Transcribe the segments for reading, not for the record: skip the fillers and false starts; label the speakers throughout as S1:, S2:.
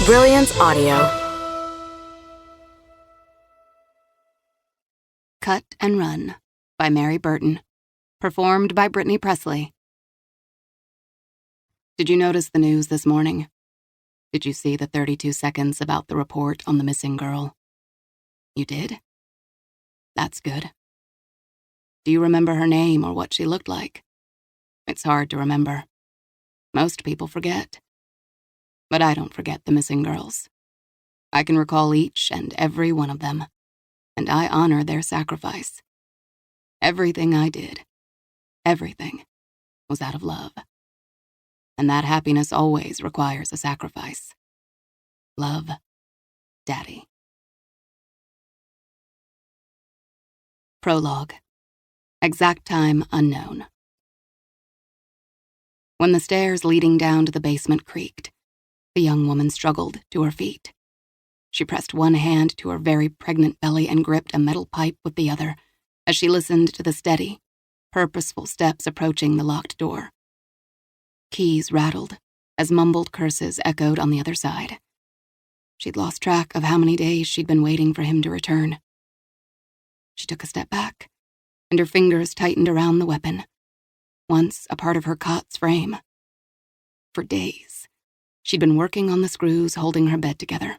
S1: Brilliance Audio.
S2: Cut and Run by Mary Burton. Performed by Brittany Presley. Did you notice the news this morning? Did you see the 32 seconds about the report on the missing girl? You did? That's good. Do you remember her name or what she looked like? It's hard to remember. Most people forget. But I don't forget the missing girls. I can recall each and every one of them, and I honor their sacrifice. Everything I did, everything, was out of love. And that happiness always requires a sacrifice. Love, Daddy. Prologue. Exact time unknown. When the stairs leading down to the basement creaked, the young woman struggled to her feet. She pressed one hand to her very pregnant belly and gripped a metal pipe with the other as she listened to the steady, purposeful steps approaching the locked door. Keys rattled as mumbled curses echoed on the other side. She'd lost track of how many days she'd been waiting for him to return. She took a step back, and her fingers tightened around the weapon, once a part of her cot's frame. For days, she'd been working on the screws holding her bed together.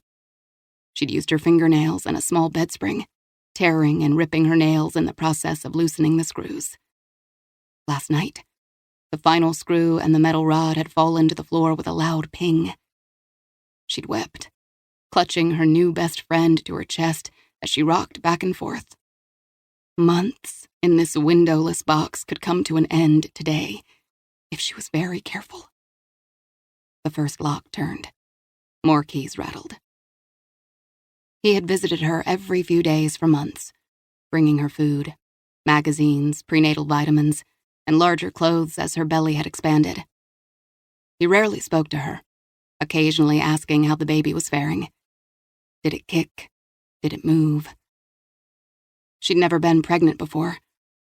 S2: She'd used her fingernails and a small bed spring, tearing and ripping her nails in the process of loosening the screws. Last night, the final screw and the metal rod had fallen to the floor with a loud ping. She'd wept, clutching her new best friend to her chest as she rocked back and forth. Months in this windowless box could come to an end today, if she was very careful. The first lock turned. More keys rattled. He had visited her every few days for months, bringing her food, magazines, prenatal vitamins, and larger clothes as her belly had expanded. He rarely spoke to her, occasionally asking how the baby was faring. Did it kick? Did it move? She'd never been pregnant before,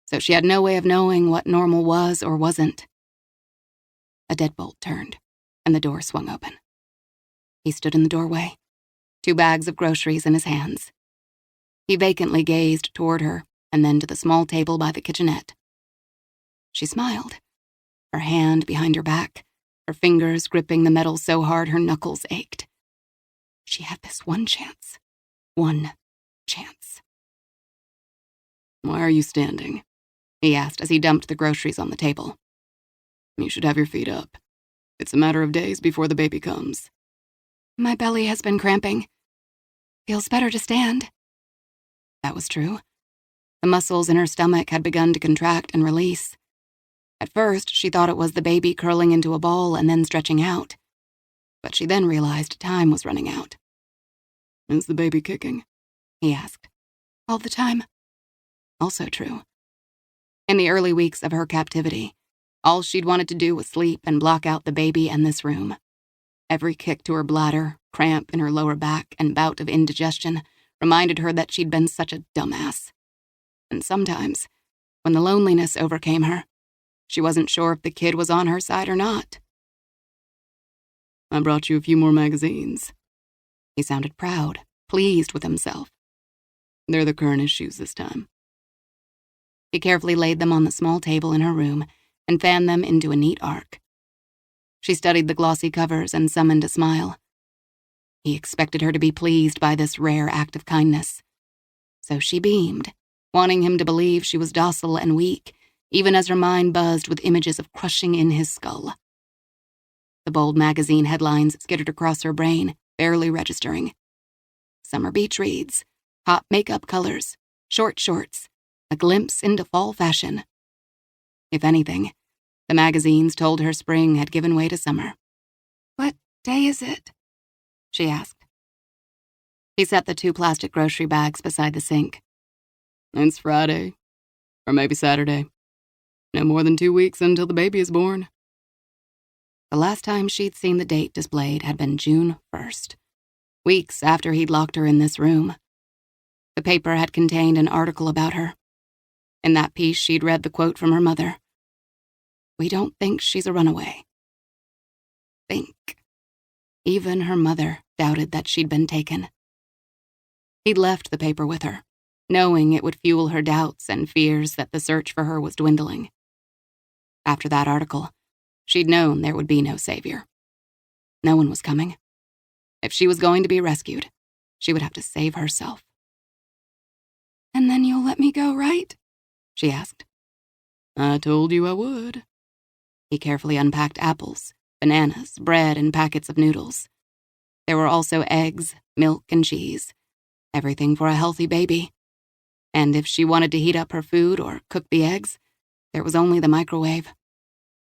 S2: so she had no way of knowing what normal was or wasn't. A deadbolt turned, and the door swung open. He stood in the doorway, 2 bags of groceries in his hands. He vacantly gazed toward her and then to the small table by the kitchenette. She smiled, her hand behind her back, her fingers gripping the metal so hard her knuckles ached. She had this one chance. One chance. "Why are you standing?" he asked as he dumped the groceries on the table. "You should have your feet up. It's a matter of days before the baby comes." "My belly has been cramping. Feels better to stand." That was true. The muscles in her stomach had begun to contract and release. At first, she thought it was the baby curling into a ball and then stretching out. But she then realized time was running out. "Is the baby kicking?" he asked. "All the time." Also true. In the early weeks of her captivity, all she'd wanted to do was sleep and block out the baby and this room. Every kick to her bladder, cramp in her lower back, and bout of indigestion reminded her that she'd been such a dumbass. And sometimes, when the loneliness overcame her, she wasn't sure if the kid was on her side or not. "I brought you a few more magazines." He sounded proud, pleased with himself. "They're the current issues this time." He carefully laid them on the small table in her room and fanned them into a neat arc. She studied the glossy covers and summoned a smile. He expected her to be pleased by this rare act of kindness. So she beamed, wanting him to believe she was docile and weak, even as her mind buzzed with images of crushing in his skull. The bold magazine headlines skittered across her brain, barely registering. Summer beach reads, hot makeup colors, short shorts, a glimpse into fall fashion. If anything, the magazines told her spring had given way to summer. "What day is it?" she asked. He set the 2 plastic grocery bags beside the sink. "It's Friday, or maybe Saturday. No more than 2 weeks until the baby is born." The last time she'd seen the date displayed had been June 1st, weeks after he'd locked her in this room. The paper had contained an article about her. In that piece, she'd read the quote from her mother. "We don't think she's a runaway." Think. Even her mother doubted that she'd been taken. He'd left the paper with her, knowing it would fuel her doubts and fears that the search for her was dwindling. After that article, she'd known there would be no savior. No one was coming. If she was going to be rescued, she would have to save herself. "And then you'll let me go, right?" she asked. "I told you I would." He carefully unpacked apples, bananas, bread, and packets of noodles. There were also eggs, milk, and cheese, everything for a healthy baby. And if she wanted to heat up her food or cook the eggs, there was only the microwave.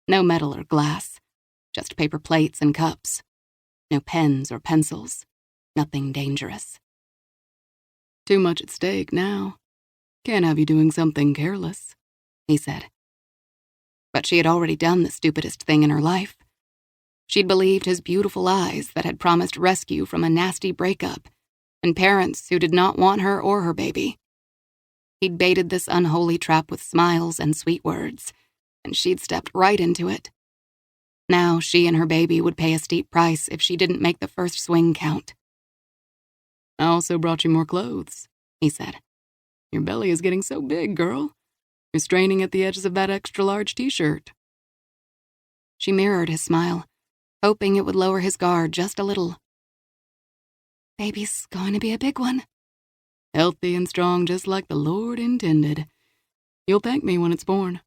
S2: No metal or glass, just paper plates and cups. No pens or pencils, nothing dangerous. "Too much at stake now. Can't have you doing something careless," he said. But she had already done the stupidest thing in her life. She'd believed his beautiful eyes that had promised rescue from a nasty breakup and parents who did not want her or her baby. He'd baited this unholy trap with smiles and sweet words, and she'd stepped right into it. Now she and her baby would pay a steep price if she didn't make the first swing count. "I also brought you more clothes," he said. "Your belly is getting so big, girl. You're straining at the edges of that extra-large t-shirt." She mirrored his smile, hoping it would lower his guard just a little. "Baby's going to be a big one." "Healthy and strong just like the Lord intended. You'll thank me when it's born."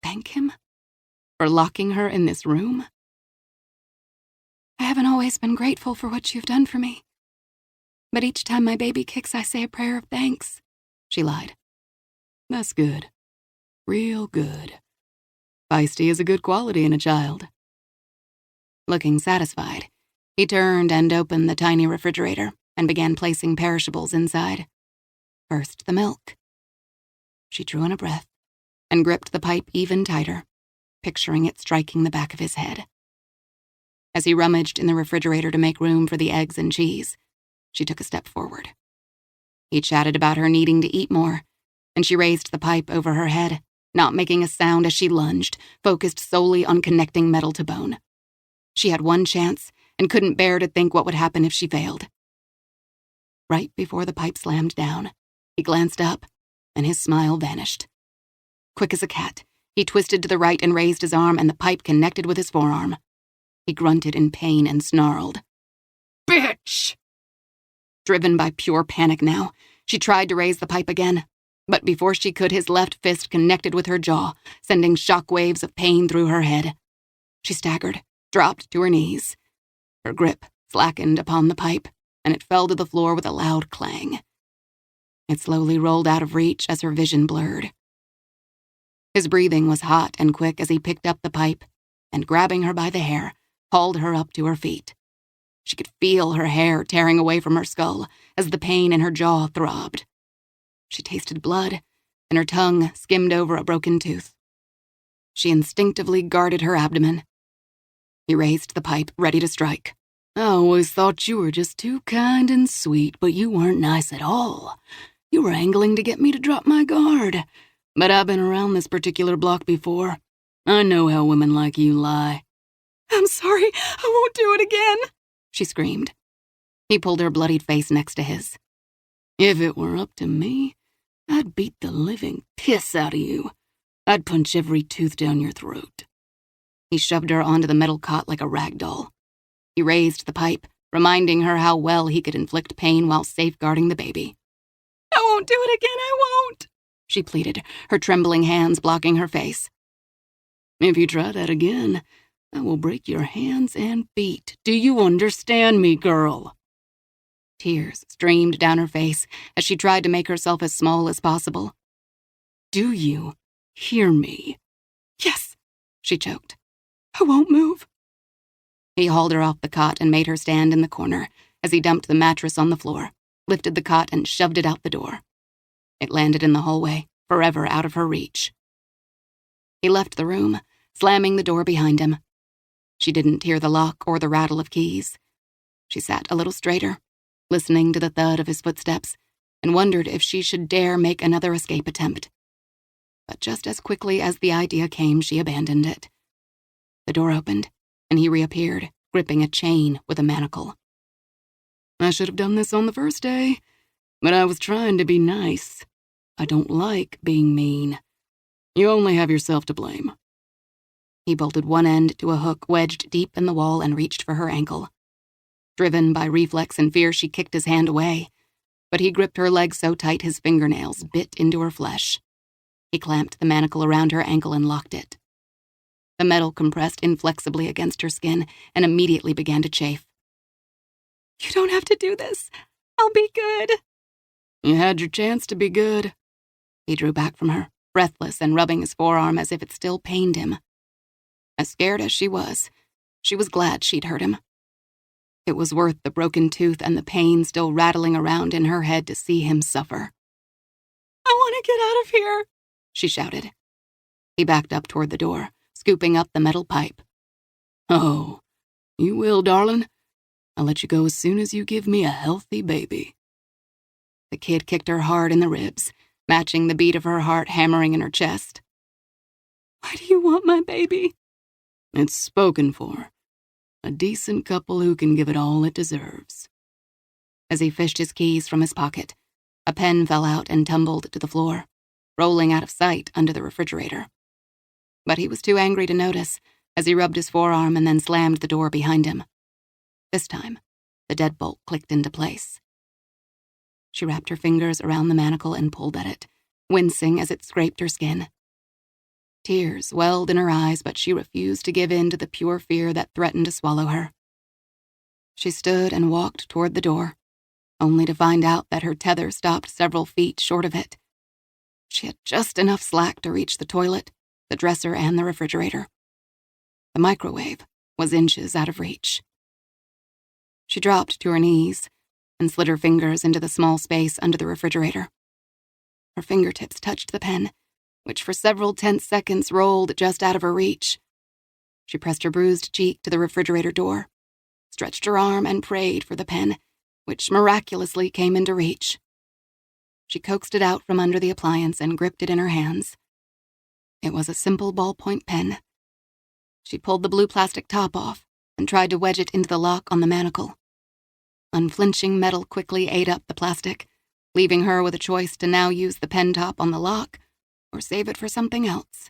S2: Thank him? For locking her in this room? "I haven't always been grateful for what you've done for me. But each time my baby kicks, I say a prayer of thanks," she lied. "That's good. Real good. Feisty is a good quality in a child." Looking satisfied, he turned and opened the tiny refrigerator and began placing perishables inside. First, the milk. She drew in a breath and gripped the pipe even tighter, picturing it striking the back of his head. As he rummaged in the refrigerator to make room for the eggs and cheese, she took a step forward. He chatted about her needing to eat more, and she raised the pipe over her head, not making a sound as she lunged, focused solely on connecting metal to bone. She had one chance and couldn't bear to think what would happen if she failed. Right before the pipe slammed down, he glanced up, and his smile vanished. Quick as a cat, he twisted to the right and raised his arm, and the pipe connected with his forearm. He grunted in pain and snarled, "Bitch!" Driven by pure panic now, she tried to raise the pipe again, but before she could, his left fist connected with her jaw, sending shock waves of pain through her head. She staggered, dropped to her knees. Her grip slackened upon the pipe, and it fell to the floor with a loud clang. It slowly rolled out of reach as her vision blurred. His breathing was hot and quick as he picked up the pipe and, grabbing her by the hair, hauled her up to her feet. She could feel her hair tearing away from her skull as the pain in her jaw throbbed. She tasted blood, and her tongue skimmed over a broken tooth. She instinctively guarded her abdomen. He raised the pipe, ready to strike. "I always thought you were just too kind and sweet, but you weren't nice at all. You were angling to get me to drop my guard. But I've been around this particular block before. I know how women like you lie." "I'm sorry, I won't do it again," she screamed. He pulled her bloodied face next to his. "If it were up to me, I'd beat the living piss out of you. I'd punch every tooth down your throat." He shoved her onto the metal cot like a rag doll. He raised the pipe, reminding her how well he could inflict pain while safeguarding the baby. "I won't do it again, I won't," she pleaded, her trembling hands blocking her face. "If you try that again, I will break your hands and feet. Do you understand me, girl?" Tears streamed down her face as she tried to make herself as small as possible. "Do you hear me?" "Yes," she choked. "I won't move." He hauled her off the cot and made her stand in the corner as he dumped the mattress on the floor, lifted the cot, and shoved it out the door. It landed in the hallway, forever out of her reach. He left the room, slamming the door behind him. She didn't hear the lock or the rattle of keys. She sat a little straighter, listening to the thud of his footsteps, and wondered if she should dare make another escape attempt. But just as quickly as the idea came, she abandoned it. The door opened, and he reappeared, gripping a chain with a manacle. "I should have done this on the first day, but I was trying to be nice. I don't like being mean. You only have yourself to blame." He bolted one end to a hook wedged deep in the wall and reached for her ankle. Driven by reflex and fear, she kicked his hand away, but he gripped her leg so tight his fingernails bit into her flesh. He clamped the manacle around her ankle and locked it. The metal compressed inflexibly against her skin and immediately began to chafe. "You don't have to do this. I'll be good." "You had your chance to be good." He drew back from her, breathless and rubbing his forearm as if it still pained him. As scared as she was glad she'd hurt him. It was worth the broken tooth and the pain still rattling around in her head to see him suffer. "I want to get out of here," she shouted. He backed up toward the door, scooping up the metal pipe. "Oh, you will, darling. I'll let you go as soon as you give me a healthy baby." The kid kicked her hard in the ribs, matching the beat of her heart hammering in her chest. "Why do you want my baby?" "It's spoken for. A decent couple who can give it all it deserves." As he fished his keys from his pocket, a pen fell out and tumbled to the floor, rolling out of sight under the refrigerator. But he was too angry to notice as he rubbed his forearm and then slammed the door behind him. This time, the deadbolt clicked into place. She wrapped her fingers around the manacle and pulled at it, wincing as it scraped her skin. Tears welled in her eyes, but she refused to give in to the pure fear that threatened to swallow her. She stood and walked toward the door, only to find out that her tether stopped several feet short of it. She had just enough slack to reach the toilet, the dresser, and the refrigerator. The microwave was inches out of reach. She dropped to her knees and slid her fingers into the small space under the refrigerator. Her fingertips touched the pen, which for several tense seconds rolled just out of her reach. She pressed her bruised cheek to the refrigerator door, stretched her arm, and prayed for the pen, which miraculously came into reach. She coaxed it out from under the appliance and gripped it in her hands. It was a simple ballpoint pen. She pulled the blue plastic top off and tried to wedge it into the lock on the manacle. Unflinching metal quickly ate up the plastic, leaving her with a choice to now use the pen top on the lock or save it for something else.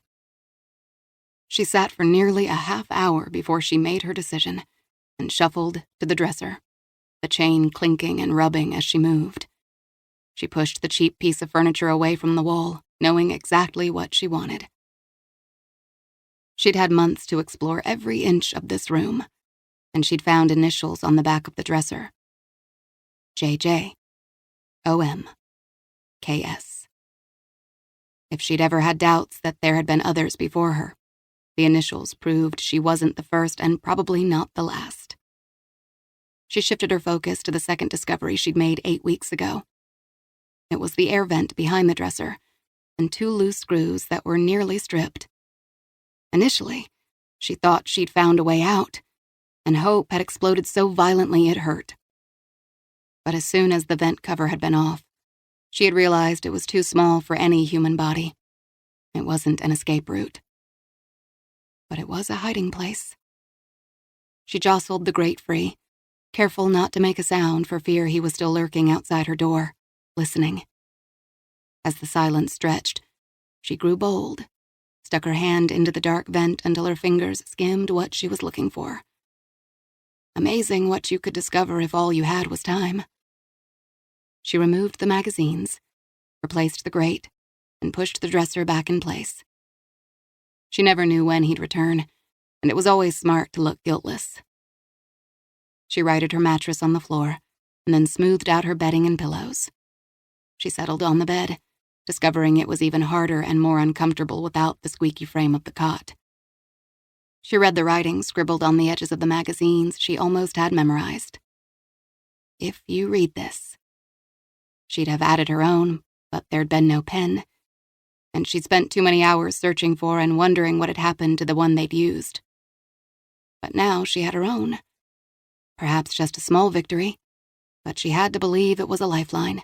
S2: She sat for nearly a half hour before she made her decision and shuffled to the dresser, the chain clinking and rubbing as she moved. She pushed the cheap piece of furniture away from the wall, knowing exactly what she wanted. She'd had months to explore every inch of this room, and she'd found initials on the back of the dresser. JJ, OM, KS. If she'd ever had doubts that there had been others before her, the initials proved she wasn't the first and probably not the last. She shifted her focus to the second discovery she'd made 8 weeks ago. It was the air vent behind the dresser and 2 loose screws that were nearly stripped. Initially, she thought she'd found a way out, and hope had exploded so violently it hurt. But as soon as the vent cover had been off, she had realized it was too small for any human body. It wasn't an escape route. But it was a hiding place. She jostled the grate free, careful not to make a sound for fear he was still lurking outside her door, listening. As the silence stretched, she grew bold, stuck her hand into the dark vent until her fingers skimmed what she was looking for. Amazing what you could discover if all you had was time. She removed the magazines, replaced the grate, and pushed the dresser back in place. She never knew when he'd return, and it was always smart to look guiltless. She righted her mattress on the floor, and then smoothed out her bedding and pillows. She settled on the bed, discovering it was even harder and more uncomfortable without the squeaky frame of the cot. She read the writing scribbled on the edges of the magazines she almost had memorized. If you read this. She'd have added her own, but there'd been no pen, and she'd spent too many hours searching for and wondering what had happened to the one they'd used. But now she had her own. Perhaps just a small victory, but she had to believe it was a lifeline.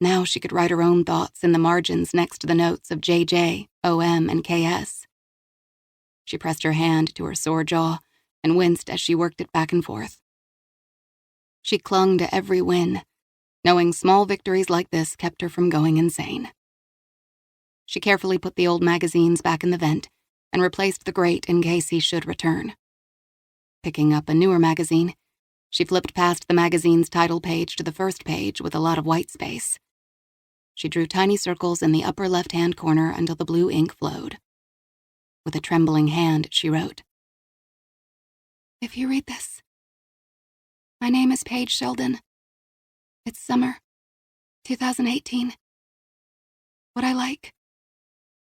S2: Now she could write her own thoughts in the margins next to the notes of JJ, OM, and KS. She pressed her hand to her sore jaw and winced as she worked it back and forth. She clung to every win, knowing small victories like this kept her from going insane. She carefully put the old magazines back in the vent and replaced the grate in case he should return. Picking up a newer magazine, she flipped past the magazine's title page to the first page with a lot of white space. She drew tiny circles in the upper left-hand corner until the blue ink flowed. With a trembling hand, she wrote, "If you read this, my name is Paige Sheldon. It's summer, 2018. What I like: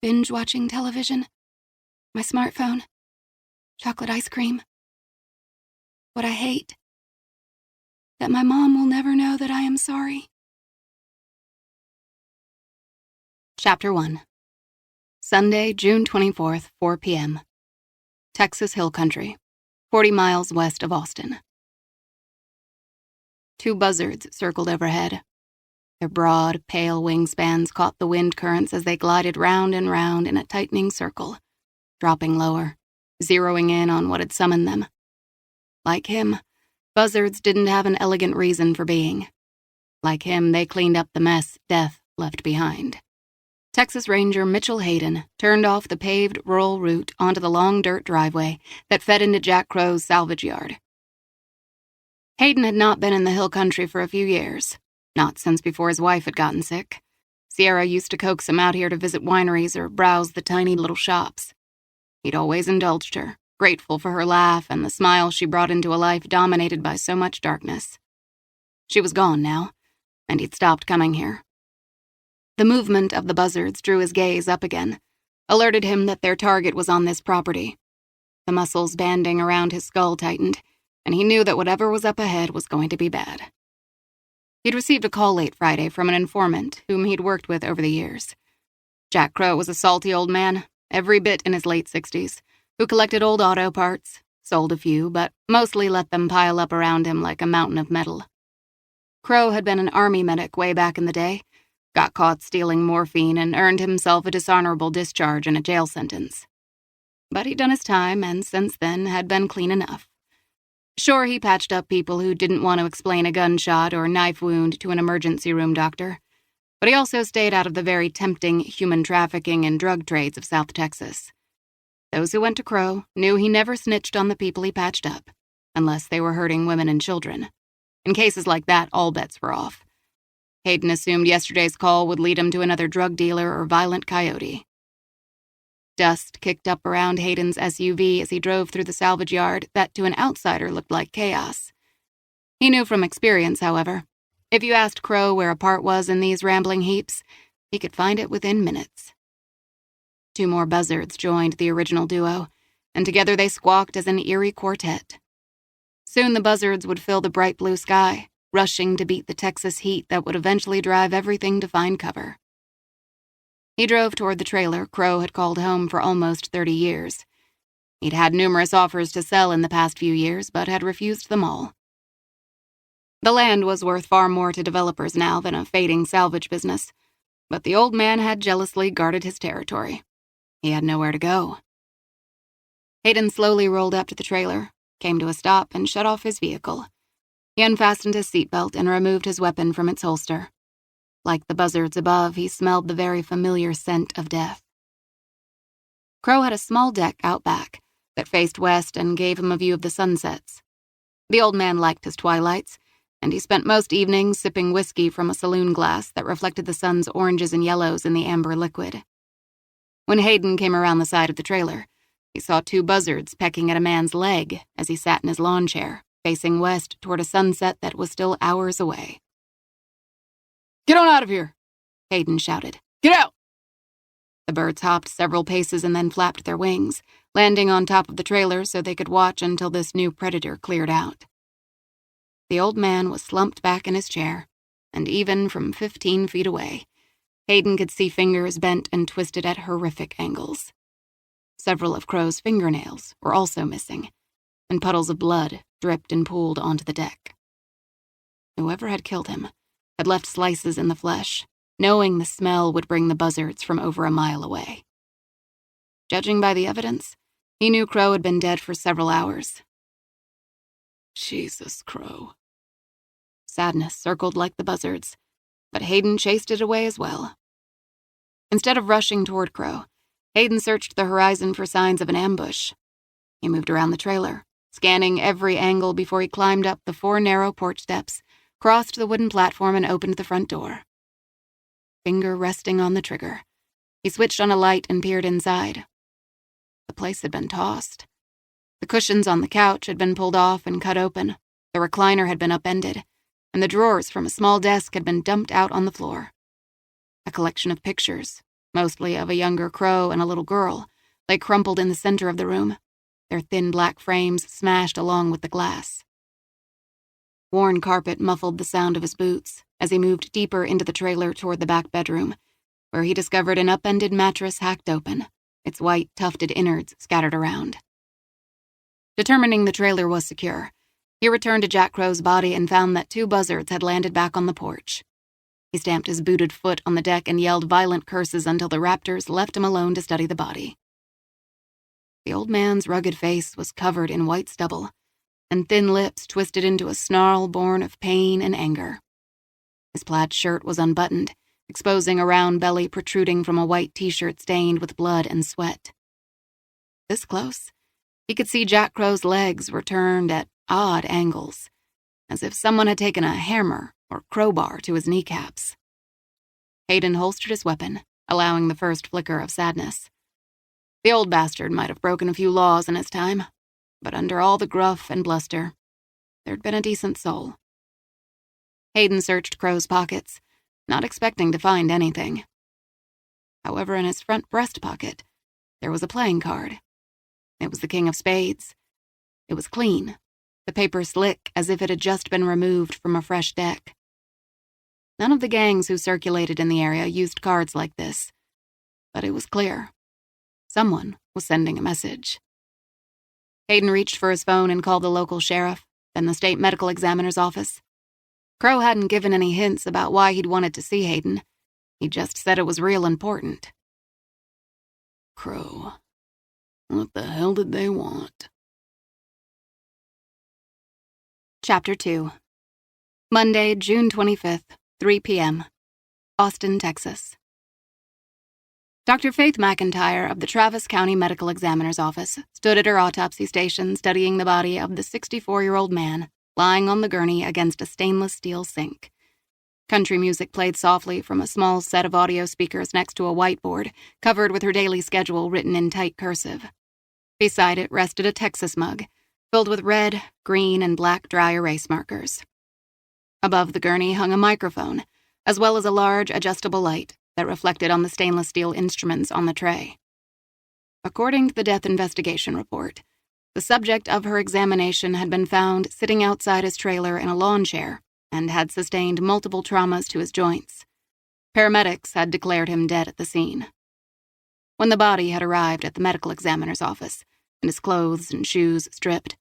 S2: binge-watching television, my smartphone, chocolate ice cream. What I hate: that my mom will never know that I am sorry." Chapter 1. Sunday, June 24th, 4 p.m. Texas Hill Country, 40 miles west of Austin. 2 buzzards circled overhead. Their broad, pale wingspans caught the wind currents as they glided round and round in a tightening circle, dropping lower, zeroing in on what had summoned them. Like him, buzzards didn't have an elegant reason for being. Like him, they cleaned up the mess death left behind. Texas Ranger Mitchell Hayden turned off the paved rural route onto the long dirt driveway that fed into Jack Crow's salvage yard. Hayden had not been in the hill country for a few years, not since before his wife had gotten sick. Sierra used to coax him out here to visit wineries or browse the tiny little shops. He'd always indulged her, grateful for her laugh and the smile she brought into a life dominated by so much darkness. She was gone now, and he'd stopped coming here. The movement of the buzzards drew his gaze up again, alerted him that their target was on this property. The muscles banding around his skull tightened, and he knew that whatever was up ahead was going to be bad. He'd received a call late Friday from an informant whom he'd worked with over the years. Jack Crow was a salty old man, every bit in his late 60s, who collected old auto parts, sold a few, but mostly let them pile up around him like a mountain of metal. Crow had been an army medic way back in the day, got caught stealing morphine, and earned himself a dishonorable discharge and a jail sentence. But he'd done his time, and since then had been clean enough. Sure, he patched up people who didn't want to explain a gunshot or knife wound to an emergency room doctor, but he also stayed out of the very tempting human trafficking and drug trades of South Texas. Those who went to Crow knew he never snitched on the people he patched up, unless they were hurting women and children. In cases like that, all bets were off. Hayden assumed yesterday's call would lead him to another drug dealer or violent coyote. Dust kicked up around Hayden's SUV as he drove through the salvage yard that to an outsider looked like chaos. He knew from experience, however, if you asked Crow where a part was in these rambling heaps, he could find it within minutes. 2 more buzzards joined the original duo, and together they squawked as an eerie quartet. Soon the buzzards would fill the bright blue sky, rushing to beat the Texas heat that would eventually drive everything to find cover. He drove toward the trailer Crow had called home for almost 30 years. He'd had numerous offers to sell in the past few years, but had refused them all. The land was worth far more to developers now than a fading salvage business, but the old man had jealously guarded his territory. He had nowhere to go. Hayden slowly rolled up to the trailer, came to a stop, and shut off his vehicle. He unfastened his seatbelt and removed his weapon from its holster. Like the buzzards above, he smelled the very familiar scent of death. Crow had a small deck out back that faced west and gave him a view of the sunsets. The old man liked his twilights, and he spent most evenings sipping whiskey from a saloon glass that reflected the sun's oranges and yellows in the amber liquid. When Hayden came around the side of the trailer, he saw 2 buzzards pecking at a man's leg as he sat in his lawn chair, facing west toward a sunset that was still hours away. "Get on out of here!" Hayden shouted. "Get out!" The birds hopped several paces and then flapped their wings, landing on top of the trailer so they could watch until this new predator cleared out. The old man was slumped back in his chair, and even from 15 feet away, Hayden could see fingers bent and twisted at horrific angles. Several of Crow's fingernails were also missing, and puddles of blood dripped and pooled onto the deck. Whoever had killed him had left slices in the flesh, knowing the smell would bring the buzzards from over a mile away. Judging by the evidence, he knew Crow had been dead for several hours, Jesus, Crow. Sadness circled like the buzzards, but Hayden chased it away as well. Instead of rushing toward Crow, Hayden searched the horizon for signs of an ambush. He moved around the trailer, scanning every angle before he climbed up the 4 narrow porch steps, crossed the wooden platform, and opened the front door. Finger resting on the trigger, he switched on a light and peered inside. The place had been tossed. The cushions on the couch had been pulled off and cut open, the recliner had been upended, and the drawers from a small desk had been dumped out on the floor. A collection of pictures, mostly of a younger Crow and a little girl, lay crumpled in the center of the room, their thin black frames smashed along with the glass. Worn carpet muffled the sound of his boots as he moved deeper into the trailer toward the back bedroom, where he discovered an upended mattress hacked open, its white, tufted innards scattered around. Determining the trailer was secure, he returned to Jack Crow's body and found that 2 buzzards had landed back on the porch. He stamped his booted foot on the deck and yelled violent curses until the raptors left him alone to study the body. The old man's rugged face was covered in white stubble, and thin lips twisted into a snarl born of pain and anger. His plaid shirt was unbuttoned, exposing a round belly protruding from a white t-shirt stained with blood and sweat. This close, he could see Jack Crow's legs were turned at odd angles, as if someone had taken a hammer or crowbar to his kneecaps. Hayden holstered his weapon, allowing the first flicker of sadness. The old bastard might have broken a few laws in his time, but under all the gruff and bluster, there'd been a decent soul. Hayden searched Crow's pockets, not expecting to find anything. However, in his front breast pocket, there was a playing card. It was the King of Spades. It was clean, the paper slick as if it had just been removed from a fresh deck. None of the gangs who circulated in the area used cards like this, but it was clear. Someone was sending a message. Hayden reached for his phone and called the local sheriff, then the state medical examiner's office. Crow hadn't given any hints about why he'd wanted to see Hayden. He just said it was real important. Crow, what the hell did they want? Chapter 2. Monday, June 25th, 3 p.m. Austin, Texas. Dr. Faith McIntyre of the Travis County Medical Examiner's Office stood at her autopsy station studying the body of the 64-year-old man lying on the gurney against a stainless steel sink. Country music played softly from a small set of audio speakers next to a whiteboard covered with her daily schedule written in tight cursive. Beside it rested a Texas mug, filled with red, green, and black dry erase markers. Above the gurney hung a microphone, as well as a large adjustable light that reflected on the stainless steel instruments on the tray. According to the death investigation report, the subject of her examination had been found sitting outside his trailer in a lawn chair and had sustained multiple traumas to his joints. Paramedics had declared him dead at the scene. When the body had arrived at the medical examiner's office, and his clothes and shoes stripped,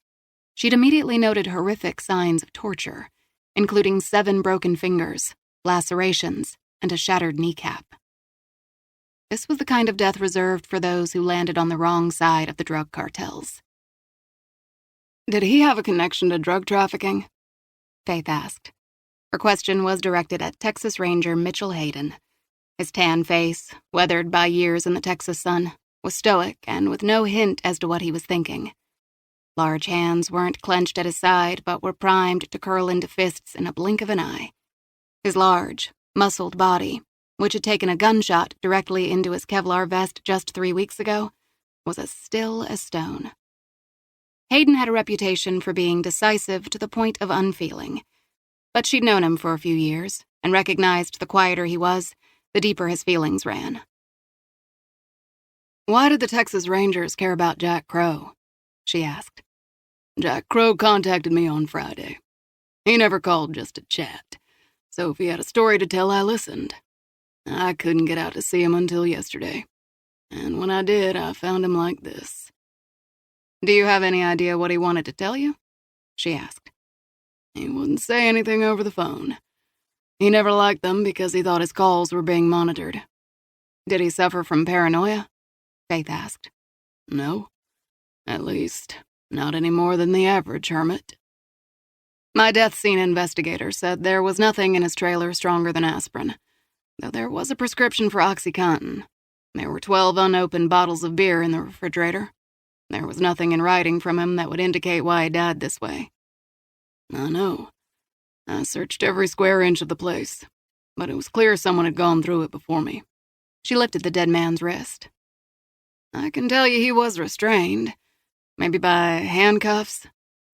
S2: she'd immediately noted horrific signs of torture, including 7 broken fingers, lacerations, and a shattered kneecap. This was the kind of death reserved for those who landed on the wrong side of the drug cartels. Did he have a connection to drug trafficking? Faith asked. Her question was directed at Texas Ranger Mitchell Hayden. His tan face, weathered by years in the Texas sun, was stoic and with no hint as to what he was thinking. Large hands weren't clenched at his side, but were primed to curl into fists in a blink of an eye. His large, muscled body, which had taken a gunshot directly into his Kevlar vest just 3 weeks ago, was as still as stone. Hayden had a reputation for being decisive to the point of unfeeling, but she'd known him for a few years and recognized the quieter he was, the deeper his feelings ran. Why did the Texas Rangers care about Jack Crow? She asked. Jack Crow contacted me on Friday. He never called just to chat, so if he had a story to tell, I listened. I couldn't get out to see him until yesterday, and when I did, I found him like this. Do you have any idea what he wanted to tell you? She asked. He wouldn't say anything over the phone. He never liked them because he thought his calls were being monitored. Did he suffer from paranoia? Faith asked. No. At least, not any more than the average hermit. My death scene investigator said there was nothing in his trailer stronger than aspirin, though there was a prescription for OxyContin. There were 12 unopened bottles of beer in the refrigerator. There was nothing in writing from him that would indicate why he died this way. I know. I searched every square inch of the place, but it was clear someone had gone through it before me. She lifted the dead man's wrist. I can tell you he was restrained, maybe by handcuffs,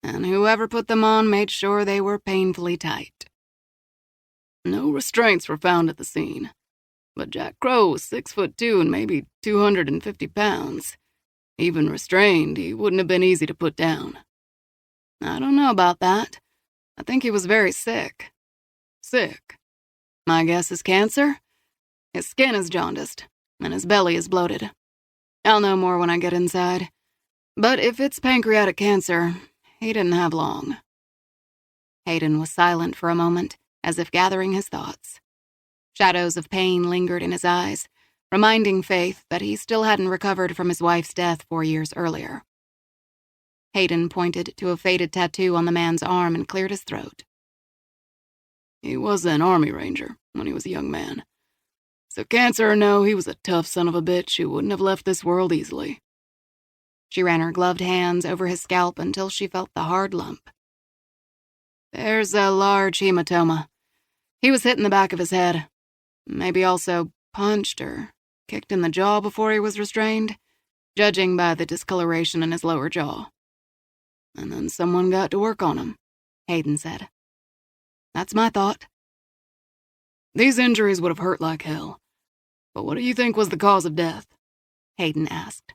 S2: and whoever put them on made sure they were painfully tight. No restraints were found at the scene, but Jack Crow was 6'2" and maybe 250 pounds. Even restrained, he wouldn't have been easy to put down. I don't know about that. I think he was very sick. Sick. My guess is cancer. His skin is jaundiced, and his belly is bloated. I'll know more when I get inside. But if it's pancreatic cancer, he didn't have long. Hayden was silent for a moment, as if gathering his thoughts. Shadows of pain lingered in his eyes, reminding Faith that he still hadn't recovered from his wife's death 4 years earlier. Hayden pointed to a faded tattoo on the man's arm and cleared his throat. He was an Army Ranger when he was a young man. So cancer or no, he was a tough son of a bitch who wouldn't have left this world easily. She ran her gloved hands over his scalp until she felt the hard lump. There's a large hematoma. He was hit in the back of his head. Maybe also punched or kicked in the jaw before he was restrained, judging by the discoloration in his lower jaw. And then someone got to work on him, Hayden said. That's my thought. These injuries would have hurt like hell. But what do you think was the cause of death? Hayden asked.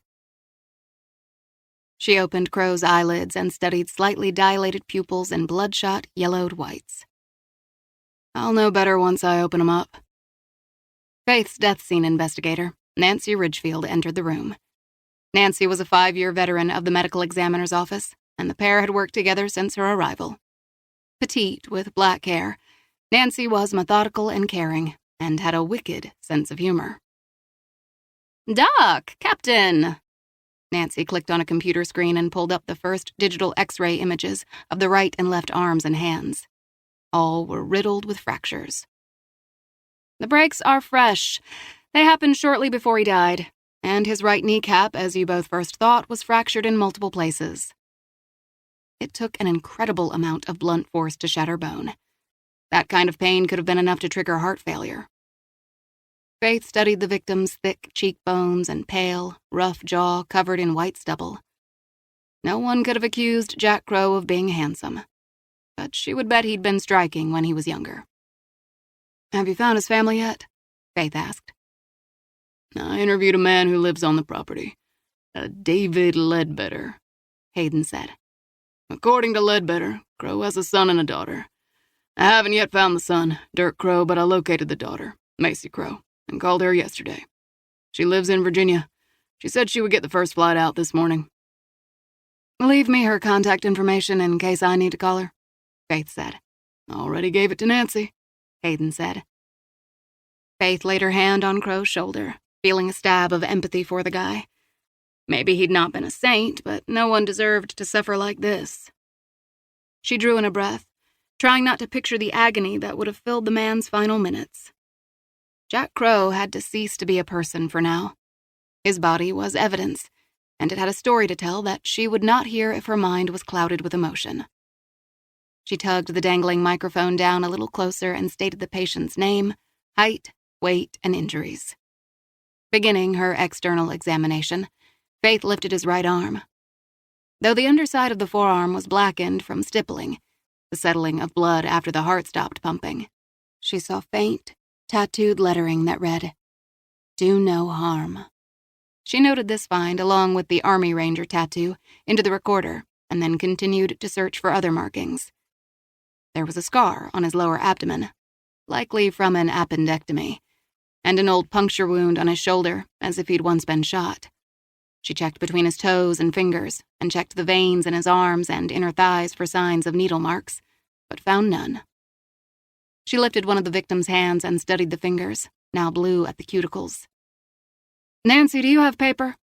S2: She opened Crow's eyelids and studied slightly dilated pupils and bloodshot, yellowed whites. I'll know better once I open 'em up. Faith's death scene investigator, Nancy Ridgefield, entered the room. Nancy was a 5-year veteran of the medical examiner's office, and the pair had worked together since her arrival. Petite, with black hair, Nancy was methodical and caring, and had a wicked sense of humor. Doc, Captain! Nancy clicked on a computer screen and pulled up the first digital X-ray images of the right and left arms and hands. All were riddled with fractures. The breaks are fresh. They happened shortly before he died, and his right kneecap, as you both first thought, was fractured in multiple places. It took an incredible amount of blunt force to shatter bone. That kind of pain could have been enough to trigger heart failure. Faith studied the victim's thick cheekbones and pale, rough jaw covered in white stubble. No one could have accused Jack Crow of being handsome, but she would bet he'd been striking when he was younger. Have you found his family yet? Faith asked. I interviewed a man who lives on the property. David Ledbetter, Hayden said. According to Ledbetter, Crow has a son and a daughter. I haven't yet found the son, Dirk Crow, but I located the daughter, Macy Crow, and called her yesterday. She lives in Virginia. She said she would get the first flight out this morning. Leave me her contact information in case I need to call her, Faith said. Already gave it to Nancy, Hayden said. Faith laid her hand on Crow's shoulder, feeling a stab of empathy for the guy. Maybe he'd not been a saint, but no one deserved to suffer like this. She drew in a breath, trying not to picture the agony that would have filled the man's final minutes. Jack Crow had to cease to be a person for now. His body was evidence, and it had a story to tell that she would not hear if her mind was clouded with emotion. She tugged the dangling microphone down a little closer and stated the patient's name, height, weight, and injuries. Beginning her external examination, Faith lifted his right arm. Though the underside of the forearm was blackened from stippling, the settling of blood after the heart stopped pumping, she saw faint, tattooed lettering that read, "Do no harm." She noted this find along with the Army Ranger tattoo into the recorder and then continued to search for other markings. There was a scar on his lower abdomen, likely from an appendectomy, and an old puncture wound on his shoulder as if he'd once been shot. She checked between his toes and fingers and checked the veins in his arms and inner thighs for signs of needle marks, but found none. She lifted one of the victim's hands and studied the fingers, now blue at the cuticles. Nancy, do you have paper?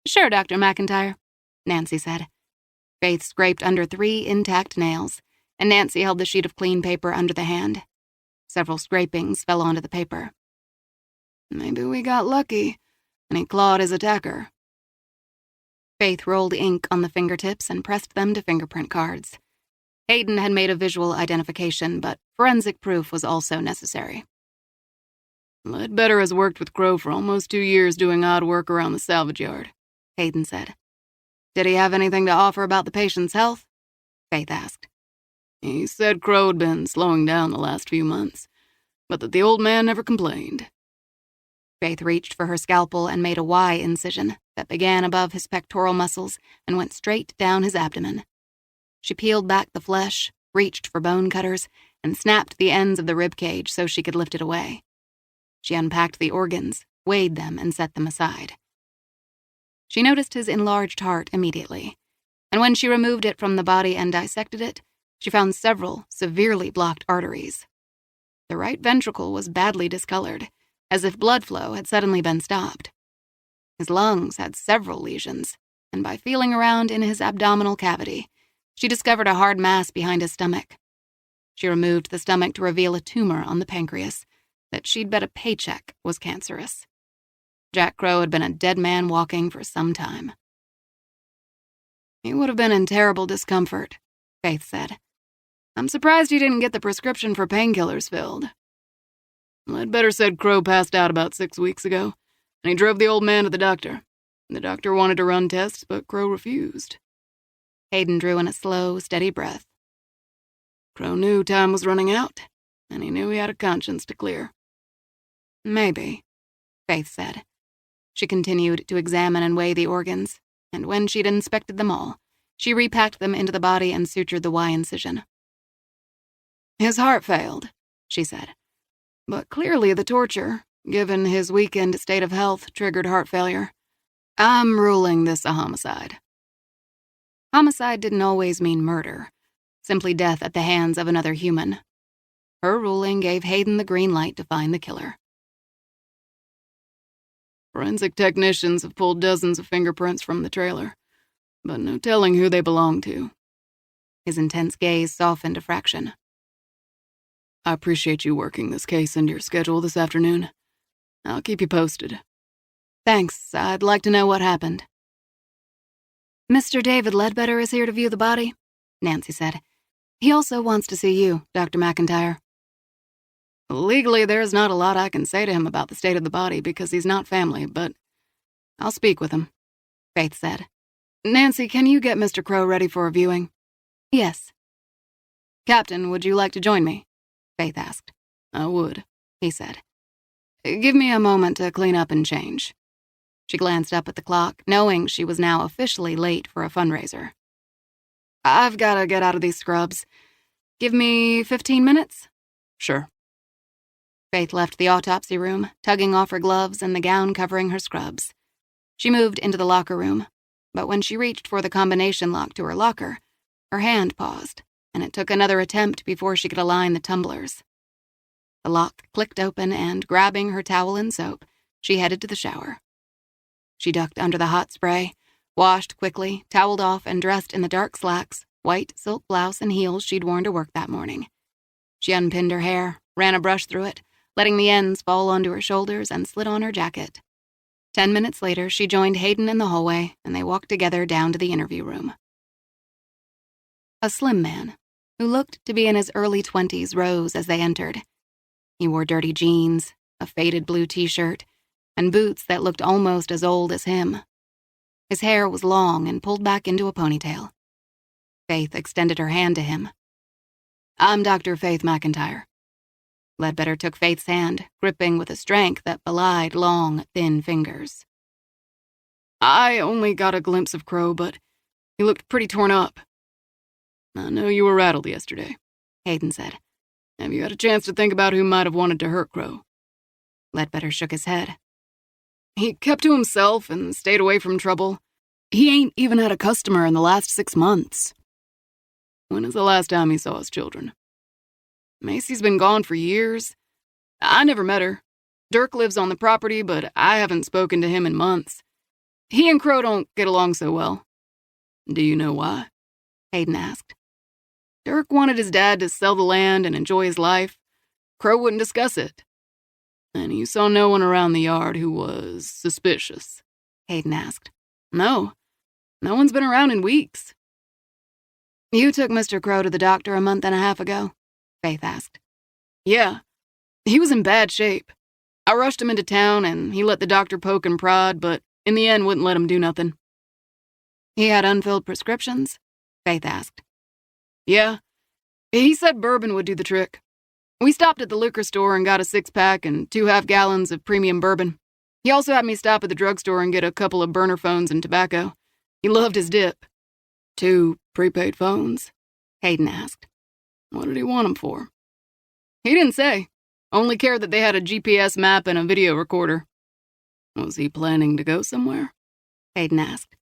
S2: Sure, Dr. McIntyre, Nancy said. Faith scraped under 3 intact nails and Nancy held the sheet of clean paper under the hand. Several scrapings fell onto the paper.
S1: Maybe we got lucky, and he clawed his attacker.
S2: Faith rolled ink on the fingertips and pressed them to fingerprint cards. Hayden had made a visual identification, but forensic proof was also necessary.
S1: Ledbetter has worked with Crow for almost 2 years doing odd work around the salvage yard,
S2: Hayden said.
S1: Did he have anything to offer about the patient's health?
S2: Faith asked.
S1: He said Crow had been slowing down the last few months, but that the old man never complained.
S2: Faith reached for her scalpel and made a Y incision that began above his pectoral muscles and went straight down his abdomen. She peeled back the flesh, reached for bone cutters, and snapped the ends of the rib cage so she could lift it away. She unpacked the organs, weighed them, and set them aside. She noticed his enlarged heart immediately, and when she removed it from the body and dissected it, she found several severely blocked arteries. The right ventricle was badly discolored, as if blood flow had suddenly been stopped. His lungs had several lesions, and by feeling around in his abdominal cavity, she discovered a hard mass behind his stomach. She removed the stomach to reveal a tumor on the pancreas that she'd bet a paycheck was cancerous. Jack Crow had been a dead man walking for some time.
S1: He would have been in terrible discomfort, Faith said. I'm surprised he didn't get the prescription for painkillers filled. Ledbetter said Crow passed out about 6 weeks ago, and he drove the old man to the doctor. The doctor wanted to run tests, but Crow refused.
S2: Hayden drew in a slow, steady breath.
S1: Crow knew time was running out, and he knew he had a conscience to clear.
S2: Maybe, Faith said. She continued to examine and weigh the organs, and when she'd inspected them all, she repacked them into the body and sutured the Y incision.
S1: His heart failed, she said. But clearly the torture, given his weakened state of health, triggered heart failure. I'm ruling this a homicide.
S2: Homicide didn't always mean murder, simply death at the hands of another human. Her ruling gave Hayden the green light to find the killer.
S1: Forensic technicians have pulled dozens of fingerprints from the trailer, but no telling who they belong to.
S2: His intense gaze softened a fraction.
S1: I appreciate you working this case into your schedule this afternoon. I'll keep you posted.
S2: Thanks. I'd like to know what happened. Mr. David Ledbetter is here to view the body, Nancy said. He also wants to see you, Dr. McIntyre.
S1: Legally, there's not a lot I can say to him about the state of the body because he's not family, but I'll speak with him,
S2: Faith said.
S1: Nancy, can you get Mr. Crow ready for a viewing?
S2: Yes.
S1: Captain, would you like to join me?
S2: Faith asked.
S1: I would, he said. Give me a moment to clean up and change.
S2: She glanced up at the clock, knowing she was now officially late for a fundraiser.
S1: I've got to get out of these scrubs. Give me 15 minutes?
S2: Sure. Faith left the autopsy room, tugging off her gloves and the gown covering her scrubs. She moved into the locker room, but when she reached for the combination lock to her locker, her hand paused, and it took another attempt before she could align the tumblers. The lock clicked open, and grabbing her towel and soap, she headed to the shower. She ducked under the hot spray, washed quickly, toweled off, and dressed in the dark slacks, white silk blouse, and heels she'd worn to work that morning. She unpinned her hair, ran a brush through it, letting the ends fall onto her shoulders, and slid on her jacket. 10 minutes later, she joined Hayden in the hallway, and they walked together down to the interview room. A slim man, who looked to be in his early 20s, rose as they entered. He wore dirty jeans, a faded blue t-shirt, and boots that looked almost as old as him. His hair was long and pulled back into a ponytail. Faith extended her hand to him.
S1: I'm Dr. Faith McIntyre.
S2: Ledbetter took Faith's hand, gripping with a strength that belied long, thin fingers.
S1: I only got a glimpse of Crow, but he looked pretty torn up. I know you were rattled yesterday, Hayden said. Have you had a chance to think about who might have wanted to hurt Crow?
S2: Ledbetter shook his head.
S1: He kept to himself and stayed away from trouble. He ain't even had a customer in the last 6 months. When is the last time he saw his children? Macy's been gone for years. I never met her. Dirk lives on the property, but I haven't spoken to him in months. He and Crow don't get along so well. Do you know why?
S2: Hayden asked.
S1: Dirk wanted his dad to sell the land and enjoy his life. Crow wouldn't discuss it. And you saw no one around the yard who was suspicious?
S2: Hayden asked.
S1: No. No one's been around in weeks.
S2: You took Mr. Crow to the doctor a month and a half ago? Faith asked.
S1: Yeah. He was in bad shape. I rushed him into town and he let the doctor poke and prod, but in the end wouldn't let him do nothing.
S2: He had unfilled prescriptions? Faith asked.
S1: Yeah. He said bourbon would do the trick. We stopped at the liquor store and got a 6-pack and 2 half-gallons of premium bourbon. He also had me stop at the drugstore and get a couple of burner phones and tobacco. He loved his dip.
S2: 2 prepaid phones? Hayden asked.
S1: What did he want them for? He didn't say. Only cared that they had a GPS map and a video recorder.
S2: Was he planning to go somewhere? Hayden asked.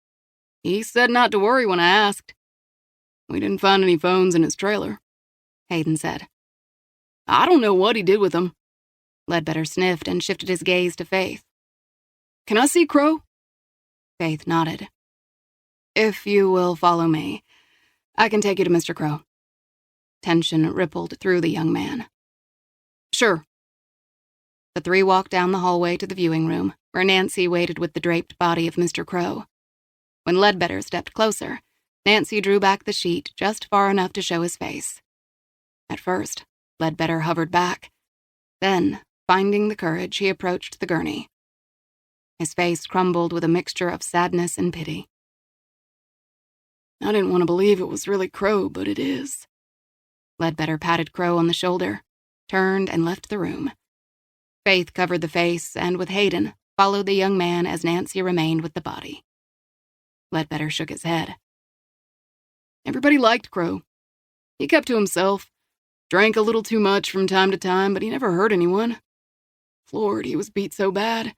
S1: He said not to worry when I asked. We didn't find any phones in his trailer,
S2: Hayden said.
S1: I don't know what he did with them.
S2: Ledbetter sniffed and shifted his gaze to Faith.
S1: Can I see Crow?
S2: Faith nodded. If you will follow me, I can take you to Mr. Crow. Tension rippled through the young man.
S1: Sure.
S2: The 3 walked down the hallway to the viewing room, where Nancy waited with the draped body of Mr. Crow. When Ledbetter stepped closer, Nancy drew back the sheet just far enough to show his face. At first, Ledbetter hovered back. Then, finding the courage, he approached the gurney. His face crumbled with a mixture of sadness and pity.
S1: I didn't want to believe it was really Crow, but it is.
S2: Ledbetter patted Crow on the shoulder, turned and left the room. Faith covered the face and, with Hayden, followed the young man as Nancy remained with the body. Ledbetter shook his head.
S1: Everybody liked Crow. He kept to himself, drank a little too much from time to time, but he never hurt anyone. Floored, he was beat so bad.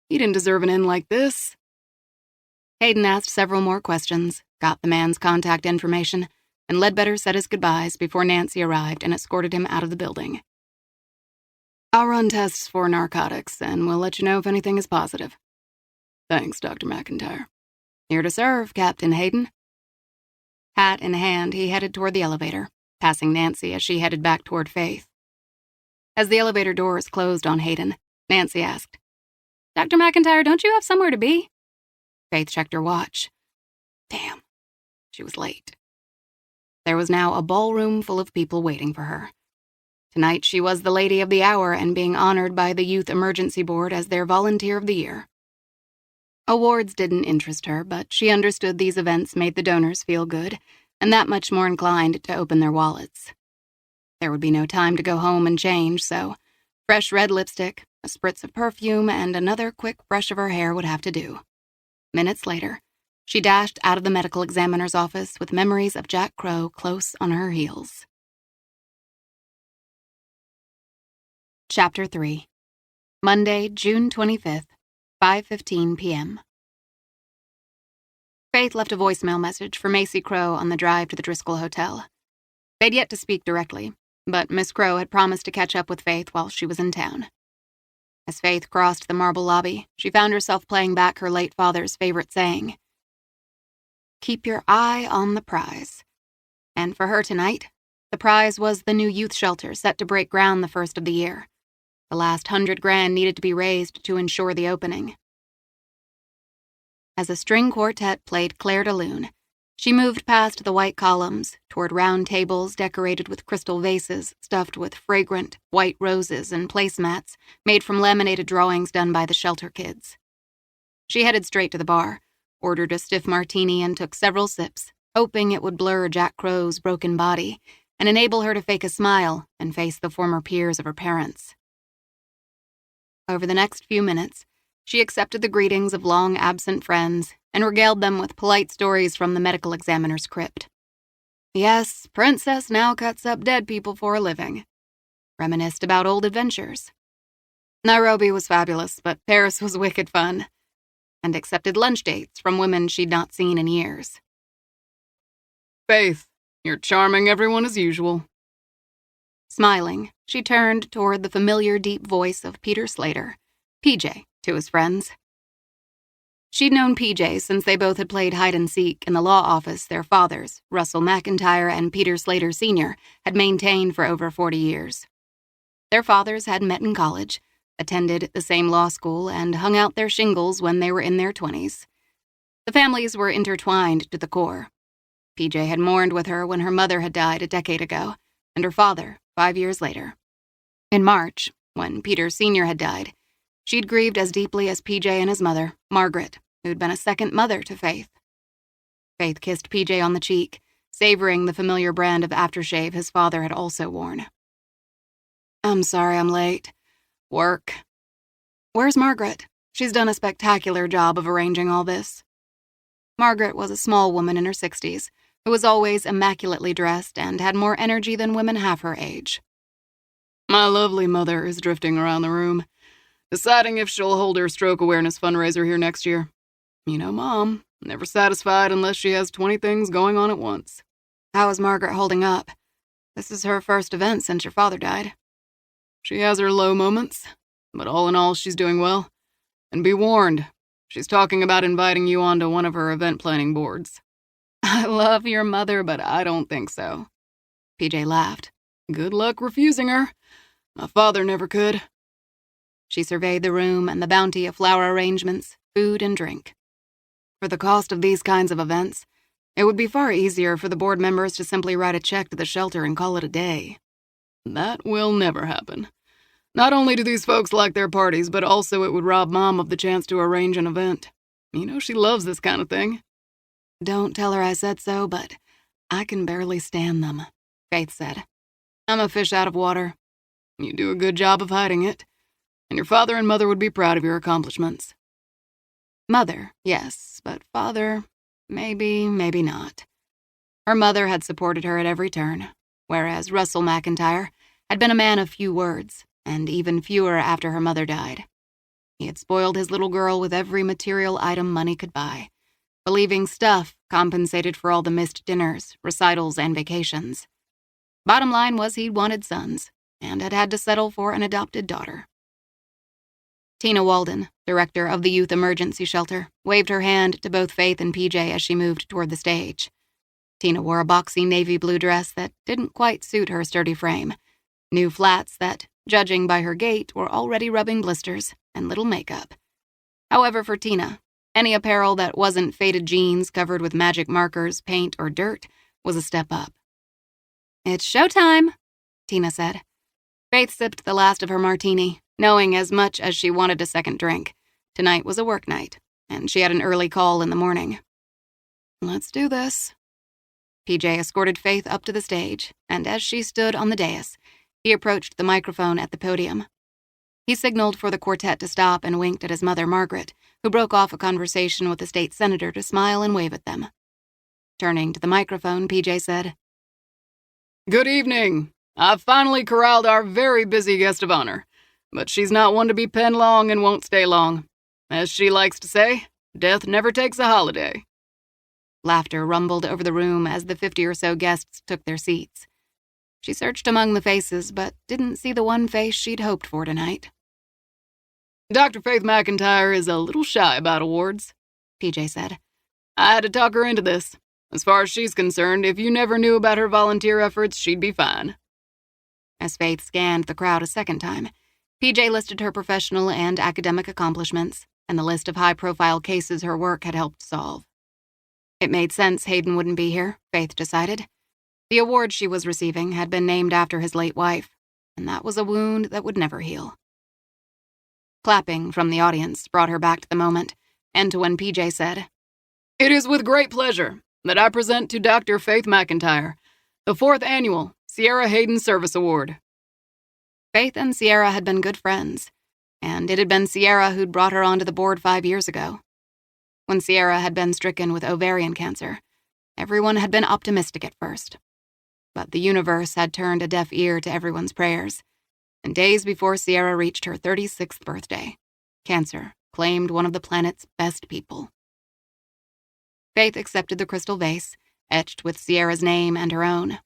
S1: He didn't deserve an end like this.
S2: Hayden asked several more questions, got the man's contact information, and Ledbetter said his goodbyes before Nancy arrived and escorted him out of the building. I'll run tests for narcotics, and we'll let you know if anything is positive.
S1: Thanks, Dr. McIntyre.
S2: Here to serve, Captain Hayden. Hat in hand, he headed toward the elevator, passing Nancy as she headed back toward Faith. As the elevator doors closed on Hayden, Nancy asked, Dr. McIntyre, don't you have somewhere to be? Faith checked her watch. Damn, she was late. There was now a ballroom full of people waiting for her. Tonight she was the lady of the hour and being honored by the Youth Emergency Board as their Volunteer of the Year. Awards didn't interest her, but she understood these events made the donors feel good, and that much more inclined to open their wallets. There would be no time to go home and change, so fresh red lipstick, a spritz of perfume, and another quick brush of her hair would have to do. Minutes later, she dashed out of the medical examiner's office with memories of Jack Crow close on her heels. Chapter 3. Monday, June 25th, 5:15 p.m. Faith left a voicemail message for Macy Crow on the drive to the Driscoll Hotel. They'd yet to speak directly, but Miss Crow had promised to catch up with Faith while she was in town. As Faith crossed the marble lobby, she found herself playing back her late father's favorite saying, "Keep your eye on the prize." And for her tonight, the prize was the new youth shelter set to break ground the first of the year. The last $100,000 needed to be raised to ensure the opening. As a string quartet played Claire de Lune, she moved past the white columns toward round tables decorated with crystal vases stuffed with fragrant white roses and placemats made from laminated drawings done by the shelter kids. She headed straight to the bar, ordered a stiff martini, and took several sips, hoping it would blur Jack Crow's broken body and enable her to fake a smile and face the former peers of her parents. Over the next few minutes, she accepted the greetings of long-absent friends and regaled them with polite stories from the medical examiner's crypt. Yes, Princess now cuts up dead people for a living. Reminisced about old adventures. Nairobi was fabulous, but Paris was wicked fun. And accepted lunch dates from women she'd not seen in years.
S1: Faith, you're charming everyone as usual.
S2: Smiling, she turned toward the familiar deep voice of Peter Slater, PJ, to his friends. She'd known PJ since they both had played hide-and-seek in the law office their fathers, Russell McIntyre and Peter Slater Sr., had maintained for over 40 years. Their fathers had met in college, attended the same law school, and hung out their shingles when they were in their 20s. The families were intertwined to the core. PJ had mourned with her when her mother had died a decade ago, and her father 5 years later. In March, when Peter Sr. had died, she'd grieved as deeply as PJ and his mother, Margaret, who'd been a second mother to Faith. Faith kissed PJ on the cheek, savoring the familiar brand of aftershave his father had also worn. "I'm sorry I'm late. Work." "Where's Margaret? She's done a spectacular job of arranging all this." Margaret was a small woman in her 60s, who was always immaculately dressed and had more energy than women half her age. "My lovely mother is drifting around the room, deciding if she'll hold her stroke awareness fundraiser here next year. You know, Mom, never satisfied unless she has 20 things going on at once." "How is Margaret holding up? This is her first event since your father died." "She has her low moments, but all in all, she's doing well. And be warned, she's talking about inviting you onto one of her event planning boards." "I love your mother, but I don't think so." PJ laughed. "Good luck refusing her. My father never could." She surveyed the room and the bounty of flower arrangements, food, and drink. "For the cost of these kinds of events, it would be far easier for the board members to simply write a check to the shelter and call it a day." "That will never happen. Not only do these folks like their parties, but also it would rob Mom of the chance to arrange an event. You know she loves this kind of thing." "Don't tell her I said so, but I can barely stand them," Faith said. "I'm a fish out of water." "You do a good job of hiding it, and your father and mother would be proud of your accomplishments." Mother, yes, but father, maybe not. Her mother had supported her at every turn, whereas Russell McIntyre had been a man of few words, and even fewer after her mother died. He had spoiled his little girl with every material item money could buy, believing stuff compensated for all the missed dinners, recitals, and vacations. Bottom line was he wanted sons, and had had to settle for an adopted daughter. Tina Walden, director of the Youth Emergency Shelter, waved her hand to both Faith and PJ as she moved toward the stage. Tina wore a boxy navy blue dress that didn't quite suit her sturdy frame, new flats that, judging by her gait, were already rubbing blisters, and little makeup. However, for Tina, any apparel that wasn't faded jeans covered with magic markers, paint, or dirt was a step up. "It's showtime," Tina said. Faith sipped the last of her martini, knowing as much as she wanted a second drink. Tonight was a work night, and she had an early call in the morning. "Let's do this." PJ escorted Faith up to the stage, and as she stood on the dais, he approached the microphone at the podium. He signaled for the quartet to stop and winked at his mother, Margaret, who broke off a conversation with the state senator to smile and wave at them. Turning to the microphone, PJ said, "Good evening. I've finally corralled our very busy guest of honor, but she's not one to be penned long and won't stay long. As she likes to say, death never takes a holiday." Laughter rumbled over the room as the 50 or so guests took their seats. She searched among the faces, but didn't see the one face she'd hoped for tonight. "Dr. Faith McIntyre is a little shy about awards," PJ said. "I had to talk her into this. As far as she's concerned, if you never knew about her volunteer efforts, she'd be fine." As Faith scanned the crowd a second time, PJ listed her professional and academic accomplishments and the list of high-profile cases her work had helped solve. It made sense Hayden wouldn't be here, Faith decided. The award she was receiving had been named after his late wife, and that was a wound that would never heal. Clapping from the audience brought her back to the moment, and to when PJ said, "It is with great pleasure that I present to Dr. Faith McIntyre the 4th Annual Sierra Hayden Service Award." Faith and Sierra had been good friends, and it had been Sierra who'd brought her onto the board 5 years ago. When Sierra had been stricken with ovarian cancer, everyone had been optimistic at first. But the universe had turned a deaf ear to everyone's prayers, and days before Sierra reached her 36th birthday, cancer claimed one of the planet's best people. Faith accepted the crystal vase, etched with Sierra's name and her own.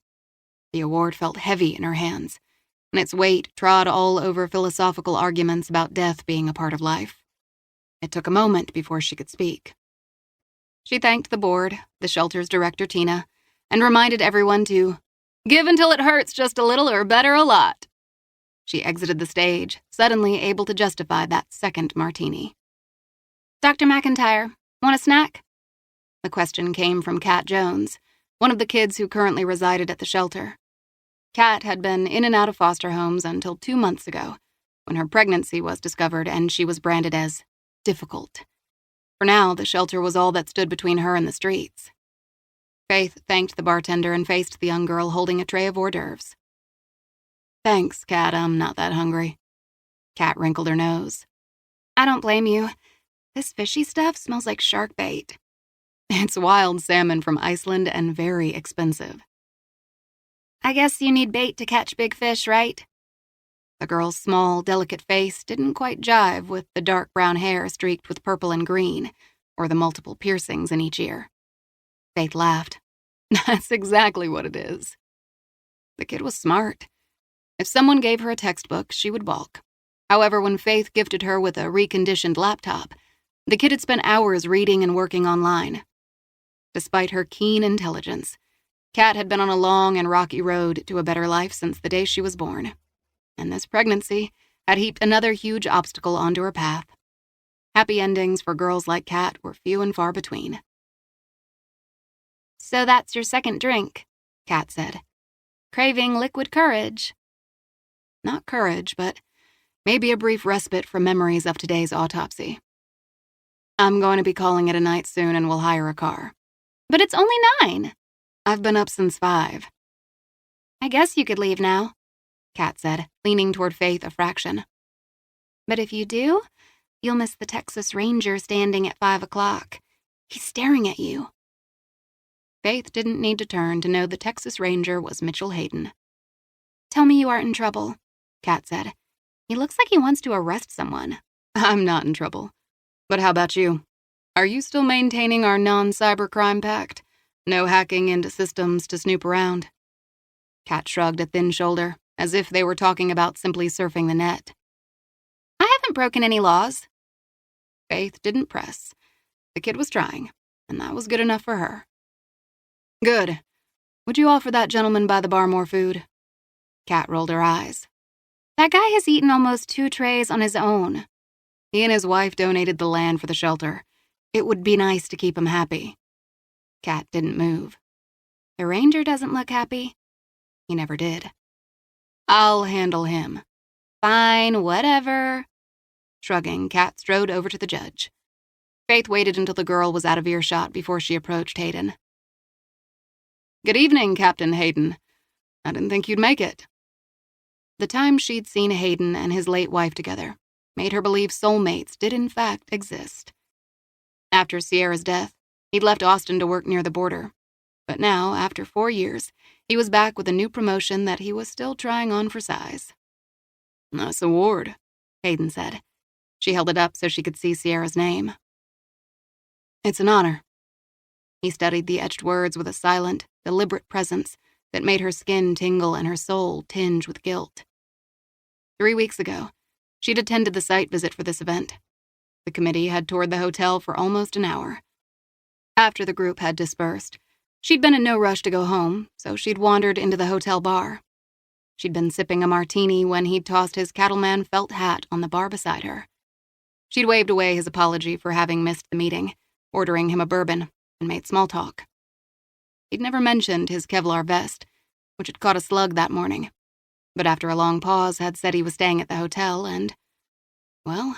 S2: The award felt heavy in her hands, and its weight trod all over philosophical arguments about death being a part of life. It took a moment before she could speak. She thanked the board, the shelter's director, Tina, and reminded everyone to give until it hurts just a little or better a lot. She exited the stage, suddenly able to justify that second martini. Dr. McIntyre, want a snack? The question came from Kat Jones, one of the kids who currently resided at the shelter. Kat had been in and out of foster homes until 2 months ago, when her pregnancy was discovered and she was branded as difficult. For now, the shelter was all that stood between her and the streets. Faith thanked the bartender and faced the young girl holding a tray of hors d'oeuvres. Thanks, Kat, I'm not that hungry. Kat wrinkled her nose. I don't blame you. This fishy stuff smells like shark bait. It's wild salmon from Iceland and very expensive. I guess you need bait to catch big fish, right? The girl's small, delicate face didn't quite jive with the dark brown hair streaked with purple and green, or the multiple piercings in each ear. Faith laughed. That's exactly what it is. The kid was smart. If someone gave her a textbook, she would balk. However, when Faith gifted her with a reconditioned laptop, the kid had spent hours reading and working online. Despite her keen intelligence, Kat had been on a long and rocky road to a better life since the day she was born. And this pregnancy had heaped another huge obstacle onto her path. Happy endings for girls like Kat were few and far between. So that's your second drink, Kat said. Craving liquid courage. Not courage, but maybe a brief respite from memories of today's autopsy. I'm going to be calling it a night soon and we'll hire a car. But it's only 9. I've been up since 5. I guess you could leave now, Kat said, leaning toward Faith a fraction. But if you do, you'll miss the Texas Ranger standing at 5 o'clock. He's staring at you. Faith didn't need to turn to know the Texas Ranger was Mitchell Hayden. Tell me you aren't in trouble, Kat said. He looks like he wants to arrest someone. I'm not in trouble. But how about you? Are you still maintaining our non-cybercrime pact? No hacking into systems to snoop around? Kat shrugged a thin shoulder, as if they were talking about simply surfing the net. I haven't broken any laws. Faith didn't press. The kid was trying, and that was good enough for her. Good. Would you offer that gentleman by the bar more food? Kat rolled her eyes. That guy has eaten almost 2 trays on his own. He and his wife donated the land for the shelter. It would be nice to keep him happy. Kat didn't move. The ranger doesn't look happy. He never did. I'll handle him. Fine, whatever. Shrugging, Kat strode over to the judge. Faith waited until the girl was out of earshot before she approached Hayden. Good evening, Captain Hayden. I didn't think you'd make it. The time she'd seen Hayden and his late wife together made her believe soulmates did in fact exist. After Sierra's death, he'd left Austin to work near the border. But now, after 4 years, he was back with a new promotion that he was still trying on for size. Nice award, Hayden said. She held it up so she could see Sierra's name. It's an honor. He studied the etched words with a silent, deliberate presence that made her skin tingle and her soul tinge with guilt. 3 weeks ago, she'd attended the site visit for this event. The committee had toured the hotel for almost an hour. After the group had dispersed, she'd been in no rush to go home, so she'd wandered into the hotel bar. She'd been sipping a martini when he'd tossed his cattleman felt hat on the bar beside her. She'd waved away his apology for having missed the meeting, ordering him a bourbon, and made small talk. He'd never mentioned his Kevlar vest, which had caught a slug that morning, but after a long pause had said he was staying at the hotel and, well,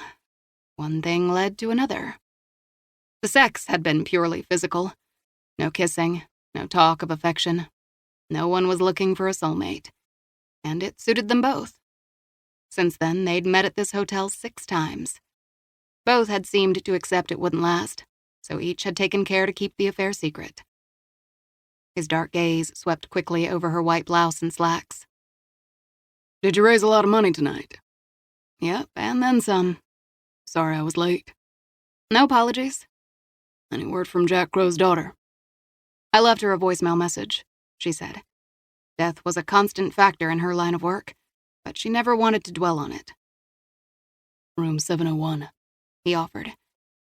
S2: one thing led to another. The sex had been purely physical. No kissing, no talk of affection. No one was looking for a soulmate, and it suited them both. Since then, they'd met at this hotel 6 times. Both had seemed to accept it wouldn't last, so each had taken care to keep the affair secret. His dark gaze swept quickly over her white blouse and slacks. Did you raise a lot of money tonight? Yep, and then some. Sorry I was late. No apologies. Any word from Jack Crow's daughter? I left her a voicemail message, she said. Death was a constant factor in her line of work, but she never wanted to dwell on it. Room 701, he offered,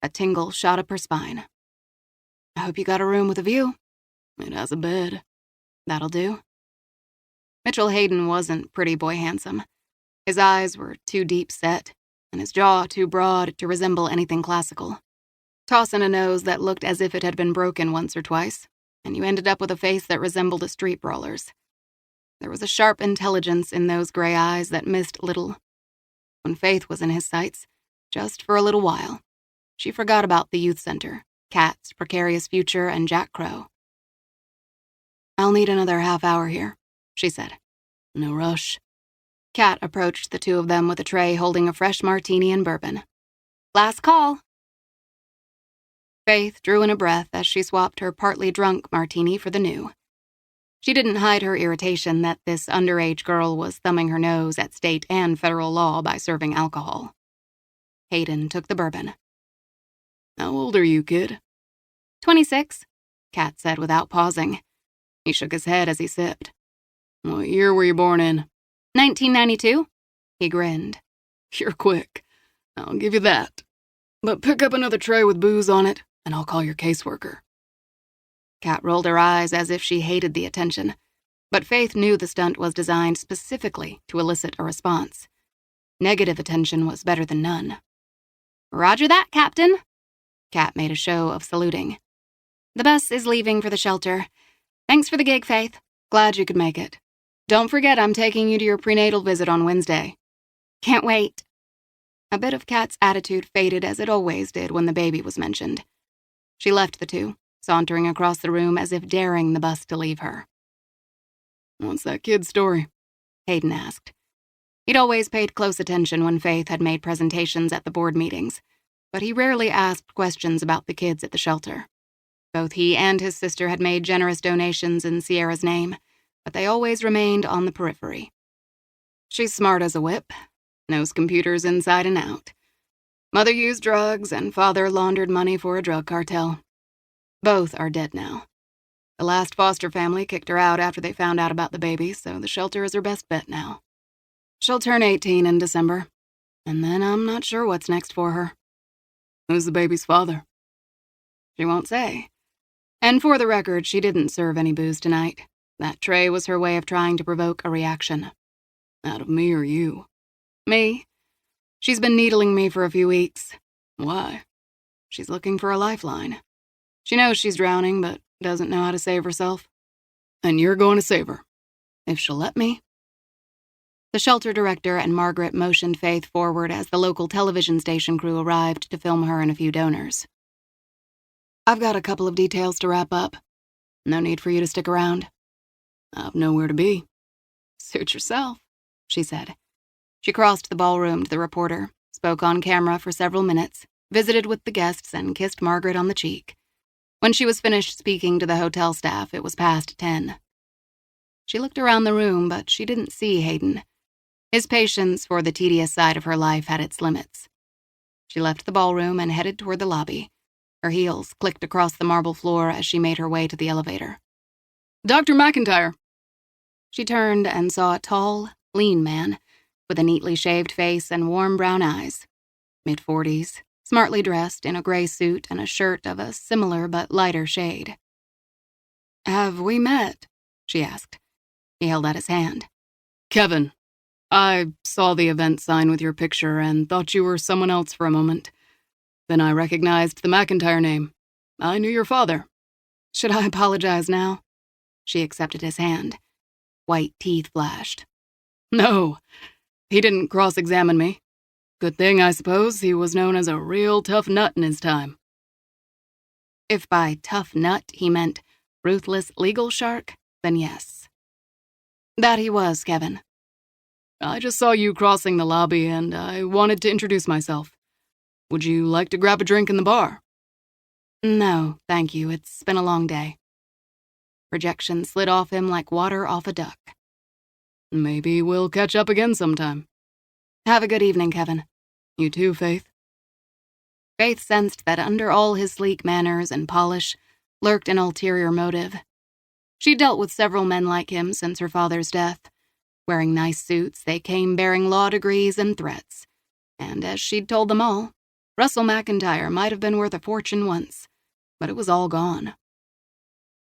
S2: A tingle shot up her spine. I hope you got a room with a view.
S1: It has a bed.
S2: That'll do. Mitchell Hayden wasn't pretty boy handsome. His eyes were too deep set, and his jaw too broad to resemble anything classical. Toss in a nose that looked as if it had been broken once or twice, and you ended up with a face that resembled a street brawler's. There was a sharp intelligence in those gray eyes that missed little. When Faith was in his sights, just for a little while, she forgot about the youth center, Kat's precarious future, and Jack Crow. I'll need another half hour here, she said.
S1: No rush.
S2: Kat approached the two of them with a tray holding a fresh martini and bourbon. Last call. Faith drew in a breath as she swapped her partly drunk martini for the new. She didn't hide her irritation that this underage girl was thumbing her nose at state and federal law by serving alcohol. Hayden took the bourbon.
S1: How old are you, kid?
S2: 26, Kat said without pausing. He shook his head as he sipped.
S1: What year were you born in?
S2: 1992, he grinned.
S1: You're quick. I'll give you that. But pick up another tray with booze on it, and I'll call your caseworker.
S2: Kat rolled her eyes as if she hated the attention, but Faith knew the stunt was designed specifically to elicit a response. Negative attention was better than none. Roger that, Captain. Kat made a show of saluting. The bus is leaving for the shelter. Thanks for the gig, Faith. Glad you could make it. Don't forget I'm taking you to your prenatal visit on Wednesday. Can't wait. A bit of Kat's attitude faded as it always did when the baby was mentioned. She left the two, sauntering across the room as if daring the bus to leave her.
S1: What's that kid's story?
S2: Hayden asked. He'd always paid close attention when Faith had made presentations at the board meetings, but he rarely asked questions about the kids at the shelter. Both he and his sister had made generous donations in Sierra's name, but they always remained on the periphery. She's smart as a whip, knows computers inside and out. Mother used drugs, and father laundered money for a drug cartel. Both are dead now. The last foster family kicked her out after they found out about the baby, so the shelter is her best bet now. She'll turn 18 in December, and then I'm not sure what's next for her.
S1: Who's the baby's father?
S2: She won't say. And for the record, she didn't serve any booze tonight. That tray was her way of trying to provoke a reaction.
S1: Out of me or you?
S2: Me. She's been needling me for a few weeks.
S1: Why?
S2: She's looking for a lifeline. She knows she's drowning, but doesn't know how to save herself.
S1: And you're going to save her?
S2: If she'll let me. The shelter director and Margaret motioned Faith forward as the local television station crew arrived to film her and a few donors. I've got a couple of details to wrap up. No need for you to stick around.
S1: I've nowhere to be.
S2: Suit yourself, she said. She crossed the ballroom to the reporter, spoke on camera for several minutes, visited with the guests, and kissed Margaret on the cheek. When she was finished speaking to the hotel staff, it was past 10. She looked around the room, but she didn't see Hayden. His patience for the tedious side of her life had its limits. She left the ballroom and headed toward the lobby. Her heels clicked across the marble floor as she made her way to the elevator.
S1: Dr. McIntyre!
S2: She turned and saw a tall, lean man with a neatly shaved face and warm brown eyes. Mid-40s, smartly dressed in a gray suit and a shirt of a similar but lighter shade.
S1: Have we met?
S2: She asked. He held out his hand.
S1: Kevin, I saw the event sign with your picture and thought you were someone else for a moment. Then I recognized the McIntyre name. I knew your father.
S2: Should I apologize now? She accepted his hand. White teeth flashed.
S1: No, he didn't cross-examine me. Good thing, I suppose, he was known as a real tough nut in his time.
S2: If by tough nut he meant ruthless legal shark, then yes. That he was, Kevin.
S1: I just saw you crossing the lobby and I wanted to introduce myself. Would you like to grab a drink in the bar?
S2: No, thank you. It's been a long day. Rejection slid off him like water off a duck.
S1: Maybe we'll catch up again sometime.
S2: Have a good evening, Kevin.
S1: You too, Faith.
S2: Faith sensed that under all his sleek manners and polish lurked an ulterior motive. She'd dealt with several men like him since her father's death. Wearing nice suits, they came bearing law degrees and threats. And as she'd told them all, Russell McIntyre might have been worth a fortune once, but it was all gone.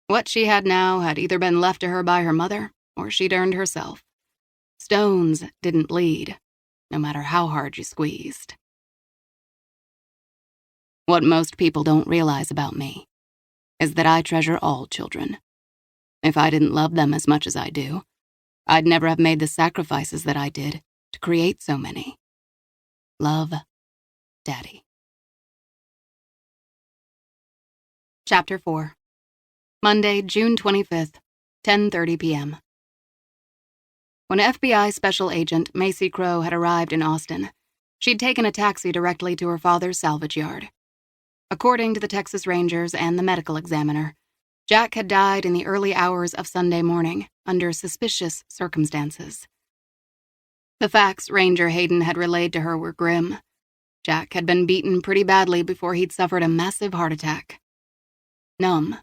S2: What she had now had either been left to her by her mother, or she'd earned herself. Stones didn't bleed, no matter how hard you squeezed. What most people don't realize about me is that I treasure all children. If I didn't love them as much as I do, I'd never have made the sacrifices that I did to create so many. Love, Daddy. Chapter 4. Monday, June 25th, 10:30 p.m. When FBI Special Agent Macy Crow had arrived in Austin, she'd taken a taxi directly to her father's salvage yard. According to the Texas Rangers and the medical examiner, Jack had died in the early hours of Sunday morning under suspicious circumstances. The facts Ranger Hayden had relayed to her were grim. Jack had been beaten pretty badly before he'd suffered a massive heart attack. Numb,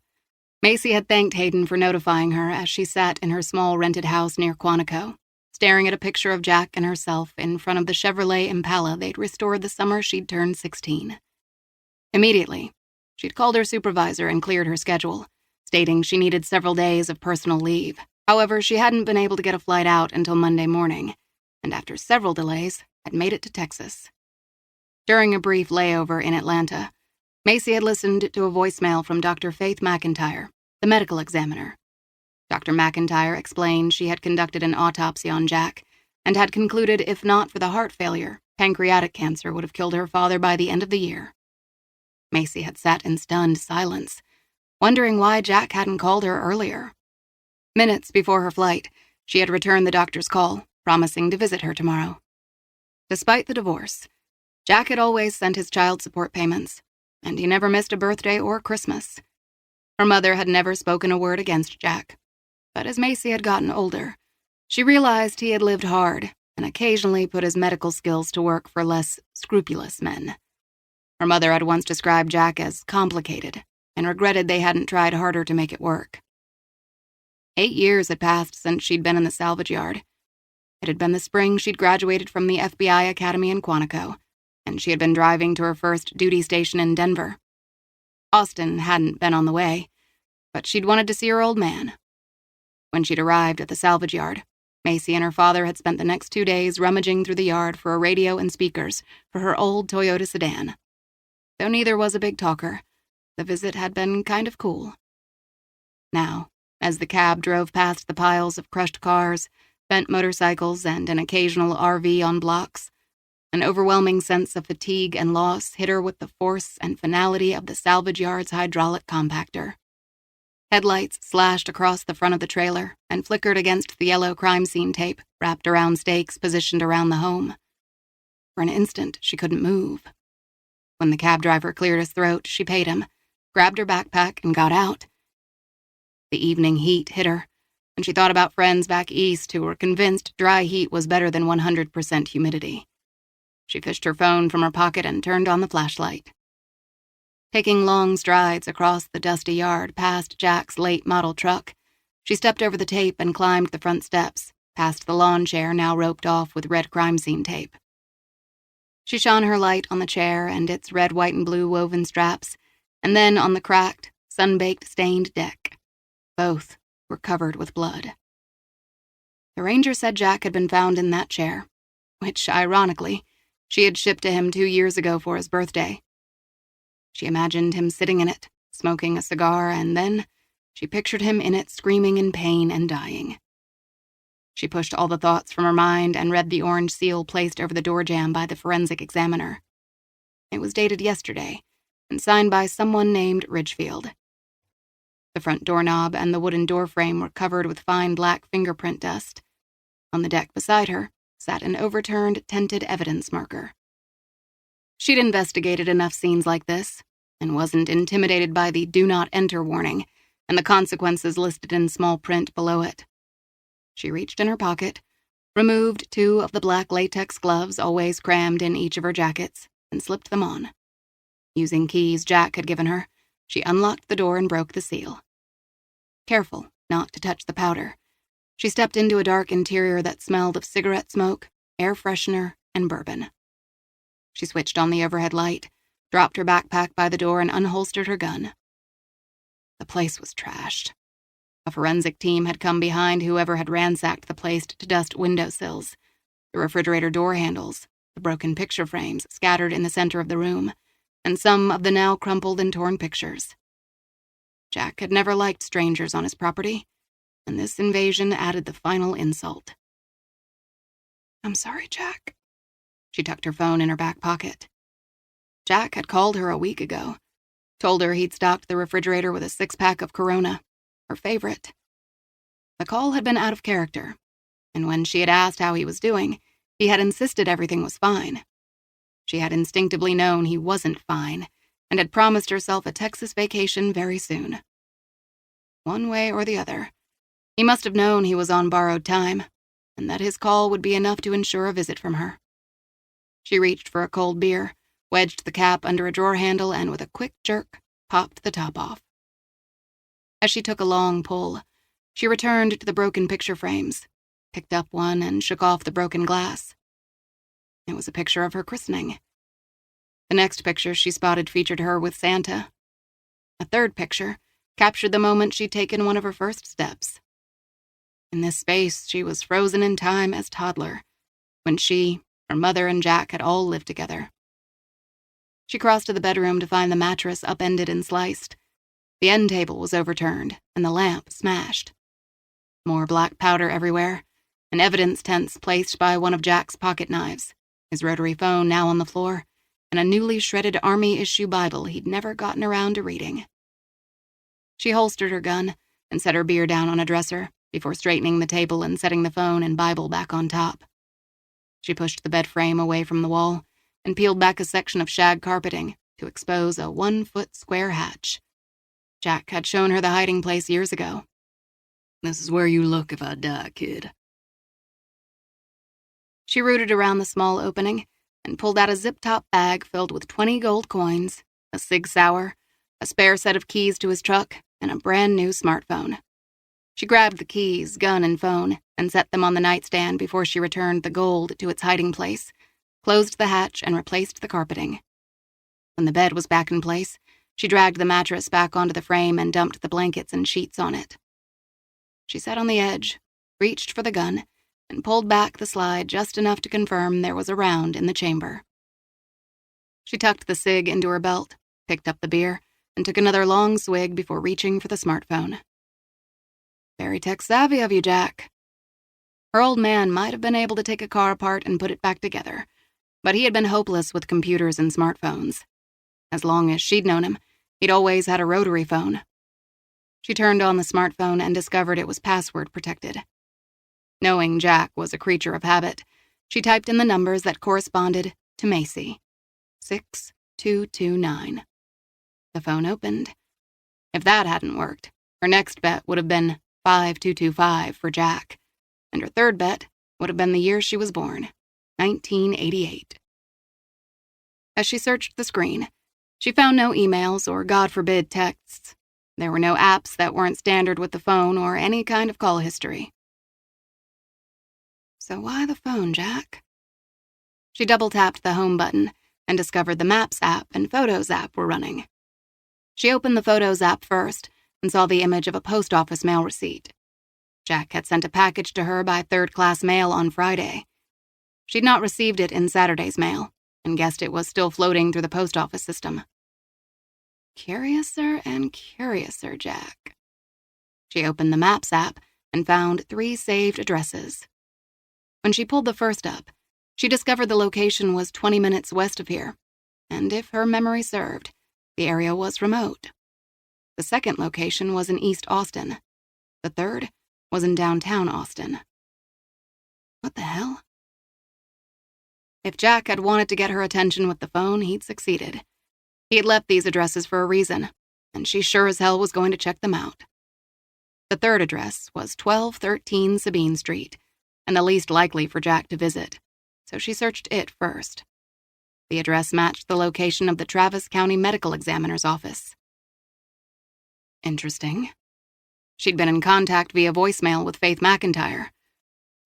S2: Macy had thanked Hayden for notifying her as she sat in her small rented house near Quantico, staring at a picture of Jack and herself in front of the Chevrolet Impala they'd restored the summer she'd turned 16. Immediately, she'd called her supervisor and cleared her schedule, stating she needed several days of personal leave. However, she hadn't been able to get a flight out until Monday morning, and after several delays, had made it to Texas. During a brief layover in Atlanta, Macy had listened to a voicemail from Dr. Faith McIntyre, the medical examiner. Dr. McIntyre explained she had conducted an autopsy on Jack and had concluded if not for the heart failure, pancreatic cancer would have killed her father by the end of the year. Macy had sat in stunned silence, wondering why Jack hadn't called her earlier. Minutes before her flight, she had returned the doctor's call, promising to visit her tomorrow. Despite the divorce, Jack had always sent his child support payments, and he never missed a birthday or Christmas. Her mother had never spoken a word against Jack, but as Macy had gotten older, she realized he had lived hard and occasionally put his medical skills to work for less scrupulous men. Her mother had once described Jack as complicated and regretted they hadn't tried harder to make it work. 8 years had passed since she'd been in the salvage yard. It had been the spring she'd graduated from the FBI Academy in Quantico, and she had been driving to her first duty station in Denver. Austin hadn't been on the way, but she'd wanted to see her old man. When she'd arrived at the salvage yard, Macy and her father had spent the next 2 days rummaging through the yard for a radio and speakers for her old Toyota sedan. Though neither was a big talker, the visit had been kind of cool. Now, as the cab drove past the piles of crushed cars, bent motorcycles, and an occasional RV on blocks, an overwhelming sense of fatigue and loss hit her with the force and finality of the salvage yard's hydraulic compactor. Headlights slashed across the front of the trailer and flickered against the yellow crime scene tape wrapped around stakes positioned around the home. For an instant, she couldn't move. When the cab driver cleared his throat, she paid him, grabbed her backpack, and got out. The evening heat hit her, and she thought about friends back east who were convinced dry heat was better than 100% humidity. She fished her phone from her pocket and turned on the flashlight. Taking long strides across the dusty yard past Jack's late model truck, she stepped over the tape and climbed the front steps, past the lawn chair now roped off with red crime scene tape. She shone her light on the chair and its red, white, and blue woven straps, and then on the cracked, sun-baked, stained deck. Both were covered with blood. The ranger said Jack had been found in that chair, which, ironically, she had shipped to him 2 years ago for his birthday. She imagined him sitting in it, smoking a cigar, and then she pictured him in it screaming in pain and dying. She pushed all the thoughts from her mind and read the orange seal placed over the door jamb by the forensic examiner. It was dated yesterday and signed by someone named Ridgefield. The front doorknob and the wooden doorframe were covered with fine black fingerprint dust. On the deck beside her sat an overturned tented evidence marker. She'd investigated enough scenes like this and wasn't intimidated by the "Do Not Enter" warning and the consequences listed in small print below it. She reached in her pocket, removed 2 of the black latex gloves always crammed in each of her jackets, and slipped them on. Using keys Jack had given her, she unlocked the door and broke the seal. Careful not to touch the powder, she stepped into a dark interior that smelled of cigarette smoke, air freshener, and bourbon. She switched on the overhead light, dropped her backpack by the door, and unholstered her gun. The place was trashed. A forensic team had come behind whoever had ransacked the place to dust windowsills, the refrigerator door handles, the broken picture frames scattered in the center of the room, and some of the now crumpled and torn pictures. Jack had never liked strangers on his property, and this invasion added the final insult. "I'm sorry, Jack." She tucked her phone in her back pocket. Jack had called her a week ago, told her he'd stocked the refrigerator with a 6-pack of Corona, her favorite. The call had been out of character, and when she had asked how he was doing, he had insisted everything was fine. She had instinctively known he wasn't fine, and had promised herself a Texas vacation very soon. One way or the other, he must have known he was on borrowed time, and that his call would be enough to ensure a visit from her. She reached for a cold beer, wedged the cap under a drawer handle, and with a quick jerk, popped the top off. As she took a long pull, she returned to the broken picture frames, picked up one, and shook off the broken glass. It was a picture of her christening. The next picture she spotted featured her with Santa. A third picture captured the moment she'd taken one of her first steps. In this space, she was frozen in time as toddler, when she, her mother, and Jack had all lived together. She crossed to the bedroom to find the mattress upended and sliced. The end table was overturned, and the lamp smashed. More black powder everywhere, an evidence tense placed by one of Jack's pocket knives, his rotary phone now on the floor, and a newly shredded Army-issue Bible he'd never gotten around to reading. She holstered her gun and set her beer down on a dresser before straightening the table and setting the phone and Bible back on top. She pushed the bed frame away from the wall and peeled back a section of shag carpeting to expose a 1-foot square hatch. Jack had shown her the hiding place years ago. "This is where you look if I die, kid." She rooted around the small opening and pulled out a zip-top bag filled with 20 gold coins, a Sig Sauer, a spare set of keys to his truck, and a brand-new smartphone. She grabbed the keys, gun, and phone and set them on the nightstand before she returned the gold to its hiding place, closed the hatch, and replaced the carpeting. When the bed was back in place, she dragged the mattress back onto the frame and dumped the blankets and sheets on it. She sat on the edge, reached for the gun, and pulled back the slide just enough to confirm there was a round in the chamber. She tucked the cig into her belt, picked up the beer, and took another long swig before reaching for the smartphone. "Very tech-savvy of you, Jack." Her old man might have been able to take a car apart and put it back together, but he had been hopeless with computers and smartphones. As long as she'd known him, he'd always had a rotary phone. She turned on the smartphone and discovered it was password protected. Knowing Jack was a creature of habit, she typed in the numbers that corresponded to Macy. 6229. The phone opened. If that hadn't worked, her next bet would have been 5225 for Jack, and her third bet would have been the year she was born, 1988. As she searched the screen, she found no emails or, God forbid, texts. There were no apps that weren't standard with the phone or any kind of call history. So why the phone, Jack? She double-tapped the home button and discovered the Maps app and Photos app were running. She opened the Photos app first and saw the image of a post office mail receipt. Jack had sent a package to her by third-class mail on Friday. She'd not received it in Saturday's mail and guessed it was still floating through the post office system. Curiouser and curiouser, Jack. She opened the Maps app and found 3 saved addresses. When she pulled the first up, she discovered the location was 20 minutes west of here, and if her memory served, the area was remote. The second location was in East Austin. The third was in downtown Austin. What the hell? If Jack had wanted to get her attention with the phone, he'd succeeded. He had left these addresses for a reason, and she sure as hell was going to check them out. The third address was 1213 Sabine Street, and the least likely for Jack to visit, so she searched it first. The address matched the location of the Travis County Medical Examiner's office. Interesting. She'd been in contact via voicemail with Faith McIntyre.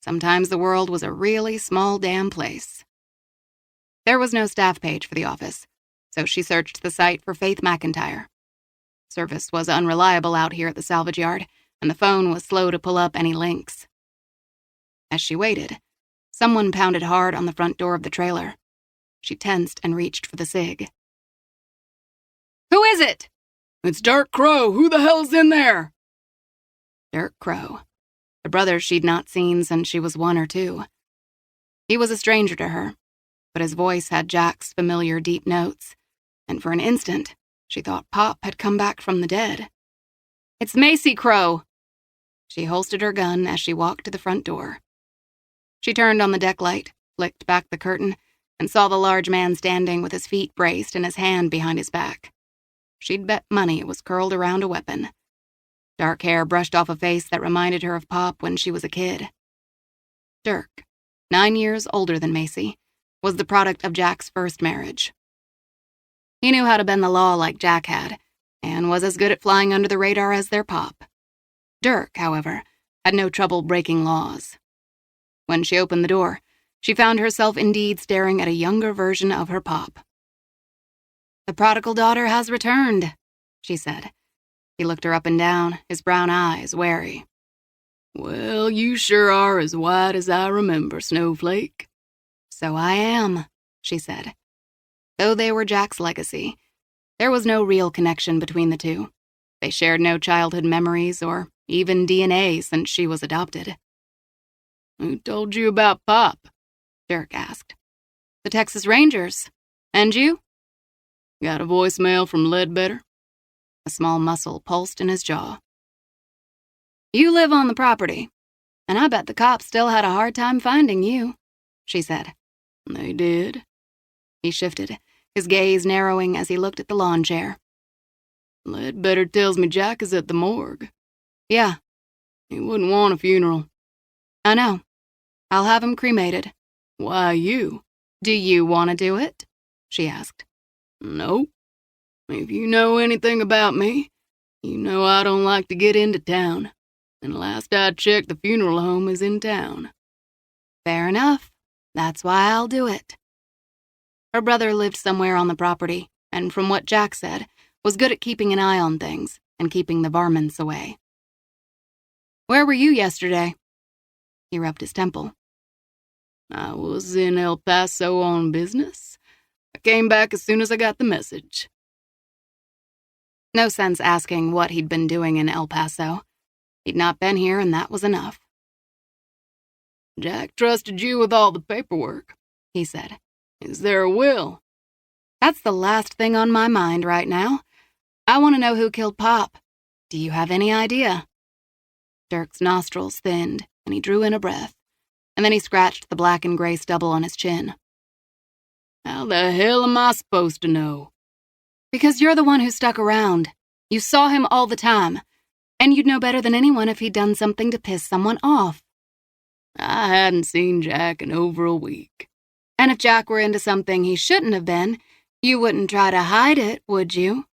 S2: Sometimes the world was a really small damn place. There was no staff page for the office, so she searched the site for Faith McIntyre. Service was unreliable out here at the salvage yard, and the phone was slow to pull up any links. As she waited, someone pounded hard on the front door of the trailer. She tensed and reached for the cig.
S1: "Who is it?" "It's Dirk Crow. Who the hell's in there?"
S2: Dirk Crow, the brother she'd not seen since she was 1 or 2. He was a stranger to her, but his voice had Jack's familiar deep notes, and for an instant, she thought Pop had come back from the dead. "It's Macy Crow." She holstered her gun as she walked to the front door. She turned on the deck light, flicked back the curtain, and saw the large man standing with his feet braced and his hand behind his back. She'd bet money it was curled around a weapon. Dark hair brushed off a face that reminded her of Pop when she was a kid. Dirk, 9 years older than Macy, was the product of Jack's first marriage. He knew how to bend the law like Jack had, and was as good at flying under the radar as their Pop. Dirk, however, had no trouble breaking laws. When she opened the door, she found herself indeed staring at a younger version of her Pop. "The prodigal daughter has returned," she said. He looked her up and down, his brown eyes wary.
S1: "Well, you sure are as white as I remember, Snowflake."
S2: "So I am," she said. Though they were Jack's legacy, there was no real connection between the two. They shared no childhood memories or even DNA since she was adopted.
S1: "Who told you about Pop?"
S2: Dirk asked. "The Texas Rangers. And you?"
S1: "Got a voicemail from Ledbetter?"
S2: A small muscle pulsed in his jaw. "You live on the property, and I bet the cops still had a hard time finding you," she said.
S1: "They did."
S2: He shifted, his gaze narrowing as he looked at the lawn chair.
S1: "Ledbetter tells me Jack is at the morgue."
S2: "Yeah."
S1: "He wouldn't want a funeral."
S2: "I know. I'll have him cremated."
S1: "Why you?"
S2: "Do you want to do it?" she asked.
S1: "Nope. If you know anything about me, you know I don't like to get into town. And last I checked, the funeral home is in town."
S2: "Fair enough. That's why I'll do it." Her brother lived somewhere on the property, and from what Jack said, was good at keeping an eye on things and keeping the varmints away. "Where were you yesterday?" He rubbed his temple.
S1: "I was in El Paso on business. I came back as soon as I got the message."
S2: No sense asking what he'd been doing in El Paso. He'd not been here, and that was enough.
S1: "Jack trusted you with all the paperwork,"
S2: he said.
S1: "Is there a will?"
S2: "That's the last thing on my mind right now. I want to know who killed Pop. Do you have any idea?" Dirk's nostrils thinned, and he drew in a breath, and then he scratched the black and gray stubble on his chin.
S1: "How the hell am I supposed to know?"
S2: "Because you're the one who stuck around. You saw him all the time, and you'd know better than anyone if he'd done something to piss someone off."
S1: "I hadn't seen Jack in over a week."
S2: "And if Jack were into something he shouldn't have been, you wouldn't try to hide it, would you?"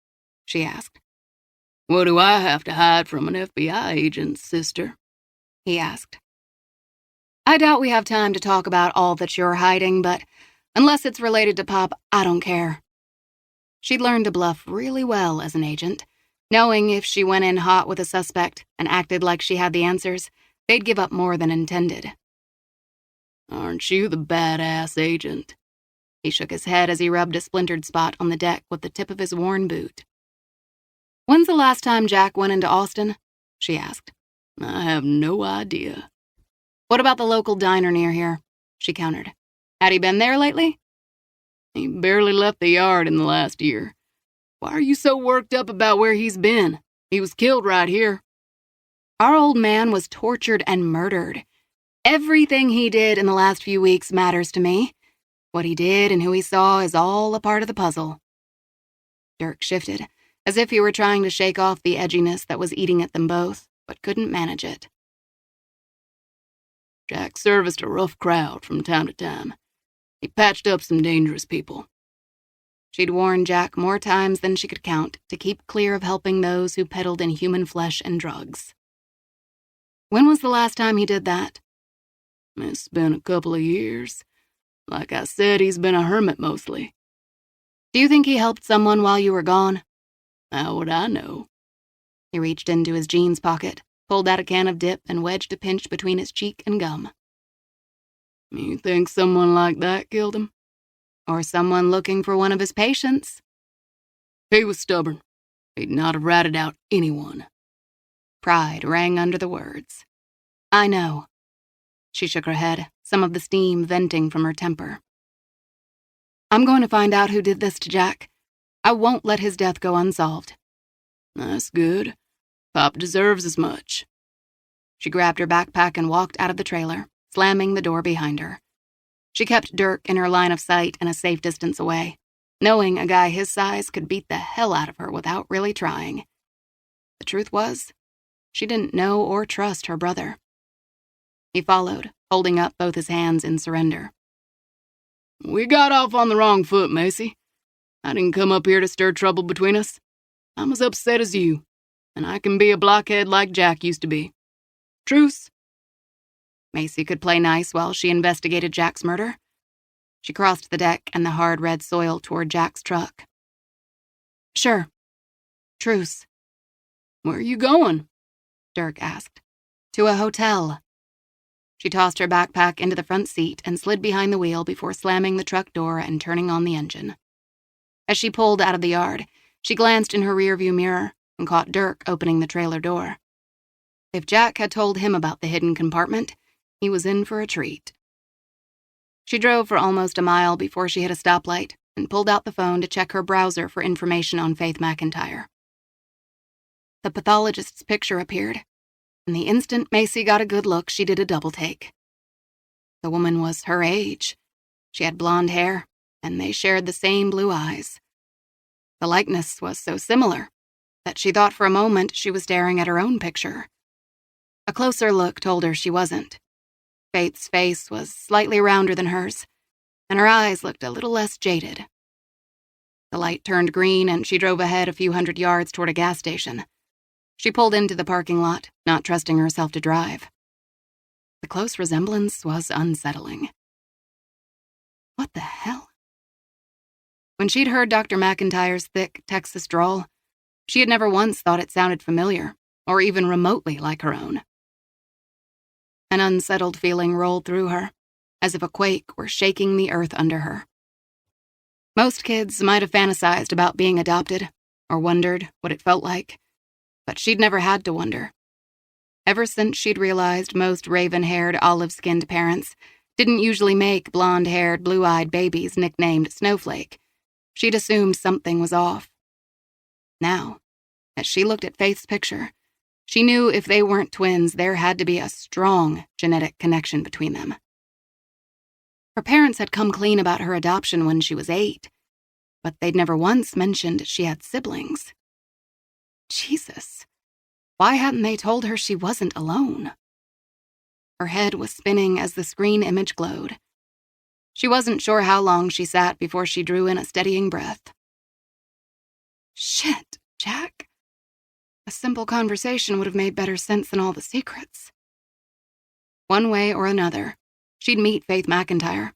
S2: she asked.
S1: "What do I have to hide from an FBI agent, sister?"
S2: he asked. "I doubt we have time to talk about all that you're hiding, but unless it's related to Pop, I don't care." She'd learned to bluff really well as an agent, knowing if she went in hot with a suspect and acted like she had the answers, they'd give up more than intended.
S1: "Aren't you the badass agent?"
S2: He shook his head as he rubbed a splintered spot on the deck with the tip of his worn boot. "When's the last time Jack went into Austin?" she asked.
S1: "I have no idea."
S2: "What about the local diner near here?" she countered. "Had he been there lately?"
S1: "He barely left the yard in the last year. Why are you so worked up about where he's been? He was killed right here."
S2: "Our old man was tortured and murdered. Everything he did in the last few weeks matters to me. What he did and who he saw is all a part of the puzzle." Dirk shifted, as if he were trying to shake off the edginess that was eating at them both, but couldn't manage it.
S1: "Jack serviced a rough crowd from time to time. He patched up some dangerous people."
S2: She'd warned Jack more times than she could count to keep clear of helping those who peddled in human flesh and drugs. "When was the last time he did that?"
S1: "It's been a couple of years. Like I said, he's been a hermit mostly."
S2: Do you think he helped someone while you were gone?
S1: How would I know?
S2: He reached into his jeans pocket, pulled out a can of dip, and wedged a pinch between his cheek and gum.
S1: You think someone like that killed him?
S2: Or someone looking for one of his patients?
S1: He was stubborn. He'd not have ratted out anyone.
S2: Pride rang under the words. I know. She shook her head, some of the steam venting from her temper. I'm going to find out who did this to Jack. I won't let his death go unsolved.
S1: That's good. Pop deserves as much.
S2: She grabbed her backpack and walked out of the trailer, slamming the door behind her. She kept Dirk in her line of sight and a safe distance away, knowing a guy his size could beat the hell out of her without really trying. The truth was, she didn't know or trust her brother. He followed, holding up both his hands in surrender.
S1: We got off on the wrong foot, Macy. I didn't come up here to stir trouble between us. I'm as upset as you, and I can be a blockhead like Jack used to be. Truce?
S2: Macy could play nice while she investigated Jack's murder. She crossed the deck and the hard red soil toward Jack's truck. Sure. Truce.
S1: Where are you going?
S2: Dirk asked. To a hotel. She tossed her backpack into the front seat and slid behind the wheel before slamming the truck door and turning on the engine. As she pulled out of the yard, she glanced in her rearview mirror and caught Dirk opening the trailer door. If Jack had told him about the hidden compartment, he was in for a treat. She drove for almost a mile before she hit a stoplight and pulled out the phone to check her browser for information on Faith McIntyre. The pathologist's picture appeared, and the instant Macy got a good look, she did a double take. The woman was her age. She had blonde hair, and they shared the same blue eyes. The likeness was so similar that she thought for a moment she was staring at her own picture. A closer look told her she wasn't. Faith's face was slightly rounder than hers, and her eyes looked a little less jaded. The light turned green, and she drove ahead a few hundred yards toward a gas station. She pulled into the parking lot, not trusting herself to drive. The close resemblance was unsettling. What the hell? When she'd heard Dr. McIntyre's thick Texas drawl, she had never once thought it sounded familiar, or even remotely like her own. An unsettled feeling rolled through her, as if a quake were shaking the earth under her. Most kids might have fantasized about being adopted, or wondered what it felt like, but she'd never had to wonder. Ever since she'd realized most raven-haired, olive-skinned parents didn't usually make blonde-haired, blue-eyed babies nicknamed Snowflake, she'd assumed something was off. Now, as she looked at Faith's picture, she knew if they weren't twins, there had to be a strong genetic connection between them. Her parents had come clean about her adoption when she was 8, but they'd never once mentioned she had siblings. Jesus, why hadn't they told her she wasn't alone? Her head was spinning as the screen image glowed. She wasn't sure how long she sat before she drew in a steadying breath. Shit, Jack. A simple conversation would have made better sense than all the secrets. One way or another, she'd meet Faith McIntyre.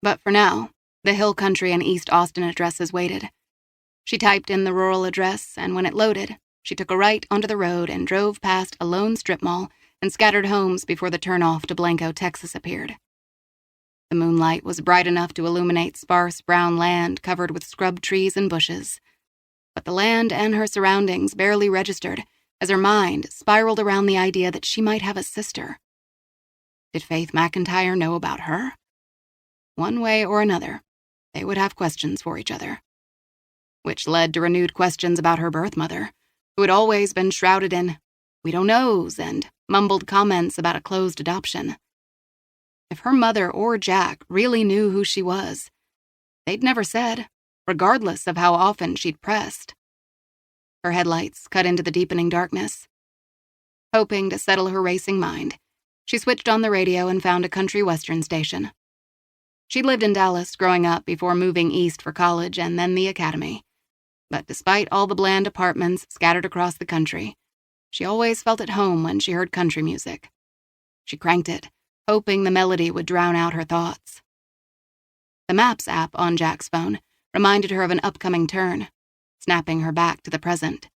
S2: But for now, the Hill Country and East Austin addresses waited. She typed in the rural address, and when it loaded, she took a right onto the road and drove past a lone strip mall and scattered homes before the turnoff to Blanco, Texas appeared. The moonlight was bright enough to illuminate sparse brown land covered with scrub trees and bushes. But the land and her surroundings barely registered as her mind spiraled around the idea that she might have a sister. Did Faith McIntyre know about her? One way or another, they would have questions for each other. Which led to renewed questions about her birth mother, who had always been shrouded in "we don't knows" and mumbled comments about a closed adoption. If her mother or Jack really knew who she was, they'd never said, regardless of how often she'd pressed. Her headlights cut into the deepening darkness. Hoping to settle her racing mind, she switched on the radio and found a country western station. She'd lived in Dallas growing up before moving east for college and then the academy. But despite all the bland apartments scattered across the country, she always felt at home when she heard country music. She cranked it, hoping the melody would drown out her thoughts. The Maps app on Jack's phone reminded her of an upcoming turn, snapping her back to the present.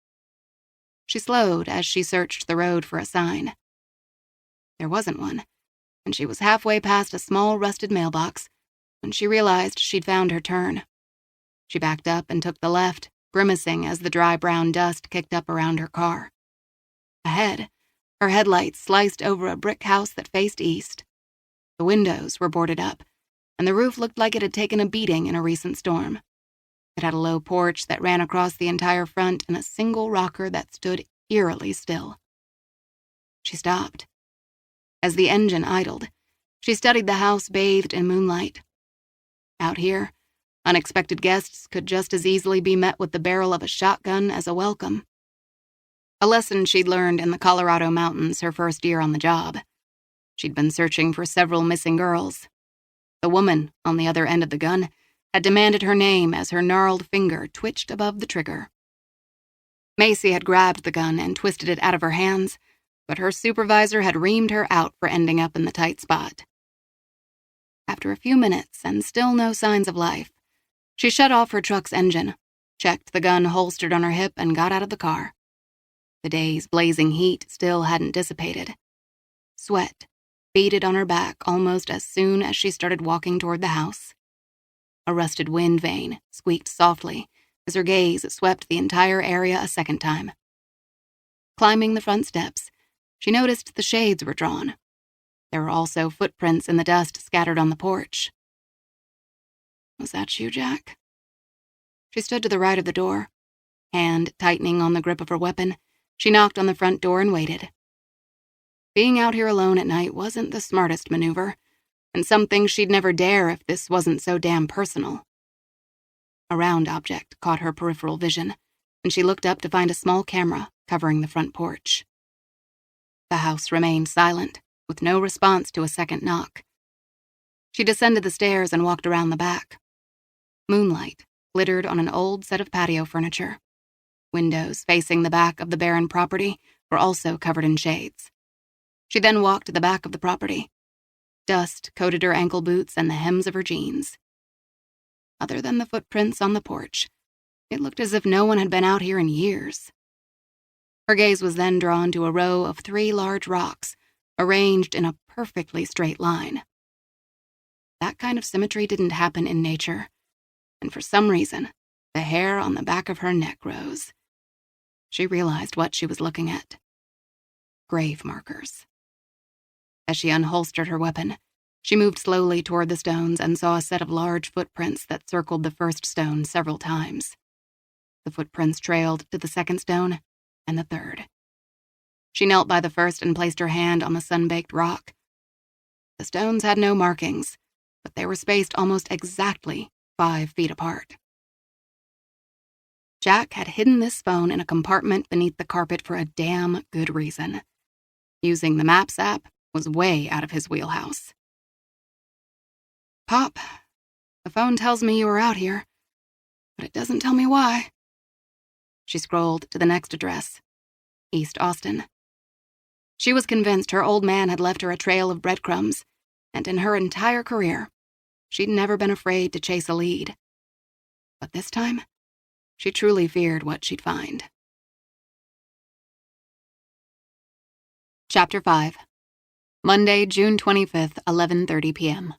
S2: She slowed as she searched the road for a sign. There wasn't one, and she was halfway past a small rusted mailbox when she realized she'd found her turn. She backed up and took the left, grimacing as the dry brown dust kicked up around her car. Ahead, her headlights sliced over a brick house that faced east. The windows were boarded up, and the roof looked like it had taken a beating in a recent storm. It had a low porch that ran across the entire front and a single rocker that stood eerily still. She stopped. As the engine idled, she studied the house bathed in moonlight. Out here, unexpected guests could just as easily be met with the barrel of a shotgun as a welcome. A lesson she'd learned in the Colorado mountains her first year on the job. She'd been searching for several missing girls. The woman on the other end of the gun had demanded her name as her gnarled finger twitched above the trigger. Macy had grabbed the gun and twisted it out of her hands, but her supervisor had reamed her out for ending up in the tight spot. After a few minutes and still no signs of life, she shut off her truck's engine, checked the gun holstered on her hip, and got out of the car. The day's blazing heat still hadn't dissipated. Sweat beaded on her back almost as soon as she started walking toward the house. A rusted wind vane squeaked softly as her gaze swept the entire area a second time. Climbing the front steps, she noticed the shades were drawn. There were also footprints in the dust scattered on the porch. Was that you, Jack? She stood to the right of the door. Hand tightening on the grip of her weapon, she knocked on the front door and waited. Being out here alone at night wasn't the smartest maneuver, and something she'd never dare if this wasn't so damn personal. A round object caught her peripheral vision, and she looked up to find a small camera covering the front porch. The house remained silent, with no response to a second knock. She descended the stairs and walked around the back. Moonlight glittered on an old set of patio furniture. Windows facing the back of the barren property were also covered in shades. She then walked to the back of the property. Dust coated her ankle boots and the hems of her jeans. Other than the footprints on the porch, it looked as if no one had been out here in years. Her gaze was then drawn to a row of 3 large rocks, arranged in a perfectly straight line. That kind of symmetry didn't happen in nature, and for some reason, the hair on the back of her neck rose. She realized what she was looking at. Grave markers. As she unholstered her weapon, she moved slowly toward the stones and saw a set of large footprints that circled the first stone several times. The footprints trailed to the second stone and the third. She knelt by the first and placed her hand on the sun-baked rock. The stones had no markings, but they were spaced almost exactly 5 feet apart. Jack had hidden this phone in a compartment beneath the carpet for a damn good reason. Using the Maps app was way out of his wheelhouse. Pop, the phone tells me you were out here, but it doesn't tell me why. She scrolled to the next address, East Austin. She was convinced her old man had left her a trail of breadcrumbs, and in her entire career, she'd never been afraid to chase a lead. But this time, she truly feared what she'd find. Chapter 5. Monday, June 25th, 11:30 p.m.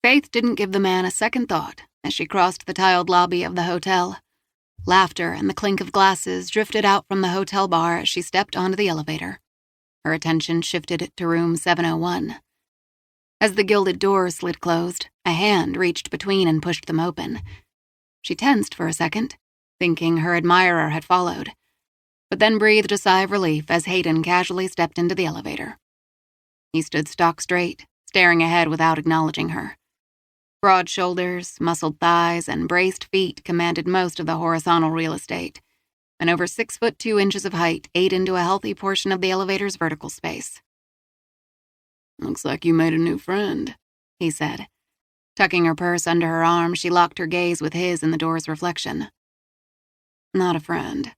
S2: Faith didn't give the man a second thought as she crossed the tiled lobby of the hotel. Laughter and the clink of glasses drifted out from the hotel bar as she stepped onto the elevator. Her attention shifted to room 701. As the gilded doors slid closed, a hand reached between and pushed them open. She tensed for a second, thinking her admirer had followed, but then breathed a sigh of relief as Hayden casually stepped into the elevator. He stood stock straight, staring ahead without acknowledging her. Broad shoulders, muscled thighs, and braced feet commanded most of the horizontal real estate, and over 6'2" of height ate into a healthy portion of the elevator's vertical space. "Looks like you made a new friend," he said. Tucking her purse under her arm, she locked her gaze with his in the door's reflection. "Not a friend.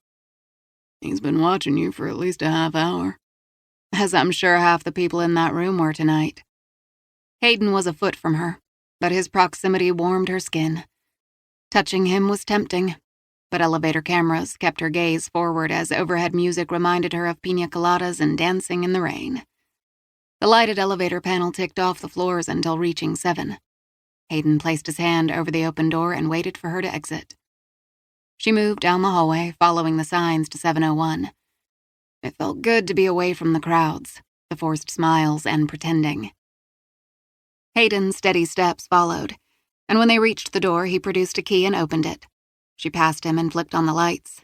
S2: He's been watching you for at least a half hour, as I'm sure half the people in that room were tonight." Hayden was a foot from her, but his proximity warmed her skin. Touching him was tempting, but elevator cameras kept her gaze forward as overhead music reminded her of piña coladas and dancing in the rain. The lighted elevator panel ticked off the floors until reaching 7. Hayden placed his hand over the open door and waited for her to exit. She moved down the hallway, following the signs to 701. It felt good to be away from the crowds, the forced smiles and pretending. Hayden's steady steps followed, and when they reached the door, he produced a key and opened it. She passed him and flipped on the lights.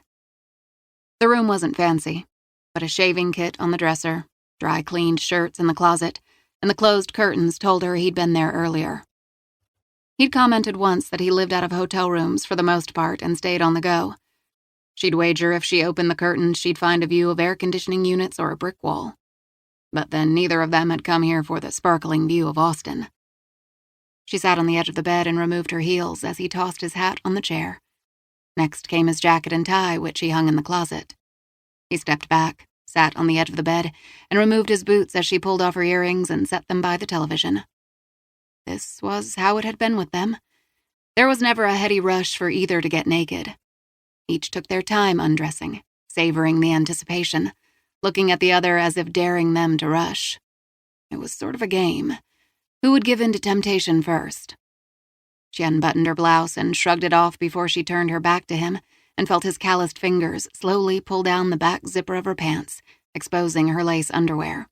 S2: The room wasn't fancy, but a shaving kit on the dresser, dry-cleaned shirts in the closet, and the closed curtains told her he'd been there earlier. He'd commented once that he lived out of hotel rooms for the most part and stayed on the go. She'd wager if she opened the curtains, she'd find a view of air conditioning units or a brick wall. But then neither of them had come here for the sparkling view of Austin. She sat on the edge of the bed and removed her heels as he tossed his hat on the chair. Next came his jacket and tie, which he hung in the closet. He stepped back, sat on the edge of the bed, and removed his boots as she pulled off her earrings and set them by the television. This was how it had been with them. There was never a heady rush for either to get naked. Each took their time undressing, savoring the anticipation, looking at the other as if daring them to rush. It was sort of a game. Who would give in to temptation first? She unbuttoned her blouse and shrugged it off before she turned her back to him and felt his calloused fingers slowly pull down the back zipper of her pants, exposing her lace underwear.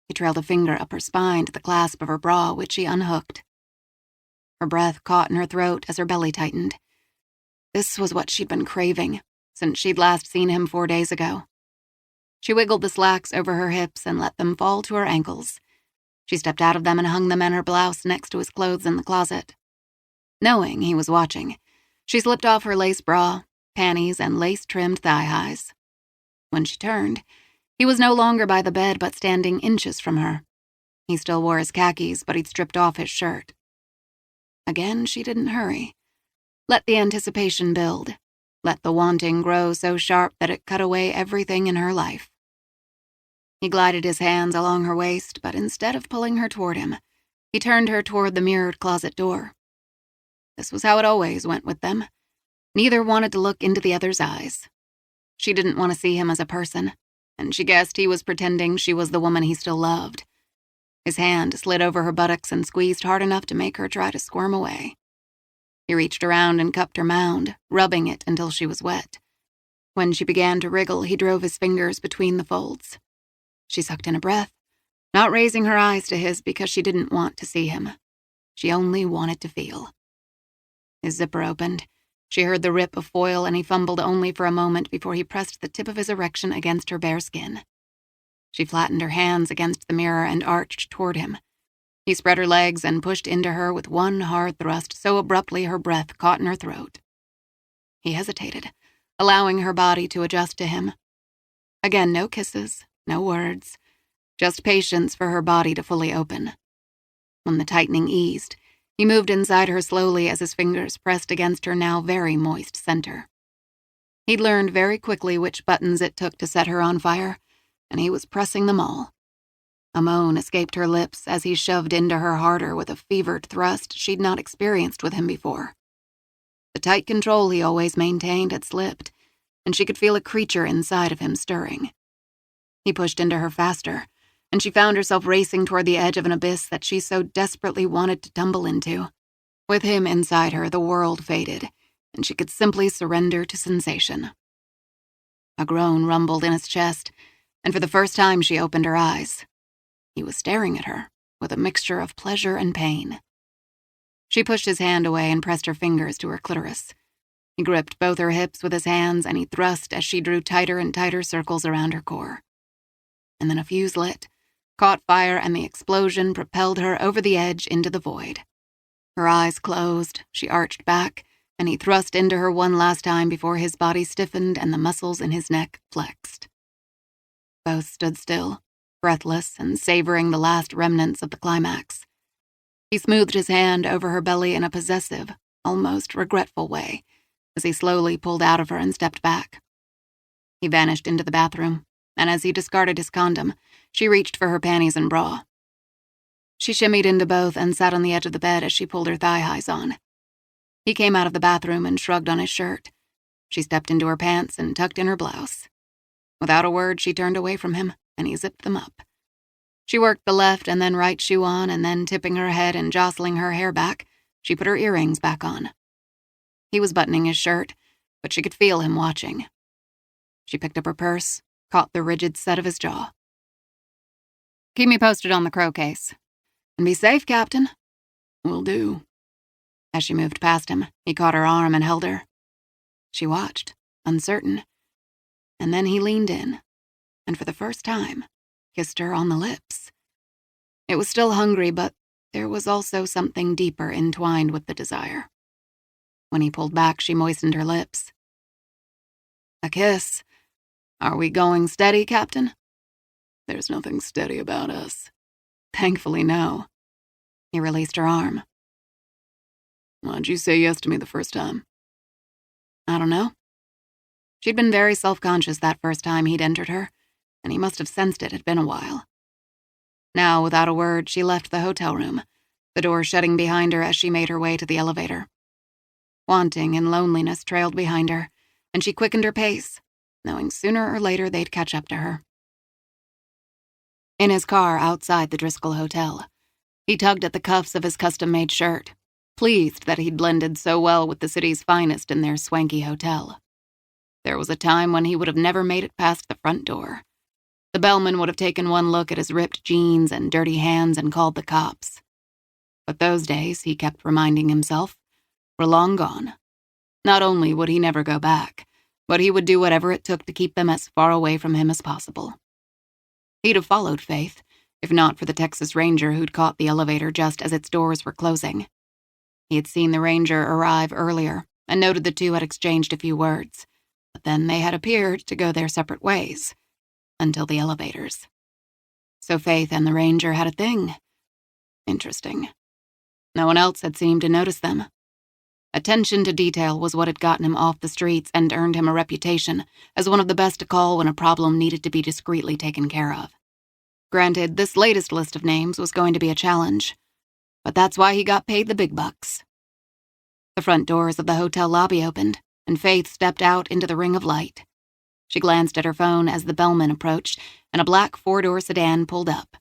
S2: He trailed a finger up her spine to the clasp of her bra, which she unhooked. Her breath caught in her throat as her belly tightened. This was what she'd been craving since she'd last seen him 4 days ago. She wiggled the slacks over her hips and let them fall to her ankles. She stepped out of them and hung them in her blouse next to his clothes in the closet. Knowing he was watching, she slipped off her lace bra, panties, and lace-trimmed thigh-highs. When she turned, he was no longer by the bed but standing inches from her. He still wore his khakis, but he'd stripped off his shirt. Again, she didn't hurry. Let the anticipation build. Let the wanting grow so sharp that it cut away everything in her life. He glided his hands along her waist, but instead of pulling her toward him, he turned her toward the mirrored closet door. This was how it always went with them. Neither wanted to look into the other's eyes. She didn't want to see him as a person, and she guessed he was pretending she was the woman he still loved. His hand slid over her buttocks and squeezed hard enough to make her try to squirm away. He reached around and cupped her mound, rubbing it until she was wet. When she began to wriggle, he drove his fingers between the folds. She sucked in a breath, not raising her eyes to his because she didn't want to see him. She only wanted to feel. His zipper opened. She heard the rip of foil, and he fumbled only for a moment before he pressed the tip of his erection against her bare skin. She flattened her hands against the mirror and arched toward him. He spread her legs and pushed into her with one hard thrust so abruptly her breath caught in her throat. He hesitated, allowing her body to adjust to him. Again, no kisses, no words, just patience for her body to fully open. When the tightening eased, he moved inside her slowly as his fingers pressed against her now very moist center. He'd learned very quickly which buttons it took to set her on fire, and he was pressing them all. A moan escaped her lips as he shoved into her harder with a fevered thrust she'd not experienced with him before. The tight control he always maintained had slipped, and she could feel a creature inside of him stirring. He pushed into her faster, and she found herself racing toward the edge of an abyss that she so desperately wanted to tumble into. With him inside her, the world faded, and she could simply surrender to sensation. A groan rumbled in his chest, and for the first time she opened her eyes. He was staring at her, with a mixture of pleasure and pain. She pushed his hand away and pressed her fingers to her clitoris. He gripped both her hips with his hands, and he thrust as she drew tighter and tighter circles around her core. And then a fuse lit, caught fire, and the explosion propelled her over the edge into the void. Her eyes closed, she arched back, and he thrust into her one last time before his body stiffened and the muscles in his neck flexed. Both stood still, breathless and savoring the last remnants of the climax. He smoothed his hand over her belly in a possessive, almost regretful way, as he slowly pulled out of her and stepped back. He vanished into the bathroom, and as he discarded his condom, she reached for her panties and bra. She shimmied into both and sat on the edge of the bed as she pulled her thigh-highs on. He came out of the bathroom and shrugged on his shirt. She stepped into her pants and tucked in her blouse. Without a word, she turned away from him, and he zipped them up. She worked the left and then right shoe on, and then tipping her head and jostling her hair back, she put her earrings back on. He was buttoning his shirt, but she could feel him watching. She picked up her purse, caught the rigid set of his jaw. "Keep me posted on the Crow case. And be safe, Captain."
S1: "Will do."
S2: As she moved past him, he caught her arm and held her. She watched, uncertain. And then he leaned in, and for the first time, kissed her on the lips. It was still hungry, but there was also something deeper entwined with the desire. When he pulled back, she moistened her lips. "A kiss. Are we going steady, Captain?"
S1: "There's nothing steady about us."
S2: "Thankfully, no." He released her arm.
S1: "Why'd you say yes to me the first time?"
S2: "I don't know." She'd been very self-conscious that first time he'd entered her, and he must have sensed it had been a while. Now, without a word, she left the hotel room, the door shutting behind her as she made her way to the elevator. Wanting and loneliness trailed behind her, and she quickened her pace, knowing sooner or later they'd catch up to her. In his car outside the Driscoll Hotel, he tugged at the cuffs of his custom-made shirt, pleased that he'd blended so well with the city's finest in their swanky hotel. There was a time when he would have never made it past the front door. The bellman would have taken one look at his ripped jeans and dirty hands and called the cops. But those days, he kept reminding himself, were long gone. Not only would he never go back, but he would do whatever it took to keep them as far away from him as possible. He'd have followed Faith, if not for the Texas Ranger who'd caught the elevator just as its doors were closing. He had seen the Ranger arrive earlier and noted the two had exchanged a few words, but then they had appeared to go their separate ways, until the elevators. So Faith and the Ranger had a thing. Interesting. No one else had seemed to notice them. Attention to detail was what had gotten him off the streets and earned him a reputation as one of the best to call when a problem needed to be discreetly taken care of. Granted, this latest list of names was going to be a challenge, but that's why he got paid the big bucks. The front doors of the hotel lobby opened, and Faith stepped out into the ring of light. She glanced at her phone as the bellman approached, and a black four-door sedan pulled up.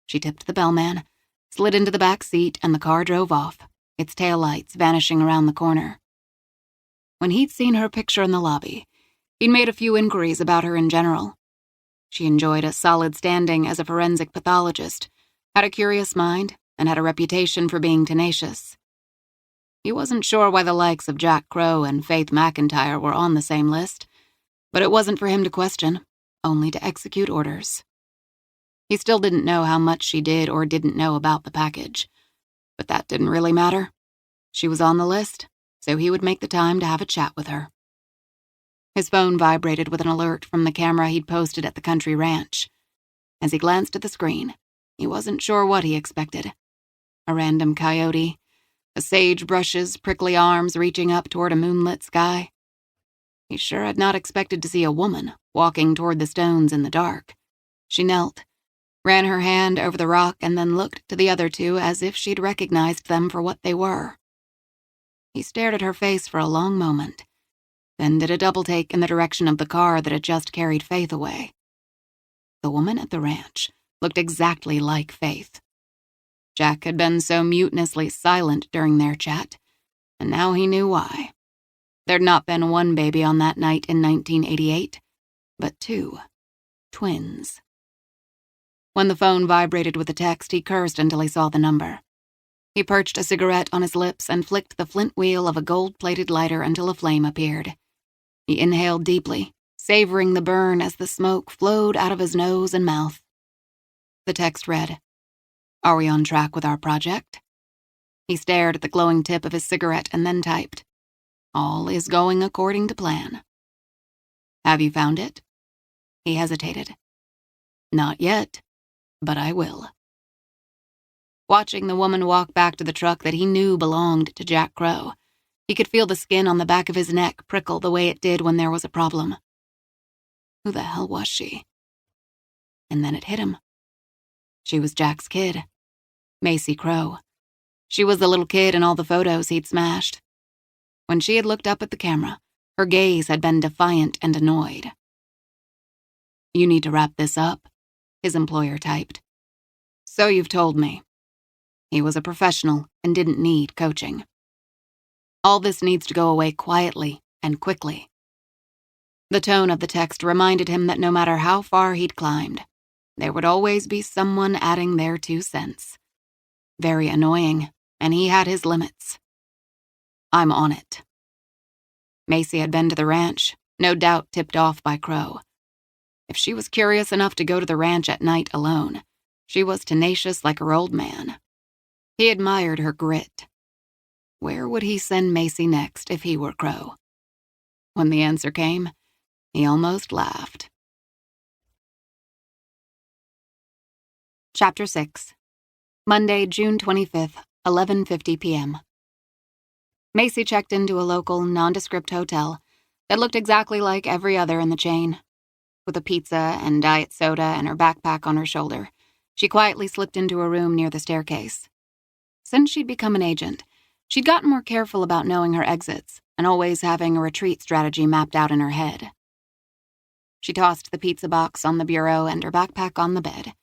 S2: She tipped the bellman, slid into the back seat, and the car drove off, its taillights vanishing around the corner. When he'd seen her picture in the lobby, he'd made a few inquiries about her in general. She enjoyed a solid standing as a forensic pathologist, had a curious mind, and had a reputation for being tenacious. He wasn't sure why the likes of Jack Crow and Faith McIntyre were on the same list, but it wasn't for him to question, only to execute orders. He still didn't know how much she did or didn't know about the package, but that didn't really matter. She was on the list, so he would make the time to have a chat with her. His phone vibrated with an alert from the camera he'd posted at the country ranch. As he glanced at the screen, he wasn't sure what he expected. A random coyote, the sagebrushes, prickly arms reaching up toward a moonlit sky. He sure had not expected to see a woman walking toward the stones in the dark. She knelt, ran her hand over the rock, and then looked to the other two as if she'd recognized them for what they were. He stared at her face for a long moment, then did a double-take in the direction of the car that had just carried Faith away. The woman at the ranch looked exactly like Faith. Jack had been so mutinously silent during their chat, and now he knew why. There'd not been one baby on that night in 1988, but two. Twins. When the phone vibrated with a text, he cursed until he saw the number. He perched a cigarette on his lips and flicked the flint wheel of a gold-plated lighter until a flame appeared. He inhaled deeply, savoring the burn as the smoke flowed out of his nose and mouth. The text read, "Are we on track with our project?" He stared at the glowing tip of his cigarette and then typed, "All is going according to plan." "Have you found it?" He hesitated. "Not yet, but I will." Watching the woman walk back to the truck that he knew belonged to Jack Crow, he could feel the skin on the back of his neck prickle the way it did when there was a problem. Who the hell was she? And then it hit him. She was Jack's kid. Macy Crow. She was the little kid in all the photos he'd smashed. When she had looked up at the camera, her gaze had been defiant and annoyed. "You need to wrap this up," his employer typed. "So you've told me." He was a professional and didn't need coaching. "All this needs to go away quietly and quickly." The tone of the text reminded him that no matter how far he'd climbed, there would always be someone adding their 2 cents. Very annoying, and he had his limits. "I'm on it." Macy had been to the ranch, no doubt tipped off by Crow. If she was curious enough to go to the ranch at night alone, she was tenacious like her old man. He admired her grit. Where would he send Macy next if he were Crow? When the answer came, he almost laughed. Chapter 6. Monday, June 25th, 11:50 p.m. Macy checked into a local, nondescript hotel that looked exactly like every other in the chain. With a pizza and diet soda and her backpack on her shoulder, she quietly slipped into a room near the staircase. Since she'd become an agent, she'd gotten more careful about knowing her exits and always having a retreat strategy mapped out in her head. She tossed the pizza box on the bureau and her backpack on the bed.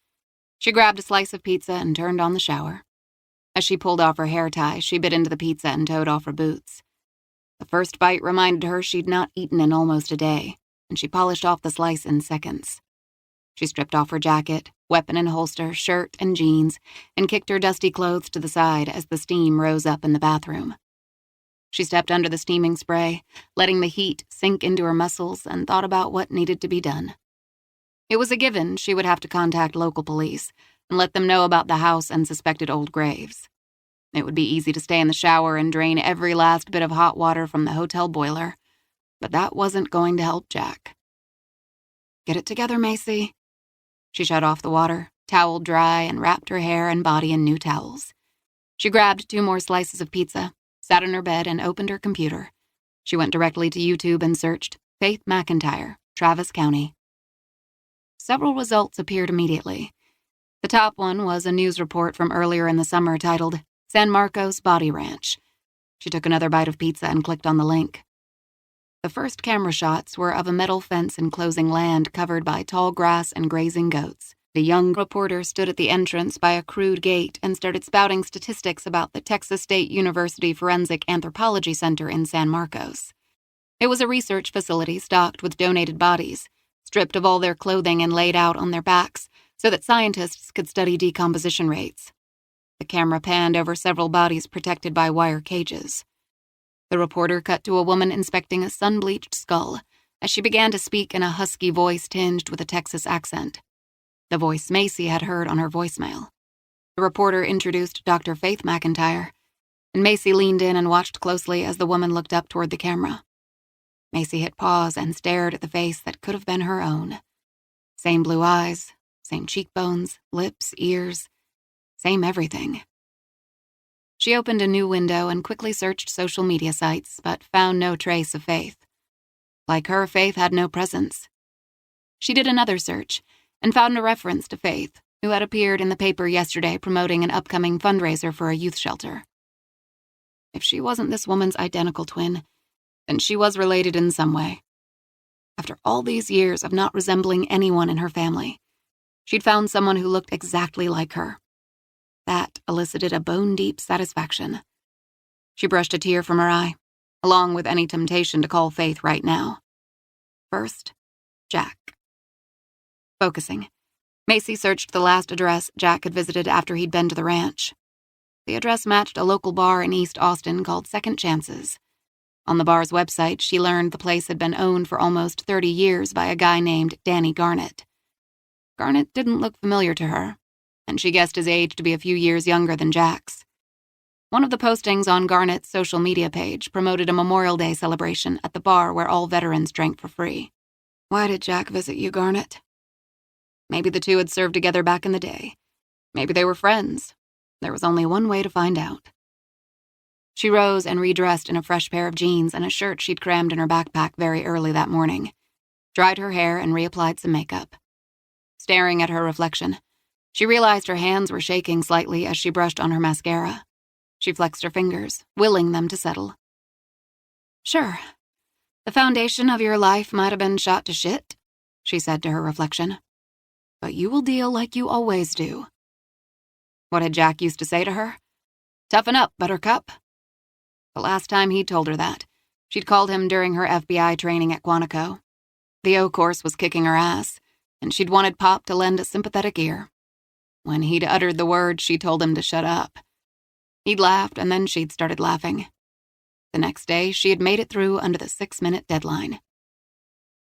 S2: She grabbed a slice of pizza and turned on the shower. As she pulled off her hair tie, she bit into the pizza and toed off her boots. The first bite reminded her she'd not eaten in almost a day, and she polished off the slice in seconds. She stripped off her jacket, weapon and holster, shirt and jeans, and kicked her dusty clothes to the side as the steam rose up in the bathroom. She stepped under the steaming spray, letting the heat sink into her muscles, and thought about what needed to be done. It was a given she would have to contact local police and let them know about the house and suspected old graves. It would be easy to stay in the shower and drain every last bit of hot water from the hotel boiler, but that wasn't going to help Jack. "Get it together, Macy." She shut off the water, toweled dry, and wrapped her hair and body in new towels. She grabbed 2 more slices of pizza, sat in her bed, and opened her computer. She went directly to YouTube and searched Faith McIntyre, Travis County. Several results appeared immediately. The top one was a news report from earlier in the summer titled San Marcos Body Ranch. She took another bite of pizza and clicked on the link. The first camera shots were of a metal fence enclosing land covered by tall grass and grazing goats. The young reporter stood at the entrance by a crude gate and started spouting statistics about the Texas State University Forensic Anthropology Center in San Marcos. It was a research facility stocked with donated bodies, stripped of all their clothing and laid out on their backs so that scientists could study decomposition rates. The camera panned over several bodies protected by wire cages. The reporter cut to a woman inspecting a sun-bleached skull as she began to speak in a husky voice tinged with a Texas accent. The voice Macy had heard on her voicemail. The reporter introduced Dr. Faith McIntyre, and Macy leaned in and watched closely as the woman looked up toward the camera. Macy hit pause and stared at the face that could have been her own. Same blue eyes, same cheekbones, lips, ears, same everything. She opened a new window and quickly searched social media sites, but found no trace of Faith. Like her, Faith had no presence. She did another search and found a reference to Faith, who had appeared in the paper yesterday promoting an upcoming fundraiser for a youth shelter. If she wasn't this woman's identical twin, then she was related in some way. After all these years of not resembling anyone in her family, she'd found someone who looked exactly like her. That elicited a bone-deep satisfaction. She brushed a tear from her eye, along with any temptation to call Faith right now. First, Jack. Focusing, Macy searched the last address Jack had visited after he'd been to the ranch. The address matched a local bar in East Austin called Second Chances. On the bar's website, she learned the place had been owned for almost 30 years by a guy named Danny Garnett. Garnett didn't look familiar to her, and she guessed his age to be a few years younger than Jack's. One of the postings on Garnett's social media page promoted a Memorial Day celebration at the bar where all veterans drank for free. Why did Jack visit you, Garnett? Maybe the two had served together back in the day. Maybe they were friends. There was only one way to find out. She rose and redressed in a fresh pair of jeans and a shirt she'd crammed in her backpack very early that morning, dried her hair and reapplied some makeup. Staring at her reflection, She realized her hands were shaking slightly as she brushed on her mascara. She flexed her fingers, willing them to settle. "Sure, the foundation of your life might have been shot to shit," she said to her reflection. "But you will deal like you always do." What had Jack used to say to her? "Toughen up, buttercup." The last time he'd told her that, she'd called him during her FBI training at Quantico. The O course was kicking her ass, and she'd wanted Pop to lend a sympathetic ear. When he'd uttered the word, she told him to shut up. He'd laughed, and then she'd started laughing. The next day, she had made it through under the 6-minute deadline.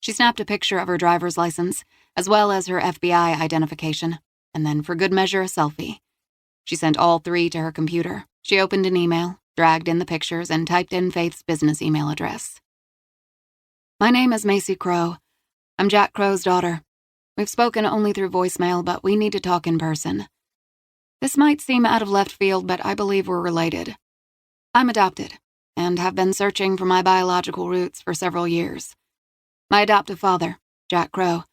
S2: She snapped a picture of her driver's license, as well as her FBI identification, and then for good measure a selfie. She sent all 3 to her computer. She opened an email, dragged in the pictures, and typed in Faith's business email address. "My name is Macy Crow. I'm Jack Crow's daughter. We've spoken only through voicemail, but we need to talk in person. This might seem out of left field, but I believe we're related. I'm adopted, and have been searching for my biological roots for several years. My adoptive father, Jack Crow,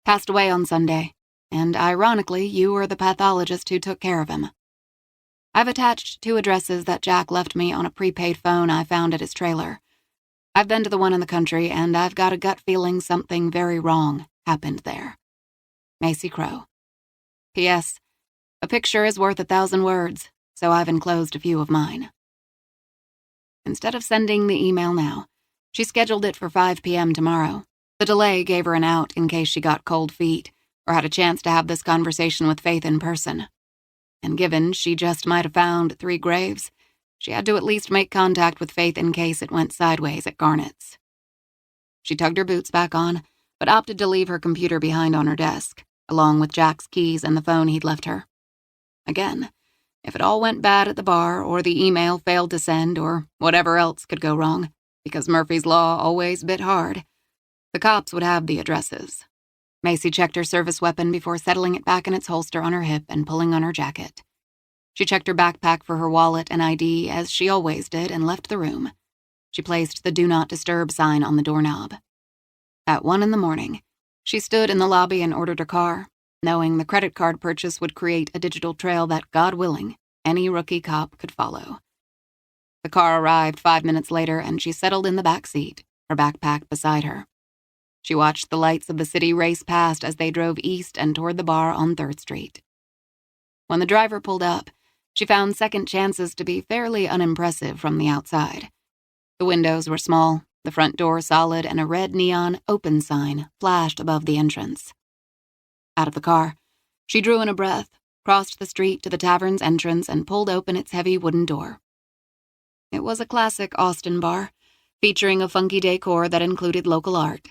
S2: passed away on Sunday, and ironically, you were the pathologist who took care of him. I've attached 2 addresses that Jack left me on a prepaid phone I found at his trailer. I've been to the one in the country, and I've got a gut feeling something very wrong happened there. Macy Crow. P.S. A picture is worth 1,000 words, so I've enclosed a few of mine." Instead of sending the email now, she scheduled it for 5 p.m. tomorrow. The delay gave her an out in case she got cold feet or had a chance to have this conversation with Faith in person. And given she just might have found 3 graves, she had to at least make contact with Faith in case it went sideways at Garnett's. She tugged her boots back on, but opted to leave her computer behind on her desk, along with Jack's keys and the phone he'd left her. Again, if it all went bad at the bar, or the email failed to send, or whatever else could go wrong, because Murphy's Law always bit hard, the cops would have the addresses. Macy checked her service weapon before settling it back in its holster on her hip and pulling on her jacket. She checked her backpack for her wallet and ID, as she always did, and left the room. She placed the Do Not Disturb sign on the doorknob. At 1 a.m, she stood in the lobby and ordered her car, knowing the credit card purchase would create a digital trail that, God willing, any rookie cop could follow. The car arrived 5 minutes later, and she settled in the back seat, her backpack beside her. She watched the lights of the city race past as they drove east and toward the bar on 3rd Street. When the driver pulled up, she found second chances to be fairly unimpressive from the outside. The windows were small, the front door solid, and a red neon open sign flashed above the entrance. Out of the car, she drew in a breath, crossed the street to the tavern's entrance, and pulled open its heavy wooden door. It was a classic Austin bar, featuring a funky decor that included local art.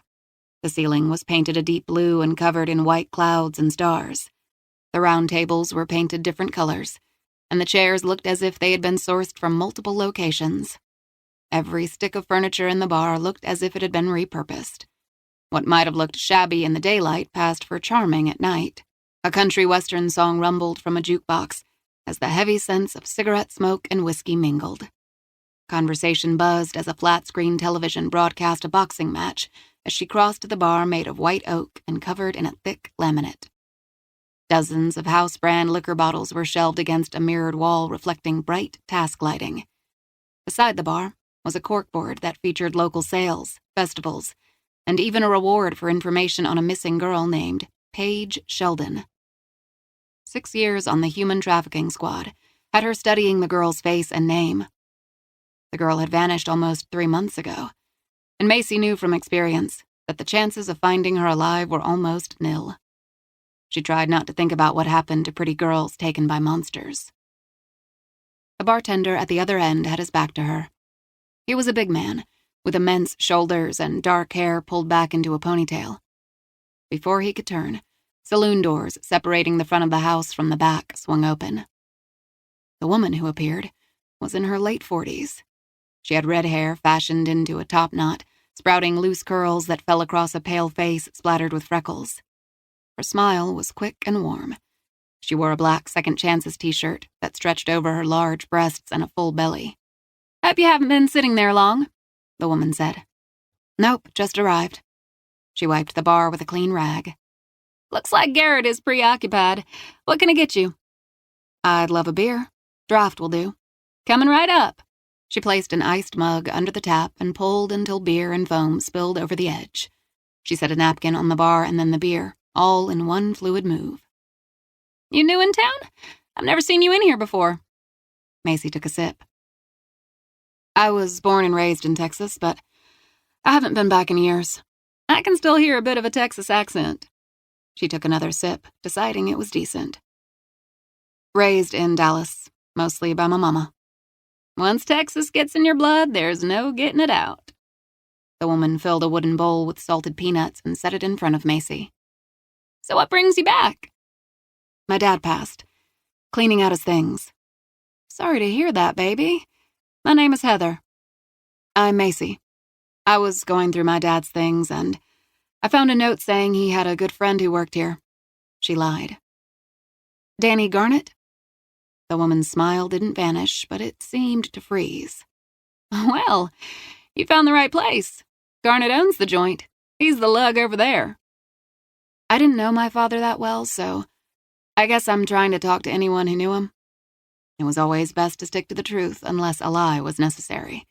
S2: The ceiling was painted a deep blue and covered in white clouds and stars. The round tables were painted different colors, and the chairs looked as if they had been sourced from multiple locations. Every stick of furniture in the bar looked as if it had been repurposed. What might have looked shabby in the daylight passed for charming at night. A country western song rumbled from a jukebox as the heavy scents of cigarette smoke and whiskey mingled. Conversation buzzed as a flat-screen television broadcast a boxing match as she crossed the bar made of white oak and covered in a thick laminate. Dozens of house-brand liquor bottles were shelved against a mirrored wall reflecting bright task lighting. Beside the bar was a corkboard that featured local sales, festivals, and even a reward for information on a missing girl named Paige Sheldon. 6 years on the human trafficking squad had her studying the girl's face and name. The girl had vanished almost 3 months ago, and Macy knew from experience that the chances of finding her alive were almost nil. She tried not to think about what happened to pretty girls taken by monsters. The bartender at the other end had his back to her. He was a big man, with immense shoulders and dark hair pulled back into a ponytail. Before he could turn, saloon doors separating the front of the house from the back swung open. The woman who appeared was in her late 40s. She had red hair fashioned into a top knot, sprouting loose curls that fell across a pale face splattered with freckles. Her smile was quick and warm. She wore a black Second Chances t-shirt that stretched over her large breasts and a full belly. "Hope you haven't been sitting there long," the woman said. "Nope, just arrived." She wiped the bar with a clean rag. Looks like Garrett is preoccupied. What can I get you? I'd love a beer. Draft will do. Coming right up. She placed an iced mug under the tap and pulled until beer and foam spilled over the edge. She set a napkin on the bar and then the beer, all in one fluid move. You new in town? I've never seen you in here before. Macy took a sip. I was born and raised in Texas, but I haven't been back in years. I can still hear a bit of a Texas accent. She took another sip, deciding it was decent. Raised in Dallas, mostly by my mama. Once Texas gets in your blood, there's no getting it out. The woman filled a wooden bowl with salted peanuts and set it in front of Macy. So what brings you back? My dad passed, cleaning out his things. Sorry to hear that, baby. My name is Heather. I'm Macy. I was going through my dad's things, and I found a note saying he had a good friend who worked here. She lied. Danny Garnett? The woman's smile didn't vanish, but it seemed to freeze. Well, you found the right place. Garnett owns the joint. He's the lug over there. I didn't know my father that well, so I guess I'm trying to talk to anyone who knew him. It was always best to stick to the truth unless a lie was necessary.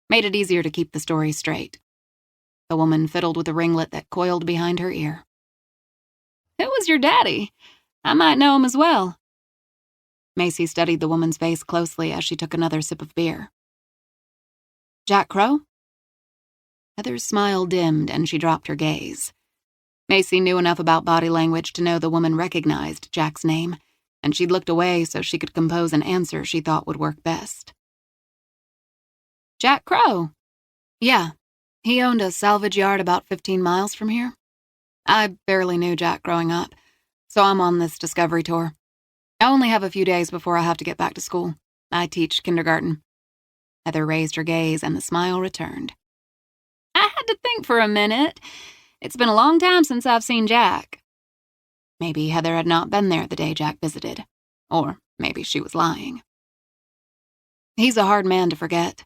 S2: Made it easier to keep the story straight. The woman fiddled with a ringlet that coiled behind her ear. Who was your daddy? I might know him as well. Macy studied the woman's face closely as she took another sip of beer. Jack Crow? Heather's smile dimmed and she dropped her gaze. Macy knew enough about body language to know the woman recognized Jack's name, and she'd looked away so she could compose an answer she thought would work best. Jack Crow? Yeah, he owned a salvage yard about 15 miles from here. I barely knew Jack growing up, so I'm on this discovery tour. I only have a few days before I have to get back to school. I teach kindergarten. Heather raised her gaze and the smile returned. I had to think for a minute. It's been a long time since I've seen Jack. Maybe Heather had not been there the day Jack visited. Or maybe she was lying. He's a hard man to forget.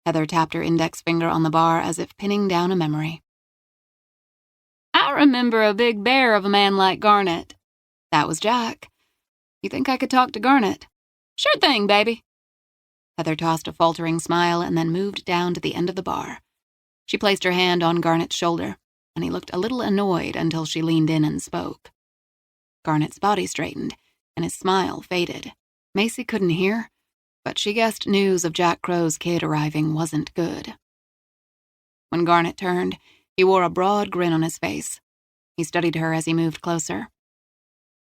S2: Heather tapped her index finger on the bar as if pinning down a memory. I remember a big bear of a man like Garnett. That was Jack. You think I could talk to Garnett? Sure thing, baby. Heather tossed a faltering smile and then moved down to the end of the bar. She placed her hand on Garnett's shoulder, and he looked a little annoyed until she leaned in and spoke. Garnett's body straightened, and his smile faded. Macy couldn't hear, but she guessed news of Jack Crow's kid arriving wasn't good. When Garnett turned, he wore a broad grin on his face. He studied her as he moved closer.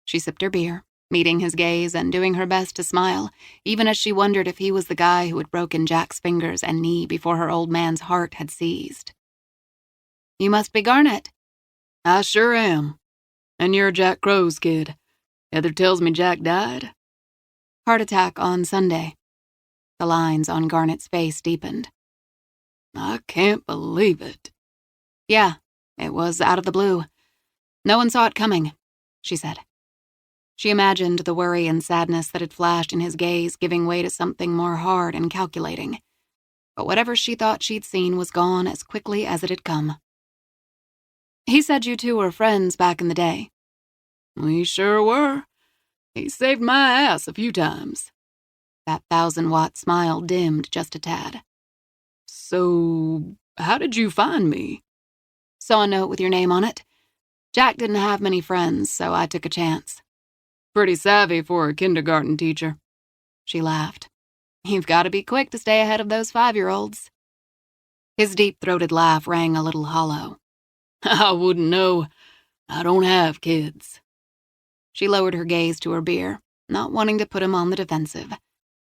S2: She sipped her beer, meeting his gaze and doing her best to smile, even as she wondered if he was the guy who had broken Jack's fingers and knee before her old man's heart had seized. You must be Garnett. I sure am. And you're Jack Crow's kid. Heather tells me Jack died. Heart attack on Sunday. The lines on Garnett's face deepened. I can't believe it. Yeah, it was out of the blue. No one saw it coming, she said. She imagined the worry and sadness that had flashed in his gaze giving way to something more hard and calculating. But whatever she thought she'd seen was gone as quickly as it had come. He said you two were friends back in the day. We sure were. He saved my ass a few times. That 1,000-watt smile dimmed just a tad. So, how did you find me? Saw a note with your name on it. Jack didn't have many friends, so I took a chance. Pretty savvy for a kindergarten teacher. She laughed. You've got to be quick to stay ahead of those 5-year-olds. His deep-throated laugh rang a little hollow. I wouldn't know. I don't have kids. She lowered her gaze to her beer, not wanting to put him on the defensive.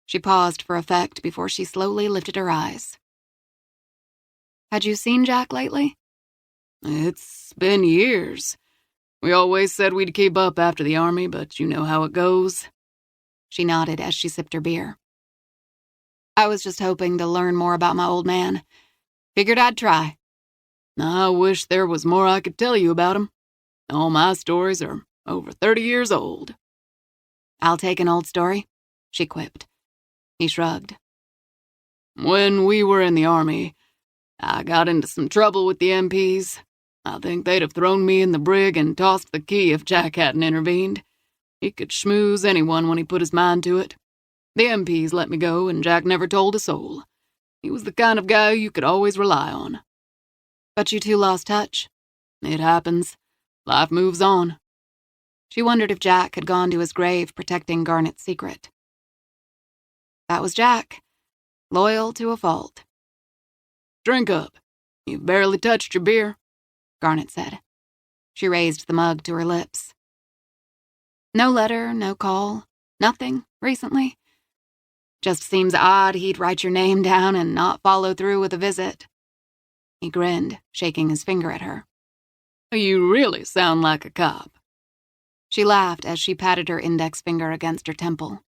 S2: She paused for effect before she slowly lifted her eyes. Had you seen Jack lately? It's been years. We always said we'd keep up after the army, but you know how it goes. She nodded as she sipped her beer. I was just hoping to learn more about my old man. Figured I'd try. I wish there was more I could tell you about him. All my stories are over 30 years old. I'll take an old story, she quipped. He shrugged. When we were in the army, I got into some trouble with the MPs.
S1: I think they'd have thrown me in the brig and tossed the key if Jack hadn't intervened. He could schmooze anyone when he put his mind to it. The MPs let me go, and Jack never told a soul. He was the kind of guy you could always rely on.
S2: But you two lost touch.
S1: It happens. Life moves on.
S2: She wondered if Jack had gone to his grave protecting Garnet's secret. That was Jack, loyal to a fault.
S1: Drink up. You've barely touched your beer,
S2: Garnet said. She raised the mug to her lips. No letter, no call, nothing recently. Just seems odd he'd write your name down and not follow through with a visit. He grinned, shaking his finger at her.
S1: You really sound like a cop.
S2: She laughed as she patted her index finger against her temple.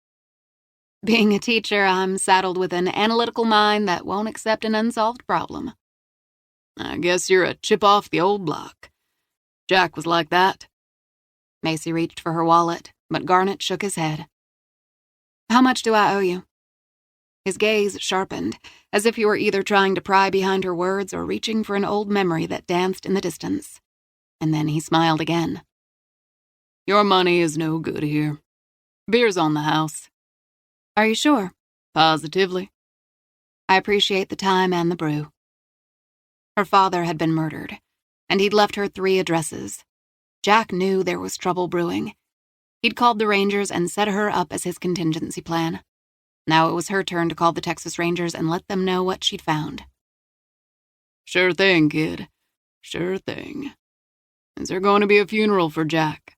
S2: Being a teacher, I'm saddled with an analytical mind that won't accept an unsolved problem.
S1: I guess you're a chip off the old block. Jack was like that.
S2: Macy reached for her wallet, but Garnet shook his head. How much do I owe you? His gaze sharpened, as if he were either trying to pry behind her words or reaching for an old memory that danced in the distance. And then he smiled again.
S1: Your money is no good here. Beer's on the house.
S2: Are you sure?
S1: Positively.
S2: I appreciate the time and the brew. Her father had been murdered, and he'd left her 3 addresses. Jack knew there was trouble brewing. He'd called the Rangers and set her up as his contingency plan. Now it was her turn to call the Texas Rangers and let them know what she'd found.
S1: Sure thing, kid. Sure thing. Is there going to be a funeral for Jack?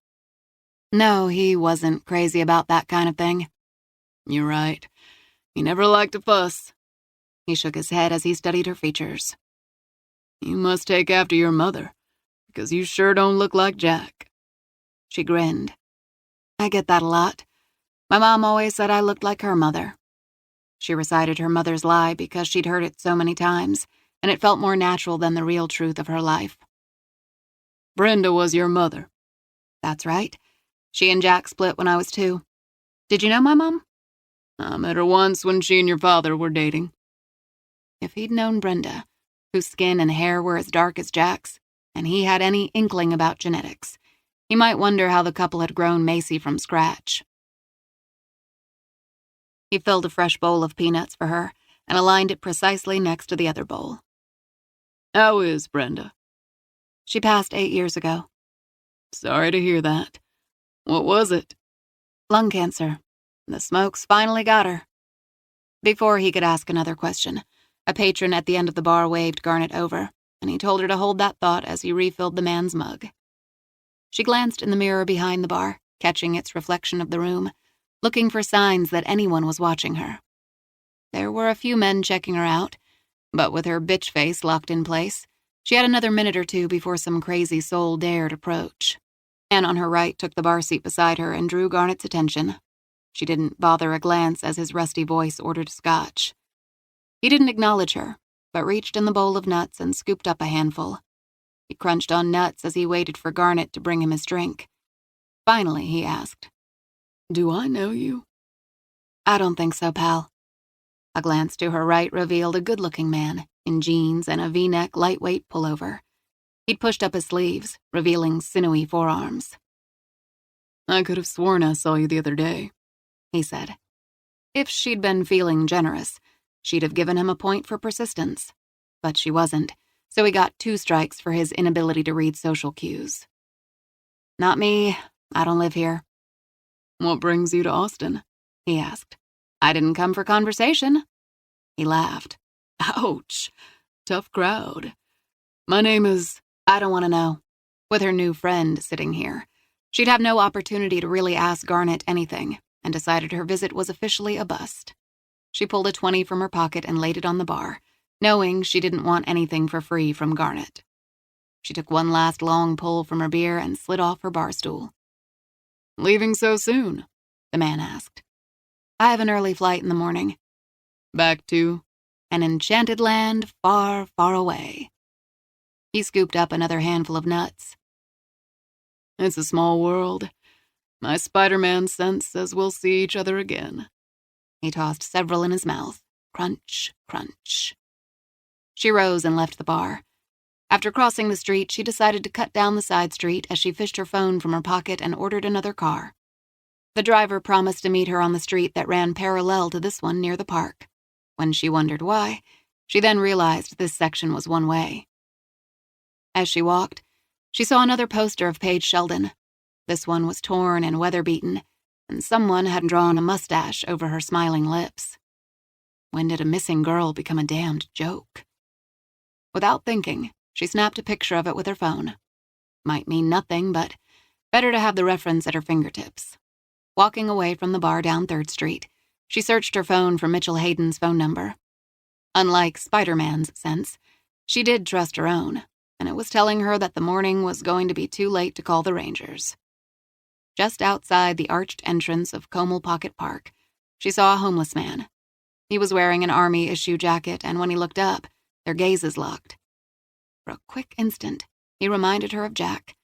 S2: No, he wasn't crazy about that kind of thing.
S1: You're right. He never liked a fuss.
S2: He shook his head as he studied her features.
S1: You must take after your mother, because you sure don't look like Jack.
S2: She grinned. I get that a lot. My mom always said I looked like her mother. She recited her mother's lie because she'd heard it so many times, and it felt more natural than the real truth of her life.
S1: Brenda was your mother.
S2: That's right. She and Jack split when I was 2. Did you know my mom?
S1: I met her once when she and your father were dating.
S2: If he'd known Brenda, whose skin and hair were as dark as Jack's, and he had any inkling about genetics, he might wonder how the couple had grown Macy from scratch. He filled a fresh bowl of peanuts for her and aligned it precisely next to the other bowl.
S1: How is Brenda?
S2: She passed 8 years ago.
S1: Sorry to hear that. What was it?
S2: Lung cancer. The smokes finally got her. Before he could ask another question, a patron at the end of the bar waved Garnet over, and he told her to hold that thought as he refilled the man's mug. She glanced in the mirror behind the bar, catching its reflection of the room, looking for signs that anyone was watching her. There were a few men checking her out, but with her bitch face locked in place, she had another minute or 2 before some crazy soul dared approach. Anne on her right took the bar seat beside her and drew Garnet's attention. She didn't bother a glance as his rusty voice ordered scotch. He didn't acknowledge her, but reached in the bowl of nuts and scooped up a handful. He crunched on nuts as he waited for Garnet to bring him his drink. Finally, he asked,
S1: Do I know you?
S2: I don't think so, pal. A glance to her right revealed a good-looking man, in jeans and a V-neck lightweight pullover. He'd pushed up his sleeves, revealing sinewy forearms.
S1: I could have sworn I saw you the other day,
S2: he said. If she'd been feeling generous, she'd have given him a point for persistence. But she wasn't, so he got 2 strikes for his inability to read social cues. Not me. I don't live here.
S1: What brings you to Austin?
S2: He asked. I didn't come for conversation. He laughed.
S1: Ouch. Tough crowd. My name is...
S2: I don't want to know. With her new friend sitting here, she'd have no opportunity to really ask Garnet anything, and decided her visit was officially a bust. She pulled a 20 from her pocket and laid it on the bar, knowing she didn't want anything for free from Garnet. She took one last long pull from her beer and slid off her bar stool.
S1: Leaving so soon?
S2: The man asked. I have an early flight in the morning.
S1: Back to?
S2: An enchanted land far, far away. He scooped up another handful of nuts.
S1: It's a small world. My Spider-Man sense says we'll see each other again.
S2: He tossed several in his mouth. Crunch, crunch. She rose and left the bar. After crossing the street, she decided to cut down the side street as she fished her phone from her pocket and ordered another car. The driver promised to meet her on the street that ran parallel to this one near the park. When she wondered why, she then realized this section was one way. As she walked, she saw another poster of Paige Sheldon. This one was torn and weather-beaten, and someone had drawn a mustache over her smiling lips. When did a missing girl become a damned joke? Without thinking, she snapped a picture of it with her phone. Might mean nothing, but better to have the reference at her fingertips. Walking away from the bar down 3rd Street, she searched her phone for Mitchell Hayden's phone number. Unlike Spider-Man's sense, she did trust her own, and it was telling her that the morning was going to be too late to call the Rangers. Just outside the arched entrance of Comel Pocket Park, she saw a homeless man. He was wearing an Army-issue jacket, and when he looked up, their gazes locked. For a quick instant, he reminded her of Jack,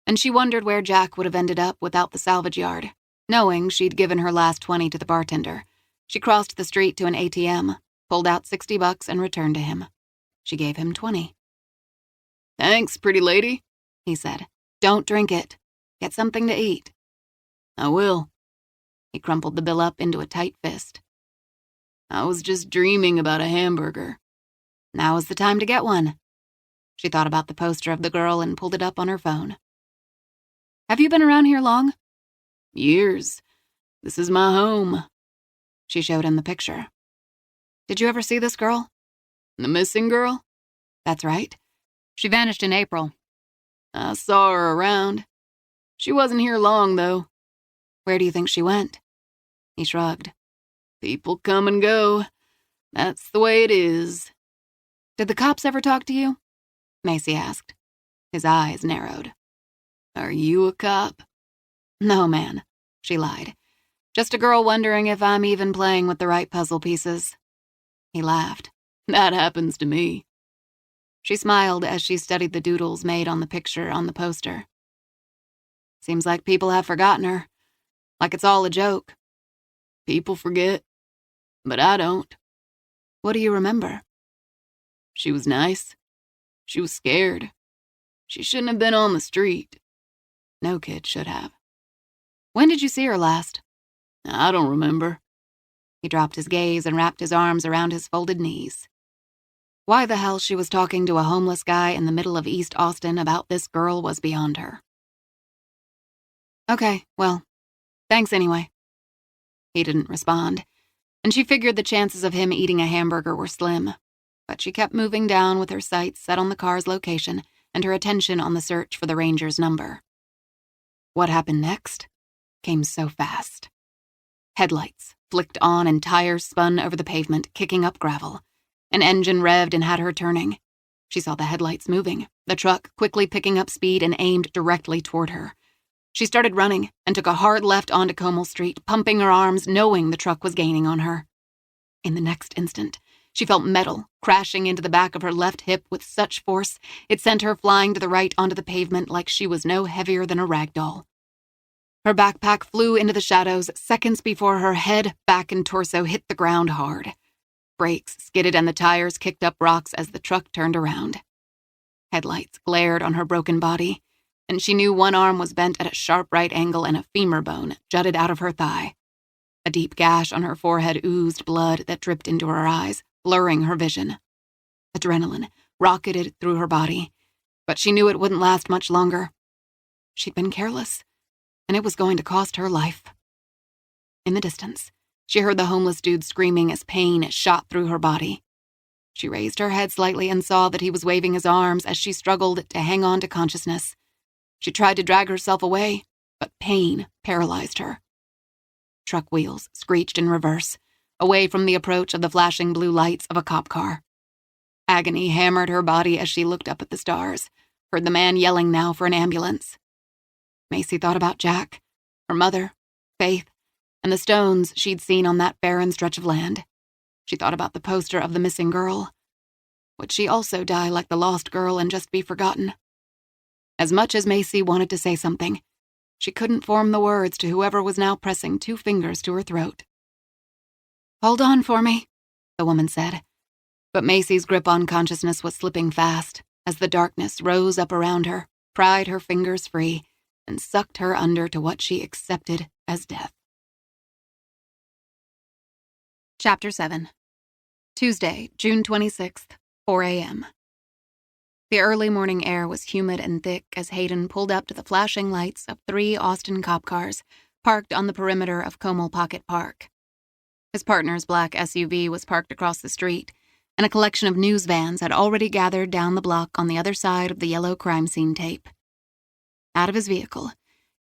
S2: and she wondered where Jack would have ended up without the salvage yard. Knowing she'd given her last 20 to the bartender, she crossed the street to an ATM, pulled out $60 and returned to him. She gave him 20.
S1: "Thanks, pretty lady,"
S2: he said. "Don't drink it. Get something to eat."
S1: "I will."
S2: He crumpled the bill up into a tight fist.
S1: "I was just dreaming about a hamburger."
S2: Now is the time to get one. She thought about the poster of the girl and pulled it up on her phone. "Have you been around here long?"
S1: "Years. This is my home."
S2: She showed him the picture. "Did you ever see this girl?"
S1: "The missing girl?"
S2: "That's right. She vanished in April."
S1: "I saw her around. She wasn't here long, though."
S2: "Where do you think she went?" He shrugged.
S1: "People come and go. That's the way it is."
S2: "Did the cops ever talk to you?" Macy asked. His eyes narrowed.
S1: "Are you a cop?"
S2: "No, man," she lied. "Just a girl wondering if I'm even playing with the right puzzle pieces." He laughed.
S1: "That happens to me."
S2: She smiled as she studied the doodles made on the picture on the poster. "Seems like people have forgotten her. Like it's all a joke."
S1: "People forget, but I don't."
S2: "What do you remember?"
S1: "She was nice. She was scared. She shouldn't have been on the street."
S2: No kid should have. "When did you see her last?"
S1: "I don't remember."
S2: He dropped his gaze and wrapped his arms around his folded knees. Why the hell she was talking to a homeless guy in the middle of East Austin about this girl was beyond her. "Okay, well, thanks anyway." He didn't respond, and she figured the chances of him eating a hamburger were slim, but she kept moving down with her sights set on the car's location and her attention on the search for the Ranger's number. What happened next came so fast. Headlights flicked on and tires spun over the pavement, kicking up gravel. An engine revved and had her turning. She saw the headlights moving, the truck quickly picking up speed and aimed directly toward her. She started running and took a hard left onto Comel Street, pumping her arms, knowing the truck was gaining on her. In the next instant, she felt metal crashing into the back of her left hip with such force, it sent her flying to the right onto the pavement like she was no heavier than a rag doll. Her backpack flew into the shadows seconds before her head, back, and torso hit the ground hard. Brakes skidded and the tires kicked up rocks as the truck turned around. Headlights glared on her broken body, and she knew one arm was bent at a sharp right angle and a femur bone jutted out of her thigh. A deep gash on her forehead oozed blood that dripped into her eyes, blurring her vision. Adrenaline rocketed through her body, but she knew it wouldn't last much longer. She'd been careless, and it was going to cost her life. In the distance, she heard the homeless dude screaming as pain shot through her body. She raised her head slightly and saw that he was waving his arms as she struggled to hang on to consciousness. She tried to drag herself away, but pain paralyzed her. Truck wheels screeched in reverse, away from the approach of the flashing blue lights of a cop car. Agony hammered her body as she looked up at the stars, heard the man yelling now for an ambulance. Macy thought about Jack, her mother, Faith, and the stones she'd seen on that barren stretch of land. She thought about the poster of the missing girl. Would she also die like the lost girl and just be forgotten? As much as Macy wanted to say something, she couldn't form the words to whoever was now pressing 2 fingers to her throat. "Hold on for me," the woman said. But Macy's grip on consciousness was slipping fast as the darkness rose up around her, pried her fingers free, and sucked her under to what she accepted as death. Chapter 7. Tuesday, June 26th, 4 a.m. The early morning air was humid and thick as Hayden pulled up to the flashing lights of 3 Austin cop cars parked on the perimeter of Comel Pocket Park. His partner's black SUV was parked across the street, and a collection of news vans had already gathered down the block on the other side of the yellow crime scene tape. Out of his vehicle,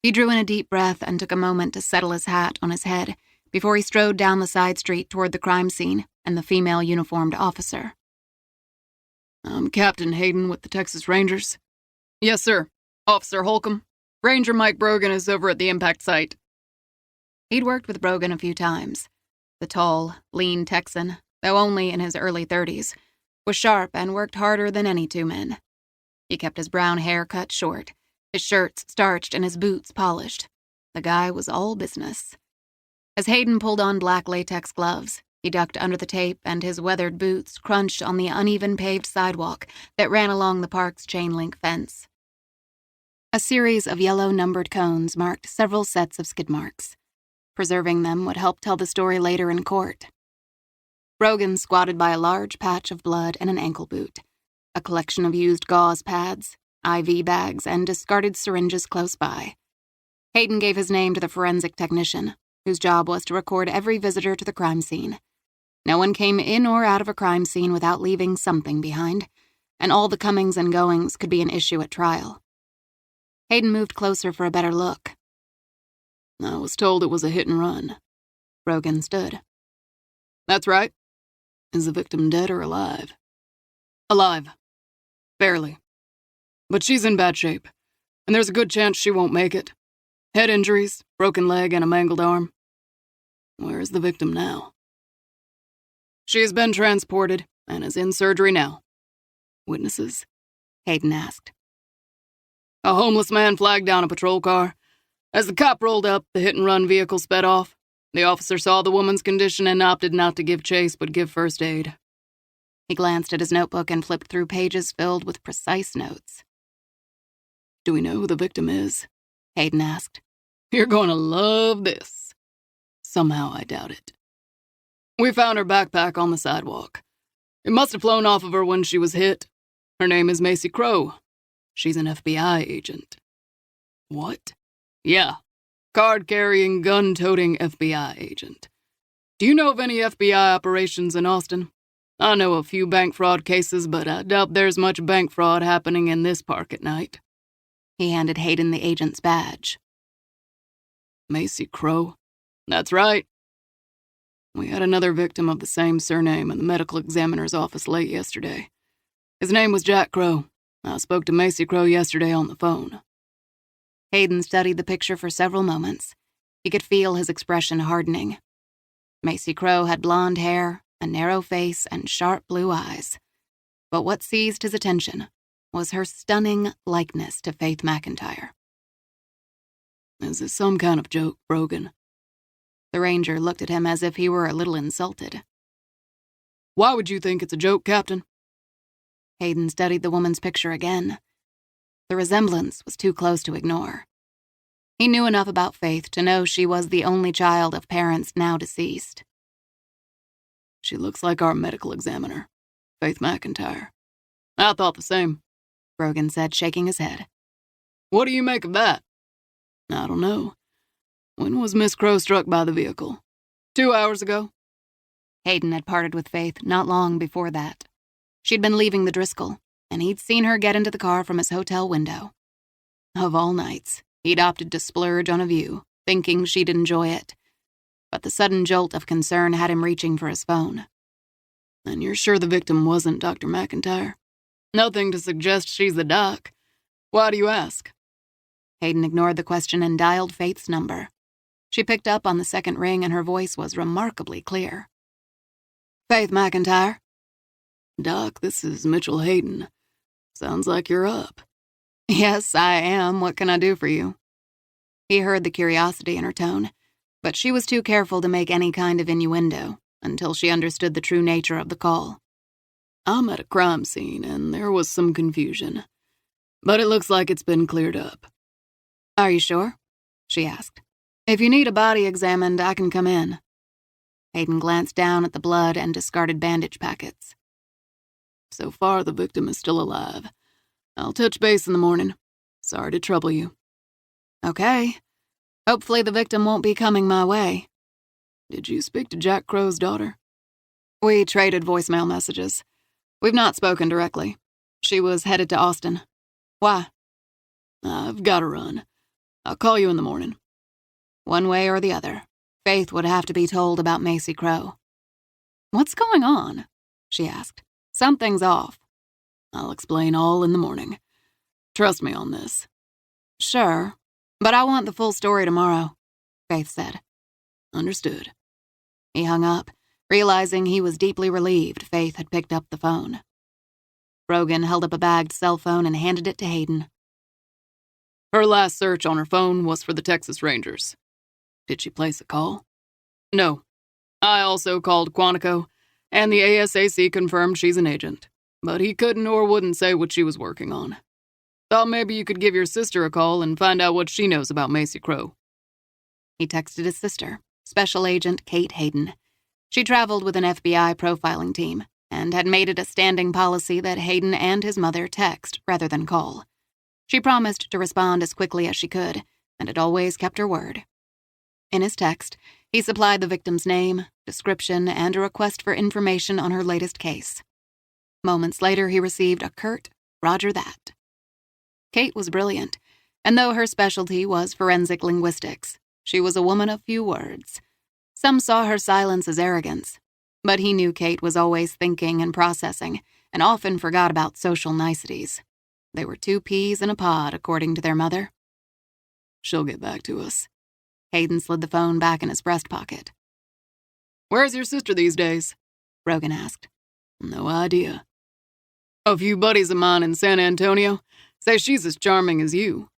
S2: he drew in a deep breath and took a moment to settle his hat on his head before he strode down the side street toward the crime scene and the female uniformed officer.
S1: "I'm Captain Hayden with the Texas Rangers." "Yes, sir. Officer Holcomb. Ranger Mike Brogan is over at the impact site."
S2: He'd worked with Brogan a few times. The tall, lean Texan, though only in his early 30s, was sharp and worked harder than any 2 men. He kept his brown hair cut short, his shirts starched and his boots polished. The guy was all business. As Hayden pulled on black latex gloves, he ducked under the tape and his weathered boots crunched on the uneven paved sidewalk that ran along the park's chain-link fence. A series of yellow numbered cones marked several sets of skid marks. Preserving them would help tell the story later in court. Brogan squatted by a large patch of blood and an ankle boot, a collection of used gauze pads, IV bags, and discarded syringes close by. Hayden gave his name to the forensic technician, whose job was to record every visitor to the crime scene. No one came in or out of a crime scene without leaving something behind, and all the comings and goings could be an issue at trial. Hayden moved closer for a better look.
S1: "I was told it was a hit and run."
S2: Brogan stood.
S1: "That's right."
S2: "Is the victim dead or alive?"
S1: "Alive. Barely. But she's in bad shape, and there's a good chance she won't make it. Head injuries, broken leg, and a mangled arm."
S2: "Where is the victim now?"
S1: "She has been transported and is in surgery now."
S2: "Witnesses?" Hayden asked.
S1: "A homeless man flagged down a patrol car. As the cop rolled up, the hit-and-run vehicle sped off. The officer saw the woman's condition and opted not to give chase but give first aid."
S2: He glanced at his notebook and flipped through pages filled with precise notes.
S1: "Do we know who the victim is?"
S2: Hayden asked.
S1: "You're going to love this."
S2: "Somehow I doubt it."
S1: "We found her backpack on the sidewalk. It must have flown off of her when she was hit. Her name is Macy Crow. She's an FBI agent."
S2: "What?"
S1: "Yeah. Card-carrying, gun-toting FBI agent. Do you know of any FBI operations in Austin? I know a few bank fraud cases, but I doubt there's much bank fraud happening in this park at night."
S2: He handed Hayden the agent's badge.
S1: "Macy Crow?" "That's right. We had another victim of the same surname in the medical examiner's office late yesterday. His name was Jack Crow. I spoke to Macy Crow yesterday on the phone."
S2: Hayden studied the picture for several moments. He could feel his expression hardening. Macy Crow had blonde hair, a narrow face, and sharp blue eyes. But what seized his attention was her stunning likeness to Faith McIntyre.
S1: "Is this some kind of joke, Brogan?"
S2: The ranger looked at him as if he were a little insulted.
S1: "Why would you think it's a joke, Captain?"
S2: Hayden studied the woman's picture again. The resemblance was too close to ignore. He knew enough about Faith to know she was the only child of parents now deceased.
S1: "She looks like our medical examiner, Faith McIntyre." "I thought the same,"
S2: Brogan said, shaking his head.
S1: "What do you make of that?"
S2: "I don't know.
S1: When was Miss Crow struck by the vehicle? 2 hours ago?"
S2: Hayden had parted with Faith not long before that. She'd been leaving the Driscoll, and he'd seen her get into the car from his hotel window. Of all nights, he'd opted to splurge on a view, thinking she'd enjoy it. But the sudden jolt of concern had him reaching for his phone.
S1: "And you're sure the victim wasn't Dr. McIntyre?" "Nothing to suggest she's the doc. Why do you ask?"
S2: Hayden ignored the question and dialed Faith's number. She picked up on the second ring and her voice was remarkably clear.
S1: "Faith McIntyre?" "Doc, this is Mitchell Hayden. Sounds like you're up."
S2: "Yes, I am. What can I do for you?" He heard the curiosity in her tone, but she was too careful to make any kind of innuendo until she understood the true nature of the call.
S1: I'm at a crime scene, and there was some confusion. But it looks like it's been cleared up.
S2: Are you sure? She asked.
S1: If you need a body examined, I can come in.
S2: Hayden glanced down at the blood and discarded bandage packets.
S1: So far, the victim is still alive. I'll touch base in the morning. Sorry to trouble you.
S2: Okay. Hopefully the victim won't be coming my way.
S1: Did you speak to Jack Crow's daughter?
S2: We traded voicemail messages. We've not spoken directly. She was headed to Austin. Why?
S1: I've got to run. I'll call you in the morning.
S2: One way or the other, Faith would have to be told about Macy Crow. What's going on? She asked. Something's off.
S1: I'll explain all in the morning. Trust me on this.
S2: Sure, but I want the full story tomorrow, Faith said.
S1: Understood.
S2: He hung up, realizing he was deeply relieved Faith had picked up the phone. Brogan held up a bagged cell phone and handed it to Hayden.
S1: Her last search on her phone was for the Texas Rangers. Did she place a call? No. I also called Quantico, and the ASAC confirmed she's an agent, but he couldn't or wouldn't say what she was working on. Thought maybe you could give your sister a call and find out what she knows about Macy Crow.
S2: He texted his sister, Special Agent Kate Hayden. She traveled with an FBI profiling team and had made it a standing policy that Hayden and his mother text rather than call. She promised to respond as quickly as she could, and had always kept her word. In his text, he supplied the victim's name, description, and a request for information on her latest case. Moments later, he received a curt, "Roger that." Kate was brilliant, and though her specialty was forensic linguistics, she was a woman of few words. Some saw her silence as arrogance, but he knew Kate was always thinking and processing, and often forgot about social niceties. They were two peas in a pod, according to their mother.
S1: She'll get back to us.
S2: Hayden slid the phone back in his breast pocket.
S1: Where's your sister these days?
S2: Brogan asked.
S1: No idea. A few buddies of mine in San Antonio say she's as charming as you.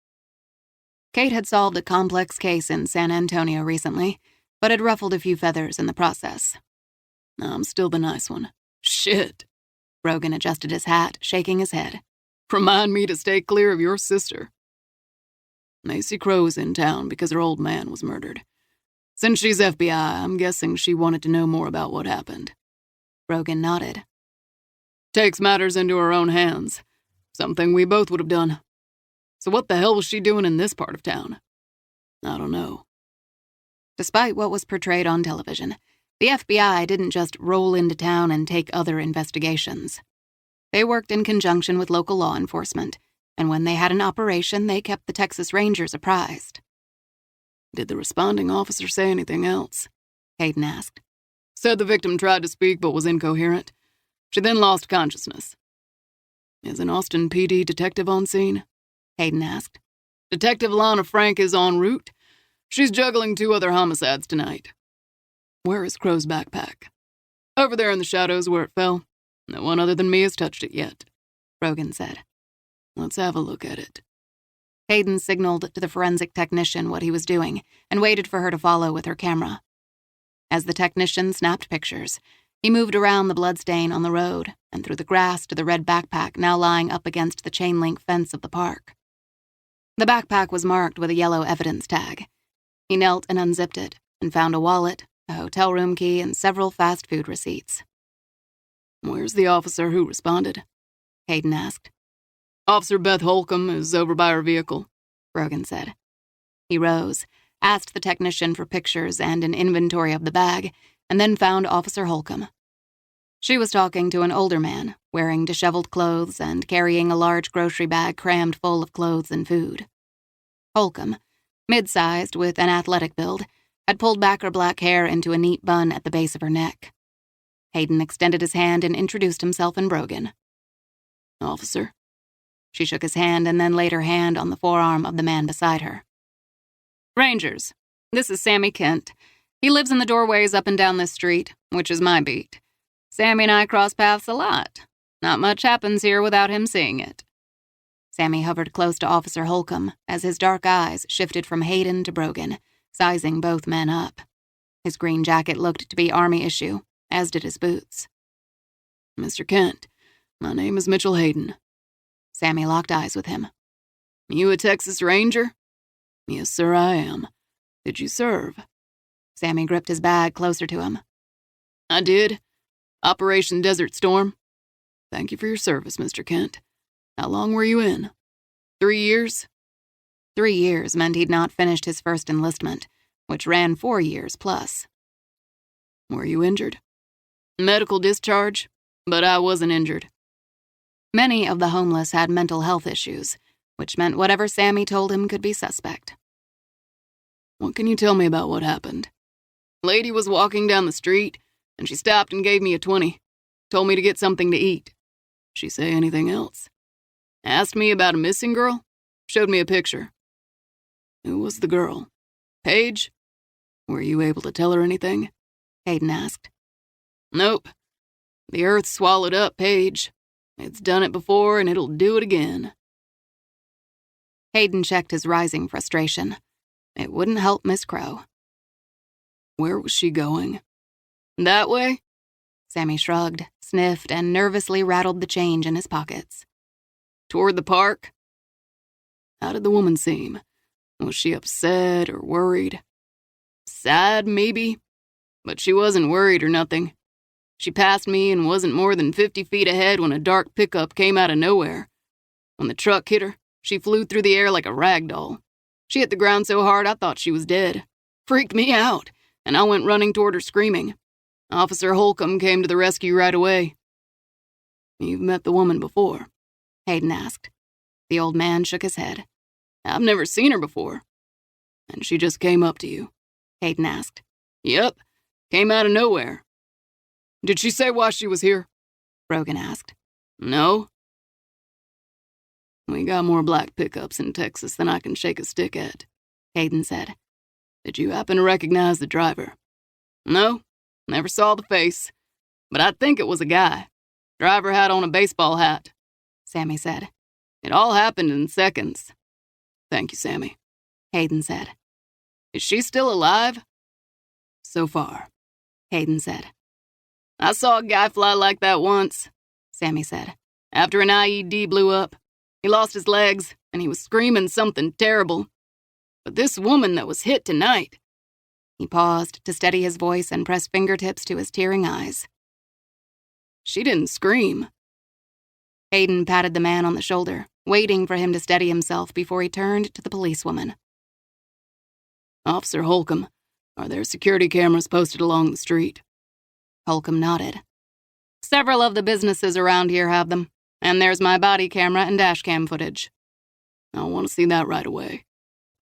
S2: Kate had solved a complex case in San Antonio recently, but had ruffled a few feathers in the process.
S1: I'm still the nice one. Shit.
S2: Brogan adjusted his hat, shaking his head.
S1: Remind me to stay clear of your sister. Macy Crow's in town because her old man was murdered. Since she's FBI, I'm guessing she wanted to know more about what happened.
S2: Brogan nodded.
S1: Takes matters into her own hands. Something we both would have done. So what the hell was she doing in this part of town? I don't know.
S2: Despite what was portrayed on television, the FBI didn't just roll into town and take other investigations. They worked in conjunction with local law enforcement, and when they had an operation, they kept the Texas Rangers apprised.
S1: Did the responding officer say anything else?
S2: Hayden asked.
S1: Said the victim tried to speak but was incoherent. She then lost consciousness. Is an Austin PD detective on scene?
S2: Hayden asked.
S1: Detective Lana Frank is en route. She's juggling 2 other homicides tonight. Where is Crow's backpack? Over there in the shadows where it fell. No one other than me has touched it yet,
S2: Brogan said.
S1: Let's have a look at it.
S2: Hayden signaled to the forensic technician what he was doing and waited for her to follow with her camera. As the technician snapped pictures, he moved around the bloodstain on the road and through the grass to the red backpack now lying up against the chain-link fence of the park. The backpack was marked with a yellow evidence tag. He knelt and unzipped it and found a wallet, a hotel room key, and several fast food receipts.
S1: Where's the officer who responded?
S2: Hayden asked.
S1: Officer Beth Holcomb is over by her vehicle,
S2: Brogan said. He rose, asked the technician for pictures and an inventory of the bag, and then found Officer Holcomb. She was talking to an older man, wearing disheveled clothes and carrying a large grocery bag crammed full of clothes and food. Holcomb, mid-sized with an athletic build, had pulled back her black hair into a neat bun at the base of her neck. Hayden extended his hand and introduced himself in Brogan.
S1: Officer.
S2: She shook his hand and then laid her hand on the forearm of the man beside her. Rangers, this is Sammy Kent. He lives in the doorways up and down this street, which is my beat. Sammy and I cross paths a lot. Not much happens here without him seeing it. Sammy hovered close to Officer Holcomb as his dark eyes shifted from Hayden to Brogan, sizing both men up. His green jacket looked to be Army issue, as did his boots.
S1: Mr. Kent, My name is Mitchell Hayden.
S2: Sammy locked eyes with him.
S1: You a Texas Ranger? Yes, sir, I am. Did you serve?
S2: Sammy gripped his bag closer to him.
S1: I did. Operation Desert Storm. Thank you for your service, Mr. Kent. How long were you in? 3 years?
S2: 3 years meant he'd not finished his first enlistment, which ran 4 years plus.
S1: Were you injured? Medical discharge, but I wasn't injured.
S2: Many of the homeless had mental health issues, which meant whatever Sammy told him could be suspect.
S1: What can you tell me about what happened? Lady was walking down the street, and she stopped and gave me a 20. Told me to get something to eat. She say anything else? Asked me about a missing girl? Showed me a picture. Who was the girl? Paige? Were you able to tell her anything?
S2: Hayden asked.
S1: Nope. The earth swallowed up Paige. It's done it before and it'll do it again.
S2: Hayden checked his rising frustration. It wouldn't help Miss Crow.
S1: Where was she going? That way?
S2: Sammy shrugged, sniffed, and nervously rattled the change in his pockets.
S1: Toward the park? How did the woman seem? Was she upset or worried? Sad, maybe? But she wasn't worried or nothing. She passed me and wasn't more than 50 feet ahead when a dark pickup came out of nowhere. When the truck hit her, she flew through the air like a rag doll. She hit the ground so hard I thought she was dead. Freaked me out, and I went running toward her screaming. Officer Holcomb came to the rescue right away. You've met the woman before?
S2: Hayden asked. The old man shook his head.
S1: I've never seen her before. And she just came up to you?
S2: Hayden asked.
S1: Yep, came out of nowhere. Did she say why she was here?
S2: Brogan asked.
S1: No. We got more black pickups in Texas than I can shake a stick at,
S2: Hayden said.
S1: Did you happen to recognize the driver? No, never saw the face, but I think it was a guy. Driver had on a baseball hat,
S2: Sammy said.
S1: It all happened in seconds. Thank you, Sammy,
S2: Hayden said.
S1: Is she still alive? So far,
S2: Hayden said.
S1: I saw a guy fly like that once,
S2: Sammy said.
S1: After an IED blew up. He lost his legs, and he was screaming something terrible. But this woman that was hit tonight...
S2: He paused to steady his voice and press fingertips to his tearing eyes.
S1: She didn't scream.
S2: Hayden patted the man on the shoulder, waiting for him to steady himself before he turned to the policewoman.
S1: Officer Holcomb, are there security cameras posted along the street?
S2: Holcomb nodded.
S1: Several of the businesses around here have them, and there's my body camera and dash cam footage. I want to see that right away.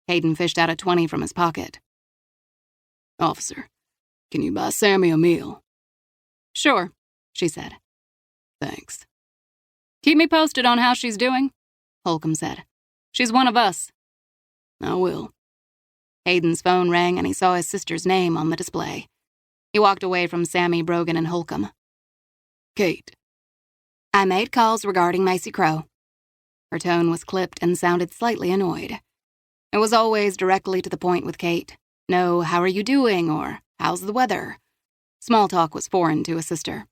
S2: Hayden fished out a 20 from his pocket.
S1: Officer, can you buy Sammy a meal?
S2: Sure, she said.
S1: Thanks.
S2: Keep me posted on how she's doing, Holcomb said. She's one of us.
S1: I will.
S2: Hayden's phone rang and he saw his sister's name on the display. He walked away from Sammy, Brogan, and Holcomb.
S1: Kate.
S2: I made calls regarding Macy Crow. Her tone was clipped and sounded slightly annoyed. It was always directly to the point with Kate. No, how are you doing, or how's the weather? Small talk was foreign to a sister.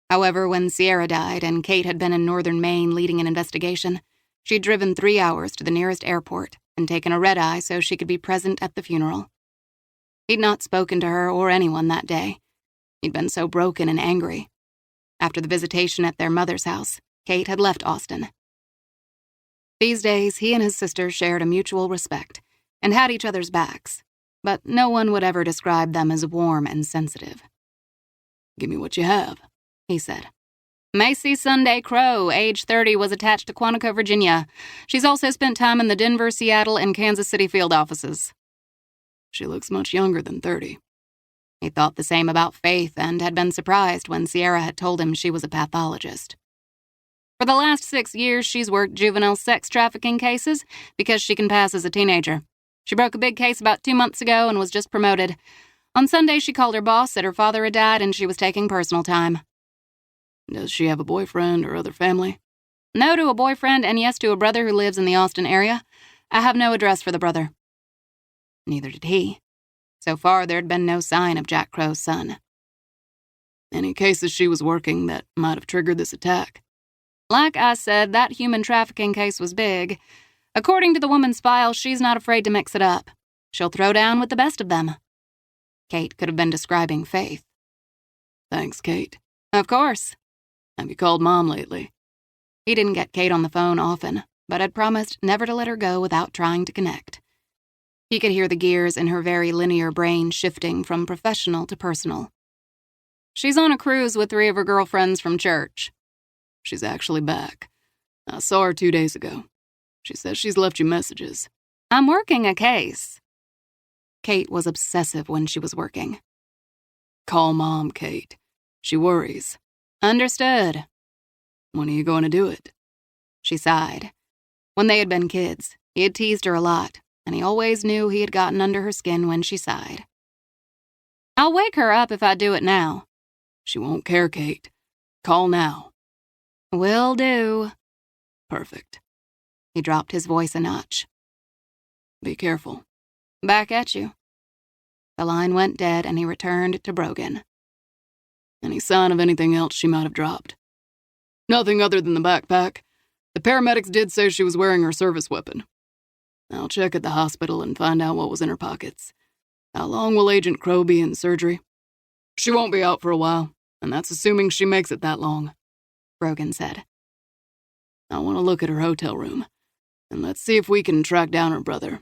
S2: However, when Sierra died and Kate had been in northern Maine leading an investigation, she'd driven 3 hours to the nearest airport and taken a red-eye so she could be present at the funeral. He'd not spoken to her or anyone that day. He'd been so broken and angry. After the visitation at their mother's house, Kate had left Austin. These days, he and his sister shared a mutual respect and had each other's backs, but no one would ever describe them as warm and sensitive.
S1: Give me what you have,
S2: he said. Macy Sunday Crow, age 30, was attached to Quantico, Virginia. She's also spent time in the Denver, Seattle, and Kansas City field offices.
S1: She looks much younger than 30.
S2: He thought the same about Faith and had been surprised when Sierra had told him she was a pathologist. For the last 6 years, she's worked juvenile sex trafficking cases because she can pass as a teenager. She broke a big case about 2 months ago and was just promoted. On Sunday, she called her boss, said her father had died, and she was taking personal time.
S1: Does she have a boyfriend or other family?
S2: No to a boyfriend and yes to a brother who lives in the Austin area. I have no address for the brother. Neither did he. So far, there had been no sign of Jack Crow's son.
S1: Any cases she was working that might have triggered this attack?
S2: Like I said, that human trafficking case was big. According to the woman's file, she's not afraid to mix it up. She'll throw down with the best of them. Kate could have been describing Faith.
S1: Thanks, Kate.
S2: Of course.
S1: Have you called Mom lately?
S2: He didn't get Kate on the phone often, but had promised never to let her go without trying to connect. He could hear the gears in her very linear brain shifting from professional to personal. She's on a cruise with 3 of her girlfriends from church.
S1: She's actually back. I saw her 2 days ago. She says she's left you messages.
S2: I'm working a case. Kate was obsessive when she was working.
S1: Call Mom, Kate. She worries.
S2: Understood.
S1: When are you going to do it?
S2: She sighed. When they had been kids, he had teased her a lot, and he always knew he had gotten under her skin when she sighed. I'll wake her up if I do it now.
S1: She won't care, Kate. Call now.
S2: Will do.
S1: Perfect.
S2: He dropped his voice a notch.
S1: Be careful.
S2: Back at you. The line went dead and he returned to Brogan.
S1: Any sign of anything else she might have dropped? Nothing other than the backpack. The paramedics did say she was wearing her service weapon. I'll check at the hospital and find out what was in her pockets. How long will Agent Crow be in surgery? She won't be out for a while, and that's assuming she makes it that long,
S2: Brogan said.
S1: I want to look at her hotel room, and let's see if we can track down her brother.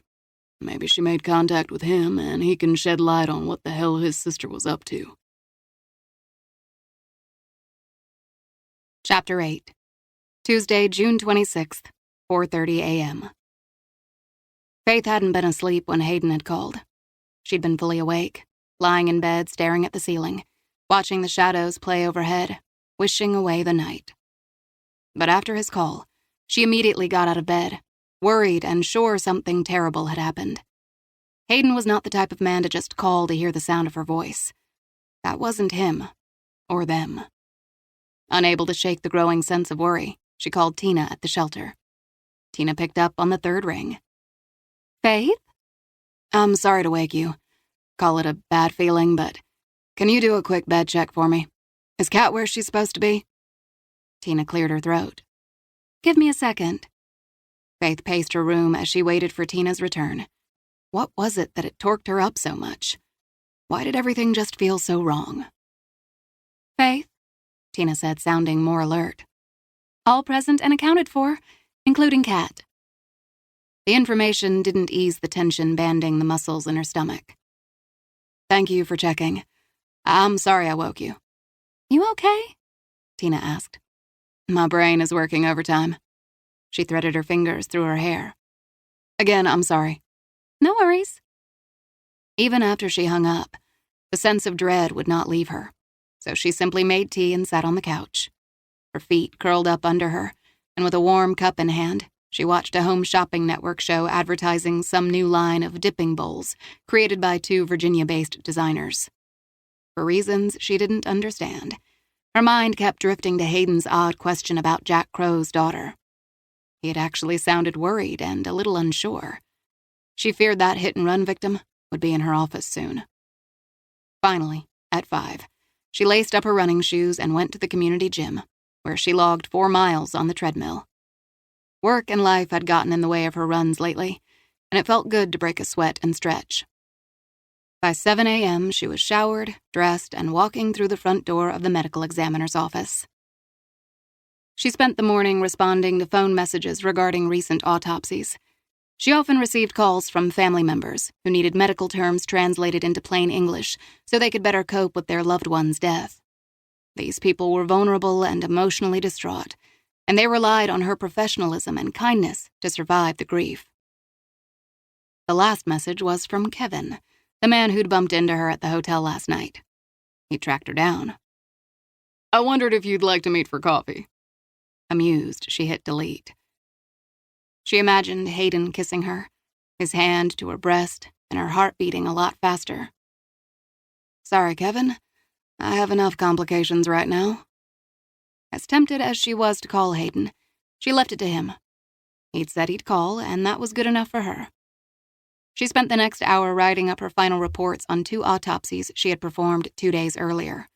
S1: Maybe she made contact with him, and he can shed light on what the hell his sister was up to.
S2: Chapter 8. Tuesday, June 26th, 4:30 a.m. Faith hadn't been asleep when Hayden had called. She'd been fully awake, lying in bed staring at the ceiling, watching the shadows play overhead, wishing away the night. But after his call, she immediately got out of bed, worried and sure something terrible had happened. Hayden was not the type of man to just call to hear the sound of her voice. That wasn't him, or them. Unable to shake the growing sense of worry, she called Tina at the shelter. Tina picked up on the 3rd ring. Faith?
S1: I'm sorry to wake you. Call it a bad feeling, but can you do a quick bed check for me? Is Kat where she's supposed to be?
S2: Tina cleared her throat. Give me a second. Faith paced her room as she waited for Tina's return. What was it that had torqued her up so much? Why did everything just feel so wrong? Faith, Tina said, sounding more alert. All present and accounted for, including Kat. The information didn't ease the tension banding the muscles in her stomach.
S1: Thank you for checking. I'm sorry I woke you.
S2: You okay? Tina asked.
S1: My brain is working overtime.
S2: She threaded her fingers through her hair.
S1: Again, I'm sorry.
S2: No worries. Even after she hung up, the sense of dread would not leave her, so she simply made tea and sat on the couch. Her feet curled up under her, and with a warm cup in hand, she watched a Home Shopping Network show advertising some new line of dipping bowls created by 2 Virginia-based designers. For reasons she didn't understand, her mind kept drifting to Hayden's odd question about Jack Crow's daughter. He had actually sounded worried and a little unsure. She feared that hit-and-run victim would be in her office soon. Finally, at 5, she laced up her running shoes and went to the community gym, where she logged 4 miles on the treadmill. Work and life had gotten in the way of her runs lately, and it felt good to break a sweat and stretch. By 7 a.m., she was showered, dressed, and walking through the front door of the medical examiner's office. She spent the morning responding to phone messages regarding recent autopsies. She often received calls from family members who needed medical terms translated into plain English so they could better cope with their loved one's death. These people were vulnerable and emotionally distraught, and they relied on her professionalism and kindness to survive the grief. The last message was from Kevin, the man who'd bumped into her at the hotel last night. He tracked her down.
S1: I wondered if you'd like to meet for coffee.
S2: Amused, she hit delete. She imagined Hayden kissing her, his hand to her breast and her heart beating a lot faster.
S1: Sorry, Kevin. I have enough complications right now.
S2: As tempted as she was to call Hayden, she left it to him. He'd said he'd call, and that was good enough for her. She spent the next hour writing up her final reports on 2 autopsies she had performed 2 days earlier.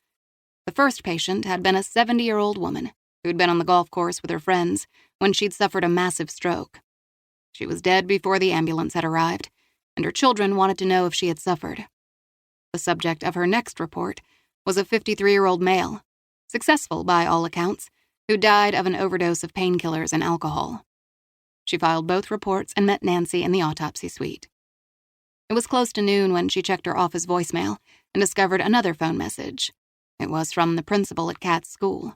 S2: The first patient had been a 70-year-old woman who'd been on the golf course with her friends when she'd suffered a massive stroke. She was dead before the ambulance had arrived, and her children wanted to know if she had suffered. The subject of her next report was a 53-year-old male, successful by all accounts, who died of an overdose of painkillers and alcohol. She filed both reports and met Nancy in the autopsy suite. It was close to noon when she checked her office voicemail and discovered another phone message. It was from the principal at Kat's school.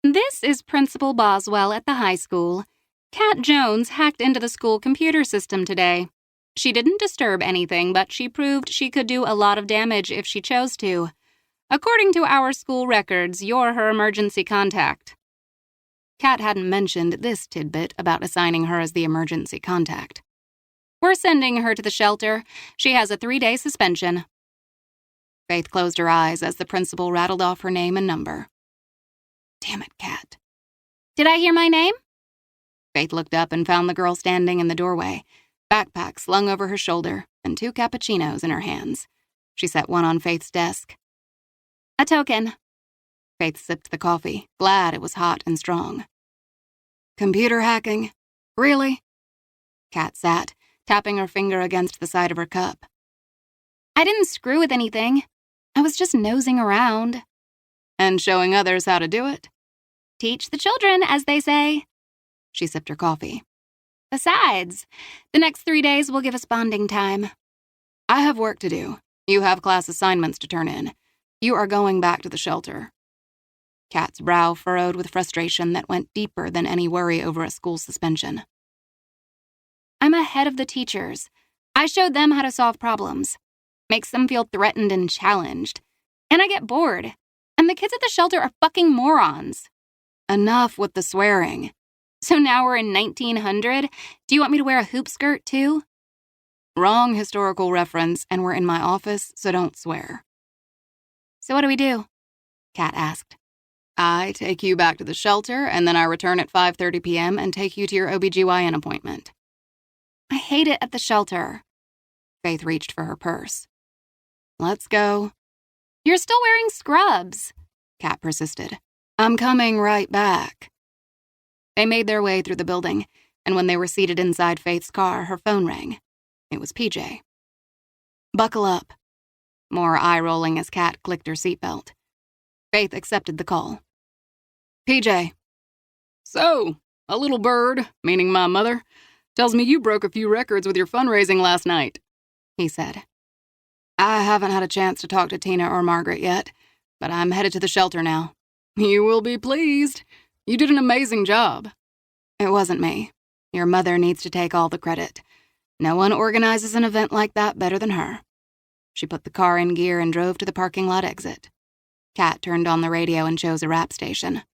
S2: "This is Principal Boswell at the high school. Kat Jones hacked into the school computer system today. She didn't disturb anything, but she proved she could do a lot of damage if she chose to. According to our school records, you're her emergency contact." Kat hadn't mentioned this tidbit about assigning her as the emergency contact. "We're sending her to the shelter. She has a 3-day suspension." Faith closed her eyes as the principal rattled off her name and number. "Damn it, Kat." "Did I hear my name?" Faith looked up and found the girl standing in the doorway, backpack slung over her shoulder and 2 cappuccinos in her hands. She set one on Faith's desk. "A token." Faith sipped the coffee, glad it was hot and strong. "Computer hacking? Really?" Kat sat, tapping her finger against the side of her cup. "I didn't screw with anything. I was just nosing around." "And showing others how to do it?" "Teach the children, as they say." She sipped her coffee. "Besides, the next 3 days will give us bonding time." "I have work to do. You have class assignments to turn in. You are going back to the shelter." Kat's brow furrowed with frustration that went deeper than any worry over a school suspension. "I'm ahead of the teachers. I showed them how to solve problems. Makes them feel threatened and challenged. And I get bored. And the kids at the shelter are fucking morons." "Enough with the swearing." "So now we're in 1900? Do you want me to wear a hoop skirt, too?" "Wrong historical reference, and we're in my office, so don't swear." "So what do we do?" Kat asked. "I take you back to the shelter, and then I return at 5:30 p.m. and take you to your OBGYN appointment." "I hate it at the shelter." Faith reached for her purse. "Let's go." "You're still wearing scrubs," Kat persisted. "I'm coming right back." They made their way through the building, and when they were seated inside Faith's car, her phone rang. It was PJ. "Buckle up." More eye-rolling as Kat clicked her seatbelt. Faith accepted the call. "PJ." "So, a little bird, meaning my mother, tells me you broke a few records with your fundraising last night," he said. "I haven't had a chance to talk to Tina or Margaret yet, but I'm headed to the shelter now." "You will be pleased. You did an amazing job." "It wasn't me. Your mother needs to take all the credit. No one organizes an event like that better than her." She put the car in gear and drove to the parking lot exit. Kat turned on the radio and chose a rap station.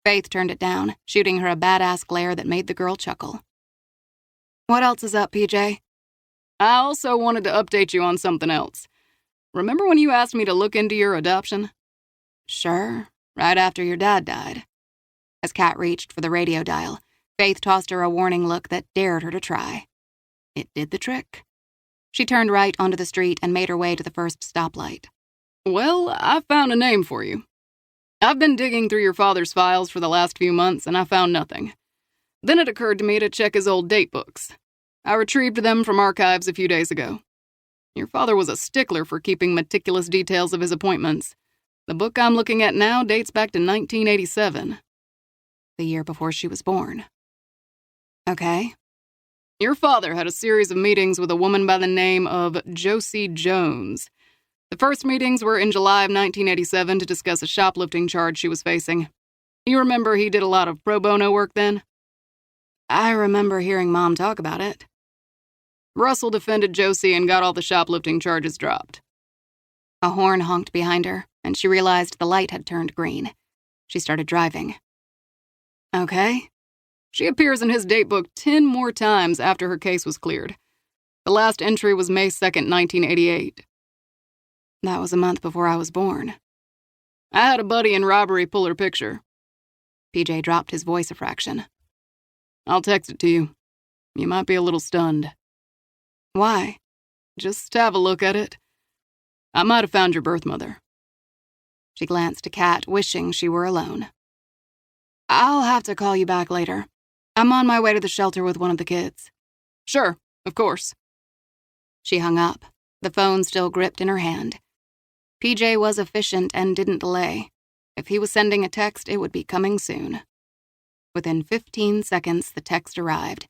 S2: Faith turned it down, shooting her a badass glare that made the girl chuckle. "What else is up, PJ?" "I also wanted to update you on something else. Remember when you asked me to look into your adoption?" "Sure, right after your dad died." As Kat reached for the radio dial, Faith tossed her a warning look that dared her to try. It did the trick. She turned right onto the street and made her way to the first stoplight. "Well, I found a name for you. I've been digging through your father's files for the last few months, and I found nothing. Then it occurred to me to check his old date books. I retrieved them from archives a few days ago. Your father was a stickler for keeping meticulous details of his appointments. The book I'm looking at now dates back to 1987. The year before she was born." "Okay." "Your father had a series of meetings with a woman by the name of Josie Jones. The first meetings were in July of 1987 to discuss a shoplifting charge she was facing. You remember he did a lot of pro bono work then?" "I remember hearing Mom talk about it." "Russell defended Josie and got all the shoplifting charges dropped." A horn honked behind her, and she realized the light had turned green. She started driving. "Okay." "She appears in his date book 10 more times after her case was cleared. The last entry was May 2nd, 1988. "That was a month before I was born." "I had a buddy in robbery pull her picture." PJ dropped his voice a fraction. "I'll text it to you. You might be a little stunned." "Why?" "Just have a look at it. I might have found your birth mother." She glanced to Kat, wishing she were alone. I'll have to call you back later. I'm on my way to the shelter with one of the kids.
S1: Sure, of course.
S2: She hung up, the phone still gripped in her hand. PJ was efficient and didn't delay. If he was sending a text, it would be coming soon. Within 15 seconds, the text arrived,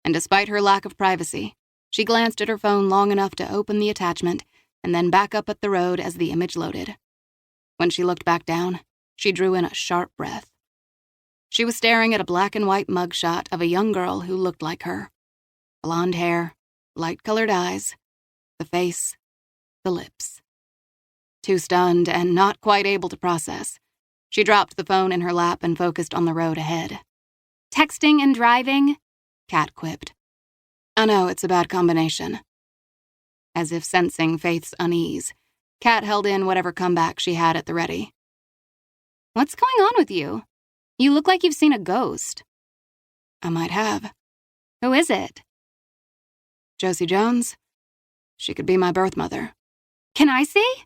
S2: and despite her lack of privacy, she glanced at her phone long enough to open the attachment and then back up at the road as the image loaded. When she looked back down, she drew in a sharp breath. She was staring at a black and white mugshot of a young girl who looked like her. Blonde hair, light-colored eyes, the face, the lips. Too stunned and not quite able to process, she dropped the phone in her lap and focused on the road ahead.
S3: Texting and driving?
S2: Kat quipped. I know, it's a bad combination. As if sensing Faith's unease, Kat held in whatever comeback she had at the ready.
S3: What's going on with you? You look like you've seen a ghost.
S2: I might have.
S3: Who is it?
S2: Josie Jones? She could be my birth mother.
S3: Can I see?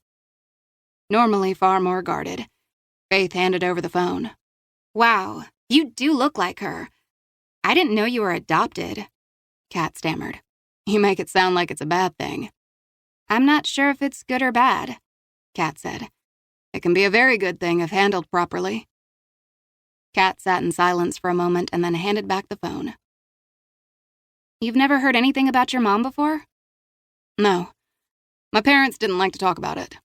S2: Normally far more guarded, Faith handed over the phone.
S3: Wow, you do look like her. I didn't know you were adopted.
S2: Kat stammered. You make it sound like it's a bad thing.
S3: I'm not sure if it's good or bad,
S2: Kat said. It can be a very good thing if handled properly. Kat sat in silence for a moment and then handed back the phone.
S3: You've never heard anything about your mom before?
S2: No. My parents didn't like to talk about it.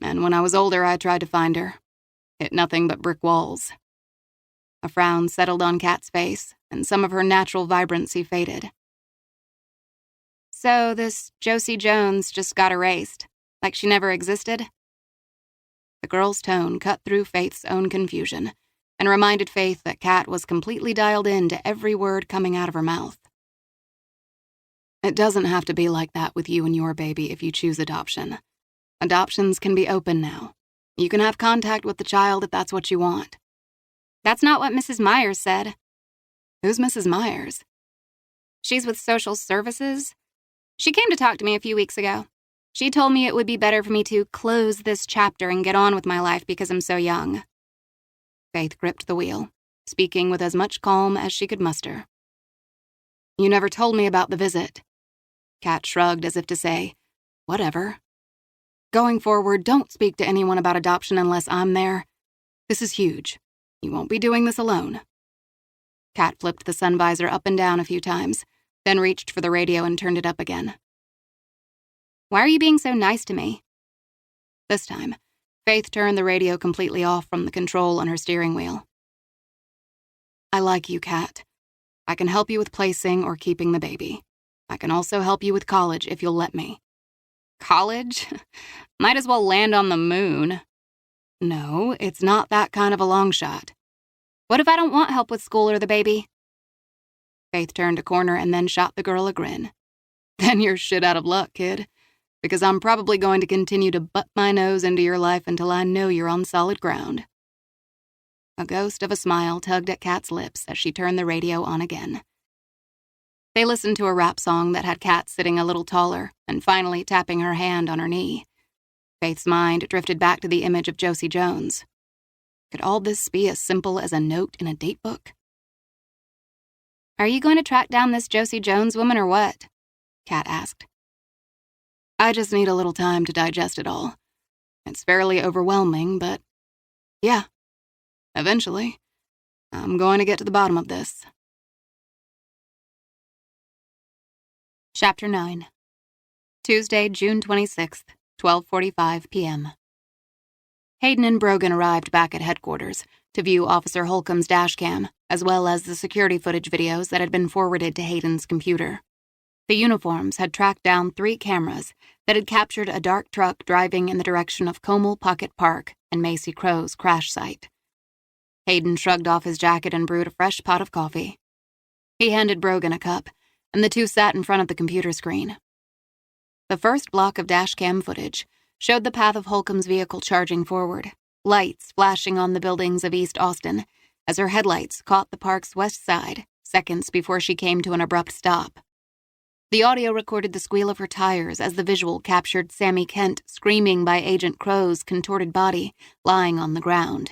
S2: And when I was older, I tried to find her. Hit nothing but brick walls. A frown settled on Kat's face, and some of her natural vibrancy faded.
S3: So this Josie Jones just got erased, like she never existed?
S2: The girl's tone cut through Faith's own confusion and reminded Faith that Kat was completely dialed in to every word coming out of her mouth. It doesn't have to be like that with you and your baby if you choose adoption. Adoptions can be open now. You can have contact with the child if that's what you want.
S3: That's not what Mrs. Myers said.
S2: Who's Mrs. Myers?
S3: She's with social services. She came to talk to me a few weeks ago. She told me it would be better for me to close this chapter and get on with my life because I'm so young.
S2: Faith gripped the wheel, speaking with as much calm as she could muster. You never told me about the visit. Kat shrugged as if to say, whatever. Going forward, don't speak to anyone about adoption unless I'm there. This is huge. You won't be doing this alone. Kat flipped the sun visor up and down a few times, then reached for the radio and turned it up again.
S3: Why are you being so nice to me?
S2: This time, Faith turned the radio completely off from the control on her steering wheel. I like you, Kat. I can help you with placing or keeping the baby. I can also help you with college if you'll let me.
S3: College? Might as well land on the moon.
S2: No, it's not that kind of a long shot.
S3: What if I don't want help with school or the baby?
S2: Faith turned a corner and then shot the girl a grin. Then you're shit out of luck, kid. Because I'm probably going to continue to butt my nose into your life until I know you're on solid ground. A ghost of a smile tugged at Kat's lips as she turned the radio on again. They listened to a rap song that had Kat sitting a little taller and finally tapping her hand on her knee. Faith's mind drifted back to the image of Josie Jones. Could all this be as simple as a note in a date book?
S3: Are you going to track down this Josie Jones woman or what?
S2: Kat asked. I just need a little time to digest it all. It's fairly overwhelming, but yeah, eventually, I'm going to get to the bottom of this. Chapter 9. Tuesday, June 26th, 12:45 p.m. Hayden and Brogan arrived back at headquarters to view Officer Holcomb's dashcam, as well as the security footage videos that had been forwarded to Hayden's computer. The uniforms had tracked down 3 cameras that had captured a dark truck driving in the direction of Comel Pocket Park and Macy Crow's crash site. Hayden shrugged off his jacket and brewed a fresh pot of coffee. He handed Brogan a cup, and the two sat in front of the computer screen. The first block of dashcam footage showed the path of Holcomb's vehicle charging forward, lights flashing on the buildings of East Austin as her headlights caught the park's west side seconds before she came to an abrupt stop. The audio recorded the squeal of her tires as the visual captured Sammy Kent screaming by Agent Crow's contorted body lying on the ground.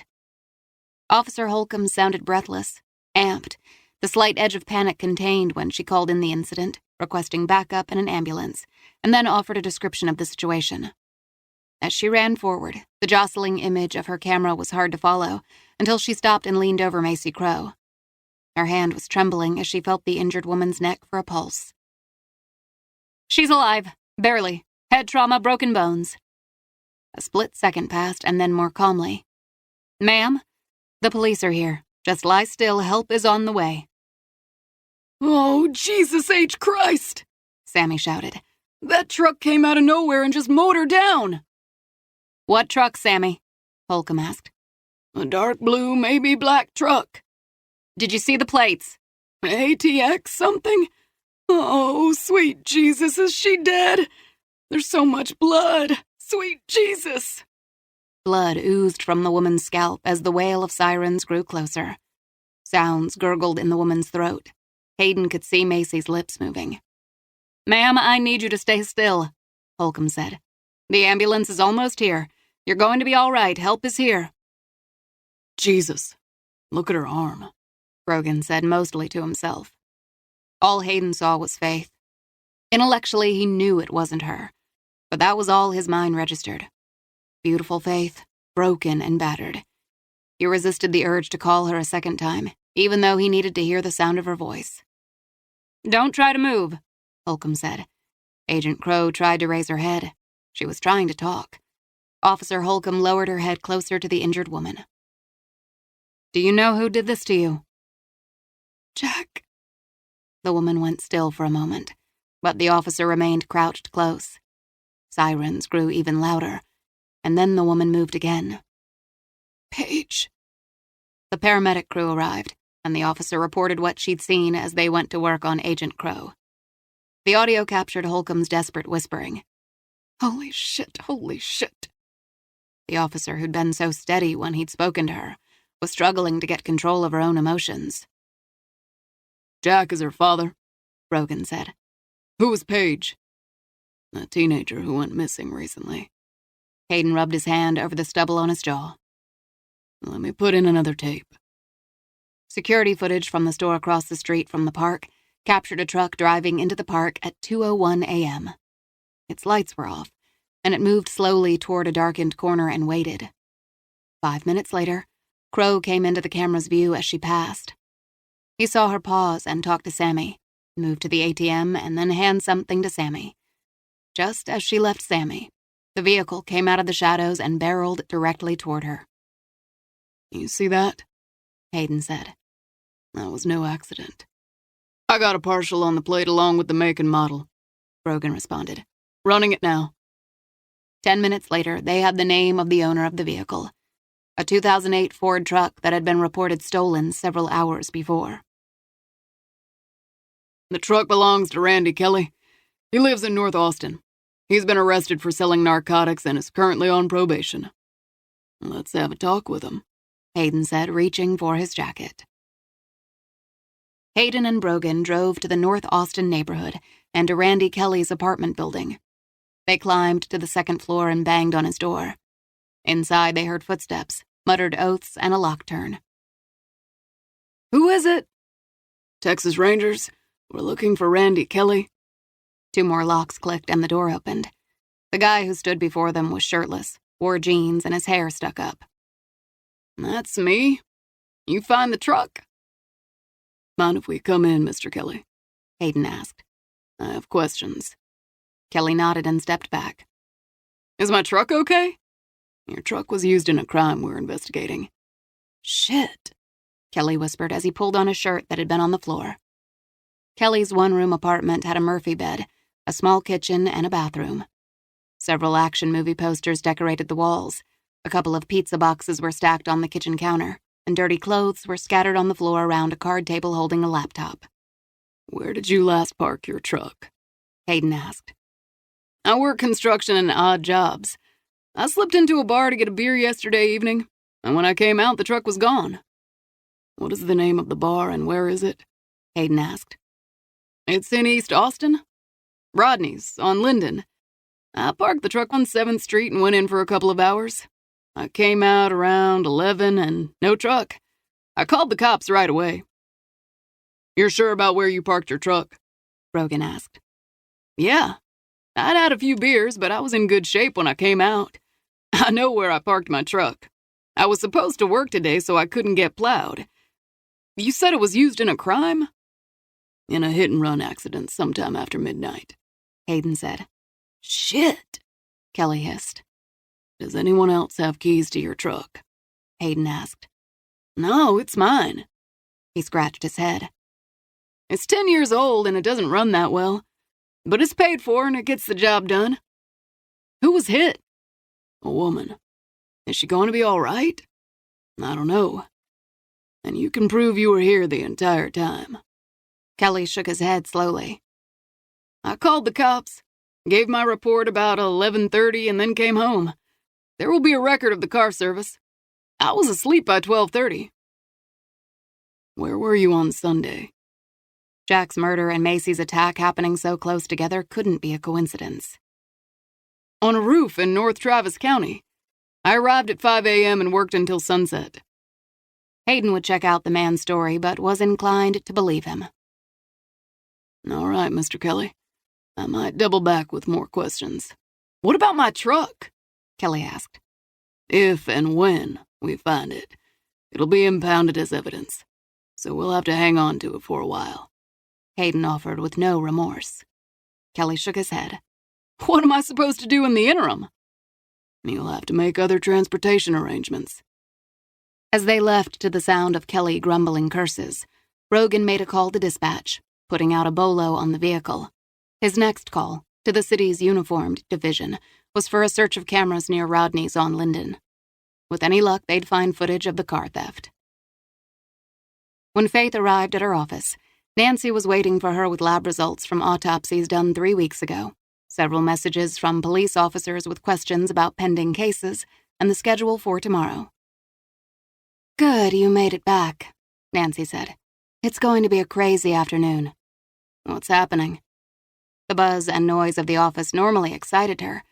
S2: Officer Holcomb sounded breathless, amped, the slight edge of panic contained when she called in the incident, requesting backup and an ambulance, and then offered a description of the situation. As she ran forward, the jostling image of her camera was hard to follow until she stopped and leaned over Macy Crow. Her hand was trembling as she felt the injured woman's neck for a pulse.
S3: She's alive. Barely. Head trauma, broken bones.
S2: A split second passed, and then more calmly.
S3: Ma'am?
S2: The police are here. Just lie still. Help is on the way.
S1: Oh, Jesus H. Christ!
S2: Sammy shouted.
S1: That truck came out of nowhere and just mowed her down.
S3: What truck, Sammy?
S2: Holcomb asked.
S1: A dark blue, maybe black truck.
S3: Did you see the plates?
S1: ATX something? Oh, sweet Jesus, is she dead? There's so much blood. Sweet Jesus.
S2: Blood oozed from the woman's scalp as the wail of sirens grew closer. Sounds gurgled in the woman's throat. Hayden could see Macy's lips moving.
S3: Ma'am, I need you to stay still, Holcomb said. The ambulance is almost here. You're going to be all right. Help is here.
S1: Jesus, look at her arm,
S2: Brogan said mostly to himself. All Hayden saw was Faith. Intellectually, he knew it wasn't her, but that was all his mind registered. Beautiful Faith, broken and battered. He resisted the urge to call her a second time, even though he needed to hear the sound of her voice.
S3: Don't try to move,
S2: Holcomb said. Agent Crow tried to raise her head. She was trying to talk. Officer Holcomb lowered her head closer to the injured woman.
S3: Do you know who did this to you?
S1: Jack.
S2: The woman went still for a moment, but the officer remained crouched close. Sirens grew even louder, and then the woman moved again.
S1: Paige.
S2: The paramedic crew arrived, and the officer reported what she'd seen as they went to work on Agent Crow. The audio captured Holcomb's desperate whispering.
S1: Holy shit, holy shit.
S2: The officer who'd been so steady when he'd spoken to her was struggling to get control of her own emotions.
S1: Jack is her father,
S2: Brogan said.
S1: Who was Paige? A teenager who went missing recently.
S2: Hayden rubbed his hand over the stubble on his jaw.
S1: Let me put in another tape.
S2: Security footage from the store across the street from the park captured a truck driving into the park at 2:01 a.m. Its lights were off, and it moved slowly toward a darkened corner and waited. 5 minutes later, Crow came into the camera's view as she passed. He saw her pause and talk to Sammy, move to the ATM, and then hand something to Sammy. Just as she left Sammy, the vehicle came out of the shadows and barreled directly toward her.
S1: You see that?
S2: Hayden said.
S1: That was no accident. I got a partial on the plate along with the make and model,
S2: Brogan responded.
S1: Running it now.
S2: 10 minutes later, they had the name of the owner of the vehicle, a 2008 Ford truck that had been reported stolen several hours before.
S1: The truck belongs to Randy Kelly. He lives in North Austin. He's been arrested for selling narcotics and is currently on probation. Let's have a talk with him,
S2: Hayden said, reaching for his jacket. Hayden and Brogan drove to the North Austin neighborhood and to Randy Kelly's apartment building. They climbed to the second floor and banged on his door. Inside, they heard footsteps, muttered oaths, and a lock turn.
S1: Who is it? Texas Rangers. We're looking for Randy Kelly.
S2: 2 more locks clicked and the door opened. The guy who stood before them was shirtless, wore jeans, and his hair stuck up.
S1: That's me. You find the truck? Mind if we come in, Mr. Kelly?
S2: Hayden asked.
S1: I have questions.
S2: Kelly nodded and stepped back.
S1: Is my truck okay? Your truck was used in a crime we're investigating.
S2: Shit, Kelly whispered as he pulled on a shirt that had been on the floor. Kelly's one-room apartment had a Murphy bed, a small kitchen, and a bathroom. Several action movie posters decorated the walls. A couple of pizza boxes were stacked on the kitchen counter, and dirty clothes were scattered on the floor around a card table holding a laptop.
S1: Where did you last park your truck?
S2: Hayden asked.
S1: I work construction and odd jobs. I slipped into a bar to get a beer yesterday evening, and when I came out, the truck was gone. What is the name of the bar and where is it?
S2: Hayden asked.
S1: It's in East Austin. Rodney's, on Linden. I parked the truck on 7th Street and went in for a couple of hours. I came out around 11 and no truck. I called the cops right away. You're sure about where you parked your truck? Brogan asked. Yeah. I'd had a few beers, but I was in good shape when I came out. I know where I parked my truck. I was supposed to work today, so I couldn't get plowed. You said it was used in a crime? In a hit-and-run accident sometime after midnight, Hayden said. Shit, Kelly hissed. Does anyone else have keys to your truck? Hayden asked. No, it's mine. He scratched his head. It's 10 years old and it doesn't run that well, but it's paid for and it gets the job done. Who was hit? A woman. Is she going to be all right? I don't know. And you can prove you were here the entire time. Kelly shook his head slowly. I called the cops, gave my report about 11:30, and then came home. There will be a record of the car service. I was asleep by 12:30. Where were you on Sunday? Jack's murder and Macy's attack happening so close together couldn't be a coincidence. On a roof in North Travis County. I arrived at 5 a.m. and worked until sunset. Hayden would check out the man's story, but was inclined to believe him. All right, Mr. Kelly. I might double back with more questions. What about my truck? Kelly asked. If and when we find it, it'll be impounded as evidence, so we'll have to hang on to it for a while. Hayden offered with no remorse. Kelly shook his head. What am I supposed to do in the interim? You'll have to make other transportation arrangements. As they left to the sound of Kelly grumbling curses, Brogan made a call to dispatch, putting out a bolo on the vehicle. His next call, to the city's uniformed division, was for a search of cameras near Rodney's on Linden. With any luck, they'd find footage of the car theft. When Faith arrived at her office, Nancy was waiting for her with lab results from autopsies done 3 weeks ago, several messages from police officers with questions about pending cases, and the schedule for tomorrow. Good, you made it back, Nancy said. It's going to be a crazy afternoon. What's happening? The buzz and noise of the office normally excited her,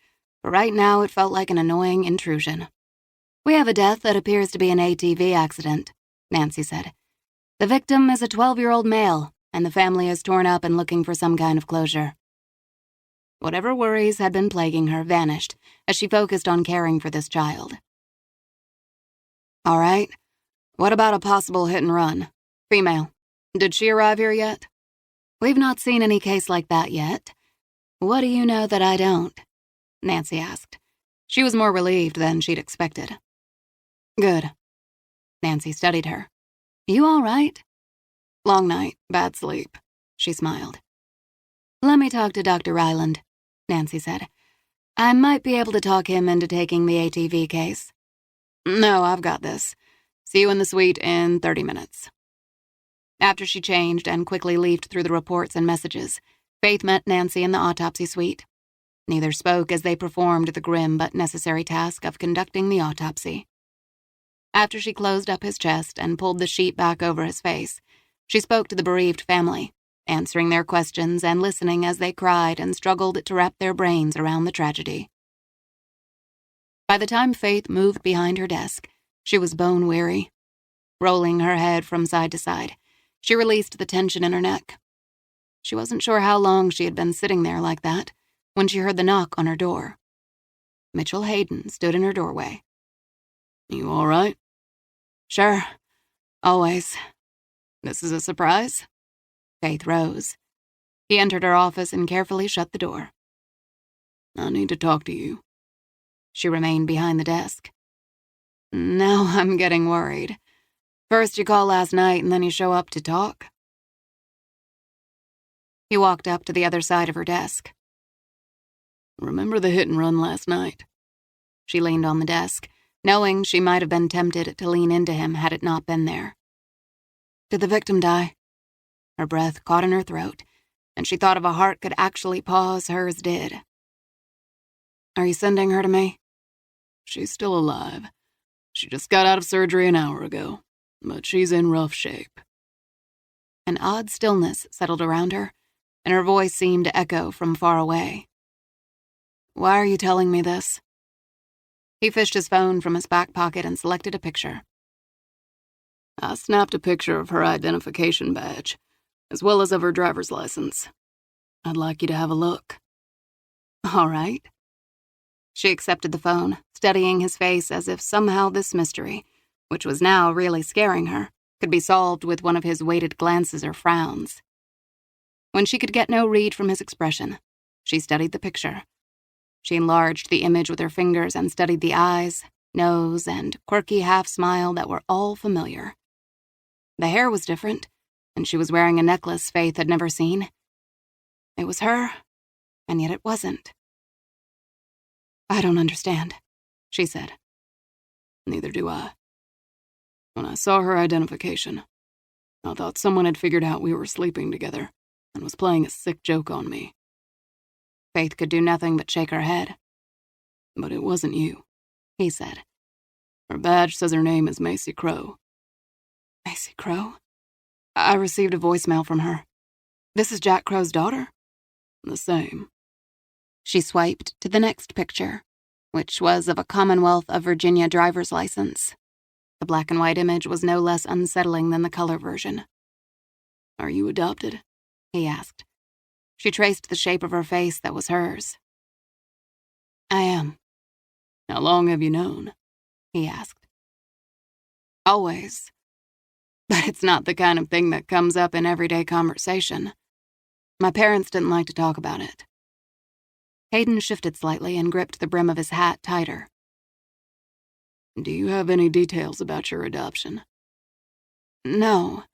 S1: but right now it felt like an annoying intrusion. We have a death that appears to be an ATV accident, Nancy said. The victim is a 12-year-old male, and the family is torn up and looking for some kind of closure. Whatever worries had been plaguing her vanished as she focused on caring for this child. All right, what about a possible hit and run? Female. Did she arrive here yet? We've not seen any case like that yet. What do you know that I don't? Nancy asked. She was more relieved than she'd expected. Good. Nancy studied her. You all right? Long night, bad sleep, she smiled. Let me talk to Dr. Ryland, Nancy said. I might be able to talk him into taking the ATV case. No, I've got this. See you in the suite in 30 minutes. After she changed and quickly leafed through the reports and messages, Faith met Nancy in the autopsy suite. Neither spoke as they performed the grim but necessary task of conducting the autopsy. After she closed up his chest and pulled the sheet back over his face, she spoke to the bereaved family, answering their questions and listening as they cried and struggled to wrap their brains around the tragedy. By the time Faith moved behind her desk, she was bone-weary. Rolling her head from side to side, she released the tension in her neck. She wasn't sure how long she had been sitting there like that when she heard the knock on her door. Mitchell Hayden stood in her doorway. You all right? Sure. Always. This is a surprise? Faith rose. He entered her office and carefully shut the door. I need to talk to you. She remained behind the desk. Now I'm getting worried. First you call last night and then you show up to talk. He walked up to the other side of her desk. Remember the hit and run last night? She leaned on the desk, knowing she might have been tempted to lean into him had it not been there. Did the victim die? Her breath caught in her throat, and she thought if a heart could actually pause, hers did. Are you sending her to me? She's still alive. She just got out of surgery an hour ago, but she's in rough shape. An odd stillness settled around her, and her voice seemed to echo from far away. Why are you telling me this? He fished his phone from his back pocket and selected a picture. I snapped a picture of her identification badge, as well as of her driver's license. I'd like you to have a look."
S2: "All right." She accepted the phone, studying his face as if somehow this mystery, which was now really scaring her, could be solved with one of his weighted glances or frowns. When she could get no read from his expression, she studied the picture. She enlarged the image with her fingers and studied the eyes, nose, and quirky half-smile that were all familiar. The hair was different, and she was wearing a necklace Faith had never seen. It was her, and yet it wasn't. "I don't understand," she said.
S1: "Neither do I. When I saw her identification, I thought someone had figured out we were sleeping together and was playing a sick joke on me."
S2: Faith could do nothing but shake her head.
S1: "But it wasn't you,"
S2: he said.
S1: "Her badge says her name is Macy Crow."
S2: "Macy Crow? I received a voicemail from her. This is Jack Crow's daughter?"
S1: "The same."
S2: She swiped to the next picture, which was of a Commonwealth of Virginia driver's license. The black and white image was no less unsettling than the color version.
S1: "Are you adopted?"
S2: he asked. She traced the shape of her face that was hers. "I am."
S1: "How long have you known?"
S2: he asked. "Always. But it's not the kind of thing that comes up in everyday conversation. My parents didn't like to talk about it." Hayden shifted slightly and gripped the brim of his hat tighter.
S1: "Do you have any details about your adoption?"
S2: "No.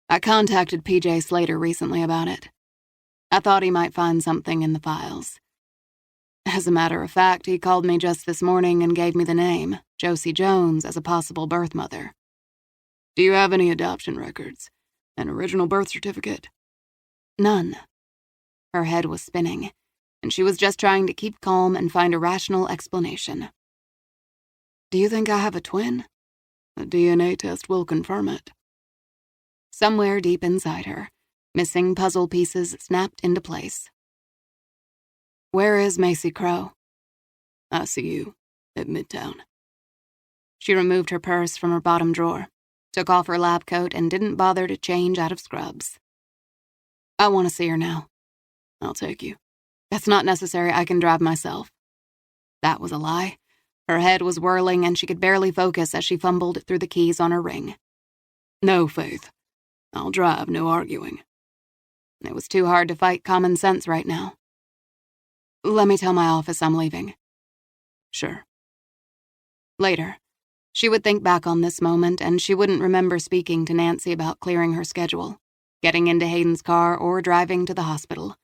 S2: I contacted PJ Slater recently about it. I thought he might find something in the files. As a matter of fact, he called me just this morning and gave me the name, Josie Jones, as a possible birth mother."
S1: "Do you have any adoption records? An original birth certificate?"
S2: "None." Her head was spinning, and she was just trying to keep calm and find a rational explanation.
S1: "Do you think I have a twin? A DNA test will confirm it."
S2: Somewhere deep inside her, missing puzzle pieces snapped into place. "Where is Macy Crow?"
S1: "ICU, at Midtown."
S2: She removed her purse from her bottom drawer, took off her lab coat, and didn't bother to change out of scrubs. "I want to see her now."
S1: "I'll take you."
S2: "That's not necessary. I can drive myself." That was a lie. Her head was whirling, and she could barely focus as she fumbled through the keys on her ring.
S1: "No, Faith. I'll drive, no arguing."
S2: It was too hard to fight common sense right now. "Let me tell my office I'm leaving."
S1: "Sure."
S2: Later, she would think back on this moment, and she wouldn't remember speaking to Nancy about clearing her schedule, getting into Hayden's car, or driving to the hospital.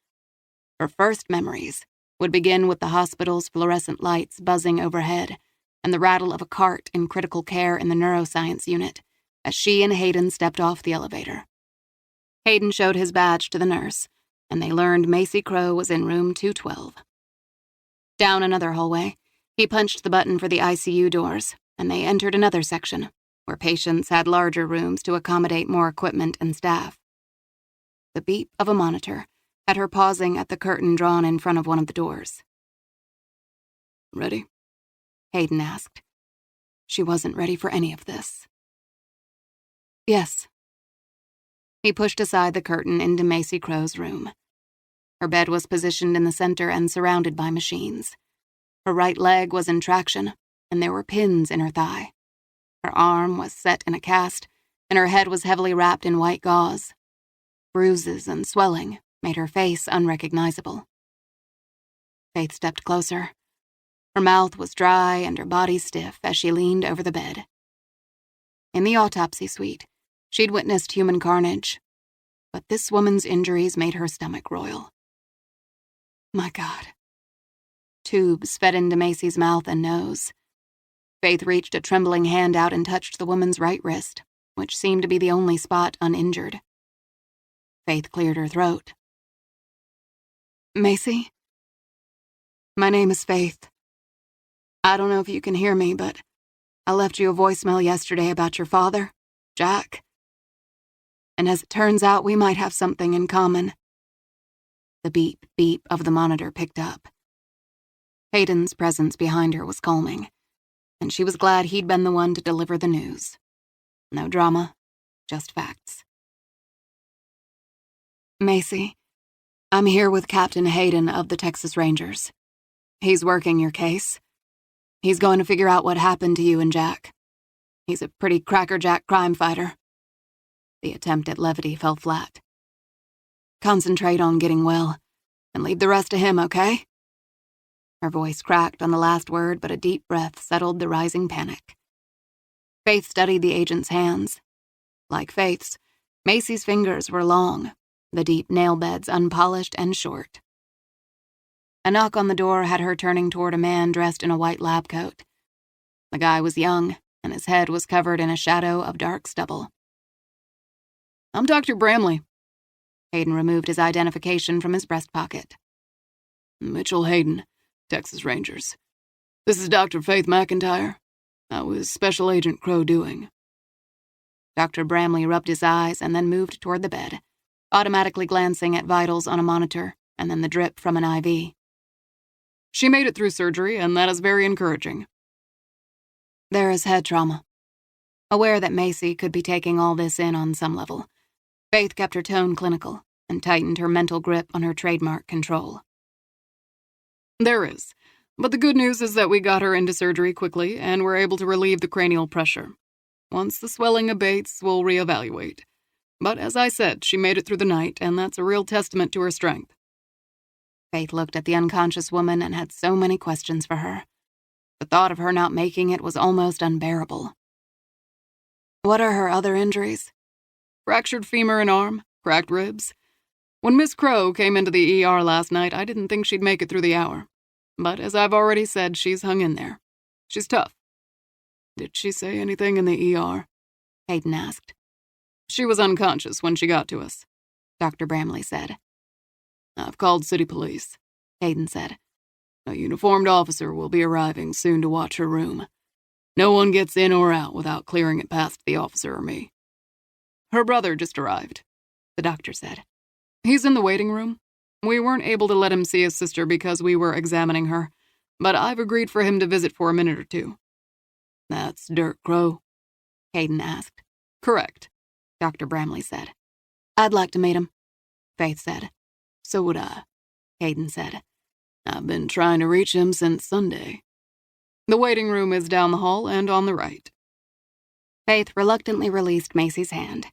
S2: Her first memories would begin with the hospital's fluorescent lights buzzing overhead and the rattle of a cart in critical care in the neuroscience unit as she and Hayden stepped off the elevator. Hayden showed his badge to the nurse, and they learned Macy Crow was in room 212. Down another hallway, he punched the button for the ICU doors, and they entered another section, where patients had larger rooms to accommodate more equipment and staff. The beep of a monitor had her pausing at the curtain drawn in front of one of the doors.
S1: "Ready?"
S2: Hayden asked. She wasn't ready for any of this. "Yes." He pushed aside the curtain into Macy Crow's room. Her bed was positioned in the center and surrounded by machines. Her right leg was in traction, and there were pins in her thigh. Her arm was set in a cast, and her head was heavily wrapped in white gauze. Bruises and swelling made her face unrecognizable. Faith stepped closer. Her mouth was dry and her body stiff as she leaned over the bed. In the autopsy suite, she'd witnessed human carnage, but this woman's injuries made her stomach roil. My God. Tubes fed into Macy's mouth and nose. Faith reached a trembling hand out and touched the woman's right wrist, which seemed to be the only spot uninjured. Faith cleared her throat. "Macy? My name is Faith. I don't know if you can hear me, but I left you a voicemail yesterday about your father, Jack. And as it turns out, we might have something in common." The beep, beep of the monitor picked up. Hayden's presence behind her was calming, and she was glad he'd been the one to deliver the news. No drama, just facts. Macy, I'm here with Captain Hayden of the Texas Rangers. He's working your case. He's going to figure out what happened to you and Jack. He's a pretty crackerjack crime fighter. The attempt at levity fell flat. Concentrate on getting well, and leave the rest to him, okay? Her voice cracked on the last word, but a deep breath settled the rising panic. Faith studied the agent's hands. Like Faith's, Macy's fingers were long, the deep nail beds unpolished and short. A knock on the door had her turning toward a man dressed in a white lab coat. The guy was young, and his head was covered in a shadow of dark stubble.
S1: I'm Dr. Bramley.
S2: Hayden removed his identification from his breast pocket.
S1: Mitchell Hayden, Texas Rangers. This is Dr. Faith McIntyre. How is Special Agent Crow doing?
S2: Dr. Bramley rubbed his eyes and then moved toward the bed, automatically glancing at vitals on a monitor and then the drip from an IV.
S1: She made it through surgery, and that is very encouraging.
S2: There is head trauma. Aware that Macy could be taking all this in on some level, Faith kept her tone clinical and tightened her mental grip on her trademark control.
S1: There is, but the good news is that we got her into surgery quickly and were able to relieve the cranial pressure. Once the swelling abates, we'll reevaluate. But as I said, she made it through the night, and that's a real testament to her strength.
S2: Faith looked at the unconscious woman and had so many questions for her. The thought of her not making it was almost unbearable. What are her other injuries?
S1: Fractured femur and arm, cracked ribs. When Miss Crow came into the ER last night, I didn't think she'd make it through the hour. But as I've already said, she's hung in there. She's tough. Did she say anything in the ER?
S2: Hayden asked.
S1: She was unconscious when she got to us,
S2: Dr. Bramley said.
S1: I've called city police,
S2: Hayden said.
S1: A uniformed officer will be arriving soon to watch her room. No one gets in or out without clearing it past the officer or me. Her brother just arrived,
S2: the doctor said.
S1: He's in the waiting room. We weren't able to let him see his sister because we were examining her, but I've agreed for him to visit for a minute or two. That's Dirk Crow?
S2: Hayden asked.
S1: Correct,
S2: Dr. Bramley said. I'd like to meet him, Faith said.
S1: So would I,
S2: Hayden said.
S1: I've been trying to reach him since Sunday. The waiting room is down the hall and on the right.
S2: Faith reluctantly released Macy's hand.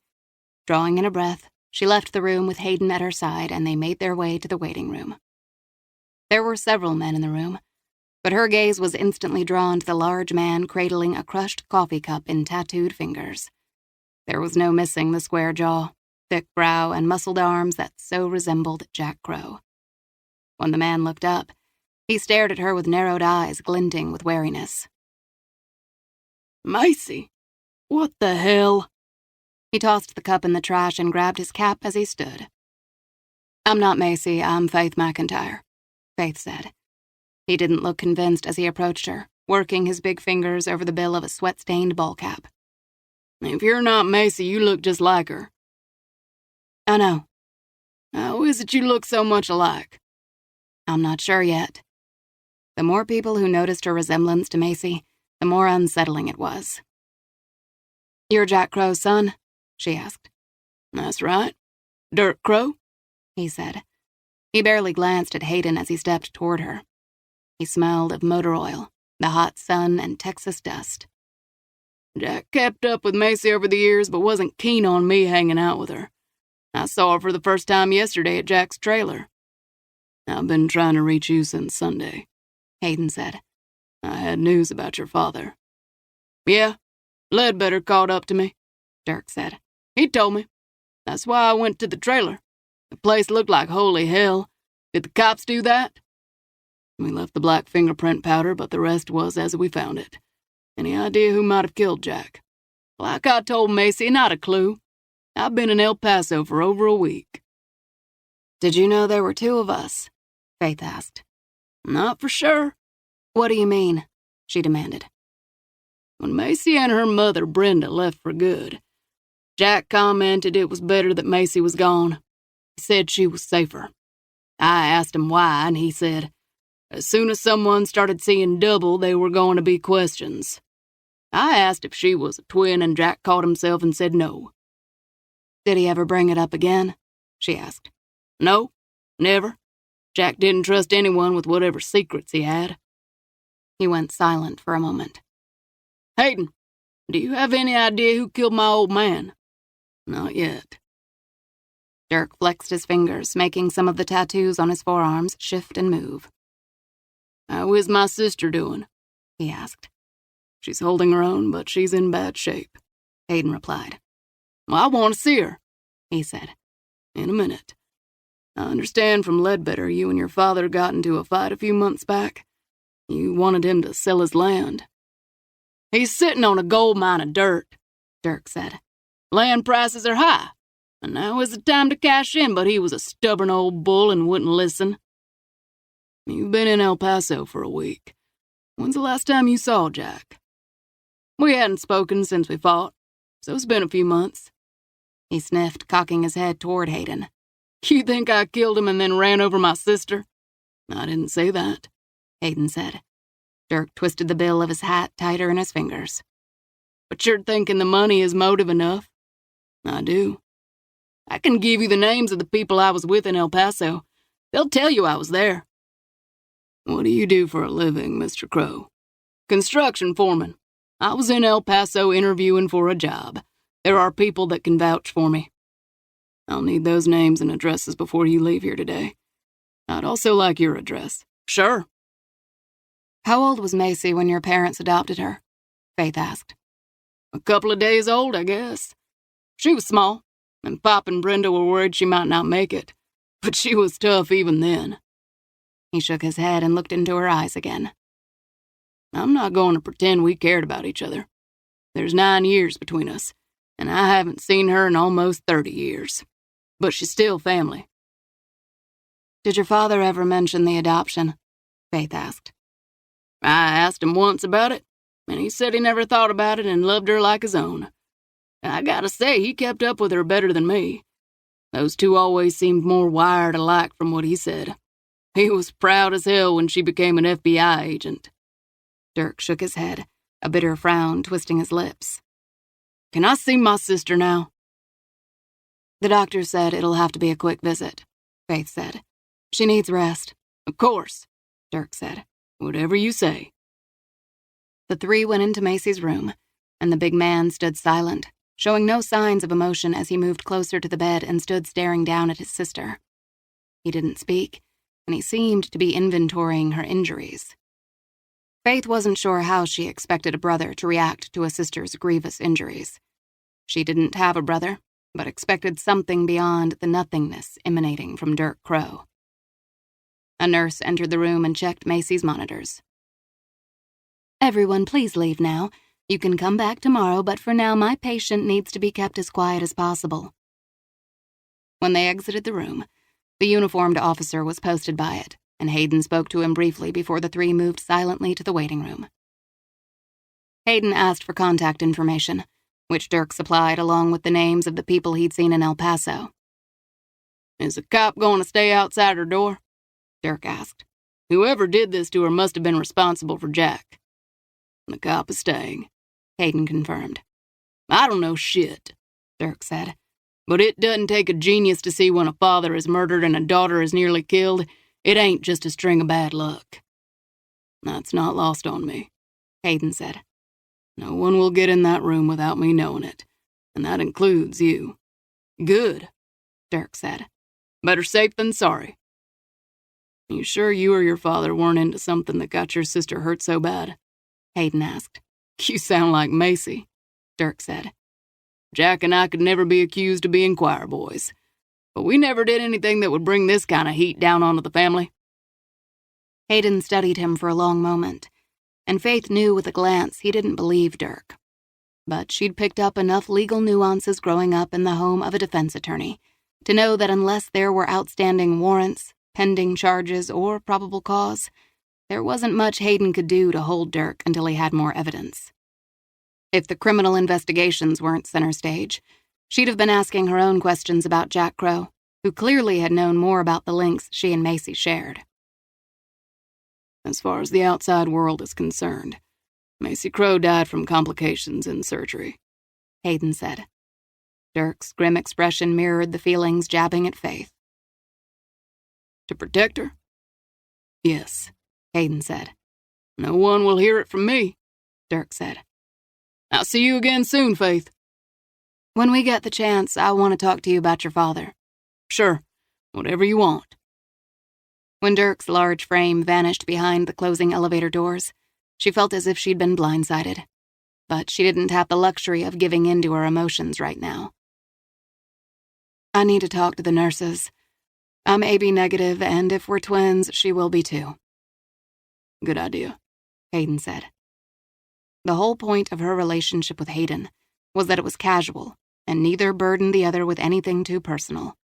S2: Drawing in a breath, she left the room with Hayden at her side, and they made their way to the waiting room. There were several men in the room, but her gaze was instantly drawn to the large man cradling a crushed coffee cup in tattooed fingers. There was no missing the square jaw, thick brow, and muscled arms that so resembled Jack Crow. When the man looked up, he stared at her with narrowed eyes glinting with wariness.
S1: Macy, what the hell?
S2: He tossed the cup in the trash and grabbed his cap as he stood. I'm not Macy, I'm Faith McIntyre, Faith said. He didn't look convinced as he approached her, working his big fingers over the bill of a sweat-stained ball cap.
S1: If you're not Macy, you look just like her.
S2: I know.
S1: How is it you look so much alike?
S2: I'm not sure yet. The more people who noticed her resemblance to Macy, the more unsettling it was. You're Jack Crow's son? She asked.
S1: That's right. Dirk Crow?
S2: He said. He barely glanced at Hayden as he stepped toward her. He smelled of motor oil, the hot sun, and Texas dust.
S1: Jack kept up with Macy over the years, but wasn't keen on me hanging out with her. I saw her for the first time yesterday at Jack's trailer. I've been trying to reach you since Sunday,
S2: Hayden said.
S1: I had news about your father. Yeah, Ledbetter caught up to me,
S2: Dirk said.
S1: He told me. That's why I went to the trailer. The place looked like holy hell. Did the cops do that? We left the black fingerprint powder, but the rest was as we found it. Any idea who might have killed Jack? Like I told Macy, not a clue. I've been in El Paso for over a week.
S2: Did you know there were two of us? Faith asked.
S1: Not for sure.
S2: What do you mean? She demanded.
S1: When Macy and her mother, Brenda, left for good, Jack commented it was better that Macy was gone. He said she was safer. I asked him why, and he said, as soon as someone started seeing double, there were going to be questions. I asked if she was a twin, and Jack caught himself and said no.
S2: Did he ever bring it up again? She asked.
S1: No, never. Jack didn't trust anyone with whatever secrets he had.
S2: He went silent for a moment.
S1: Hayden, do you have any idea who killed my old man? Not yet.
S2: Dirk flexed his fingers, making some of the tattoos on his forearms shift and move.
S1: How is my sister doing?
S2: He asked.
S1: She's holding her own, but she's in bad shape,
S2: Hayden replied.
S1: Well, I want to see her,
S2: he said.
S1: In a minute. I understand from Ledbetter you and your father got into a fight a few months back. You wanted him to sell his land. He's sitting on a gold mine of dirt, Dirk said. Land prices are high, and now is the time to cash in, but he was a stubborn old bull and wouldn't listen. You've been in El Paso for a week. When's the last time you saw Jack? We hadn't spoken since we fought, so it's been a few months.
S2: He sniffed, cocking his head toward Hayden.
S1: You think I killed him and then ran over my sister? I didn't say that,
S2: Hayden said. Dirk twisted the bill of his hat tighter in his fingers.
S1: But you're thinking the money is motive enough? I do. I can give you the names of the people I was with in El Paso. They'll tell you I was there. What do you do for a living, Mr. Crow? Construction foreman. I was in El Paso interviewing for a job. There are people that can vouch for me. I'll need those names and addresses before you leave here today. I'd also like your address. Sure.
S2: How old was Macy when your parents adopted her? Faith asked.
S1: A couple of days old, I guess. She was small, and Pop and Brenda were worried she might not make it. But she was tough even then.
S2: He shook his head and looked into her eyes again.
S1: I'm not going to pretend we cared about each other. There's 9 years between us, and I haven't seen her in almost 30 years. But she's still family.
S2: Did your father ever mention the adoption? Faith asked.
S1: I asked him once about it, and he said he never thought about it and loved her like his own. I gotta say, he kept up with her better than me. Those two always seemed more wired alike from what he said. He was proud as hell when she became an FBI agent.
S2: Dirk shook his head, a bitter frown twisting his lips.
S1: Can I see my sister now?
S2: The doctor said it'll have to be a quick visit, Faith said. She needs rest.
S1: Of course,
S2: Dirk said.
S1: Whatever you say.
S2: The three went into Macy's room, and the big man stood silent, showing no signs of emotion as he moved closer to the bed and stood staring down at his sister. He didn't speak, and he seemed to be inventorying her injuries. Faith wasn't sure how she expected a brother to react to a sister's grievous injuries. She didn't have a brother, but expected something beyond the nothingness emanating from Dirk Crow. A nurse entered the room and checked Macy's monitors. Everyone, please leave now. You can come back tomorrow, but for now my patient needs to be kept as quiet as possible. When they exited the room, the uniformed officer was posted by it, and Hayden spoke to him briefly before the three moved silently to the waiting room. Hayden asked for contact information, which Dirk supplied along with the names of the people he'd seen in El Paso.
S1: Is the cop going to stay outside her door? Dirk asked. Whoever did this to her must have been responsible for Jack. The cop is staying,
S2: Hayden confirmed.
S1: I don't know shit,
S2: Dirk said.
S1: But it doesn't take a genius to see when a father is murdered and a daughter is nearly killed. It ain't just a string of bad luck. That's not lost on me,
S2: Hayden said.
S1: No one will get in that room without me knowing it, and that includes you. Good,
S2: Dirk said.
S1: Better safe than sorry. You sure you or your father weren't into something that got your sister hurt so bad?
S2: Hayden asked.
S1: You sound like Macy,
S2: Dirk said.
S1: Jack and I could never be accused of being choir boys, but we never did anything that would bring this kind of heat down onto the family.
S2: Hayden studied him for a long moment, and Faith knew with a glance he didn't believe Dirk. But she'd picked up enough legal nuances growing up in the home of a defense attorney to know that unless there were outstanding warrants, pending charges, or probable cause, there wasn't much Hayden could do to hold Dirk until he had more evidence. If the criminal investigations weren't center stage, she'd have been asking her own questions about Jack Crow, who clearly had known more about the links she and Macy shared.
S1: As far as the outside world is concerned, Macy Crow died from complications in surgery,"
S2: Hayden said. Dirk's grim expression mirrored the feelings jabbing at Faith.
S1: "To protect her?"
S2: "Yes," Hayden said.
S1: "No one will hear it from me,"
S2: Dirk said.
S1: "I'll see you again soon, Faith."
S2: "When we get the chance, I want to talk to you about your father."
S1: "Sure, whatever you want."
S2: When Dirk's large frame vanished behind the closing elevator doors, she felt as if she'd been blindsided. But she didn't have the luxury of giving in to her emotions right now. "I need to talk to the nurses. I'm AB negative, and if we're twins, she will be too."
S1: "Good idea,"
S2: Hayden said. The whole point of her relationship with Hayden was that it was casual, and neither burdened the other with anything too personal.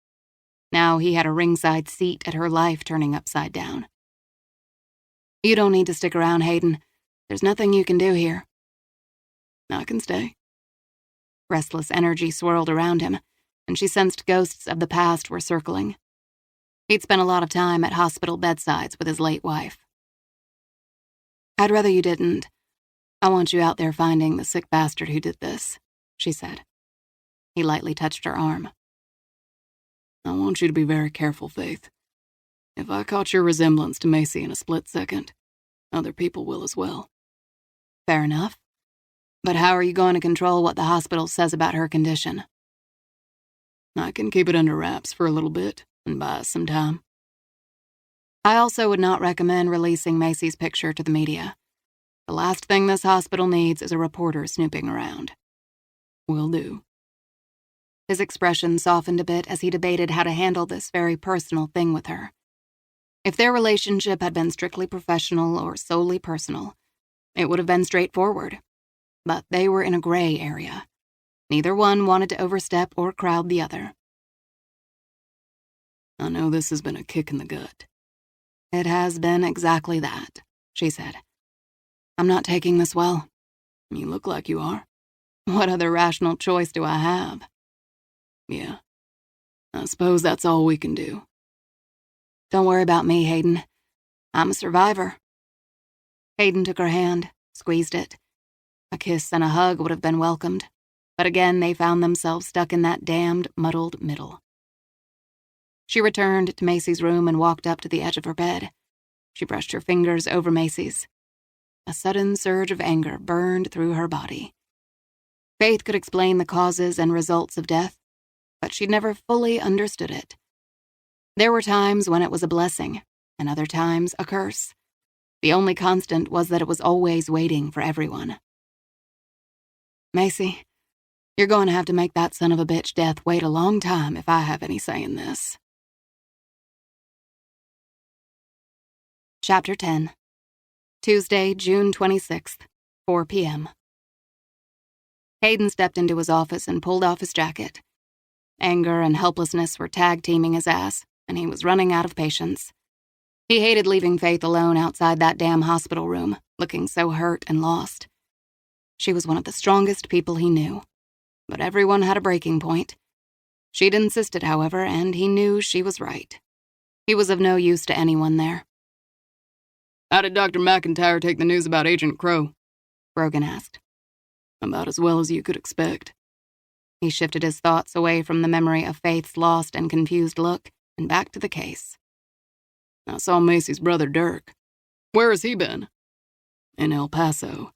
S2: Now he had a ringside seat at her life turning upside down. "You don't need to stick around, Hayden. There's nothing you can do here."
S1: "I can stay."
S2: Restless energy swirled around him, and she sensed ghosts of the past were circling. He'd spent a lot of time at hospital bedsides with his late wife. "I'd rather you didn't. I want you out there finding the sick bastard who did this," she said. He lightly touched her arm.
S1: "I want you to be very careful, Faith. If I caught your resemblance to Macy in a split second, other people will as well."
S2: "Fair enough. But how are you going to control what the hospital says about her condition?"
S1: "I can keep it under wraps for a little bit and buy us some time."
S2: "I also would not recommend releasing Macy's picture to the media. The last thing this hospital needs is a reporter snooping around."
S1: "Will do."
S2: His expression softened a bit as he debated how to handle this very personal thing with her. If their relationship had been strictly professional or solely personal, it would have been straightforward. But they were in a gray area. Neither one wanted to overstep or crowd the other.
S1: "I know this has been a kick in the gut."
S2: "It has been exactly that," she said. "I'm not taking this well."
S1: "You look like you are."
S2: "What other rational choice do I have?"
S1: "Yeah, I suppose that's all we can do."
S2: "Don't worry about me, Hayden. I'm a survivor." Hayden took her hand, squeezed it. A kiss and a hug would have been welcomed, but again they found themselves stuck in that damned, muddled middle. She returned to Macy's room and walked up to the edge of her bed. She brushed her fingers over Macy's. A sudden surge of anger burned through her body. Faith could explain the causes and results of death, but she'd never fully understood it. There were times when it was a blessing, and other times a curse. The only constant was that it was always waiting for everyone. "Macy, you're going to have to make that son of a bitch death wait a long time if I have any say in this." Chapter 10. Tuesday, June 26th, 4 p.m. Hayden stepped into his office and pulled off his jacket. Anger and helplessness were tag-teaming his ass, and he was running out of patience. He hated leaving Faith alone outside that damn hospital room, looking so hurt and lost. She was one of the strongest people he knew, but everyone had a breaking point. She'd insisted, however, and he knew she was right. He was of no use to anyone there.
S1: "How did Dr. McIntyre take the news about Agent Crow?"
S2: Brogan asked.
S1: "About as well as you could expect."
S2: He shifted his thoughts away from the memory of Faith's lost and confused look and back to the case.
S1: "I saw Macy's brother Dirk." "Where has he been?" "In El Paso.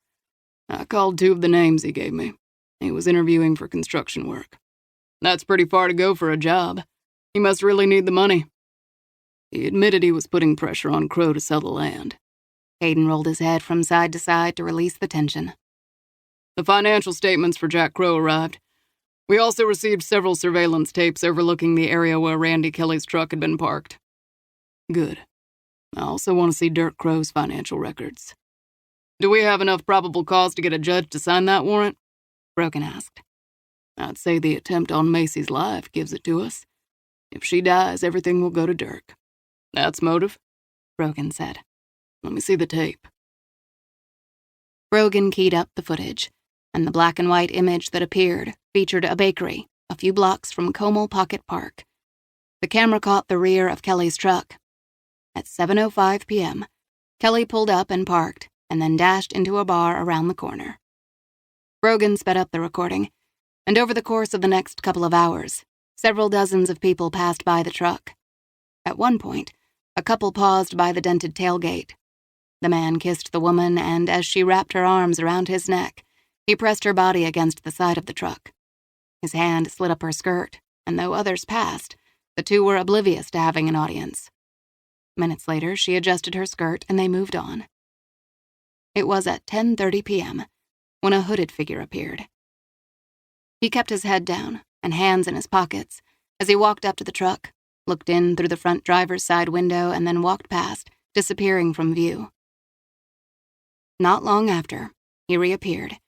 S1: I called 2 of the names he gave me. He was interviewing for construction work." "That's pretty far to go for a job. He must really need the money." "He admitted he was putting pressure on Crow to sell the land."
S2: Hayden rolled his head from side to side to release the tension.
S1: "The financial statements for Jack Crow arrived. We also received several surveillance tapes overlooking the area where Randy Kelly's truck had been parked." "Good. I also want to see Dirk Crow's financial records." "Do we have enough probable cause to get a judge to sign that warrant?"
S2: Brogan asked.
S1: "I'd say the attempt on Macy's life gives it to us. If she dies, everything will go to Dirk." "That's motive?"
S2: Brogan said.
S1: "Let me see the tape."
S2: Brogan keyed up the footage, and the black and white image that appeared featured a bakery a few blocks from Como Pocket Park. The camera caught the rear of Kelly's truck. At 7:05 p.m., Kelly pulled up and parked, and then dashed into a bar around the corner. Brogan sped up the recording, and over the course of the next couple of hours, several dozens of people passed by the truck. At one point, a couple paused by the dented tailgate. The man kissed the woman, and as she wrapped her arms around his neck, he pressed her body against the side of the truck. His hand slid up her skirt, and though others passed, the two were oblivious to having an audience. Minutes later, she adjusted her skirt, and they moved on. It was at 10:30 p.m. when a hooded figure appeared. He kept his head down and hands in his pockets as he walked up to the truck, looked in through the front driver's side window, and then walked past, disappearing from view. Not long after, he reappeared,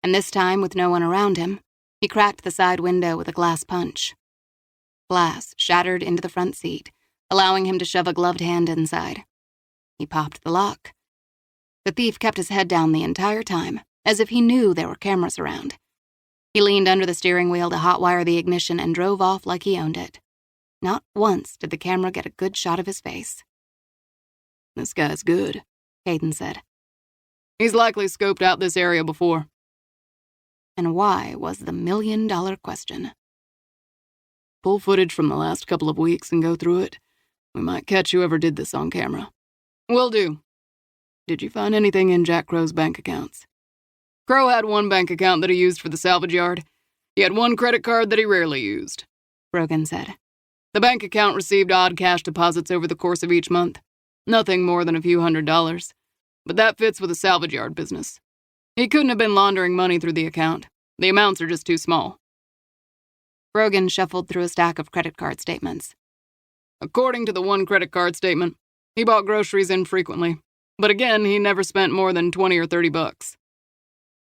S2: and this time with no one around him, he cracked the side window with a glass punch. Glass shattered into the front seat, allowing him to shove a gloved hand inside. He popped the lock. The thief kept his head down the entire time, as if he knew there were cameras around. He leaned under the steering wheel to hotwire the ignition and drove off like he owned it. Not once did the camera get a good shot of his face.
S1: "This guy's good,"
S2: Hayden said.
S1: "He's likely scoped out this area before."
S2: And why was the million-dollar question?
S1: "Pull footage from the last couple of weeks and go through it. We might catch whoever did this on camera." "Will do. Did you find anything in Jack Crow's bank accounts?" "Crow had one bank account that he used for the salvage yard. He had one credit card that he rarely used,"
S2: Brogan said.
S1: "The bank account received odd cash deposits over the course of each month. Nothing more than a few $100s. But that fits with a salvage yard business. He couldn't have been laundering money through the account. The amounts are just too small."
S2: Brogan shuffled through a stack of credit card statements.
S1: "According to the one credit card statement, he bought groceries infrequently. But again, he never spent more than $20 or $30.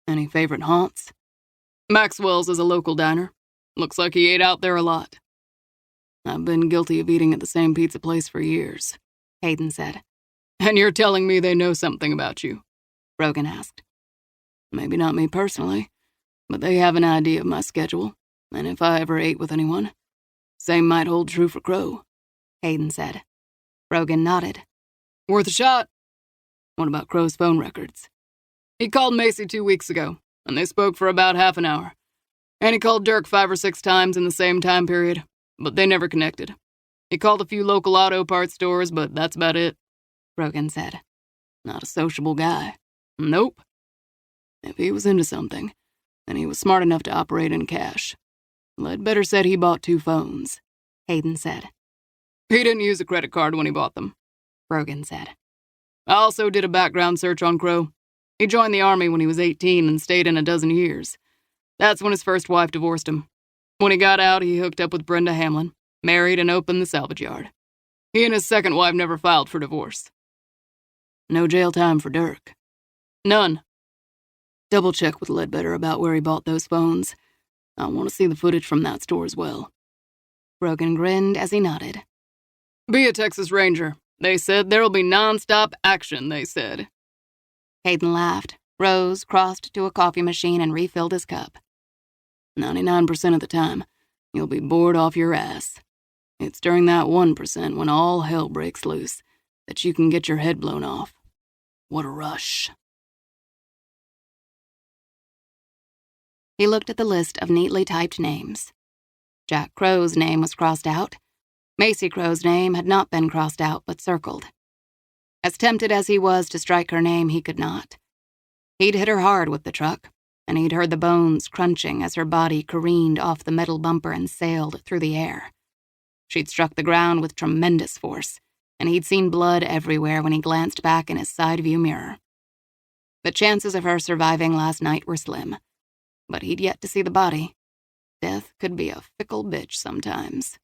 S1: Any favorite haunts?" "Maxwell's is a local diner. Looks like he ate out there a lot." "I've been guilty of eating at the same pizza place for years,"
S2: Hayden said.
S1: "And you're telling me they know something about you?"
S2: Brogan asked.
S1: "Maybe not me personally, but they have an idea of my schedule, and if I ever ate with anyone, same might hold true for Crow,"
S2: Hayden said. Brogan nodded.
S1: "Worth a shot. What about Crow's phone records?" "He called Macy 2 weeks ago, and they spoke for about half an hour. And he called Dirk 5 or 6 times in the same time period, but they never connected. He called a few local auto parts stores, but that's about it,"
S2: Brogan said.
S1: "Not a sociable guy." "Nope. If he was into something, then he was smart enough to operate in cash. Ledbetter said he bought 2 phones,"
S2: Hayden said.
S1: "He didn't use a credit card when he bought them,"
S2: Brogan said.
S1: "I also did a background search on Crow. He joined the Army when he was 18 and stayed in a dozen years. That's when his first wife divorced him. When he got out, he hooked up with Brenda Hamlin, married, and opened the salvage yard. He and his second wife never filed for divorce." "No jail time for Dirk?" "None. Double check with Ledbetter about where he bought those phones. I want to see the footage from that store as well."
S2: Brogan grinned as he nodded.
S1: "Be a Texas Ranger. They said there'll be non-stop action, they said."
S2: Hayden laughed, rose, crossed to a coffee machine, and refilled his cup.
S1: 99% of the time, you'll be bored off your ass. It's during that 1% when all hell breaks loose that you can get your head blown off. What a rush."
S2: He looked at the list of neatly typed names. Jack Crow's name was crossed out. Macy Crow's name had not been crossed out, but circled. As tempted as he was to strike her name, he could not. He'd hit her hard with the truck, and he'd heard the bones crunching as her body careened off the metal bumper and sailed through the air. She'd struck the ground with tremendous force, and he'd seen blood everywhere when he glanced back in his side view mirror. The chances of her surviving last night were slim, but he'd yet to see the body. Death could be a fickle bitch sometimes.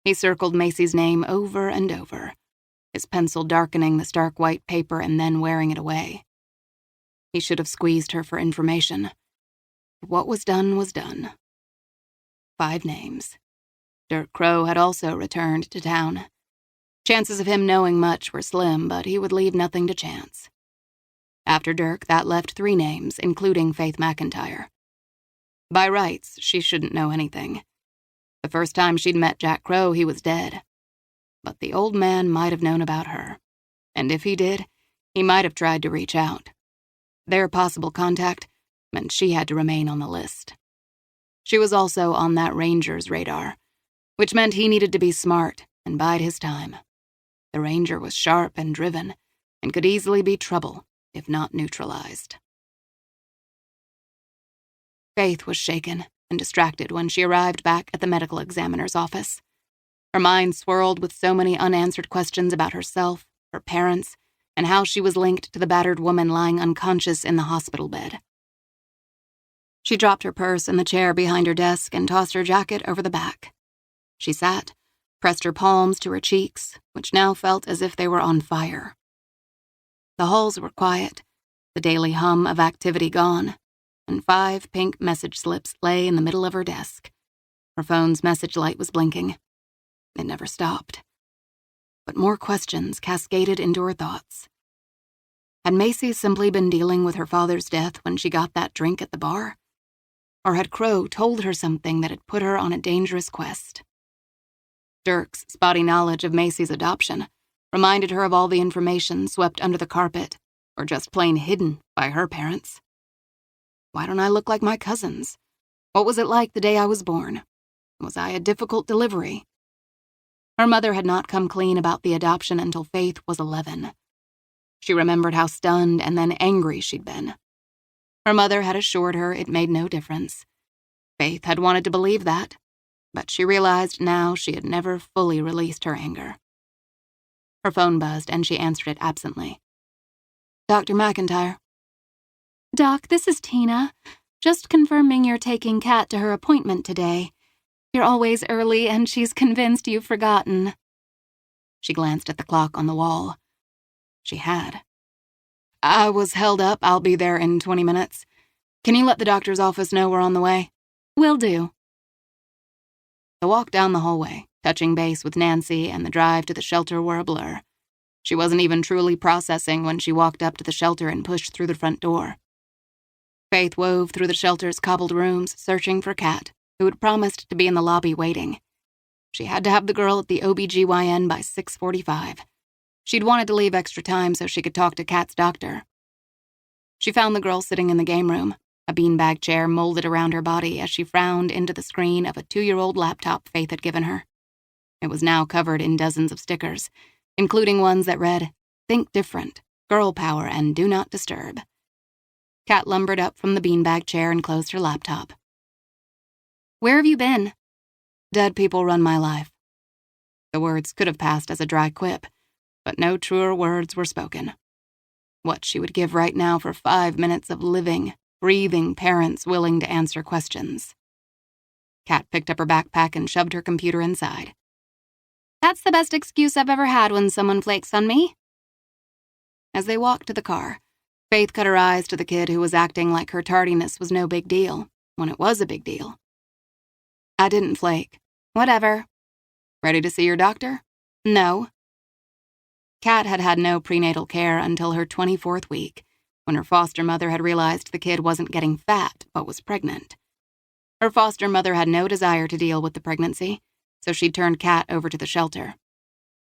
S2: He circled Macy's name over and over, his pencil darkening the stark white paper and then wearing it away. He should have squeezed her for information. What was done was done. 5 names. Dirk Crow had also returned to town. Chances of him knowing much were slim, but he would leave nothing to chance. After Dirk, that left 3 names, including Faith McIntyre. By rights, she shouldn't know anything. The first time she'd met Jack Crow, he was dead. But the old man might have known about her. And if he did, He might have tried to reach out. Their possible contact meant she had to remain on the list. She was also on that ranger's radar, which meant he needed to be smart and bide his time. The ranger was sharp and driven, and could easily be trouble if not neutralized. Faith was shaken and distracted when she arrived back at the medical examiner's office. Her mind swirled with so many unanswered questions about herself, her parents, and how she was linked to the battered woman lying unconscious in the hospital bed. She dropped her purse in the chair behind her desk and tossed her jacket over the back. She sat, pressed her palms to her cheeks, which now felt as if they were on fire. The halls were quiet, the daily hum of activity gone, and 5 pink message slips lay in the middle of her desk. Her phone's message light was blinking. It never stopped. But more questions cascaded into her thoughts. Had Macy simply been dealing with her father's death when she got that drink at the bar? Or had Crow told her something that had put her on a dangerous quest? Dirk's spotty knowledge of Macy's adoption reminded her of all the information swept under the carpet, or just plain hidden by her parents. Why don't I look like my cousins? What was it like the day I was born? Was I a difficult delivery? Her mother had not come clean about the adoption until Faith was 11. She remembered how stunned and then angry she'd been. Her mother had assured her it made no difference. Faith had wanted to believe that, but she realized now she had never fully released her anger. Her phone buzzed and she answered it absently. Dr. McIntyre.
S3: Doc, this is Tina. Just confirming you're taking Kat to her appointment today. You're always early and she's convinced you've forgotten.
S2: She glanced at the clock on the wall. She had. I was held up. I'll be there in 20 minutes. Can you let the doctor's office know we're on the way?
S3: Will do.
S2: The walk down the hallway, touching base with Nancy, and the drive to the shelter were a blur. She wasn't even truly processing when she walked up to the shelter and pushed through the front door. Faith wove through the shelter's cobbled rooms, searching for Kat, who had promised to be in the lobby waiting. She had to have the girl at the OBGYN by 6:45. She'd wanted to leave extra time so she could talk to Kat's doctor. She found the girl sitting in the game room, a beanbag chair molded around her body as she frowned into the screen of a 2-year-old laptop Faith had given her. It was now covered in dozens of stickers, including ones that read, Think Different, Girl Power, and Do Not Disturb. Kat lumbered up from the beanbag chair and closed her laptop.
S3: Where have you been?
S2: Dead people run my life. The words could have passed as a dry quip, but no truer words were spoken. What she would give right now for 5 minutes of living, breathing parents willing to answer questions. Kat picked up her backpack and shoved her computer inside.
S3: That's the best excuse I've ever had when someone flakes on me.
S2: As they walked to the car, Faith cut her eyes to the kid who was acting like her tardiness was no big deal, when it was a big deal. I didn't flake.
S3: Whatever.
S2: Ready to see your doctor?
S3: No.
S2: Kat had had no prenatal care until her 24th week, when her foster mother had realized the kid wasn't getting fat, but was pregnant. Her foster mother had no desire to deal with the pregnancy, so she'd turned Kat over to the shelter.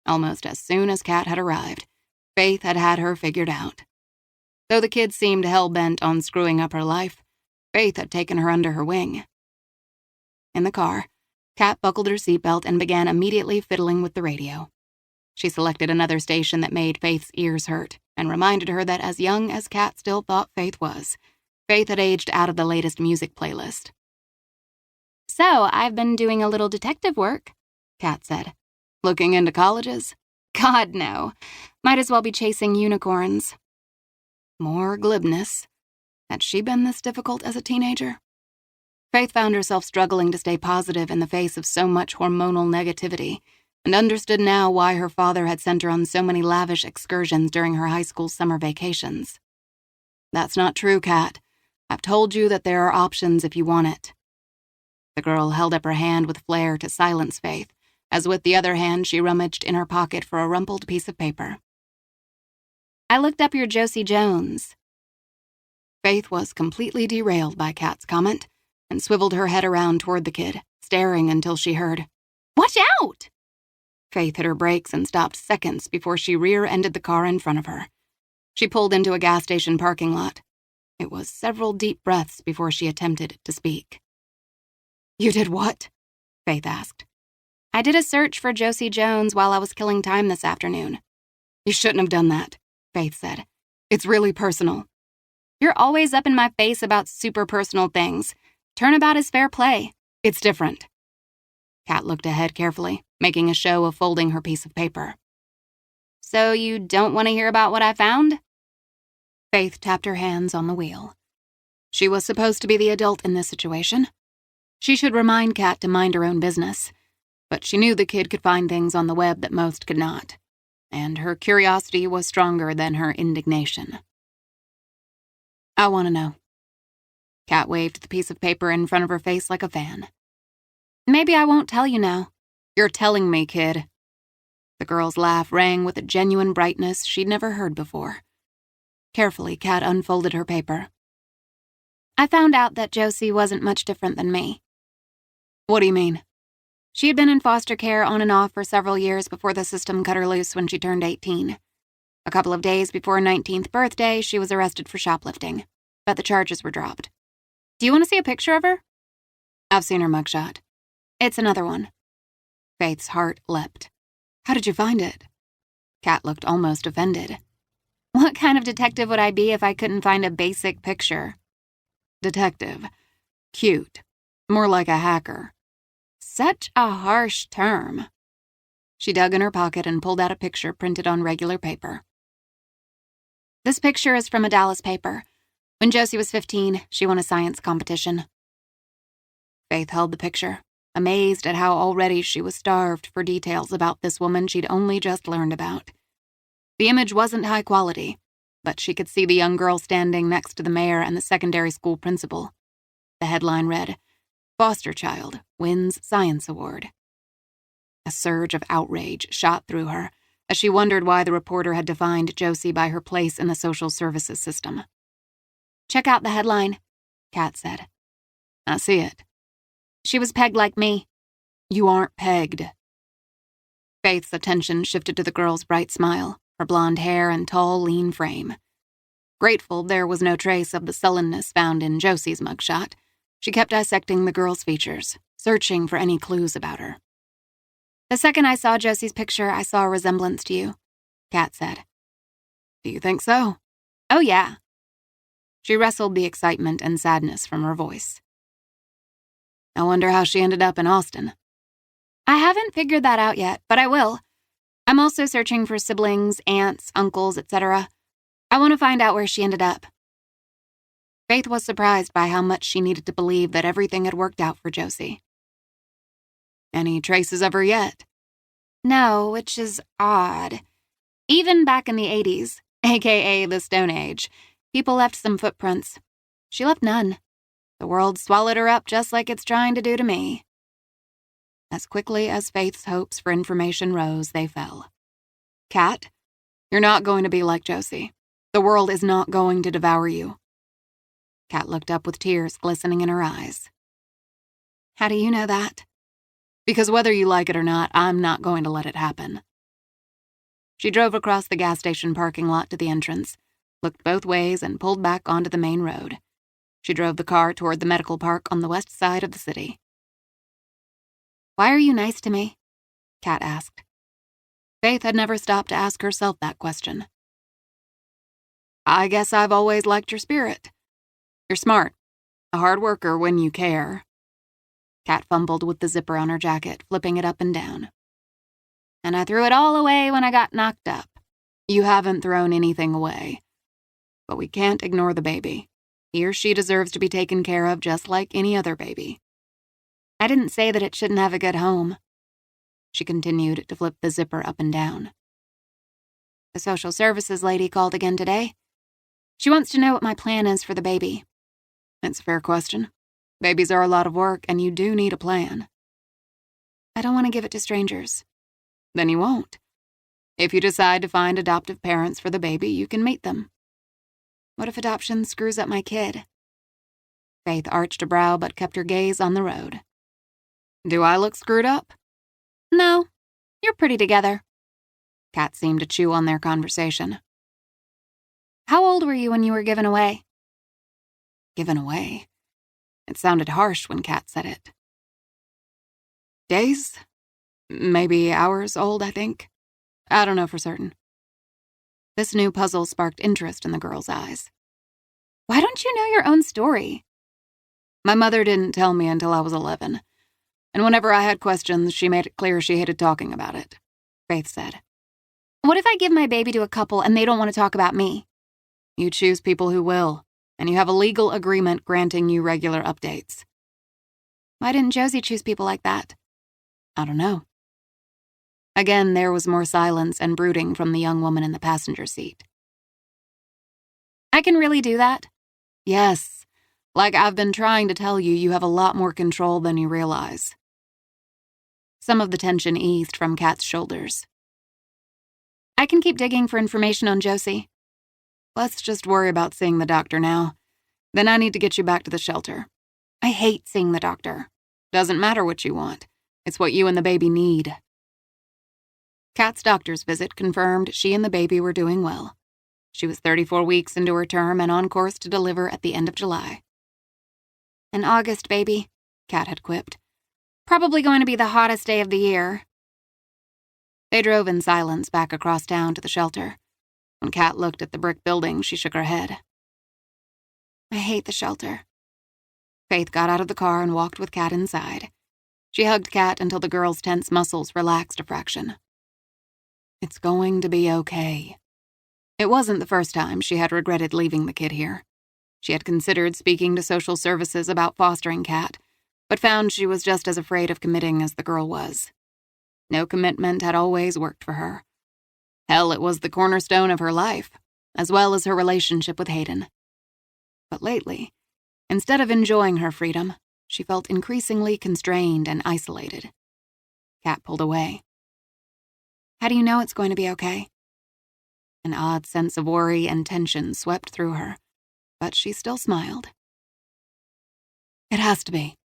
S2: Almost as soon as Kat had arrived, Faith had had her figured out. Though the kid seemed hell-bent on screwing up her life, Faith had taken her under her wing. In the car, Kat buckled her seatbelt and began immediately fiddling with the radio. She selected another station that made Faith's ears hurt and reminded her that as young as Kat still thought Faith was, Faith had aged out of the latest music playlist.
S3: So, I've been doing a little detective work,
S2: Kat said. Looking into colleges?
S3: God, no. Might as well be chasing unicorns.
S2: More glibness. Had she been this difficult as a teenager? Faith found herself struggling to stay positive in the face of so much hormonal negativity, and understood now why her father had sent her on so many lavish excursions during her high school summer vacations. That's not true, Kat. I've told you that there are options if you want it. The girl held up her hand with flair to silence Faith, as with the other hand she rummaged in her pocket for a rumpled piece of paper.
S3: I looked up your Josie Jones.
S2: Faith was completely derailed by Kat's comment and swiveled her head around toward the kid, staring until she heard,
S3: Watch out!
S2: Faith hit her brakes and stopped seconds before she rear-ended the car in front of her. She pulled into a gas station parking lot. It was several deep breaths before she attempted to speak. "You did what?" Faith asked.
S3: "I did a search for Josie Jones while I was killing time this afternoon."
S2: "You shouldn't have done that," Faith said. "It's really personal."
S3: "You're always up in my face about super personal things. Turnabout is fair play."
S2: "It's different." Kat looked ahead carefully, making a show of folding her piece of paper.
S3: "So you don't want to hear about what I found?"
S2: Faith tapped her hands on the wheel. She was supposed to be the adult in this situation. She should remind Kat to mind her own business, but she knew the kid could find things on the web that most could not, and her curiosity was stronger than her indignation. "I want to know." Kat waved the piece of paper in front of her face like a fan.
S3: "Maybe I won't tell you now."
S2: "You're telling me, kid." The girl's laugh rang with a genuine brightness she'd never heard before. Carefully, Kat unfolded her paper.
S3: "I found out that Josie wasn't much different than me."
S2: "What do you mean?"
S3: "She had been in foster care on and off for several years before the system cut her loose when she turned 18. A couple of days before her 19th birthday, she was arrested for shoplifting, but the charges were dropped. Do you want to see a picture of her?"
S2: "I've seen her mugshot."
S3: "It's another one."
S2: Faith's heart leapt. "How did you find it?" Kat looked almost offended.
S3: "What kind of detective would I be if I couldn't find a basic picture?"
S2: "Detective. Cute. More like a hacker."
S3: "Such a harsh term."
S2: She dug in her pocket and pulled out a picture printed on regular paper.
S3: "This picture is from a Dallas paper. When Josie was 15, she won a science competition."
S2: Faith held the picture, amazed at how already she was starved for details about this woman she'd only just learned about. The image wasn't high quality, but she could see the young girl standing next to the mayor and the secondary school principal. The headline read, "Foster Child Wins Science Award." A surge of outrage shot through her as she wondered why the reporter had defined Josie by her place in the social services system.
S3: "Check out the headline,"
S2: Kat said. "I see it."
S3: "She was pegged like me."
S2: "You aren't pegged." Faith's attention shifted to the girl's bright smile, her blonde hair and tall, lean frame. Grateful there was no trace of the sullenness found in Josie's mugshot, she kept dissecting the girl's features, searching for any clues about her.
S3: "The second I saw Josie's picture, I saw a resemblance to you,"
S2: Kat said. "Do you think so?"
S3: "Oh, yeah."
S2: She wrestled the excitement and sadness from her voice. "I wonder how she ended up in Austin."
S3: "I haven't figured that out yet, but I will. I'm also searching for siblings, aunts, uncles, etc. I want to find out where she ended up."
S2: Faith was surprised by how much she needed to believe that everything had worked out for Josie. "Any traces of her yet?"
S3: "No, which is odd. Even back in the 80s, aka the Stone Age, people left some footprints. She left none. The world swallowed her up just like it's trying to do to me."
S2: As quickly as Faith's hopes for information rose, they fell. "Kat, you're not going to be like Josie. The world is not going to devour you." Kat looked up with tears glistening in her eyes.
S3: "How do you know that?"
S2: "Because whether you like it or not, I'm not going to let it happen." She drove across the gas station parking lot to the entrance, looked both ways, and pulled back onto the main road. She drove the car toward the medical park on the west side of the city.
S3: "Why are you nice to me?"
S2: Kat asked. Faith had never stopped to ask herself that question. "I guess I've always liked your spirit. You're smart, a hard worker when you care." Kat fumbled with the zipper on her jacket, flipping it up and down.
S3: "And I threw it all away when I got knocked up."
S2: "You haven't thrown anything away. But we can't ignore the baby. He or she deserves to be taken care of just like any other baby."
S3: "I didn't say that it shouldn't have a good home."
S2: She continued to flip the zipper up and down.
S3: "The social services lady called again today. She wants to know what my plan is for the baby."
S2: "It's a fair question. Babies are a lot of work, and you do need a plan."
S3: "I don't want to give it to strangers."
S2: "Then you won't. If you decide to find adoptive parents for the baby, you can meet them."
S3: "What if adoption screws up my kid?"
S2: Faith arched a brow but kept her gaze on the road. "Do I look screwed up?"
S3: "No, you're pretty together."
S2: Kat seemed to chew on their conversation.
S3: How old were you when you were given away?
S2: Given away? It sounded harsh when Kat said it. Days? Maybe hours old, I think. I don't know for certain. This new puzzle sparked interest in the girl's eyes.
S3: Why don't you know your own story?
S2: My mother didn't tell me until I was 11, and whenever I had questions, she made it clear she hated talking about it, Faith said.
S3: What if I give my baby to a couple and they don't want to talk about me?
S2: You choose people who will, and you have a legal agreement granting you regular updates.
S3: Why didn't Josie choose people like that?
S2: I don't know. Again, there was more silence and brooding from the young woman in the passenger seat.
S3: I can really do that?
S2: Yes. Like I've been trying to tell you, you have a lot more control than you realize. Some of the tension eased from Kat's shoulders.
S3: I can keep digging for information on Josie.
S2: Let's just worry about seeing the doctor now. Then I need to get you back to the shelter.
S3: I hate seeing the doctor.
S2: Doesn't matter what you want. It's what you and the baby need. Kat's doctor's visit confirmed she and the baby were doing well. She was 34 weeks into her term and on course to deliver at the end of July.
S3: An August baby, Kat had quipped. Probably going to be the hottest day of the year.
S2: They drove in silence back across town to the shelter. When Kat looked at the brick building, she shook her head.
S3: I hate the shelter.
S2: Faith got out of the car and walked with Kat inside. She hugged Kat until the girl's tense muscles relaxed a fraction. It's going to be okay. It wasn't the first time she had regretted leaving the kid here. She had considered speaking to social services about fostering Kat, but found she was just as afraid of committing as the girl was. No commitment had always worked for her. Hell, it was the cornerstone of her life, as well as her relationship with Hayden. But lately, instead of enjoying her freedom, she felt increasingly constrained and isolated. Kat pulled away.
S3: How do you know it's going to be okay?
S2: An odd sense of worry and tension swept through her, but she still smiled. It has to be.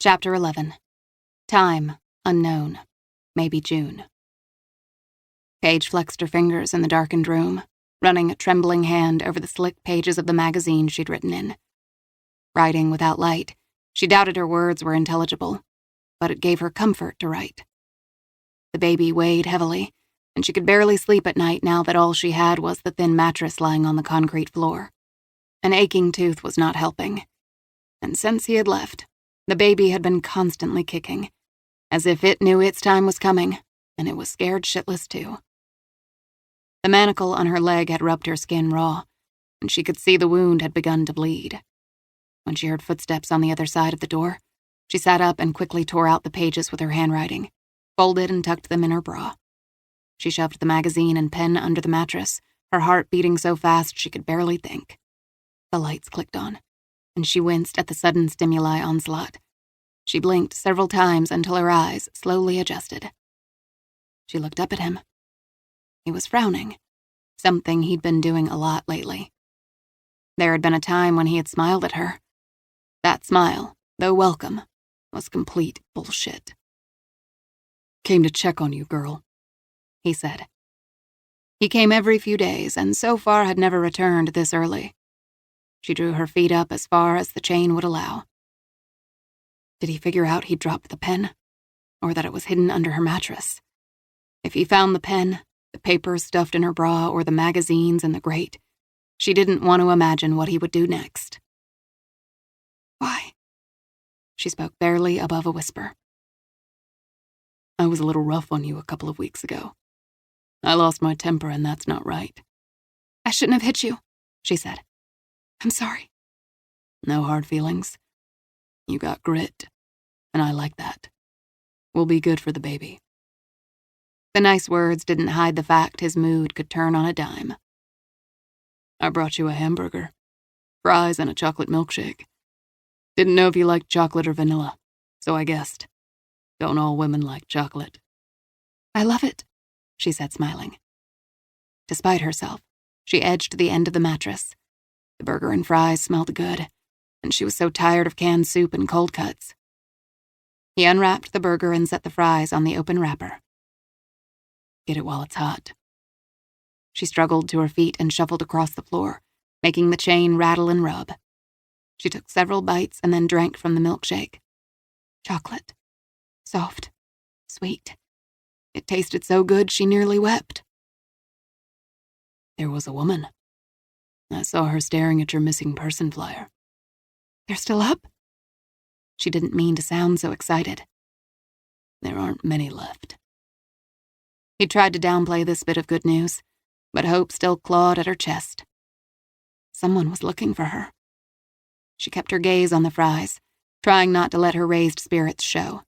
S2: Chapter 11. Time, unknown. Maybe June. Paige flexed her fingers in the darkened room, running a trembling hand over the slick pages of the magazine she'd written in. Writing without light, she doubted her words were intelligible, but it gave her comfort to write. The baby weighed heavily, and she could barely sleep at night now that all she had was the thin mattress lying on the concrete floor. An aching tooth was not helping, and since he had left, the baby had been constantly kicking, as if it knew its time was coming, and it was scared shitless too. The manacle on her leg had rubbed her skin raw, and she could see the wound had begun to bleed. When she heard footsteps on the other side of the door, she sat up and quickly tore out the pages with her handwriting, folded and tucked them in her bra. She shoved the magazine and pen under the mattress, her heart beating so fast she could barely think. The lights clicked on, and she winced at the sudden stimuli onslaught. She blinked several times until her eyes slowly adjusted. She looked up at him. He was frowning, something he'd been doing a lot lately. There had been a time when he had smiled at her. That smile, though welcome, was complete bullshit. "Came to check on you, girl," he said. He came every few days, and so far had never returned this early. She drew her feet up as far as the chain would allow. Did he figure out he'd dropped the pen, or that it was hidden under her mattress? If he found the pen, the papers stuffed in her bra, or the magazines in the grate, she didn't want to imagine what he would do next. "Why?" She spoke barely above a whisper. "I was a little rough on you a couple of weeks ago. I lost my temper, and that's not right."
S3: "I shouldn't have hit you," she said. "I'm sorry."
S2: "No hard feelings. You got grit, and I like that. We'll be good for the baby." The nice words didn't hide the fact his mood could turn on a dime. "I brought you a hamburger, fries, and a chocolate milkshake. Didn't know if you liked chocolate or vanilla, so I guessed. Don't all women like chocolate?"
S3: "I love it,"
S2: she said, smiling. Despite herself, she edged the end of the mattress. The burger and fries smelled good, and she was so tired of canned soup and cold cuts. He unwrapped the burger and set the fries on the open wrapper. "Get it while it's hot," She struggled to her feet and shuffled across the floor, making the chain rattle and rub. She took several bites and then drank from the milkshake. Chocolate. Soft. Sweet. It tasted so good she nearly wept. There was a woman. I saw her staring at your missing person flyer. They're still up? She didn't mean to sound so excited. There aren't many left. He tried to downplay this bit of good news, but hope still clawed at her chest. Someone was looking for her. She kept her gaze on the fries, trying not to let her raised spirits show.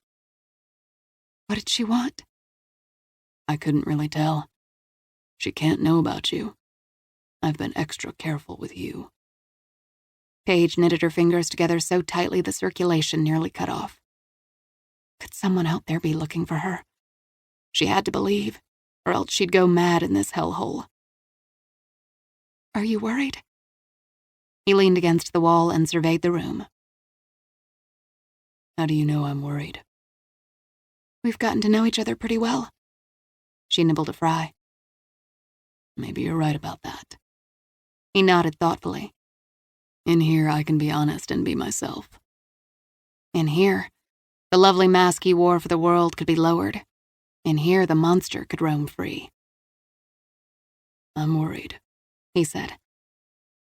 S2: What did she want? I couldn't really tell. She can't know about you. I've been extra careful with you. Paige knitted her fingers together so tightly the circulation nearly cut off. Could someone out there be looking for her? She had to believe, or else she'd go mad in this hellhole. Are you worried? He leaned against the wall and surveyed the room. How do you know I'm worried? We've gotten to know each other pretty well. She nibbled a fry. Maybe you're right about that. He nodded thoughtfully. In here, I can be honest and be myself. In here, the lovely mask he wore for the world could be lowered. In here, the monster could roam free. I'm worried, he said.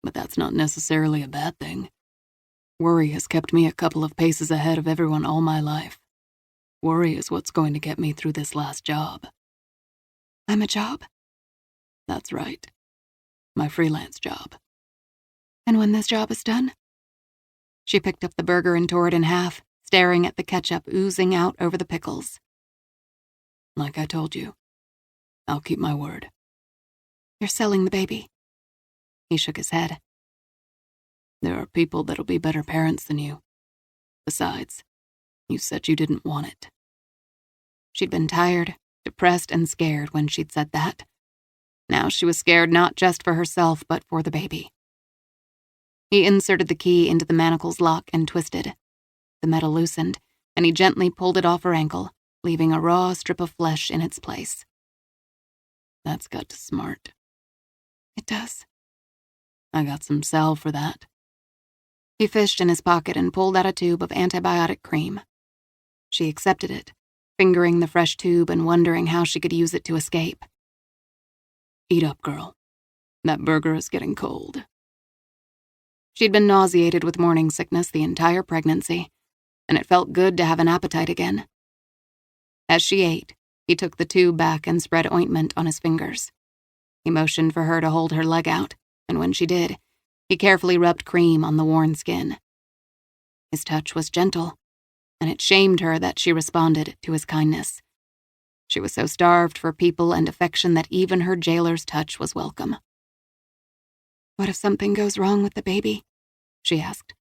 S2: But that's not necessarily a bad thing. Worry has kept me a couple of paces ahead of everyone all my life. Worry is what's going to get me through this last job. I'm a job? That's right. My freelance job. And when this job is done? She picked up the burger and tore it in half, staring at the ketchup oozing out over the pickles. Like I told you, I'll keep my word. You're selling the baby. He shook his head. There are people that'll be better parents than you. Besides, you said you didn't want it. She'd been tired, depressed, and scared when she'd said that. Now she was scared not just for herself, but for the baby. He inserted the key into the manacle's lock and twisted. The metal loosened, and he gently pulled it off her ankle, leaving a raw strip of flesh in its place. That's got to smart. It does. I got some salve for that. He fished in his pocket and pulled out a tube of antibiotic cream. She accepted it, fingering the fresh tube and wondering how she could use it to escape. Eat up, girl. That burger is getting cold. She'd been nauseated with morning sickness the entire pregnancy, and it felt good to have an appetite again. As she ate, he took the tube back and spread ointment on his fingers. He motioned for her to hold her leg out, and when she did, he carefully rubbed cream on the worn skin. His touch was gentle, and it shamed her that she responded to his kindness. She was so starved for people and affection that even her jailer's touch was welcome. What if something goes wrong with the baby? She asked.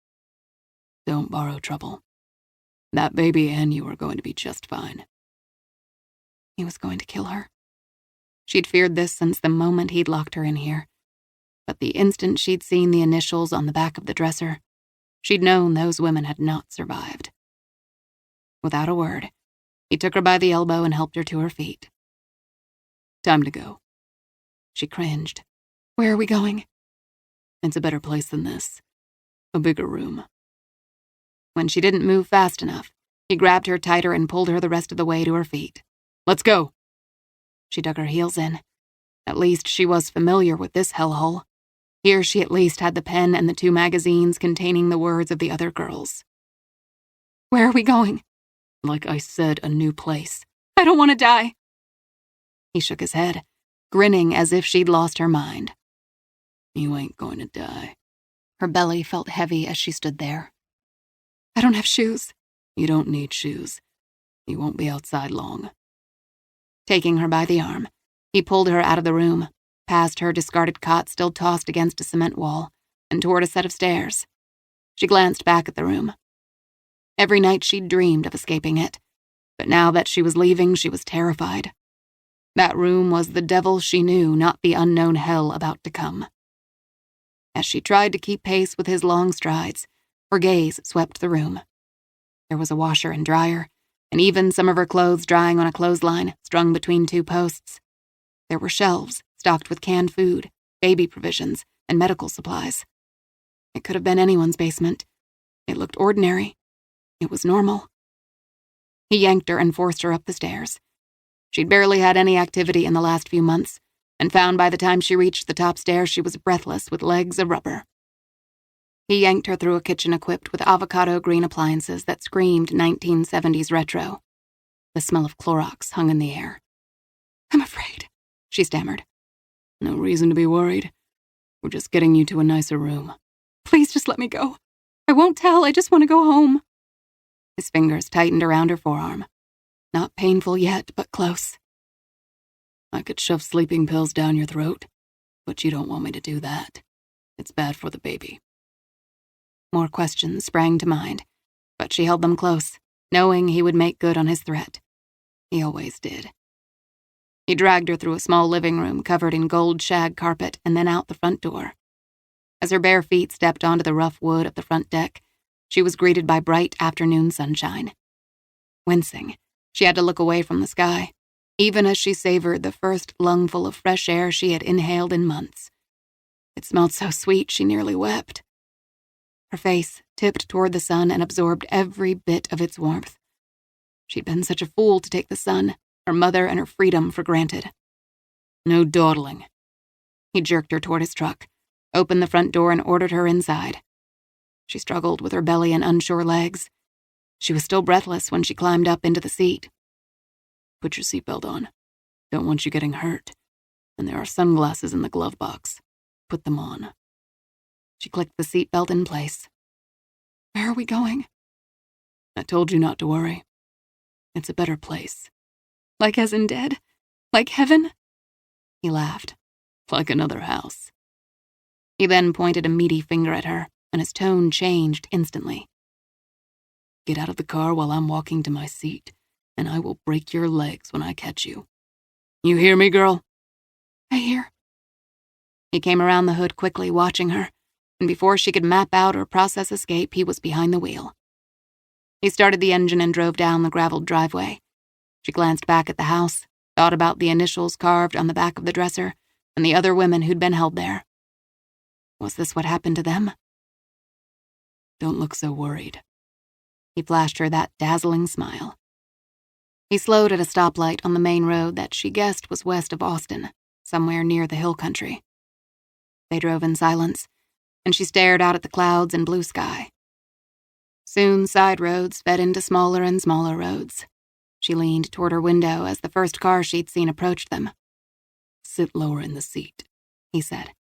S2: Don't borrow trouble. That baby and you are going to be just fine. He was going to kill her. She'd feared this since the moment he'd locked her in here. But the instant she'd seen the initials on the back of the dresser, she'd known those women had not survived. Without a word, he took her by the elbow and helped her to her feet. Time to go. She cringed. Where are we going? It's a better place than this. A bigger room. When she didn't move fast enough, he grabbed her tighter and pulled her the rest of the way to her feet. Let's go. She dug her heels in. At least she was familiar with this hellhole. Here she at least had the pen and the 2 magazines containing the words of the other girls. Where are we going? Like I said, a new place. I don't want to die. He shook his head, grinning as if she'd lost her mind. You ain't going to die. Her belly felt heavy as she stood there. I don't have shoes. You don't need shoes. You won't be outside long. Taking her by the arm, he pulled her out of the room, past her discarded cot still tossed against a cement wall, and toward a set of stairs. She glanced back at the room. Every night she'd dreamed of escaping it, but now that she was leaving, she was terrified. That room was the devil she knew, not the unknown hell about to come. As she tried to keep pace with his long strides, her gaze swept the room. There was a washer and dryer, and even some of her clothes drying on a clothesline strung between 2 posts. There were shelves stocked with canned food, baby provisions, and medical supplies. It could have been anyone's basement. It looked ordinary. It was normal. He yanked her and forced her up the stairs. She'd barely had any activity in the last few months, and found by the time she reached the top stairs she was breathless with legs of rubber. He yanked her through a kitchen equipped with avocado green appliances that screamed 1970s retro. The smell of Clorox hung in the air. "I'm afraid," she stammered.
S1: "No reason to be worried. We're just getting you to a nicer room."
S2: "Please just let me go. I won't tell, I just want to go home." His fingers tightened around her forearm. Not painful yet, but close.
S1: "I could shove sleeping pills down your throat, but you don't want me to do that. It's bad for the baby."
S2: More questions sprang to mind, but she held them close, knowing he would make good on his threat. He always did. He dragged her through a small living room covered in gold shag carpet and then out the front door. As her bare feet stepped onto the rough wood of the front deck, she was greeted by bright afternoon sunshine. Wincing, she had to look away from the sky, even as she savored the first lungful of fresh air she had inhaled in months. It smelled so sweet she nearly wept. Her face tipped toward the sun and absorbed every bit of its warmth. She'd been such a fool to take the sun, her mother, and her freedom for granted.
S1: "No dawdling."
S2: He jerked her toward his truck, opened the front door, and ordered her inside. She struggled with her belly and unsure legs. She was still breathless when she climbed up into the seat.
S1: "Put your seatbelt on. Don't want you getting hurt. And there are sunglasses in the glove box. Put them on."
S2: She clicked the seatbelt in place. "Where are we going?"
S1: "I told you not to worry. It's a better place."
S2: "Like as in dead? Like heaven?" He laughed.
S1: "Like another house."
S2: He then pointed a meaty finger at her, and his tone changed instantly.
S1: "Get out of the car while I'm walking to my seat, and I will break your legs when I catch you. You hear me, girl?"
S2: "I hear." He came around the hood quickly, watching her, and before she could map out or process escape, he was behind the wheel. He started the engine and drove down the graveled driveway. She glanced back at the house, thought about the initials carved on the back of the dresser, and the other women who'd been held there. Was this what happened to them?
S1: "Don't look so worried."
S2: He flashed her that dazzling smile. He slowed at a stoplight on the main road that she guessed was west of Austin, somewhere near the hill country. They drove in silence, and she stared out at the clouds and blue sky. Soon side roads fed into smaller and smaller roads. She leaned toward her window as the first car she'd seen approached them.
S1: "Sit lower in the seat,"
S2: he said.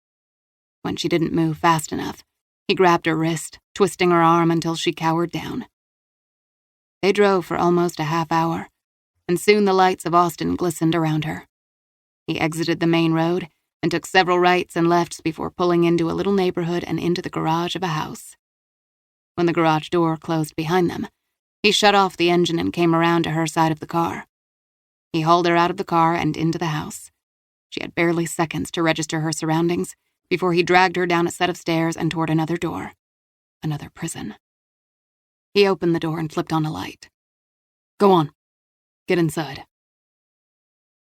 S2: When she didn't move fast enough, he grabbed her wrist, twisting her arm until she cowered down. They drove for almost a half hour, and soon the lights of Austin glistened around her. He exited the main road and took several rights and lefts before pulling into a little neighborhood and into the garage of a house. When the garage door closed behind them, he shut off the engine and came around to her side of the car. He hauled her out of the car and into the house. She had barely seconds to register her surroundings before he dragged her down a set of stairs and toward another door. Another prison. He opened the door and flipped on a light.
S1: "Go on. Get inside."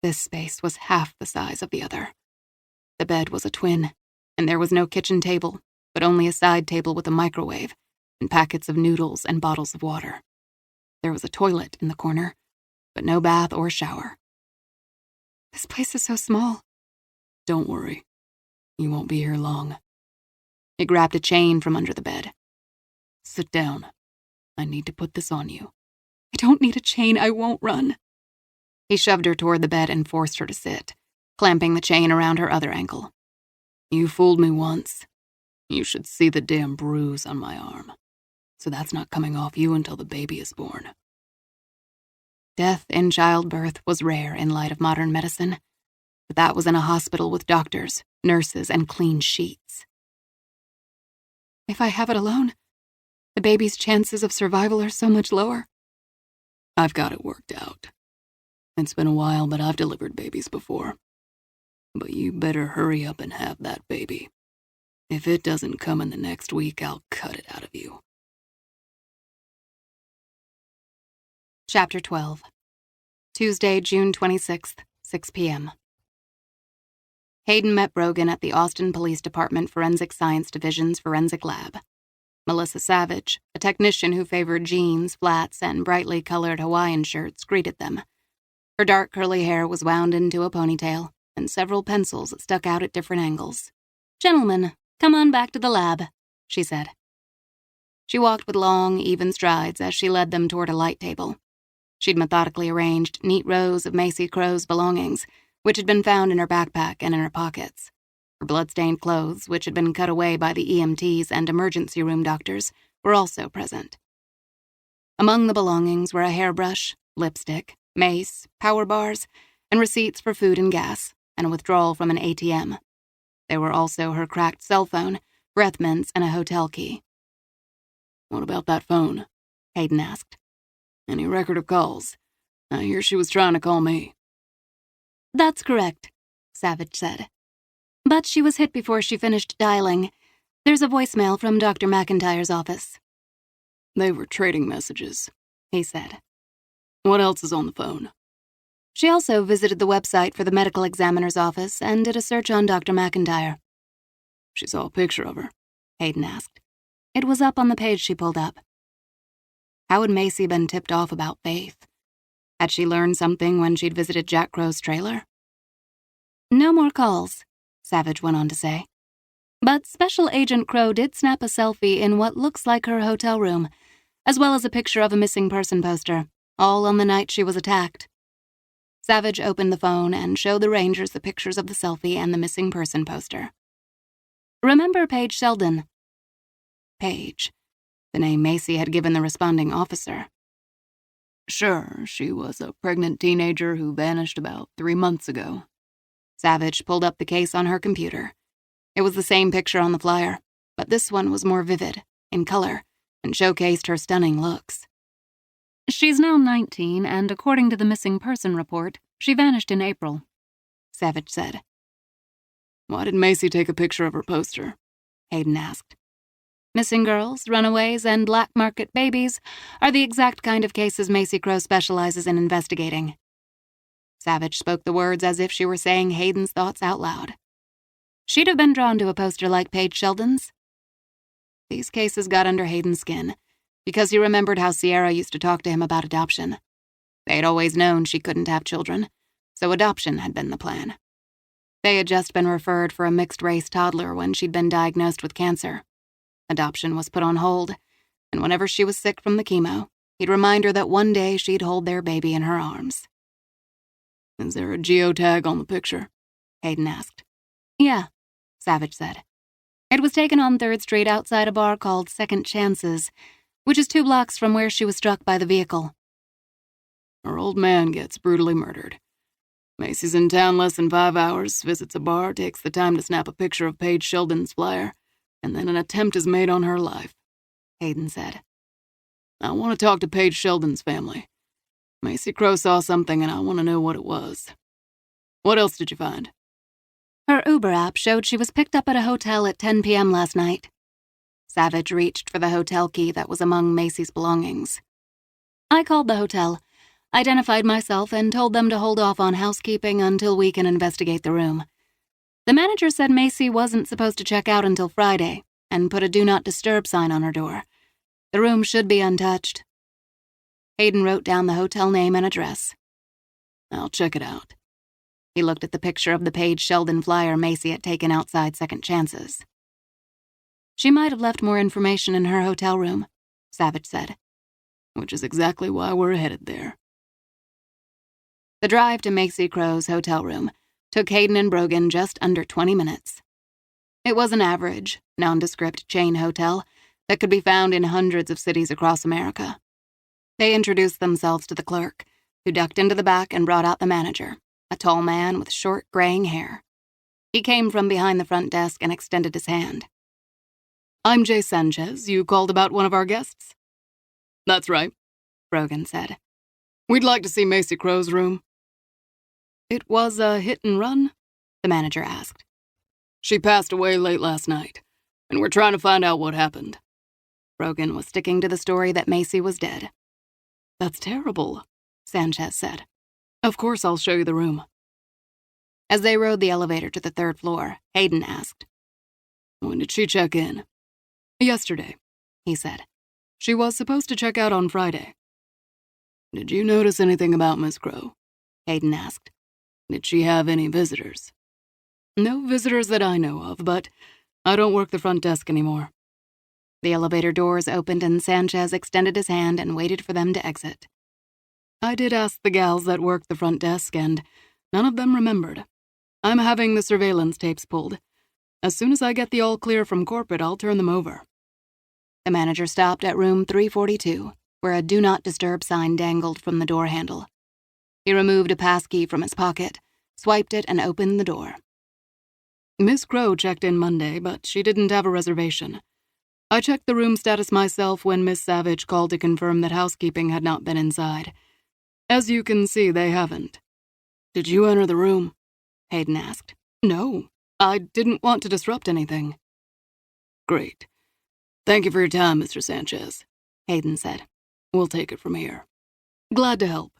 S2: This space was half the size of the other. The bed was a twin, and there was no kitchen table, but only a side table with a microwave and packets of noodles and bottles of water. There was a toilet in the corner, but no bath or shower. This place is so small.
S1: "Don't worry. You won't be here long."
S2: He grabbed a chain from under the bed.
S1: "Sit down. I need to put this on you."
S2: "I don't need a chain. I won't run." He shoved her toward the bed and forced her to sit, clamping the chain around her other ankle.
S1: "You fooled me once. You should see the damn bruise on my arm. So that's not coming off you until the baby is born."
S2: Death in childbirth was rare in light of modern medicine, but that was in a hospital with doctors, nurses, and clean sheets. "If I have it alone, the baby's chances of survival are so much lower."
S1: "I've got it worked out. It's been a while, but I've delivered babies before. But you better hurry up and have that baby. If it doesn't come in the next week, I'll cut it out of you."
S2: Chapter 12. Tuesday, June 26th, 6 p.m. Hayden met Brogan at the Austin Police Department Forensic Science Division's forensic lab. Melissa Savage, a technician who favored jeans, flats, and brightly colored Hawaiian shirts, greeted them. Her dark curly hair was wound into a ponytail, and several pencils stuck out at different angles. "Gentlemen, come on back to the lab," she said. She walked with long, even strides as she led them toward a light table. She'd methodically arranged neat rows of Macy Crow's belongings, which had been found in her backpack and in her pockets. Her blood-stained clothes, which had been cut away by the EMTs and emergency room doctors, were also present. Among the belongings were a hairbrush, lipstick, mace, power bars, and receipts for food and gas, and a withdrawal from an ATM. There were also her cracked cell phone, breath mints, and a hotel key.
S1: "What about that phone?"
S2: Hayden asked.
S1: "Any record of calls? I hear she was trying to call me."
S2: "That's correct," Savage said. "But she was hit before she finished dialing. There's a voicemail from Dr. McIntyre's office."
S1: "They were trading messages," he said. "What else is on the phone?"
S2: She also visited the website for the medical examiner's office and did a search on Dr. McIntyre.
S1: "She saw a picture of her?"
S2: Hayden asked. It was up on the page she pulled up. How had Macy been tipped off about Faith? Had she learned something when she'd visited Jack Crow's trailer? "No more calls," Savage went on to say. "But Special Agent Crow did snap a selfie in what looks like her hotel room, as well as a picture of a missing person poster, all on the night she was attacked." Savage opened the phone and showed the Rangers the pictures of the selfie and the missing person poster. "Remember Paige Sheldon?" Paige, the name Macy had given the responding officer.
S1: "Sure, she was a pregnant teenager who vanished about 3 months ago."
S2: Savage pulled up the case on her computer. It was the same picture on the flyer, but this one was more vivid, in color, and showcased her stunning looks. "She's now 19, and according to the missing person report, she vanished in April," Savage said.
S1: "Why did Macy take a picture of her poster?"
S2: Hayden asked. Missing girls, runaways, and black market babies are the exact kind of cases Macy Crow specializes in investigating. Savage spoke the words as if she were saying Hayden's thoughts out loud. She'd have been drawn to a poster like Paige Sheldon's. These cases got under Hayden's skin, because he remembered how Sierra used to talk to him about adoption. They had always known she couldn't have children, so adoption had been the plan. They had just been referred for a mixed-race toddler when she'd been diagnosed with cancer. Adoption was put on hold, and whenever she was sick from the chemo, he'd remind her that one day she'd hold their baby in her arms.
S1: "Is there a geotag on the picture?"
S2: Hayden asked. "Yeah," Savage said. "It was taken on 3rd Street outside a bar called Second Chances, which is 2 blocks from where she was struck by the vehicle."
S1: "Her old man gets brutally murdered. Macy's in town less than 5 hours, visits a bar, takes the time to snap a picture of Paige Sheldon's flyer, and then an attempt is made on her life," Hayden said. "I want to talk to Paige Sheldon's family. Macy Crow saw something and I want to know what it was. What else did you find?"
S2: Her Uber app showed she was picked up at a hotel at 10 p.m. last night. Savage reached for the hotel key that was among Macy's belongings. "I called the hotel, identified myself, and told them to hold off on housekeeping until we can investigate the room. The manager said Macy wasn't supposed to check out until Friday and put a Do Not Disturb sign on her door. The room should be untouched." Hayden wrote down the hotel name and address.
S1: "I'll check it out."
S2: He looked at the picture of the Paige Sheldon flyer Macy had taken outside Second Chances. "She might have left more information in her hotel room," Savage said.
S1: "Which is exactly why we're headed there."
S2: The drive to Macy Crow's hotel room took Hayden and Brogan just under 20 minutes. It was an average, nondescript chain hotel that could be found in hundreds of cities across America. They introduced themselves to the clerk, who ducked into the back and brought out the manager, a tall man with short, graying hair. He came from behind the front desk and extended his hand.
S1: "I'm Jay Sanchez. You called about one of our guests?" "That's right," Brogan said. "We'd like to see Macy Crow's room." "It was a hit and run?" the manager asked. "She passed away late last night, and we're trying to find out what happened." Brogan was sticking to the story that Macy was dead. "That's terrible," Sanchez said. "Of course I'll show you the room."
S2: As they rode the elevator to the 3rd floor, Hayden asked,
S1: "When did she check in?" "Yesterday," he said. "She was supposed to check out on Friday." "Did you notice anything about Miss Crow?" Hayden asked. "Did she have any visitors?" "No visitors that I know of, but I don't work the front desk anymore."
S2: The elevator doors opened and Sanchez extended his hand and waited for them to exit.
S1: "I did ask the gals that worked the front desk, and none of them remembered. I'm having the surveillance tapes pulled. As soon as I get the all clear from corporate, I'll turn them over."
S2: The manager stopped at room 342, where a Do Not Disturb sign dangled from the door handle. He removed a passkey from his pocket, swiped it, and opened the door.
S1: "Miss Crow checked in Monday, but she didn't have a reservation. I checked the room status myself when Miss Savage called to confirm that housekeeping had not been inside. As you can see, they haven't." "Did you enter the room?" Hayden asked. "No, I didn't want to disrupt anything." "Great. Thank you for your time, Mr. Sanchez," Hayden said. "We'll take it from here." "Glad to help."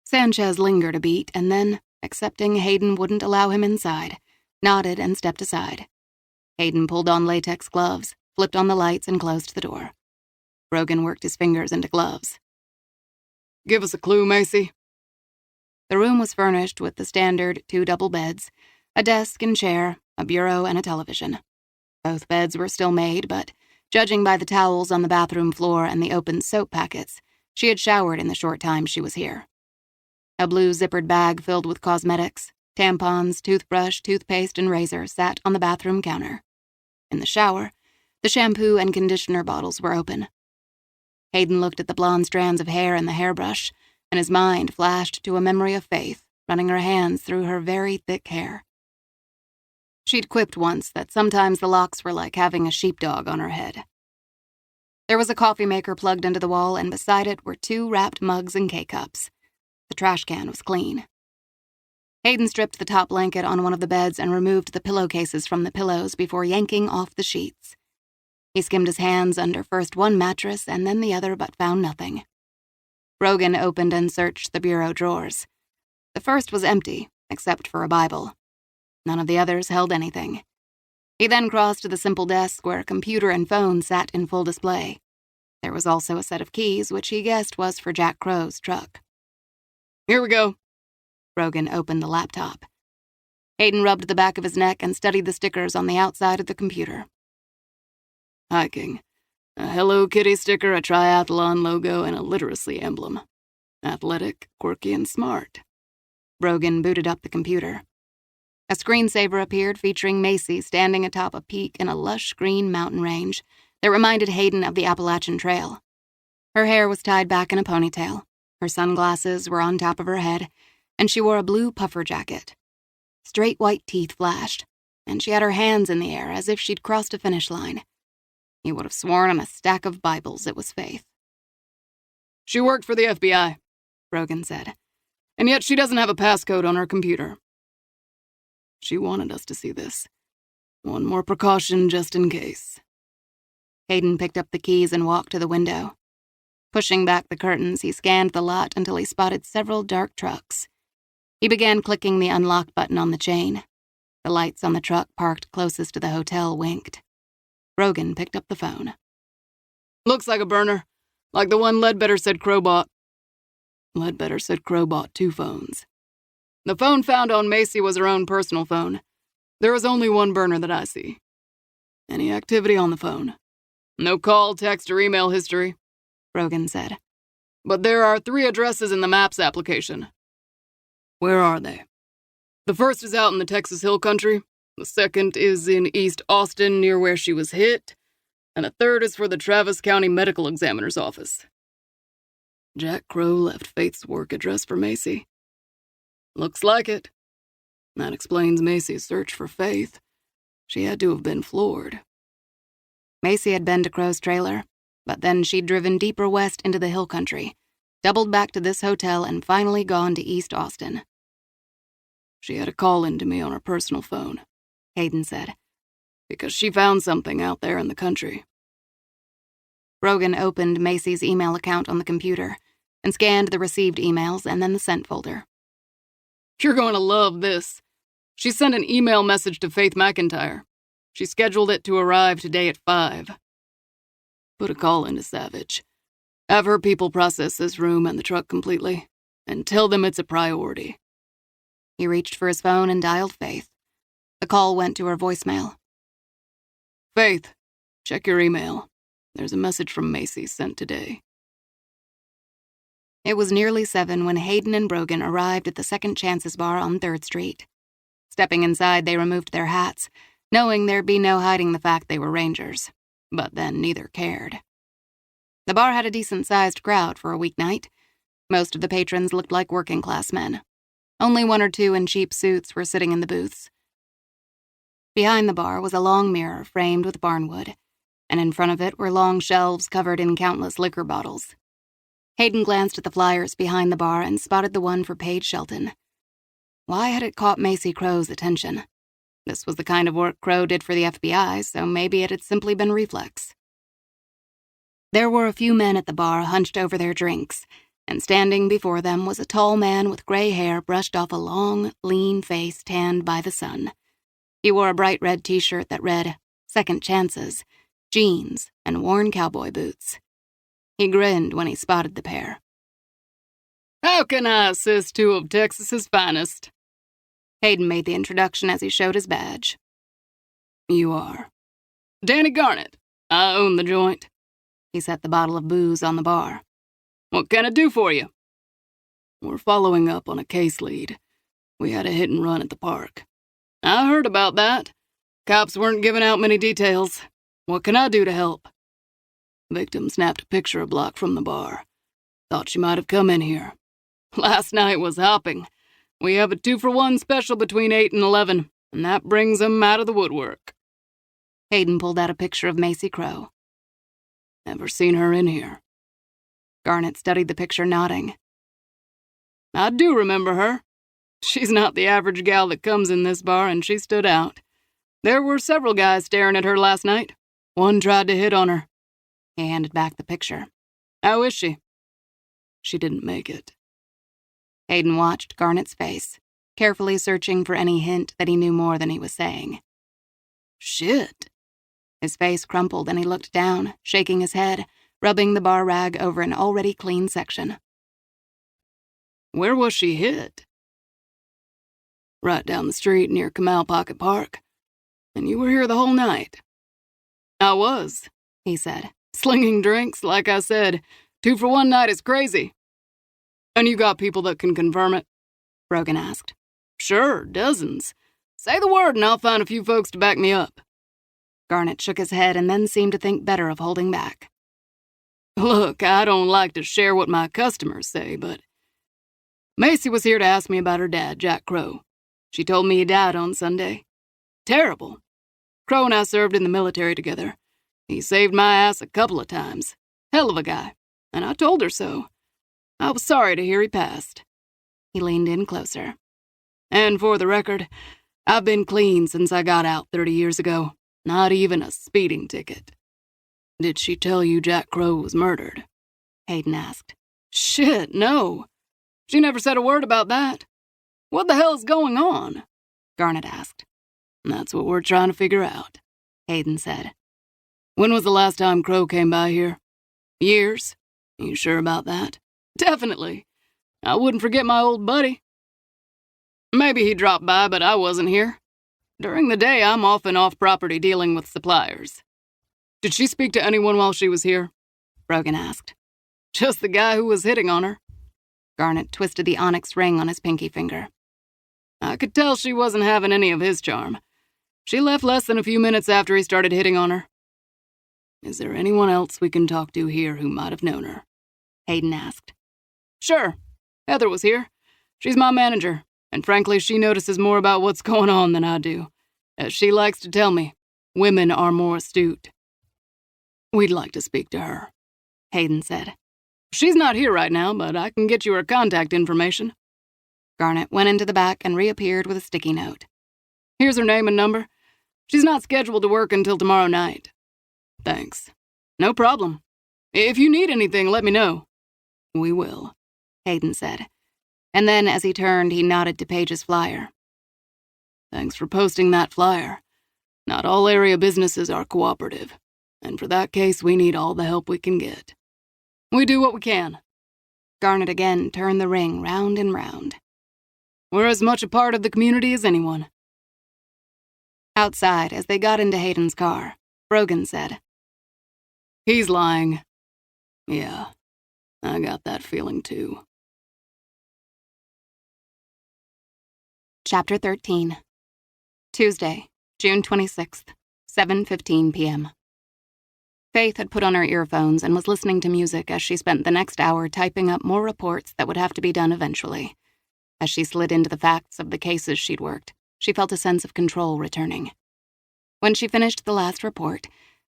S2: Sanchez lingered a beat and then, accepting Hayden wouldn't allow him inside, nodded and stepped aside. Hayden pulled on latex gloves, flipped on the lights, and closed the door. Brogan worked his fingers into gloves.
S1: "Give us a clue, Macy."
S2: The room was furnished with the standard 2 double beds, a desk and chair, a bureau, and a television. Both beds were still made, but judging by the towels on the bathroom floor and the open soap packets, she had showered in the short time she was here. A blue zippered bag filled with cosmetics, tampons, toothbrush, toothpaste, and razor sat on the bathroom counter. In the shower, the shampoo and conditioner bottles were open. Hayden looked at the blonde strands of hair in the hairbrush, and his mind flashed to a memory of Faith, running her hands through her very thick hair. She'd quipped once that sometimes the locks were like having a sheepdog on her head. There was a coffee maker plugged into the wall, and beside it were 2 wrapped mugs and K-cups. The trash can was clean. Hayden stripped the top blanket on one of the beds and removed the pillowcases from the pillows before yanking off the sheets. He skimmed his hands under first one mattress and then the other, but found nothing. Brogan opened and searched the bureau drawers. The first was empty, except for a Bible. None of the others held anything. He then crossed to the simple desk where a computer and phone sat in full display. There was also a set of keys, which he guessed was for Jack Crow's truck.
S1: "Here we go."
S2: Brogan opened the laptop. Hayden rubbed the back of his neck and studied the stickers on the outside of the computer.
S1: "Hiking. A Hello Kitty sticker, a triathlon logo, and a literacy emblem. Athletic, quirky, and smart."
S2: Brogan booted up the computer. A screensaver appeared featuring Macy standing atop a peak in a lush green mountain range that reminded Hayden of the Appalachian Trail. Her hair was tied back in a ponytail, her sunglasses were on top of her head, and she wore a blue puffer jacket. Straight white teeth flashed, and she had her hands in the air as if she'd crossed a finish line. He would have sworn on a stack of Bibles it was Faith.
S1: "She worked for the FBI," Brogan said, "and yet she doesn't have a passcode on her computer. She wanted us to see this. One more precaution just in case."
S2: Hayden picked up the keys and walked to the window. Pushing back the curtains, he scanned the lot until he spotted several dark trucks. He began clicking the unlock button on the chain. The lights on the truck parked closest to the hotel winked. Brogan picked up the phone.
S1: "Looks like a burner, like the one Ledbetter said Crow bought." Ledbetter said Crow bought 2 phones. "The phone found on Macy was her own personal phone. There is only one burner that I see. Any activity on the phone? No call, text, or email history," Brogan said. "But there are 3 addresses in the Maps application." "Where are they?" "The first is out in the Texas Hill Country. The second is in East Austin near where she was hit. And the third is for the Travis County Medical Examiner's office." Jack Crow left Faith's work address for Macy. "Looks like it. That explains Macy's search for Faith. She had to have been floored."
S2: Macy had been to Crow's trailer, but then she'd driven deeper west into the hill country, doubled back to this hotel, and finally gone to East Austin.
S1: "She had a call in to me on her personal phone,"
S2: Hayden said,
S1: "because she found something out there in the country."
S2: Brogan opened Macy's email account on the computer and scanned the received emails and then the sent folder.
S1: "You're going to love this. She sent an email message to Faith McIntyre. She scheduled it to arrive today at 5. Put a call into Savage. Have her people process this room and the truck completely, and tell them it's a priority.
S2: He reached for his phone and dialed Faith. The call went to her voicemail.
S1: Faith, check your email. There's a message from Macy sent today.
S2: It was nearly 7 when Hayden and Brogan arrived at the Second Chances bar on 3rd Street. Stepping inside, they removed their hats, knowing there'd be no hiding the fact they were Rangers. But then neither cared. The bar had a decent-sized crowd for a weeknight. Most of the patrons looked like working-class men. Only 1 or 2 in cheap suits were sitting in the booths. Behind the bar was a long mirror framed with barnwood, and in front of it were long shelves covered in countless liquor bottles. Hayden glanced at the flyers behind the bar and spotted the one for Paige Shelton. Why had it caught Macy Crow's attention? This was the kind of work Crow did for the FBI, so maybe it had simply been reflex. There were a few men at the bar hunched over their drinks, and standing before them was a tall man with gray hair brushed off a long, lean face tanned by the sun. He wore a bright red t-shirt that read, "Second Chances," jeans, and worn cowboy boots. He grinned when he spotted the pair.
S1: How can I assist 2 of Texas's finest?
S2: Hayden made the introduction as he showed his badge.
S1: You are. Danny Garnett. I own the joint.
S2: He set the bottle of booze on the bar.
S1: What can I do for you? We're following up on a case lead. We had a hit and run at the park. I heard about that. Cops weren't giving out many details. What can I do to help? Victim snapped a picture a block from the bar. Thought she might have come in here. Last night was hopping. We have a 2-for-1 special between 8 and 11, and that brings 'em out of the woodwork.
S2: Hayden pulled out a picture of Macy Crow.
S1: Never seen her in here.
S2: Garnett studied the picture, nodding.
S1: I do remember her. She's not the average gal that comes in this bar, and she stood out. There were several guys staring at her last night. One tried to hit on her.
S2: He handed back the picture.
S1: How is she? She didn't make it.
S2: Hayden watched Garnett's face, carefully searching for any hint that he knew more than he was saying.
S1: Shit.
S2: His face crumpled and he looked down, shaking his head, rubbing the bar rag over an already clean section.
S1: Where was she hit? Right down the street near Canal Pocket Park. And you were here the whole night. I was, he said. Slinging drinks, like I said. 2-for-1 night is crazy. And you got people that can confirm it?
S2: Brogan asked.
S1: Sure, dozens. Say the word and I'll find a few folks to back me up.
S2: Garnett shook his head and then seemed to think better of holding back.
S1: Look, I don't like to share what my customers say, but Macy was here to ask me about her dad, Jack Crow. She told me he died on Sunday. Terrible. Crow and I served in the military together. He saved my ass a couple of times. Hell of a guy. And I told her so. I was sorry to hear he passed.
S2: He leaned in closer.
S1: And for the record, I've been clean since I got out 30 years ago. Not even a speeding ticket. Did she tell you Jack Crow was murdered?
S2: Hayden asked.
S1: Shit, no. She never said a word about that. What the hell's going on?
S2: Garnett asked.
S1: That's what we're trying to figure out,
S2: Hayden said.
S1: When was the last time Crow came by here? Years? You sure about that? Definitely. I wouldn't forget my old buddy. Maybe he dropped by, but I wasn't here. During the day, I'm often off-property dealing with suppliers. Did she speak to anyone while she was here?
S2: Brogan asked.
S1: Just the guy who was hitting on her.
S2: Garnett twisted the onyx ring on his pinky finger.
S1: I could tell she wasn't having any of his charm. She left less than a few minutes after he started hitting on her. Is there anyone else we can talk to here who might have known her?
S2: Hayden asked.
S1: Sure. Heather was here. She's my manager, and frankly, she notices more about what's going on than I do. As she likes to tell me, women are more astute. We'd like to speak to her,
S2: Hayden said.
S1: She's not here right now, but I can get you her contact information.
S2: Garnett went into the back and reappeared with a sticky note.
S1: Here's her name and number. She's not scheduled to work until tomorrow night. Thanks. No problem. If you need anything, let me know. We will,
S2: Hayden said. And then, as he turned, he nodded to Paige's flyer.
S1: Thanks for posting that flyer. Not all area businesses are cooperative, and for that case, we need all the help we can get. We do what we can."
S2: Garnet again turned the ring round and round.
S1: "We're as much a part of the community as anyone."
S2: Outside, as they got into Hayden's car, Brogan said,
S1: "He's lying. Yeah, I got that feeling too."
S2: Chapter 13. Tuesday, June 26th, 7:15 p.m. Faith had put on her earphones and was listening to music as she spent the next hour typing up more reports that would have to be done eventually. As she slid into the facts of the cases she'd worked, she felt a sense of control returning. When she finished the last report,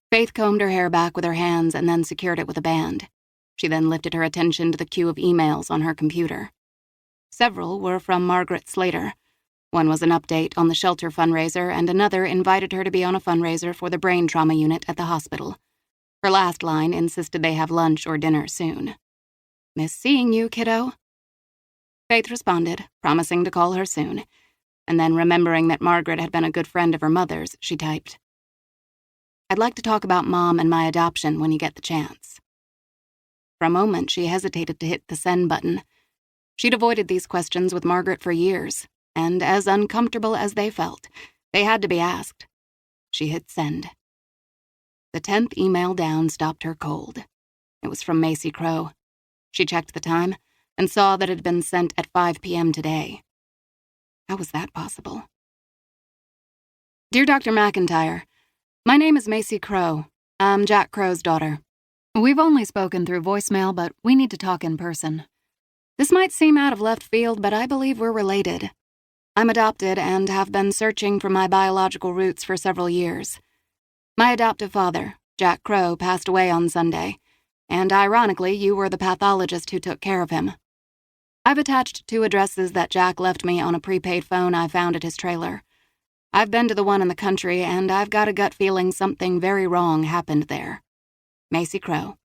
S2: Faith combed her hair back with her hands and then secured it with a band. She then lifted her attention to the queue of emails on her computer. Several were from Margaret Slater. One was an update on the shelter fundraiser, and another invited her to be on a fundraiser for the brain trauma unit at the hospital. Her last line insisted they have lunch or dinner soon. "Miss seeing you, kiddo." Faith responded, promising to call her soon, and then remembering that Margaret had been a good friend of her mother's, she typed, "I'd like to talk about Mom and my adoption when you get the chance." For a moment, she hesitated to hit the send button. She'd avoided these questions with Margaret for years, and as uncomfortable as they felt, they had to be asked. She hit send. The 10th email down stopped her cold. It was from Macy Crow. She checked the time and saw that it had been sent at 5 p.m. today. How was that possible? "Dear Dr. McIntyre, my name is Macy Crow. I'm Jack Crow's daughter. We've only spoken through voicemail, but we need to talk in person. This might seem out of left field, but I believe we're related. I'm adopted and have been searching for my biological roots for several years. My adoptive father, Jack Crow, passed away on Sunday, and ironically, you were the pathologist who took care of him. I've attached 2 addresses that Jack left me on a prepaid phone I found at his trailer. I've been to the one in the country, and I've got a gut feeling something very wrong happened there. Macy Crow.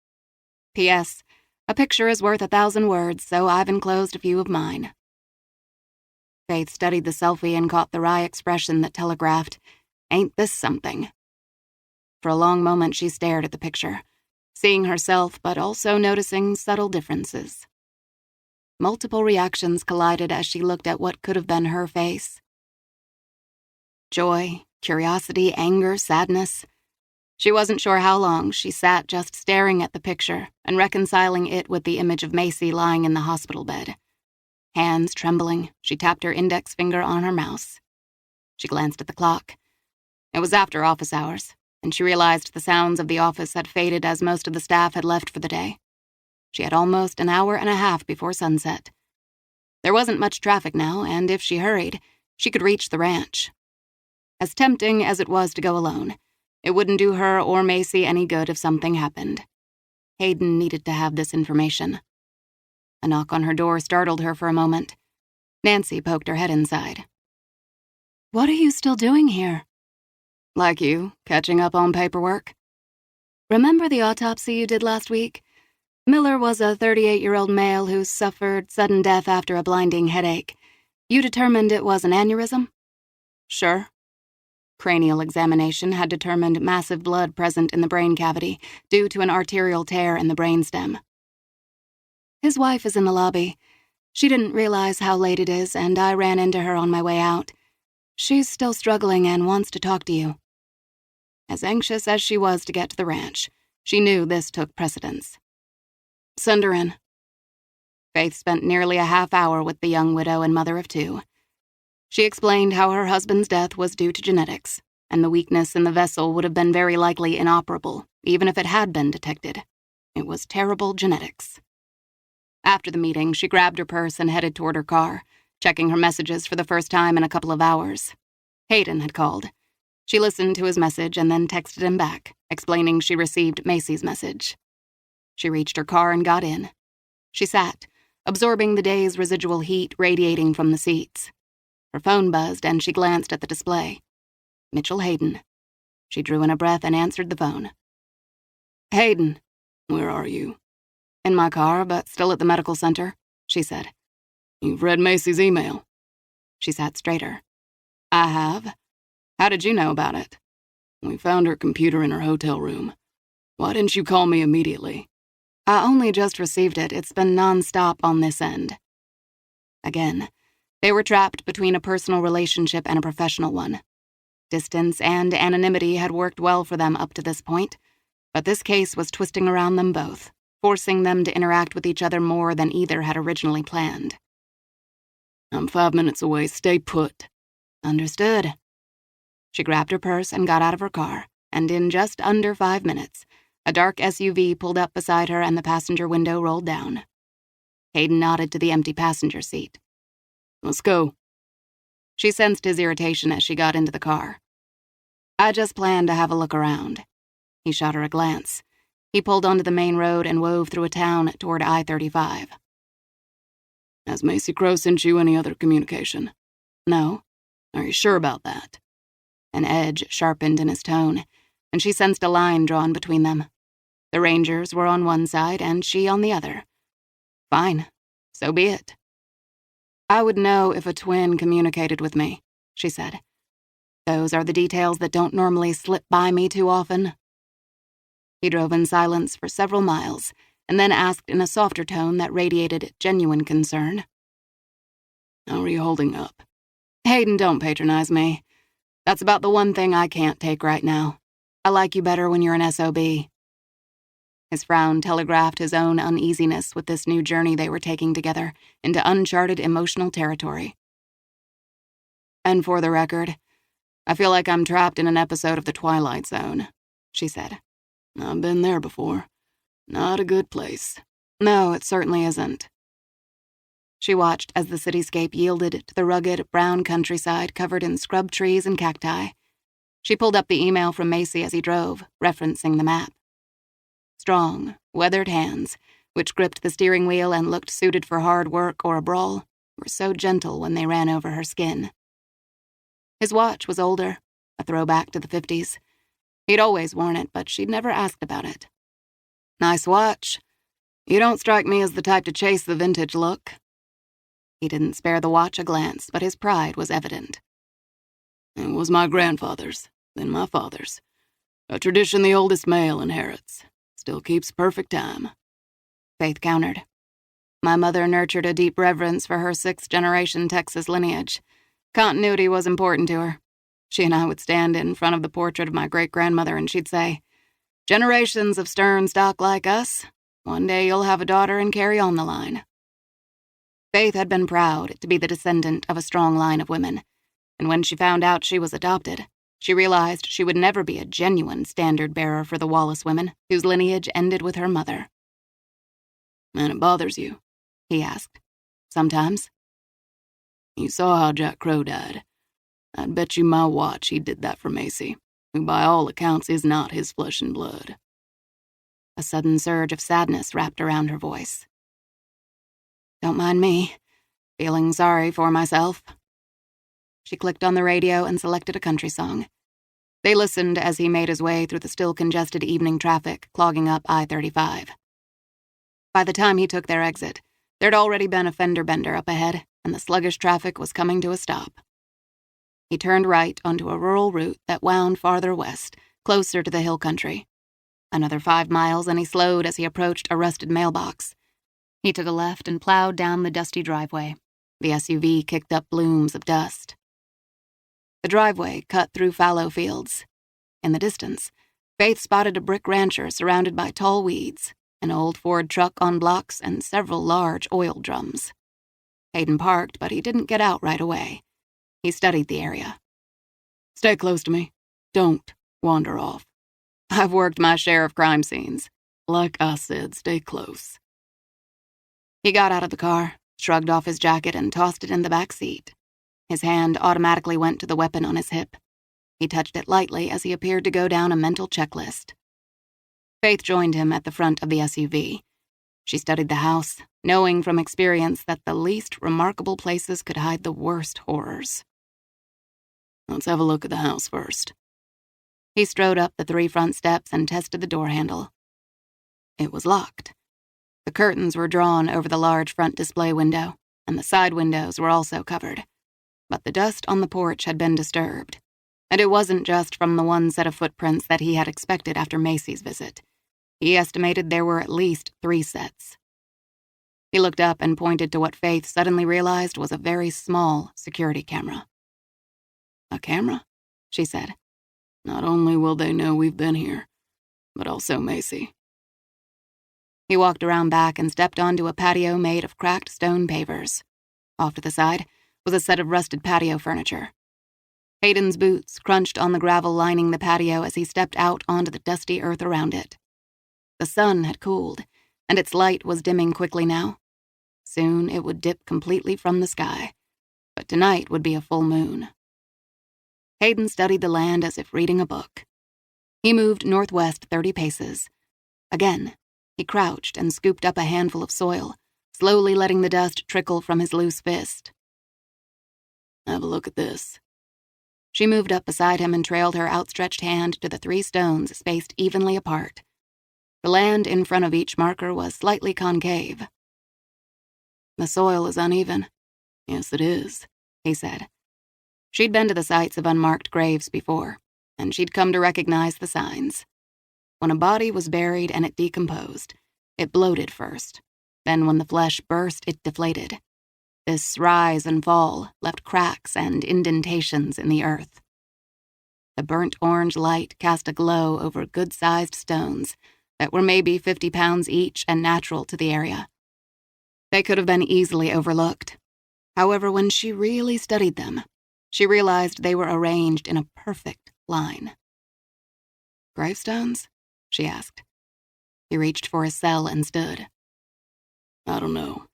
S2: P.S. A picture is worth 1,000 words, so I've enclosed a few of mine." Faith studied the selfie and caught the wry expression that telegraphed, "Ain't this something?" For a long moment she stared at the picture, seeing herself but also noticing subtle differences. Multiple reactions collided as she looked at what could have been her face. Joy, curiosity, anger, sadness. She wasn't sure how long she sat just staring at the picture and reconciling it with the image of Macy lying in the hospital bed. Hands trembling, she tapped her index finger on her mouse. She glanced at the clock. It was after office hours, and she realized the sounds of the office had faded as most of the staff had left for the day. She had almost an hour and a half before sunset. There wasn't much traffic now, and if she hurried, she could reach the ranch. As tempting as it was to go alone, it wouldn't do her or Macy any good if something happened. Hayden needed to have this information. A knock on her door startled her for a moment. Nancy poked her head inside. "What are you still doing here?" "Like you, catching up on paperwork." "Remember the autopsy you did last week? Miller was a 38-year-old male who suffered sudden death after a blinding headache. You determined it was an aneurysm?" "Sure." Cranial examination had determined massive blood present in the brain cavity due to an arterial tear in the brainstem. "His wife is in the lobby. She didn't realize how late it is, and I ran into her on my way out. She's still struggling and wants to talk to you." As anxious as she was to get to the ranch, she knew this took precedence. "Send her in." Faith spent nearly a half hour with the young widow and mother of 2. She explained how her husband's death was due to genetics, and the weakness in the vessel would have been very likely inoperable, even if it had been detected. It was terrible genetics. After the meeting, she grabbed her purse and headed toward her car, checking her messages for the first time in a couple of hours. Hayden had called. She listened to his message and then texted him back, explaining she received Macy's message. She reached her car and got in. She sat, absorbing the day's residual heat radiating from the seats. Her phone buzzed and she glanced at the display. Mitchell Hayden. She drew in a breath and answered the phone. "Hayden." "Where are you?" "In my car, but still at the medical center," she said. "You've read Macy's email." She sat straighter.
S1: I have. How did you know about it? We found her computer in her hotel room. Why didn't you call me immediately?
S2: I only just received it. It's been nonstop on this end. Again, they were trapped between a personal relationship and a professional one. Distance and anonymity had worked well for them up to this point, but this case was twisting around them both, forcing them to interact with each other more than either had originally planned.
S1: I'm 5 minutes away. Stay put.
S2: Understood. She grabbed her purse and got out of her car, and in just under 5 minutes, a dark SUV pulled up beside her and the passenger window rolled down. Hayden nodded to the empty passenger seat.
S1: Let's go.
S2: She sensed his irritation as she got into the car. I just planned to have a look around. He shot her a glance. He pulled onto the main road and wove through a town toward I-35.
S1: Has Macy Crow sent you any other communication?
S2: No.
S1: Are you sure about that?
S2: An edge sharpened in his tone, and she sensed a line drawn between them. The Rangers were on one side and she on the other. Fine. So be it. I would know if a twin communicated with me, she said. Those are the details that don't normally slip by me too often. He drove in silence for several miles, and then asked in a softer tone that radiated genuine concern.
S1: How are you holding up?
S2: Hayden, don't patronize me. That's about the one thing I can't take right now. I like you better when you're an SOB. His frown telegraphed his own uneasiness with this new journey they were taking together into uncharted emotional territory. And for the record, I feel like I'm trapped in an episode of The Twilight Zone, she said.
S1: I've been there before. Not a good place.
S2: No, it certainly isn't. She watched as the cityscape yielded to the rugged, brown countryside covered in scrub trees and cacti. She pulled up the email from Macy as he drove, referencing the map. Strong, weathered hands, which gripped the steering wheel and looked suited for hard work or a brawl, were so gentle when they ran over her skin. His watch was older, a throwback to the 50s. He'd always worn it, but she'd never asked about it. Nice watch. You don't strike me as the type to chase the vintage look. He didn't spare the watch a glance, but his pride was evident.
S1: It was my grandfather's, then my father's. A tradition the oldest male inherits. Still keeps perfect time.
S2: Faith countered. My mother nurtured a deep reverence for her 6th-generation Texas lineage. Continuity was important to her. She and I would stand in front of the portrait of my great-grandmother and she'd say, "Generations of stern stock like us. One day you'll have a daughter and carry on the line." Faith had been proud to be the descendant of a strong line of women, and when she found out she was adopted, she realized she would never be a genuine standard-bearer for the Wallace women, whose lineage ended with her mother.
S1: And it bothers you?
S2: He asked. Sometimes.
S1: You saw how Jack Crow died. I'd bet you my watch he did that for Macy, who by all accounts is not his flesh and blood.
S2: A sudden surge of sadness wrapped around her voice. Don't mind me, feeling sorry for myself. She clicked on the radio and selected a country song. They listened as he made his way through the still congested evening traffic clogging up I-35. By the time he took their exit, there'd already been a fender bender up ahead, and the sluggish traffic was coming to a stop. He turned right onto a rural route that wound farther west, closer to the hill country. Another 5 miles, and he slowed as he approached a rusted mailbox. He took a left and plowed down the dusty driveway. The SUV kicked up plumes of dust. The driveway cut through fallow fields. In the distance, Faith spotted a brick rancher surrounded by tall weeds, an old Ford truck on blocks, and several large oil drums. Hayden parked, but he didn't get out right away. He studied the area.
S1: Stay close to me. Don't wander off.
S2: I've worked my share of crime scenes.
S1: Like I said, stay close.
S2: He got out of the car, shrugged off his jacket, and tossed it in the back seat. His hand automatically went to the weapon on his hip. He touched it lightly as he appeared to go down a mental checklist. Faith joined him at the front of the SUV. She studied the house, knowing from experience that the least remarkable places could hide the worst horrors.
S1: Let's have a look at the house first.
S2: He strode up the 3 front steps and tested the door handle. It was locked. The curtains were drawn over the large front display window, and the side windows were also covered. But the dust on the porch had been disturbed, and it wasn't just from the one set of footprints that he had expected after Macy's visit. He estimated there were at least 3 sets. He looked up and pointed to what Faith suddenly realized was a very small security camera.
S1: "A camera?" she said. "Not only will they know we've been here, but also Macy."
S2: He walked around back and stepped onto a patio made of cracked stone pavers. Off to the side was a set of rusted patio furniture. Hayden's boots crunched on the gravel lining the patio as he stepped out onto the dusty earth around it. The sun had cooled, and its light was dimming quickly now. Soon it would dip completely from the sky, but tonight would be a full moon. Hayden studied the land as if reading a book. He moved northwest 30 paces. Again, he crouched and scooped up a handful of soil, slowly letting the dust trickle from his loose fist.
S1: "Have a look at this."
S2: She moved up beside him and trailed her outstretched hand to the 3 stones spaced evenly apart. The land in front of each marker was slightly concave.
S1: "The soil is uneven." "Yes, it is," he said.
S2: She'd been to the sites of unmarked graves before, and she'd come to recognize the signs. When a body was buried and it decomposed, it bloated first. Then when the flesh burst, it deflated. This rise and fall left cracks and indentations in the earth. The burnt orange light cast a glow over good-sized stones that were maybe 50 pounds each and natural to the area. They could have been easily overlooked. However, when she really studied them, she realized they were arranged in a perfect line.
S1: "Gravestones?" she asked.
S2: He reached for his cell and stood.
S1: "I don't know,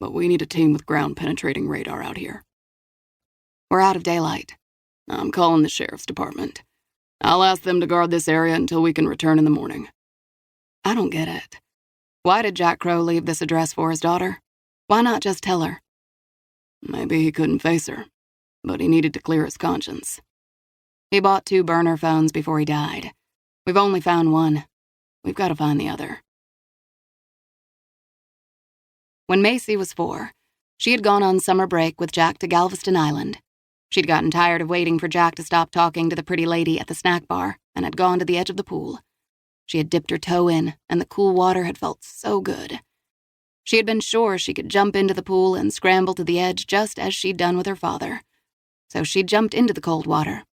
S1: but we need a team with ground-penetrating radar out here."
S2: "We're out of daylight."
S1: "I'm calling the sheriff's department. I'll ask them to guard this area until we can return in the morning."
S2: "I don't get it. Why did Jack Crow leave this address for his daughter? Why not just tell her?"
S1: "Maybe he couldn't face her, but he needed to clear his conscience."
S2: "He bought 2 burner phones before he died. We've only found one.
S1: We've got to find the other."
S2: When Macy was 4, she had gone on summer break with Jack to Galveston Island. She'd gotten tired of waiting for Jack to stop talking to the pretty lady at the snack bar and had gone to the edge of the pool. She had dipped her toe in, and the cool water had felt so good. She had been sure she could jump into the pool and scramble to the edge just as she'd done with her father. So she'd jumped into the cold water.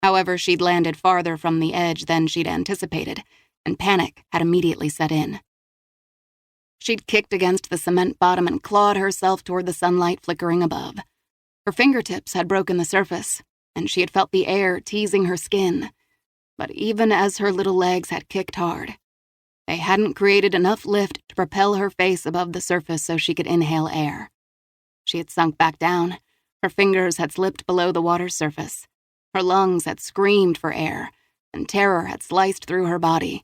S2: However, she'd landed farther from the edge than she'd anticipated, and panic had immediately set in. She'd kicked against the cement bottom and clawed herself toward the sunlight flickering above. Her fingertips had broken the surface, and she had felt the air teasing her skin. But even as her little legs had kicked hard, they hadn't created enough lift to propel her face above the surface so she could inhale air. She had sunk back down. Her fingers had slipped below the water's surface. Her lungs had screamed for air, and terror had sliced through her body.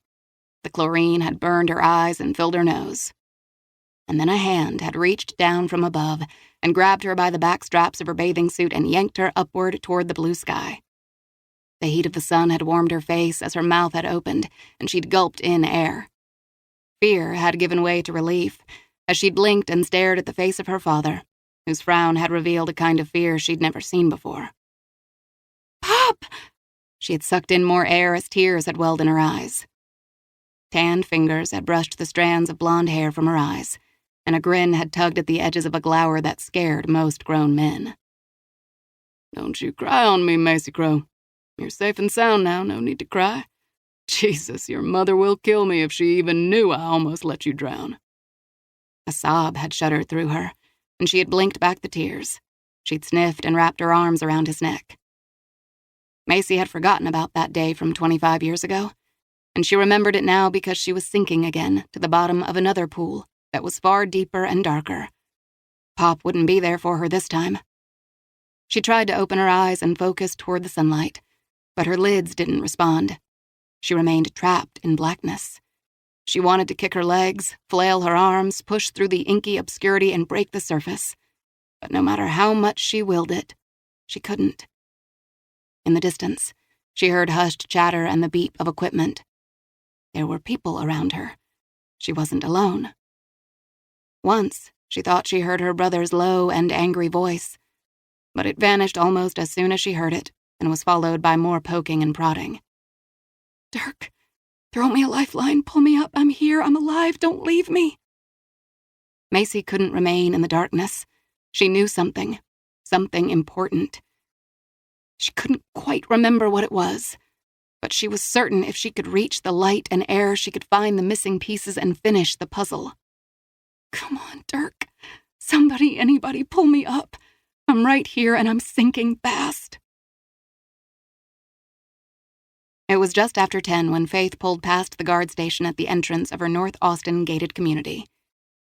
S2: The chlorine had burned her eyes and filled her nose. And then a hand had reached down from above and grabbed her by the back straps of her bathing suit and yanked her upward toward the blue sky. The heat of the sun had warmed her face as her mouth had opened, and she'd gulped in air. Fear had given way to relief as she blinked and stared at the face of her father, whose frown had revealed a kind of fear she'd never seen before. "Pop!" She had sucked in more air as tears had welled in her eyes. Tanned fingers had brushed the strands of blonde hair from her eyes, and a grin had tugged at the edges of a glower that scared most grown men.
S1: "Don't you cry on me, Macy Crow. You're safe and sound now, no need to cry. Jesus, your mother will kill me if she even knew I almost let you drown."
S2: A sob had shuddered through her, and she had blinked back the tears. She'd sniffed and wrapped her arms around his neck. Macy had forgotten about that day from 25 years ago, and she remembered it now because she was sinking again to the bottom of another pool that was far deeper and darker. Pop wouldn't be there for her this time. She tried to open her eyes and focus toward the sunlight, but her lids didn't respond. She remained trapped in blackness. She wanted to kick her legs, flail her arms, push through the inky obscurity and break the surface. But no matter how much she willed it, she couldn't. In the distance, she heard hushed chatter and the beep of equipment. There were people around her. She wasn't alone. Once, she thought she heard her brother's low and angry voice, but it vanished almost as soon as she heard it and was followed by more poking and prodding.
S1: Dirk, throw me a lifeline, pull me up, I'm here, I'm alive, don't leave me.
S2: Macy couldn't remain in the darkness. She knew something important. She couldn't quite remember what it was, but she was certain if she could reach the light and air, she could find the missing pieces and finish the puzzle.
S1: Come on, Dirk. Somebody, anybody, pull me up. I'm right here and I'm sinking fast.
S2: It was just after 10 when Faith pulled past the guard station at the entrance of her North Austin gated community.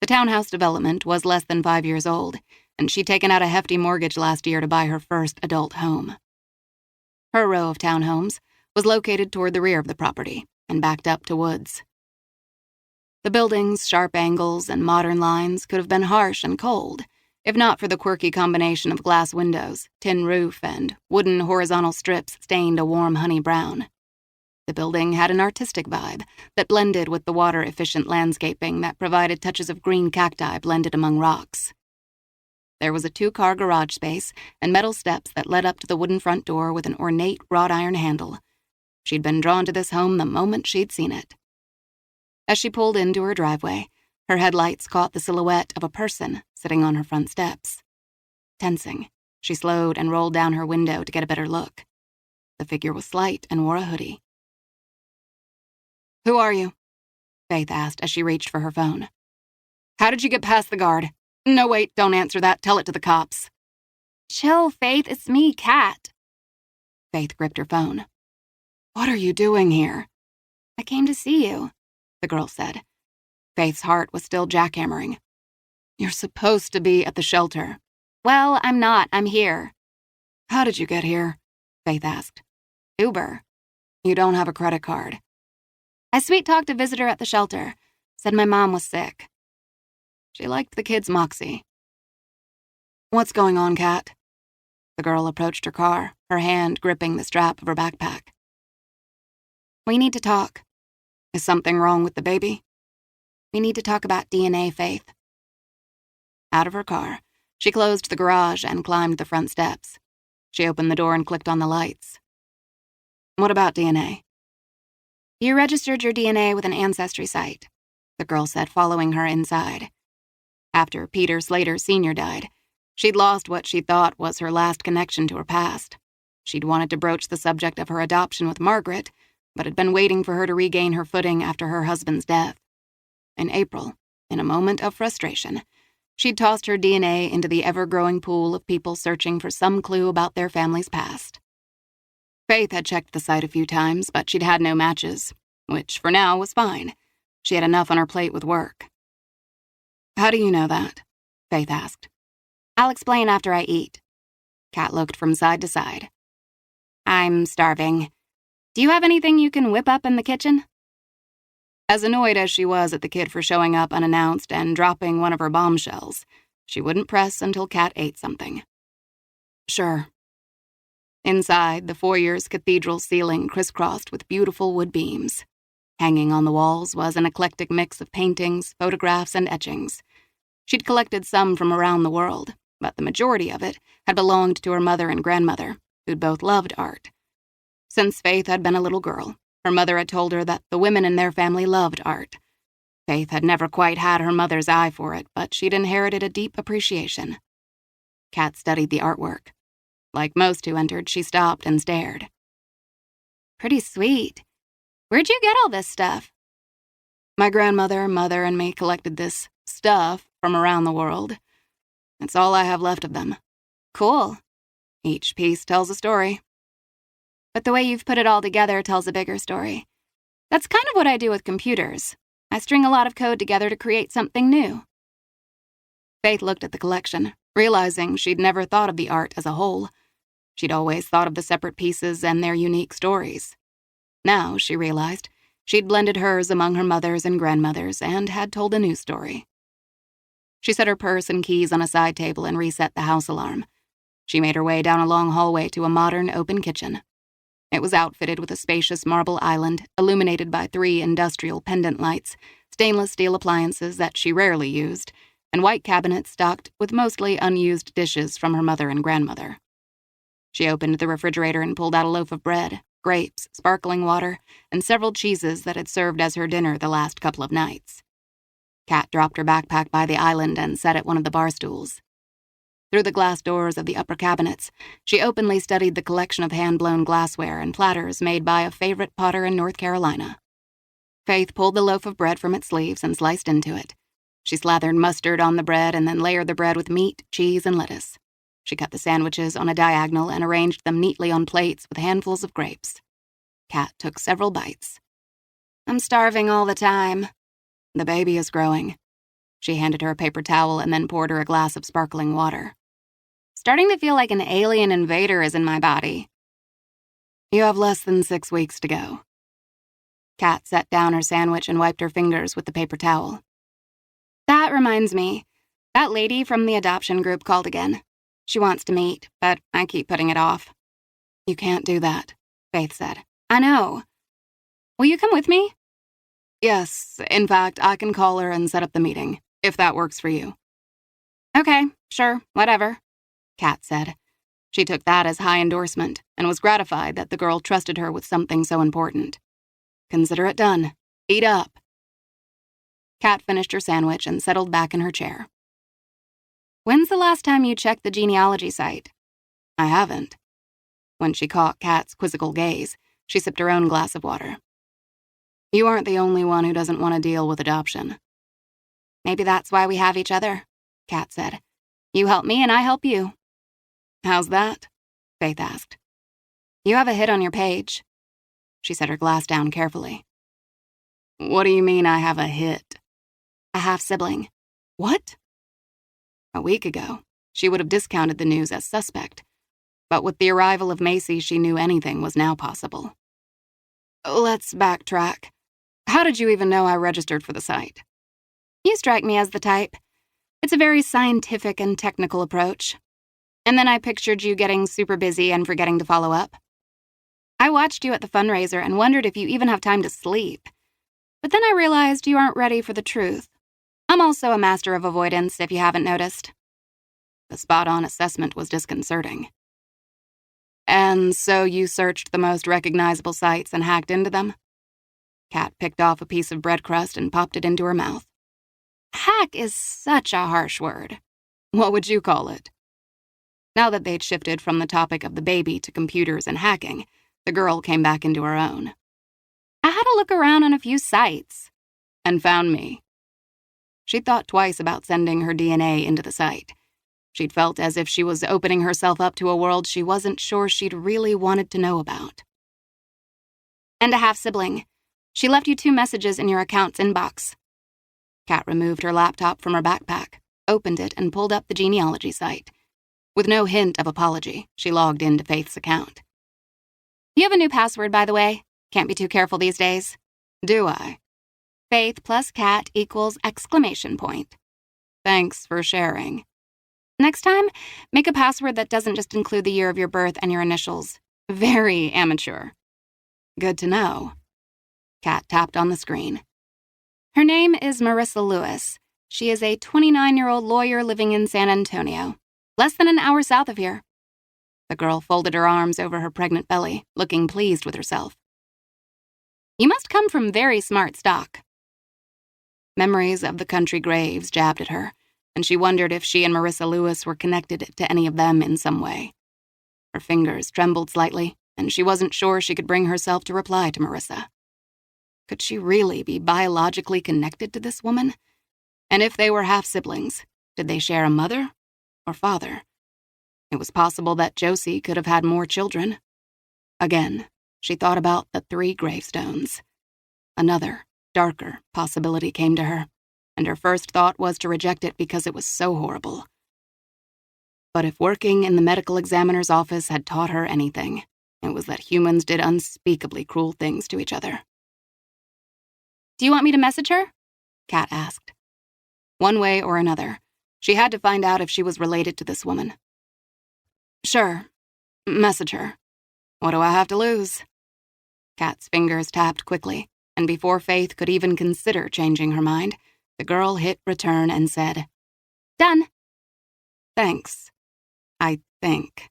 S2: The townhouse development was less than 5 years old, and she'd taken out a hefty mortgage last year to buy her first adult home. Her row of townhomes was located toward the rear of the property and backed up to woods. The building's sharp angles and modern lines could have been harsh and cold, if not for the quirky combination of glass windows, tin roof, and wooden horizontal strips stained a warm honey brown. The building had an artistic vibe that blended with the water-efficient landscaping that provided touches of green cacti blended among rocks. There was a 2-car garage space and metal steps that led up to the wooden front door with an ornate wrought iron handle. She'd been drawn to this home the moment she'd seen it. As she pulled into her driveway, her headlights caught the silhouette of a person sitting on her front steps. Tensing, she slowed and rolled down her window to get a better look. The figure was slight and wore a hoodie. "Who are you?" Faith asked as she reached for her phone. "How did you get past the guard? No, wait, don't answer that. Tell it to the cops."
S3: Chill, Faith, it's me, Kat.
S2: Faith gripped her phone. "What are you doing here?"
S3: I came to see you,
S2: the girl said. Faith's heart was still jackhammering. "You're supposed to be at the shelter."
S3: Well, I'm not, I'm here.
S2: "How did you get here?" Faith asked.
S3: Uber.
S2: "You don't have a credit card."
S3: I sweet-talked a visitor at the shelter, said my mom was sick.
S2: She liked the kid's moxie. "What's going on, Kat?" The girl approached her car, her hand gripping the strap of her backpack.
S3: We need to talk.
S2: "Is something wrong with the baby?"
S3: We need to talk about DNA, Faith.
S2: Out of her car, she closed the garage and climbed the front steps. She opened the door and clicked on the lights. "What about DNA?"
S3: You registered your DNA with an ancestry site, the girl said, following her inside.
S2: After Peter Slater Sr. died, she'd lost what she thought was her last connection to her past. She'd wanted to broach the subject of her adoption with Margaret, but had been waiting for her to regain her footing after her husband's death. In April, in a moment of frustration, she'd tossed her DNA into the ever-growing pool of people searching for some clue about their family's past. Faith had checked the site a few times, but she'd had no matches, which for now was fine. She had enough on her plate with work. "How do you know that?" Faith asked.
S3: I'll explain after I eat.
S2: Kat looked from side to side.
S3: I'm starving. Do you have anything you can whip up in the kitchen?
S2: As annoyed as she was at the kid for showing up unannounced and dropping one of her bombshells, she wouldn't press until Kat ate something. "Sure." Inside, the foyer's cathedral ceiling crisscrossed with beautiful wood beams. Hanging on the walls was an eclectic mix of paintings, photographs, and etchings. She'd collected some from around the world, but the majority of it had belonged to her mother and grandmother, who'd both loved art. Since Faith had been a little girl, her mother had told her that the women in their family loved art. Faith had never quite had her mother's eye for it, but she'd inherited a deep appreciation. Kat studied the artwork. Like most who entered, she stopped and stared.
S3: Pretty sweet. Where'd you get all this stuff?
S2: My grandmother, mother, and me collected this stuff from around the world. It's all I have left of them.
S3: Cool.
S2: Each piece tells a story.
S3: But the way you've put it all together tells a bigger story. That's kind of what I do with computers. I string a lot of code together to create something new.
S2: Faith looked at the collection, realizing she'd never thought of the art as a whole. She'd always thought of the separate pieces and their unique stories. Now, she realized, she'd blended hers among her mother's and grandmother's and had told a new story. She set her purse and keys on a side table and reset the house alarm. She made her way down a long hallway to a modern open kitchen. It was outfitted with a spacious marble island illuminated by 3 industrial pendant lights, stainless steel appliances that she rarely used, and white cabinets stocked with mostly unused dishes from her mother and grandmother. She opened the refrigerator and pulled out a loaf of bread, grapes, sparkling water, and several cheeses that had served as her dinner the last couple of nights. Kat dropped her backpack by the island and sat at one of the bar stools. Through the glass doors of the upper cabinets, she openly studied the collection of hand-blown glassware and platters made by a favorite potter in North Carolina. Faith pulled the loaf of bread from its sleeves and sliced into it. She slathered mustard on the bread and then layered the bread with meat, cheese, and lettuce. She cut the sandwiches on a diagonal and arranged them neatly on plates with handfuls of grapes. Kat took several bites.
S3: I'm starving all the time.
S2: The baby is growing. She handed her a paper towel and then poured her a glass of sparkling water.
S3: Starting to feel like an alien invader is in my body.
S2: You have less than 6 weeks to go. Kat set down her sandwich and wiped her fingers with the paper towel.
S3: That reminds me. That lady from the adoption group called again. She wants to meet, but I keep putting it off.
S2: You can't do that, Faith said.
S3: I know. Will you come with me?
S2: Yes, in fact, I can call her and set up the meeting, if that works for you.
S3: Okay, sure, whatever,
S2: Kat said. She took that as high endorsement and was gratified that the girl trusted her with something so important. Consider it done. Eat up. Kat finished her sandwich and settled back in her chair.
S3: When's the last time you checked the genealogy site?
S2: I haven't. When she caught Kat's quizzical gaze, she sipped her own glass of water. You aren't the only one who doesn't want to deal with adoption.
S3: Maybe that's why we have each other, Kat said. You help me and I help you.
S2: How's that? Faith asked.
S3: You have a hit on your page.
S2: She set her glass down carefully. What do you mean I have a hit?
S3: A half-sibling.
S2: What? A week ago, she would have discounted the news as suspect, but with the arrival of Macy, she knew anything was now possible. Let's backtrack. How did you even know I registered for the site?
S3: You strike me as the type. It's a very scientific and technical approach. And then I pictured you getting super busy and forgetting to follow up. I watched you at the fundraiser and wondered if you even have time to sleep. But then I realized you aren't ready for the truth. I'm also a master of avoidance, if you haven't noticed.
S2: The spot-on assessment was disconcerting. And so you searched the most recognizable sites and hacked into them? Kat picked off a piece of bread crust and popped it into her mouth.
S3: Hack is such a harsh word.
S2: What would you call it? Now that they'd shifted from the topic of the baby to computers and hacking, the girl came back into her own.
S3: I had a look around on a few sites.
S2: And found me. She'd thought twice about sending her DNA into the site. She'd felt as if she was opening herself up to a world she wasn't sure she'd really wanted to know about.
S3: And a half-sibling. She left you 2 messages in your account's inbox.
S2: Kat removed her laptop from her backpack, opened it, and pulled up the genealogy site. With no hint of apology, she logged into Faith's account.
S3: You have a new password, by the way. Can't be too careful these days.
S2: Do I?
S3: Faith plus Kat equals !
S2: Thanks for sharing.
S3: Next time, make a password that doesn't just include the year of your birth and your initials. Very amateur.
S2: Good to know. Kat tapped on the screen.
S3: Her name is Marissa Lewis. She is a 29-year-old lawyer living in San Antonio, less than an hour south of here.
S2: The girl folded her arms over her pregnant belly, looking pleased with herself.
S3: You must come from very smart stock.
S2: Memories of the country graves jabbed at her, and she wondered if she and Marissa Lewis were connected to any of them in some way. Her fingers trembled slightly, and she wasn't sure she could bring herself to reply to Marissa. Could she really be biologically connected to this woman? And if they were half-siblings, did they share a mother or father? It was possible that Josie could have had more children. Again, she thought about the 3 gravestones. Another, darker possibility came to her, and her first thought was to reject it because it was so horrible. But if working in the medical examiner's office had taught her anything, it was that humans did unspeakably cruel things to each other.
S3: Do you want me to message her?
S2: Kat asked. One way or another, she had to find out if she was related to this woman. Sure. Message her. What do I have to lose? Kat's fingers tapped quickly, and before Faith could even consider changing her mind, the girl hit return and said,
S3: Done.
S2: Thanks. I think.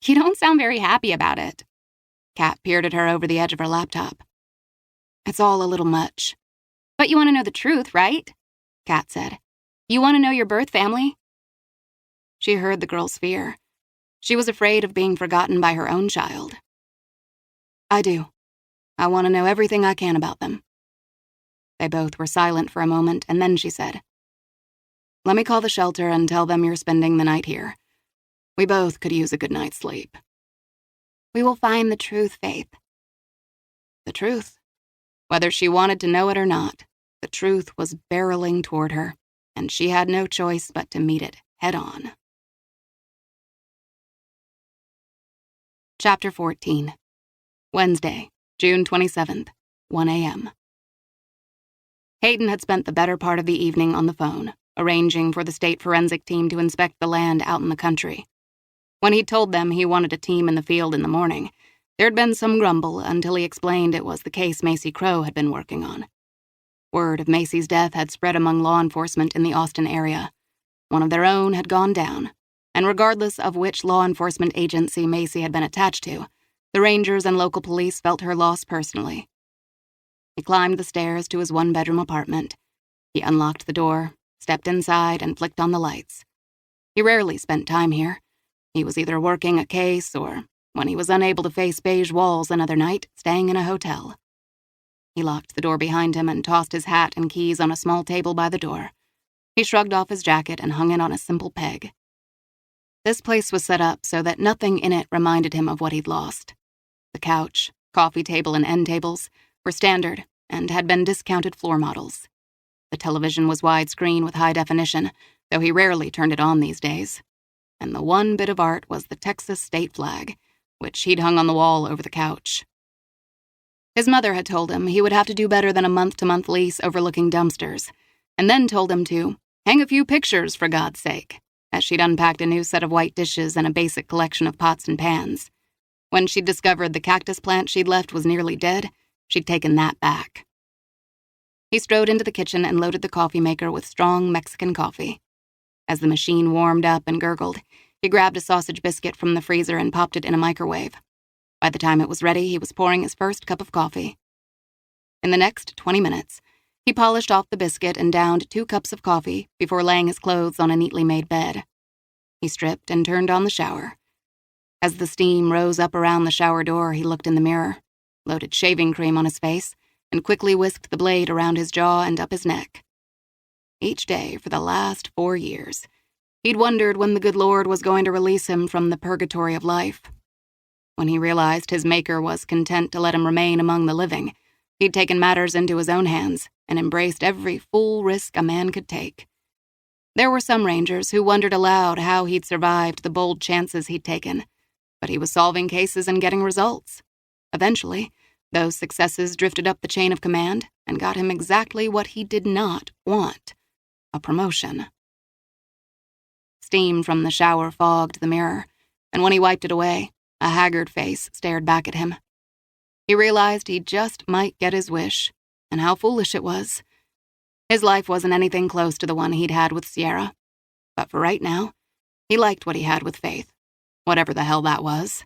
S3: You don't sound very happy about it. Kat peered at her over the edge of her laptop.
S2: It's all a little much.
S3: But you want to know the truth, right? Kat said. You want to know your birth family?
S2: She heard the girl's fear. She was afraid of being forgotten by her own child. I do. I want to know everything I can about them. They both were silent for a moment, and then she said, Let me call the shelter and tell them you're spending the night here. We both could use a good night's sleep.
S3: We will find the truth, Faith.
S2: The truth. Whether she wanted to know it or not, the truth was barreling toward her, and she had no choice but to meet it head on. Chapter 14. Wednesday, June 27th, 1 a.m. Hayden had spent the better part of the evening on the phone, arranging for the state forensic team to inspect the land out in the country. When he'd told them he wanted a team in the field in the morning, there'd been some grumble until he explained it was the case Macy Crow had been working on. Word of Macy's death had spread among law enforcement in the Austin area. One of their own had gone down, and regardless of which law enforcement agency Macy had been attached to, the Rangers and local police felt her loss personally. He climbed the stairs to his one-bedroom apartment. He unlocked the door, stepped inside, and flicked on the lights. He rarely spent time here. He was either working a case or, when he was unable to face beige walls another night, staying in a hotel. He locked the door behind him and tossed his hat and keys on a small table by the door. He shrugged off his jacket and hung it on a simple peg. This place was set up so that nothing in it reminded him of what he'd lost. The couch, coffee table, and end tables were standard and had been discounted floor models. The television was widescreen with high definition, though he rarely turned it on these days. And the one bit of art was the Texas state flag, which he'd hung on the wall over the couch. His mother had told him he would have to do better than a month-to-month lease overlooking dumpsters, and then told him to hang a few pictures for God's sake, as she'd unpacked a new set of white dishes and a basic collection of pots and pans. When she'd discovered the cactus plant she'd left was nearly dead, she'd taken that back. He strode into the kitchen and loaded the coffee maker with strong Mexican coffee. As the machine warmed up and gurgled, he grabbed a sausage biscuit from the freezer and popped it in a microwave. By the time it was ready, he was pouring his first cup of coffee. In the next 20 minutes, he polished off the biscuit and downed 2 cups of coffee before laying his clothes on a neatly made bed. He stripped and turned on the shower. As the steam rose up around the shower door, he looked in the mirror, loaded shaving cream on his face, and quickly whisked the blade around his jaw and up his neck. Each day for the last 4 years, he'd wondered when the good Lord was going to release him from the purgatory of life. When he realized his Maker was content to let him remain among the living, he'd taken matters into his own hands and embraced every fool risk a man could take. There were some Rangers who wondered aloud how he'd survived the bold chances he'd taken, but he was solving cases and getting results. Eventually, those successes drifted up the chain of command and got him exactly what he did not want: a promotion. Steam from the shower fogged the mirror, and when he wiped it away, a haggard face stared back at him. He realized he just might get his wish, and how foolish it was. His life wasn't anything close to the one he'd had with Sierra, but for right now, he liked what he had with Faith, whatever the hell that was.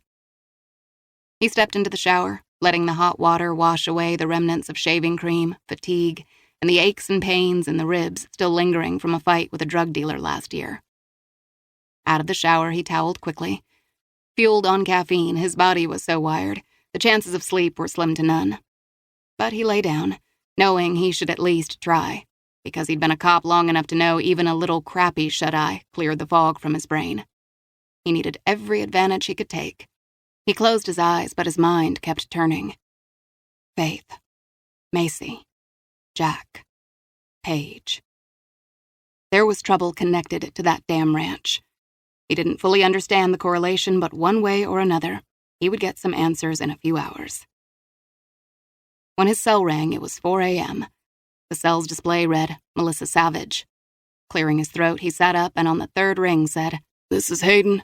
S2: He stepped into the shower, letting the hot water wash away the remnants of shaving cream, fatigue, and the aches and pains in the ribs still lingering from a fight with a drug dealer last year. Out of the shower, he toweled quickly. Fueled on caffeine, his body was so wired, the chances of sleep were slim to none. But he lay down, knowing he should at least try, because he'd been a cop long enough to know even a little crappy shut-eye cleared the fog from his brain. He needed every advantage he could take. He closed his eyes, but his mind kept turning. Faith, Macy, Jack, Paige. There was trouble connected to that damn ranch. He didn't fully understand the correlation, but one way or another, he would get some answers in a few hours. When his cell rang, it was 4 a.m. The cell's display read, Melissa Savage. Clearing his throat, he sat up and on the third ring said, "This is Hayden.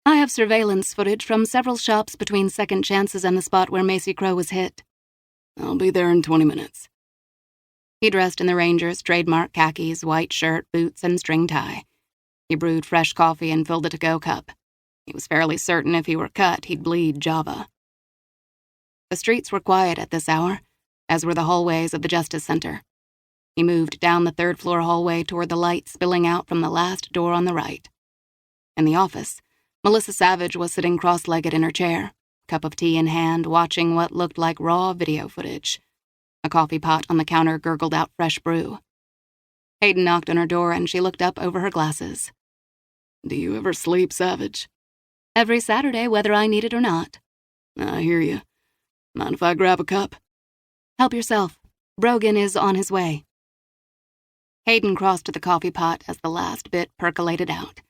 S2: I have surveillance footage from several shops between Second Chances and the spot where Macy Crow was hit. I'll be there in 20 minutes. He dressed in the Ranger's trademark khakis, white shirt, boots, and string tie. He brewed fresh coffee and filled a to-go cup. He was fairly certain if he were cut, he'd bleed Java. The streets were quiet at this hour, as were the hallways of the Justice Center. He moved down the third-floor hallway toward the light spilling out from the last door on the right. In the office, Melissa Savage was sitting cross-legged in her chair, cup of tea in hand, watching what looked like raw video footage. A coffee pot on the counter gurgled out fresh brew. Hayden knocked on her door and she looked up over her glasses.
S1: Do you ever sleep, Savage?
S2: Every Saturday, whether I need it or not.
S1: I hear you. Mind if I grab a cup?
S2: Help yourself. Brogan is on his way. Hayden crossed to the coffee pot as the last bit percolated out.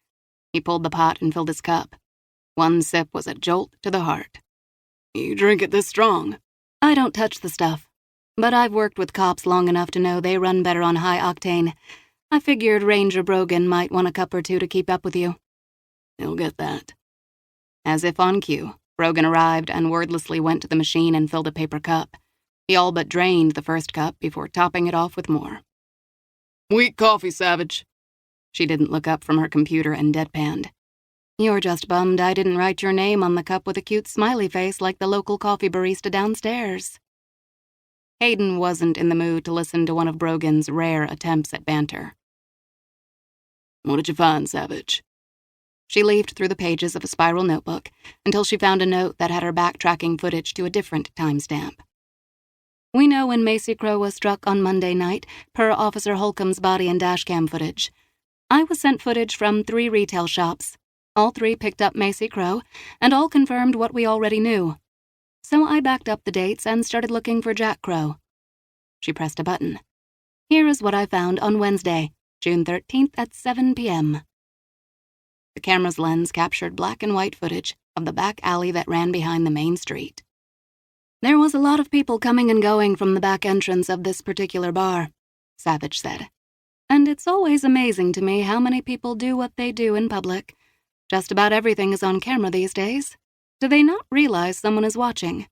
S2: He pulled the pot and filled his cup. One sip was a jolt to the heart.
S1: You drink it this strong?
S2: I don't touch the stuff, but I've worked with cops long enough to know they run better on high octane. I figured Ranger Brogan might want a cup or two to keep up with you.
S1: He'll get that.
S2: As if on cue, Brogan arrived and wordlessly went to the machine and filled a paper cup. He all but drained the first cup before topping it off with more.
S1: Weak coffee, Savage.
S2: She didn't look up from her computer and deadpanned. You're just bummed I didn't write your name on the cup with a cute smiley face like the local coffee barista downstairs. Hayden wasn't in the mood to listen to one of Brogan's rare attempts at banter.
S1: What did you find, Savage?
S2: She leafed through the pages of a spiral notebook until she found a note that had her backtracking footage to a different timestamp. We know when Macy Crow was struck on Monday night, per Officer Holcomb's body and dashcam footage. I was sent footage from 3 retail shops. All 3 picked up Macy Crow, and all confirmed what we already knew. So I backed up the dates and started looking for Jack Crow. She pressed a button. Here is what I found on Wednesday, June 13th at 7 p.m. The camera's lens captured black and white footage of the back alley that ran behind the main street. There was a lot of people coming and going from the back entrance of this particular bar, Savage said. And it's always amazing to me how many people do what they do in public. Just about everything is on camera these days. Do they not realize someone is watching?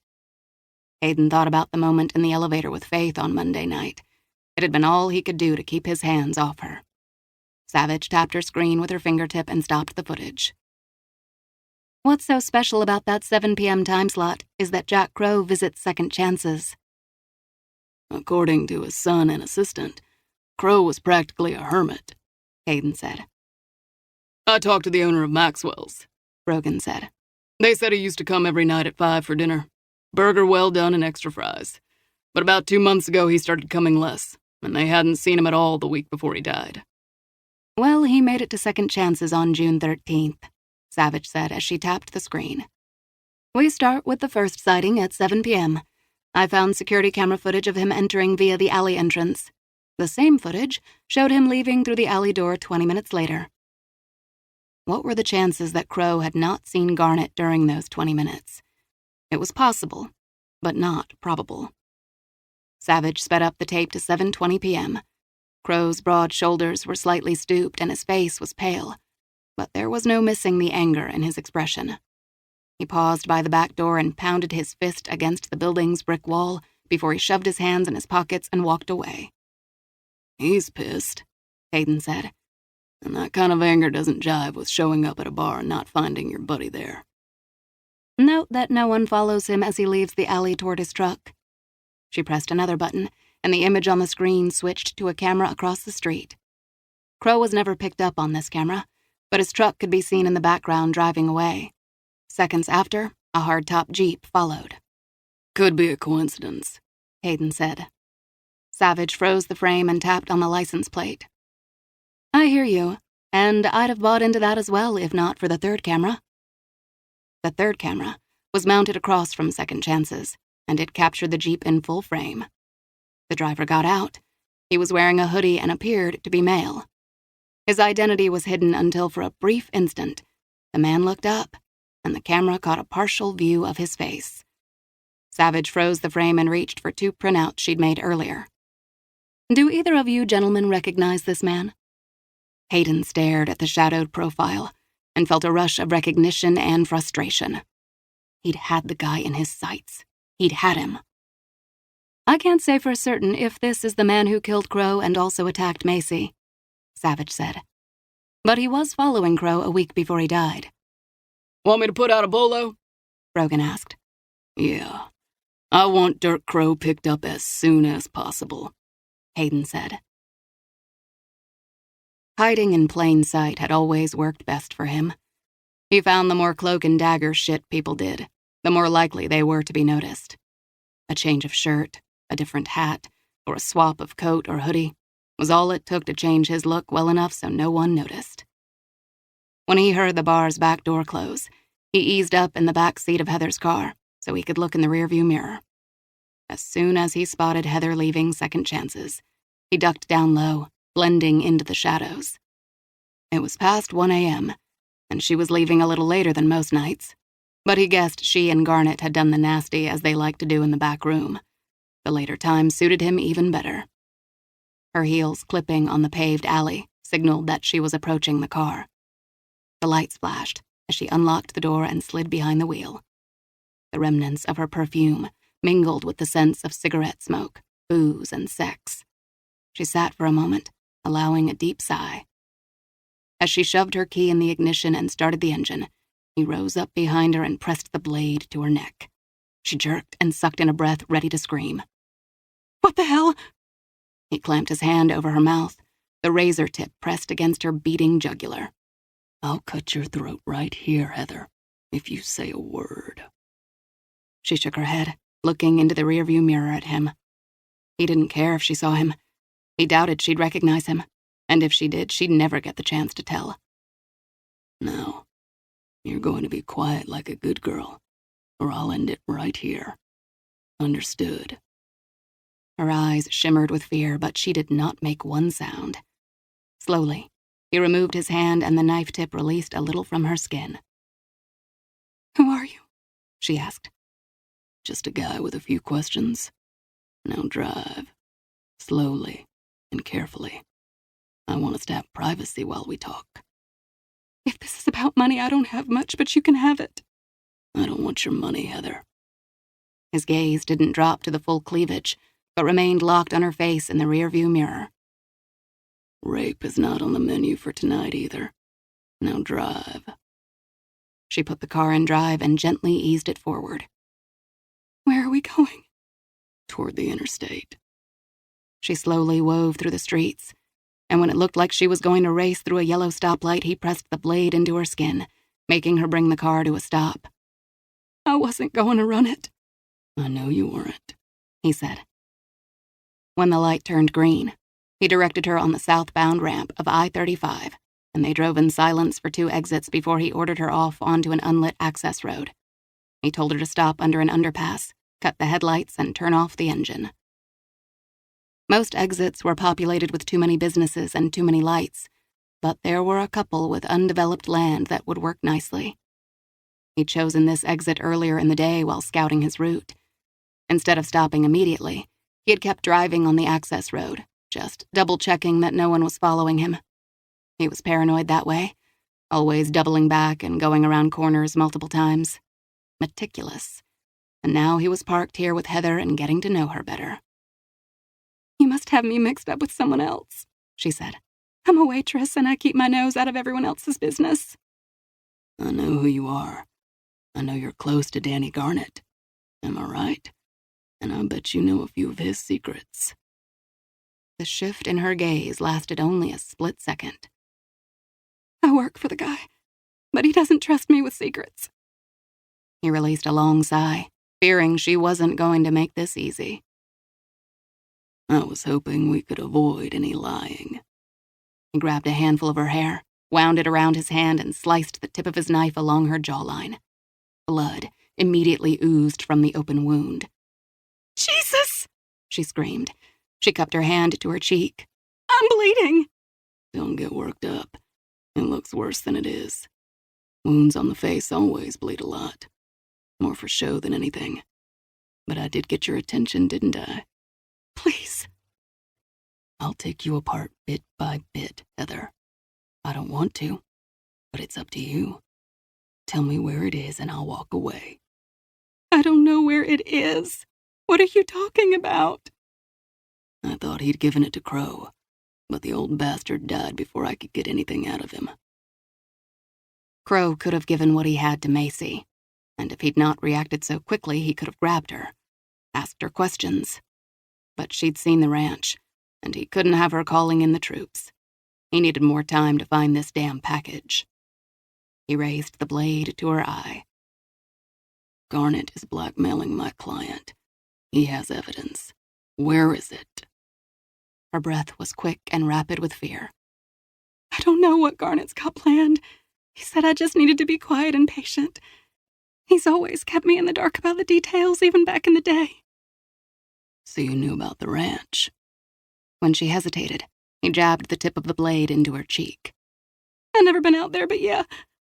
S2: Hayden thought about the moment in the elevator with Faith on Monday night. It had been all he could do to keep his hands off her. Savage tapped her screen with her fingertip and stopped the footage. What's so special about that 7 p.m. time slot is that Jack Crow visits second chances.
S1: According to his son and assistant, Crow was practically a hermit,
S2: Hayden said.
S1: I talked to the owner of Maxwell's,
S2: Brogan said.
S1: They said he used to come every night at 5 for dinner. Burger well done and extra fries. But about 2 months ago he started coming less, and they hadn't seen him at all the week before he died.
S2: Well, he made it to second chances on June 13th, Savage said as she tapped the screen. We start with the first sighting at 7 p.m. I found security camera footage of him entering via the alley entrance. The same footage showed him leaving through the alley door 20 minutes later. What were the chances that Crow had not seen Garnet during those 20 minutes? It was possible, but not probable. Savage sped up the tape to 7:20 p.m. Crow's broad shoulders were slightly stooped and his face was pale, but there was no missing the anger in his expression. He paused by the back door and pounded his fist against the building's brick wall before he shoved his hands in his pockets and walked away.
S1: He's pissed,
S2: Hayden said.
S1: And that kind of anger doesn't jive with showing up at a bar and not finding your buddy there.
S2: Note that no one follows him as he leaves the alley toward his truck. She pressed another button, and the image on the screen switched to a camera across the street. Crow was never picked up on this camera, but his truck could be seen in the background driving away. Seconds after, a hardtop Jeep followed.
S1: Could be a coincidence,
S2: Hayden said. Savage froze the frame and tapped on the license plate. I hear you, and I'd have bought into that as well if not for the third camera. The third camera was mounted across from Second Chances, and it captured the Jeep in full frame. The driver got out. He was wearing a hoodie and appeared to be male. His identity was hidden until for a brief instant, the man looked up, and the camera caught a partial view of his face. Savage froze the frame and reached for 2 printouts she'd made earlier. Do either of you gentlemen recognize this man? Hayden stared at the shadowed profile and felt a rush of recognition and frustration. He'd had the guy in his sights. He'd had him. I can't say for certain if this is the man who killed Crow and also attacked Macy, Savage said. But he was following Crow a week before he died.
S1: Want me to put out a bolo?
S2: Brogan asked.
S1: Yeah. I want Dirk Crow picked up as soon as possible,
S2: Hayden said. Hiding in plain sight had always worked best for him. He found the more cloak and dagger shit people did, the more likely they were to be noticed. A change of shirt, a different hat, or a swap of coat or hoodie was all it took to change his look well enough so no one noticed. When he heard the bar's back door close, he eased up in the back seat of Heather's car so he could look in the rearview mirror. As soon as he spotted Heather leaving Second Chances, he ducked down low, blending into the shadows. It was past 1 a.m., and she was leaving a little later than most nights, but he guessed she and Garnet had done the nasty as they liked to do in the back room. The later time suited him even better. Her heels clipping on the paved alley signaled that she was approaching the car. The lights flashed as she unlocked the door and slid behind the wheel. The remnants of her perfume mingled with the scents of cigarette smoke, booze, and sex. She sat for a moment, allowing a deep sigh. As she shoved her key in the ignition and started the engine, he rose up behind her and pressed the blade to her neck. She jerked and sucked in a breath, ready to scream. "What the hell?" He clamped his hand over her mouth, the razor tip pressed against her beating jugular.
S1: "I'll cut your throat right here, Heather, if you say a word."
S2: She shook her head, looking into the rearview mirror at him. He didn't care if she saw him. He doubted she'd recognize him, and if she did, she'd never get the chance to tell.
S1: "Now, you're going to be quiet like a good girl, or I'll end it right here. Understood?"
S2: Her eyes shimmered with fear, but she did not make one sound. Slowly, he removed his hand and the knife tip released a little from her skin. "Who are you?" she asked.
S1: "Just a guy with a few questions. Now drive. Slowly and carefully. I want us to have privacy while we talk."
S2: "If this is about money, I don't have much, but you can have it."
S1: "I don't want your money, Heather."
S2: His gaze didn't drop to the full cleavage, but remained locked on her face in the rearview mirror.
S1: "Rape is not on the menu for tonight either. Now drive."
S2: She put the car in drive and gently eased it forward. "Where are we going?"
S1: "Toward the interstate."
S2: She slowly wove through the streets, and when it looked like she was going to race through a yellow stoplight, he pressed the blade into her skin, making her bring the car to a stop. "I wasn't going to run it."
S1: "I know you weren't,"
S2: he said. When the light turned green, he directed her on the southbound ramp of I-35, and they drove in silence for 2 exits before he ordered her off onto an unlit access road. He told her to stop under an underpass, cut the headlights, and turn off the engine. Most exits were populated with too many businesses and too many lights, but there were a couple with undeveloped land that would work nicely. He'd chosen this exit earlier in the day while scouting his route. Instead of stopping immediately, he had kept driving on the access road, just double-checking that no one was following him. He was paranoid that way, always doubling back and going around corners multiple times. Meticulous. And now he was parked here with Heather and getting to know her better. "You must have me mixed up with someone else," she said. "I'm a waitress and I keep my nose out of everyone else's business."
S1: "I know who you are. I know you're close to Danny Garnet. Am I right? And I bet you know a few of his secrets."
S2: The shift in her gaze lasted only a split second. "I work for the guy, but he doesn't trust me with secrets." He released a long sigh, fearing she wasn't going to make this easy.
S1: "I was hoping we could avoid any lying."
S2: He grabbed a handful of her hair, wound it around his hand, and sliced the tip of his knife along her jawline. Blood immediately oozed from the open wound. "Jesus!" she screamed. She cupped her hand to her cheek. "I'm bleeding!"
S1: "Don't get worked up. It looks worse than it is. Wounds on the face always bleed a lot. More for show than anything. But I did get your attention, didn't I?"
S2: "Please."
S1: "I'll take you apart bit by bit, Heather. I don't want to, but it's up to you. Tell me where it is and I'll walk away."
S2: "I don't know where it is."
S1: What are you talking about?
S2: I thought he'd given it to Crow, but the old bastard died before I could get anything out of him. Crow could have given what he had to Macy, and if he'd not reacted so quickly, he could have grabbed her, asked her questions. But she'd seen the ranch, and he couldn't have her calling in the troops. He needed more time to find this damn package. He raised the blade to her eye. Garnet is blackmailing my client. He has evidence. Where is it? Her breath was quick and rapid with fear.
S1: I don't know what Garnet's got planned. He said I just needed to be quiet and patient. He's always kept me in the dark about the details, even back in the day.
S2: So you knew about the ranch? When she hesitated, he jabbed the tip of the blade into her cheek.
S1: I've never been out there, but yeah,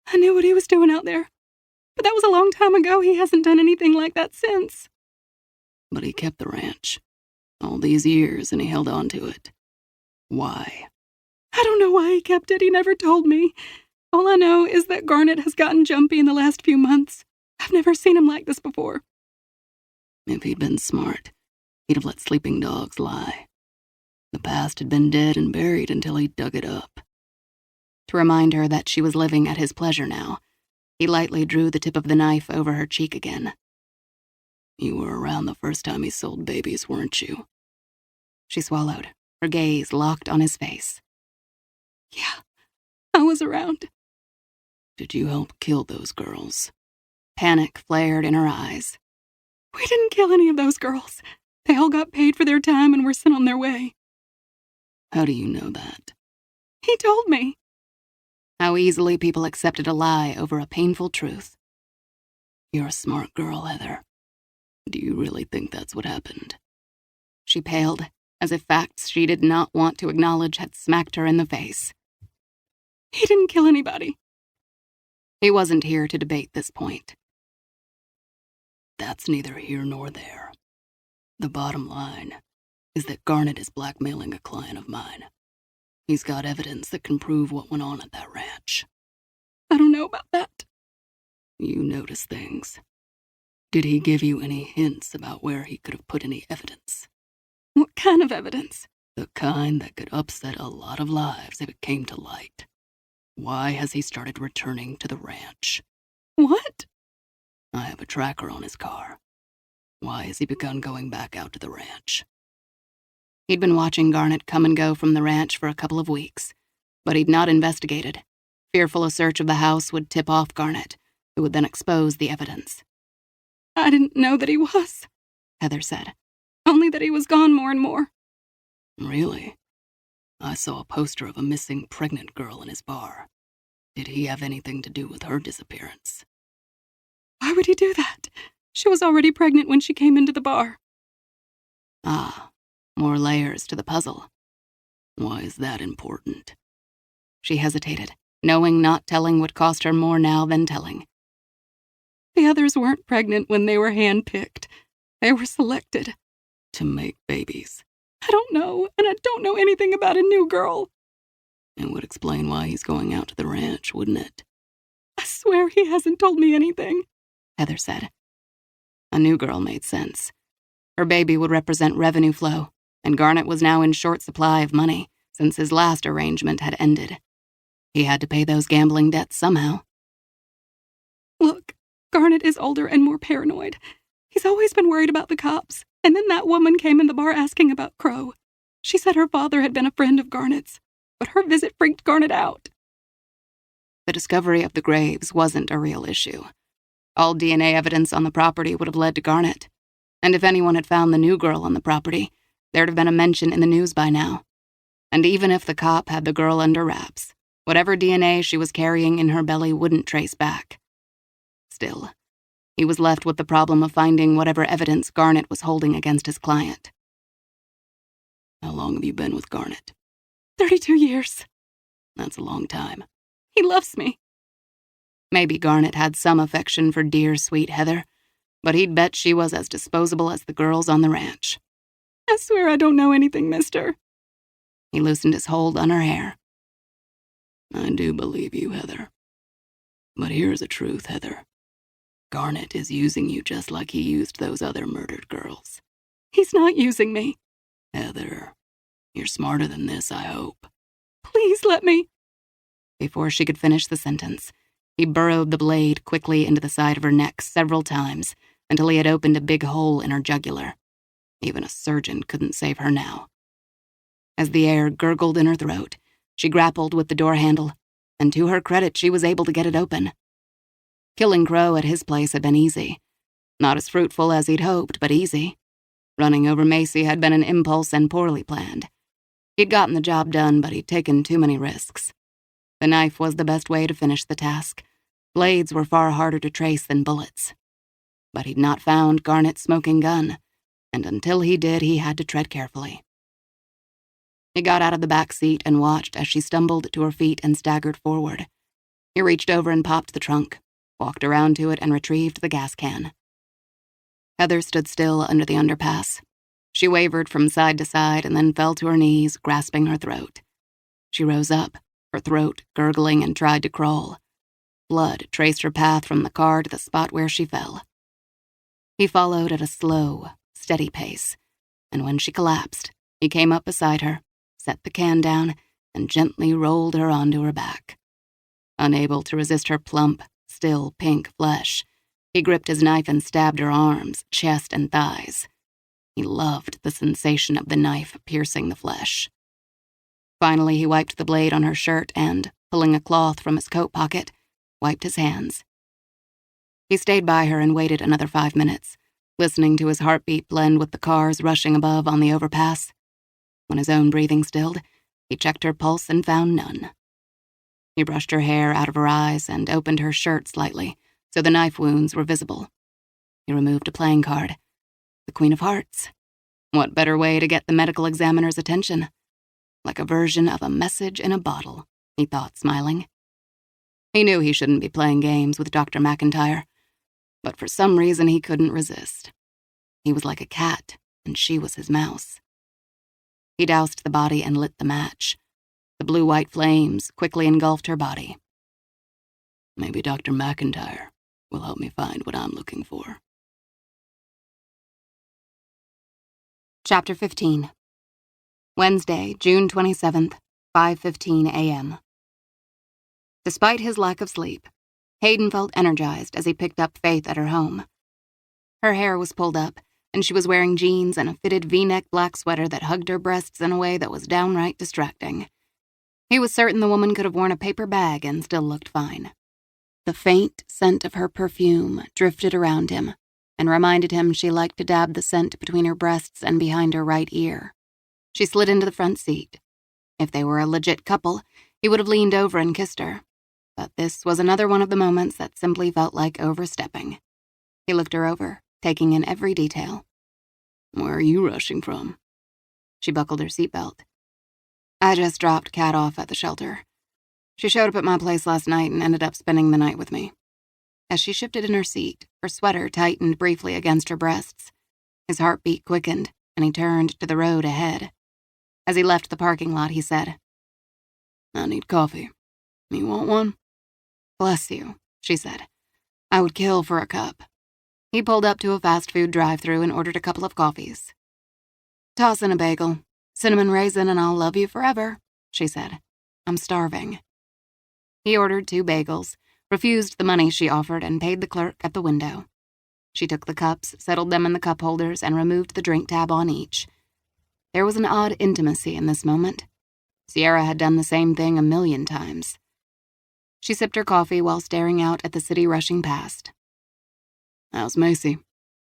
S1: I knew what he was doing out there. But that was a long time ago. He hasn't done anything like that since.
S2: But he kept the ranch all these years, and he held on to it. Why?
S1: I don't know why he kept it. He never told me. All I know is that Garnet has gotten jumpy in the last few months. I've never seen him like this before.
S2: If he'd been smart, he'd have let sleeping dogs lie. The past had been dead and buried until he dug it up. To remind her that she was living at his pleasure now, he lightly drew the tip of the knife over her cheek again. You were around the first time he sold babies, weren't you? She swallowed, her gaze locked on his face.
S1: Yeah, I was around.
S2: Did you help kill those girls? Panic flared in her eyes.
S1: We didn't kill any of those girls. They all got paid for their time and were sent on their way.
S2: How do you know that?
S1: He told me.
S2: How easily people accepted a lie over a painful truth. You're a smart girl, Heather. Do you really think that's what happened? She paled, as if facts she did not want to acknowledge had smacked her in the face.
S1: He didn't kill anybody.
S2: He wasn't here to debate this point. That's neither here nor there. The bottom line is that Garnet is blackmailing a client of mine. He's got evidence that can prove what went on at that ranch.
S1: I don't know about that.
S2: You notice things. Did he give you any hints about where he could have put any evidence?
S1: What kind of evidence?
S2: The kind that could upset a lot of lives if it came to light. Why has he started returning to the ranch?
S1: What?
S2: I have a tracker on his car. Why has he begun going back out to the ranch? He'd been watching Garnet come and go from the ranch for a couple of weeks, but he'd not investigated, fearful a search of the house would tip off Garnet, who would then expose the evidence.
S1: I didn't know that he was,
S2: Heather said.
S1: Only that he was gone more and more.
S2: Really? I saw a poster of a missing pregnant girl in his bar. Did he have anything to do with her disappearance?
S1: Why would he do that? She was already pregnant when she came into the bar.
S2: Ah, more layers to the puzzle. Why is that important? She hesitated, knowing not telling would cost her more now than telling.
S1: The others weren't pregnant when they were handpicked. They were selected.
S2: To make babies.
S1: I don't know, and I don't know anything about a new girl.
S2: It would explain why he's going out to the ranch, wouldn't it?
S1: I swear he hasn't told me anything,
S2: Heather said. A new girl made sense. Her baby would represent revenue flow, and Garnet was now in short supply of money since his last arrangement had ended. He had to pay those gambling debts somehow.
S1: Look, Garnet is older and more paranoid. He's always been worried about the cops, and then that woman came in the bar asking about Crow. She said her father had been a friend of Garnet's, but her visit freaked Garnet out.
S2: The discovery of the graves wasn't a real issue. All DNA evidence on the property would have led to Garnet. And if anyone had found the new girl on the property, there'd have been a mention in the news by now. And even if the cop had the girl under wraps, whatever DNA she was carrying in her belly wouldn't trace back. Still, he was left with the problem of finding whatever evidence Garnet was holding against his client. How long have you been with Garnet?
S1: 32 years.
S2: That's a long time.
S1: He loves me.
S2: Maybe Garnet had some affection for dear, sweet Heather, but he'd bet she was as disposable as the girls on the ranch.
S1: I swear I don't know anything, mister.
S2: He loosened his hold on her hair. I do believe you, Heather. But here's the truth, Heather.
S1: Garnet is using you just like he used those other murdered girls.
S2: He's not using me.
S1: Heather, you're smarter than this, I hope.
S2: Please let me.
S3: Before she could finish the sentence, he burrowed the blade quickly into the side of her neck several times until he had opened a big hole in her jugular. Even a surgeon couldn't save her now. As the air gurgled in her throat, she grappled with the door handle, and to her credit, she was able to get it open. Killing Crow at his place had been easy. Not as fruitful as he'd hoped, but easy. Running over Macy had been an impulse and poorly planned. He'd gotten the job done, but he'd taken too many risks. The knife was the best way to finish the task. Blades were far harder to trace than bullets. But he'd not found Garnet's smoking gun, and until he did, he had to tread carefully. He got out of the back seat and watched as she stumbled to her feet and staggered forward. He reached over and popped the trunk, walked around to it, and retrieved the gas can. Heather stood still under the underpass. She wavered from side to side and then fell to her knees, grasping her throat. She rose up, her throat gurgling, and tried to crawl. Blood traced her path from the car to the spot where she fell. He followed at a slow, steady pace, and when she collapsed, he came up beside her, set the can down, and gently rolled her onto her back. Unable to resist her plump, still pink flesh, he gripped his knife and stabbed her arms, chest, and thighs. He loved the sensation of the knife piercing the flesh. Finally, he wiped the blade on her shirt and, pulling a cloth from his coat pocket, wiped his hands. He stayed by her and waited another 5 minutes, listening to his heartbeat blend with the cars rushing above on the overpass. When his own breathing stilled, he checked her pulse and found none. He brushed her hair out of her eyes and opened her shirt slightly, so the knife wounds were visible. He removed a playing card. The Queen of Hearts. What better way to get the medical examiner's attention? Like a version of a message in a bottle, he thought, smiling. He knew he shouldn't be playing games with Dr. McIntyre, but for some reason he couldn't resist. He was like a cat, and she was his mouse. He doused the body and lit the match. The blue-white flames quickly engulfed her body. Maybe Dr. McIntyre will help me find what I'm looking for. Chapter 15. Wednesday, June 27th, 5:15 a.m. Despite his lack of sleep, Hayden felt energized as he picked up Faith at her home. Her hair was pulled up, and she was wearing jeans and a fitted V-neck black sweater that hugged her breasts in a way that was downright distracting. He was certain the woman could have worn a paper bag and still looked fine. The faint scent of her perfume drifted around him and reminded him she liked to dab the scent between her breasts and behind her right ear. She slid into the front seat. If they were a legit couple, he would have leaned over and kissed her. But this was another one of the moments that simply felt like overstepping. He looked her over, taking in every detail. "Where are you rushing from?" She buckled her seatbelt. "I just dropped Kat off at the shelter. She showed up at my place last night and ended up spending the night with me." As she shifted in her seat, her sweater tightened briefly against her breasts. His heartbeat quickened, and he turned to the road ahead. As he left the parking lot, he said, "I need coffee. You want one?" "Bless you," she said. "I would kill for a cup." He pulled up to a fast food drive-thru and ordered a couple of coffees. "Toss in a bagel, cinnamon raisin, and I'll love you forever," she said. "I'm starving." He ordered 2 bagels, refused the money she offered, and paid the clerk at the window. She took the cups, settled them in the cup holders, and removed the drink tab on each. There was an odd intimacy in this moment. Sierra had done the same thing a million times. She sipped her coffee while staring out at the city rushing past. "How's Macy?"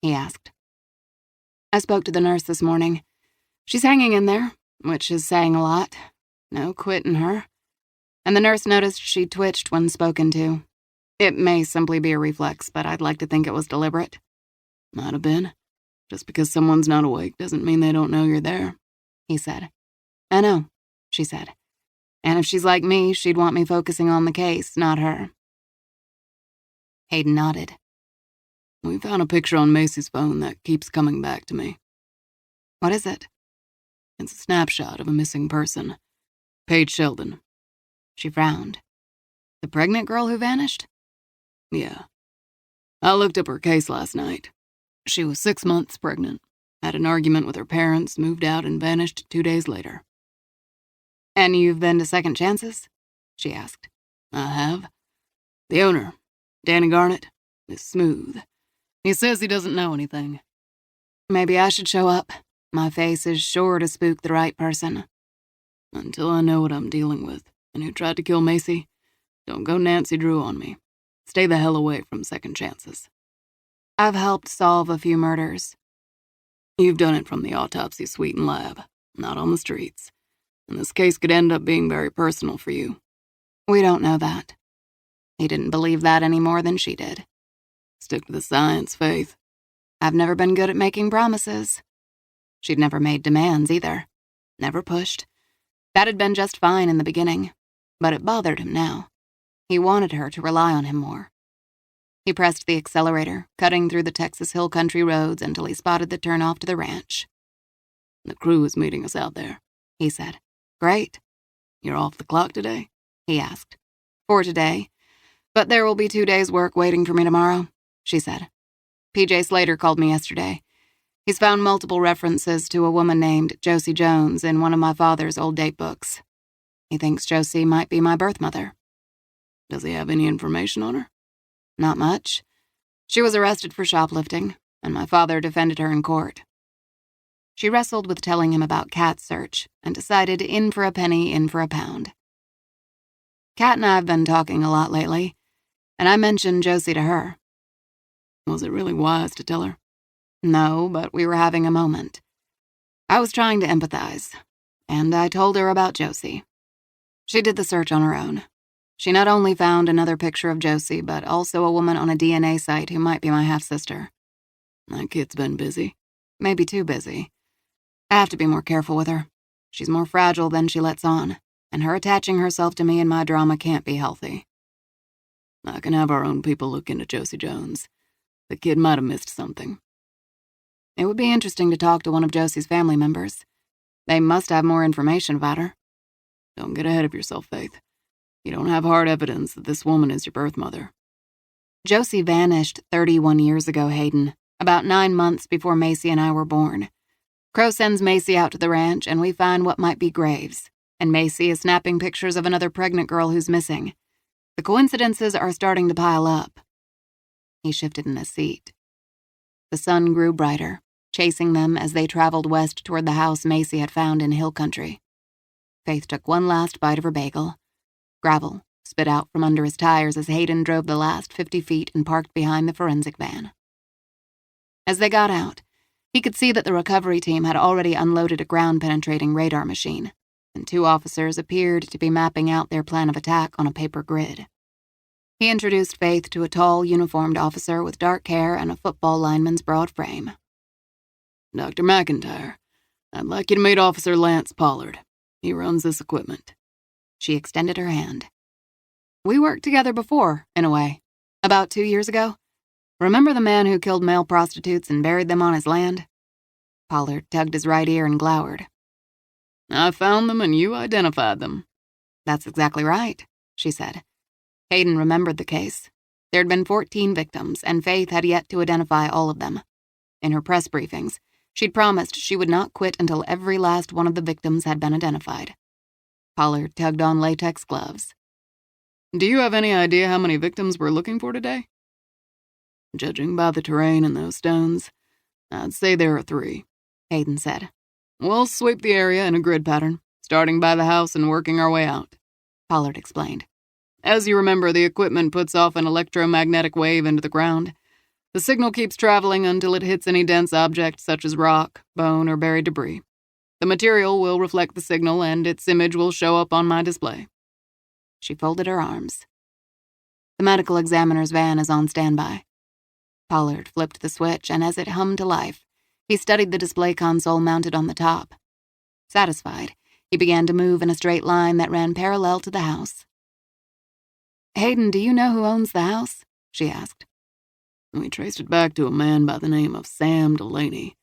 S3: he asked. "I spoke to the nurse this morning. She's hanging in there, which is saying a lot. No quitting her. And the nurse noticed she twitched when spoken to. It may simply be a reflex, but I'd like to think it was deliberate." "Might have been. Just because someone's not awake doesn't mean they don't know you're there," he said. "I know," she said. "And if she's like me, she'd want me focusing on the case, not her." Hayden nodded. "We found a picture on Macy's phone that keeps coming back to me." "What is it?" "It's a snapshot of a missing person. Paige Sheldon." She frowned. "The pregnant girl who vanished?" "Yeah."
S1: I looked up her case last night. She was 6 months pregnant, had an argument with her parents, moved out, and vanished 2 days later.
S2: And you've been to second chances? She asked.
S1: I have. The owner, Danny Garnett, is smooth. He says he doesn't know anything.
S2: Maybe I should show up. My face is sure to spook the right person.
S1: Until I know what I'm dealing with and who tried to kill Macy, don't go Nancy Drew on me. Stay the hell away from second chances.
S2: I've helped solve a few murders.
S1: You've done it from the autopsy suite and lab, not on the streets. And this case could end up being very personal for you.
S2: We don't know that. He didn't believe that any more than she did.
S1: Stick to the science, Faith.
S2: I've never been good at making promises. She'd never made demands either. Never pushed. That had been just fine in the beginning, but it bothered him now. He wanted her to rely on him more. He pressed the accelerator, cutting through the Texas hill country roads until he spotted the turnoff to the ranch.
S1: The crew is meeting us out there,
S2: he said. Great.
S1: You're off the clock today?
S2: He asked. For today. But there will be 2 days' work waiting for me tomorrow, she said. P.J. Slater called me yesterday. He's found multiple references to a woman named Josie Jones in one of my father's old date books. He thinks Josie might be my birth mother.
S1: Does he have any information on her?
S2: Not much. She was arrested for shoplifting, and my father defended her in court. She wrestled with telling him about Kat's search and decided in for a penny, in for a pound. Kat and I have been talking a lot lately, and I mentioned Josie to her.
S1: Was it really wise to tell her?
S2: No, but we were having a moment. I was trying to empathize, and I told her about Josie. She did the search on her own. She not only found another picture of Josie, but also a woman on a DNA site who might be my half-sister.
S1: That kid's been busy.
S2: Maybe too busy. I have to be more careful with her. She's more fragile than she lets on, and her attaching herself to me in my drama can't be healthy.
S1: I can have our own people look into Josie Jones. The kid might have missed something.
S2: It would be interesting to talk to one of Josie's family members. They must have more information about her.
S1: Don't get ahead of yourself, Faith. You don't have hard evidence that this woman is your birth mother.
S2: Josie vanished 31 years ago, Hayden, about 9 months before Macy and I were born. Crow sends Macy out to the ranch, and we find what might be graves, and Macy is snapping pictures of another pregnant girl who's missing. The coincidences are starting to pile up. He shifted in his seat. The sun grew brighter, chasing them as they traveled west toward the house Macy had found in hill country. Faith took one last bite of her bagel. Gravel spit out from under his tires as Hayden drove the last 50 feet and parked behind the forensic van. As they got out, he could see that the recovery team had already unloaded a ground-penetrating radar machine, and 2 officers appeared to be mapping out their plan of attack on a paper grid. He introduced Faith to a tall, uniformed officer with dark hair and a football lineman's broad frame.
S1: Dr. McIntyre, I'd like you to meet Officer Lance Pollard. He runs this equipment.
S2: She extended her hand. We worked together before, in a way. About 2 years ago. Remember the man who killed male prostitutes and buried them on his land? Pollard tugged his right ear and glowered.
S1: I found them and you identified them.
S2: That's exactly right, she said. Hayden remembered the case. There had been 14 victims, and Faith had yet to identify all of them. In her press briefings, she'd promised she would not quit until every last one of the victims had been identified. Pollard tugged on latex gloves.
S1: Do you have any idea how many victims we're looking for today? Judging by the terrain and those stones, I'd say there are 3,
S2: Hayden said.
S1: We'll sweep the area in a grid pattern, starting by the house and working our way out,
S2: Pollard explained.
S1: As you remember, the equipment puts off an electromagnetic wave into the ground. The signal keeps traveling until it hits any dense object such as rock, bone, or buried debris. The material will reflect the signal and its image will show up on my display.
S2: She folded her arms. The medical examiner's van is on standby. Pollard flipped the switch, and as it hummed to life, he studied the display console mounted on the top. Satisfied, he began to move in a straight line that ran parallel to the house. Hayden, do you know who owns the house? She asked.
S1: We traced it back to a man by the name of Sam Delaney.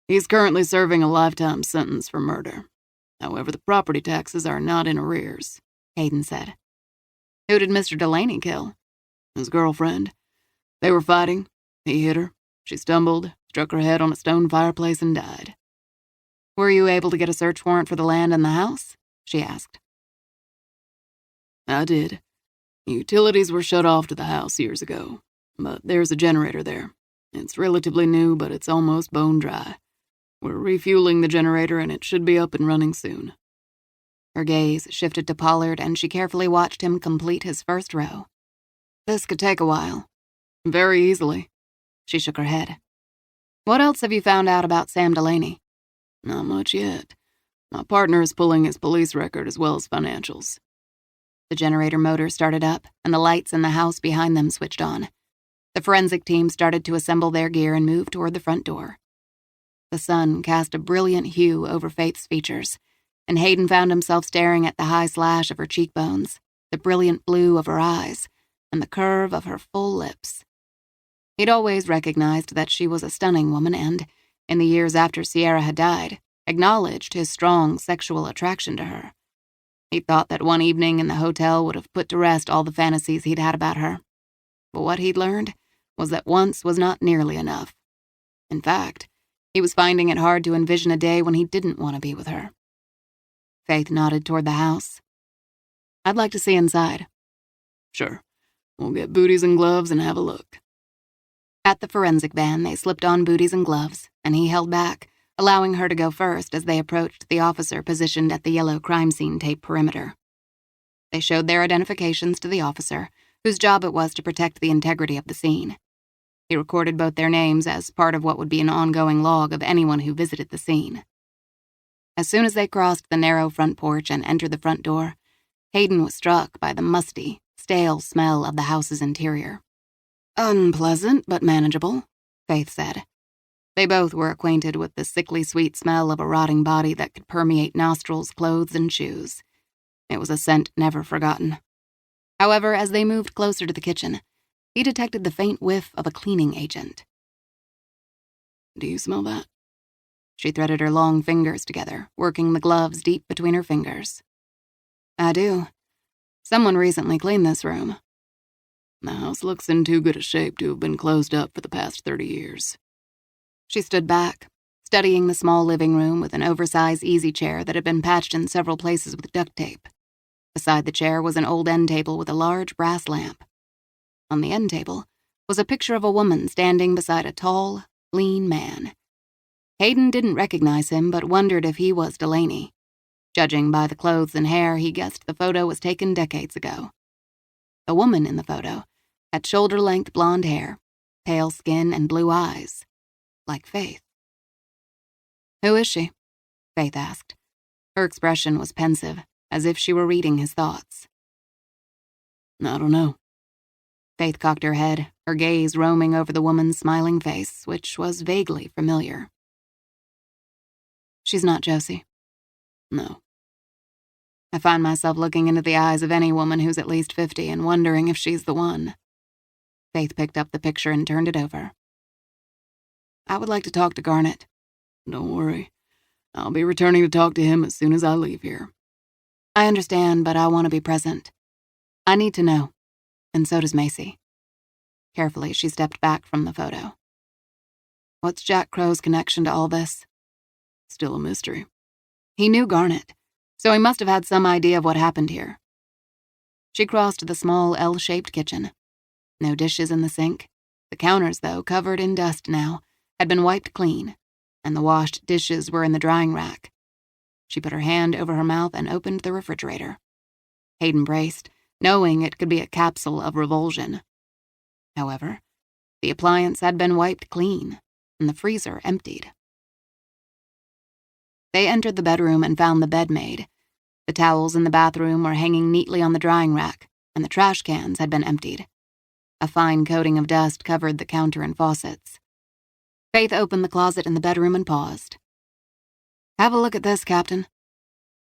S1: He's currently serving a lifetime sentence for murder. However, the property taxes are not in arrears, Hayden said. Who did Mr. Delaney kill? His girlfriend. They were fighting. He hit her. She stumbled, struck her head on a stone fireplace, and died.
S3: Were you able to get a search warrant for the land and the house? She asked.
S1: I did. Utilities were shut off to the house years ago, but there's a generator there. It's relatively new, but it's almost bone dry. We're refueling the generator, and it should be up and running soon.
S3: Her gaze shifted to Pollard, and she carefully watched him complete his first row. This could take a while.
S1: Very easily.
S3: She shook her head. What else have you found out about Sam Delaney?
S1: Not much yet. My partner is pulling his police record as well as financials.
S3: The generator motor started up, and the lights in the house behind them switched on. The forensic team started to assemble their gear and move toward the front door. The sun cast a brilliant hue over Faith's features, and Hayden found himself staring at the high slash of her cheekbones, the brilliant blue of her eyes, and the curve of her full lips. He'd always recognized that she was a stunning woman and, in the years after Sierra had died, acknowledged his strong sexual attraction to her. He thought that one evening in the hotel would have put to rest all the fantasies he'd had about her. But what he'd learned was that once was not nearly enough. In fact, he was finding it hard to envision a day when he didn't want to be with her. Faith nodded toward the house. I'd like to see inside.
S1: Sure. We'll get booties and gloves and have a look.
S3: At the forensic van, they slipped on booties and gloves, and he held back, allowing her to go first as they approached the officer positioned at the yellow crime scene tape perimeter. They showed their identifications to the officer, whose job it was to protect the integrity of the scene. He recorded both their names as part of what would be an ongoing log of anyone who visited the scene. As soon as they crossed the narrow front porch and entered the front door, Hayden was struck by the musty, stale smell of the house's interior. Unpleasant, but manageable, Faith said. They both were acquainted with the sickly sweet smell of a rotting body that could permeate nostrils, clothes, and shoes. It was a scent never forgotten. However, as they moved closer to the kitchen, he detected the faint whiff of a cleaning agent.
S1: Do you smell that?
S3: She threaded her long fingers together, working the gloves deep between her fingers. I do. Someone recently cleaned this room.
S1: The house looks in too good a shape to have been closed up for the past 30 years.
S3: She stood back, studying the small living room with an oversized easy chair that had been patched in several places with duct tape. Beside the chair was an old end table with a large brass lamp. On the end table was a picture of a woman standing beside a tall, lean man. Hayden didn't recognize him, but wondered if he was Delaney. Judging by the clothes and hair, he guessed the photo was taken decades ago. The woman in the photo had shoulder-length blonde hair, pale skin, and blue eyes, like Faith. Who is she? Faith asked. Her expression was pensive, as if she were reading his thoughts.
S1: I don't know.
S3: Faith cocked her head, her gaze roaming over the woman's smiling face, which was vaguely familiar. She's not Josie.
S1: No.
S3: I find myself looking into the eyes of any woman who's at least 50 and wondering if she's the one. Faith picked up the picture and turned it over. I would like to talk to Garnet.
S1: Don't worry. I'll be returning to talk to him as soon as I leave here.
S3: I understand, but I want to be present. I need to know. And so does Macy. Carefully, she stepped back from the photo. What's Jack Crow's connection to all this?
S1: Still a mystery.
S3: He knew Garnet, so he must have had some idea of what happened here. She crossed the small L-shaped kitchen. No dishes in the sink. The counters, though, covered in dust now, had been wiped clean, and the washed dishes were in the drying rack. She put her hand over her mouth and opened the refrigerator. Hayden braced, knowing it could be a capsule of revulsion. However, the appliance had been wiped clean, and the freezer emptied. They entered the bedroom and found the bed made. The towels in the bathroom were hanging neatly on the drying rack, and the trash cans had been emptied. A fine coating of dust covered the counter and faucets. Faith opened the closet in the bedroom and paused. Have a look at this, Captain.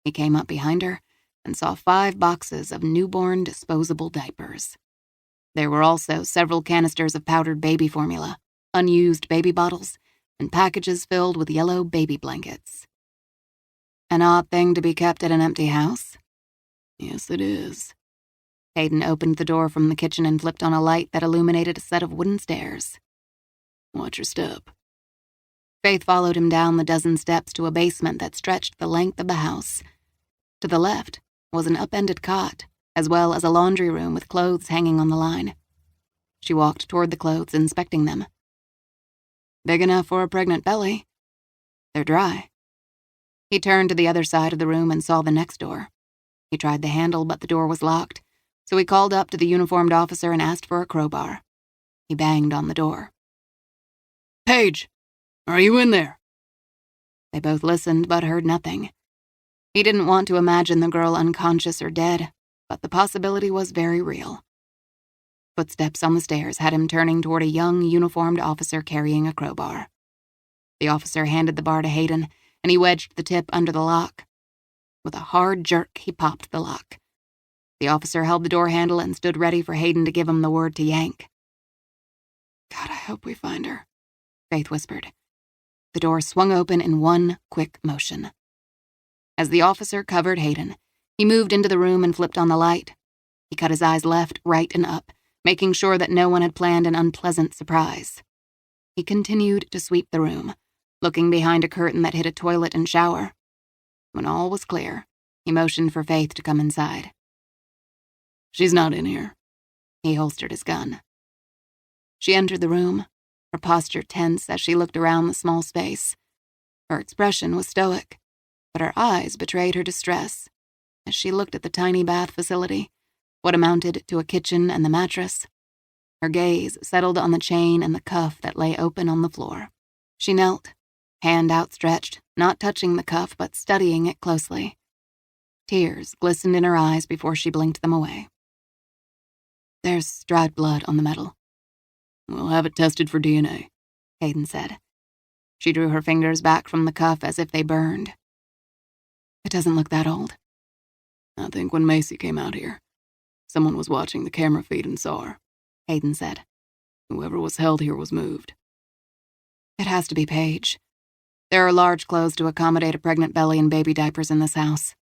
S3: He came up behind her and saw 5 boxes of newborn disposable diapers. There were also several canisters of powdered baby formula, unused baby bottles, and packages filled with yellow baby blankets. An odd thing to be kept at an empty house?
S1: Yes, it is.
S2: Hayden opened the door from the kitchen and flipped on a light that illuminated a set of wooden stairs.
S1: Watch your step.
S2: Faith followed him down the dozen steps to a basement that stretched the length of the house. To the left was an upended cot, as well as a laundry room with clothes hanging on the line. She walked toward the clothes, inspecting them.
S1: Big enough for a pregnant belly. They're dry.
S2: He turned to the other side of the room and saw the next door. He tried the handle, but the door was locked, so he called up to the uniformed officer and asked for a crowbar. He banged on the door.
S1: Paige, are you in there?
S2: They both listened but heard nothing. He didn't want to imagine the girl unconscious or dead, but the possibility was very real. Footsteps on the stairs had him turning toward a young, uniformed officer carrying a crowbar. The officer handed the bar to Hayden, and he wedged the tip under the lock. With a hard jerk, he popped the lock. The officer held the door handle and stood ready for Hayden to give him the word to yank.
S1: God, I hope we find her,
S2: Faith whispered. The door swung open in one quick motion. As the officer covered Hayden, he moved into the room and flipped on the light. He cut his eyes left, right, and up, making sure that no one had planned an unpleasant surprise. He continued to sweep the room, looking behind a curtain that hid a toilet and shower. When all was clear, he motioned for Faith to come inside.
S1: She's not in here.
S2: He holstered his gun. She entered the room, her posture tense as she looked around the small space. Her expression was stoic, but her eyes betrayed her distress as she looked at the tiny bath facility, what amounted to a kitchen and the mattress. Her gaze settled on the chain and the cuff that lay open on the floor. She knelt, hand outstretched, not touching the cuff but studying it closely. Tears glistened in her eyes before she blinked them away.
S1: There's dried blood on the metal. We'll have it tested for DNA,
S2: Hayden said. She drew her fingers back from the cuff as if they burned. It doesn't look that old.
S1: I think when Macy came out here, someone was watching the camera feed and saw her,
S2: Hayden said.
S1: Whoever was held here was moved.
S2: It has to be Paige. There are large clothes to accommodate a pregnant belly and baby diapers in this house.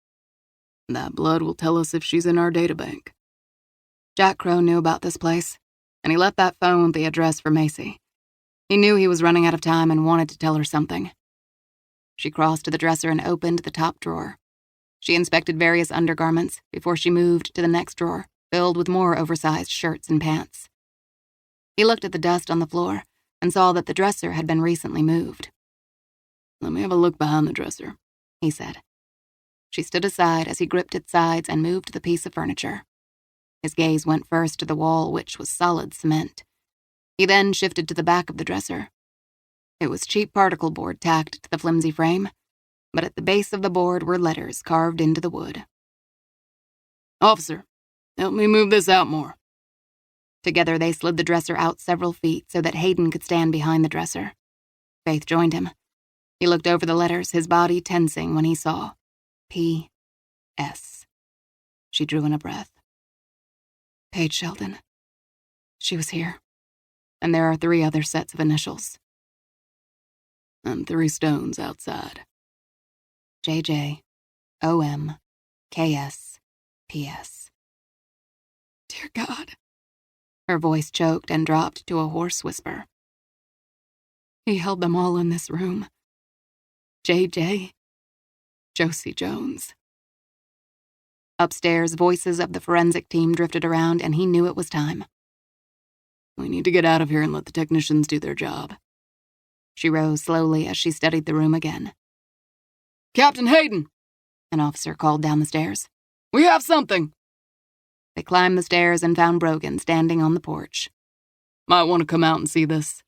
S1: That blood will tell us if she's in our databank.
S2: Jack Crow knew about this place, and he left that phone with the address for Macy. He knew he was running out of time and wanted to tell her something. She crossed to the dresser and opened the top drawer. She inspected various undergarments before she moved to the next drawer, filled with more oversized shirts and pants. He looked at the dust on the floor and saw that the dresser had been recently moved.
S1: Let me have a look behind the dresser,
S2: he said. She stood aside as he gripped its sides and moved the piece of furniture. His gaze went first to the wall, which was solid cement. He then shifted to the back of the dresser. It was cheap particle board tacked to the flimsy frame, but at the base of the board were letters carved into the wood.
S1: Officer, help me move this out more.
S2: Together they slid the dresser out several feet so that Hayden could stand behind the dresser. Faith joined him. He looked over the letters, his body tensing when he saw P.S. She drew in a breath. Paige Sheldon. She was here. And there are 3 other sets of initials.
S1: And 3 stones outside.
S2: J.J. O.M. K.S. P.S.
S1: Dear God.
S2: Her voice choked and dropped to a hoarse whisper.
S1: He held them all in this room. J.J. Josie Jones.
S2: Upstairs, voices of the forensic team drifted around, and he knew it was time.
S1: We need to get out of here and let the technicians do their job.
S2: She rose slowly as she studied the room again.
S1: Captain Hayden,
S2: an officer called down the stairs.
S1: We have something.
S2: They climbed the stairs and found Brogan standing on the porch.
S1: Might want to come out and see this.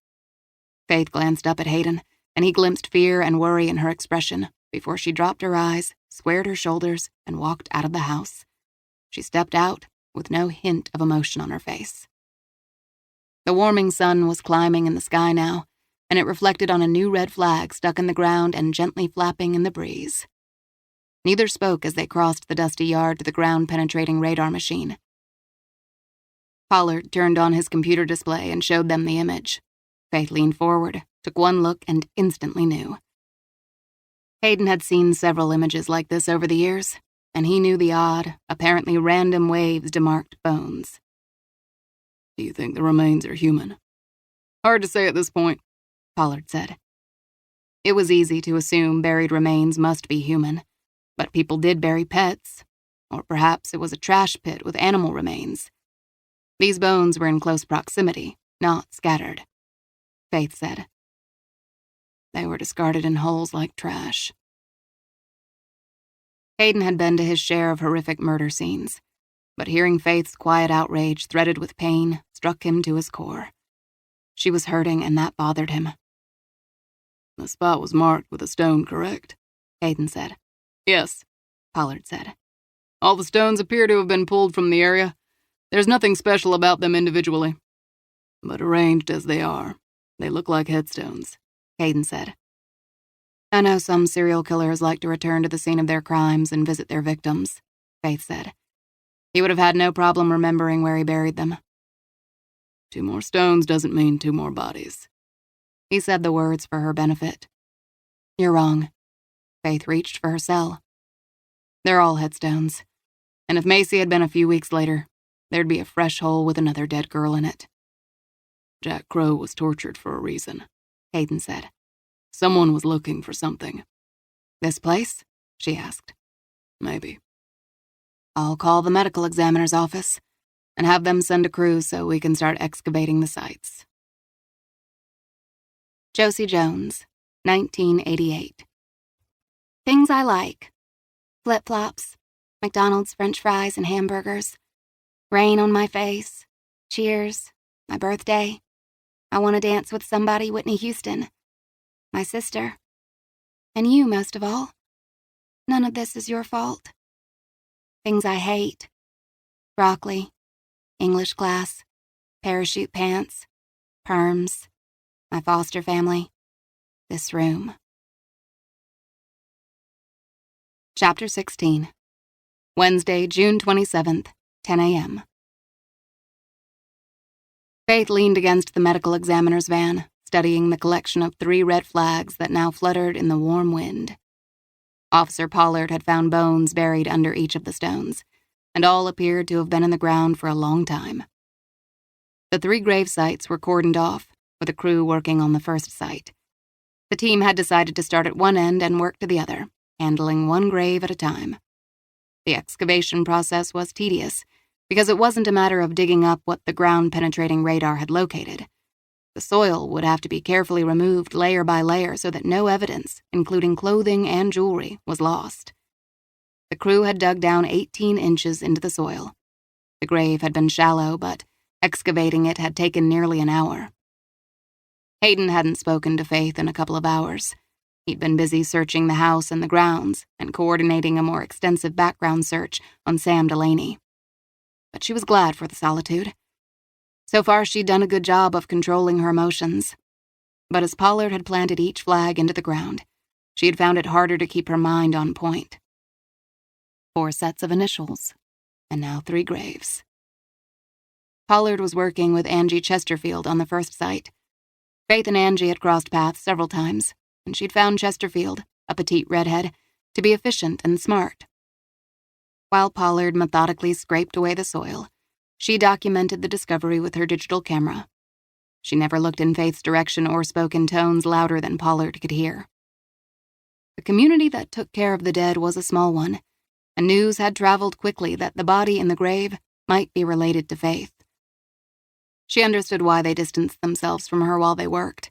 S2: Faith glanced up at Hayden, and he glimpsed fear and worry in her expression before she dropped her eyes, squared her shoulders, and walked out of the house. She stepped out with no hint of emotion on her face. The warming sun was climbing in the sky now, and it reflected on a new red flag stuck in the ground and gently flapping in the breeze. Neither spoke as they crossed the dusty yard to the ground-penetrating radar machine. Pollard turned on his computer display and showed them the image. Faith leaned forward, took one look, and instantly knew. Hayden had seen several images like this over the years. and he knew the odd, apparently random waves demarked bones.
S1: Do you think the remains are human? Hard to say at this point,
S2: Pollard said. It was easy to assume buried remains must be human, but people did bury pets, or perhaps it was a trash pit with animal remains. These bones were in close proximity, not scattered, Faith said. They were discarded in holes like trash. Hayden had been to his share of horrific murder scenes, but hearing Faith's quiet outrage threaded with pain struck him to his core. She was hurting, and that bothered him.
S1: The spot was marked with a stone, correct?
S2: Hayden said.
S1: Yes,
S2: Pollard said.
S1: All the stones appear to have been pulled from the area. There's nothing special about them individually. But arranged as they are, they look like headstones,
S2: Hayden said. I know some serial killers like to return to the scene of their crimes and visit their victims, Faith said. He would have had no problem remembering where he buried them.
S1: 2 more stones doesn't mean 2 more bodies.
S2: He said the words for her benefit. You're wrong. Faith reached for her cell. They're all headstones, and if Macy had been a few weeks later, there'd be a fresh hole with another dead girl in it.
S1: Jack Crow was tortured for a reason,
S2: Hayden said.
S1: Someone was looking for something.
S2: This place? She asked.
S1: Maybe.
S2: I'll call the medical examiner's office and have them send a crew so we can start excavating the sites. Josie Jones, 1988. Things I like. Flip-flops, McDonald's French fries and hamburgers, rain on my face, Cheers, my birthday, I Want to Dance with Somebody, Whitney Houston, my sister, and you most of all. None of this is your fault. Things I hate. Broccoli, English class, parachute pants, perms, my foster family, this room. Chapter 16. Wednesday, June 27th, 10 a.m. Faith leaned against the medical examiner's van, studying the collection of 3 red flags that now fluttered in the warm wind. Officer Pollard had found bones buried under each of the stones, and all appeared to have been in the ground for a long time. The 3 grave sites were cordoned off, with a crew working on the first site. The team had decided to start at one end and work to the other, handling 1 grave at a time. The excavation process was tedious, because it wasn't a matter of digging up what the ground-penetrating radar had located. The soil would have to be carefully removed layer by layer so that no evidence, including clothing and jewelry, was lost. The crew had dug down 18 inches into the soil. The grave had been shallow, but excavating it had taken nearly an hour. Hayden hadn't spoken to Faith in a couple of hours. He'd been busy searching the house and the grounds and coordinating a more extensive background search on Sam Delaney. But she was glad for the solitude. So far, she'd done a good job of controlling her emotions. But as Pollard had planted each flag into the ground, she had found it harder to keep her mind on point. 4 sets of initials, and now 3 graves. Pollard was working with Angie Chesterfield on the first site. Faith and Angie had crossed paths several times, and she'd found Chesterfield, a petite redhead, to be efficient and smart. While Pollard methodically scraped away the soil, she documented the discovery with her digital camera. She never looked in Faith's direction or spoke in tones louder than Pollard could hear. The community that took care of the dead was a small one, and news had traveled quickly that the body in the grave might be related to Faith. She understood why they distanced themselves from her while they worked.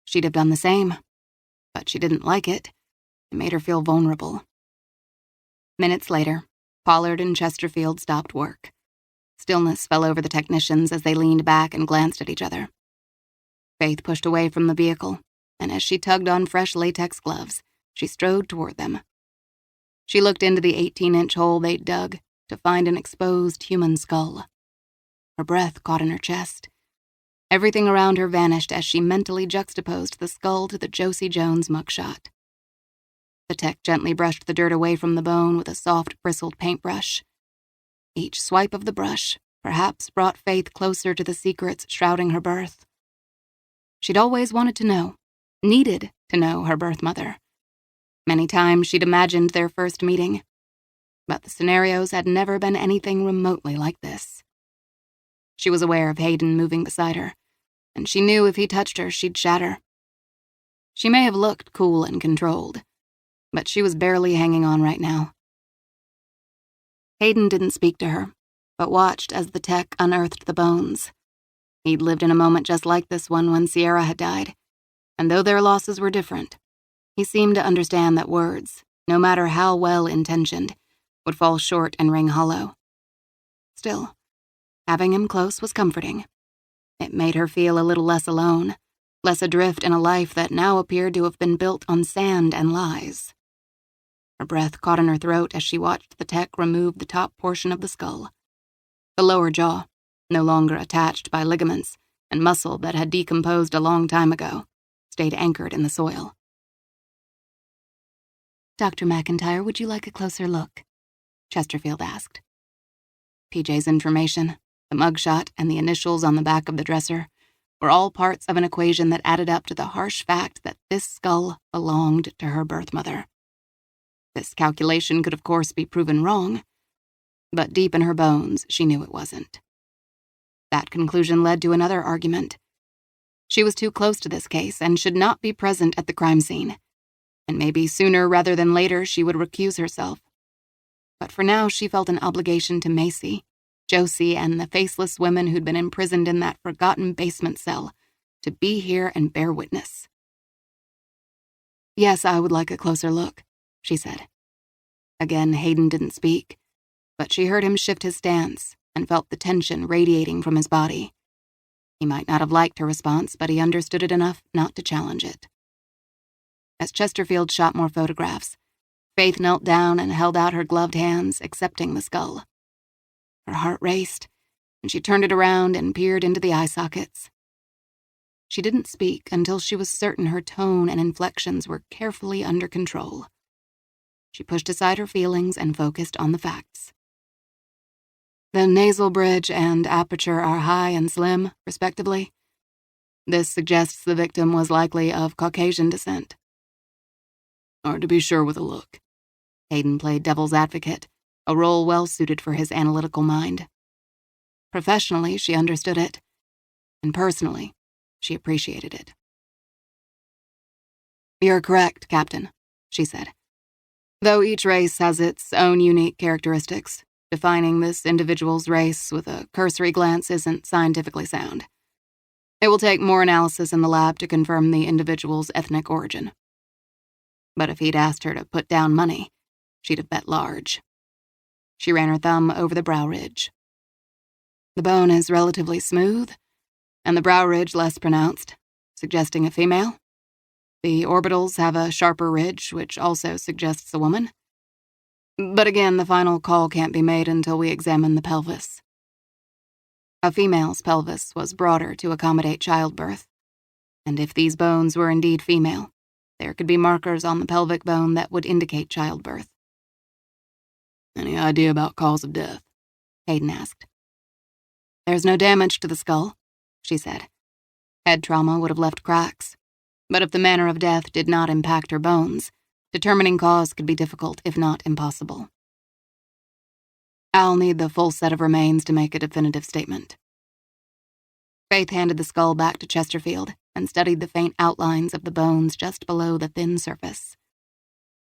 S2: She'd have done the same, but she didn't like it. It made her feel vulnerable. Minutes later, Pollard and Chesterfield stopped work. Stillness fell over the technicians as they leaned back and glanced at each other. Faith pushed away from the vehicle, and as she tugged on fresh latex gloves, she strode toward them. She looked into the 18-inch hole they'd dug to find an exposed human skull. Her breath caught in her chest. Everything around her vanished as she mentally juxtaposed the skull to the Josie Jones mugshot. The tech gently brushed the dirt away from the bone with a soft, bristled paintbrush. Each swipe of the brush perhaps brought Faith closer to the secrets shrouding her birth. She'd always wanted to know, needed to know her birth mother. Many times she'd imagined their first meeting. but the scenarios had never been anything remotely like this. She was aware of Hayden moving beside her, and she knew if he touched her, she'd shatter. She may have looked cool and controlled, but she was barely hanging on right now. Hayden didn't speak to her, but watched as the tech unearthed the bones. He'd lived in a moment just like this one when Sierra had died, and though their losses were different, he seemed to understand that words, no matter how well-intentioned, would fall short and ring hollow. Still, having him close was comforting. It made her feel a little less alone, less adrift in a life that now appeared to have been built on sand and lies. Her breath caught in her throat as she watched the tech remove the top portion of the skull. The lower jaw, no longer attached by ligaments and muscle that had decomposed a long time ago, stayed anchored in the soil. "Dr. McIntyre, would you like a closer look?" Chesterfield asked. PJ's information, the mugshot, and the initials on the back of the dresser were all parts of an equation that added up to the harsh fact that this skull belonged to her birth mother. This calculation could of course be proven wrong, but deep in her bones she knew it wasn't. That conclusion led to another argument. She was too close to this case and should not be present at the crime scene, and maybe sooner rather than later she would recuse herself. But for now she felt an obligation to Macy, Josie, and the faceless women who'd been imprisoned in that forgotten basement cell to be here and bear witness. "Yes, I would like a closer look," she said. Again, Hayden didn't speak, but she heard him shift his stance and felt the tension radiating from his body. He might not have liked her response, but he understood it enough not to challenge it. As Chesterfield shot more photographs, Faith knelt down and held out her gloved hands, accepting the skull. Her heart raced, and she turned it around and peered into the eye sockets. She didn't speak until she was certain her tone and inflections were carefully under control. She pushed aside her feelings and focused on the facts. The nasal bridge and aperture are high and slim, respectively. This suggests the victim was likely of Caucasian descent. Hard to be sure with a look. Hayden played devil's advocate, a role well-suited for his analytical mind. Professionally, she understood it, and personally, she appreciated it. "You're correct, Captain," she said. "Though each race has its own unique characteristics, defining this individual's race with a cursory glance isn't scientifically sound. It will take more analysis in the lab to confirm the individual's ethnic origin." But if he'd asked her to put down money, she'd have bet large. She ran her thumb over the brow ridge. The bone is relatively smooth, and the brow ridge less pronounced, suggesting a female. The orbitals have a sharper ridge, which also suggests a woman. But again, the final call can't be made until we examine the pelvis. A female's pelvis was broader to accommodate childbirth, and if these bones were indeed female, there could be markers on the pelvic bone that would indicate childbirth. "Any idea about cause of death?" Hayden asked. "There's no damage to the skull," she said. Head trauma would have left cracks, but if the manner of death did not impact her bones, determining cause could be difficult, if not impossible. "I'll need the full set of remains to make a definitive statement." Faith handed the skull back to Chesterfield and studied the faint outlines of the bones just below the thin surface.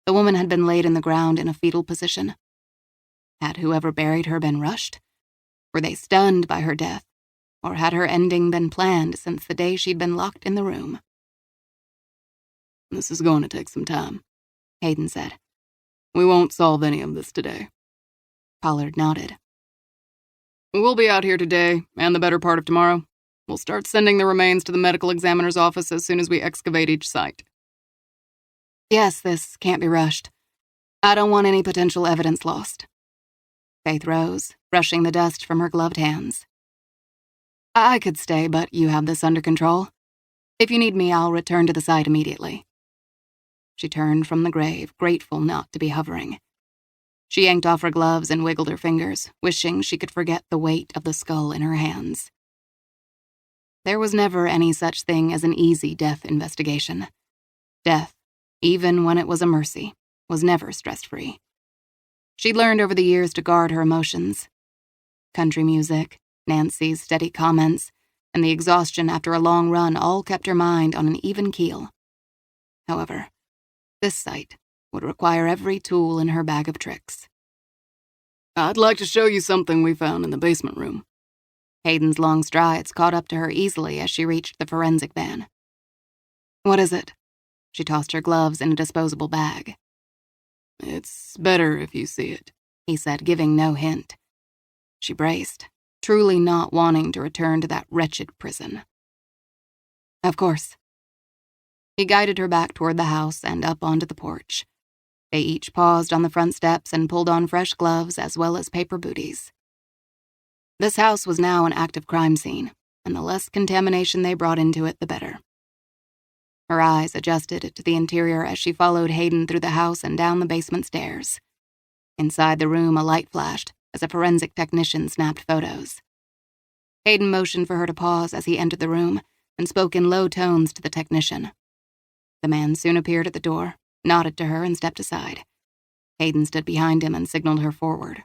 S2: The woman had been laid in the ground in a fetal position. Had whoever buried her been rushed? Were they stunned by her death? Or had her ending been planned since the day she'd been locked in the room? "This is going to take some time," Hayden said. "We won't solve any of this today." Pollard nodded. "We'll be out here today and the better part of tomorrow. We'll start sending the remains to the medical examiner's office as soon as we excavate each site." "Yes, this can't be rushed. I don't want any potential evidence lost." Faith rose, brushing the dust from her gloved hands. "I could stay, but you have this under control. If you need me, I'll return to the site immediately." She turned from the grave, grateful not to be hovering. She yanked off her gloves and wiggled her fingers, wishing she could forget the weight of the skull in her hands. There was never any such thing as an easy death investigation. Death, even when it was a mercy, was never stress-free. She'd learned over the years to guard her emotions. Country music, Nancy's steady comments, and the exhaustion after a long run all kept her mind on an even keel. However, this sight would require every tool in her bag of tricks.
S1: I'd like to show you something we found in the basement room.
S2: Hayden's long strides caught up to her easily as she reached the forensic van. What is it? She tossed her gloves in a disposable bag.
S1: It's better if you see it,
S2: he said, giving no hint. She braced, truly not wanting to return to that wretched prison. Of course. He guided her back toward the house and up onto the porch. They each paused on the front steps and pulled on fresh gloves as well as paper booties. This house was now an active crime scene, and the less contamination they brought into it, the better. Her eyes adjusted to the interior as she followed Hayden through the house and down the basement stairs. Inside the room, a light flashed as a forensic technician snapped photos. Hayden motioned for her to pause as he entered the room and spoke in low tones to the technician. The man soon appeared at the door, nodded to her, and stepped aside. Hayden stood behind him and signaled her forward.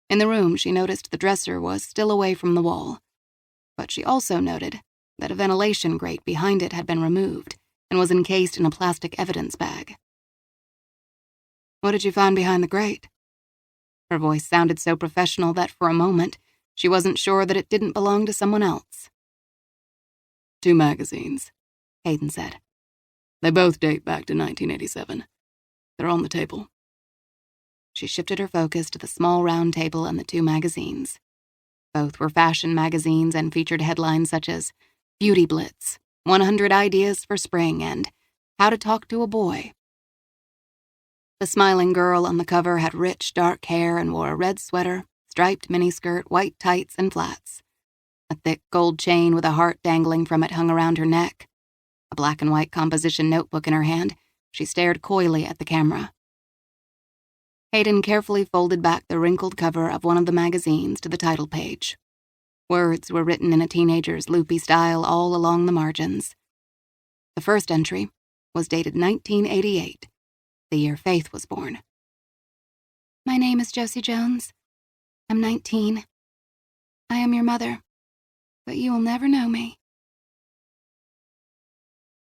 S2: In the room, she noticed the dresser was still away from the wall, but she also noted that a ventilation grate behind it had been removed and was encased in a plastic evidence bag. What did you find behind the grate? Her voice sounded so professional that for a moment, she wasn't sure that it didn't belong to someone else.
S1: 2 magazines,
S2: Hayden said.
S1: They both date back to 1987. They're on the table.
S2: She shifted her focus to the small round table and the 2 magazines. Both were fashion magazines and featured headlines such as Beauty Blitz, 100 Ideas for Spring, and How to Talk to a Boy. The smiling girl on the cover had rich, dark hair and wore a red sweater, striped miniskirt, white tights, and flats. A thick gold chain with a heart dangling from it hung around her neck. A black and white composition notebook in her hand, she stared coyly at the camera. Hayden carefully folded back the wrinkled cover of one of the magazines to the title page. Words were written in a teenager's loopy style all along the margins. The first entry was dated 1988, the year Faith was born. My name is Josie Jones. I'm 19. I am your mother, but you will never know me.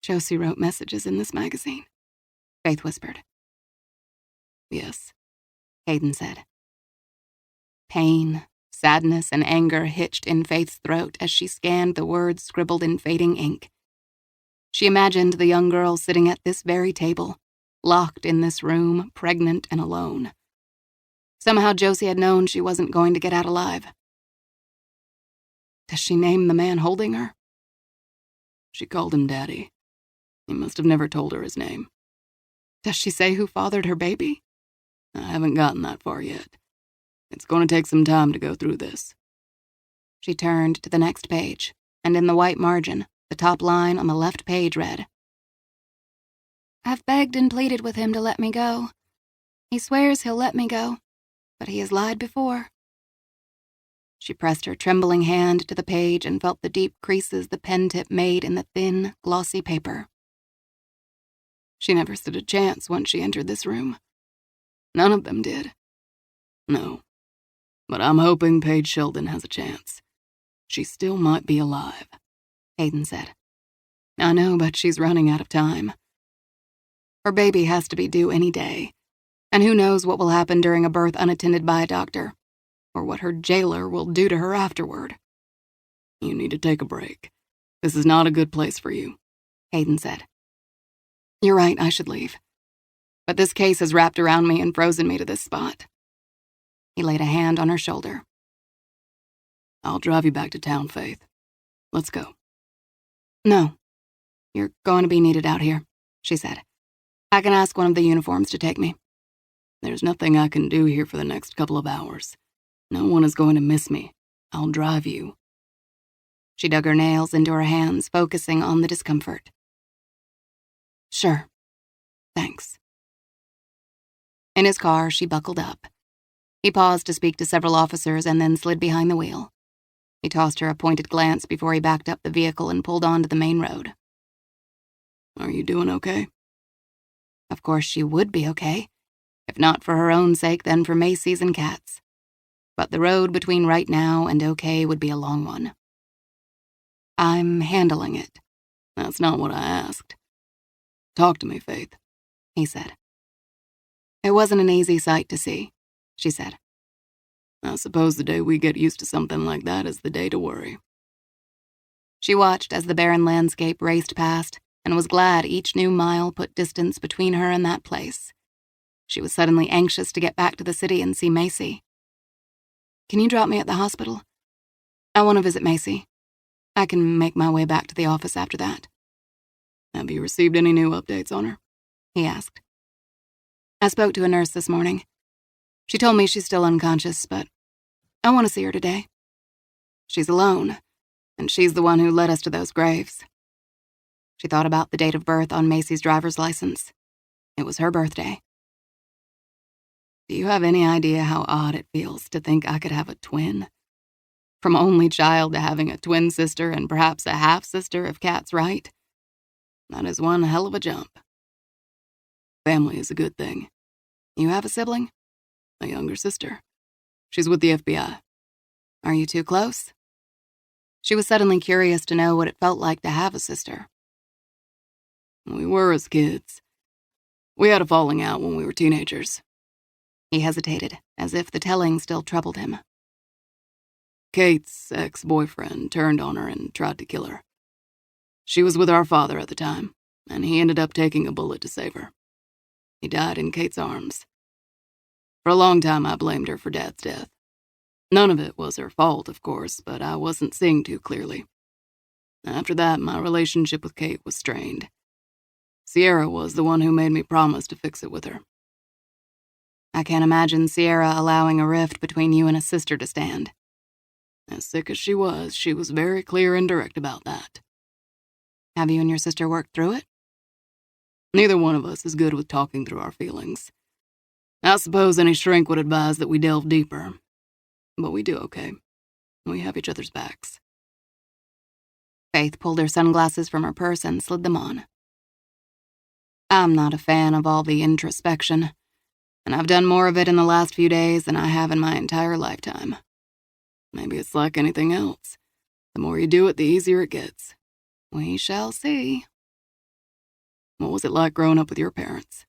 S2: Josie wrote messages in this magazine, Faith whispered.
S1: Yes,
S2: Hayden said. Pain, sadness, and anger hitched in Faith's throat as she scanned the words scribbled in fading ink. She imagined the young girl sitting at this very table, locked in this room, pregnant and alone. Somehow Josie had known she wasn't going to get out alive. Does she name the man holding her?
S1: She called him Daddy. He must have never told her his name.
S2: Does she say who fathered her baby?
S1: I haven't gotten that far yet. It's going to take some time to go through this.
S2: She turned to the next page, and in the white margin, the top line on the left page read, I've begged and pleaded with him to let me go. He swears he'll let me go, but he has lied before. She pressed her trembling hand to the page and felt the deep creases the pen tip made in the thin, glossy paper.
S1: She never stood a chance once she entered this room. None of them did. No, but I'm hoping Paige Sheldon has a chance. She still might be alive,
S2: Hayden said.
S1: I know, but she's running out of time.
S2: Her baby has to be due any day, and who knows what will happen during a birth unattended by a doctor, or what her jailer will do to her afterward.
S1: You need to take a break. This is not a good place for you,
S2: Hayden said. You're right, I should leave. But this case has wrapped around me and frozen me to this spot. He laid a hand on her shoulder.
S1: I'll drive you back to town, Faith. Let's go.
S2: No, you're going to be needed out here, she said. I can ask one of the uniforms to take me.
S1: There's nothing I can do here for the next couple of hours. No one is going to miss me. I'll drive you.
S2: She dug her nails into her hands, focusing on the discomfort. Sure. Thanks. In his car, she buckled up. He paused to speak to several officers and then slid behind the wheel. He tossed her a pointed glance before he backed up the vehicle and pulled onto the main road.
S1: Are you doing okay?
S2: Of course she would be okay. If not for her own sake, then for Macy's and Kat's. But the road between right now and okay would be a long one. I'm handling it.
S1: That's not what I asked. Talk to me, Faith,
S2: he said. It wasn't an easy sight to see, she said.
S1: I suppose the day we get used to something like that is the day to worry.
S2: She watched as the barren landscape raced past and was glad each new mile put distance between her and that place. She was suddenly anxious to get back to the city and see Macy. Can you drop me at the hospital? I want to visit Macy. I can make my way back to the office after that.
S1: Have you received any new updates on her?
S2: He asked. I spoke to a nurse this morning. She told me she's still unconscious, but I want to see her today. She's alone, and she's the one who led us to those graves. She thought about the date of birth on Macy's driver's license. It was her birthday.
S1: Do you have any idea how odd it feels to think I could have a twin? From only child to having a twin sister and perhaps a half-sister if Kat's right. That is one hell of a jump. Family is a good thing.
S2: You have a sibling?
S1: A younger sister. She's with the FBI.
S2: Are you too close? She was suddenly curious to know what it felt like to have a sister.
S1: We were as kids. We had a falling out when we were teenagers.
S2: He hesitated, as if the telling still troubled him.
S1: Kate's ex-boyfriend turned on her and tried to kill her. She was with our father at the time, and he ended up taking a bullet to save her. He died in Kate's arms. For a long time, I blamed her for Dad's death. None of it was her fault, of course, but I wasn't seeing too clearly. After that, my relationship with Kate was strained. Sierra was the one who made me promise to fix it with her.
S2: I can't imagine Sierra allowing a rift between you and a sister to stand.
S1: As sick as she was very clear and direct about that.
S2: Have you and your sister worked through it?
S1: Neither one of us is good with talking through our feelings. I suppose any shrink would advise that we delve deeper. But we do okay. We have each other's backs.
S2: Faith pulled her sunglasses from her purse and slid them on. I'm not a fan of all the introspection, and I've done more of it in the last few days than I have in my entire lifetime.
S1: Maybe it's like anything else. The more you do it, the easier it gets.
S2: We shall see.
S1: What was it like growing up with your parents?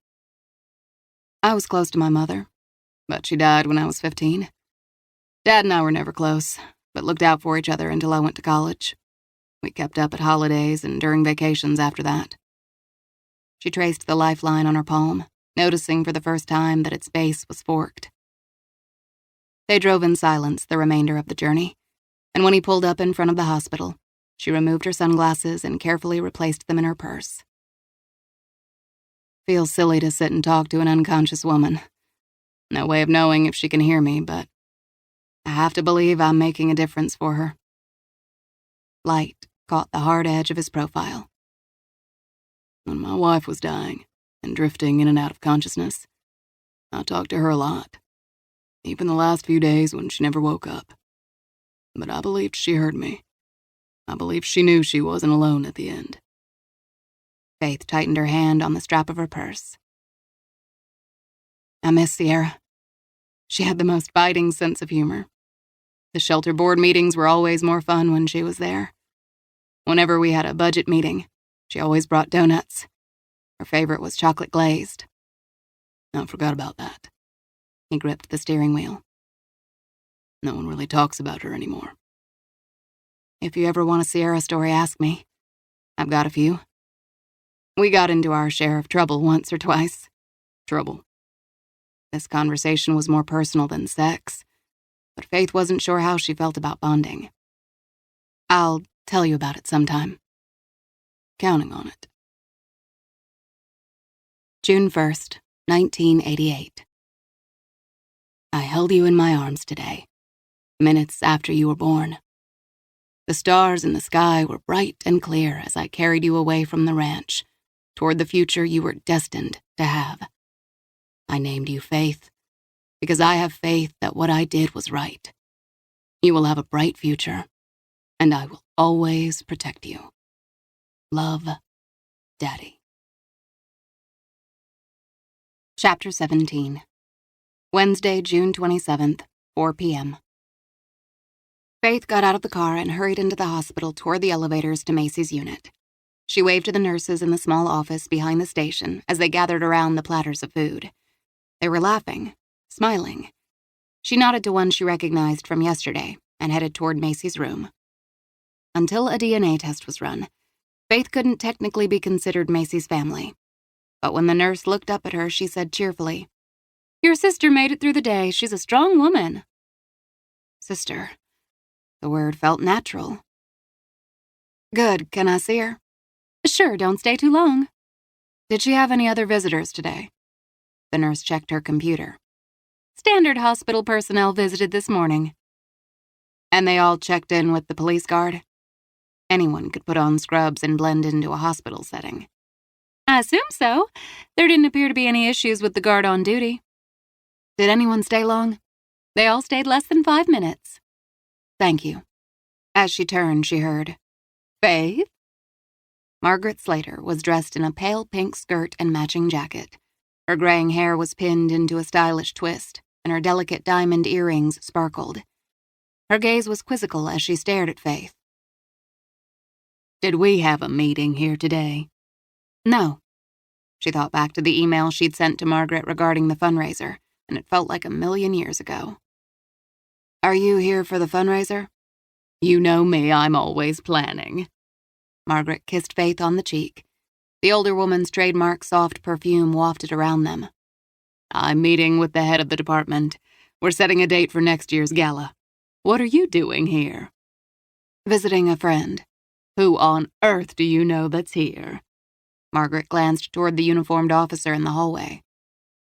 S2: I was close to my mother, but she died when I was 15. Dad and I were never close, but looked out for each other until I went to college. We kept up at holidays and during vacations after that. She traced the lifeline on her palm, noticing for the first time that its base was forked. They drove in silence the remainder of the journey, and when he pulled up in front of the hospital, she removed her sunglasses and carefully replaced them in her purse. Feels silly to sit and talk to an unconscious woman. No way of knowing if she can hear me, but I have to believe I'm making a difference for her. Light caught the hard edge of his profile.
S1: When my wife was dying and drifting in and out of consciousness, I talked to her a lot, even the last few days when she never woke up. But I believed she heard me. I believed she knew she wasn't alone at the end.
S2: Faith tightened her hand on the strap of her purse. I miss Sierra. She had the most biting sense of humor. The shelter board meetings were always more fun when she was there. Whenever we had a budget meeting, she always brought donuts. Her favorite was chocolate glazed.
S1: I forgot about that.
S2: He gripped the steering wheel.
S1: No one really talks about her anymore.
S2: If you ever want a Sierra story, ask me. I've got a few. We got into our share of trouble once or twice.
S1: Trouble?
S2: This conversation was more personal than sex, but Faith wasn't sure how she felt about bonding. I'll tell you about it sometime.
S1: Counting on it.
S2: June 1st, 1988. I held you in my arms today, minutes after you were born. The stars in the sky were bright and clear as I carried you away from the ranch, toward the future you were destined to have. I named you Faith, because I have faith that what I did was right. You will have a bright future, and I will always protect you. Love, Daddy. Chapter 17. Wednesday, June 27th, 4 p.m. Faith got out of the car and hurried into the hospital toward the elevators to Macy's unit. She waved to the nurses in the small office behind the station as they gathered around the platters of food. They were laughing, smiling. She nodded to one she recognized from yesterday and headed toward Macy's room. Until a DNA test was run, Faith couldn't technically be considered Macy's family. But when the nurse looked up at her, she said cheerfully, "Your sister made it through the day. She's a strong woman." Sister. The word felt natural. "Good. Can I see her?"
S3: "Sure, don't stay too long."
S2: "Did she have any other visitors today?" The nurse checked her computer.
S3: "Standard hospital personnel visited this morning."
S2: "And they all checked in with the police guard?" Anyone could put on scrubs and blend into a hospital setting.
S3: "I assume so. There didn't appear to be any issues with the guard on duty."
S2: "Did anyone stay long?"
S3: "They all stayed less than 5 minutes."
S2: "Thank you." As she turned, she heard, "Faith?" Margaret Slater was dressed in a pale pink skirt and matching jacket. Her graying hair was pinned into a stylish twist, and her delicate diamond earrings sparkled. Her gaze was quizzical as she stared at Faith. "Did we have a meeting here today?" "No." She thought back to the email she'd sent to Margaret regarding the fundraiser, and it felt like a million years ago. "Are you here for the fundraiser?" "You know me, I'm always planning." Margaret kissed Faith on the cheek. The older woman's trademark soft perfume wafted around them. "I'm meeting with the head of the department. We're setting a date for next year's gala. What are you doing here?" "Visiting a friend." "Who on earth do you know that's here?" Margaret glanced toward the uniformed officer in the hallway.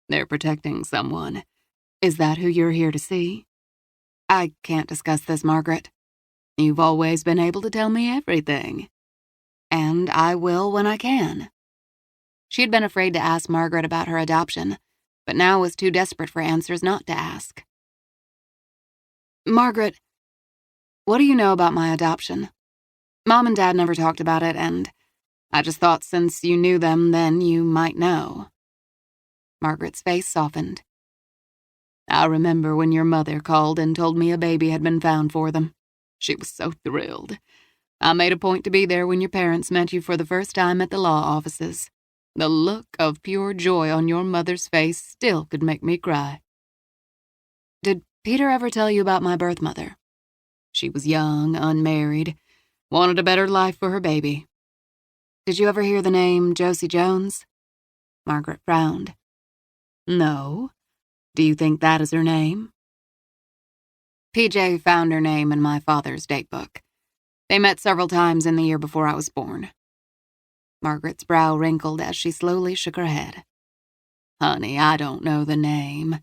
S2: "They're protecting someone. Is that who you're here to see?" "I can't discuss this, Margaret." "You've always been able to tell me everything." "And I will when I can." She had been afraid to ask Margaret about her adoption, but now was too desperate for answers not to ask. "Margaret, what do you know about my adoption? Mom and Dad never talked about it, and I just thought since you knew them then you might know." Margaret's face softened. "I remember when your mother called and told me a baby had been found for them. She was so thrilled. I made a point to be there when your parents met you for the first time at the law offices. The look of pure joy on your mother's face still could make me cry." "Did Peter ever tell you about my birth mother?" "She was young, unmarried, wanted a better life for her baby." "Did you ever hear the name Josie Jones?" Margaret frowned. "No. Do you think that is her name?" "PJ found her name in my father's datebook. They met several times in the year before I was born." Margaret's brow wrinkled as she slowly shook her head. "Honey, I don't know the name.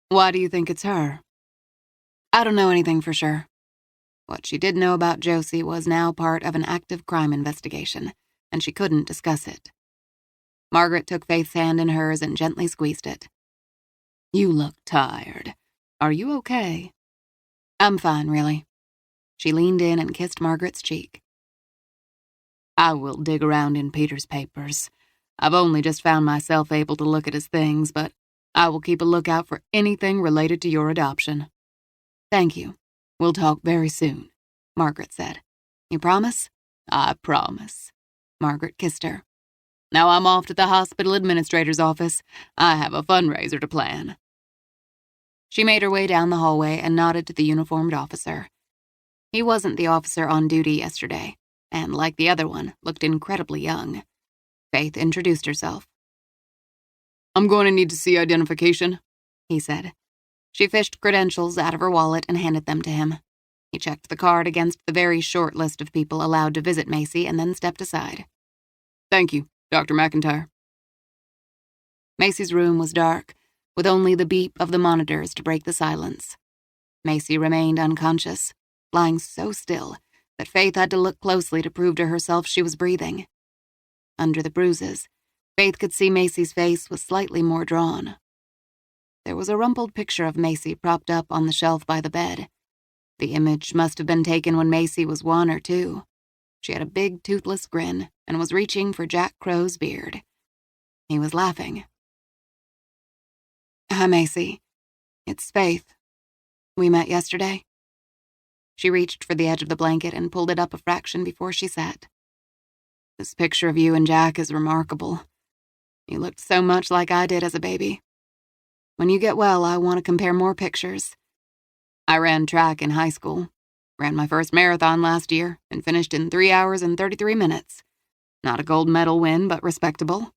S2: Why do you think it's her?" "I don't know anything for sure." What she did know about Josie was now part of an active crime investigation, and she couldn't discuss it. Margaret took Faith's hand in hers and gently squeezed it. "You look tired. Are you okay?" "I'm fine, really." She leaned in and kissed Margaret's cheek. "I will dig around in Peter's papers. I've only just found myself able to look at his things, but I will keep a lookout for anything related to your adoption." "Thank you. We'll talk very soon," Margaret said. "You promise?" "I promise." Margaret kissed her. "Now I'm off to the hospital administrator's office. I have a fundraiser to plan." She made her way down the hallway and nodded to the uniformed officer. He wasn't the officer on duty yesterday, and like the other one, looked incredibly young. Faith introduced herself. "I'm going to need to see identification," he said. She fished credentials out of her wallet and handed them to him. He checked the card against the very short list of people allowed to visit Macy and then stepped aside. "Thank you, Dr. McIntyre." Macy's room was dark, with only the beep of the monitors to break the silence. Macy remained unconscious, lying so still that Faith had to look closely to prove to herself she was breathing. Under the bruises, Faith could see Macy's face was slightly more drawn. There was a rumpled picture of Macy propped up on the shelf by the bed. The image must have been taken when Macy was 1 or 2. She had a big, toothless grin and was reaching for Jack Crow's beard. He was laughing. "Hi, Macy. It's Faith. We met yesterday." She reached for the edge of the blanket and pulled it up a fraction before she sat. "This picture of you and Jack is remarkable. You looked so much like I did as a baby. When you get well, I want to compare more pictures. I ran track in high school, ran my first marathon last year, and finished in 3 hours and 33 minutes. Not a gold medal win, but respectable."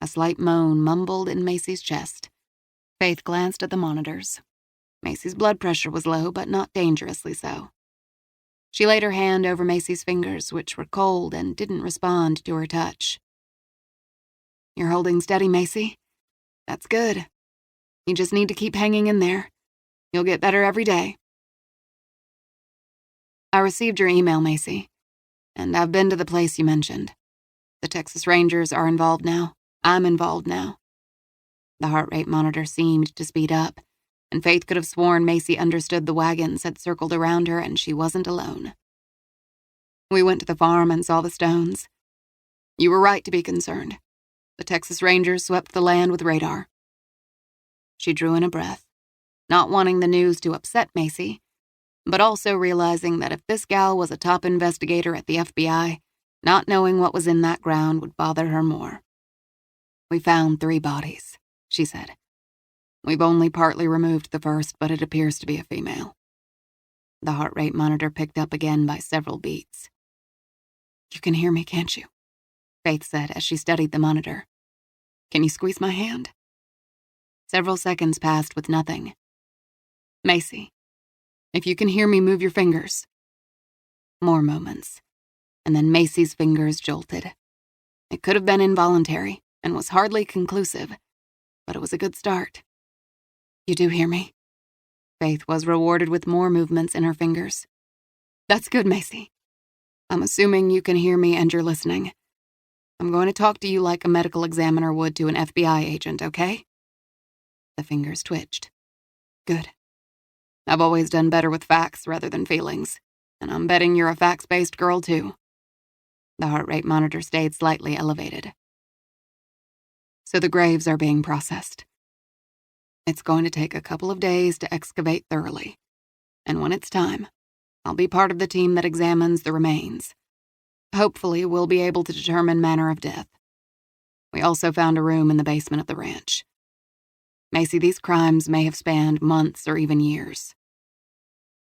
S2: A slight moan mumbled in Macy's chest. Faith glanced at the monitors. Macy's blood pressure was low, but not dangerously so. She laid her hand over Macy's fingers, which were cold and didn't respond to her touch. "You're holding steady, Macy. That's good. You just need to keep hanging in there. You'll get better every day." "I received your email, Macy, and I've been to the place you mentioned. The Texas Rangers are involved now. I'm involved now." The heart rate monitor seemed to speed up, and Faith could have sworn Macy understood the wagons had circled around her and she wasn't alone. "We went to the farm and saw the stones. You were right to be concerned. The Texas Rangers swept the land with radar." She drew in a breath, not wanting the news to upset Macy, but also realizing that if this gal was a top investigator at the FBI, not knowing what was in that ground would bother her more. "We found 3 bodies," she said. "We've only partly removed the first, but it appears to be a female." The heart rate monitor picked up again by several beats. "You can hear me, can't you?" Faith said as she studied the monitor. "Can you squeeze my hand?" Several seconds passed with nothing. "Macy, if you can hear me, move your fingers." More moments, and then Macy's fingers jolted. It could have been involuntary and was hardly conclusive, but it was a good start. "You do hear me?" Faith was rewarded with more movements in her fingers. "That's good, Macy. I'm assuming you can hear me and you're listening. I'm going to talk to you like a medical examiner would to an FBI agent, okay?" The fingers twitched. "Good. I've always done better with facts rather than feelings, and I'm betting you're a facts-based girl, too." The heart rate monitor stayed slightly elevated. "So the graves are being processed. It's going to take a couple of days to excavate thoroughly, and when it's time, I'll be part of the team that examines the remains. Hopefully, we'll be able to determine manner of death. We also found a room in the basement of the ranch. Macy, these crimes may have spanned months or even years."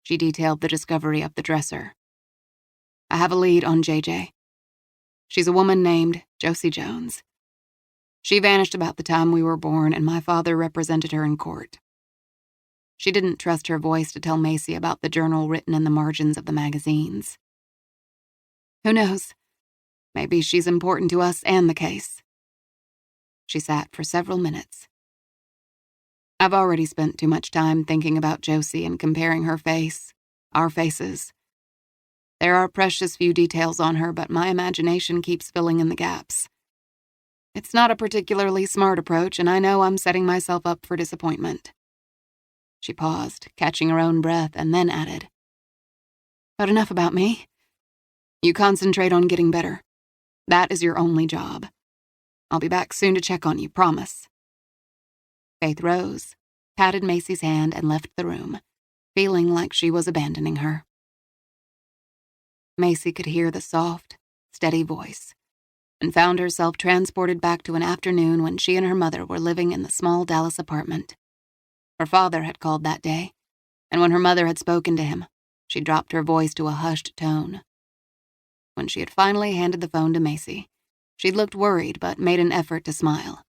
S2: She detailed the discovery of the dresser. "I have a lead on JJ. She's a woman named Josie Jones. She vanished about the time we were born, and my father represented her in court. She didn't trust her voice to tell Macy about the journal written in the margins of the magazines. Who knows? Maybe she's important to us and the case." She sat for several minutes. "I've already spent too much time thinking about Josie and comparing her face, our faces. There are precious few details on her, but my imagination keeps filling in the gaps. It's not a particularly smart approach, and I know I'm setting myself up for disappointment." She paused, catching her own breath, and then added, "But enough about me. You concentrate on getting better. That is your only job. I'll be back soon to check on you, promise." Faith rose, patted Macy's hand, and left the room, feeling like she was abandoning her. Macy could hear the soft, steady voice, and found herself transported back to an afternoon when she and her mother were living in the small Dallas apartment. Her father had called that day, and when her mother had spoken to him, she dropped her voice to a hushed tone. When she had finally handed the phone to Macy, she looked worried but made an effort to smile.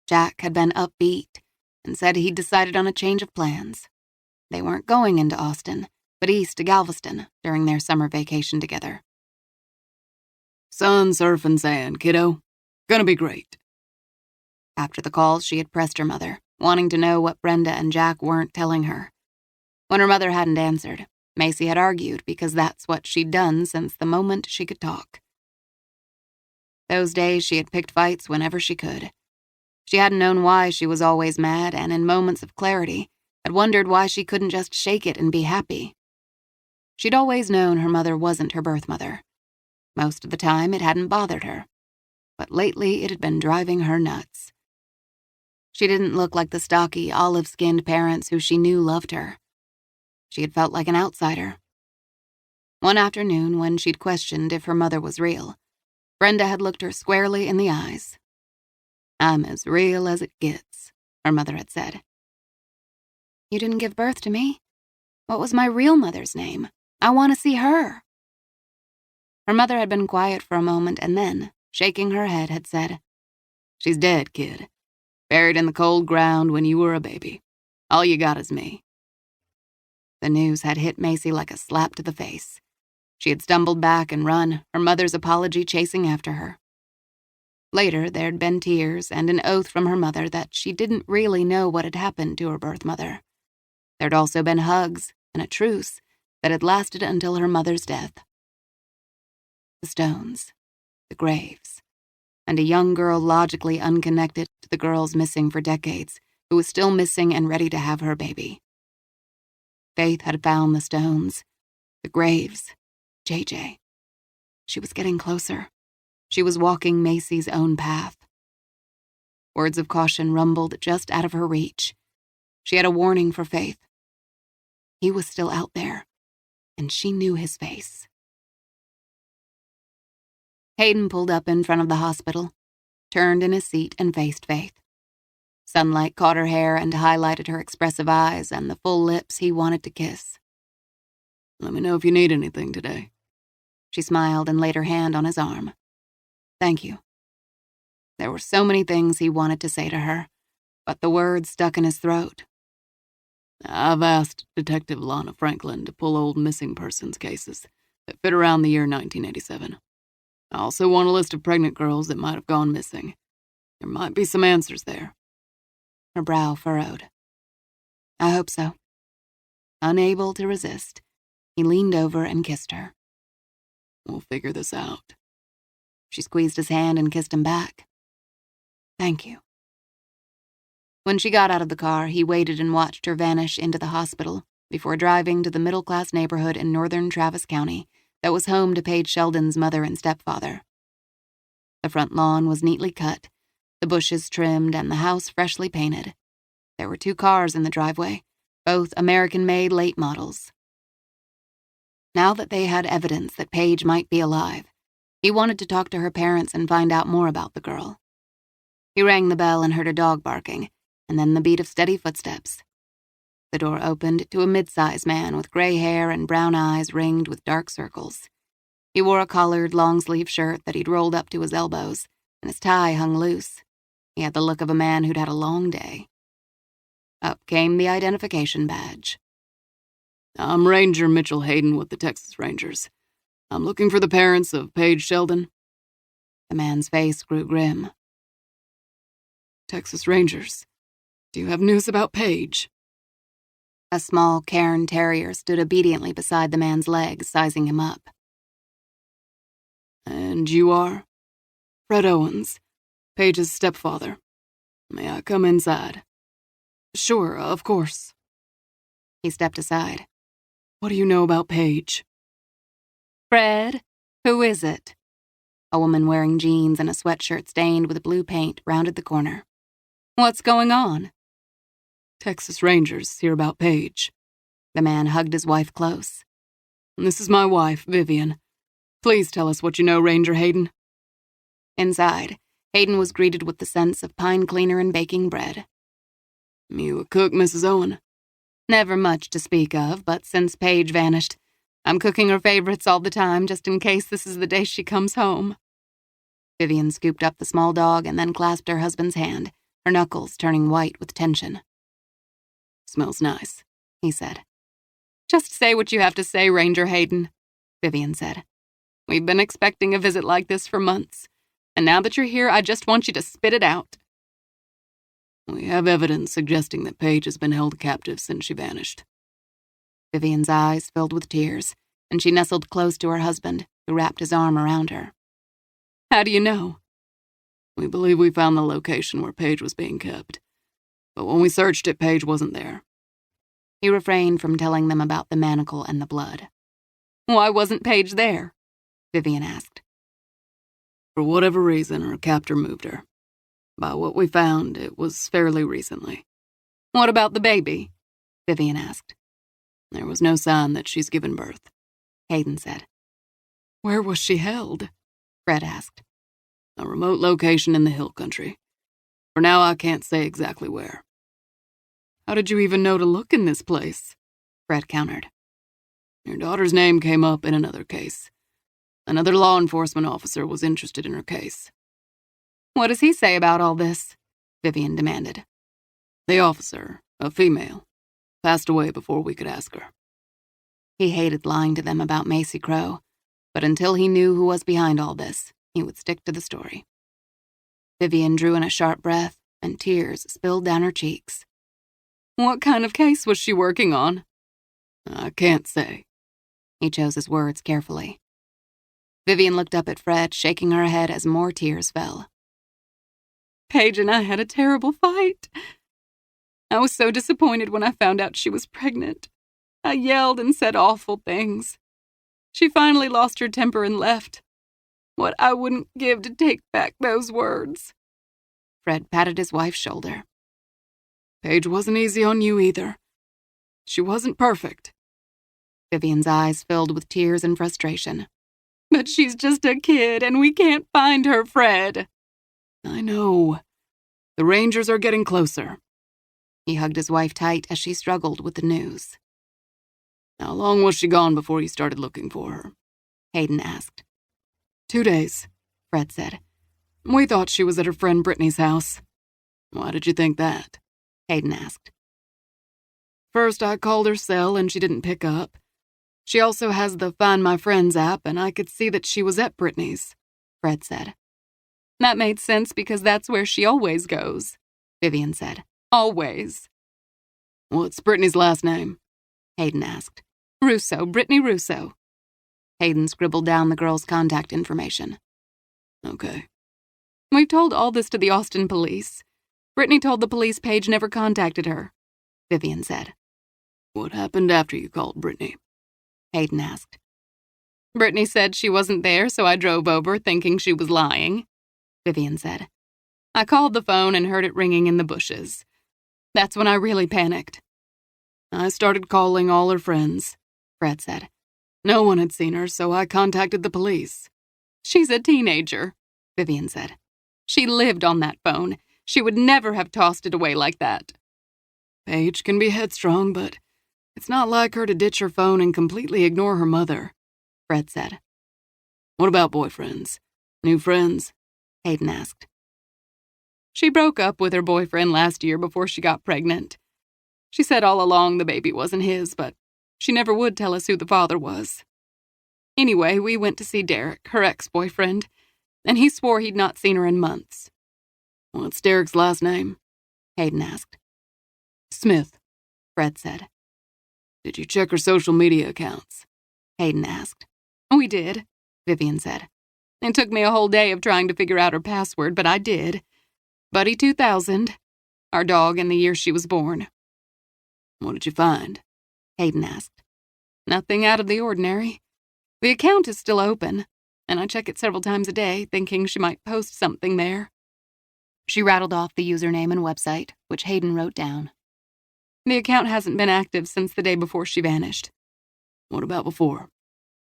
S2: Jack had been upbeat and said he'd decided on a change of plans. They weren't going into Austin, but east to Galveston during their summer vacation together.
S1: "Sun, surf, and sand, kiddo. Gonna be great."
S2: After the call, she had pressed her mother, wanting to know what Brenda and Jack weren't telling her. When her mother hadn't answered, Macy had argued because that's what she'd done since the moment she could talk. Those days she had picked fights whenever she could. She hadn't known why she was always mad, and in moments of clarity, had wondered why she couldn't just shake it and be happy. She'd always known her mother wasn't her birth mother. Most of the time, it hadn't bothered her. But lately, it had been driving her nuts. She didn't look like the stocky, olive-skinned parents who she knew loved her. She had felt like an outsider. One afternoon, when she'd questioned if her mother was real, Brenda had looked her squarely in the eyes. "I'm as real as it gets," her mother had said. "You didn't give birth to me. What was my real mother's name? I want to see her." Her mother had been quiet for a moment and then, shaking her head, had said, "She's dead, kid. Buried in the cold ground when you were a baby. All you got is me." The news had hit Macy like a slap to the face. She had stumbled back and run, her mother's apology chasing after her. Later, there'd been tears and an oath from her mother that she didn't really know what had happened to her birth mother. There'd also been hugs and a truce that had lasted until her mother's death. The stones, the graves, and a young girl logically unconnected to the girls missing for decades, who was still missing and ready to have her baby. Faith had found the stones, the graves, JJ. She was getting closer. She was walking Macy's own path. Words of caution rumbled just out of her reach. She had a warning for Faith. He was still out there, and she knew his face. Hayden pulled up in front of the hospital, turned in his seat, and faced Faith. Sunlight caught her hair and highlighted her expressive eyes and the full lips he wanted to kiss.
S1: "Let me know if you need anything today."
S2: She smiled and laid her hand on his arm. "Thank you." There were so many things he wanted to say to her, but the words stuck in his throat.
S1: "I've asked Detective Lana Franklin to pull old missing persons cases that fit around the year 1987. I also want a list of pregnant girls that might have gone missing. There might be some answers there."
S2: Her brow furrowed. "I hope so." Unable to resist, he leaned over and kissed her.
S1: "We'll figure this out."
S2: She squeezed his hand and kissed him back. "Thank you." When she got out of the car, he waited and watched her vanish into the hospital before driving to the middle-class neighborhood in northern Travis County that was home to Paige Sheldon's mother and stepfather. The front lawn was neatly cut, the bushes trimmed, and the house freshly painted. There were 2 cars in the driveway, both American-made late models. Now that they had evidence that Paige might be alive, he wanted to talk to her parents and find out more about the girl. He rang the bell and heard a dog barking, and then the beat of steady footsteps. The door opened to a mid-sized man with gray hair and brown eyes ringed with dark circles. He wore a collared, long-sleeve shirt that he'd rolled up to his elbows, and his tie hung loose. He had the look of a man who'd had a long day. Up came the identification badge.
S1: "I'm Ranger Mitchell Hayden with the Texas Rangers. I'm looking for the parents of Paige Sheldon."
S2: The man's face grew grim.
S1: "Texas Rangers. Do you have news about Paige?"
S2: A small Cairn Terrier stood obediently beside the man's legs, sizing him up.
S1: "And you are?" "Fred Owens, Paige's stepfather. May I come inside?" "Sure, of course."
S2: He stepped aside.
S1: "What do you know about Paige?"
S2: "Fred, who is it?" A woman wearing jeans and a sweatshirt stained with blue paint rounded the corner. "What's going on?"
S1: "Texas Rangers hear about Paige."
S2: The man hugged his wife close.
S1: "This is my wife, Vivian. Please tell us what you know, Ranger Hayden."
S2: Inside, Hayden was greeted with the scents of pine cleaner and baking bread.
S1: "You a cook, Mrs. Owen?"
S2: "Never much to speak of, but since Paige vanished, I'm cooking her favorites all the time just in case this is the day she comes home." Vivian scooped up the small dog and then clasped her husband's hand, her knuckles turning white with tension.
S1: "Smells nice,"
S2: he said. "Just say what you have to say, Ranger Hayden," Vivian said. "We've been expecting a visit like this for months, and now that you're here, I just want you to spit it out."
S1: "We have evidence suggesting that Paige has been held captive since she vanished."
S2: Vivian's eyes filled with tears, and she nestled close to her husband, who wrapped his arm around her.
S1: "How do you know?" "We believe we found the location where Paige was being kept. But when we searched it, Paige wasn't there."
S2: He refrained from telling them about the manacle and the blood.
S3: "Why wasn't Paige there?"
S2: Vivian asked.
S1: "For whatever reason, her captor moved her. By what we found, it was fairly recently.
S2: What about the baby? Vivian asked.
S1: There was no sign that she's given birth,
S2: Hayden said.
S1: Where was she held?
S2: Fred asked.
S1: A remote location in the hill country. For now, I can't say exactly where. How did you even know to look in this place?
S2: Fred countered.
S1: Your daughter's name came up in another case. Another law enforcement officer was interested in her case.
S2: What does he say about all this? Vivian demanded.
S1: The officer, a female, passed away before we could ask her.
S2: He hated lying to them about Macy Crow, but until he knew who was behind all this, he would stick to the story. Vivian drew in a sharp breath, and tears spilled down her cheeks.
S1: What kind of case was she working on? I can't say.
S2: He chose his words carefully. Vivian looked up at Fred, shaking her head as more tears fell.
S1: Paige and I had a terrible fight. I was so disappointed when I found out she was pregnant. I yelled and said awful things. She finally lost her temper and left. What I wouldn't give to take back those words.
S2: Fred patted his wife's shoulder.
S1: Paige wasn't easy on you either. She wasn't perfect.
S2: Vivian's eyes filled with tears and frustration.
S1: But she's just a kid, and we can't find her, Fred. I know. The Rangers are getting closer.
S2: He hugged his wife tight as she struggled with the news.
S1: How long was she gone before you started looking for her?
S2: Hayden asked.
S1: 2 days,
S2: Fred said.
S1: We thought she was at her friend Brittany's house. Why did you think that?
S2: Hayden asked.
S1: First, I called her cell and she didn't pick up. She also has the Find My Friends app, and I could see that she was at Brittany's,
S2: Fred said.
S1: That made sense because that's where she always goes,
S2: Vivian said.
S1: Always. What's Brittany's last name?
S2: Hayden asked.
S1: Russo, Brittany Russo.
S2: Hayden scribbled down the girl's contact information.
S1: Okay.
S2: We've told all this to the Austin police. Brittany told the police Paige never contacted her, Vivian said.
S1: What happened after you called Brittany?
S2: Hayden asked.
S1: Brittany said she wasn't there, so I drove over thinking she was lying,
S2: Vivian said.
S1: I called the phone and heard it ringing in the bushes. That's when I really panicked. I started calling all her friends,
S2: Fred said.
S1: No one had seen her, so I contacted the police. She's a teenager,
S2: Vivian said.
S1: She lived on that phone. She would never have tossed it away like that. Paige can be headstrong, but it's not like her to ditch her phone and completely ignore her mother,
S2: Fred said.
S1: What about boyfriends? New friends?
S2: Hayden asked.
S1: She broke up with her boyfriend last year before she got pregnant. She said all along the baby wasn't his, but she never would tell us who the father was. Anyway, we went to see Derek, her ex-boyfriend, and he swore he'd not seen her in months. What's Derek's last name?
S2: Hayden asked.
S1: Smith,
S2: Fred said.
S1: Did you check her social media accounts?
S2: Hayden asked.
S1: We did,
S2: Vivian said.
S1: It took me a whole day of trying to figure out her password, but I did. Buddy 2000, our dog, and the year she was born. What did you find?
S2: Hayden asked.
S1: Nothing out of the ordinary. The account is still open, and I check it several times a day, thinking she might post something there.
S2: She rattled off the username and website, which Hayden wrote down.
S1: The account hasn't been active since the day before she vanished. What about before?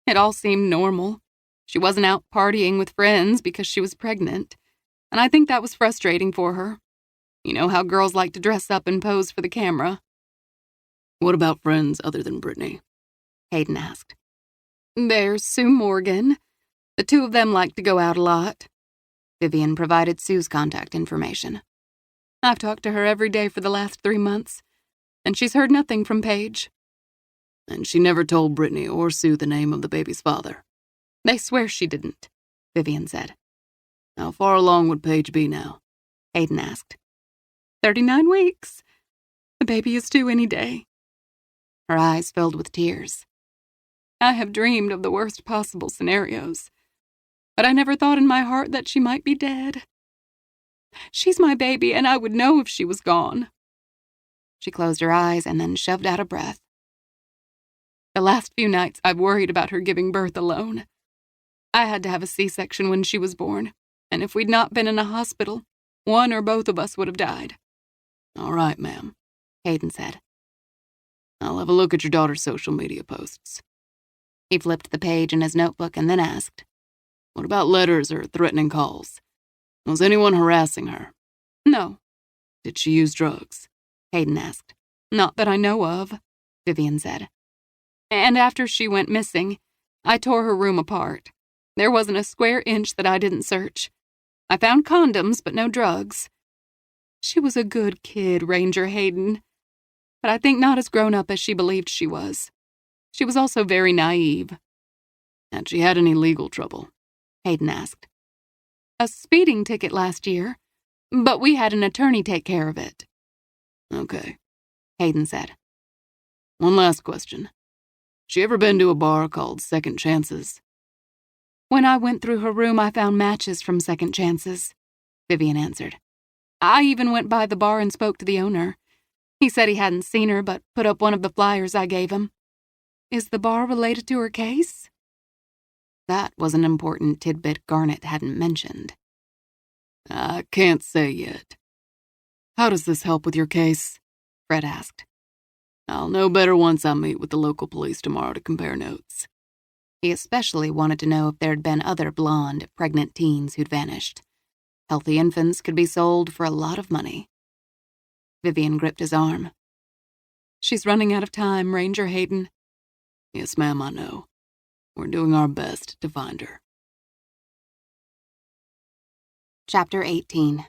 S1: It all seemed normal. She wasn't out partying with friends because she was pregnant, and I think that was frustrating for her. You know how girls like to dress up and pose for the camera. What about friends other than Brittany?
S2: Hayden asked.
S1: There's Sue Morgan. The two of them like to go out a lot.
S2: Vivian provided Sue's contact information.
S1: I've talked to her every day for the last 3 months, and she's heard nothing from Paige. And she never told Brittany or Sue the name of the baby's father. They swear she didn't, Vivian said. How far along would Paige be now?
S2: Hayden asked.
S1: 39 weeks. The baby is due any day.
S2: Her eyes filled with tears.
S1: I have dreamed of the worst possible scenarios, but I never thought in my heart that she might be dead. She's my baby, and I would know if she was gone.
S2: She closed her eyes and then shoved out a breath.
S1: The last few nights I've worried about her giving birth alone. I had to have a C-section when she was born, and if we'd not been in a hospital, One or both of us would have died. All right, ma'am, Hayden said. I'll have a look at your daughter's social media posts.
S2: He flipped the page in his notebook and then asked,
S1: What about letters or threatening calls? Was anyone harassing her?
S3: No.
S1: Did she use drugs?
S2: Hayden asked.
S3: Not that I know of,
S2: Vivian said.
S3: And after she went missing, I tore her room apart. There wasn't a square inch that I didn't search. I found condoms, but no drugs. She was a good kid, Ranger Hayden, but I think not as grown up as she believed she was. She was also very naive.
S1: Had she had any legal trouble?
S2: Hayden asked.
S3: A speeding ticket last year, but we had an attorney take care of it.
S1: Okay,
S2: Hayden said.
S1: One last question. She ever been to a bar called Second Chances?
S3: When I went through her room, I found matches from Second Chances,
S2: Vivian answered.
S3: I even went by the bar and spoke to the owner. He said he hadn't seen her, but put up one of the flyers I gave him. Is the bar related to her case?
S2: That was an important tidbit Garnet hadn't mentioned.
S1: I can't say yet. How does this help with your case?
S2: Fred asked.
S1: I'll know better once I meet with the local police tomorrow to compare notes.
S2: He especially wanted to know if there'd been other blonde, pregnant teens who'd vanished. Healthy infants could be sold for a lot of money. Vivian gripped his arm.
S3: She's running out of time, Ranger Hayden.
S1: Yes, ma'am, I know. We're doing our best to find her.
S2: Chapter 18.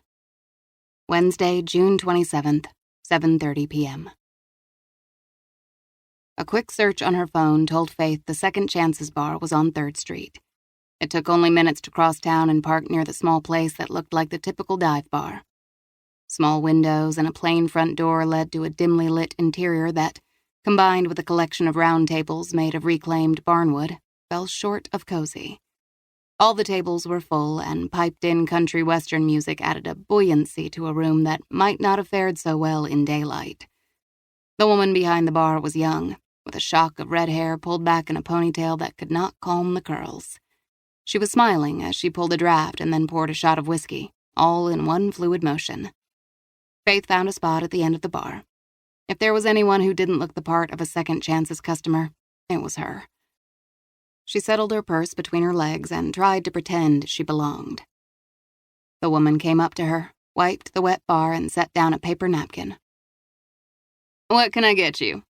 S2: Wednesday, June 27th, 7:30 p.m. A quick search on her phone told Faith the Second Chances bar was on 3rd Street. It took only minutes to cross town and park near the small place that looked like the typical dive bar. Small windows and a plain front door led to a dimly lit interior that, combined with a collection of round tables made of reclaimed barnwood, fell short of cozy. All the tables were full, and piped-in country western music added a buoyancy to a room that might not have fared so well in daylight. The woman behind the bar was young, with a shock of red hair pulled back in a ponytail that could not calm the curls. She was smiling as she pulled a draft and then poured a shot of whiskey, all in one fluid motion. Faith found a spot at the end of the bar. If there was anyone who didn't look the part of a Second Chances customer, it was her. She settled her purse between her legs and tried to pretend she belonged. The woman came up to her, wiped the wet bar, and set down a paper napkin.
S1: What can I get you?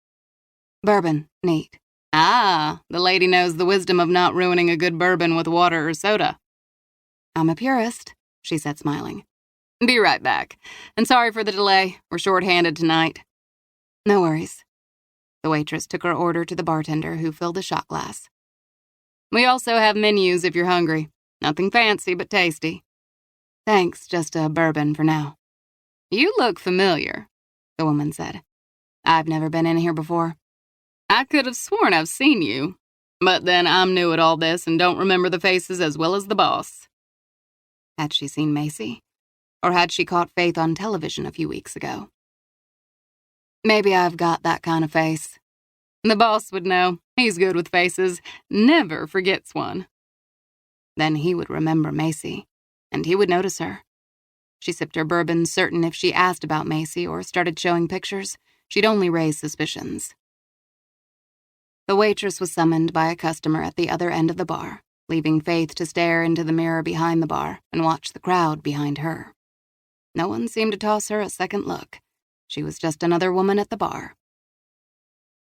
S2: Bourbon, neat.
S1: Ah, the lady knows the wisdom of not ruining a good bourbon with water or soda.
S2: I'm a purist, she said, smiling.
S1: Be right back. And sorry for the delay. We're short-handed tonight.
S2: No worries. The waitress took her order to the bartender, who filled a shot glass.
S1: We also have menus if you're hungry. Nothing fancy, but tasty.
S2: Thanks, just a bourbon for now.
S1: You look familiar, the woman said.
S2: I've never been in here before.
S1: I could have sworn I've seen you. But then I'm new at all this and don't remember the faces as well as the boss.
S2: Had she seen Macy? Or had she caught Faith on television a few weeks ago? Maybe I've got that kind of face.
S1: The boss would know. He's good with faces. Never forgets one.
S2: Then he would remember Macy, and he would notice her. She sipped her bourbon, certain if she asked about Macy or started showing pictures, she'd only raise suspicions. The waitress was summoned by a customer at the other end of the bar, leaving Faith to stare into the mirror behind the bar and watch the crowd behind her. No one seemed to toss her a second look. She was just another woman at the bar.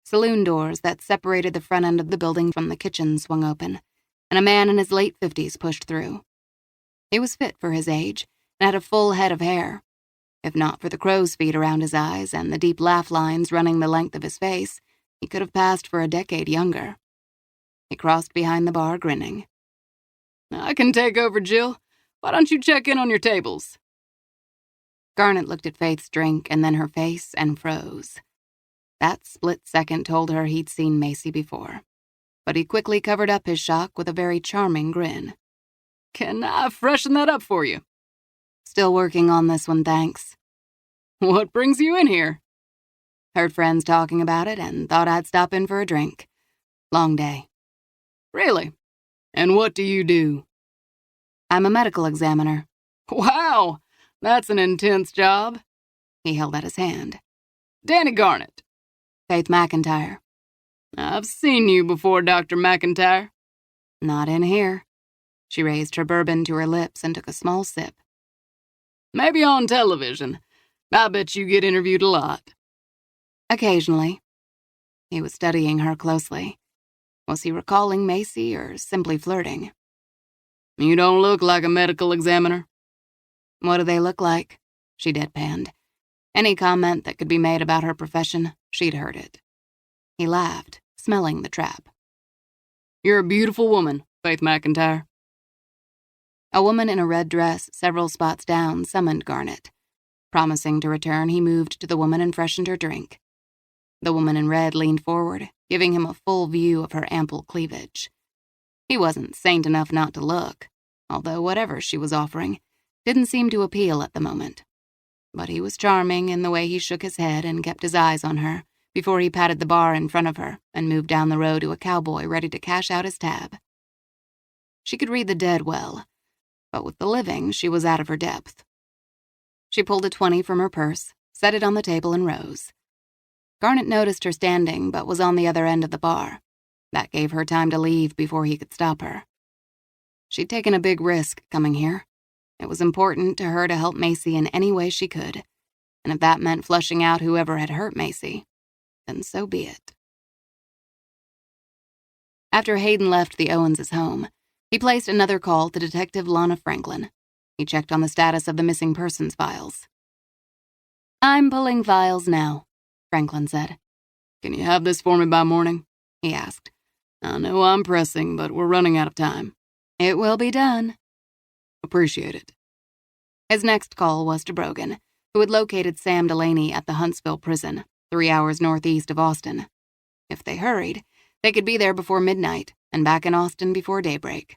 S2: Saloon doors that separated the front end of the building from the kitchen swung open, and a man in his late 50s pushed through. He was fit for his age and had a full head of hair. If not for the crow's feet around his eyes and the deep laugh lines running the length of his face, he could have passed for a decade younger. He crossed behind the bar, grinning.
S1: I can take over, Jill. Why don't you check in on your tables?
S2: Garnet looked at Faith's drink and then her face and froze. That split second told her he'd seen Macy before, but he quickly covered up his shock with a very charming grin.
S1: Can I freshen that up for you?
S2: Still working on this one, thanks.
S1: What brings you in here?
S2: Heard friends talking about it and thought I'd stop in for a drink. Long day.
S1: Really? And what do you do?
S2: I'm a medical examiner.
S1: Wow! That's an intense job.
S2: He held out his hand.
S1: Danny Garnett.
S2: Faith McIntyre.
S1: I've seen you before, Dr. McIntyre.
S2: Not in here. She raised her bourbon to her lips and took a small sip.
S1: Maybe on television. I bet you get interviewed a lot.
S2: Occasionally. He was studying her closely. Was he recalling Macy or simply flirting?
S1: You don't look like a medical examiner.
S2: What do they look like? She deadpanned. Any comment that could be made about her profession, she'd heard it. He laughed, smelling the trap.
S1: You're a beautiful woman, Faith McIntyre.
S2: A woman in a red dress several spots down summoned Garnett. Promising to return, he moved to the woman and freshened her drink. The woman in red leaned forward, giving him a full view of her ample cleavage. He wasn't saint enough not to look, although whatever she was offering didn't seem to appeal at the moment. But he was charming in the way he shook his head and kept his eyes on her before he patted the bar in front of her and moved down the row to a cowboy ready to cash out his tab. She could read the dead well, but with the living, she was out of her depth. She pulled a 20 from her purse, set it on the table, and rose. Garnett noticed her standing, but was on the other end of the bar. That gave her time to leave before he could stop her. She'd taken a big risk coming here. It was important to her to help Macy in any way she could, and if that meant flushing out whoever had hurt Macy, then so be it. After Hayden left the Owens' home, he placed another call to Detective Lana Franklin. He checked on the status of the missing persons files. "I'm pulling files now," Franklin said.
S1: Can you have this for me by morning?
S2: He asked.
S1: I know I'm pressing, but we're running out of time.
S2: It will be done.
S1: Appreciate it.
S2: His next call was to Brogan, who had located Sam Delaney at the Huntsville prison, 3 hours northeast of Austin. If they hurried, they could be there before midnight and back in Austin before daybreak.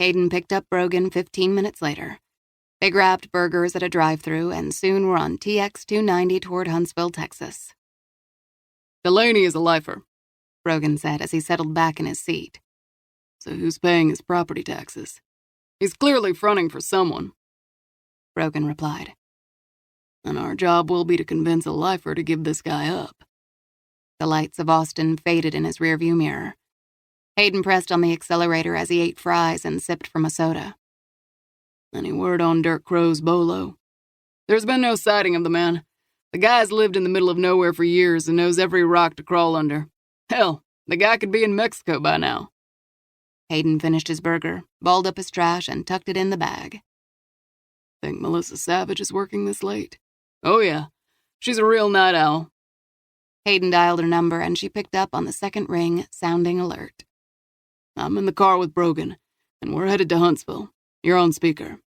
S2: Hayden picked up Brogan 15 minutes later. They grabbed burgers at a drive-thru and soon were on TX 290 toward Huntsville, Texas.
S1: Delaney is a lifer,
S2: Brogan said as he settled back in his seat.
S1: So who's paying his property taxes? He's clearly fronting for someone,
S2: Brogan replied.
S1: And our job will be to convince a lifer to give this guy up.
S2: The lights of Austin faded in his rearview mirror. Hayden pressed on the accelerator as he ate fries and sipped from a soda.
S1: Any word on Dirk Crow's bolo? There's been no sighting of the man. The guy's lived in the middle of nowhere for years and knows every rock to crawl under. Hell, the guy could be in Mexico by now.
S2: Hayden finished his burger, balled up his trash, and tucked it in the bag.
S1: Think Melissa Savage is working this late? Oh yeah, she's a real night owl.
S2: Hayden dialed her number and she picked up on the second ring, sounding alert.
S1: I'm in the car with Brogan, and we're headed to Huntsville. You're on speaker.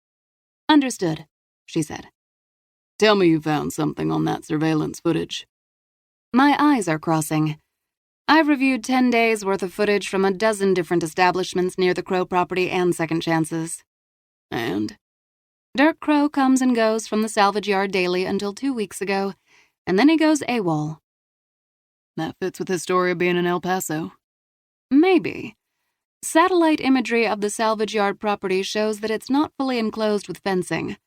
S2: Understood, she said.
S1: Tell me you found something on that surveillance footage.
S2: My eyes are crossing. I've reviewed 10 days' worth of footage from a dozen different establishments near the Crow property and Second Chances.
S1: And?
S2: Dirk Crow comes and goes from the salvage yard daily until 2 weeks ago, and then he goes AWOL.
S1: That fits with his story of being in El Paso.
S2: Maybe. Satellite imagery of the salvage yard property shows that it's not fully enclosed with fencing.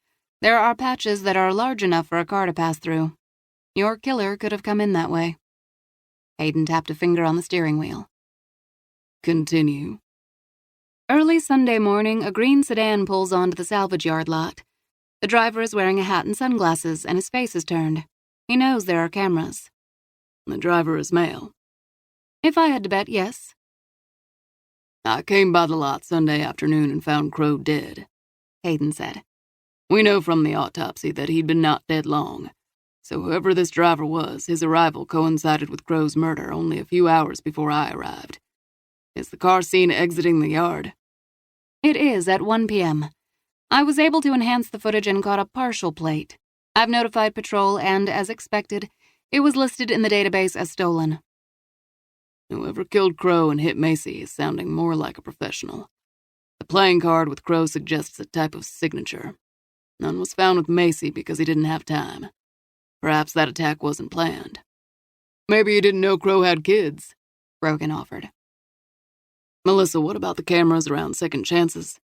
S2: There are patches that are large enough for a car to pass through. Your killer could have come in that way. Hayden tapped a finger on the steering wheel.
S1: Continue.
S2: Early Sunday morning, a green sedan pulls onto the salvage yard lot. The driver is wearing a hat and sunglasses, and his face is turned. He knows there are cameras.
S1: The driver is male.
S2: If I had to bet, yes.
S1: I came by the lot Sunday afternoon and found Crow dead,
S2: Hayden said.
S1: We know from the autopsy that he'd been not dead long. So whoever this driver was, his arrival coincided with Crow's murder only a few hours before I arrived. Is the car seen exiting the yard?
S2: It is at 1 p.m. I was able to enhance the footage and caught a partial plate. I've notified patrol and, as expected, it was listed in the database as stolen.
S1: Whoever killed Crow and hit Macy is sounding more like a professional. The playing card with Crow suggests a type of signature. None was found with Macy because he didn't have time. Perhaps that attack wasn't planned. Maybe he didn't know Crow had kids,
S2: Brogan offered.
S1: Melissa, what about the cameras around Second Chances?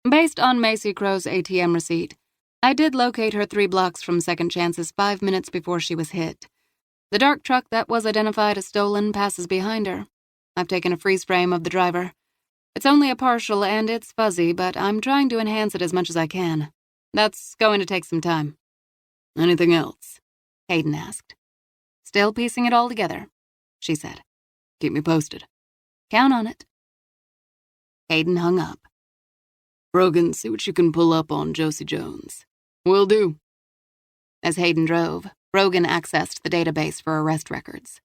S2: Based on Macy Crow's ATM receipt, I did locate her 3 blocks from Second Chance's 5 minutes before she was hit. The dark truck that was identified as stolen passes behind her. I've taken a freeze frame of the driver. It's only a partial and it's fuzzy, but I'm trying to enhance it as much as I can. That's going to take some time.
S1: Anything else?
S2: Hayden asked. Still piecing it all together, she said.
S1: Keep me posted.
S2: Count on it. Hayden hung up.
S1: Brogan, see what you can pull up on Josie Jones. Will do.
S2: As Hayden drove, Brogan accessed the database for arrest records.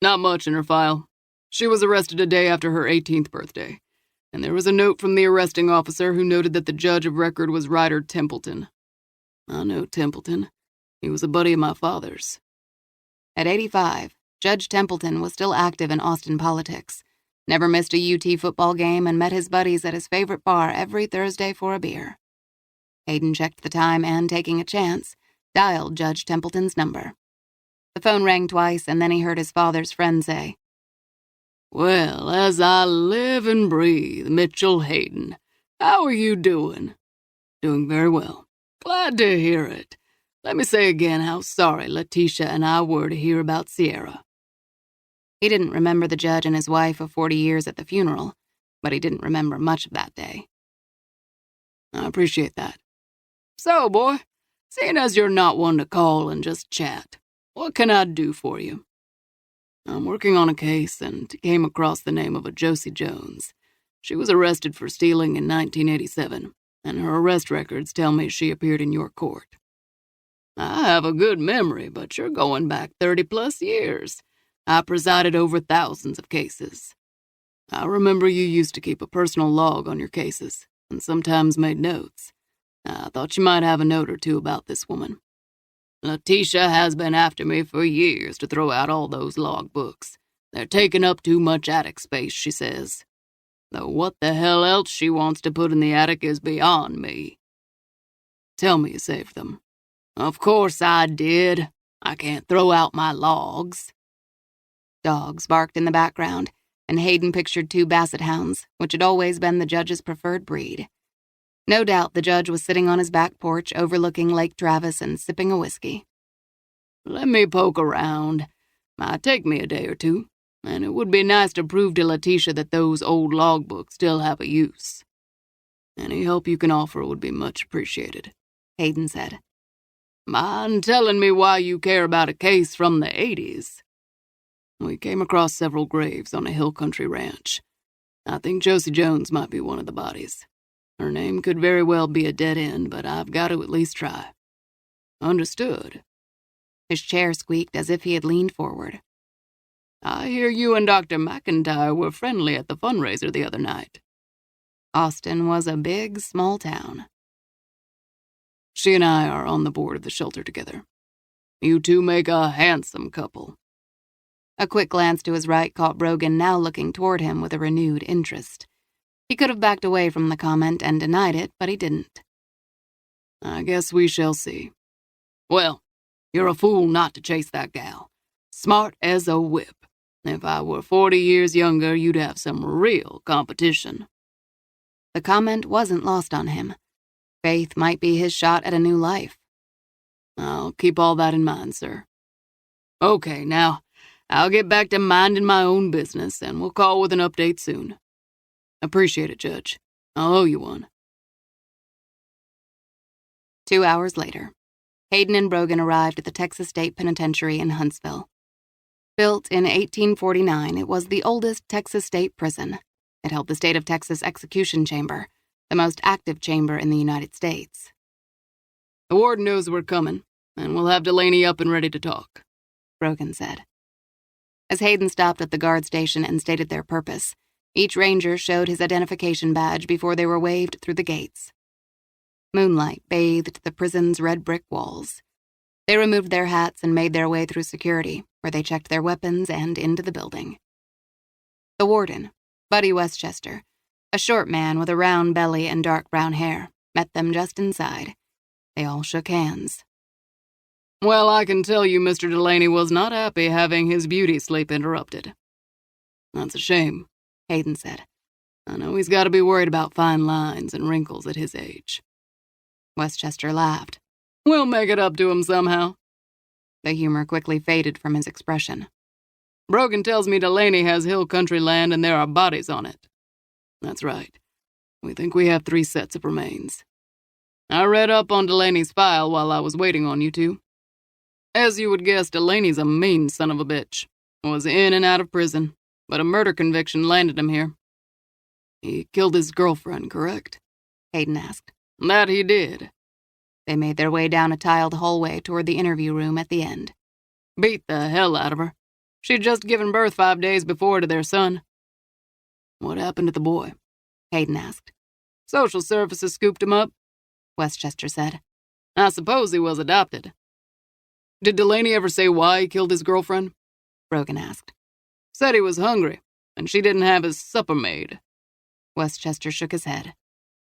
S1: Not much in her file. She was arrested a day after her 18th birthday, and there was a note from the arresting officer who noted that the judge of record was Ryder Templeton. I know Templeton. He was a buddy of my father's.
S2: At 85, Judge Templeton was still active in Austin politics, never missed a UT football game, and met his buddies at his favorite bar every Thursday for a beer. Hayden checked the time and, taking a chance, dialed Judge Templeton's number. The phone rang twice, and then he heard his father's friend say,
S1: "Well, as I live and breathe, Mitchell Hayden, how are you doing?" "Doing very well." "Glad to hear it. Let me say again how sorry Letitia and I were to hear about Sierra."
S2: He didn't remember the judge and his wife of 40 years at the funeral, but he didn't remember much of that day.
S1: "I appreciate that. So, boy, seeing as you're not one to call and just chat, what can I do for you?" "I'm working on a case and came across the name of a Josie Jones. She was arrested for stealing in 1987, and her arrest records tell me she appeared in your court." "I have a good memory, but you're going back 30-plus years. I presided over thousands of cases. I remember you used to keep a personal log on your cases, and sometimes made notes. I thought you might have a note or two about this woman. Letitia has been after me for years to throw out all those log books. They're taking up too much attic space, she says. Though what the hell else she wants to put in the attic is beyond me." "Tell me you saved them." "Of course I did. I can't throw out my logs."
S2: Dogs barked in the background, and Hayden pictured 2 basset hounds, which had always been the judge's preferred breed. No doubt the judge was sitting on his back porch overlooking Lake Travis and sipping a whiskey.
S1: "Let me poke around. Might take me a day or two, and it would be nice to prove to Letitia that those old logbooks still have a use. Any help you can offer would be much appreciated,"
S2: Hayden said.
S1: "Mind telling me why you care about a case from the 80s? We came across several graves on a hill country ranch. I think Josie Jones might be one of the bodies. Her name could very well be a dead end, but I've got to at least try." "Understood."
S2: His chair squeaked as if he had leaned forward.
S1: "I hear you and Dr. McIntyre were friendly at the fundraiser the other night."
S2: Austin was a big, small town.
S1: "She and I are on the board of the shelter together. You two make a handsome couple."
S2: A quick glance to his right caught Brogan now looking toward him with a renewed interest. He could have backed away from the comment and denied it, but he didn't.
S1: "I guess we shall see. Well, you're a fool not to chase that gal. Smart as a whip. If I were 40 years younger, you'd have some real competition."
S2: The comment wasn't lost on him. Faith might be his shot at a new life.
S1: "I'll keep all that in mind, sir. Okay, now, I'll get back to minding my own business, and we'll call with an update soon. Appreciate it, Judge. I'll owe you one."
S2: 2 hours later, Hayden and Brogan arrived at the Texas State Penitentiary in Huntsville. Built in 1849, it was the oldest Texas state prison. It held the state of Texas execution chamber, the most active chamber in the United States.
S1: "The warden knows we're coming, and we'll have Delaney up and ready to talk,"
S2: Brogan said. As Hayden stopped at the guard station and stated their purpose, each ranger showed his identification badge before they were waved through the gates. Moonlight bathed the prison's red brick walls. They removed their hats and made their way through security, where they checked their weapons and into the building. The warden, Buddy Westchester, a short man with a round belly and dark brown hair, met them just inside. They all shook hands.
S1: "Well, I can tell you Mr. Delaney was not happy having his beauty sleep interrupted." "That's a shame," Hayden said. "I know he's got to be worried about fine lines and wrinkles at his age."
S2: Westchester laughed.
S1: We'll make it up to him somehow.
S2: The humor quickly faded from his expression.
S1: Brogan tells me Delaney has hill country land and there are bodies on it. That's right. We think we have 3 sets of remains. I read up on Delaney's file while I was waiting on you two. As you would guess, Delaney's a mean son of a bitch. Was in and out of prison, but a murder conviction landed him here. He killed his girlfriend, correct?
S2: Hayden asked.
S1: That he did.
S2: They made their way down a tiled hallway toward the interview room at the end.
S1: Beat the hell out of her. She'd just given birth 5 days before to their son. What happened to the boy?
S2: Hayden asked.
S1: Social services scooped him up,
S2: Westchester said.
S1: I suppose he was adopted. Did Delaney ever say why he killed his girlfriend?
S2: Brogan asked.
S1: Said he was hungry, and she didn't have his supper made.
S2: Westchester shook his head.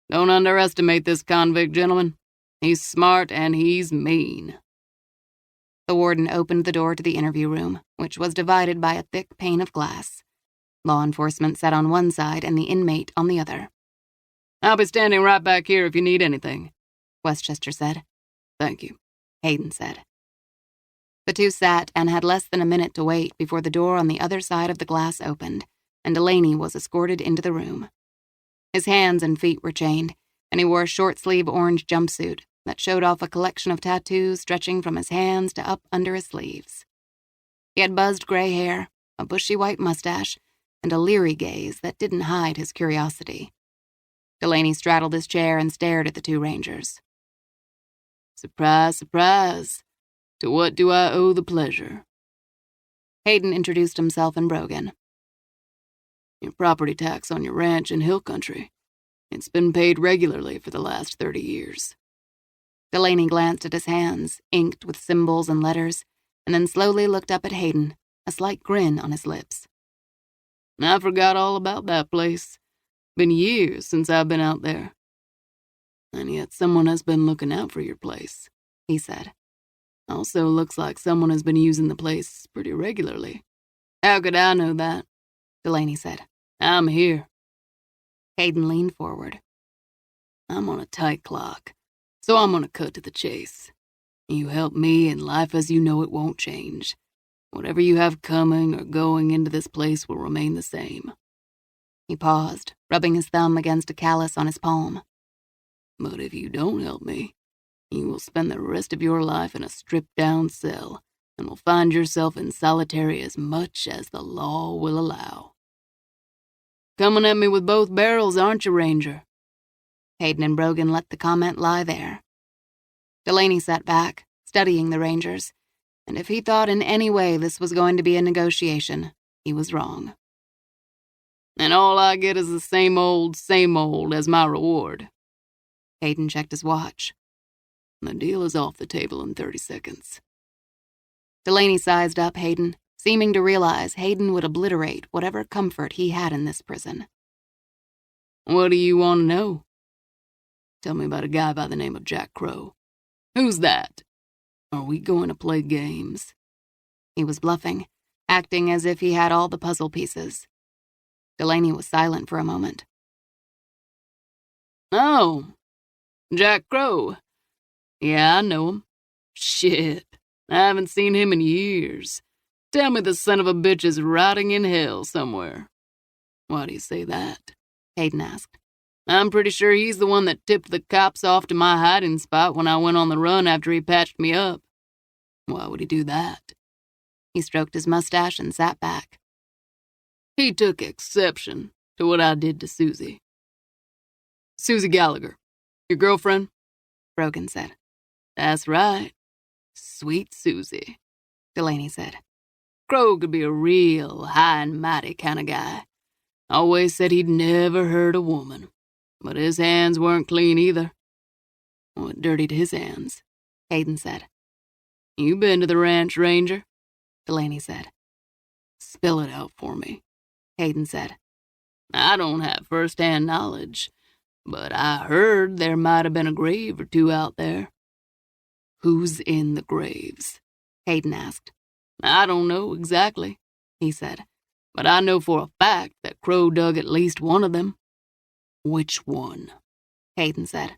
S1: Don't underestimate this convict, gentlemen. He's smart and he's mean.
S2: The warden opened the door to the interview room, which was divided by a thick pane of glass. Law enforcement sat on one side and the inmate on the other.
S1: I'll be standing right back here if you need anything,
S2: Westchester said.
S1: Thank you,
S2: Hayden said. The two sat and had less than a minute to wait before the door on the other side of the glass opened, and Delaney was escorted into the room. His hands and feet were chained, and he wore a short-sleeve orange jumpsuit that showed off a collection of tattoos stretching from his hands to up under his sleeves. He had buzzed gray hair, a bushy white mustache, and a leery gaze that didn't hide his curiosity. Delaney straddled his chair and stared at the 2 rangers.
S1: Surprise, surprise. To what do I owe the pleasure?
S2: Hayden introduced himself and Brogan.
S1: Your property tax on your ranch in hill country. It's been paid regularly for the last 30 years.
S2: Delaney glanced at his hands, inked with symbols and letters, and then slowly looked up at Hayden, a slight grin on his lips.
S1: I forgot all about that place. Been years since I've been out there. And yet someone has been looking out for your place, he said. Also looks like someone has been using the place pretty regularly. How could I know that?
S2: Delaney said.
S1: I'm here.
S2: Hayden leaned forward.
S1: I'm on a tight clock, so I'm gonna cut to the chase. You help me and life as you know it won't change. Whatever you have coming or going into this place will remain the same.
S2: He paused, rubbing his thumb against a callus on his palm.
S1: But if you don't help me, you will spend the rest of your life in a stripped-down cell and will find yourself in solitary as much as the law will allow. Coming at me with both barrels, aren't you, Ranger?
S2: Hayden and Brogan let the comment lie there. Delaney sat back, studying the Rangers, and if he thought in any way this was going to be a negotiation, he was wrong.
S1: And all I get is the same old as my reward.
S2: Hayden checked his watch.
S1: The deal is off the table in 30 seconds.
S2: Delaney sized up Hayden, seeming to realize Hayden would obliterate whatever comfort he had in this prison.
S1: What do you want to know? Tell me about a guy by the name of Jack Crow. Who's that? Are we going to play games?
S2: He was bluffing, acting as if he had all the puzzle pieces. Delaney was silent for a moment.
S1: Oh, Jack Crow. Yeah, I know him. Shit, I haven't seen him in years. Tell me the son of a bitch is rotting in hell somewhere. Why do you say that?
S2: Hayden asked.
S1: I'm pretty sure he's the one that tipped the cops off to my hiding spot when I went on the run after he patched me up. Why would he do that?
S2: He stroked his mustache and sat back.
S1: He took exception to what I did to Susie. Susie Gallagher, your girlfriend?
S2: Brogan said.
S1: That's right. Sweet Susie,
S2: Delaney said.
S1: Crow could be a real high and mighty kind of guy. Always said he'd never hurt a woman. But his hands weren't clean either. What dirtied his hands?
S2: Hayden said.
S1: You been to the ranch, Ranger?
S2: Delaney said.
S1: Spill it out for me,
S2: Hayden said.
S1: I don't have first-hand knowledge, but I heard there might have been a grave or two out there. Who's in the graves?
S2: Hayden asked.
S1: I don't know exactly, he said, but I know for a fact that Crow dug at least one of them. Which one?
S2: Hayden said.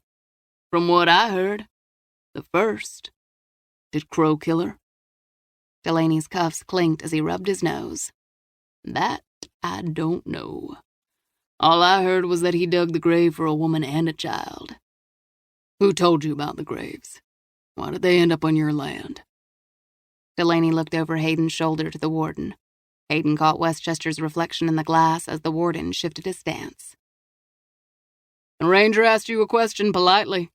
S1: From what I heard, the first. Did Crow kill her?
S2: Delaney's cuffs clinked as he rubbed his nose.
S1: That I don't know. All I heard was that he dug the grave for a woman and a child. Who told you about the graves? Why did they end up on your land?
S2: Delaney looked over Hayden's shoulder to the warden. Hayden caught Westchester's reflection in the glass as the warden shifted his stance.
S1: The ranger asked you a question politely,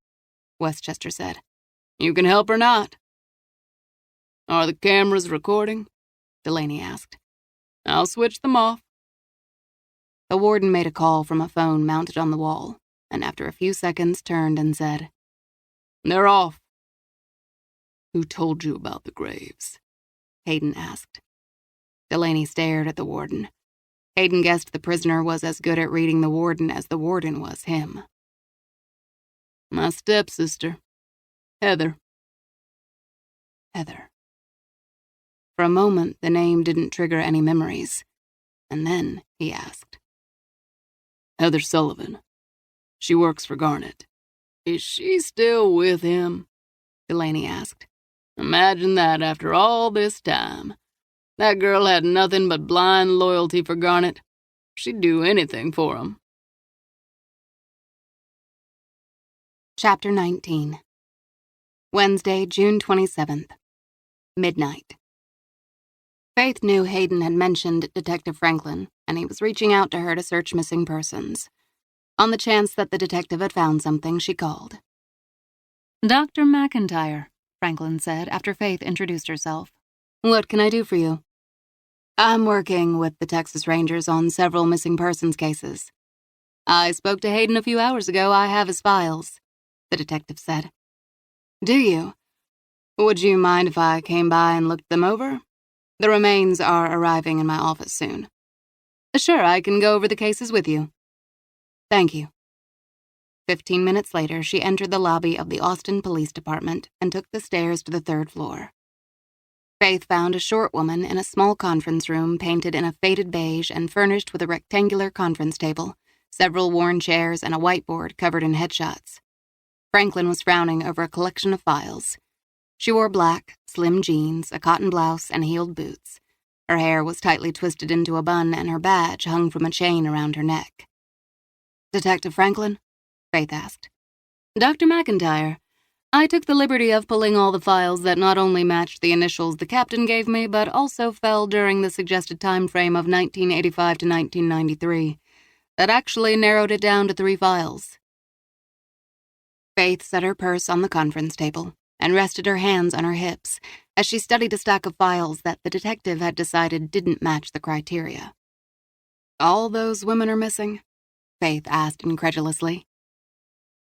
S1: Westchester said. You can help or not. Are the cameras recording? Delaney asked. I'll switch them off.
S2: The warden made a call from a phone mounted on the wall, and after a few seconds turned and said,
S1: They're off. Who told you about the graves?
S2: Hayden asked. Delaney stared at the warden. Hayden guessed the prisoner was as good at reading the warden as the warden was him.
S1: My stepsister, Heather.
S2: Heather. For a moment, the name didn't trigger any memories. And then he asked.
S1: Heather Sullivan. She works for Garnet. Is she still with him? Delaney asked. Imagine that after all this time. That girl had nothing but blind loyalty for Garnet. She'd do anything for him.
S2: Chapter 19. Wednesday, June 27th. Midnight. Faith knew Hayden had mentioned Detective Franklin, and he was reaching out to her to search missing persons. On the chance that the detective had found something, she called.
S3: Dr. McIntyre, Franklin said after Faith introduced herself.
S2: What can I do for you? I'm working with the Texas Rangers on several missing persons cases. I spoke to Hayden a few hours ago. I have his files, the detective said. Do you? Would you mind if I came by and looked them over? The remains are arriving in my office soon. Sure, I can go over the cases with you. Thank you. 15 minutes later, she entered the lobby of the Austin Police Department and took the stairs to the 3rd floor. Faith found a short woman in a small conference room painted in a faded beige and furnished with a rectangular conference table, several worn chairs, and a whiteboard covered in headshots. Franklin was frowning over a collection of files. She wore black, slim jeans, a cotton blouse, and heeled boots. Her hair was tightly twisted into a bun, and her badge hung from a chain around her neck. Detective Franklin? Faith asked. Dr. McIntyre. I took the liberty of pulling all the files that not only matched the initials the captain gave me, but also fell during the suggested time frame of 1985 to 1993. That actually narrowed it down to 3 files. Faith set her purse on the conference table and rested her hands on her hips as she studied a stack of files that the detective had decided didn't match the criteria. All those women are missing? Faith asked incredulously.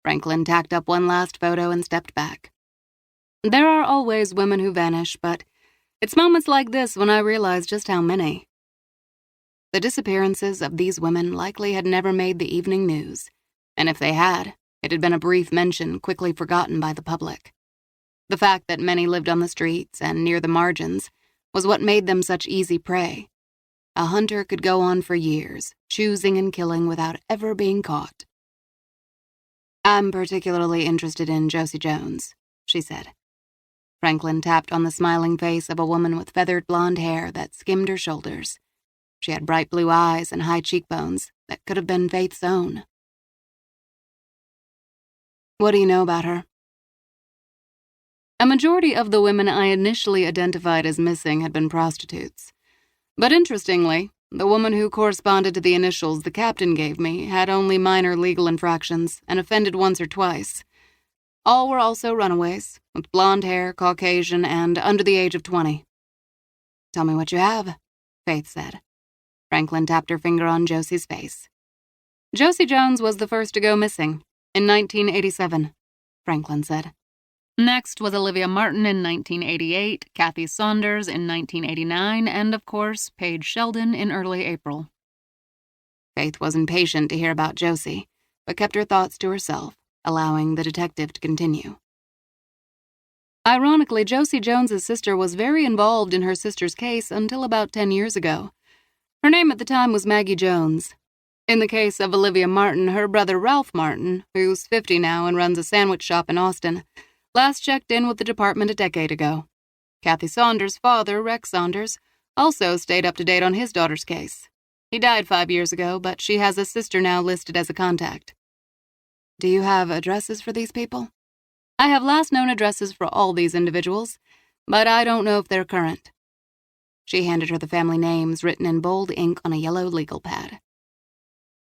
S2: Franklin tacked up one last photo and stepped back. There are always women who vanish, but it's moments like this when I realize just how many. The disappearances of these women likely had never made the evening news, and if they had, it had been a brief mention quickly forgotten by the public. The fact that many lived on the streets and near the margins was what made them such easy prey. A hunter could go on for years, choosing and killing without ever being caught. I'm particularly interested in Josie Jones, she said. Franklin tapped on the smiling face of a woman with feathered blonde hair that skimmed her shoulders. She had bright blue eyes and high cheekbones that could have been Faith's own. What do you know about her? A majority of the women I initially identified as missing had been prostitutes. But interestingly, the woman who corresponded to the initials the captain gave me had only minor legal infractions and offended once or twice. All were also runaways, with blonde hair, Caucasian, and under the age of 20. Tell me what you have, Faith said. Franklin tapped her finger on Josie's face. Josie Jones was the first to go missing, in 1987, Franklin said.
S3: Next was Olivia Martin in 1988, Kathy Saunders in 1989, and, of course, Paige Sheldon in early April.
S2: Faith was impatient to hear about Josie, but kept her thoughts to herself, allowing the detective to continue. Ironically, Josie Jones's sister was very involved in her sister's case until about 10 years ago. Her name at the time was Maggie Jones.
S1: In the case of Olivia Martin, her brother Ralph Martin, who's 50 now and runs a sandwich shop in Austin, last checked in with the department a decade ago. Kathy Saunders' father, Rex Saunders, also stayed up to date on his daughter's case. He died 5 years ago, but she has a sister now listed as a contact.
S2: Do you have addresses for these people?
S1: I have last known addresses for all these individuals, but I don't know if they're current.
S2: She handed her the family names written in bold ink on a yellow legal pad.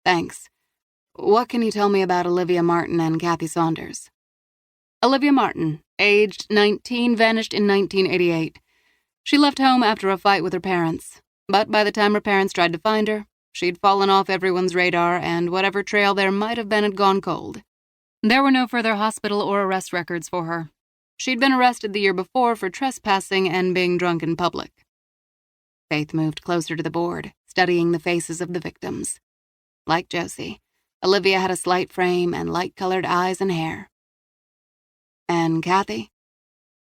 S2: Thanks. What can you tell me about Olivia Martin and Kathy Saunders?
S1: Olivia Martin, aged 19, vanished in 1988. She left home after a fight with her parents, but by the time her parents tried to find her, she'd fallen off everyone's radar and whatever trail there might have been had gone cold. There were no further hospital or arrest records for her. She'd been arrested the year before for trespassing and being drunk in public.
S2: Faith moved closer to the board, studying the faces of the victims. Like Josie, Olivia had a slight frame and light-colored eyes and hair. And Kathy?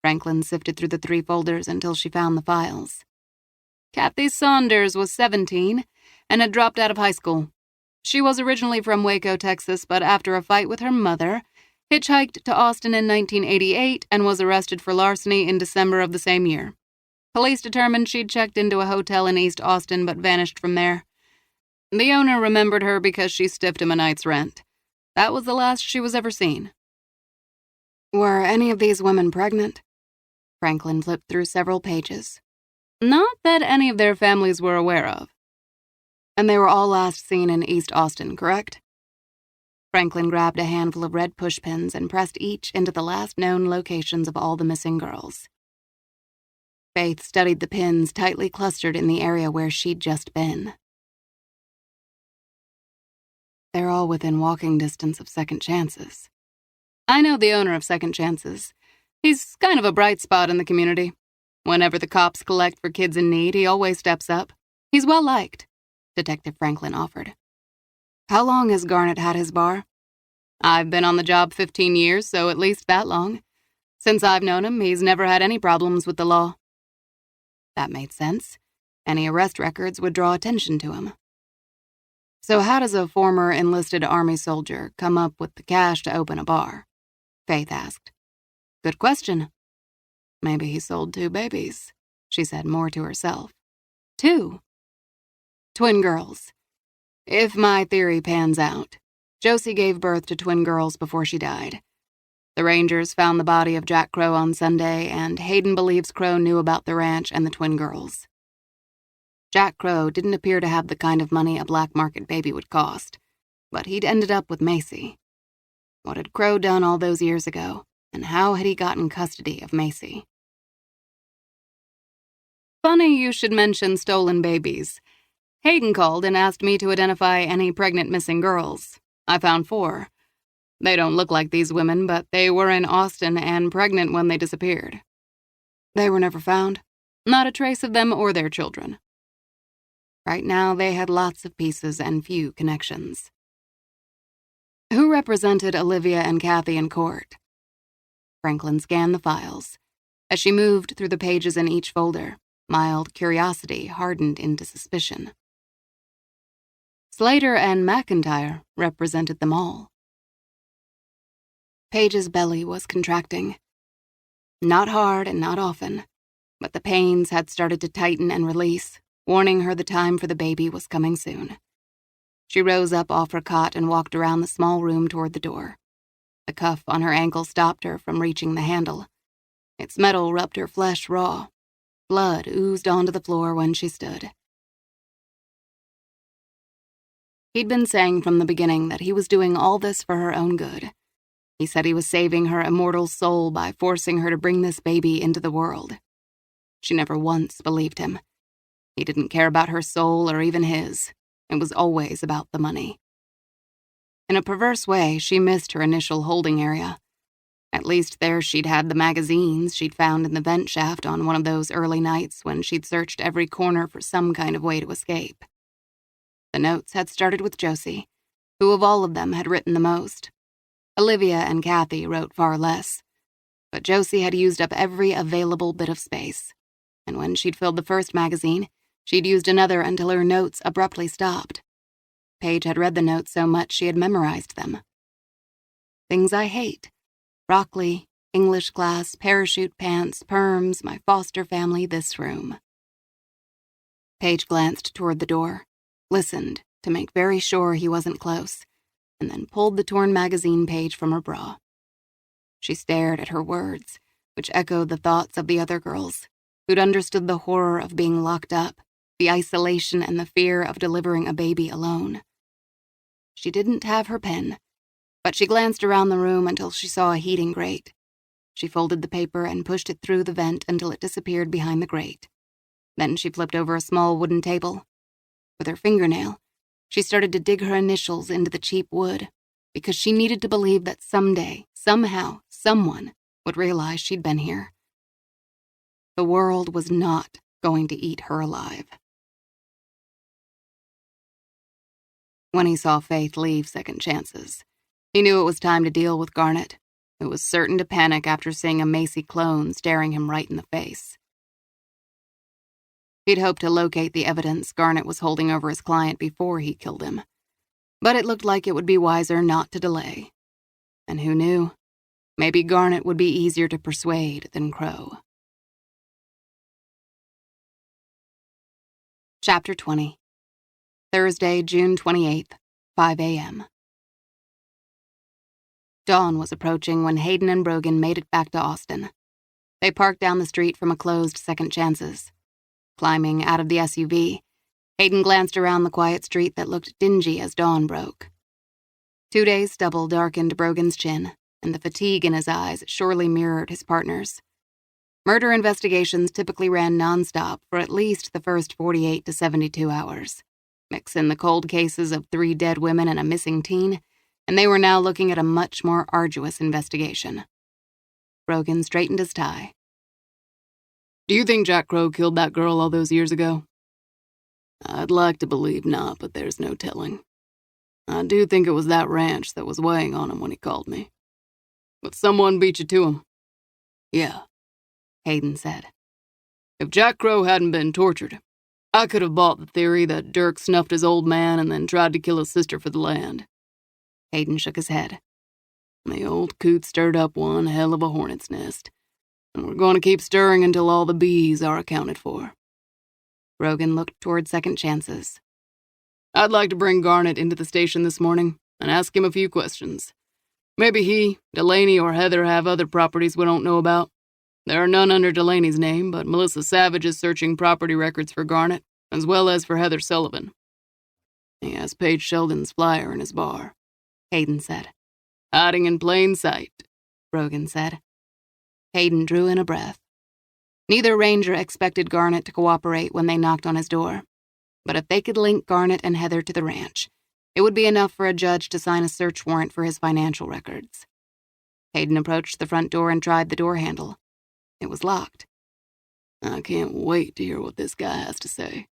S2: Franklin sifted through the 3 folders until she found the files.
S1: Kathy Saunders was 17 and had dropped out of high school. She was originally from Waco, Texas, but after a fight with her mother, hitchhiked to Austin in 1988 and was arrested for larceny in December of the same year. Police determined she'd checked into a hotel in East Austin but vanished from there. The owner remembered her because she stiffed him a night's rent. That was the last she was ever seen.
S2: Were any of these women pregnant? Franklin flipped through several pages.
S1: Not that any of their families were aware of.
S2: And they were all last seen in East Austin, correct? Franklin grabbed a handful of red pushpins and pressed each into the last known locations of all the missing girls. Faith studied the pins tightly clustered in the area where she'd just been. They're all within walking distance of Second Chances.
S1: I know the owner of Second Chances. He's kind of a bright spot in the community. Whenever the cops collect for kids in need, he always steps up. He's well liked, Detective Franklin offered.
S2: How long has Garnet had his bar?
S1: I've been on the job 15 years, so at least that long. Since I've known him, he's never had any problems with the law.
S2: That made sense. Any arrest records would draw attention to him. So how does a former enlisted Army soldier come up with the cash to open a bar? Faith asked. Good question. Maybe he sold 2 babies, she said more to herself.
S1: 2?
S2: Twin girls. If my theory pans out, Josie gave birth to twin girls before she died. The Rangers found the body of Jack Crow on Sunday, and Hayden believes Crow knew about the ranch and the twin girls. Jack Crow didn't appear to have the kind of money a black market baby would cost, but he'd ended up with Macy. What had Crow done all those years ago, and how had he gotten custody of Macy?
S1: Funny you should mention stolen babies. Hayden called and asked me to identify any pregnant missing girls. I found 4. They don't look like these women, but they were in Austin and pregnant when they disappeared.
S2: They were never found?
S1: Not a trace of them or their children.
S2: Right now, they had lots of pieces and few connections.
S1: Who represented Olivia and Kathy in court?
S2: Franklin scanned the files. As she moved through the pages in each folder, mild curiosity hardened into suspicion.
S1: Slater and McIntyre represented them all.
S2: Paige's belly was contracting. Not hard and not often, but the pains had started to tighten and release, warning her the time for the baby was coming soon. She rose up off her cot and walked around the small room toward the door. The cuff on her ankle stopped her from reaching the handle. Its metal rubbed her flesh raw. Blood oozed onto the floor when she stood. He'd been saying from the beginning that he was doing all this for her own good. He said he was saving her immortal soul by forcing her to bring this baby into the world. She never once believed him. He didn't care about her soul or even his. It was always about the money. In a perverse way, she missed her initial holding area. At least there she'd had the magazines she'd found in the vent shaft on one of those early nights when she'd searched every corner for some kind of way to escape. The notes had started with Josie, who of all of them had written the most. Olivia and Kathy wrote far less, but Josie had used up every available bit of space, and when she'd filled the first magazine, she'd used another until her notes abruptly stopped. Paige had read the notes so much she had memorized them. Things I hate. Broccoli, English class, parachute pants, perms, my foster family, this room. Paige glanced toward the door, listened to make very sure he wasn't close, and then pulled the torn magazine page from her bra. She stared at her words, which echoed the thoughts of the other girls, who'd understood the horror of being locked up, the isolation and the fear of delivering a baby alone. She didn't have her pen, but she glanced around the room until she saw a heating grate. She folded the paper and pushed it through the vent until it disappeared behind the grate. Then she flipped over a small wooden table. With her fingernail, she started to dig her initials into the cheap wood, because she needed to believe that someday, somehow, someone would realize she'd been here. The world was not going to eat her alive. When he saw Faith leave Second Chances, he knew it was time to deal with Garnet, who was certain to panic after seeing a Macy clone staring him right in the face. He'd hoped to locate the evidence Garnet was holding over his client before he killed him, but it looked like it would be wiser not to delay. And who knew? Maybe Garnet would be easier to persuade than Crow. Chapter 20. Thursday, June 28th, 5 a.m. Dawn was approaching when Hayden and Brogan made it back to Austin. They parked down the street from a closed Second Chances. Climbing out of the SUV, Hayden glanced around the quiet street that looked dingy as dawn broke. 2 days' stubble darkened Brogan's chin, and the fatigue in his eyes surely mirrored his partner's. Murder investigations typically ran nonstop for at least the first 48 to 72 hours. Mix in the cold cases of 3 dead women and a missing teen, and they were now looking at a much more arduous investigation. Brogan straightened his tie.
S1: Do you think Jack Crow killed that girl all those years ago? I'd like to believe not, but there's no telling. I do think it was that ranch that was weighing on him when he called me. But someone beat you to him. Yeah,
S2: Hayden said.
S1: If Jack Crow hadn't been tortured, I could have bought the theory that Dirk snuffed his old man and then tried to kill his sister for the land.
S2: Hayden shook his head.
S1: The old coot stirred up one hell of a hornet's nest, and we're going to keep stirring until all the bees are accounted for.
S2: Brogan looked toward Second Chances.
S1: I'd like to bring Garnet into the station this morning and ask him a few questions. Maybe he, Delaney, or Heather have other properties we don't know about. There are none under Delaney's name, but Melissa Savage is searching property records for Garnet, as well as for Heather Sullivan. He has Paige Sheldon's flyer in his bar,
S2: Hayden said.
S1: Hiding in plain sight,
S2: Brogan said. Hayden drew in a breath. Neither ranger expected Garnet to cooperate when they knocked on his door. But if they could link Garnet and Heather to the ranch, it would be enough for a judge to sign a search warrant for his financial records. Hayden approached the front door and tried the door handle. It was locked.
S1: I can't wait to hear what this guy has to say.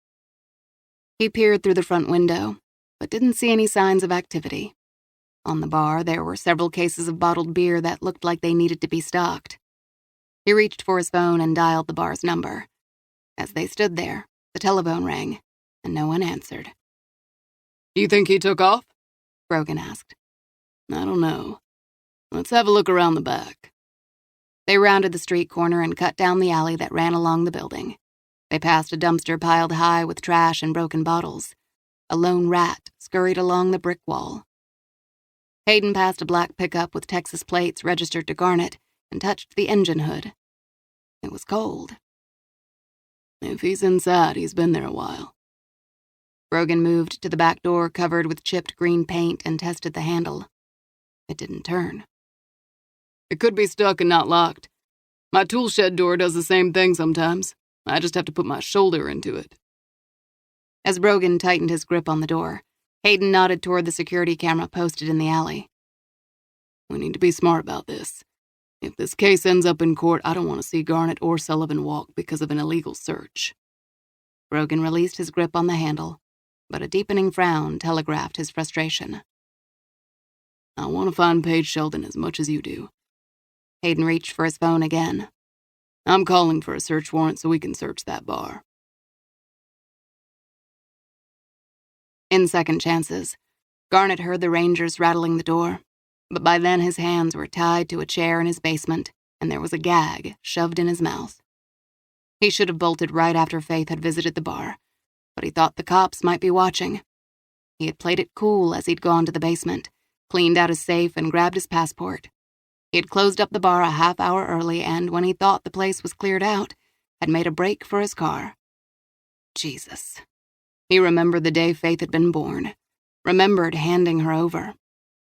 S2: He peered through the front window, but didn't see any signs of activity. On the bar, there were several cases of bottled beer that looked like they needed to be stocked. He reached for his phone and dialed the bar's number. As they stood there, the telephone rang, and no one answered.
S1: Do you think he took off?
S2: Brogan asked.
S1: I don't know. Let's have a look around the back.
S2: They rounded the street corner and cut down the alley that ran along the building. They passed a dumpster piled high with trash and broken bottles. A lone rat scurried along the brick wall. Hayden passed a black pickup with Texas plates registered to Garnet and touched the engine hood. It was cold.
S1: If he's inside, he's been there a while.
S2: Brogan moved to the back door covered with chipped green paint and tested the handle. It didn't turn.
S1: It could be stuck and not locked. My tool shed door does the same thing sometimes. I just have to put my shoulder into it.
S2: As Brogan tightened his grip on the door, Hayden nodded toward the security camera posted in the alley.
S1: We need to be smart about this. If this case ends up in court, I don't want to see Garnet or Sullivan walk because of an illegal search.
S2: Brogan released his grip on the handle, but a deepening frown telegraphed his frustration.
S1: I want to find Paige Sheldon as much as you do.
S2: Hayden reached for his phone again.
S1: I'm calling for a search warrant so we can search that bar.
S2: In second chances, Garnet heard the Rangers rattling the door, but by then his hands were tied to a chair in his basement and there was a gag shoved in his mouth. He should have bolted right after Faith had visited the bar, but he thought the cops might be watching. He had played it cool as he'd gone to the basement, cleaned out his safe and grabbed his passport. He had closed up the bar a half hour early and, when he thought the place was cleared out, had made a break for his car. Jesus. He remembered the day Faith had been born, remembered handing her over,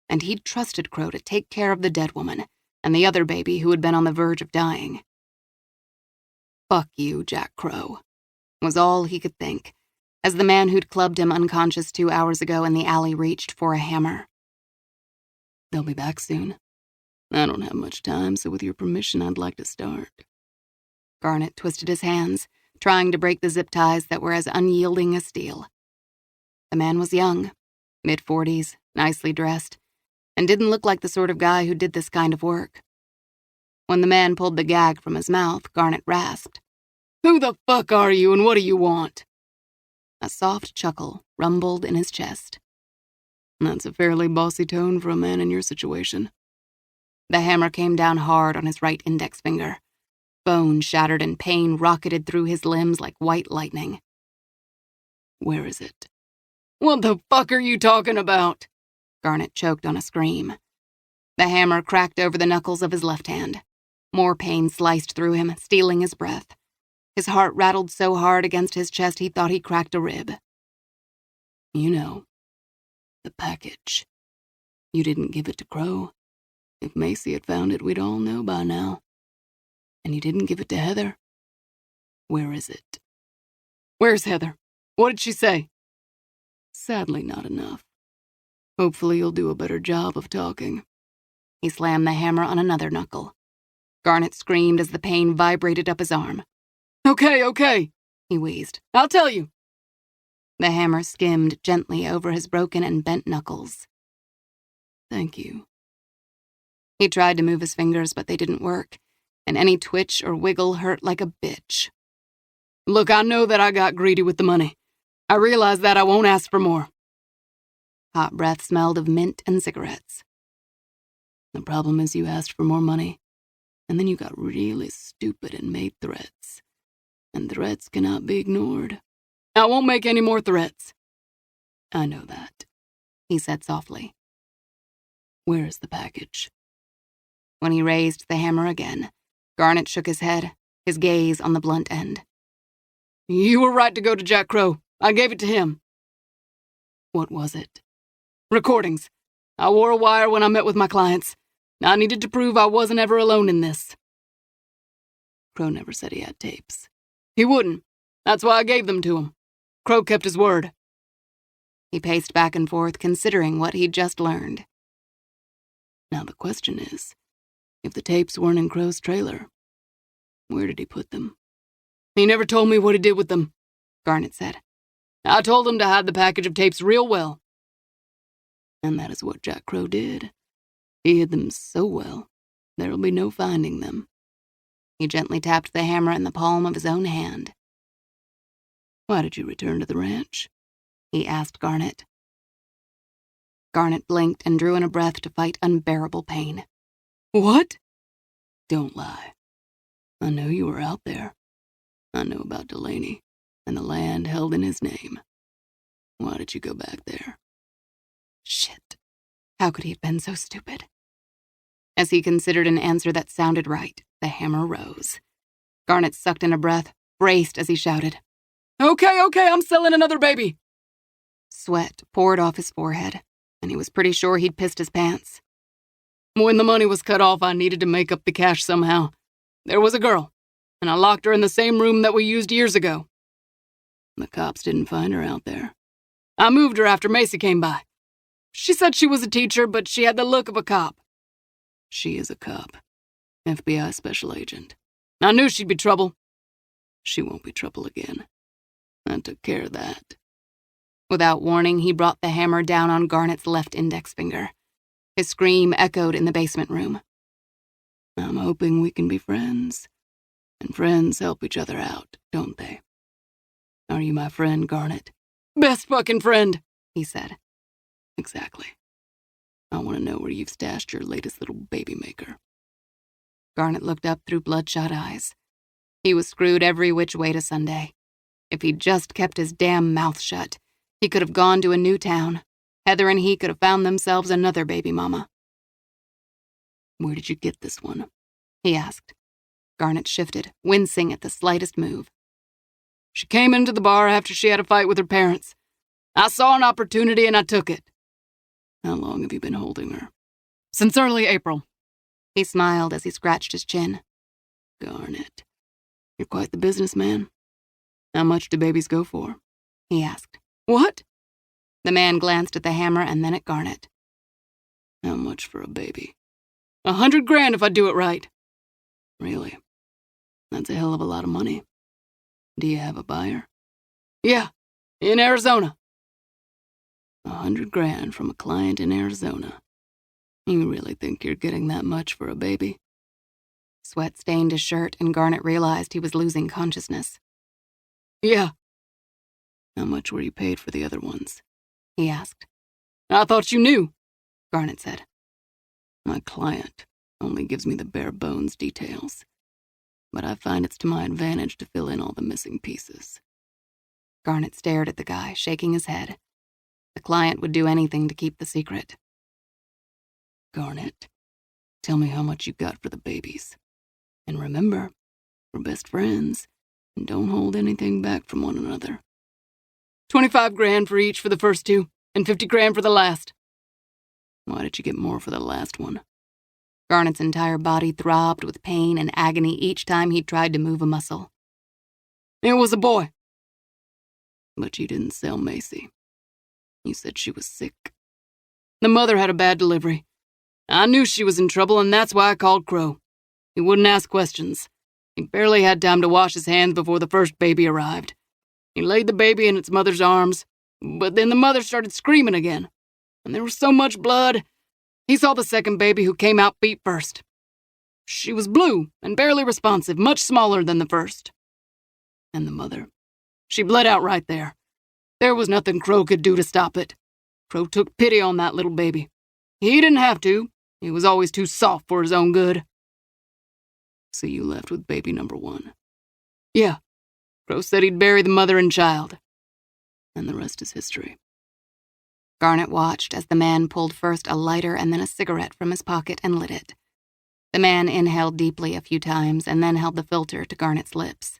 S2: and he'd trusted Crow to take care of the dead woman and the other baby who had been on the verge of dying. Fuck you, Jack Crow, was all he could think, as the man who'd clubbed him unconscious 2 hours ago in the alley reached for a hammer. They'll be back soon. I don't have much time, so with your permission, I'd like to start. Garnet twisted his hands, trying to break the zip ties that were as unyielding as steel. The man was young, mid-40s, nicely dressed, and didn't look like the sort of guy who did this kind of work. When the man pulled the gag from his mouth, Garnet rasped, "Who the fuck are you and what do you want?" A soft chuckle rumbled in his chest. That's a fairly bossy tone for a man in your situation. The hammer came down hard on his right index finger. Bone shattered and pain rocketed through his limbs like white lightning. Where is it? What the fuck are you talking about? Garnet choked on a scream. The hammer cracked over the knuckles of his left hand. More pain sliced through him, stealing his breath. His heart rattled so hard against his chest he thought he cracked a rib. You know, the package. You didn't give it to Crow. If Macy had found it, we'd all know by now. And you didn't give it to Heather. Where is it? Where's Heather? What did she say? Sadly, not enough. Hopefully you'll do a better job of talking. He slammed the hammer on another knuckle. Garnet screamed as the pain vibrated up his arm. Okay, he wheezed. I'll tell you. The hammer skimmed gently over his broken and bent knuckles. Thank you. He tried to move his fingers, but they didn't work, and any twitch or wiggle hurt like a bitch. Look, I know that I got greedy with the money. I realize that I won't ask for more. Hot breath smelled of mint and cigarettes. The problem is you asked for more money, and then you got really stupid and made threats. And threats cannot be ignored. I won't make any more threats. I know that, he said softly. Where is the package? When he raised the hammer again, Garnet shook his head, his gaze on the blunt end. You were right to go to Jack Crow. I gave it to him. What was it? Recordings. I wore a wire when I met with my clients. I needed to prove I wasn't ever alone in this. Crow never said he had tapes. He wouldn't. That's why I gave them to him. Crow kept his word. He paced back and forth, considering what he'd just learned. Now the question is, if the tapes weren't in Crow's trailer, where did he put them? He never told me what he did with them, Garnet said. I told him to hide the package of tapes real well. And that is what Jack Crow did. He hid them so well, there'll be no finding them. He gently tapped the hammer in the palm of his own hand. Why did you return to the ranch? He asked Garnet. Garnet blinked and drew in a breath to fight unbearable pain. What? Don't lie. I know you were out there. I know about Delaney and the land held in his name. Why did you go back there? Shit. How could he have been so stupid? As he considered an answer that sounded right, the hammer rose. Garnet sucked in a breath, braced as he shouted, Okay, I'm selling another baby. Sweat poured off his forehead, and he was pretty sure he'd pissed his pants. When the money was cut off, I needed to make up the cash somehow. There was a girl, and I locked her in the same room that we used years ago. The cops didn't find her out there. I moved her after Macy came by. She said she was a teacher, but she had the look of a cop. She is a cop. FBI special agent. I knew she'd be trouble. She won't be trouble again. I took care of that. Without warning, he brought the hammer down on Garnet's left index finger. His scream echoed in the basement room. I'm hoping we can be friends. And friends help each other out, don't they? Are you my friend, Garnet? Best fucking friend, he said.
S1: Exactly. I want to know where you've stashed your latest little baby maker.
S2: Garnet looked up through bloodshot eyes. He was screwed every which way to Sunday. If he'd just kept his damn mouth shut, he could have gone to a new town. Heather and he could have found themselves another baby mama.
S1: Where did you get this one?
S2: He asked. Garnet shifted, wincing at the slightest move.
S1: She came into the bar after she had a fight with her parents. I saw an opportunity and I took it. How long have you been holding her? Since early April.
S2: He smiled as he scratched his chin.
S1: Garnet, you're quite the businessman. How much do babies go for?
S2: He asked.
S1: What?
S2: The man glanced at the hammer and then at Garnet.
S1: How much for a baby? $100,000 if I do it right. Really? That's a hell of a lot of money. Do you have a buyer? Yeah, in Arizona. $100,000 from a client in Arizona. You really think you're getting that much for a baby?
S2: Sweat stained his shirt, and Garnet realized he was losing consciousness.
S1: Yeah. How much were you paid for the other ones?
S2: He asked.
S1: I thought you knew,
S2: Garnet said.
S1: My client only gives me the bare bones details, but I find it's to my advantage to fill in all the missing pieces.
S2: Garnet stared at the guy, shaking his head. The client would do anything to keep the secret.
S1: Garnet, tell me how much you got for the babies. And remember, we're best friends, and don't hold anything back from one another. $25,000 for each for the first two, and $50,000 for the last. Why did you get more for the last one?
S2: Garnet's entire body throbbed with pain and agony each time he tried to move a muscle.
S1: It was a boy. But you didn't sell Macy. You said she was sick. The mother had a bad delivery. I knew she was in trouble, and that's why I called Crow. He wouldn't ask questions. He barely had time to wash his hands before the first baby arrived. He laid the baby in its mother's arms, but then the mother started screaming again. And there was so much blood. He saw the second baby who came out feet first. She was blue and barely responsive, much smaller than the first. And the mother, she bled out right there. There was nothing Crow could do to stop it. Crow took pity on that little baby. He didn't have to. He was always too soft for his own good. So you left with baby number one? Yeah. Crow said he'd bury the mother and child. And the rest is history.
S2: Garnet watched as the man pulled first a lighter and then a cigarette from his pocket and lit it. The man inhaled deeply a few times and then held the filter to Garnet's lips.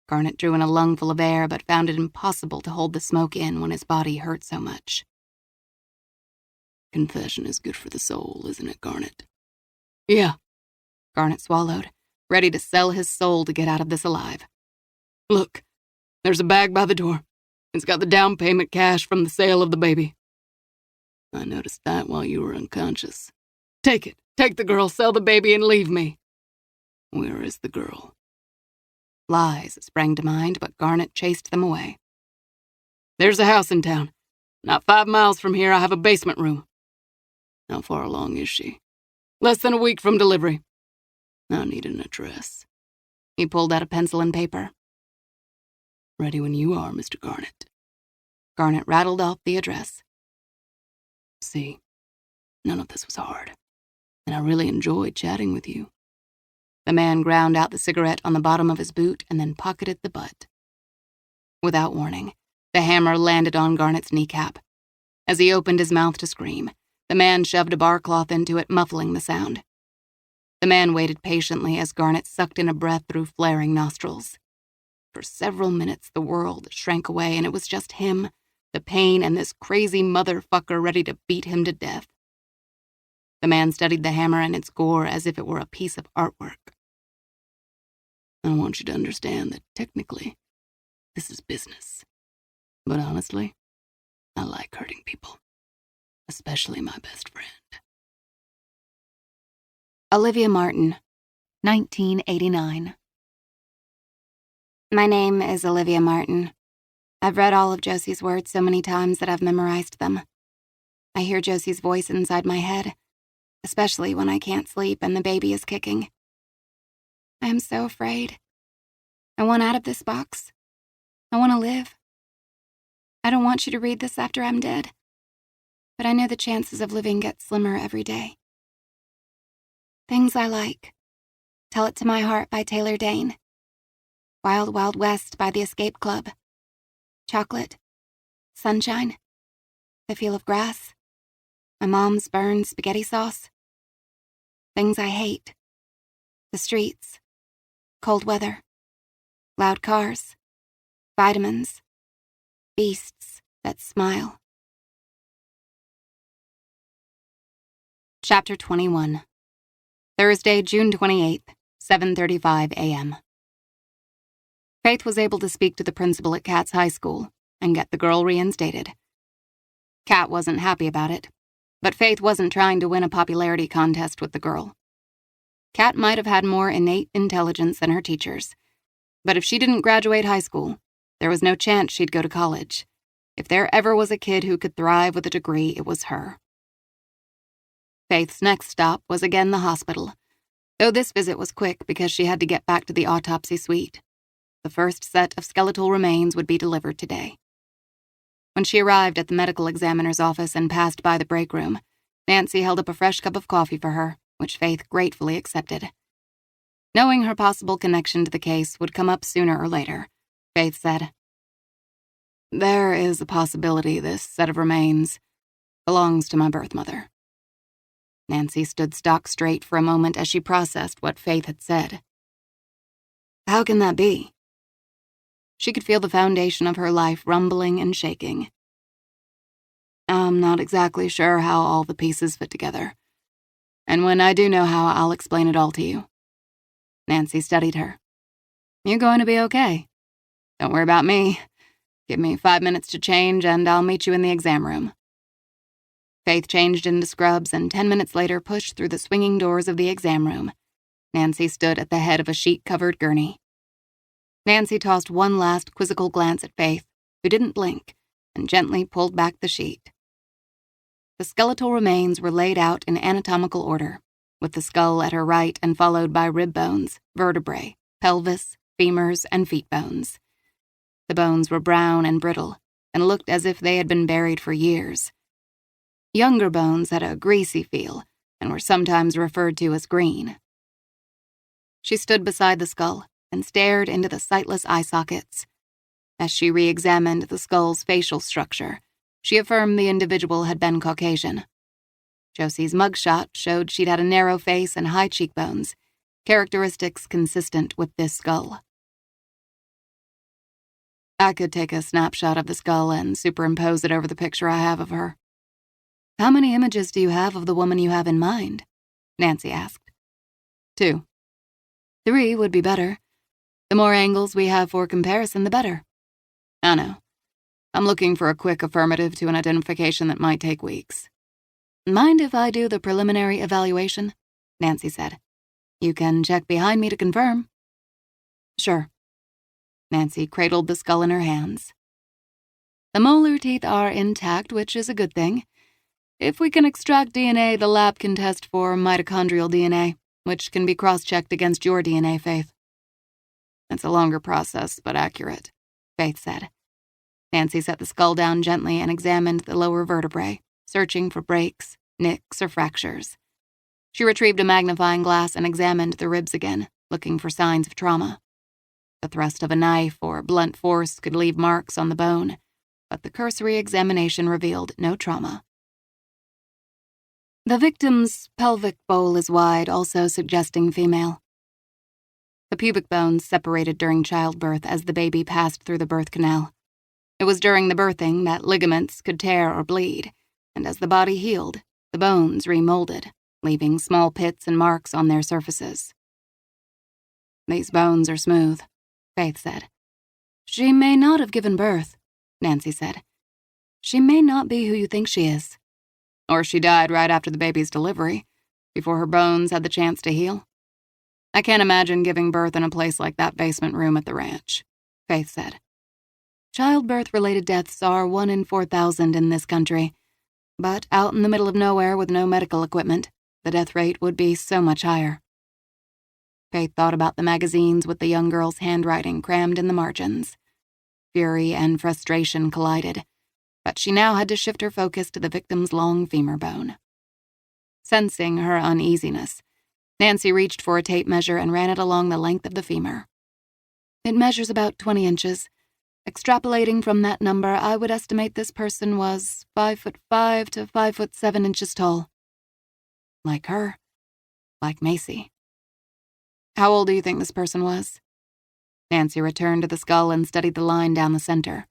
S2: Garnet drew in a lungful of air but found it impossible to hold the smoke in when his body hurt so much.
S1: Confession is good for the soul, isn't it, Garnet? Yeah.
S2: Garnet swallowed, ready to sell his soul to get out of this alive.
S1: Look, there's a bag by the door. It's got the down payment cash from the sale of the baby. I noticed that while you were unconscious. Take it. Take the girl, sell the baby, and leave me. Where is the girl?
S2: Lies sprang to mind, but Garnet chased them away.
S1: There's a house in town. Not 5 miles from here, I have a basement room. How far along is she? Less than a week from delivery. I need an address.
S2: He pulled out a pencil and paper.
S1: Ready when you are, Mr. Garnet.
S2: Garnet rattled off the address.
S1: See, none of this was hard, and I really enjoyed chatting with you.
S2: The man ground out the cigarette on the bottom of his boot and then pocketed the butt. Without warning, the hammer landed on Garnet's kneecap. As he opened his mouth to scream, the man shoved a bar cloth into it, muffling the sound. The man waited patiently as Garnet sucked in a breath through flaring nostrils. For several minutes, the world shrank away, and it was just him, the pain, and this crazy motherfucker ready to beat him to death. The man studied the hammer and its gore as if it were a piece of artwork.
S1: I want you to understand that technically, this is business. But honestly, I like hurting people, especially my best friend.
S2: Olivia Martin, 1989. My name is Olivia Martin. I've read all of Josie's words so many times that I've memorized them. I hear Josie's voice inside my head, especially when I can't sleep and the baby is kicking. I am so afraid. I want out of this box. I want to live.
S3: I don't want you to read this after I'm dead, but I know the chances of living get slimmer every day. Things I like. Tell It to My Heart by Taylor Dane. Wild Wild West by The Escape Club. Chocolate. Sunshine. The Feel of Grass. My Mom's Burned Spaghetti Sauce. Things I Hate. The Streets. Cold Weather. Loud Cars. Vitamins. Beasts That Smile. Chapter 21. Thursday, June 28th, 7:35 a.m. Faith was able to speak to the principal at Kat's high school and get the girl reinstated. Kat wasn't happy about it, but Faith wasn't trying to win a popularity contest with the girl. Kat might have had more innate intelligence than her teachers, but if she didn't graduate high school, there was no chance she'd go to college. If there ever was a kid who could thrive with a degree, it was her. Faith's next stop was again the hospital, though this visit was quick because she had to get back to the autopsy suite. The first set of skeletal remains would be delivered today. When she arrived at the medical examiner's office and passed by the break room, Nancy held up a fresh cup of coffee for her, which Faith gratefully accepted. Knowing her possible connection to the case would come up sooner or later, Faith said, "There is a possibility this set of remains belongs to my birth mother." Nancy stood stock straight for a moment as she processed what Faith had said. How can that be? She could feel the foundation of her life rumbling and shaking. I'm not exactly sure how all the pieces fit together. And when I do know how, I'll explain it all to you. Nancy studied her. You're going to be okay. Don't worry about me. Give me 5 minutes to change and I'll meet you in the exam room. Faith changed into scrubs and 10 minutes later pushed through the swinging doors of the exam room. Nancy stood at the head of a sheet-covered gurney. Nancy tossed one last quizzical glance at Faith, who didn't blink, and gently pulled back the sheet. The skeletal remains were laid out in anatomical order, with the skull at her right and followed by rib bones, vertebrae, pelvis, femurs, and feet bones. The bones were brown and brittle, and looked as if they had been buried for years. Younger bones had a greasy feel and were sometimes referred to as green. She stood beside the skull and stared into the sightless eye sockets. As she re-examined the skull's facial structure, she affirmed the individual had been Caucasian. Josie's mugshot showed she'd had a narrow face and high cheekbones, characteristics consistent with this skull. I could take a snapshot of the skull and superimpose it over the picture I have of her. How many images do you have of the woman you have in mind? Nancy asked. 2. 3 would be better. The more angles we have for comparison, the better. I know. I'm looking for a quick affirmative to an identification that might take weeks. Mind if I do the preliminary evaluation? Nancy said. You can check behind me to confirm. Sure. Nancy cradled the skull in her hands. The molar teeth are intact, which is a good thing. If we can extract DNA, the lab can test for mitochondrial DNA, which can be cross-checked against your DNA, Faith. It's a longer process, but accurate, Faith said. Nancy set the skull down gently and examined the lower vertebrae, searching for breaks, nicks, or fractures. She retrieved a magnifying glass and examined the ribs again, looking for signs of trauma. The thrust of a knife or blunt force could leave marks on the bone, but the cursory examination revealed no trauma. The victim's pelvic bowl is wide, also suggesting female. The pubic bones separated during childbirth as the baby passed through the birth canal. It was during the birthing that ligaments could tear or bleed, and as the body healed, the bones remolded, leaving small pits and marks on their surfaces. These bones are smooth, Faith said. She may not have given birth, Nancy said. She may not be who you think she is. Or she died right after the baby's delivery, before her bones had the chance to heal. I can't imagine giving birth in a place like that basement room at the ranch, Faith said. Childbirth-related deaths are 1 in 4,000 in this country, but out in the middle of nowhere with no medical equipment, the death rate would be so much higher. Faith thought about the magazines with the young girl's handwriting crammed in the margins. Fury and frustration collided,
S2: that, she now had to shift her focus to the victim's long femur bone. Sensing her uneasiness, Nancy reached for a tape measure and ran it along the length of the femur. It measures about 20 inches. Extrapolating from that number, I would estimate this person was 5'5" to 5'7" inches tall. Like her. Like Macy. How old do you think this person was? Nancy returned to the skull and studied the line down the center.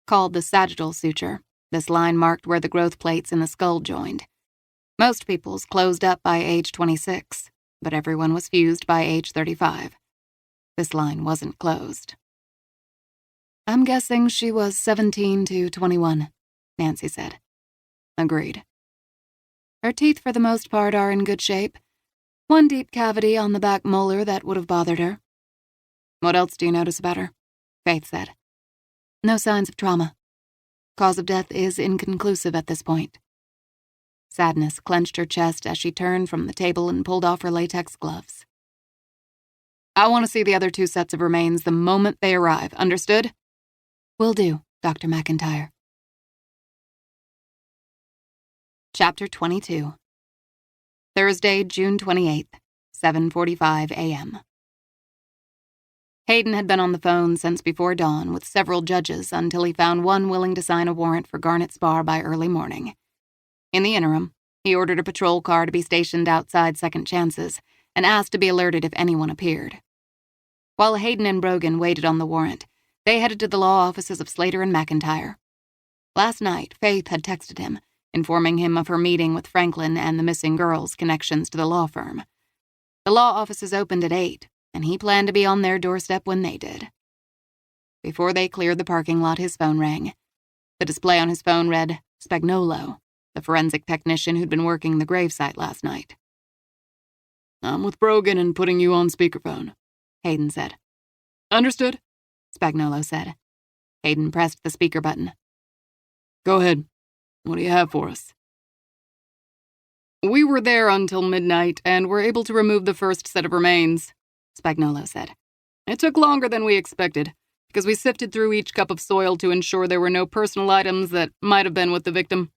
S2: Called the sagittal suture, this line marked where the growth plates in the skull joined. Most people's closed up by age 26, but everyone was fused by age 35. This line wasn't closed. I'm guessing she was 17 to 21, Nancy said. Agreed. Her teeth, for the most part, are in good shape. One deep cavity on the back molar that would have bothered her. What else do you notice about her? Faith said. No signs of trauma. Cause of death is inconclusive at this point. Sadness clenched her chest as she turned from the table and pulled off her latex gloves. I want to see the other 2 sets of remains the moment they arrive, understood? Will do, Dr. McIntyre. Chapter 22. Thursday, June 28th, 7:45 a.m. Hayden had been on the phone since before dawn with several judges until he found one willing to sign a warrant for Garnett's Bar by early morning. In the interim, he ordered a patrol car to be stationed outside Second Chances and asked to be alerted if anyone appeared. While Hayden and Brogan waited on the warrant, they headed to the law offices of Slater and McIntyre. Last night, Faith had texted him, informing him of her meeting with Franklin and the missing girl's connections to the law firm. The law offices opened at 8, and he planned to be on their doorstep when they did. Before they cleared the parking lot, his phone rang. The display on his phone read, Spagnolo, the forensic technician who'd been working the gravesite last night. I'm with Brogan and putting you on speakerphone, Hayden said. Understood, Spagnolo said. Hayden pressed the speaker button. Go ahead. What do you have for us? We were there until midnight and were able to remove the first set of remains, Spagnolo said. It took longer than we expected, because we sifted through each cup of soil to ensure there were no personal items that might have been with the victim.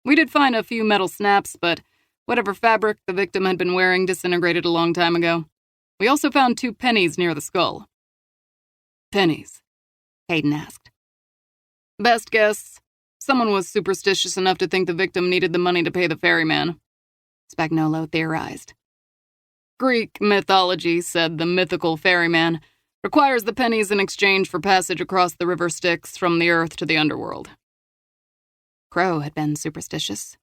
S2: We did find a few metal snaps, but whatever fabric the victim had been wearing disintegrated a long time ago. We also found 2 pennies near the skull. Pennies? Hayden asked. Best guess, someone was superstitious enough to think the victim needed the money to pay the ferryman, Spagnolo theorized. Greek mythology said the mythical ferryman requires the pennies in exchange for passage across the river Styx from the earth to the underworld. Crow had been superstitious.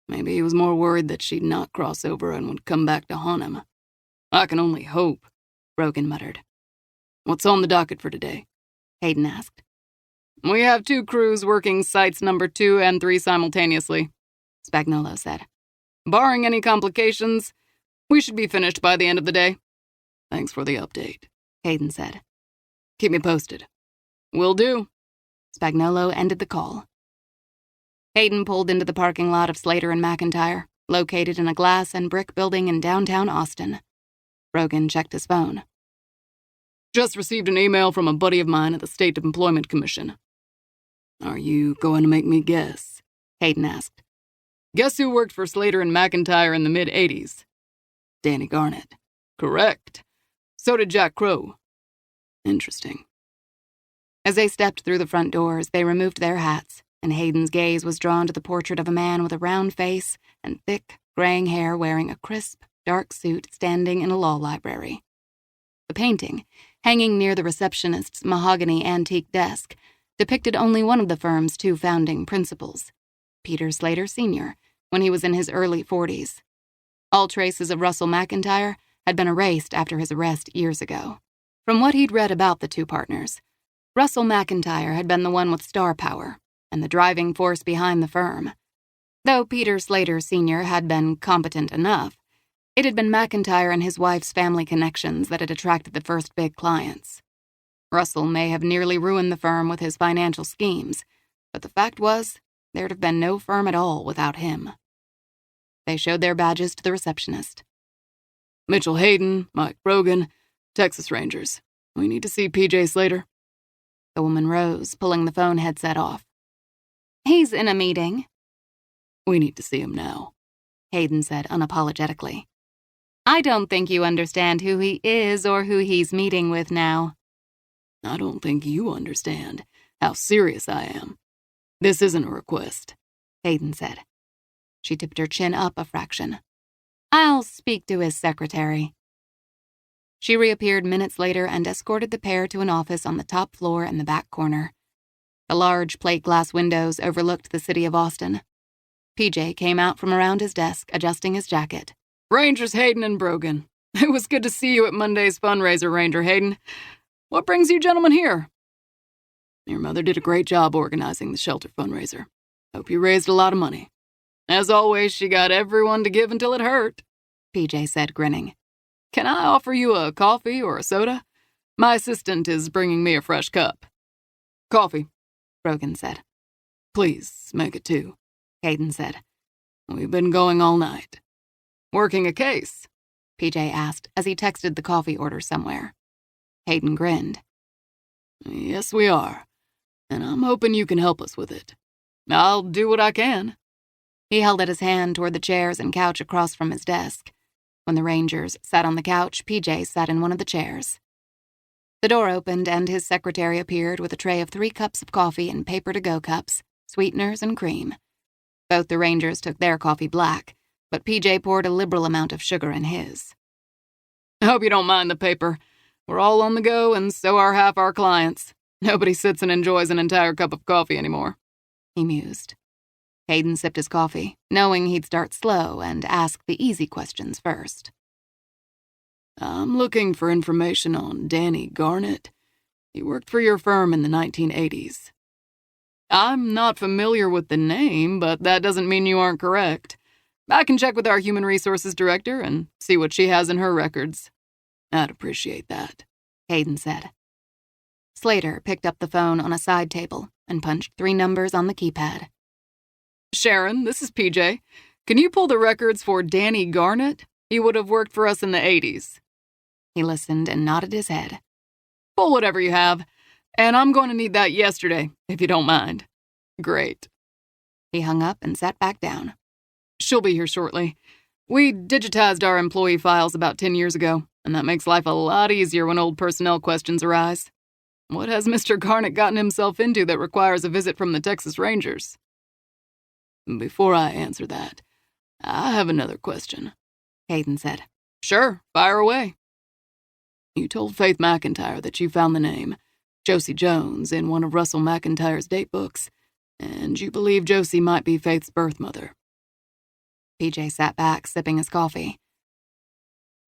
S2: Maybe he was more worried that she'd not cross over and would come back to haunt him. I can only hope, Brogan muttered. What's on the docket for today? Hayden asked. We have 2 crews working sites number 2 and 3 simultaneously, Spagnolo said. Barring any complications, we should be finished by the end of the day. Thanks for the update, Hayden said. Keep me posted. Will do. Spagnolo ended the call. Hayden pulled into the parking lot of Slater and McIntyre, located in a glass and brick building in downtown Austin. Brogan checked his phone. Just received an email from a buddy of mine at the State Employment Commission. Are you going to make me guess? Hayden asked. Guess who worked for Slater and McIntyre in the mid-'80s? Danny Garnett. Correct. So did Jack Crow. Interesting. As they stepped through the front doors, they removed their hats, and Hayden's gaze was drawn to the portrait of a man with a round face and thick, graying hair wearing a crisp, dark suit standing in a law library. The painting, hanging near the receptionist's mahogany antique desk, depicted only one of the firm's 2 founding principals, Peter Slater Sr., when he was in his early 40s. All traces of Russell McIntyre had been erased after his arrest years ago. From what he'd read about the 2 partners, Russell McIntyre had been the one with star power and the driving force behind the firm. Though Peter Slater Sr. had been competent enough, it had been McIntyre and his wife's family connections that had attracted the first big clients. Russell may have nearly ruined the firm with his financial schemes, but the fact was, there'd have been no firm at all without him. They showed their badges to the receptionist. Mitchell Hayden, Mike Brogan, Texas Rangers. We need to see P.J. Slater. The woman rose, pulling the phone headset off.
S3: He's in a meeting.
S1: We need to see him now,
S2: Hayden said unapologetically.
S3: I don't think you understand who he is or who he's meeting with now.
S1: I don't think you understand how serious I am. This isn't a request,
S2: Hayden said. She tipped her chin up a fraction.
S3: I'll speak to his secretary.
S2: She reappeared minutes later and escorted the pair to an office on the top floor in the back corner. The large plate glass windows overlooked the city of Austin. PJ came out from around his desk, adjusting his jacket.
S1: Rangers Hayden and Brogan. It was good to see you at Monday's fundraiser, Ranger Hayden. What brings you gentlemen here? Your mother did a great job organizing the shelter fundraiser. Hope you raised a lot of money. As always, she got everyone to give until it hurt,
S2: PJ said, grinning.
S1: Can I offer you a coffee or a soda? My assistant is bringing me a fresh cup. Coffee,
S2: Brogan said.
S1: Please, make it 2,
S2: Hayden said.
S1: We've been going all night. Working a case?
S2: PJ asked as he texted the coffee order somewhere. Hayden grinned.
S1: Yes, we are, and I'm hoping you can help us with it. I'll do what I can.
S2: He held out his hand toward the chairs and couch across from his desk. When the Rangers sat on the couch, PJ sat in one of the chairs. The door opened and his secretary appeared with a tray of 3 cups of coffee in paper-to-go cups, sweeteners, and cream. Both the Rangers took their coffee black, but PJ poured a liberal amount of sugar in his.
S1: I hope you don't mind the paper. We're all on the go, and so are half our clients. Nobody sits and enjoys an entire cup of coffee anymore,
S2: he mused. Hayden sipped his coffee, knowing he'd start slow and ask the easy questions first.
S1: I'm looking for information on Danny Garnett. He worked for your firm in the 1980s. I'm not familiar with the name, but that doesn't mean you aren't correct. I can check with our human resources director and see what she has in her records. I'd appreciate that,
S2: Hayden said. Slater picked up the phone on a side table and punched 3 numbers on the keypad.
S1: Sharon, this is PJ. Can you pull the records for Danny Garnett? He would have worked for us in the 80s.
S2: He listened and nodded his head.
S1: Pull whatever you have, and I'm going to need that yesterday, if you don't mind. Great.
S2: He hung up and sat back down.
S1: She'll be here shortly. We digitized our employee files about 10 years ago, and that makes life a lot easier when old personnel questions arise. What has Mr. Garnett gotten himself into that requires a visit from the Texas Rangers? Before I answer that, I have another question,
S2: Hayden said.
S1: Sure, fire away. You told Faith McIntyre that you found the name Josie Jones in one of Russell McIntyre's date books, and you believe Josie might be Faith's birth mother.
S2: PJ sat back, sipping his coffee.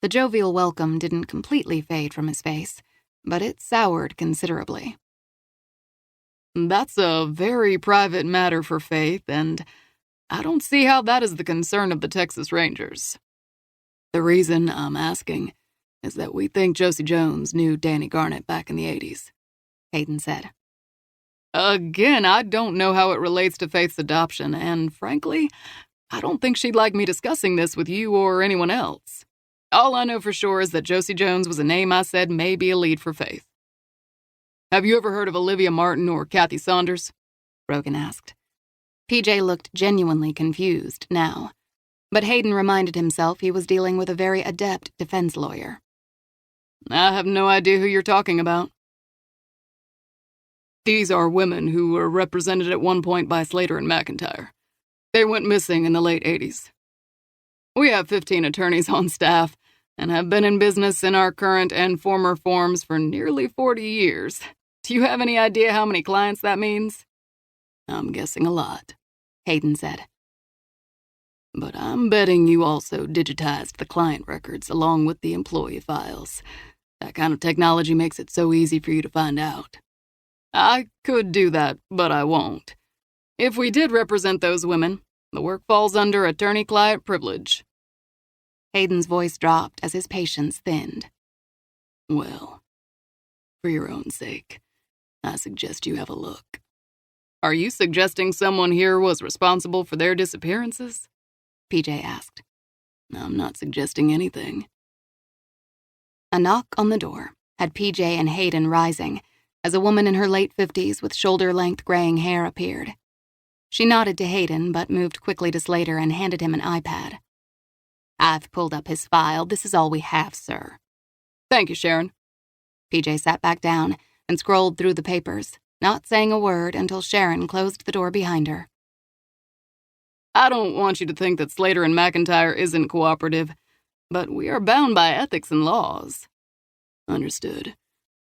S2: The jovial welcome didn't completely fade from his face, but it soured considerably.
S1: That's a very private matter for Faith, and I don't see how that is the concern of the Texas Rangers. The reason I'm asking is that we think Josie Jones knew Danny Garnett back in the 80s,
S2: Hayden said.
S1: Again, I don't know how it relates to Faith's adoption, and frankly, I don't think she'd like me discussing this with you or anyone else. All I know for sure is that Josie Jones was a name I said may be a lead for Faith. Have you ever heard of Olivia Martin or Kathy Saunders?
S2: Brogan asked. PJ looked genuinely confused now, but Hayden reminded himself he was dealing with a very adept defense lawyer.
S1: I have no idea who you're talking about. These are women who were represented at one point by Slater and McIntyre. They went missing in the late 80s. We have 15 attorneys on staff and have been in business in our current and former forms for nearly 40 years. Do you have any idea how many clients that means? I'm guessing a lot, Hayden said. But I'm betting you also digitized the client records along with the employee files. That kind of technology makes it so easy for you to find out. I could do that, but I won't. If we did represent those women, the work falls under attorney-client privilege.
S2: Hayden's voice dropped as his patience thinned.
S1: Well, for your own sake, I suggest you have a look. Are you suggesting someone here was responsible for their disappearances?
S2: PJ asked.
S1: I'm not suggesting anything.
S2: A knock on the door had PJ and Hayden rising as a woman in her late 50s with shoulder-length graying hair appeared. She nodded to Hayden, but moved quickly to Slater and handed him an iPad. "I've pulled up his file. This is all we have, sir."
S1: "Thank you, Sharon."
S2: PJ sat back down and scrolled through the papers, not saying a word until Sharon closed the door behind her.
S1: "I don't want you to think that Slater and McIntyre isn't cooperative, but we are bound by ethics and laws." "Understood.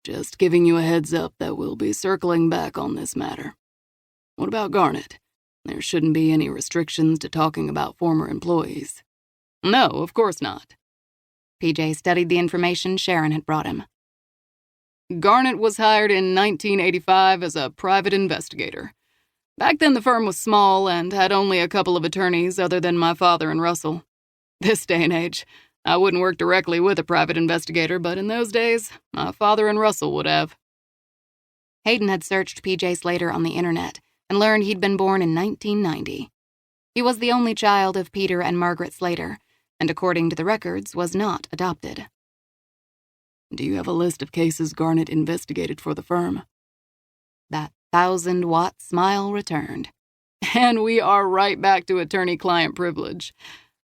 S1: Just giving you a heads up that we'll be circling back on this matter. What about Garnet? There shouldn't be any restrictions to talking about former employees." "No, of course not."
S2: PJ studied the information Sharon had brought him.
S1: "Garnet was hired in 1985 as a private investigator. Back then the firm was small and had only a couple of attorneys other than my father and Russell. This day and age, I wouldn't work directly with a private investigator, but in those days, my father and Russell would have."
S2: Hayden had searched PJ Slater on the internet and learned he'd been born in 1990. He was the only child of Peter and Margaret Slater, and according to the records, was not adopted. "Do you have a list of cases Garnet investigated for the firm?" That 1,000-watt smile returned.
S1: "And we are right back to attorney-client privilege.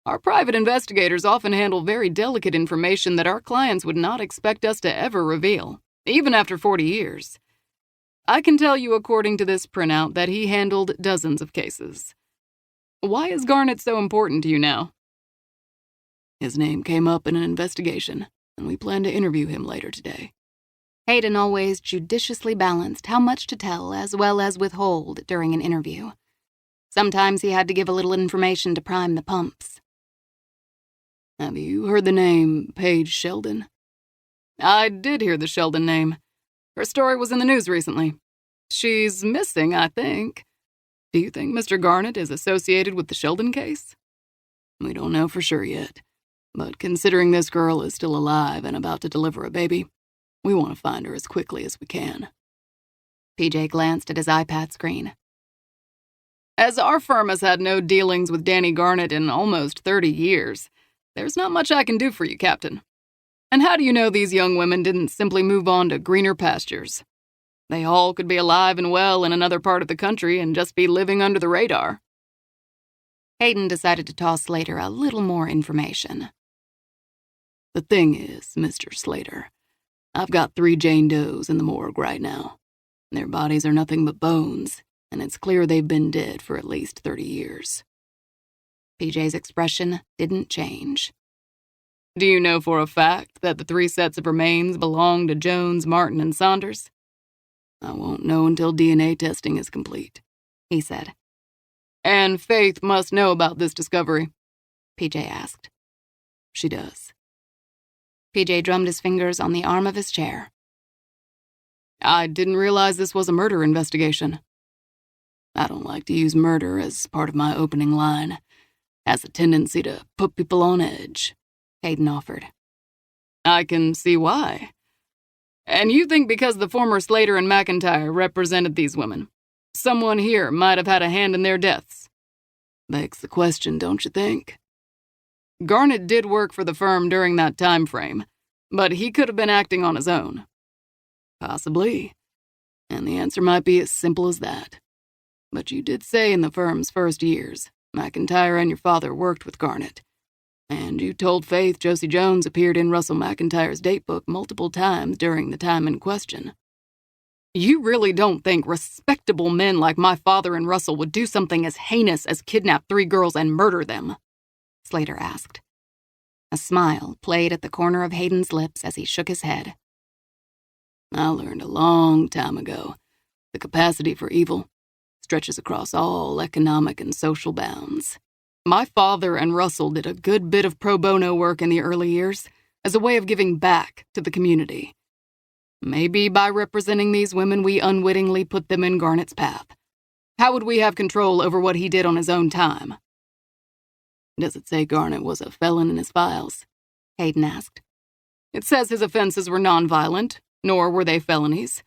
S1: Our private investigators often handle very delicate information that our clients would not expect us to ever reveal, even after 40 years. I can tell you according to this printout that he handled dozens of cases. Why is Garnet so important to you now?" "His name came up in an investigation, and we plan to interview him later today."
S2: Hayden always judiciously balanced how much to tell as well as withhold during an interview. Sometimes he had to give a little information to prime the pumps.
S1: "Have you heard the name Paige Sheldon?" "I did hear the Sheldon name. Her story was in the news recently. She's missing, I think. Do you think Mr. Garnet is associated with the Sheldon case?" "We don't know for sure yet, but considering this girl is still alive and about to deliver a baby, we want to find her as quickly as we can."
S2: PJ glanced at his iPad screen.
S1: "As our firm has had no dealings with Danny Garnet in almost 30 years, there's not much I can do for you, Captain. And how do you know these young women didn't simply move on to greener pastures? They all could be alive and well in another part of the country and just be living under the radar."
S2: Hayden decided to toss Slater a little more information.
S1: "The thing is, Mr. Slater, I've got 3 Jane Does in the morgue right now. Their bodies are nothing but bones, and it's clear they've been dead for at least 30 years.
S2: PJ's expression didn't change.
S1: "Do you know for a fact that the 3 sets of remains belong to Jones, Martin, and Saunders?" "I won't know until DNA testing is complete,"
S2: he said.
S1: "And Faith must know about this discovery?"
S2: PJ asked.
S1: "She does."
S2: PJ drummed his fingers on the arm of his chair.
S1: "I didn't realize this was a murder investigation." "I don't like to use murder as part of my opening line. Has a tendency to put people on edge,"
S2: Hayden offered.
S1: "I can see why. And you think because the former Slater and McIntyre represented these women, someone here might have had a hand in their deaths?" "Begs the question, don't you think?" "Garnet did work for the firm during that time frame, but he could have been acting on his own." "Possibly. And the answer might be as simple as that. But you did say in the firm's first years, McIntyre and your father worked with Garnet. And you told Faith Josie Jones appeared in Russell McIntyre's datebook multiple times during the time in question. You really don't think respectable men like my father and Russell would do something as heinous as kidnap 3 girls and murder them?"
S2: Slater asked. A smile played at the corner of Hayden's lips as he shook his head.
S1: "I learned a long time ago the capacity for evil stretches across all economic and social bounds. My father and Russell did a good bit of pro bono work in the early years as a way of giving back to the community. Maybe by representing these women, we unwittingly put them in Garnet's path. How would we have control over what he did on his own time?" "Does it say Garnet was a felon in his files?"
S2: Hayden asked.
S1: "It says his offenses were nonviolent, nor were they felonies.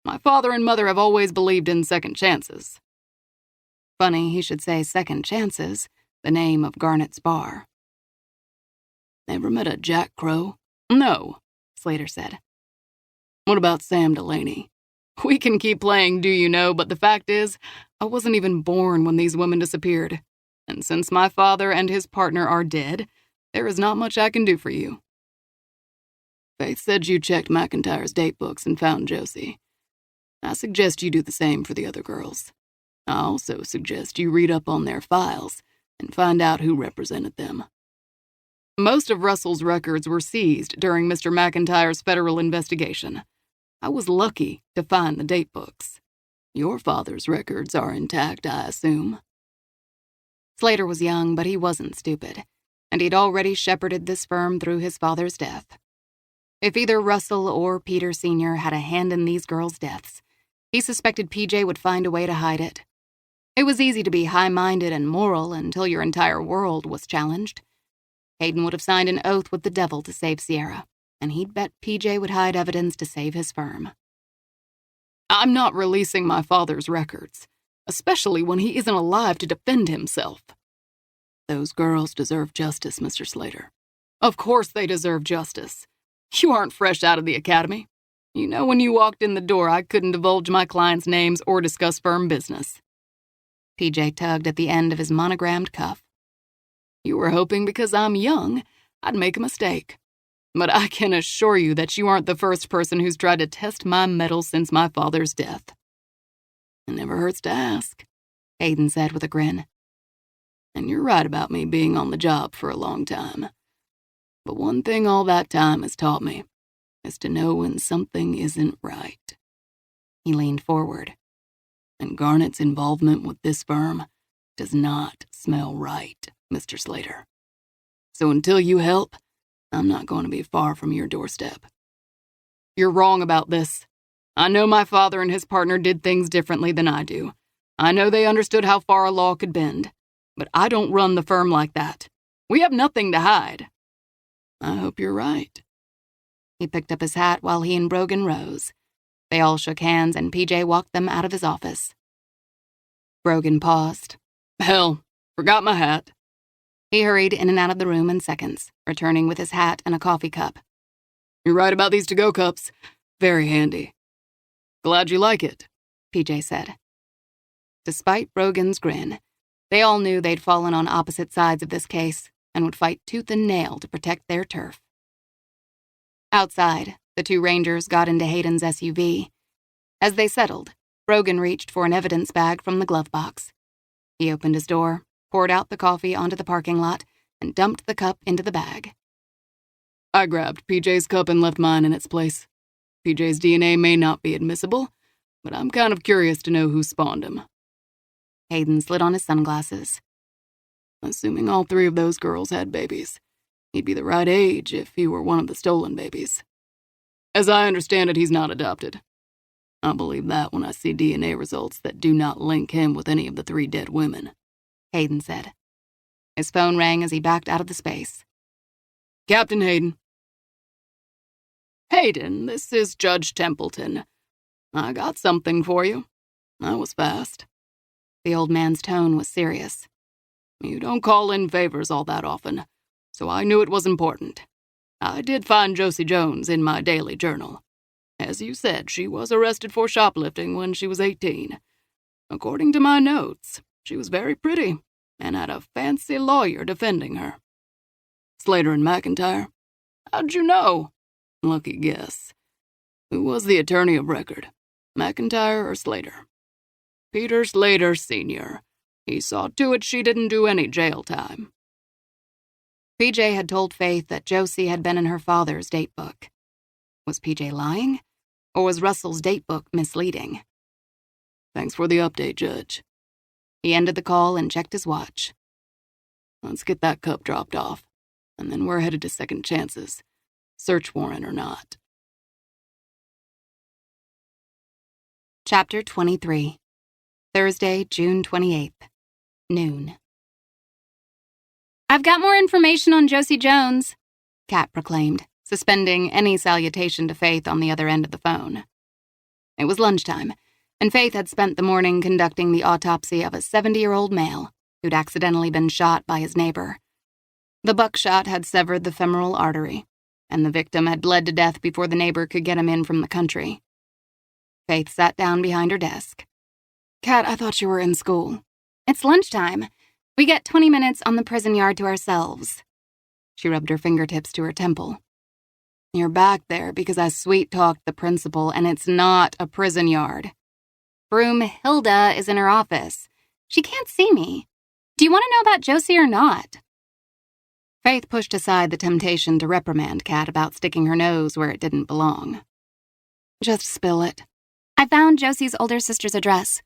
S1: My father and mother have always believed in second chances."
S2: Funny he should say second chances, the name of Garnet's bar.
S1: "Ever met a Jack Crow?"
S2: "No," Slater said.
S1: "What about Sam Delaney? We can keep playing Do You Know, but the fact is, I wasn't even born when these women disappeared. And since my father and his partner are dead, there is not much I can do for you. Faith said you checked McIntyre's date books and found Josie. I suggest you do the same for the other girls. I also suggest you read up on their files and find out who represented them. Most of Russell's records were seized during Mr. McIntyre's federal investigation. I was lucky to find the date books. Your father's records are intact, I assume.
S2: Slater was young, but he wasn't stupid, and he'd already shepherded this firm through his father's death. If either Russell or Peter Sr. had a hand in these girls' deaths, he suspected PJ would find a way to hide it. It was easy to be high-minded and moral until your entire world was challenged. Hayden would have signed an oath with the devil to save Sierra, and he'd bet PJ would hide evidence to save his firm.
S1: I'm not releasing my father's records, especially when he isn't alive to defend himself. Those girls deserve justice, Mr. Slater. Of course they deserve justice. You aren't fresh out of the academy. You know when you walked in the door I couldn't divulge my clients' names or discuss firm business.
S2: PJ tugged at the end of his monogrammed cuff.
S1: You were hoping because I'm young, I'd make a mistake. But I can assure you that you aren't the first person who's tried to test my mettle since my father's death. It never hurts to ask, Hayden said with a grin. And you're right about me being on the job for a long time. But one thing all that time has taught me is to know when something isn't right.
S2: He leaned forward.
S1: And Garnett's involvement with this firm does not smell right, Mr. Slater. So until you help, I'm not going to be far from your doorstep. You're wrong about this. I know my father and his partner did things differently than I do. I know they understood how far a law could bend. But I don't run the firm like that. We have nothing to hide. I hope you're right.
S2: He picked up his hat while he and Brogan rose. They all shook hands and PJ walked them out of his office. Brogan paused.
S1: Hell, forgot my hat.
S2: He hurried in and out of the room in seconds, returning with his hat and a coffee cup.
S1: You're right about these to-go cups. Very handy. Glad you like it,
S2: PJ said. Despite Brogan's grin, they all knew they'd fallen on opposite sides of this case and would fight tooth and nail to protect their turf. Outside, the two Rangers got into Hayden's SUV. As they settled, Brogan reached for an evidence bag from the glove box. He opened his door, poured out the coffee onto the parking lot, and dumped the cup into the bag.
S1: I grabbed PJ's cup and left mine in its place. PJ's DNA may not be admissible, but I'm kind of curious to know who spawned him.
S2: Hayden slid on his sunglasses.
S1: Assuming all three of those girls had babies, he'd be the right age if he were one of the stolen babies. As I understand it, he's not adopted. I'll believe that when I see DNA results that do not link him with any of the three dead women,
S2: Hayden said. His phone rang as he backed out of the space.
S1: Captain Hayden. Hayden, this is Judge Templeton. I got something for you. I was fast.
S2: The old man's tone was serious.
S1: You don't call in favors all that often, so I knew it was important. I did find Josie Jones in my daily journal. As you said, she was arrested for shoplifting when she was 18. According to my notes, she was very pretty and had a fancy lawyer defending her. Slater and McIntyre. How'd you know? Lucky guess. Who was the attorney of record, McIntyre or Slater? Peter Slater, Sr. He saw to it she didn't do any jail time.
S2: PJ had told Faith that Josie had been in her father's date book. Was PJ lying? Or was Russell's date book misleading?
S1: Thanks for the update, Judge.
S2: He ended the call and checked his watch.
S1: Let's get that cup dropped off, and then we're headed to second chances, search warrant or not.
S2: Chapter 23. Thursday, June 28th. Noon.
S3: I've got more information on Josie Jones,
S2: Kat proclaimed, suspending any salutation to Faith on the other end of the phone. It was lunchtime, and Faith had spent the morning conducting the autopsy of a 70-year-old male who'd accidentally been shot by his neighbor. The buckshot had severed the femoral artery, and the victim had bled to death before the neighbor could get him in from the country. Faith sat down behind her desk.
S1: Kat, I thought you were in school.
S3: It's lunchtime. We get 20 minutes on the prison yard to ourselves.
S2: She rubbed her fingertips to her temple.
S1: You're back there because I sweet-talked the principal, and it's not a prison yard.
S3: Broom Hilda is in her office. She can't see me. Do you want to know about Josie or not?
S2: Faith pushed aside the temptation to reprimand Kat about sticking her nose where it didn't belong.
S1: Just spill it.
S3: I found Josie's older sister's address.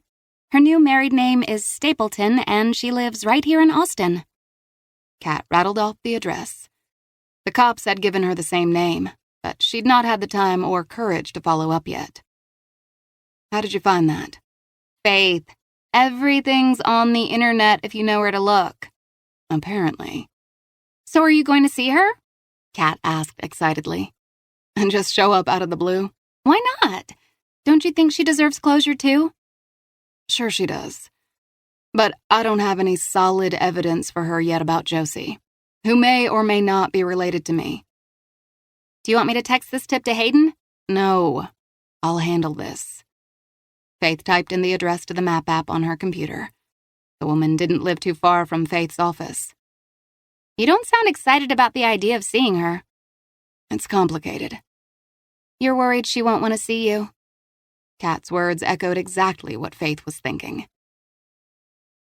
S3: Her new married name is Stapleton, and she lives right here in Austin.
S2: Kat rattled off the address. The cops had given her the same name, but she'd not had the time or courage to follow up yet. How did you find that?
S3: Faith, everything's on the internet if you know where to look.
S2: Apparently.
S3: So are you going to see her?
S2: Kat asked excitedly. And just show up out of the blue?
S3: Why not? Don't you think she deserves closure too?
S1: Sure she does. But I don't have any solid evidence for her yet about Josie, who may or may not be related to me.
S3: Do you want me to text this tip to Hayden?
S1: No. I'll handle this.
S2: Faith typed in the address to the map app on her computer. The woman didn't live too far from Faith's office.
S3: You don't sound excited about the idea of seeing her.
S1: It's complicated.
S3: You're worried she won't want to see you?
S2: Kat's words echoed exactly what Faith was thinking.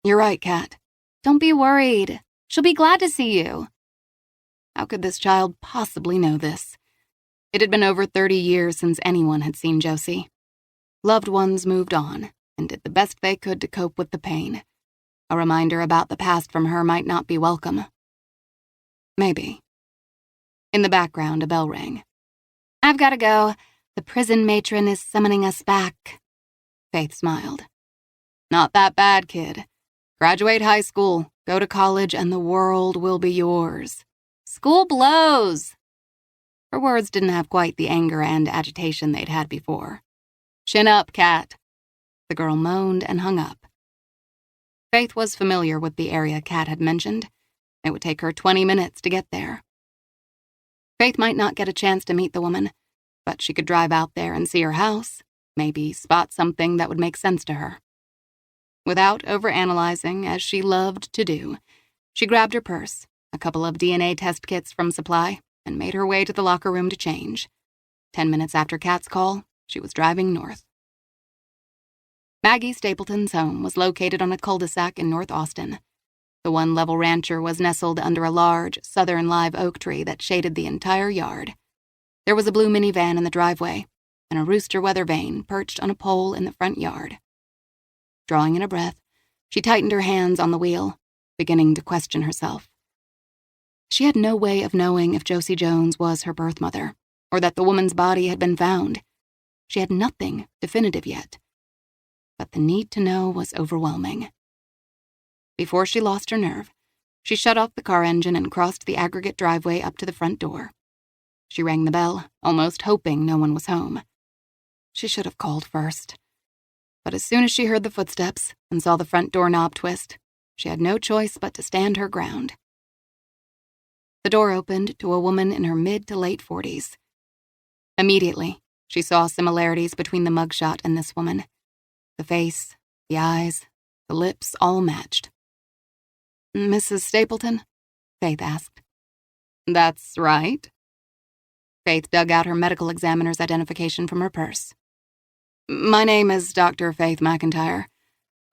S1: You're right, Kat.
S3: Don't be worried. She'll be glad to see you.
S2: How could this child possibly know this? It had been over 30 years since anyone had seen Josie. Loved ones moved on and did the best they could to cope with the pain. A reminder about the past from her might not be welcome. Maybe. In the background, a bell rang.
S3: I've got to go. The prison matron is summoning us back.
S2: Faith smiled. Not that bad, kid. Graduate high school, go to college, and the world will be yours.
S3: School blows.
S2: Her words didn't have quite the anger and agitation they'd had before. Chin up, Kat. The girl moaned and hung up. Faith was familiar with the area Kat had mentioned. It would take her 20 minutes to get there. Faith might not get a chance to meet the woman, but she could drive out there and see her house, maybe spot something that would make sense to her. Without overanalyzing, as she loved to do, she grabbed her purse, a couple of DNA test kits from Supply, and made her way to the locker room to change. 10 minutes after Kat's call, she was driving north. Maggie Stapleton's home was located on a cul-de-sac in North Austin. The one-level rancher was nestled under a large, southern live oak tree that shaded the entire yard. There was a blue minivan in the driveway, and a rooster weather vane perched on a pole in the front yard. Drawing in a breath, she tightened her hands on the wheel, beginning to question herself. She had no way of knowing if Josie Jones was her birth mother, or that the woman's body had been found. She had nothing definitive yet. But the need to know was overwhelming. Before she lost her nerve, she shut off the car engine and crossed the aggregate driveway up to the front door. She rang the bell, almost hoping no one was home. She should have called first. But as soon as she heard the footsteps and saw the front doorknob twist, she had no choice but to stand her ground. The door opened to a woman in her mid to late 40s. Immediately, she saw similarities between the mugshot and this woman. The face, the eyes, the lips all matched.
S1: Mrs. Stapleton?
S2: Faith asked.
S1: That's right.
S2: Faith dug out her medical examiner's identification from her purse.
S1: My name is Dr. Faith McIntyre.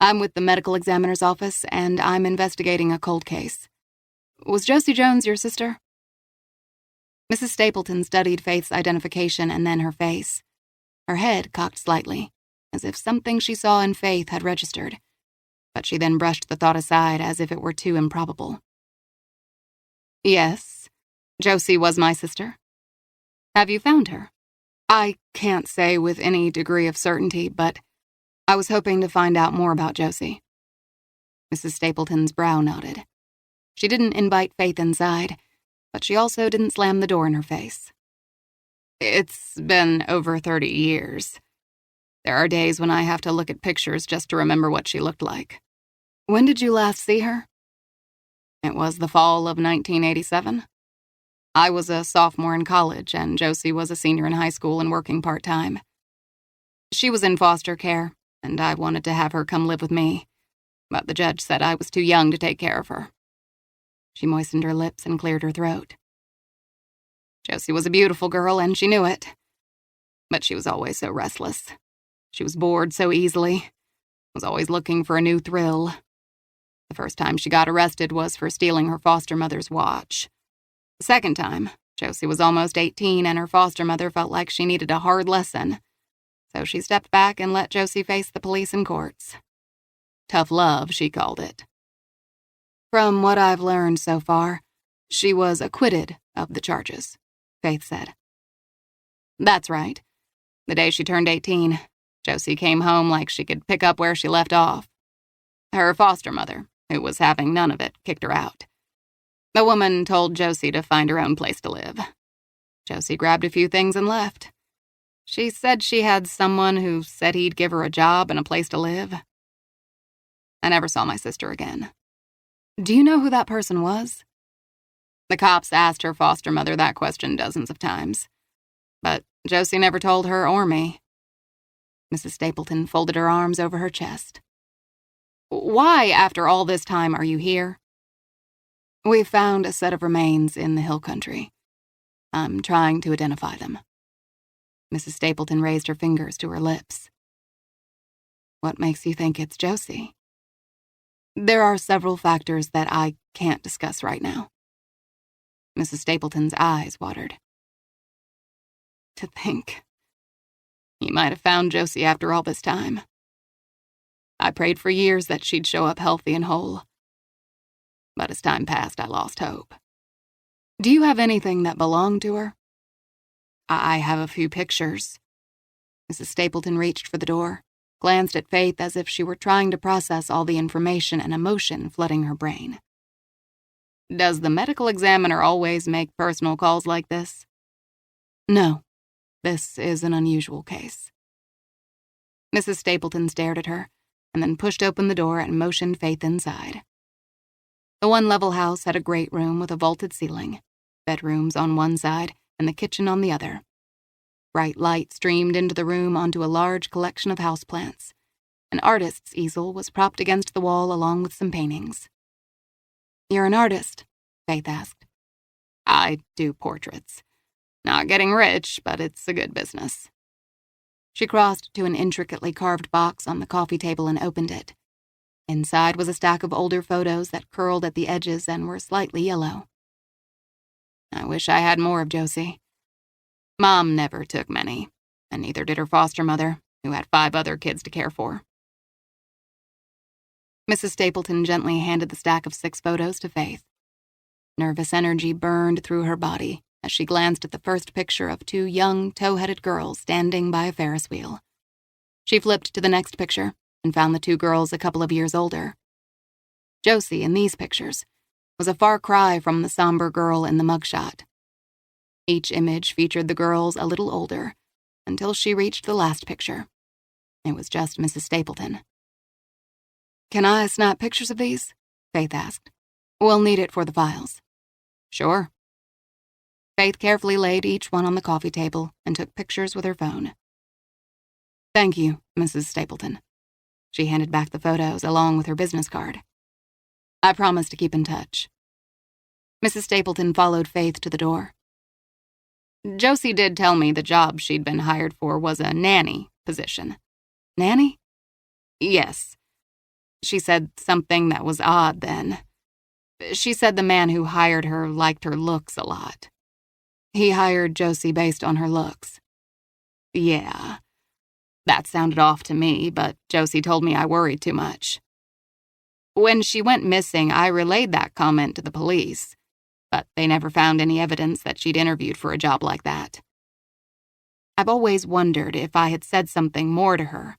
S1: I'm with the medical examiner's office, and I'm investigating a cold case. Was Josie Jones your sister?
S2: Mrs. Stapleton studied Faith's identification and then her face. Her head cocked slightly, as if something she saw in Faith had registered, but she then brushed the thought aside as if it were too improbable. Yes, Josie was my sister. Have you found her?
S1: I can't say with any degree of certainty, but I was hoping to find out more about Josie.
S2: Mrs. Stapleton's brow nodded. She didn't invite Faith inside, but she also didn't slam the door in her face. It's been over 30 years. There are days when I have to look at pictures just to remember what she looked like.
S1: When did you last see her?
S2: It was the fall of 1987. I was a sophomore in college, and Josie was a senior in high school and working part-time. She was in foster care, and I wanted to have her come live with me, but the judge said I was too young to take care of her. She moistened her lips and cleared her throat. Josie was a beautiful girl, and she knew it. But she was always so restless. She was bored so easily, was always looking for a new thrill. The first time she got arrested was for stealing her foster mother's watch. The second time, Josie was almost 18, and her foster mother felt like she needed a hard lesson. So she stepped back and let Josie face the police and courts. Tough love, she called it. From what I've learned so far, she was acquitted of the charges, Faith said. That's right. The day she turned 18, Josie came home like she could pick up where she left off. Her foster mother, who was having none of it, kicked her out. The woman told Josie to find her own place to live. Josie grabbed a few things and left. She said she had someone who said he'd give her a job and a place to live. I never saw my sister again. Do you know who that person was? The cops asked her foster mother that question dozens of times, but Josie never told her or me. Mrs. Stapleton folded her arms over her chest. Why, after all this time, are you here? We found a set of remains in the hill country. I'm trying to identify them. Mrs. Stapleton raised her fingers to her lips. What makes you think it's Josie? There are several factors that I can't discuss right now. Mrs. Stapleton's eyes watered. To think, he might have found Josie after all this time. I prayed for years that she'd show up healthy and whole. But as time passed, I lost hope. Do you have anything that belonged to her? I have a few pictures. Mrs. Stapleton reached for the door, glanced at Faith as if she were trying to process all the information and emotion flooding her brain. Does the medical examiner always make personal calls like this? No, this is an unusual case. Mrs. Stapleton stared at her, and then pushed open the door and motioned Faith inside. The one-level house had a great room with a vaulted ceiling, bedrooms on one side and the kitchen on the other. Bright light streamed into the room onto a large collection of houseplants. An artist's easel was propped against the wall along with some paintings. You're an artist? Faith asked. I do portraits. Not getting rich, but it's a good business. She crossed to an intricately carved box on the coffee table and opened it. Inside was a stack of older photos that curled at the edges and were slightly yellow. I wish I had more of Josie. Mom never took many, and neither did her foster mother, who had 5 other kids to care for. Mrs. Stapleton gently handed the stack of 6 photos to Faith. Nervous energy burned through her body as she glanced at the first picture of 2 young, tow-headed girls standing by a Ferris wheel. She flipped to the next picture and found the 2 girls a couple of years older. Josie, in these pictures, was a far cry from the somber girl in the mugshot. Each image featured the girls a little older, until she reached the last picture. It was just Mrs. Stapleton. Can I snap pictures of these? Faith asked. We'll need it for the files. Sure. Faith carefully laid each one on the coffee table and took pictures with her phone. Thank you, Mrs. Stapleton. She handed back the photos along with her business card. I promise to keep in touch. Mrs. Stapleton followed Faith to the door. Josie did tell me the job she'd been hired for was a nanny position. Nanny? Yes. She said something that was odd then. She said the man who hired her liked her looks a lot. He hired Josie based on her looks. Yeah. That sounded off to me, but Josie told me I worried too much. When she went missing, I relayed that comment to the police, but they never found any evidence that she'd interviewed for a job like that. I've always wondered if I had said something more to her.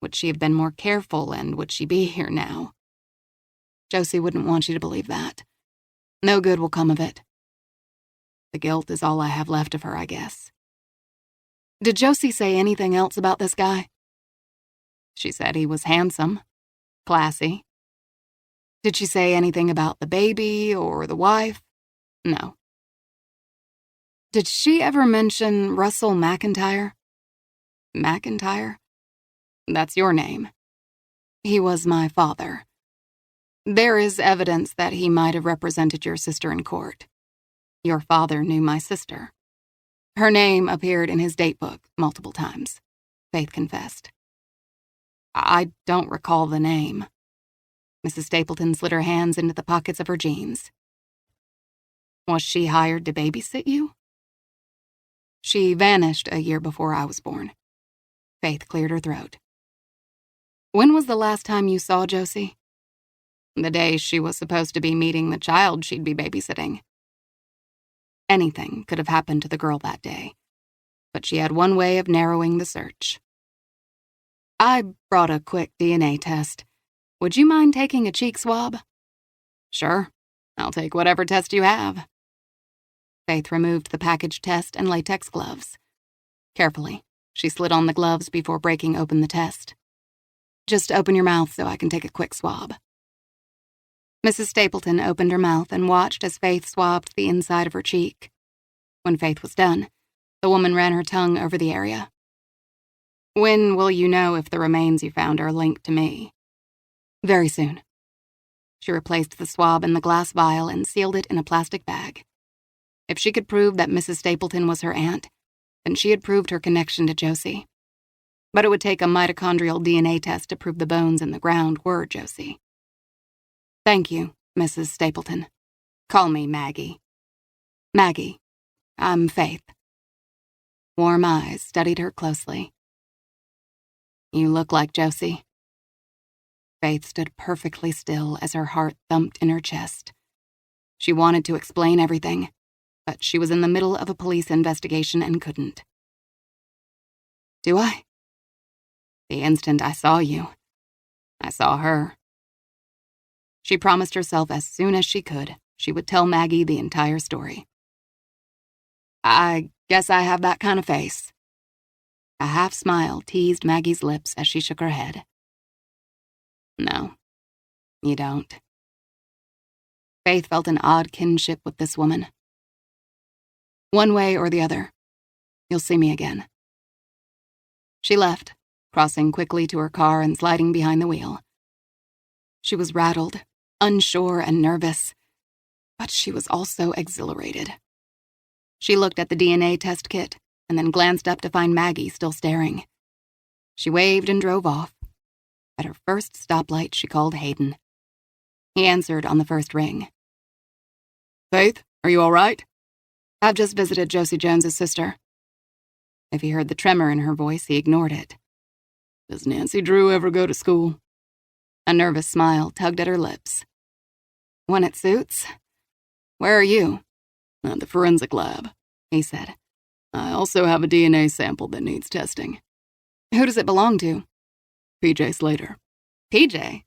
S2: Would she have been more careful, and would she be here now? Josie wouldn't want you to believe that. No good will come of it. The guilt is all I have left of her, I guess. Did Josie say anything else about this guy? She said he was handsome, classy. Did she say anything about the baby or the wife? No. Did she ever mention Russell McIntyre? McIntyre? That's your name. He was my father. There is evidence that he might have represented your sister in court. Your father knew my sister. Her name appeared in his date book multiple times, Faith confessed. I don't recall the name. Mrs. Stapleton slid her hands into the pockets of her jeans. Was she hired to babysit you? She vanished a year before I was born. Faith cleared her throat. When was the last time you saw Josie? The day she was supposed to be meeting the child she'd be babysitting. Anything could have happened to the girl that day, but she had one way of narrowing the search. I brought a quick DNA test. Would you mind taking a cheek swab? Sure, I'll take whatever test you have. Faith removed the packaged test and latex gloves. Carefully, she slid on the gloves before breaking open the test. Just open your mouth so I can take a quick swab. Mrs. Stapleton opened her mouth and watched as Faith swabbed the inside of her cheek. When Faith was done, the woman ran her tongue over the area. When will you know if the remains you found are linked to me? Very soon. She replaced the swab in the glass vial and sealed it in a plastic bag. If she could prove that Mrs. Stapleton was her aunt, then she had proved her connection to Josie. But it would take a mitochondrial DNA test to prove the bones in the ground were Josie. Thank you, Mrs. Stapleton. Call me Maggie. Maggie, I'm Faith. Warm eyes studied her closely. You look like Josie. Faith stood perfectly still as her heart thumped in her chest. She wanted to explain everything, but she was in the middle of a police investigation and couldn't. Do I? The instant I saw you, I saw her. She promised herself as soon as she could, she would tell Maggie the entire story. I guess I have that kind of face. A half smile teased Maggie's lips as she shook her head. No, you don't. Faith felt an odd kinship with this woman. One way or the other, you'll see me again. She left, crossing quickly to her car and sliding behind the wheel. She was rattled, unsure and nervous, but she was also exhilarated. She looked at the DNA test kit and then glanced up to find Maggie still staring. She waved and drove off. At her first stoplight, she called Hayden. He answered on the first ring. Faith, are you all right? I've just visited Josie Jones's sister. If he heard the tremor in her voice, he ignored it. Does Nancy Drew ever go to school? A nervous smile tugged at her lips. When it suits. Where are you? At the forensic lab, he said. I also have a DNA sample that needs testing. Who does it belong to? PJ Slater. PJ?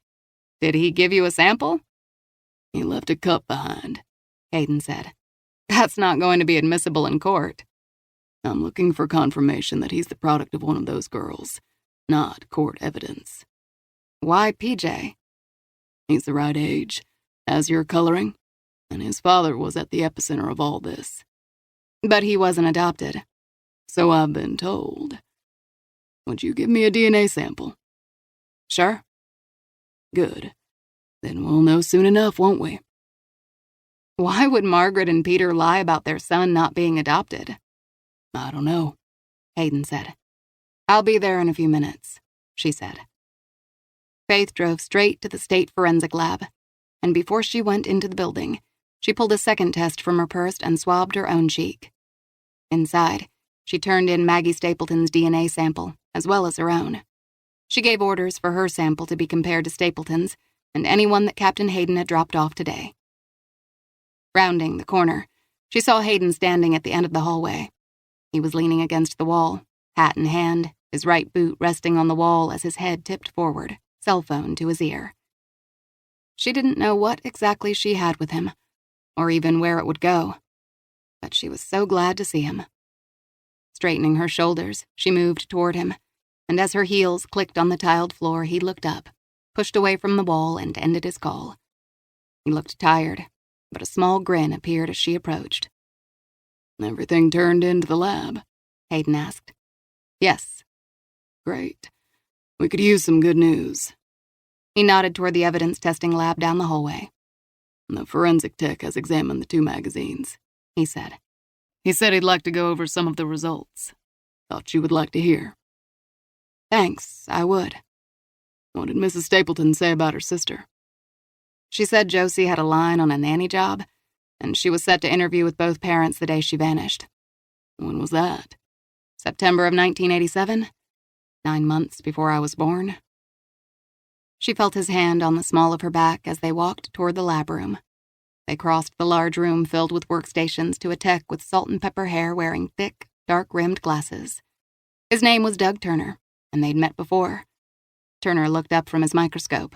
S2: Did he give you a sample? He left a cup behind, Hayden said. That's not going to be admissible in court. I'm looking for confirmation that he's the product of one of those girls, not court evidence. Why PJ? He's the right age, has your coloring, and his father was at the epicenter of all this. But he wasn't adopted. So I've been told. Would you give me a DNA sample? Sure. Good. Then we'll know soon enough, won't we? Why would Margaret and Peter lie about their son not being adopted? I don't know, Hayden said. I'll be there in a few minutes, she said. Faith drove straight to the state forensic lab, and before she went into the building, she pulled a second test from her purse and swabbed her own cheek. Inside, she turned in Maggie Stapleton's DNA sample, as well as her own. She gave orders for her sample to be compared to Stapleton's and anyone that Captain Hayden had dropped off today. Rounding the corner, she saw Hayden standing at the end of the hallway. He was leaning against the wall, hat in hand, his right boot resting on the wall as his head tipped forward, cell phone to his ear. She didn't know what exactly she had with him, or even where it would go, but she was so glad to see him. Straightening her shoulders, she moved toward him, and as her heels clicked on the tiled floor, he looked up, pushed away from the wall, and ended his call. He looked tired, but a small grin appeared as she approached. Everything turned into the lab? Hayden asked. Yes. Great.
S1: We could use some good news.
S2: He nodded toward the evidence testing lab down the hallway.
S1: The forensic tech has examined the 2 magazines,
S2: he said.
S1: He said he'd like to go over some of the results. Thought you would like to hear.
S2: Thanks, I would.
S1: What did Mrs. Stapleton say about her sister?
S2: She said Josie had a line on a nanny job, and she was set to interview with both parents the day she vanished.
S1: When was that?
S2: September of 1987, 9 months before I was born. She felt his hand on the small of her back as they walked toward the lab room. They crossed the large room filled with workstations to a tech with salt and pepper hair wearing thick, dark-rimmed glasses. His name was Doug Turner, and they'd met before. Turner looked up from his microscope.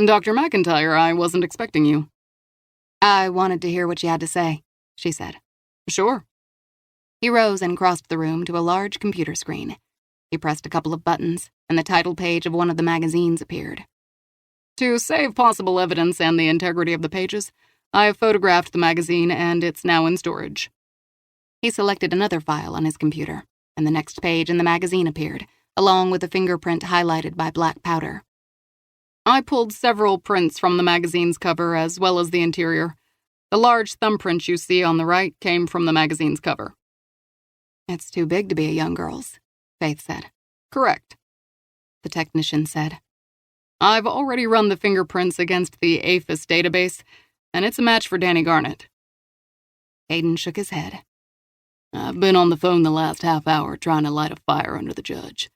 S1: Dr. McIntyre, I wasn't expecting you.
S2: I wanted to hear what you had to say, she said.
S1: Sure.
S2: He rose and crossed the room to a large computer screen. He pressed a couple of buttons, and the title page of one of the magazines appeared.
S1: To save possible evidence and the integrity of the pages, I have photographed the magazine and it's now in storage.
S2: He selected another file on his computer, and the next page in the magazine appeared, along with a fingerprint highlighted by black powder.
S1: I pulled several prints from the magazine's cover as well as the interior. The large thumbprint you see on the right came from the magazine's cover.
S2: It's too big to be a young girl's, Faith said.
S1: Correct.
S2: The technician said.
S1: I've already run the fingerprints against the APHIS database, and it's a match for Danny Garnett.
S2: Hayden shook his head.
S1: I've been on the phone the last half hour trying to light a fire under the judge.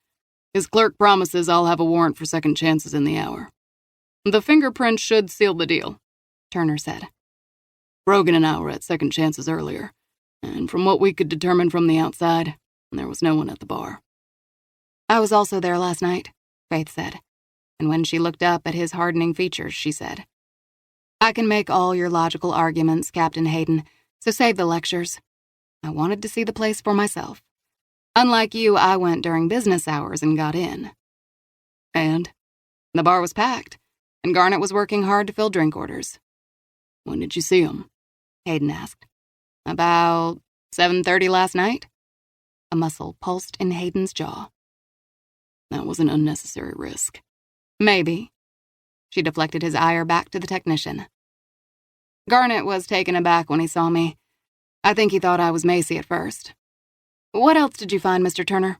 S1: His clerk promises I'll have a warrant for second chances in the hour. The fingerprint should seal the deal, Turner said. Brogan and I were at second chances earlier, and from what we could determine from the outside, there was no one at the bar.
S2: I was also there last night, Faith said, and when she looked up at his hardening features, she said, I can make all your logical arguments, Captain Hayden, so save the lectures. I wanted to see the place for myself. Unlike you, I went during business hours and got in.
S1: And?
S2: The bar was packed, and Garnett was working hard to fill drink orders.
S1: When did you see him?
S2: Hayden asked. About 7:30 last night. A muscle pulsed in Hayden's jaw.
S1: That was an unnecessary risk.
S2: Maybe. She deflected his ire back to the technician. Garnett was taken aback when he saw me. I think he thought I was Macy at first. What else did you find, Mr. Turner?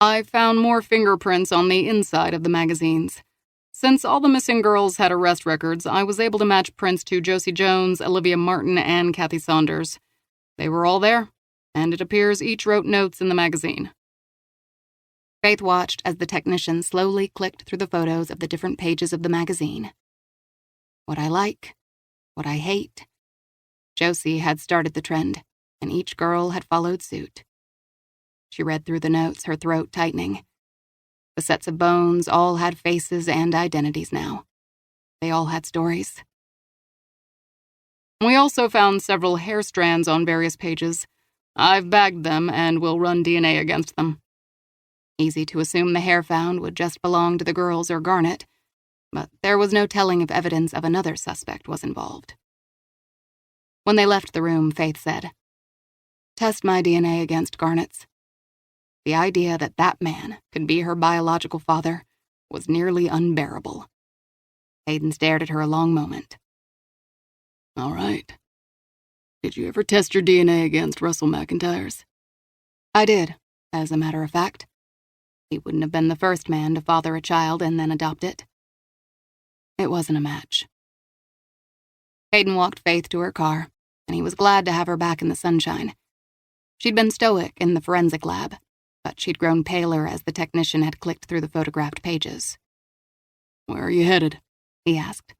S1: I found more fingerprints on the inside of the magazines. Since all the missing girls had arrest records, I was able to match prints to Josie Jones, Olivia Martin, and Kathy Saunders. They were all there, and it appears each wrote notes in the magazine.
S2: Faith watched as the technician slowly clicked through the photos of the different pages of the magazine. What I like, what I hate. Josie had started the trend, and each girl had followed suit. She read through the notes, her throat tightening. The sets of bones all had faces and identities now. They all had stories.
S1: We also found several hair strands on various pages. I've bagged them and will run DNA against them.
S2: Easy to assume the hair found would just belong to the girls or Garnett, but there was no telling if evidence of another suspect was involved. When they left the room, Faith said, Test my DNA against Garnett's. The idea that that man could be her biological father was nearly unbearable. Hayden stared at her a long moment.
S1: All right. Did you ever test your DNA against Russell McIntyre's?
S2: I did, as a matter of fact. He wouldn't have been the first man to father a child and then adopt it. It wasn't a match. Hayden walked Faith to her car, and he was glad to have her back in the sunshine. She'd been stoic in the forensic lab, but she'd grown paler as the technician had clicked through the photographed pages.
S1: Where are you headed?
S2: He asked.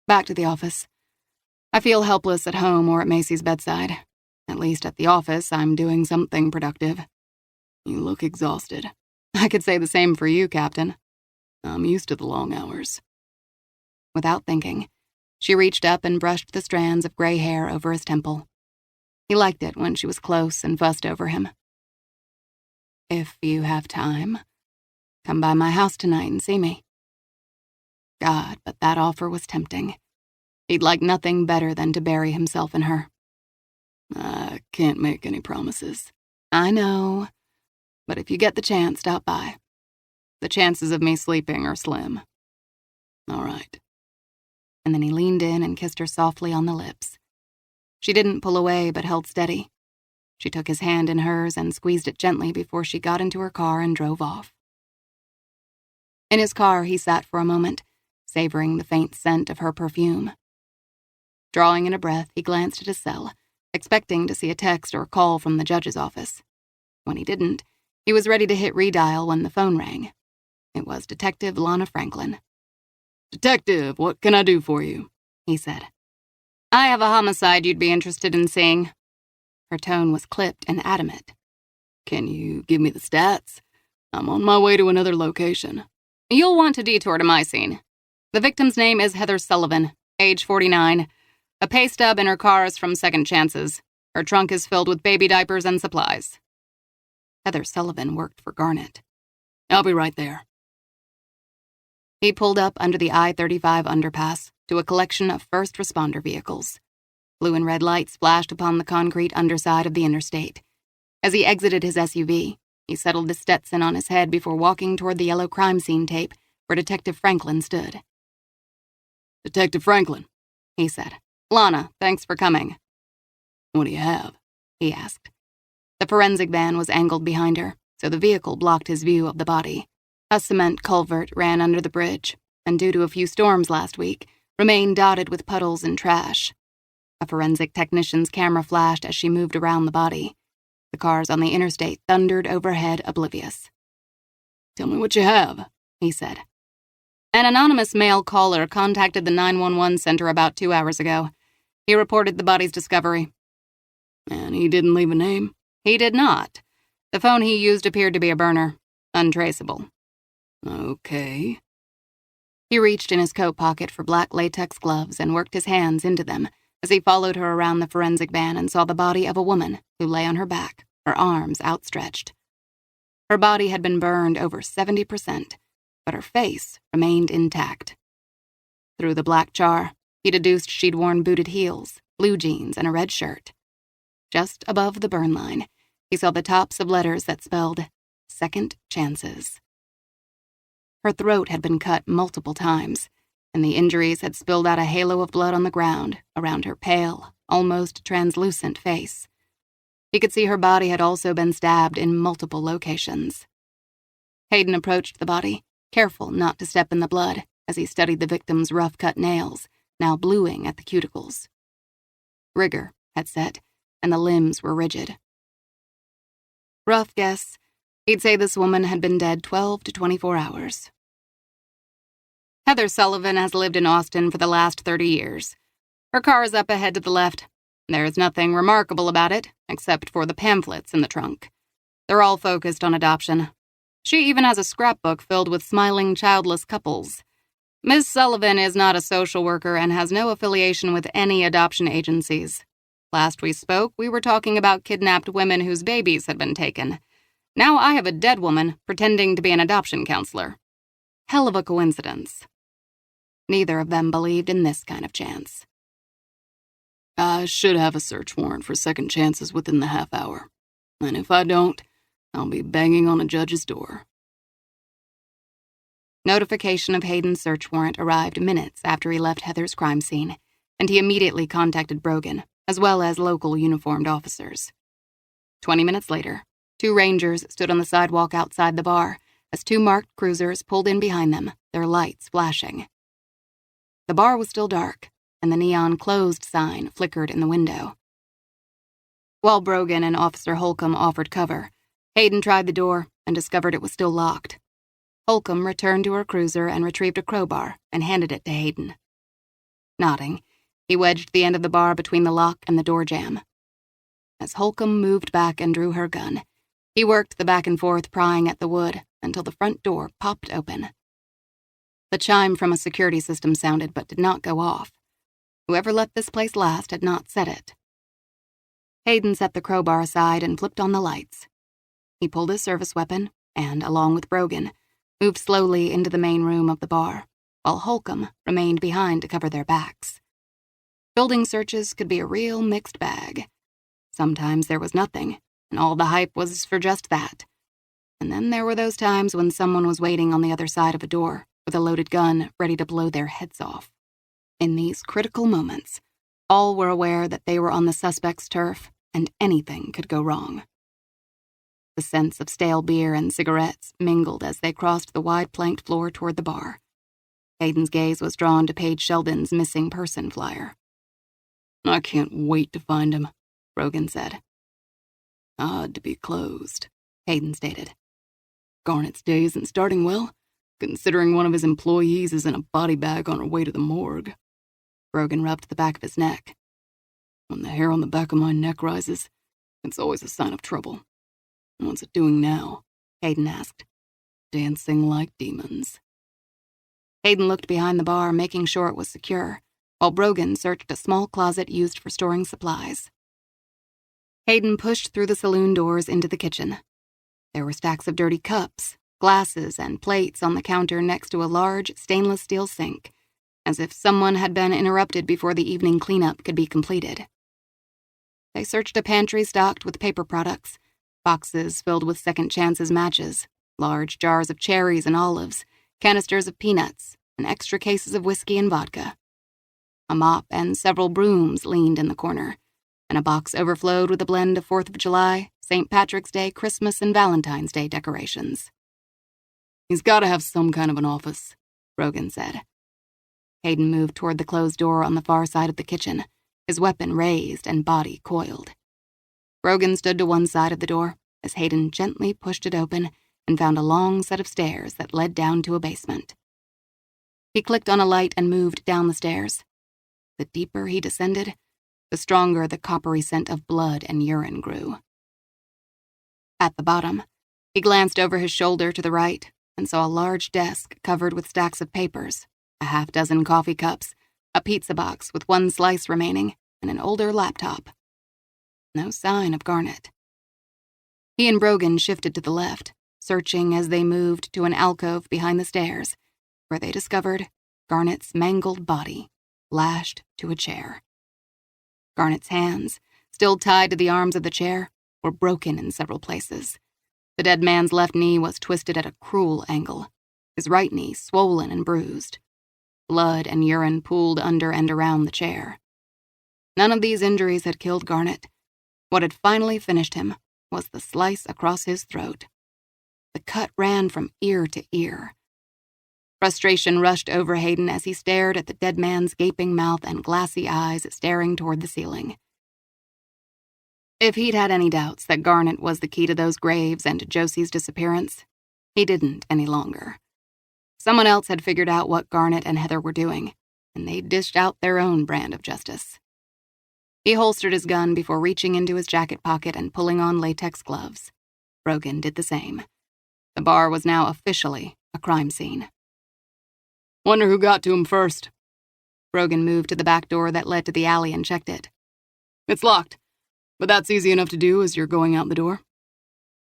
S2: Back to the office. I feel helpless at home or at Macy's bedside. At least at the office, I'm doing something productive.
S1: You look exhausted.
S2: I could say the same for you, Captain.
S1: I'm used to the long hours.
S2: Without thinking, she reached up and brushed the strands of gray hair over his temple. He liked it when she was close and fussed over him. If you have time, come by my house tonight and see me. God, but that offer was tempting. He'd like nothing better than to bury himself in her.
S1: I can't make any promises.
S2: I know, but if you get the chance, stop by.
S1: The chances of me sleeping are slim. All right.
S2: And then he leaned in and kissed her softly on the lips. She didn't pull away, but held steady. She took his hand in hers and squeezed it gently before she got into her car and drove off. In his car, he sat for a moment, savoring the faint scent of her perfume. Drawing in a breath, he glanced at his cell, expecting to see a text or call from the judge's office. When he didn't, he was ready to hit redial when the phone rang. It was Detective Lana Franklin.
S1: "Detective, what can I do for you?"
S2: he said. "I have a homicide you'd be interested in seeing." Her tone was clipped and adamant.
S1: "Can you give me the stats? I'm on my way to another location."
S2: "You'll want to detour to my scene. The victim's name is Heather Sullivan, age 49. A pay stub in her car is from Second Chances. Her trunk is filled with baby diapers and supplies." Heather Sullivan worked for Garnet.
S1: "I'll be right there."
S2: He pulled up under the I-35 underpass to a collection of first responder vehicles. Blue and red lights flashed upon the concrete underside of the interstate. As he exited his SUV, he settled his Stetson on his head before walking toward the yellow crime scene tape where Detective Franklin stood.
S1: "Detective Franklin,"
S2: he said. "Lana, thanks for coming."
S1: "What do you have?"
S2: he asked. The forensic van was angled behind her, so the vehicle blocked his view of the body. A cement culvert ran under the bridge, and due to a few storms last week, remained dotted with puddles and trash. A forensic technician's camera flashed as she moved around the body. The cars on the interstate thundered overhead, oblivious.
S1: "Tell me what you have,"
S2: he said. An anonymous male caller contacted the 911 center about 2 hours ago. He reported the body's discovery.
S1: "And he didn't leave a name?"
S2: He did not. The phone he used appeared to be a burner. Untraceable.
S1: "Okay."
S2: He reached in his coat pocket for black latex gloves and worked his hands into them as he followed her around the forensic van and saw the body of a woman who lay on her back, her arms outstretched. Her body had been burned over 70%, but her face remained intact. Through the black char, he deduced she'd worn booted heels, blue jeans, and a red shirt. Just above the burn line, he saw the tops of letters that spelled Second Chances. Her throat had been cut multiple times, and the injuries had spilled out a halo of blood on the ground around her pale, almost translucent face. He could see her body had also been stabbed in multiple locations. Hayden approached the body, careful not to step in the blood as he studied the victim's rough-cut nails, now bluing at the cuticles. Rigor had set, and the limbs were rigid. Rough guess, he'd say this woman had been dead 12 to 24 hours. Heather Sullivan has lived in Austin for the last 30 years. Her car is up ahead to the left. There is nothing remarkable about it, except for the pamphlets in the trunk. They're all focused on adoption. She even has a scrapbook filled with smiling childless couples. Ms. Sullivan is not a social worker and has no affiliation with any adoption agencies. Last we spoke, we were talking about kidnapped women whose babies had been taken. Now I have a dead woman pretending to be an adoption counselor. Hell of a coincidence. Neither of them believed in this kind of chance.
S1: "I should have a search warrant for Second Chances within the half hour. And if I don't, I'll be banging on a judge's door."
S2: Notification of Hayden's search warrant arrived minutes after he left Heather's crime scene, and he immediately contacted Brogan, as well as local uniformed officers. 20 minutes later, 2 rangers stood on the sidewalk outside the bar as 2 marked cruisers pulled in behind them, their lights flashing. The bar was still dark, and the neon closed sign flickered in the window. While Brogan and Officer Holcomb offered cover, Hayden tried the door and discovered it was still locked. Holcomb returned to her cruiser and retrieved a crowbar and handed it to Hayden. Nodding, he wedged the end of the bar between the lock and the door jamb. As Holcomb moved back and drew her gun, he worked the back and forth prying at the wood until the front door popped open. The chime from a security system sounded but did not go off. Whoever let this place last had not set it. Hayden set the crowbar aside and flipped on the lights. He pulled his service weapon and, along with Brogan, moved slowly into the main room of the bar, while Holcomb remained behind to cover their backs. Building searches could be a real mixed bag. Sometimes there was nothing, and all the hype was for just that. And then there were those times when someone was waiting on the other side of a door with a loaded gun ready to blow their heads off. In these critical moments, all were aware that they were on the suspect's turf and anything could go wrong. The scents of stale beer and cigarettes mingled as they crossed the wide planked floor toward the bar. Hayden's gaze was drawn to Paige Sheldon's missing person flyer.
S1: "I can't wait to find him,"
S2: Brogan said.
S1: "Odd to be closed,"
S2: Hayden stated.
S1: "Garnett's day isn't starting well, considering one of his employees is in a body bag on her way to the morgue."
S2: Brogan rubbed the back of his neck.
S1: "When the hair on the back of my neck rises, it's always a sign of trouble. What's it doing now?"
S2: Hayden asked.
S1: "Dancing like demons."
S2: Hayden looked behind the bar, making sure it was secure, while Brogan searched a small closet used for storing supplies. Hayden pushed through the saloon doors into the kitchen. There were stacks of dirty cups, glasses, and plates on the counter next to a large stainless steel sink, as if someone had been interrupted before the evening cleanup could be completed. They searched a pantry stocked with paper products, boxes filled with Second Chance's matches, large jars of cherries and olives, canisters of peanuts, and extra cases of whiskey and vodka. A mop and several brooms leaned in the corner, and a box overflowed with a blend of 4th of July, St. Patrick's Day, Christmas, and Valentine's Day decorations.
S1: "He's got to have some kind of an office,"
S2: Brogan said. Hayden moved toward the closed door on the far side of the kitchen, his weapon raised and body coiled. Brogan stood to one side of the door as Hayden gently pushed it open and found a long set of stairs that led down to a basement. He clicked on a light and moved down the stairs. The deeper he descended, the stronger the coppery scent of blood and urine grew. At the bottom, he glanced over his shoulder to the right and saw a large desk covered with stacks of papers, a half-dozen coffee cups, a pizza box with one slice remaining, and an older laptop. No sign of Garnett. He and Brogan shifted to the left, searching as they moved to an alcove behind the stairs, where they discovered Garnett's mangled body, lashed to a chair. Garnett's hands, still tied to the arms of the chair, were broken in several places. The dead man's left knee was twisted at a cruel angle, his right knee swollen and bruised. Blood and urine pooled under and around the chair. None of these injuries had killed Garnett. What had finally finished him was the slice across his throat. The cut ran from ear to ear. Frustration rushed over Hayden as he stared at the dead man's gaping mouth and glassy eyes staring toward the ceiling. If he'd had any doubts that Garnett was the key to those graves and to Josie's disappearance, he didn't any longer. Someone else had figured out what Garnett and Heather were doing, and they dished out their own brand of justice. He holstered his gun before reaching into his jacket pocket and pulling on latex gloves. Brogan did the same. The bar was now officially a crime scene.
S1: "Wonder who got to him first."
S2: Brogan moved to the back door that led to the alley and checked it.
S1: "It's locked, but that's easy enough to do as you're going out the door.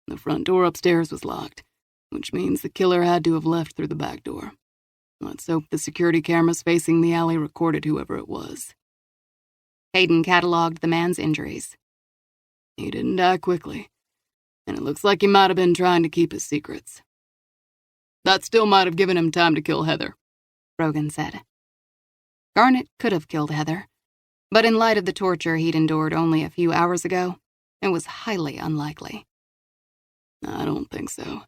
S1: The front door upstairs was locked, which means the killer had to have left through the back door. Let's hope the security cameras facing the alley recorded whoever it was."
S2: Hayden cataloged the man's injuries.
S1: "He didn't die quickly, and it looks like he might have been trying to keep his secrets. That still might have given him time to kill Heather,"
S2: Brogan said. Garnett could have killed Heather, but in light of the torture he'd endured only a few hours ago, it was highly unlikely.
S1: "I don't think so.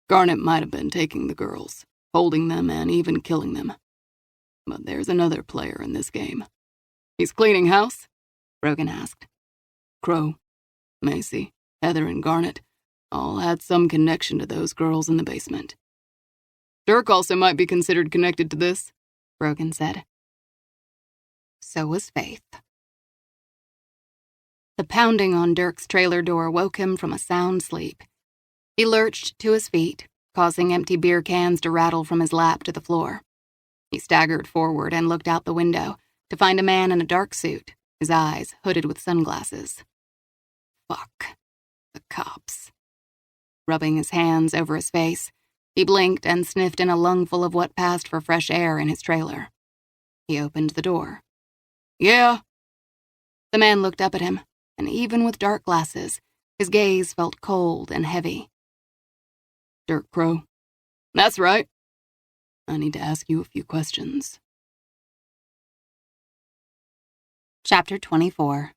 S1: Garnett might have been taking the girls, holding them, and even killing them. But there's another player in this game." "He's cleaning house?"
S2: Brogan asked.
S1: "Crow, Macy, Heather, and Garnett all had some connection to those girls in the basement. Dirk also might be considered connected to this,"
S2: Brogan said. So was Faith. The pounding on Dirk's trailer door woke him from a sound sleep. He lurched to his feet, causing empty beer cans to rattle from his lap to the floor. He staggered forward and looked out the window to find a man in a dark suit, his eyes hooded with sunglasses. Fuck. The cops. Rubbing his hands over his face, he blinked and sniffed in a lungful of what passed for fresh air in his trailer. He opened the door.
S1: "Yeah?"
S2: The man looked up at him, and even with dark glasses, his gaze felt cold and heavy.
S1: Dirt Crow. That's right. I need to ask you a few questions.
S2: Chapter 24.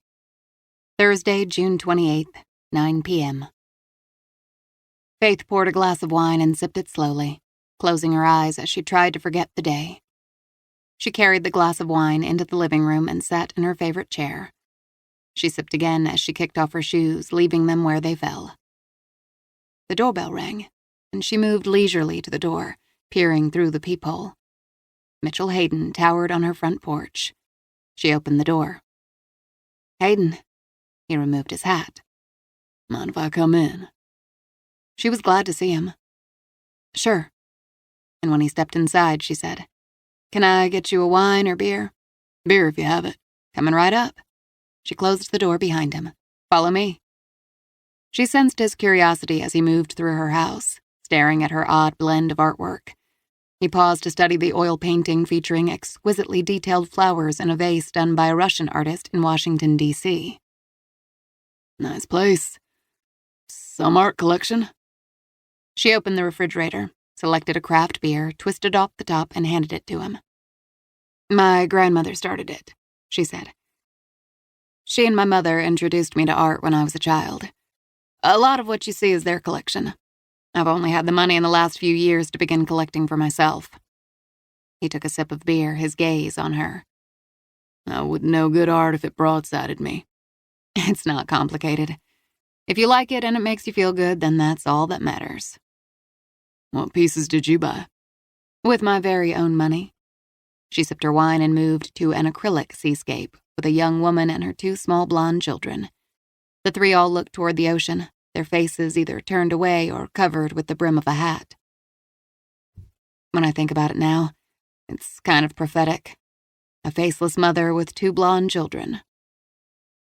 S2: Thursday, June 28th, 9 p.m. Faith poured a glass of wine and sipped it slowly, closing her eyes as she tried to forget the day. She carried the glass of wine into the living room and sat in her favorite chair. She sipped again as she kicked off her shoes, leaving them where they fell. The doorbell rang, and she moved leisurely to the door, peering through the peephole. Mitchell Hayden towered on her front porch. She opened the door. "Hayden." He removed his hat.
S1: Mind if I come in?
S2: She was glad to see him. "Sure." And when he stepped inside, she said, "Can I get you a wine or beer?"
S1: Beer if you have it.
S2: "Coming right up." She closed the door behind him. "Follow me." She sensed his curiosity as he moved through her house, staring at her odd blend of artwork. He paused to study the oil painting featuring exquisitely detailed flowers in a vase done by a Russian artist in Washington, D.C.
S1: Nice place. Some art collection?
S2: She opened the refrigerator, selected a craft beer, twisted off the top, and handed it to him. "My grandmother started it," she said. "She and my mother introduced me to art when I was a child. A lot of what you see is their collection. I've only had the money in the last few years to begin collecting for myself." He took a sip of beer, his gaze on her.
S1: "I wouldn't know good art if it broadsided me."
S2: "It's not complicated. If you like it and it makes you feel good, then that's all that matters."
S1: "What pieces did you buy?"
S2: "With my very own money." She sipped her wine and moved to an acrylic seascape with a young woman and her 2 small blonde children. The 3 all looked toward the ocean, their faces either turned away or covered with the brim of a hat. When I think about it now, it's kind of prophetic. A faceless mother with 2 blonde children.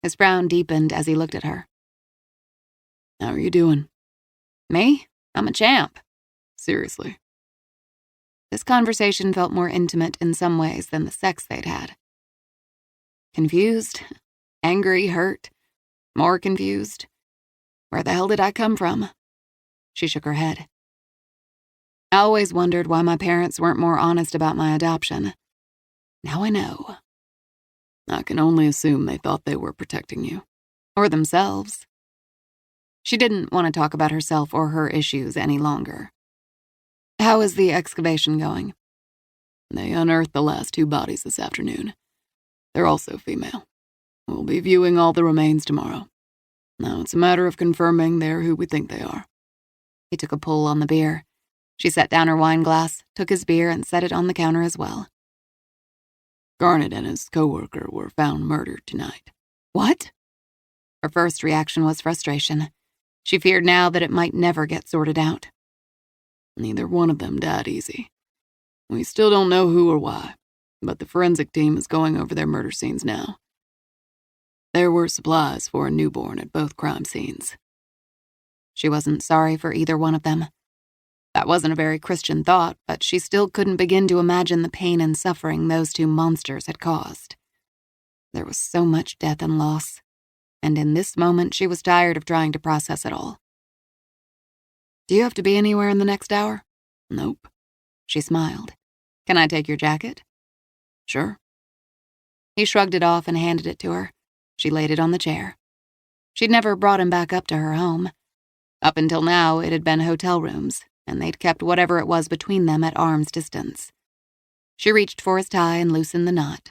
S2: His frown deepened as he looked at her.
S1: "How are you doing?"
S2: "Me? I'm a champ."
S1: "Seriously?"
S2: This conversation felt more intimate in some ways than the sex they'd had. Confused, angry, hurt, more confused. Where the hell did I come from? She shook her head. I always wondered why my parents weren't more honest about my adoption. Now I know.
S1: I can only assume they thought they were protecting you.
S2: Or themselves. She didn't want to talk about herself or her issues any longer. "How is the excavation going?"
S1: "They unearthed the last 2 bodies this afternoon. They're also female. We'll be viewing all the remains tomorrow. Now it's a matter of confirming they're who we think they are."
S2: He took a pull on the beer. She set down her wine glass, took his beer, and set it on the counter as well.
S1: "Garnet and his coworker were found murdered tonight."
S2: "What?" Her first reaction was frustration. She feared now that it might never get sorted out.
S1: "Neither one of them died easy. We still don't know who or why, but the forensic team is going over their murder scenes now. There were supplies for a newborn at both crime scenes."
S2: She wasn't sorry for either one of them. That wasn't a very Christian thought, but she still couldn't begin to imagine the pain and suffering those 2 monsters had caused. There was so much death and loss, and in this moment she was tired of trying to process it all. "Do you have to be anywhere in the next hour?"
S1: "Nope."
S2: She smiled. "Can I take your jacket?"
S1: "Sure."
S2: He shrugged it off and handed it to her. She laid it on the chair. She'd never brought him back up to her home. Up until now, it had been hotel rooms, and they'd kept whatever it was between them at arm's distance. She reached for his tie and loosened the knot.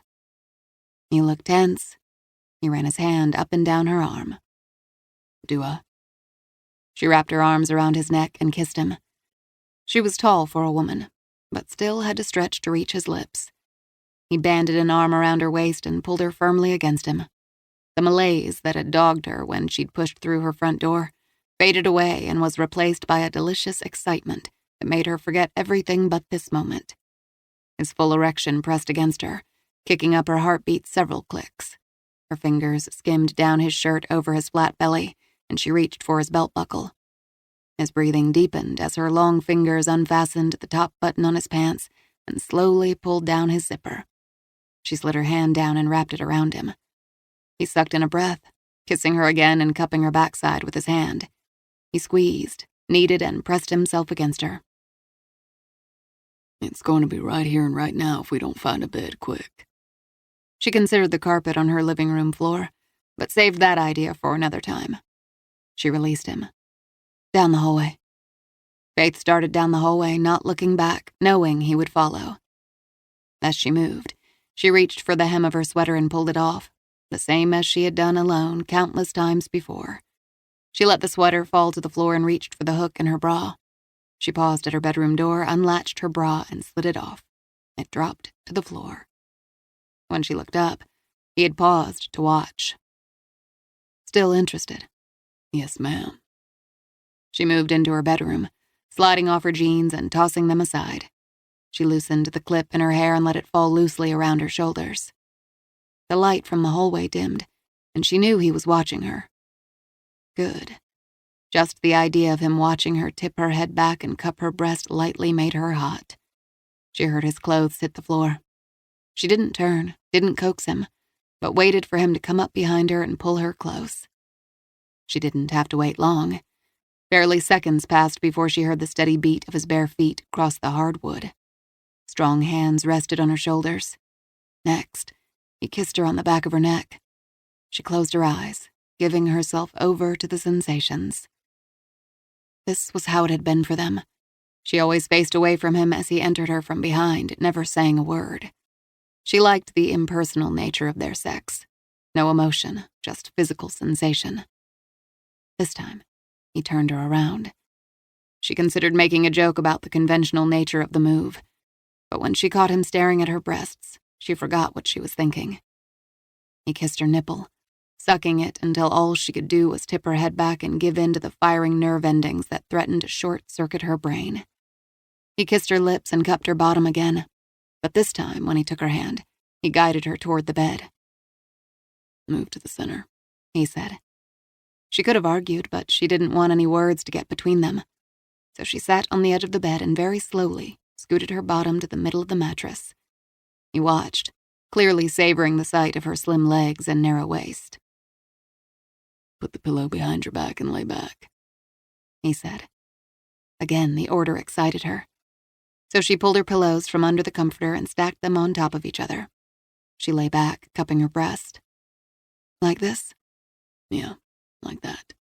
S2: He looked tense. He ran his hand up and down her arm.
S1: "Do I?"
S2: She wrapped her arms around his neck and kissed him. She was tall for a woman, but still had to stretch to reach his lips. He banded an arm around her waist and pulled her firmly against him. The malaise that had dogged her when she'd pushed through her front door faded away and was replaced by a delicious excitement that made her forget everything but this moment. His full erection pressed against her, kicking up her heartbeat several clicks. Her fingers skimmed down his shirt over his flat belly, and she reached for his belt buckle. His breathing deepened as her long fingers unfastened the top button on his pants and slowly pulled down his zipper. She slid her hand down and wrapped it around him. He sucked in a breath, kissing her again and cupping her backside with his hand. He squeezed, kneaded and pressed himself against her.
S1: It's going to be right here and right now if we don't find a bed quick.
S2: She considered the carpet on her living room floor, but saved that idea for another time. She released him. Down the hallway. Faith started down the hallway, not looking back, knowing he would follow. As she moved, she reached for the hem of her sweater and pulled it off, the same as she had done alone countless times before. She let the sweater fall to the floor and reached for the hook in her bra. She paused at her bedroom door, unlatched her bra, and slid it off. It dropped to the floor. When she looked up, he had paused to watch. Still interested.
S1: Yes, ma'am.
S2: She moved into her bedroom, sliding off her jeans and tossing them aside. She loosened the clip in her hair and let it fall loosely around her shoulders. The light from the hallway dimmed, and she knew he was watching her. Good. Just the idea of him watching her tip her head back and cup her breast lightly made her hot. She heard his clothes hit the floor. She didn't turn, didn't coax him, but waited for him to come up behind her and pull her close. She didn't have to wait long. Barely seconds passed before she heard the steady beat of his bare feet cross the hardwood. Strong hands rested on her shoulders. Next, he kissed her on the back of her neck. She closed her eyes, giving herself over to the sensations. This was how it had been for them. She always faced away from him as he entered her from behind, never saying a word. She liked the impersonal nature of their sex. No emotion, just physical sensation. This time, he turned her around. She considered making a joke about the conventional nature of the move, but when she caught him staring at her breasts, she forgot what she was thinking. He kissed her nipple, sucking it until all she could do was tip her head back and give in to the firing nerve endings that threatened to short-circuit her brain. He kissed her lips and cupped her bottom again, but this time, when he took her hand, he guided her toward the bed.
S1: Move to the center,
S2: he said. She could have argued, but she didn't want any words to get between them. So she sat on the edge of the bed and very slowly scooted her bottom to the middle of the mattress. He watched, clearly savoring the sight of her slim legs and narrow waist.
S1: Put the pillow behind your back and lay back,
S2: he said. Again, the order excited her. So she pulled her pillows from under the comforter and stacked them on top of each other. She lay back, cupping her breast. Like this?
S1: Yeah, like that.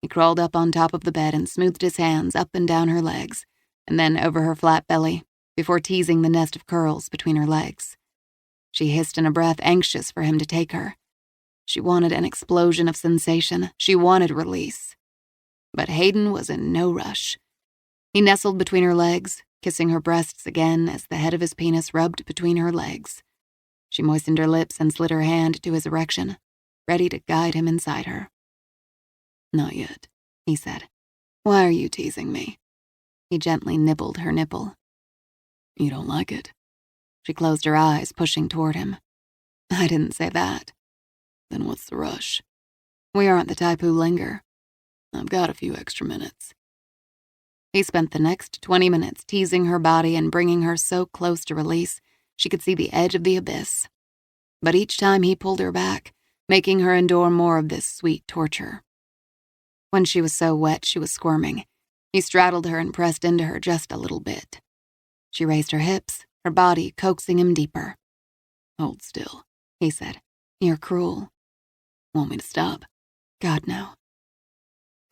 S2: He crawled up on top of the bed and smoothed his hands up and down her legs, and then over her flat belly, before teasing the nest of curls between her legs. She hissed in a breath, anxious for him to take her. She wanted an explosion of sensation. She wanted release. But Hayden was in no rush. He nestled between her legs, kissing her breasts again as the head of his penis rubbed between her legs. She moistened her lips and slid her hand to his erection, ready to guide him inside her.
S1: Not yet,
S2: he said.
S1: Why are you teasing me?
S2: He gently nibbled her nipple.
S1: You don't like it?
S2: She closed her eyes, pushing toward him. I didn't say that.
S1: Then what's the rush?
S2: We aren't the type who linger.
S1: I've got a few extra minutes.
S2: He spent the next 20 minutes teasing her body and bringing her so close to release she could see the edge of the abyss. But each time he pulled her back, making her endure more of this sweet torture. When she was so wet she was squirming, he straddled her and pressed into her just a little bit. She raised her hips, her body coaxing him deeper.
S1: Hold still,
S2: he said. You're cruel.
S1: Want me to stop?
S2: God, no.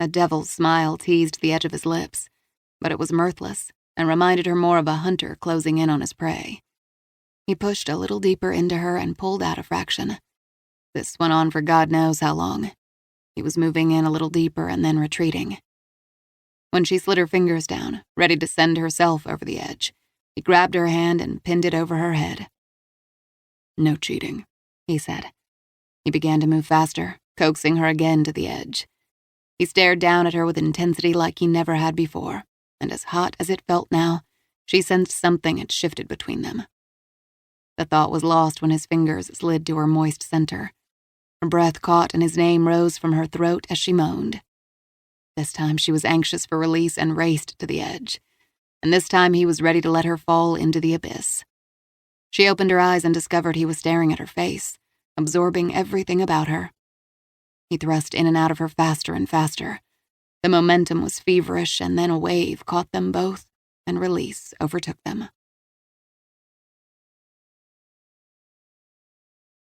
S2: A devil's smile teased the edge of his lips, but it was mirthless and reminded her more of a hunter closing in on his prey. He pushed a little deeper into her and pulled out a fraction. This went on for God knows how long. He was moving in a little deeper and then retreating. When she slid her fingers down, ready to send herself over the edge, he grabbed her hand and pinned it over her head.
S1: No cheating,
S2: he said. He began to move faster, coaxing her again to the edge. He stared down at her with intensity like he never had before, and as hot as it felt now, she sensed something had shifted between them. The thought was lost when his fingers slid to her moist center. Her breath caught and his name rose from her throat as she moaned. This time she was anxious for release and raced to the edge, and this time he was ready to let her fall into the abyss. She opened her eyes and discovered he was staring at her face, absorbing everything about her. He thrust in and out of her faster and faster. The momentum was feverish, and then a wave caught them both, and release overtook them.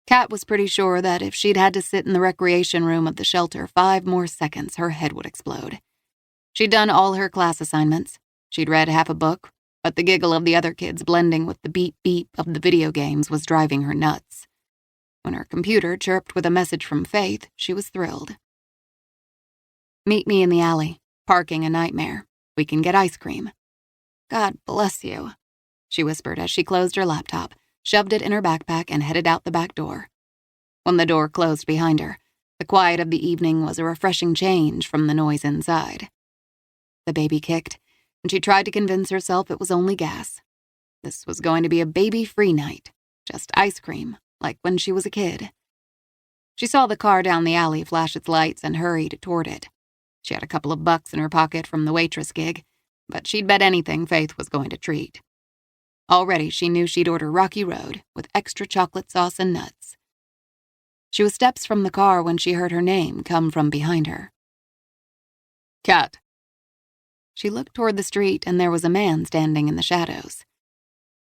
S2: Kat was pretty sure that if she'd had to sit in the recreation room of the shelter 5 more seconds, her head would explode. She'd done all her class assignments. She'd read half a book, but the giggle of the other kids blending with the beep-beep of the video games was driving her nuts. When her computer chirped with a message from Faith, she was thrilled. "Meet me in the alley. Parking a nightmare. We can get ice cream." "God bless you," she whispered as she closed her laptop, shoved it in her backpack, and headed out the back door. When the door closed behind her, the quiet of the evening was a refreshing change from the noise inside. The baby kicked, and she tried to convince herself it was only gas. This was going to be a baby-free night, just ice cream, like when she was a kid. She saw the car down the alley flash its lights and hurried toward it. She had a couple of bucks in her pocket from the waitress gig, but she'd bet anything Faith was going to treat. Already she knew she'd order Rocky Road with extra chocolate sauce and nuts. She was steps from the car when she heard her name come from behind her. "Kat." She looked toward the street, and there was a man standing in the shadows.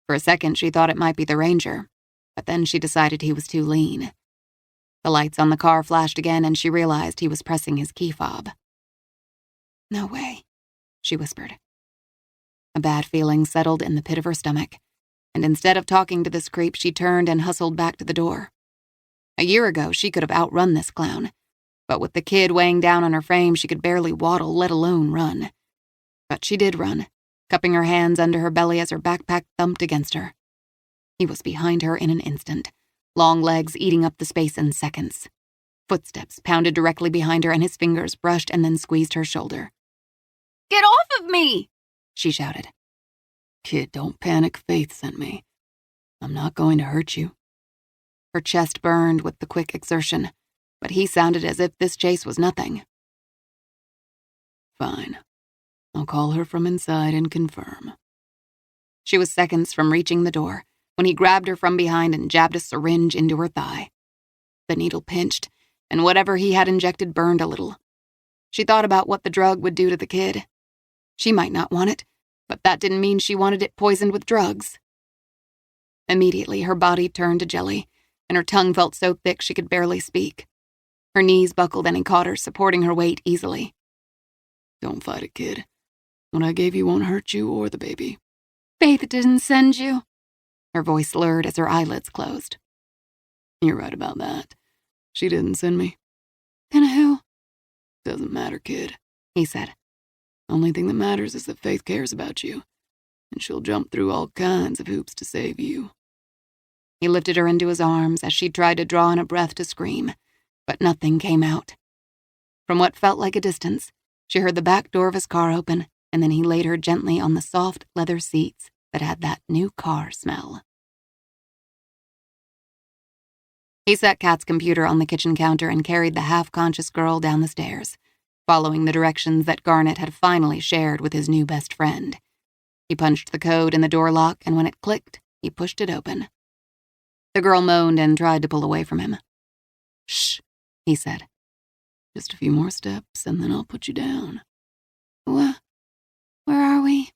S2: For a second she thought it might be the ranger, but then she decided he was too lean. The lights on the car flashed again, and she realized he was pressing his key fob. "No way," she whispered. A bad feeling settled in the pit of her stomach, and instead of talking to this creep, she turned and hustled back to the door. A year ago, she could have outrun this clown, but with the kid weighing down on her frame, she could barely waddle, let alone run. But she did run, cupping her hands under her belly as her backpack thumped against her. He was behind her in an instant, long legs eating up the space in seconds. Footsteps pounded directly behind her, and his fingers brushed and then squeezed her shoulder. "Get off of me!" she shouted. "Kid, don't panic. Faith sent me. I'm not going to hurt you." Her chest burned with the quick exertion, but he sounded as if this chase was nothing. "Fine. I'll call her from inside and confirm." She was seconds from reaching the door when he grabbed her from behind and jabbed a syringe into her thigh. The needle pinched, and whatever he had injected burned a little. She thought about what the drug would do to the kid. She might not want it, but that didn't mean she wanted it poisoned with drugs. Immediately, her body turned to jelly, and her tongue felt so thick she could barely speak. Her knees buckled, and he caught her, supporting her weight easily. "Don't fight it, kid. What I gave you won't hurt you or the baby." "Faith didn't send you." Her voice slurred as her eyelids closed. "You're right about that. She didn't send me." "Then who?" "Doesn't matter, kid," he said. "Only thing that matters is that Faith cares about you, and she'll jump through all kinds of hoops to save you." He lifted her into his arms as she tried to draw in a breath to scream, but nothing came out. From what felt like a distance, she heard the back door of his car open, and then he laid her gently on the soft leather seats that had that new car smell. He set Kat's computer on the kitchen counter and carried the half-conscious girl down the stairs, following the directions that Garnet had finally shared with his new best friend. He punched the code in the door lock, and when it clicked, he pushed it open. The girl moaned and tried to pull away from him. "Shh," he said. "Just a few more steps, and then I'll put you down." Where are we?"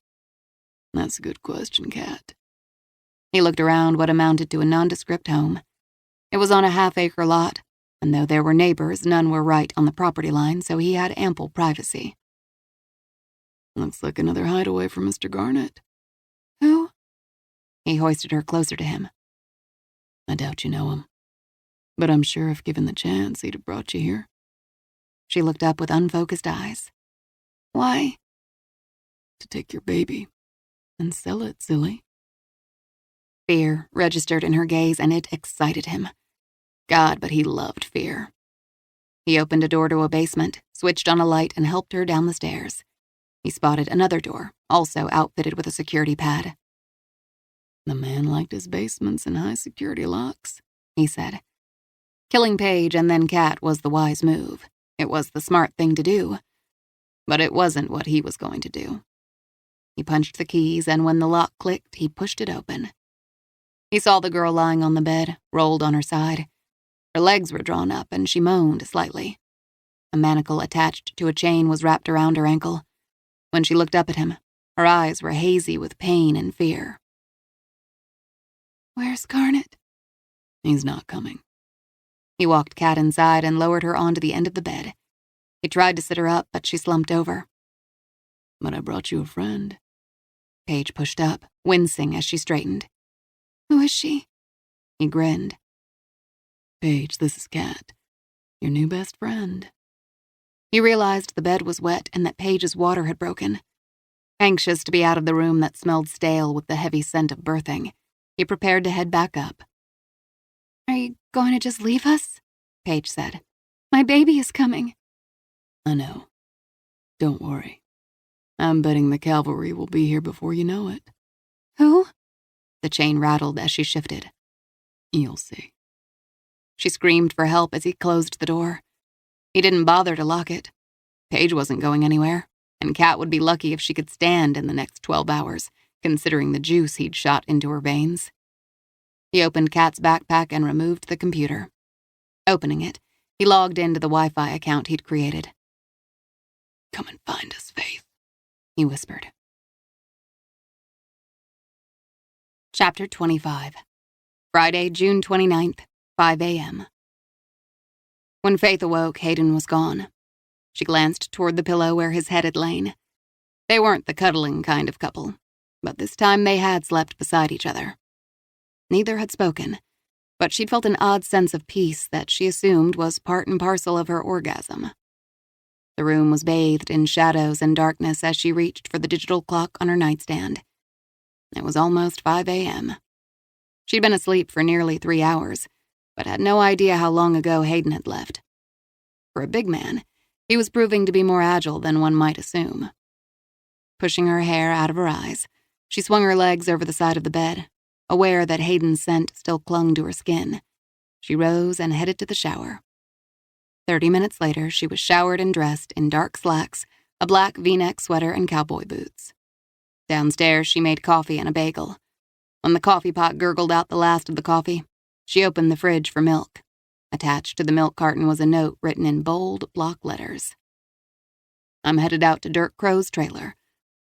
S2: "That's a good question, Kat." He looked around what amounted to a nondescript home. It was on a half-acre lot, and though there were neighbors, none were right on the property line, so he had ample privacy. "Looks like another hideaway for Mr. Garnet." "Who?" He hoisted her closer to him. "I doubt you know him, but I'm sure if given the chance, he'd have brought you here." She looked up with unfocused eyes. "Why?" "To take your baby and sell it, silly." Fear registered in her gaze, and it excited him. God, but he loved fear. He opened a door to a basement, switched on a light, and helped her down the stairs. He spotted another door, also outfitted with a security pad. "The man liked his basements and high-security locks," he said. Killing Paige and then Kat was the wise move. It was the smart thing to do. But it wasn't what he was going to do. He punched the keys, and when the lock clicked, he pushed it open. He saw the girl lying on the bed, rolled on her side. Her legs were drawn up, and she moaned slightly. A manacle attached to a chain was wrapped around her ankle. When she looked up at him, her eyes were hazy with pain and fear.
S1: "Where's Garnet?" "He's not coming."
S2: He walked Kat inside and lowered her onto the end of the bed. He tried to sit her up, but she slumped over.
S1: "But I brought you a friend."
S2: Paige pushed up, wincing as she straightened.
S1: "Who is she?"
S2: He grinned.
S1: "Paige, this is Kat, your new best friend."
S2: He realized the bed was wet and that Paige's water had broken. Anxious to be out of the room that smelled stale with the heavy scent of birthing, he prepared to head back up.
S1: "Are you going to just leave us?"
S2: Paige said.
S1: "My baby is coming."
S2: "I know.
S1: Don't worry. I'm betting the cavalry will be here before you know it."
S3: "Who?"
S2: The chain rattled as she shifted.
S1: "You'll see."
S2: She screamed for help as he closed the door. He didn't bother to lock it. Paige wasn't going anywhere, and Kat would be lucky if she could stand in the next 12 hours, considering the juice he'd shot into her veins. He opened Kat's backpack and removed the computer. Opening it, he logged into the Wi-Fi account he'd created.
S1: "Come and find us, Faith,"
S2: he whispered. Chapter 25. Friday, June 29th, 5 a.m. When Faith awoke, Hayden was gone. She glanced toward the pillow where his head had lain. They weren't the cuddling kind of couple, but this time they had slept beside each other. Neither had spoken, but she'd felt an odd sense of peace that she assumed was part and parcel of her orgasm. The room was bathed in shadows and darkness as she reached for the digital clock on her nightstand. It was almost 5 a.m. She'd been asleep for nearly 3 hours, but had no idea how long ago Hayden had left. For a big man, he was proving to be more agile than one might assume. Pushing her hair out of her eyes, she swung her legs over the side of the bed, aware that Hayden's scent still clung to her skin. She rose and headed to the shower. 30 minutes later, she was showered and dressed in dark slacks, a black V-neck sweater, and cowboy boots. Downstairs, she made coffee and a bagel. When the coffee pot gurgled out the last of the coffee, she opened the fridge for milk. Attached to the milk carton was a note written in bold block letters. "I'm headed out to Dirk Crow's trailer.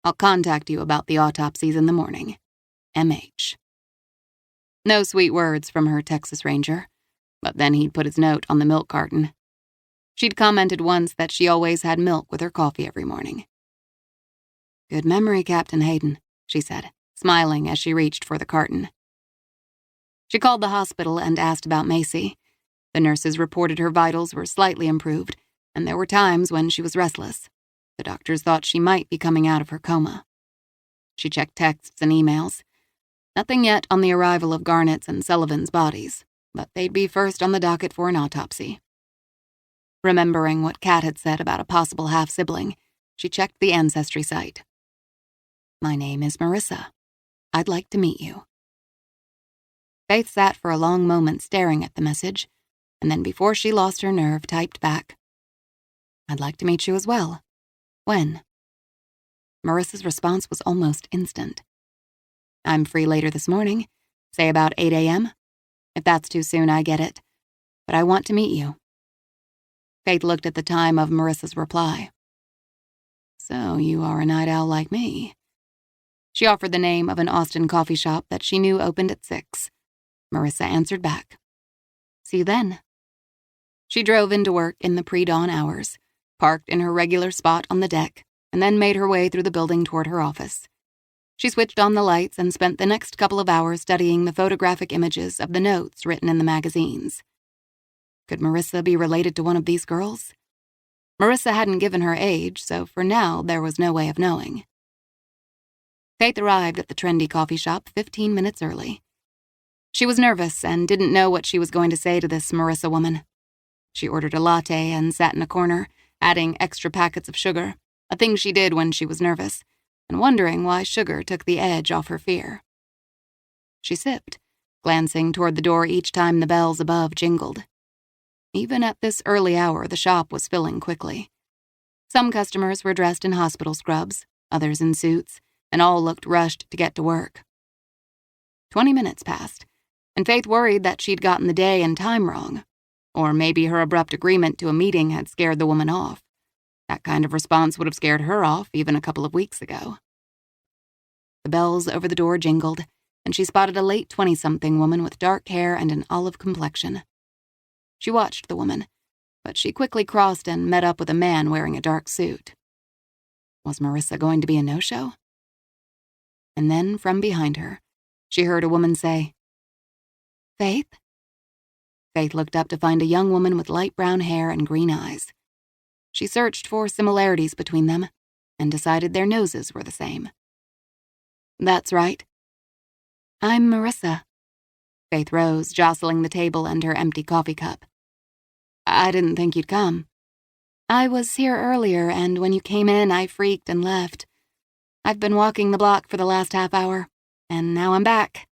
S2: I'll contact you about the autopsies in the morning. M.H." No sweet words from her Texas Ranger, but then he'd put his note on the milk carton. She'd commented once that she always had milk with her coffee every morning. "Good memory, Captain Hayden," she said, smiling as she reached for the carton. She called the hospital and asked about Macy. The nurses reported her vitals were slightly improved, and there were times when she was restless. The doctors thought she might be coming out of her coma. She checked texts and emails. Nothing yet on the arrival of Garnett's and Sullivan's bodies, but they'd be first on the docket for an autopsy. Remembering what Kat had said about a possible half-sibling, she checked the ancestry site. "My name is Marissa. I'd like to meet you." Faith sat for a long moment staring at the message, and then before she lost her nerve, typed back, "I'd like to meet you as well. When?" Marissa's response was almost instant. "I'm free later this morning, say about 8 a.m. If that's too soon, I get it. But I want to meet you." Faith looked at the time of Marissa's reply. "So you are a night owl like me." She offered the name of an Austin coffee shop that she knew opened at 6. Marissa answered back, "See you then." She drove into work in the pre-dawn hours, parked in her regular spot on the deck, and then made her way through the building toward her office. She switched on the lights and spent the next couple of hours studying the photographic images of the notes written in the magazines. Could Marissa be related to one of these girls? Marissa hadn't given her age, so for now there was no way of knowing. Faith arrived at the trendy coffee shop 15 minutes early. She was nervous and didn't know what she was going to say to this Marissa woman. She ordered a latte and sat in a corner, adding extra packets of sugar, a thing she did when she was nervous, and wondering why sugar took the edge off her fear. She sipped, glancing toward the door each time the bells above jingled. Even at this early hour, the shop was filling quickly. Some customers were dressed in hospital scrubs, others in suits, and all looked rushed to get to work. 20 minutes passed, and Faith worried that she'd gotten the day and time wrong. Or maybe her abrupt agreement to a meeting had scared the woman off. That kind of response would have scared her off even a couple of weeks ago. The bells over the door jingled, and she spotted a late 20-something woman with dark hair and an olive complexion. She watched the woman, but she quickly crossed and met up with a man wearing a dark suit. Was Marissa going to be a no-show? And then, from behind her, she heard a woman say, "Faith?" Faith looked up to find a young woman with light brown hair and green eyes. She searched for similarities between them and decided their noses were the same. "That's right." "I'm Marissa." Faith rose, jostling the table and her empty coffee cup. "I didn't think you'd come." "I was here earlier, and when you came in, I freaked and left. I've been walking the block for the last half hour, and now I'm back."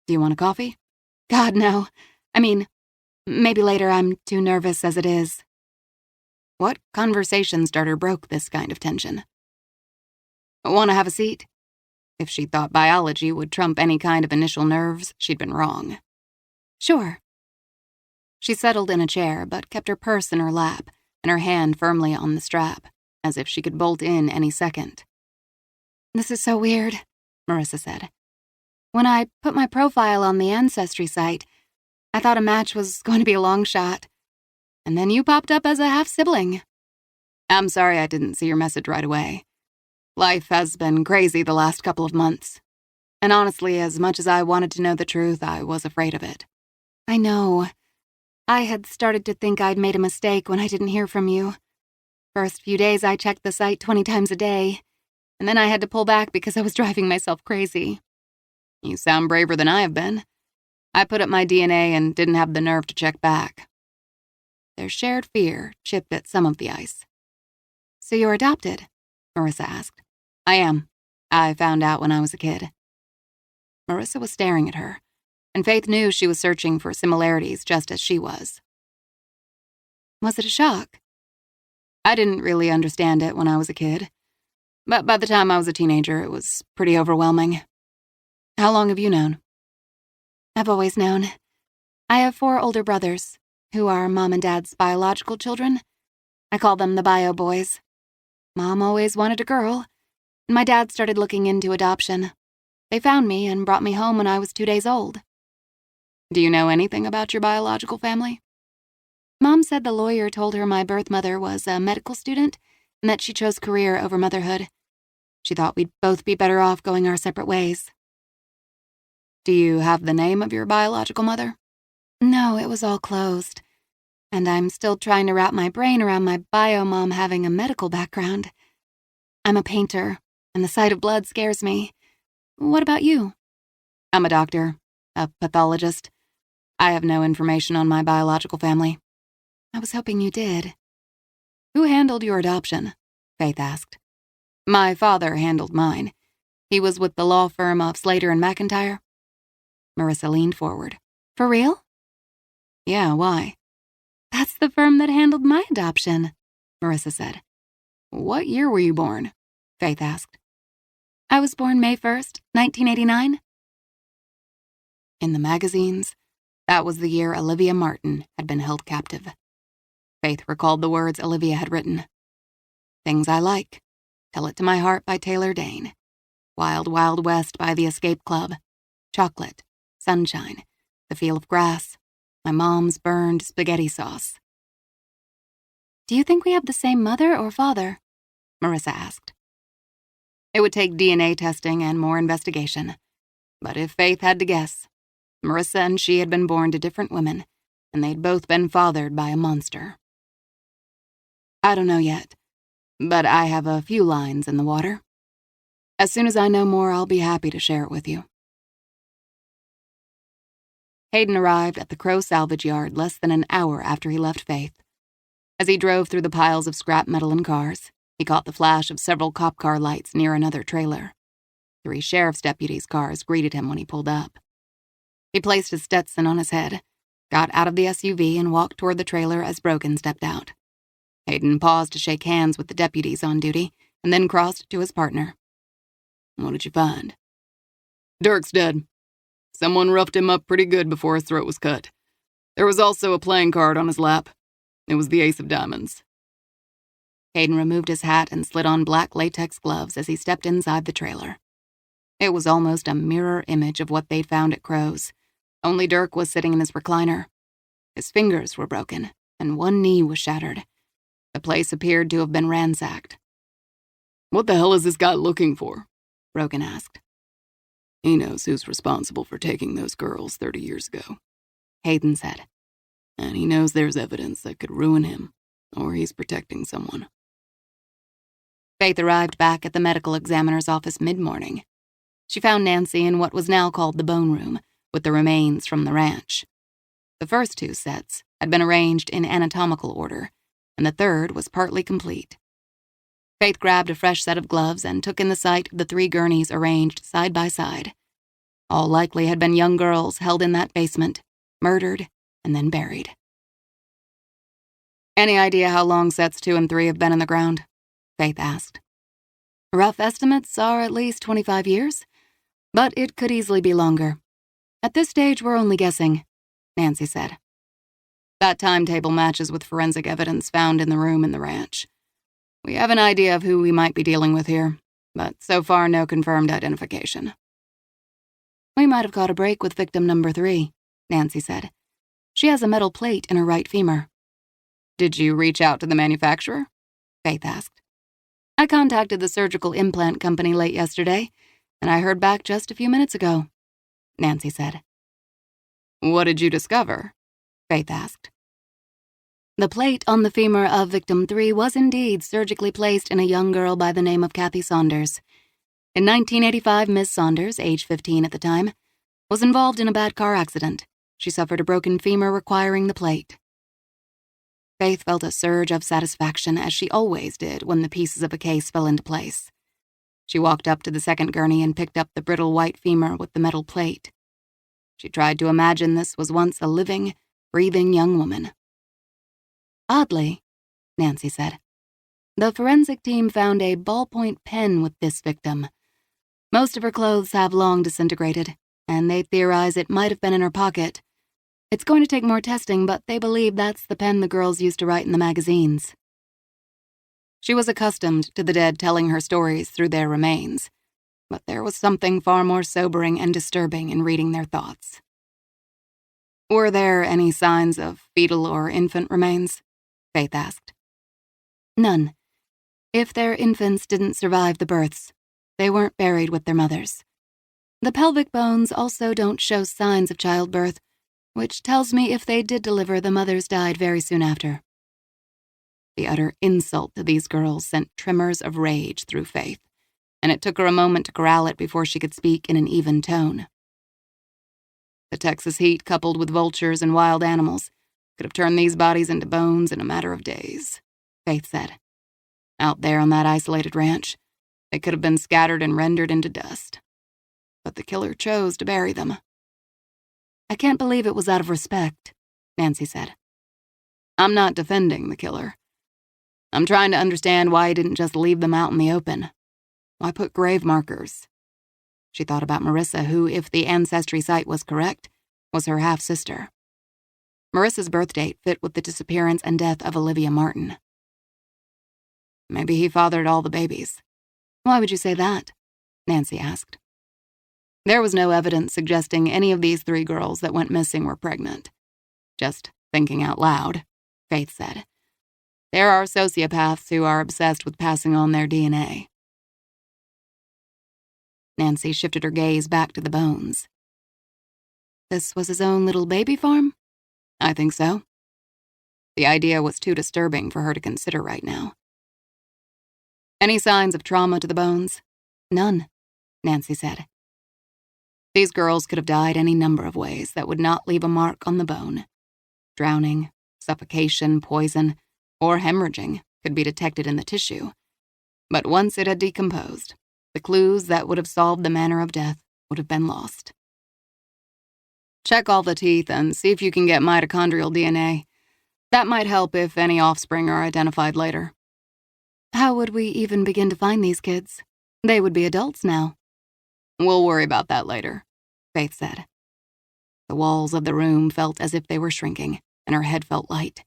S2: "Do you want a coffee?" "God, no. I mean, maybe later. I'm too nervous as it is." What conversation starter broke this kind of tension? "Want to have a seat?" If she thought biology would trump any kind of initial nerves, she'd been wrong. "Sure." She settled in a chair, but kept her purse in her lap and her hand firmly on the strap, as if she could bolt in any second. "This is so weird," Marissa said. "When I put my profile on the Ancestry site, I thought a match was going to be a long shot. And then you popped up as a half-sibling. I'm sorry I didn't see your message right away. Life has been crazy the last couple of months. And honestly, as much as I wanted to know the truth, I was afraid of it." "I know. I had started to think I'd made a mistake when I didn't hear from you. First few days I checked the site 20 times a day, and then I had to pull back because I was driving myself crazy." "You sound braver than I have been. I put up my DNA and didn't have the nerve to check back." Their shared fear chipped at some of the ice. "So you're adopted?" Marissa asked. "I am. I found out when I was a kid." Marissa was staring at her, and Faith knew she was searching for similarities just as she was. "Was it a shock?" "I didn't really understand it when I was a kid, but by the time I was a teenager, it was pretty overwhelming." "How long have you known?" "I've always known. I have 4 older brothers, who are Mom and Dad's biological children. I call them the bio boys. Mom always wanted a girl, and my dad started looking into adoption. They found me and brought me home when I was 2 days old." "Do you know anything about your biological family?" "Mom said the lawyer told her my birth mother was a medical student and that she chose career over motherhood. She thought we'd both be better off going our separate ways." "Do you have the name of your biological mother?" "No, it was all closed. And I'm still trying to wrap my brain around my bio mom having a medical background. I'm a painter, and the sight of blood scares me. What about you?" "I'm a doctor, a pathologist. I have no information on my biological family." "I was hoping you did." "Who handled your adoption?" Faith asked. "My father handled mine. He was with the law firm of Slater and McIntyre." Marissa leaned forward. "For real?" "Yeah, why?" "That's the firm that handled my adoption," Marissa said. "What year were you born?" Faith asked. "I was born May 1st, 1989. In the magazines, that was the year Olivia Martin had been held captive. Faith recalled the words Olivia had written. "Things I Like, Tell It to My Heart" by Taylor Dane, "Wild Wild West" by The Escape Club, "Chocolate, Sunshine, The Feel of Grass, My Mom's Burned Spaghetti Sauce." "Do you think we have the same mother or father?" Marissa asked. It would take DNA testing and more investigation. But if Faith had to guess, Marissa and she had been born to different women, and they'd both been fathered by a monster. "I don't know yet, but I have a few lines in the water. As soon as I know more, I'll be happy to share it with you." Hayden arrived at the Crow salvage yard less than an hour after he left Faith. As he drove through the piles of scrap metal and cars, he caught the flash of several cop car lights near another trailer. 3 sheriff's deputies' cars greeted him when he pulled up. He placed his Stetson on his head, got out of the SUV, and walked toward the trailer as Brogan stepped out. Hayden paused to shake hands with the deputies on duty, and then crossed to his partner. "What did you find?" "Dirk's dead. Someone roughed him up pretty good before his throat was cut.
S1: There was also a playing card on his lap. It was the ace of diamonds.
S2: Hayden removed his hat and slid on black latex gloves as he stepped inside the trailer. It was almost a mirror image of what they'd found at Crow's, only Dirk was sitting in his recliner. His fingers were broken, and one knee was shattered. The place appeared to have been ransacked.
S1: "What the hell is this guy looking for?"
S2: Rogan asked.
S1: "He knows who's responsible for taking those girls 30 years ago,"
S2: Hayden said.
S1: "And he knows there's evidence that could ruin him, or he's protecting someone."
S2: Faith arrived back at the medical examiner's office mid-morning. She found Nancy in what was now called the bone room, with the remains from the ranch. The first two sets had been arranged in anatomical order, and the third was partly complete. Faith grabbed a fresh set of gloves and took in the sight of the 3 gurneys arranged side by side. All likely had been young girls held in that basement, murdered, and then buried. "Any idea how long sets 2 and 3 have been in the ground?" Faith asked. "Rough estimates are at least 25 years, but it could easily be longer. At this stage, we're only guessing," Nancy said. "That timetable matches with forensic evidence found in the room in the ranch. We have an idea of who we might be dealing with here, but so far no confirmed identification." "We might have caught a break with victim number 3, Nancy said. "She has a metal plate in her right femur." "Did you reach out to the manufacturer?" Faith asked. "I contacted the surgical implant company late yesterday, and I heard back just a few minutes ago," Nancy said. "What did you discover?" Faith asked. "The plate on the femur of victim 3 was indeed surgically placed in a young girl by the name of Kathy Saunders. In 1985, Miss Saunders, age 15 at the time, was involved in a bad car accident. She suffered a broken femur requiring the plate." Faith felt a surge of satisfaction, as she always did when the pieces of a case fell into place. She walked up to the second gurney and picked up the brittle white femur with the metal plate. She tried to imagine this was once a living, breathing young woman. "Oddly," Nancy said, "the forensic team found a ballpoint pen with this victim. Most of her clothes have long disintegrated, and they theorize it might have been in her pocket. It's going to take more testing, but they believe that's the pen the girls used to write in the magazines." She was accustomed to the dead telling her stories through their remains, but there was something far more sobering and disturbing in reading their thoughts. "Were there any signs of fetal or infant remains?" Faith asked. "None. If their infants didn't survive the births, they weren't buried with their mothers. The pelvic bones also don't show signs of childbirth, which tells me if they did deliver, the mothers died very soon after." The utter insult to these girls sent tremors of rage through Faith, and it took her a moment to corral it before she could speak in an even tone. "The Texas heat, coupled with vultures and wild animals, could have turned these bodies into bones in a matter of days," Faith said. "Out there on that isolated ranch, they could have been scattered and rendered into dust. But the killer chose to bury them." "I can't believe it was out of respect," Nancy said. "I'm not defending the killer. I'm trying to understand why he didn't just leave them out in the open. Why put grave markers?" She thought about Marissa, who, if the ancestry site was correct, was her half-sister. Marissa's birth date fit with the disappearance and death of Olivia Martin. "Maybe he fathered all the babies." "Why would you say that?" Nancy asked. "There was no evidence suggesting any of these 3 girls that went missing were pregnant. Just thinking out loud," Faith said. "There are sociopaths who are obsessed with passing on their DNA." Nancy shifted her gaze back to the bones. "This was his own little baby farm?" "I think so." The idea was too disturbing for her to consider right now. "Any signs of trauma to the bones?" "None," Nancy said. "These girls could have died any number of ways that would not leave a mark on the bone. Drowning, suffocation, poison, or hemorrhaging could be detected in the tissue. But once it had decomposed, the clues that would have solved the manner of death would have been lost. Check all the teeth and see if you can get mitochondrial DNA. That might help if any offspring are identified later." "How would we even begin to find these kids? They would be adults now." "We'll worry about that later," Faith said. The walls of the room felt as if they were shrinking, and her head felt light.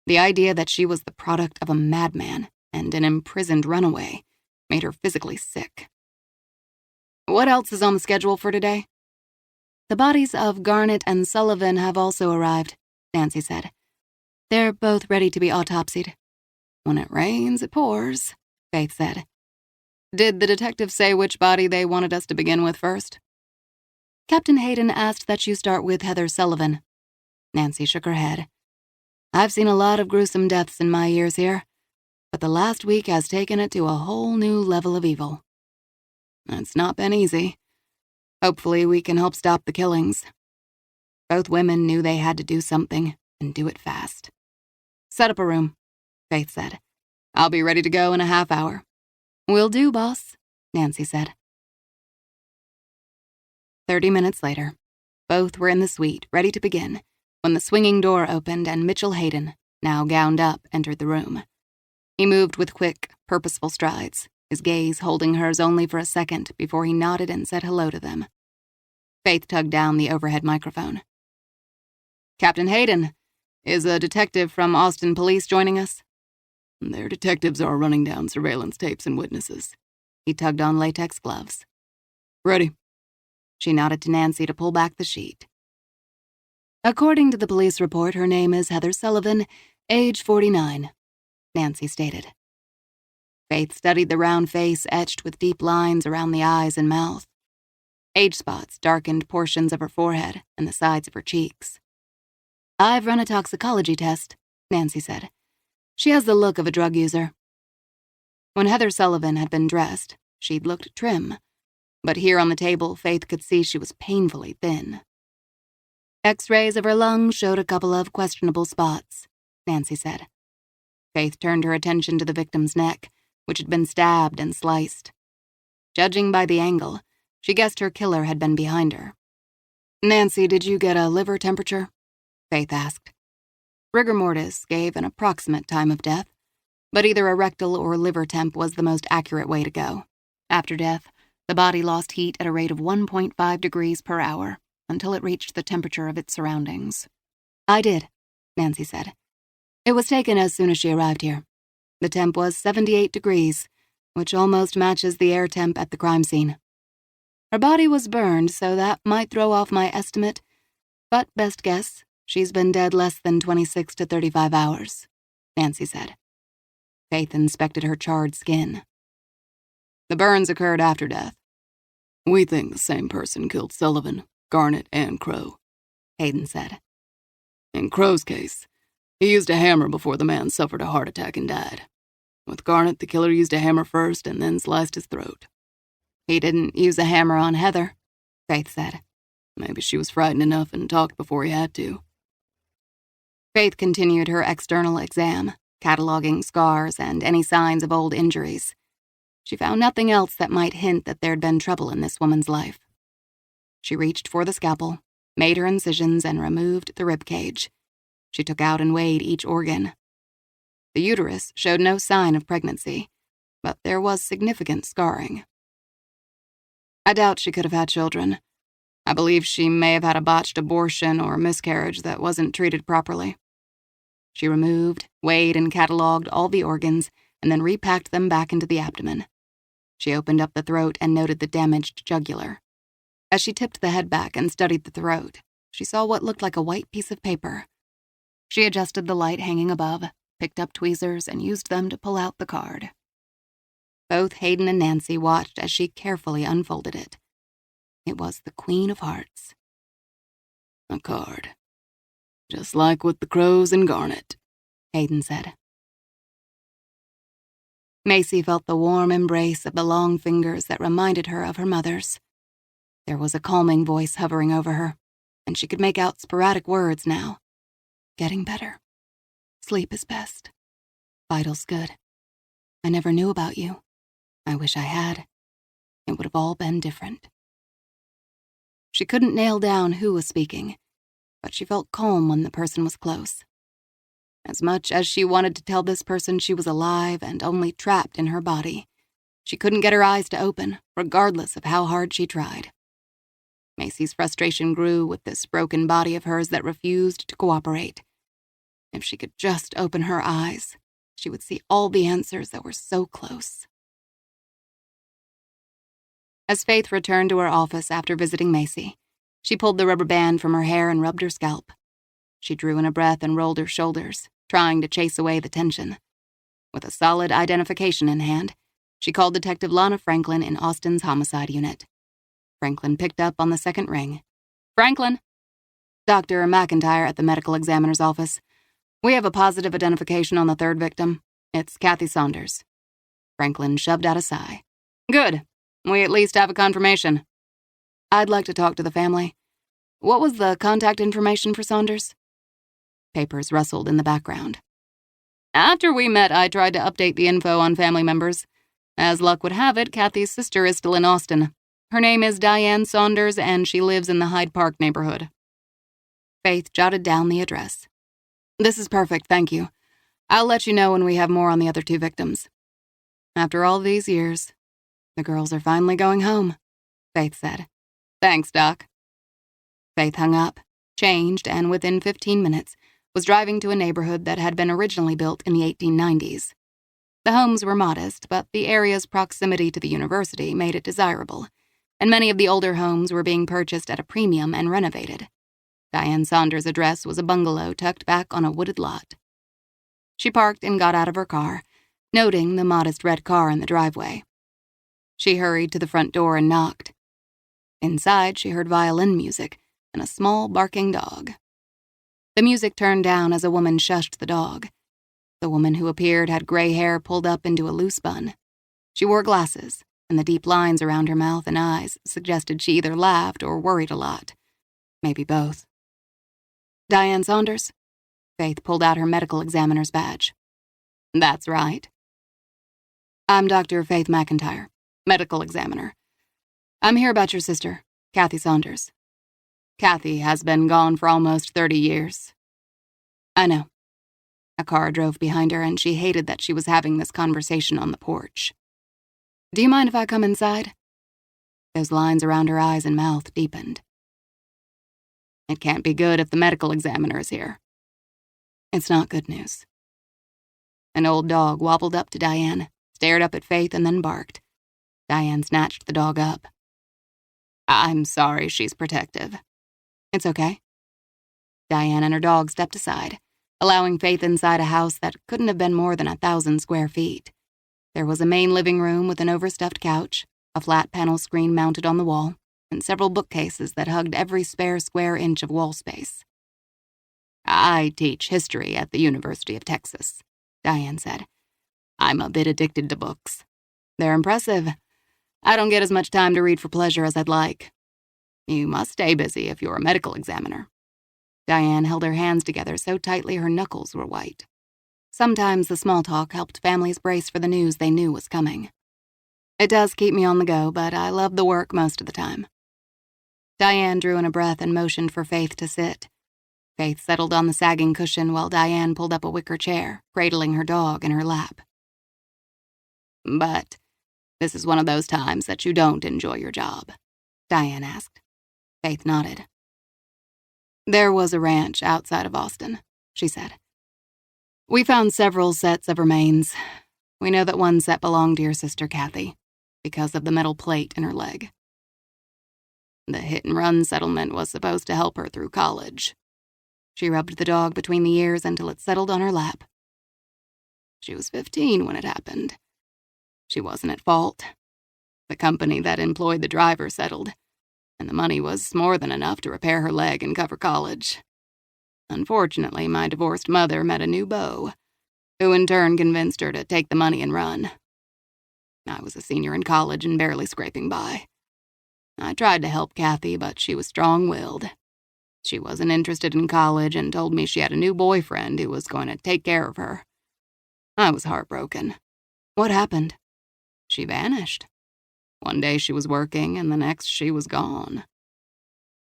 S2: The idea that she was the product of a madman and an imprisoned runaway made her physically sick.
S1: What else is on the schedule for today?
S2: The bodies of Garnett and Sullivan have also arrived, Nancy said. They're both ready to be autopsied.
S1: When it rains, it pours, Faith said. Did the detective say which body they wanted us to begin with first?
S2: Captain Hayden asked that you start with Heather Sullivan. Nancy shook her head. I've seen a lot of gruesome deaths in my years here, but the last week has taken it to a whole new level of evil.
S1: It's not been easy. Hopefully we can help stop the killings.
S2: Both women knew they had to do something, and do it fast.
S1: Set up a room, Faith said. I'll be ready to go in a half hour.
S2: Will do, boss, Nancy said. 30 minutes later, both were in the suite, ready to begin, when the swinging door opened and Mitchell Hayden, now gowned up, entered the room. He moved with quick, purposeful strides, his gaze holding hers only for a second before he nodded and said hello to them. Faith tugged down the overhead microphone.
S1: Captain Hayden, is a detective from Austin Police joining us?
S4: Their detectives are running down surveillance tapes and witnesses.
S2: He tugged on latex gloves.
S4: Ready.
S2: She nodded to Nancy to pull back the sheet. According to the police report, her name is Heather Sullivan, age 49, Nancy stated. Faith studied the round face etched with deep lines around the eyes and mouth. Age spots darkened portions of her forehead and the sides of her cheeks. I've run a toxicology test, Nancy said. She has the look of a drug user. When Heather Sullivan had been dressed, she'd looked trim, but here on the table, Faith could see she was painfully thin. X-rays of her lungs showed a couple of questionable spots, Nancy said. Faith turned her attention to the victim's neck, which had been stabbed and sliced. Judging by the angle, she guessed her killer had been behind her.
S1: Nancy, did you get a liver temperature?
S2: Faith asked. Rigor mortis gave an approximate time of death, but either a rectal or liver temp was the most accurate way to go. After death, the body lost heat at a rate of 1.5 degrees per hour until it reached the temperature of its surroundings. I did, Nancy said. It was taken as soon as she arrived here. The temp was 78 degrees, which almost matches the air temp at the crime scene. Her body was burned, so that might throw off my estimate, but best guess, she's been dead less than 26 to 35 hours, Nancy said. Faith inspected her charred skin.
S1: The burns occurred after death.
S4: We think the same person killed Sullivan, Garnett, and Crow,
S2: Hayden said.
S4: In Crow's case, he used a hammer before the man suffered a heart attack and died. With Garnett, the killer used a hammer first and then sliced his throat.
S2: He didn't use a hammer on Heather, Faith said.
S4: Maybe she was frightened enough and talked before he had to.
S2: Faith continued her external exam, cataloging scars and any signs of old injuries. She found nothing else that might hint that there'd been trouble in this woman's life. She reached for the scalpel, made her incisions, and removed the rib cage. She took out and weighed each organ. The uterus showed no sign of pregnancy, but there was significant scarring.
S1: I doubt she could have had children. I believe she may have had a botched abortion or miscarriage that wasn't treated properly.
S2: She removed, weighed, and cataloged all the organs and then repacked them back into the abdomen. She opened up the throat and noted the damaged jugular. As she tipped the head back and studied the throat, she saw what looked like a white piece of paper. She adjusted the light hanging above, picked up tweezers, and used them to pull out the card. Both Hayden and Nancy watched as she carefully unfolded it. It was the Queen of Hearts.
S4: A card. Just like with the Crows and Garnett,
S2: Hayden said. Macy felt the warm embrace of the long fingers that reminded her of her mother's. There was a calming voice hovering over her, and she could make out sporadic words now. Getting better. Sleep is best. Vitals good. I never knew about you. I wish I had. It would have all been different. She couldn't nail down who was speaking, but she felt calm when the person was close. As much as she wanted to tell this person she was alive and only trapped in her body, she couldn't get her eyes to open, regardless of how hard she tried. Macy's frustration grew with this broken body of hers that refused to cooperate. If she could just open her eyes, she would see all the answers that were so close. As Faith returned to her office after visiting Macy, she pulled the rubber band from her hair and rubbed her scalp. She drew in a breath and rolled her shoulders, trying to chase away the tension. With a solid identification in hand, she called Detective Lana Franklin in Austin's homicide unit. Franklin picked up on the second ring. "Franklin!" "Dr. McIntyre at the medical examiner's office. We have a positive identification on the third victim. It's Kathy Saunders." Franklin shoved out a sigh. "Good. We at least have a confirmation." "I'd like to talk to the family. What was the contact information for Saunders?" Papers rustled in the background. "After we met, I tried to update the info on family members. As luck would have it, Kathy's sister is still in Austin. Her name is Diane Saunders, and she lives in the Hyde Park neighborhood." Faith jotted down the address. "This is perfect, thank you. I'll let you know when we have more on the other two victims." "After all these years, the girls are finally going home," Faith said. "Thanks, Doc." Faith hung up, changed, and within 15 minutes was driving to a neighborhood that had been originally built in the 1890s. The homes were modest, but the area's proximity to the university made it desirable, and many of the older homes were being purchased at a premium and renovated. Diane Saunders' address was a bungalow tucked back on a wooded lot. She parked and got out of her car, noting the modest red car in the driveway. She hurried to the front door and knocked. Inside, she heard violin music and a small barking dog. The music turned down as a woman shushed the dog. The woman who appeared had gray hair pulled up into a loose bun. She wore glasses, and the deep lines around her mouth and eyes suggested she either laughed or worried a lot. Maybe both. "Diane Saunders?" Faith pulled out her medical examiner's badge. "That's right." "I'm Dr. Faith McIntyre, medical examiner. I'm here about your sister, Kathy Saunders." "Kathy has been gone for almost 30 years. "I know." A car drove behind her, and she hated that she was having this conversation on the porch. "Do you mind if I come inside?" Those lines around her eyes and mouth deepened. "It can't be good if the medical examiner is here." "It's not good news." An old dog wobbled up to Diane, stared up at Faith, and then barked. Diane snatched the dog up. "I'm sorry she's protective." "It's okay." Diane and her dog stepped aside, allowing Faith inside a house that couldn't have been more than 1,000 square feet. There was a main living room with an overstuffed couch, a flat panel screen mounted on the wall, and several bookcases that hugged every spare square inch of wall space. "I teach history at the University of Texas," Diane said. "I'm a bit addicted to books. They're impressive. I don't get as much time to read for pleasure as I'd like. You must stay busy if you're a medical examiner." Diane held her hands together so tightly her knuckles were white. Sometimes the small talk helped families brace for the news they knew was coming. "It does keep me on the go, but I love the work most of the time." Diane drew in a breath and motioned for Faith to sit. Faith settled on the sagging cushion while Diane pulled up a wicker chair, cradling her dog in her lap. "But this is one of those times that you don't enjoy your job?" Diane asked. Faith nodded. "There was a ranch outside of Austin," she said. "We found several sets of remains. We know that one set belonged to your sister Kathy, because of the metal plate in her leg. The hit-and-run settlement was supposed to help her through college." She rubbed the dog between the ears until it settled on her lap. "She was 15 when it happened. She wasn't at fault. The company that employed the driver settled, and the money was more than enough to repair her leg and cover college. Unfortunately, my divorced mother met a new beau, who in turn convinced her to take the money and run. I was a senior in college and barely scraping by. I tried to help Kathy, but she was strong-willed. She wasn't interested in college and told me she had a new boyfriend who was going to take care of her. I was heartbroken." "What happened?" "She vanished. One day she was working, and the next she was gone."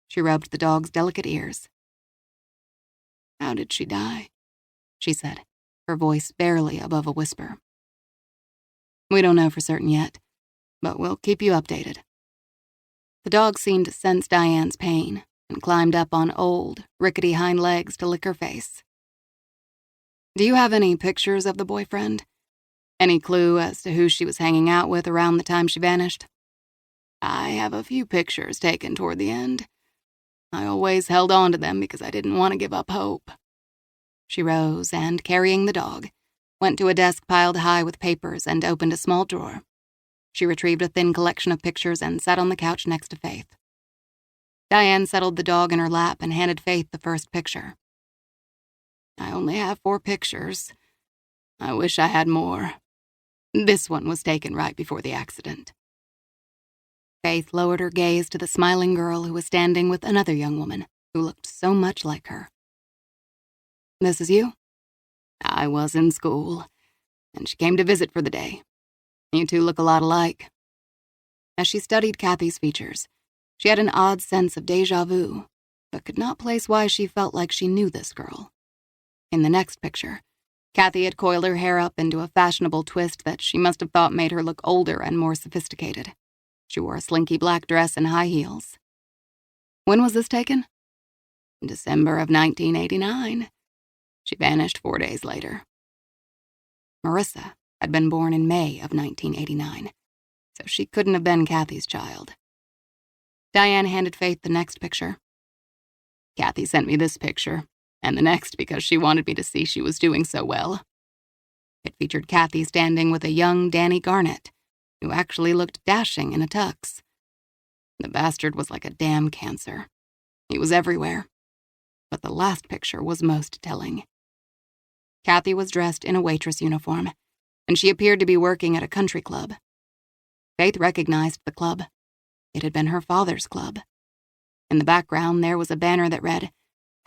S2: She rubbed the dog's delicate ears. "How did she die?" she said, her voice barely above a whisper. "We don't know for certain yet, but we'll keep you updated." The dog seemed to sense Diane's pain and climbed up on old, rickety hind legs to lick her face.
S1: Do you have any pictures of the boyfriend? Any clue as to who she was hanging out with around the time she vanished? I have a few pictures taken toward the end. I always held on to them because I didn't want to give up hope.
S2: She rose and, carrying the dog, went to a desk piled high with papers and opened a small drawer. She retrieved a thin collection of pictures and sat on the couch next to Faith. Diane settled the dog in her lap and handed Faith the first picture.
S1: I only have 4 pictures. I wish I had more. This one was taken right before the accident.
S2: Faith lowered her gaze to the smiling girl who was standing with another young woman who looked so much like her.
S1: This is you? I was in school, and she came to visit for the day. You two look a lot alike.
S2: As she studied Kathy's features, she had an odd sense of déjà vu, but could not place why she felt like she knew this girl. In the next picture, Kathy had coiled her hair up into a fashionable twist that she must have thought made her look older and more sophisticated. She wore a slinky black dress and high heels.
S1: When was this taken?
S2: December of 1989. She vanished 4 days later. Marissa had been born in May of 1989, so she couldn't have been Kathy's child. Diane handed Faith the next picture.
S1: Kathy sent me this picture, and the next because she wanted me to see she was doing so well.
S2: It featured Kathy standing with a young Danny Garnett, who actually looked dashing in a tux. The bastard was like a damn cancer. He was everywhere. But the last picture was most telling. Kathy was dressed in a waitress uniform, and she appeared to be working at a country club. Faith recognized the club. It had been her father's club. In the background, there was a banner that read,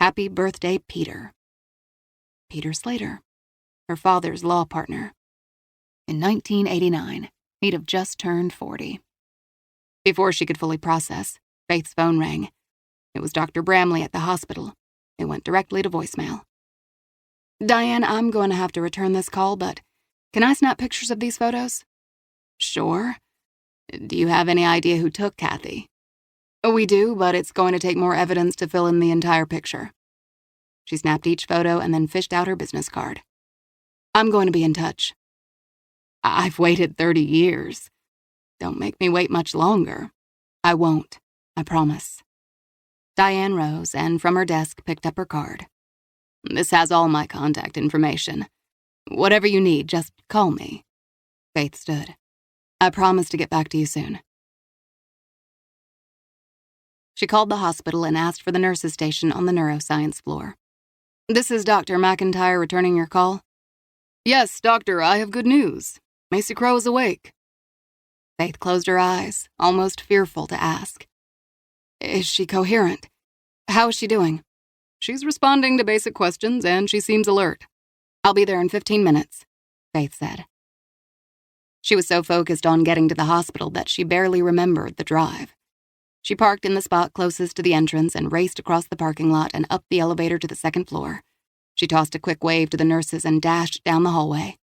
S2: "Happy Birthday, Peter." Peter Slater, her father's law partner. In 1989, he'd have just turned 40. Before she could fully process, Faith's phone rang. It was Dr. Bramley at the hospital. It went directly to voicemail.
S1: Diane, I'm going to have to return this call, but can I snap pictures of these photos?
S2: Sure. Do you have any idea who took Kathy?
S1: We do, but it's going to take more evidence to fill in the entire picture.
S2: She snapped each photo and then fished out her business card.
S1: I'm going to be in touch.
S2: I've waited 30 years. Don't make me wait much longer.
S1: I won't. I promise.
S2: Diane rose and from her desk picked up her card.
S1: This has all my contact information. Whatever you need, just call me.
S2: Faith stood.
S1: I promise to get back to you soon.
S2: She called the hospital and asked for the nurses' station on the neuroscience floor.
S1: This is Dr. McIntyre returning your call. Yes, doctor, I have good news. Macy Crow is awake.
S2: Faith closed her eyes, almost fearful to ask.
S1: Is she coherent? How is she doing? She's responding to basic questions and she seems alert. I'll be there in 15 minutes,
S2: Faith said. She was so focused on getting to the hospital that she barely remembered the drive. She parked in the spot closest to the entrance and raced across the parking lot and up the elevator to the second floor. She tossed a quick wave to the nurses and dashed down the hallway.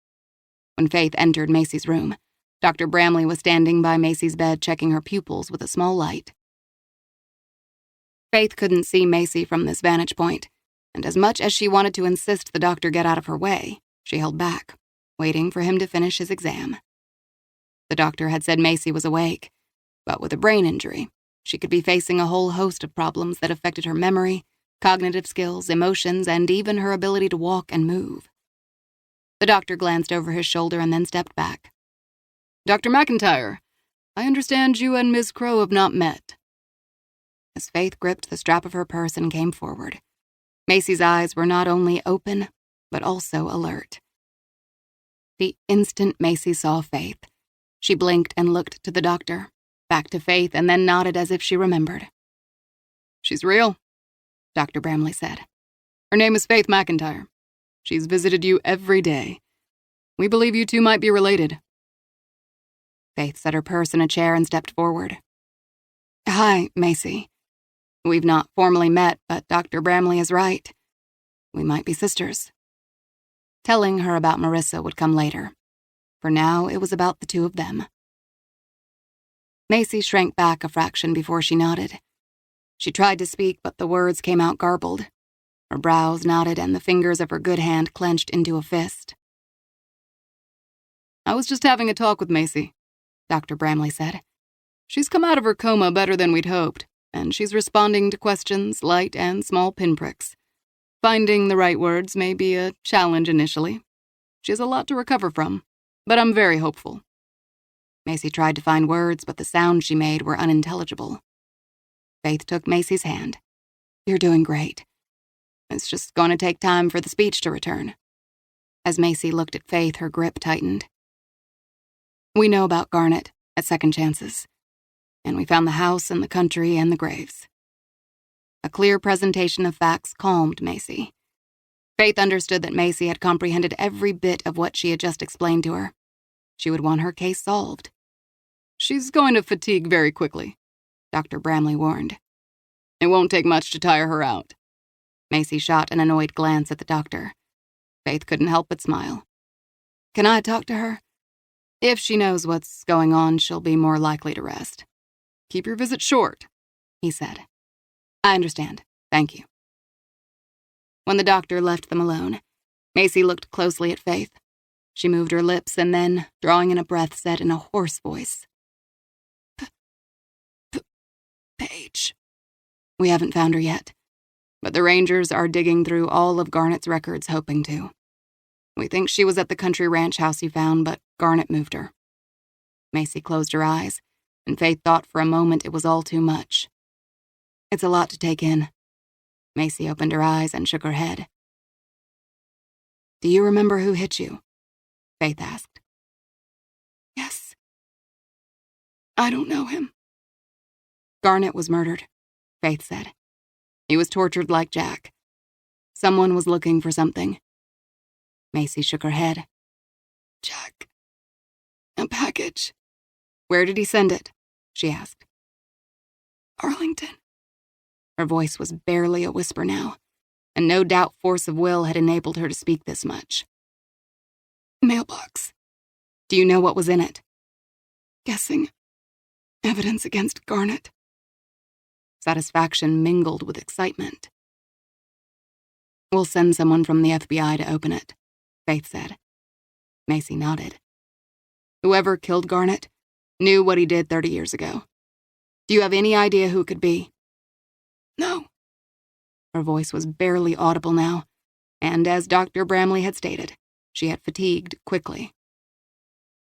S2: When Faith entered Macy's room, Dr. Bramley was standing by Macy's bed checking her pupils with a small light. Faith couldn't see Macy from this vantage point, and as much as she wanted to insist the doctor get out of her way, she held back, waiting for him to finish his exam. The doctor had said Macy was awake, but with a brain injury, she could be facing a whole host of problems that affected her memory, cognitive skills, emotions, and even her ability to walk and move. The doctor glanced over his shoulder and then stepped back.
S1: Dr. McIntyre, I understand you and Ms. Crow have not met.
S2: As Faith gripped the strap of her purse and came forward, Macy's eyes were not only open, but also alert. The instant Macy saw Faith, she blinked and looked to the doctor, back to Faith, and then nodded as if she remembered.
S1: She's real,
S2: Dr. Bramley said.
S1: Her name is Faith McIntyre. She's visited you every day. We believe you two might be related.
S2: Faith set her purse in a chair and stepped forward.
S1: Hi, Macy.
S2: We've not formally met, but Dr. Bramley is right. We might be sisters. Telling her about Marissa would come later. For now, it was about the two of them. Macy shrank back a fraction before she nodded. She tried to speak, but the words came out garbled. Her brows knotted and the fingers of her good hand clenched into a fist.
S1: I was just having a talk with Macy, Dr. Bramley said. She's come out of her coma better than we'd hoped, and she's responding to questions, light and small pinpricks. Finding the right words may be a challenge initially. She has a lot to recover from, but I'm very hopeful.
S2: Macy tried to find words, but the sounds she made were unintelligible. Faith took Macy's hand. You're doing great. It's just going to take time for the speech to return. As Macy looked at Faith, her grip tightened. We know about Garnet at Second Chances, and we found the house and the country and the graves. A clear presentation of facts calmed Macy. Faith understood that Macy had comprehended every bit of what she had just explained to her. She would want her case solved.
S1: She's going to fatigue very quickly, Dr. Bramley warned. It won't take much to tire her out.
S2: Macy shot an annoyed glance at the doctor. Faith couldn't help but smile. Can I talk to her? If she knows what's going on, she'll be more likely to rest.
S1: Keep your visit short,
S2: he said. I understand. Thank you. When the doctor left them alone, Macy looked closely at Faith. She moved her lips and then, drawing in a breath, said in a hoarse voice, Paige. We haven't found her yet, but the Rangers are digging through all of Garnet's records hoping to. We think she was at the country ranch house you found, but Garnet moved her. Macy closed her eyes, and Faith thought for a moment it was all too much. It's a lot to take in. Macy opened her eyes and shook her head. Do you remember who hit you? Faith asked. Yes. I don't know him. Garnet was murdered, Faith said. He was tortured like Jack. Someone was looking for something. Macy shook her head. Jack. A package. Where did he send it? She asked. Arlington. Her voice was barely a whisper now, and no doubt force of will had enabled her to speak this much. Mailbox. Do you know what was in it? Guessing. Evidence against Garnet. Satisfaction mingled with excitement. We'll send someone from the FBI to open it, Faith said. Macy nodded. Whoever killed Garnet knew what he did 30 years ago. Do you have any idea who it could be? No. Her voice was barely audible now, and as Dr. Bramley had stated, she had fatigued quickly.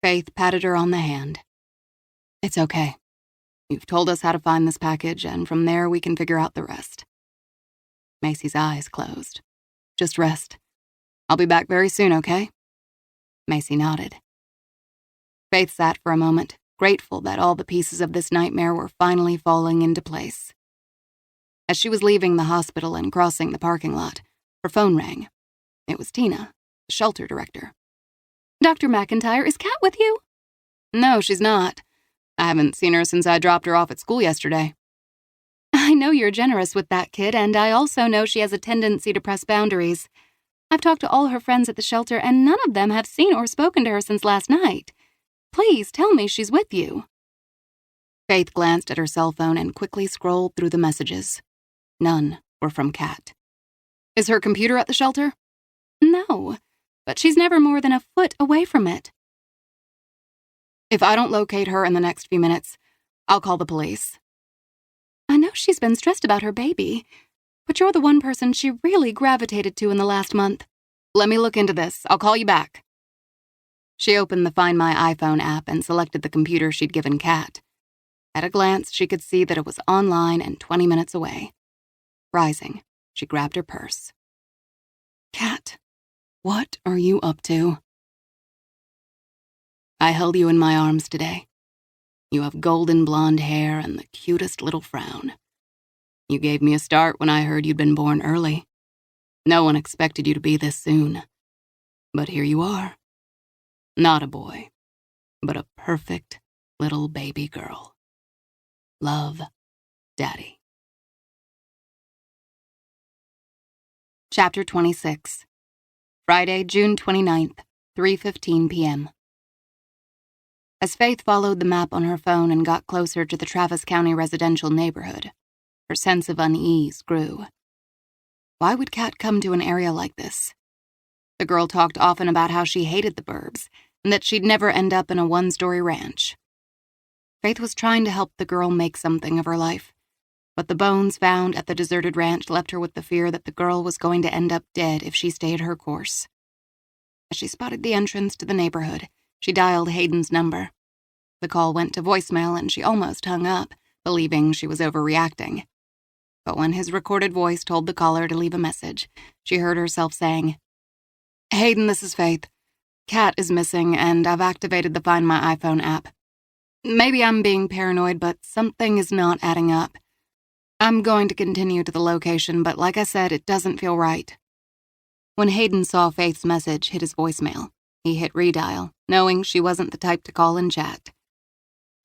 S2: Faith patted her on the hand. It's okay. You've told us how to find this package, and from there we can figure out the rest. Macy's eyes closed. Just rest. I'll be back very soon, okay? Macy nodded. Faith sat for a moment, grateful that all the pieces of this nightmare were finally falling into place. As she was leaving the hospital and crossing the parking lot, her phone rang. It was Tina, the shelter director.
S3: Dr. McIntyre, is Kat with you?
S1: No, she's not. I haven't seen her since I dropped her off at school yesterday.
S3: I know you're generous with that kid, and I also know she has a tendency to press boundaries. I've talked to all her friends at the shelter, and none of them have seen or spoken to her since last night. Please tell me she's with you.
S2: Faith glanced at her cell phone and quickly scrolled through the messages. None were from Kat.
S1: Is her computer at the shelter?
S3: No, but she's never more than a foot away from it.
S1: If I don't locate her in the next few minutes, I'll call the police.
S3: I know she's been stressed about her baby, but you're the one person she really gravitated to in the last month.
S1: Let me look into this. I'll call you back.
S2: She opened the Find My iPhone app and selected the computer she'd given Kat. At a glance, she could see that it was online and 20 minutes away. Rising, she grabbed her purse. Kat, what are you up to? I held you in my arms today. You have golden blonde hair and the cutest little frown. You gave me a start when I heard you'd been born early. No one expected you to be this soon. But here you are. Not a boy, but a perfect little baby girl. Love, Daddy. Chapter 26. Friday, June 29th, 3:15 p.m. As Faith followed the map on her phone and got closer to the Travis County residential neighborhood, her sense of unease grew. Why would Kat come to an area like this? The girl talked often about how she hated the burbs and that she'd never end up in a one-story ranch. Faith was trying to help the girl make something of her life, but the bones found at the deserted ranch left her with the fear that the girl was going to end up dead if she stayed her course. As she spotted the entrance to the neighborhood, she dialed Hayden's number. The call went to voicemail and she almost hung up, believing she was overreacting. But when his recorded voice told the caller to leave a message, she heard herself saying, "Hayden, this is Faith. Kat is missing and I've activated the Find My iPhone app. Maybe I'm being paranoid, but something is not adding up. I'm going to continue to the location, but like I said, it doesn't feel right." When Hayden saw Faith's message hit his voicemail, he hit redial, knowing she wasn't the type to call and chat.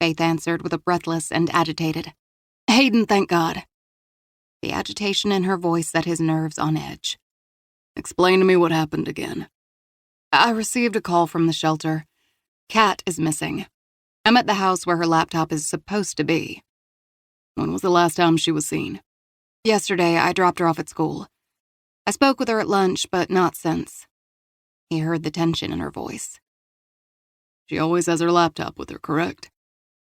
S2: Faith answered with a breathless and agitated, "Hayden, thank God." The agitation in her voice set his nerves on edge.
S4: "Explain to me what happened again."
S2: "I received a call from the shelter. Kat is missing. I'm at the house where her laptop is supposed to be."
S4: "When was the last time she was seen?"
S2: "Yesterday, I dropped her off at school. I spoke with her at lunch, but not since." He heard the tension in her voice.
S4: "She always has her laptop with her, correct?"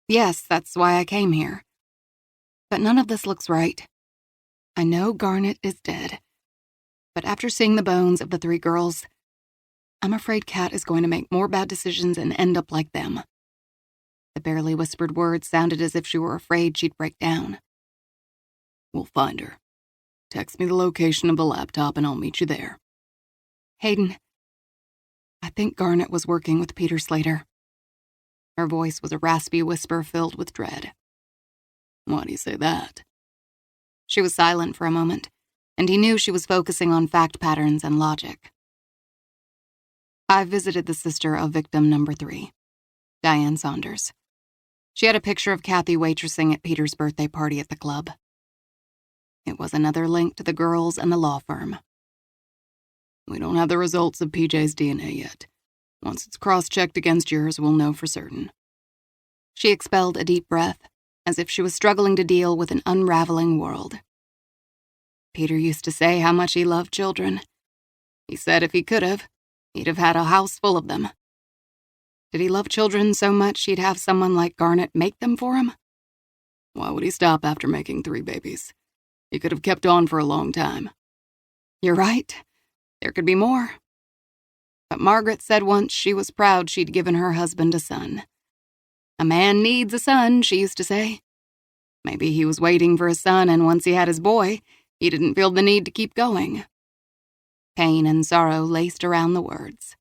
S2: "Yes, that's why I came here. But none of this looks right. I know Garnet is dead, but after seeing the bones of the 3 girls, I'm afraid Kat is going to make more bad decisions and end up like them." The barely whispered words sounded as if she were afraid she'd break down.
S4: "We'll find her. Text me the location of the laptop and I'll meet you there."
S2: "Hayden, I think Garnet was working with Peter Slater." Her voice was a raspy whisper filled with dread.
S4: "Why do you say that?"
S2: She was silent for a moment, and he knew she was focusing on fact patterns and logic. "I visited the sister of victim number 3, Diane Saunders. She had a picture of Kathy waitressing at Peter's birthday party at the club. It was another link to the girls and the law firm."
S4: "We don't have the results of PJ's DNA yet. Once it's cross-checked against yours, we'll know for certain."
S2: She expelled a deep breath, as if she was struggling to deal with an unraveling world. Peter used to say how much he loved children. He said if he could have, he'd have had a house full of them. Did he love children so much he'd have someone like Garnet make them for him?
S4: Why would he stop after making 3 babies? He could have kept on for a long time.
S2: You're right. There could be more. But Margaret said once she was proud she'd given her husband a son. A man needs a son, she used to say. Maybe he was waiting for a son, and once he had his boy, he didn't feel the need to keep going. Pain and sorrow laced around the words.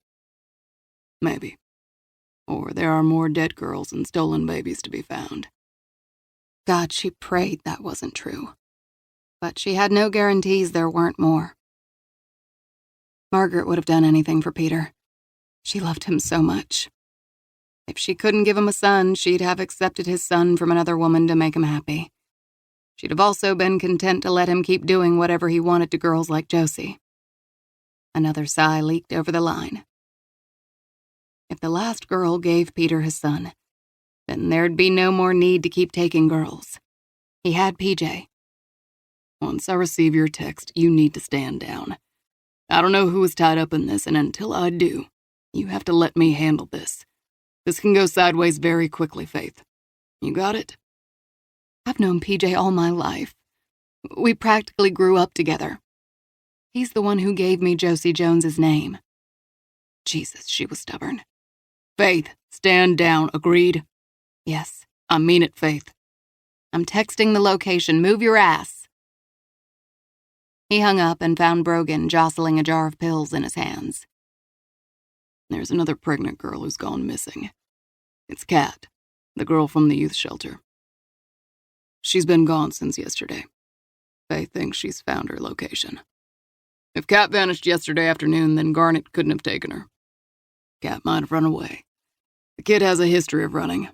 S4: Maybe. Or there are more dead girls and stolen babies to be found.
S2: God, she prayed that wasn't true. But she had no guarantees there weren't more. Margaret would have done anything for Peter. She loved him so much. If she couldn't give him a son, she'd have accepted his son from another woman to make him happy. She'd have also been content to let him keep doing whatever he wanted to girls like Josie. Another sigh leaked over the line. If the last girl gave Peter his son, then there'd be no more need to keep taking girls. He had PJ.
S4: Once I receive your text, you need to stand down. I don't know who is tied up in this, and until I do, you have to let me handle this. This can go sideways very quickly, Faith. You got it?
S2: I've known PJ all my life. We practically grew up together. He's the one who gave me Josie Jones's name. Jesus, she was stubborn.
S4: Faith, stand down, agreed?
S2: Yes.
S4: I mean it, Faith.
S2: I'm texting the location. Move your ass. He hung up and found Brogan jostling a jar of pills in his hands.
S4: There's another pregnant girl who's gone missing. It's Kat, the girl from the youth shelter. She's been gone since yesterday. Faith thinks she's found her location. If Kat vanished yesterday afternoon, then Garnet couldn't have taken her. Kat might have run away. The kid has a history of running,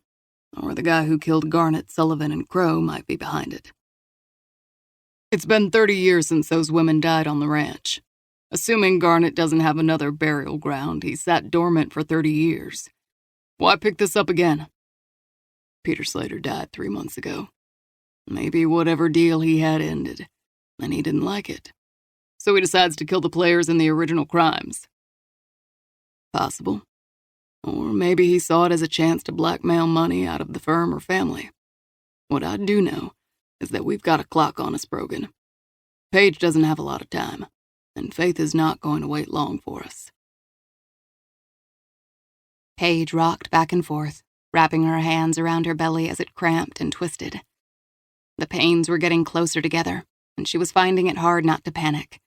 S4: or the guy who killed Garnet, Sullivan, and Crow might be behind it. It's been 30 years since those women died on the ranch. Assuming Garnet doesn't have another burial ground, he sat dormant for 30 years. Why pick this up again? Peter Slater died 3 months ago. Maybe whatever deal he had ended, and he didn't like it. So he decides to kill the players in the original crimes. Possible. Or maybe he saw it as a chance to blackmail money out of the firm or family. What I do know is that we've got a clock on us, Brogan. Paige doesn't have a lot of time, and Faith is not going to wait long for us.
S2: Paige rocked back and forth, wrapping her hands around her belly as it cramped and twisted. The pains were getting closer together, and she was finding it hard not to panic.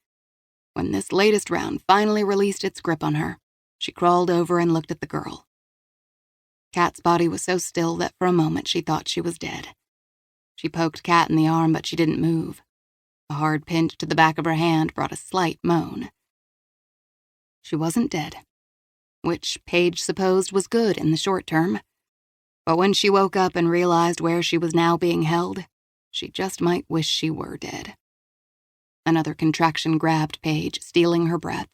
S2: When this latest round finally released its grip on her, she crawled over and looked at the girl. Kat's body was so still that for a moment she thought she was dead. She poked Kat in the arm, but she didn't move. A hard pinch to the back of her hand brought a slight moan. She wasn't dead, which Paige supposed was good in the short term. But when she woke up and realized where she was now being held, she just might wish she were dead. Another contraction grabbed Paige, stealing her breath.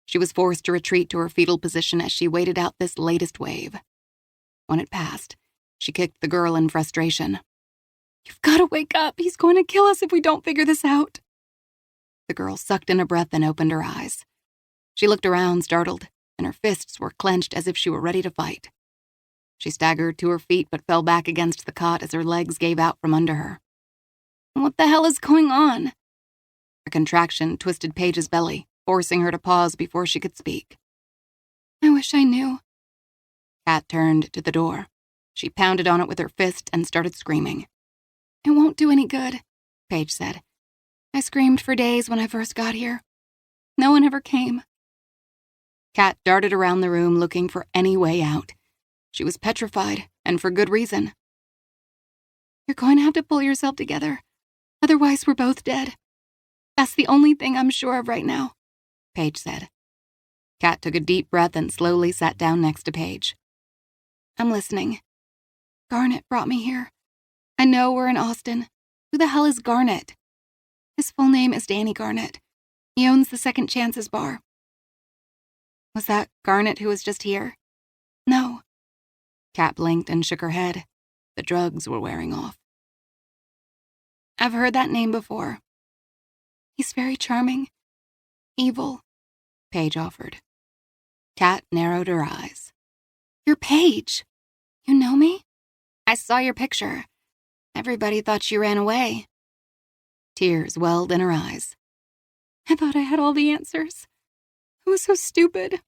S2: She was forced to retreat to her fetal position as she waited out this latest wave. When it passed, she kicked the girl in frustration. "You've got to wake up. He's going to kill us if we don't figure this out." The girl sucked in a breath and opened her eyes. She looked around, startled, and her fists were clenched as if she were ready to fight. She staggered to her feet but fell back against the cot as her legs gave out from under her. "What the hell is going on?" A contraction twisted Paige's belly, forcing her to pause before she could speak. "I wish I knew." Kat turned to the door. She pounded on it with her fist and started screaming. "It won't do any good," Paige said. "I screamed for days when I first got here. No one ever came." Kat darted around the room looking for any way out. She was petrified, and for good reason. "You're going to have to pull yourself together. Otherwise, we're both dead. That's the only thing I'm sure of right now," Paige said. Kat took a deep breath and slowly sat down next to Paige. "I'm listening. Garnet brought me here. I know we're in Austin. Who the hell is Garnet?" "His full name is Danny Garnet. He owns the Second Chances bar." "Was that Garnet who was just here?" "No." Kat blinked and shook her head. The drugs were wearing off. "I've heard that name before. He's very charming. Evil," Paige offered. Kat narrowed her eyes. "You're Paige. You know me? I saw your picture. Everybody thought you ran away." Tears welled in her eyes. "I thought I had all the answers. I was so stupid."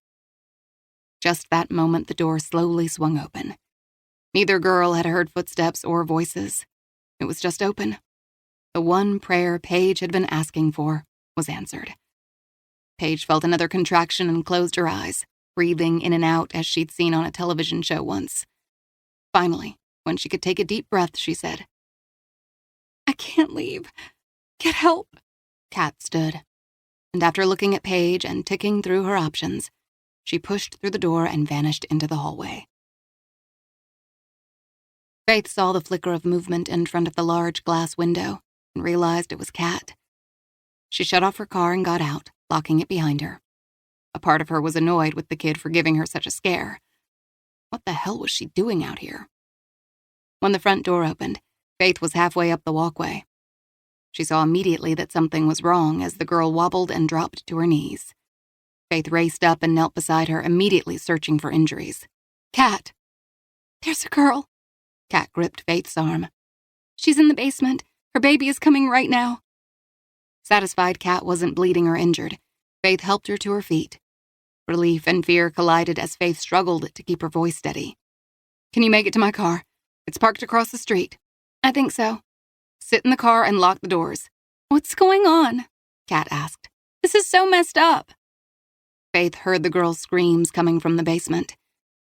S2: Just that moment, the door slowly swung open. Neither girl had heard footsteps or voices. It was just open. The one prayer Paige had been asking for was answered. Paige felt another contraction and closed her eyes, breathing in and out as she'd seen on a television show once. Finally, when she could take a deep breath, she said, "I can't leave. Get help." Kat stood, and after looking at Paige and ticking through her options, she pushed through the door and vanished into the hallway. Faith saw the flicker of movement in front of the large glass window and realized it was Kat. She shut off her car and got out, locking it behind her. A part of her was annoyed with the kid for giving her such a scare. What the hell was she doing out here? When the front door opened, Faith was halfway up the walkway. She saw immediately that something was wrong as the girl wobbled and dropped to her knees. Faith raced up and knelt beside her, immediately searching for injuries. "Kat!" "There's a girl." Kat gripped Faith's arm. "She's in the basement. Her baby is coming right now." Satisfied Kat wasn't bleeding or injured, Faith helped her to her feet. Relief and fear collided as Faith struggled to keep her voice steady. "Can you make it to my car? It's parked across the street." "I think so." "Sit in the car and lock the doors." "What's going on?" Kat asked. "This is so messed up." Faith heard the girl's screams coming from the basement.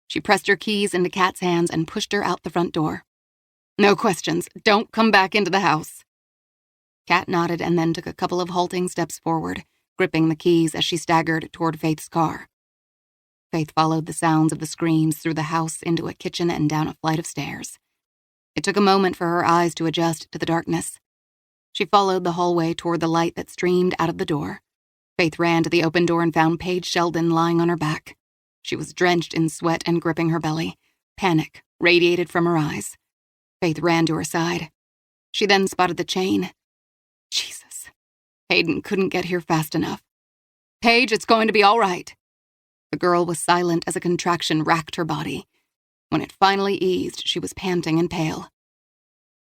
S2: She pressed her keys into Kat's hands and pushed her out the front door. "No questions. Don't come back into the house." Kat nodded and then took a couple of halting steps forward, gripping the keys as she staggered toward Faith's car. Faith followed the sounds of the screams through the house into a kitchen and down a flight of stairs. It took a moment for her eyes to adjust to the darkness. She followed the hallway toward the light that streamed out of the door. Faith ran to the open door and found Paige Sheldon lying on her back. She was drenched in sweat and gripping her belly, Panic radiated from her eyes. Faith ran to her side. She then spotted the chain. Jesus. Hayden couldn't get here fast enough. Paige, it's going to be all right. The girl was silent as a contraction racked her body. When it finally eased, she was panting and pale.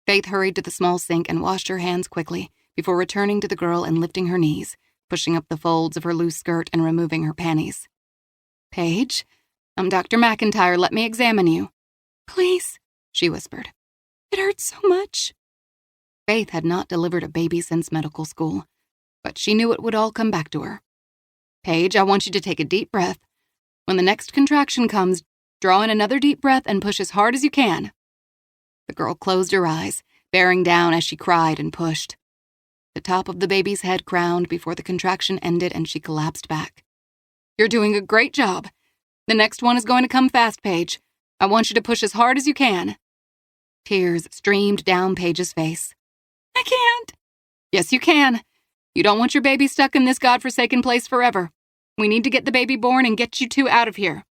S2: Faith hurried to the small sink and washed her hands quickly before returning to the girl and lifting her knees, pushing up the folds of her loose skirt and removing her panties. Paige, I'm Dr. McIntyre. Let me examine you. Please, she whispered. It hurts so much. Faith had not delivered a baby since medical school, but she knew it would all come back to her. Paige, I want you to take a deep breath. When the next contraction comes, draw in another deep breath and push as hard as you can. The girl closed her eyes, bearing down as she cried and pushed. The top of the baby's head crowned before the contraction ended and she collapsed back. You're doing a great job. The next one is going to come fast, Paige. I want you to push as hard as you can. Tears streamed down Paige's face. I can't. Yes, you can. You don't want your baby stuck in this godforsaken place forever. We need to get the baby born and get you two out of here.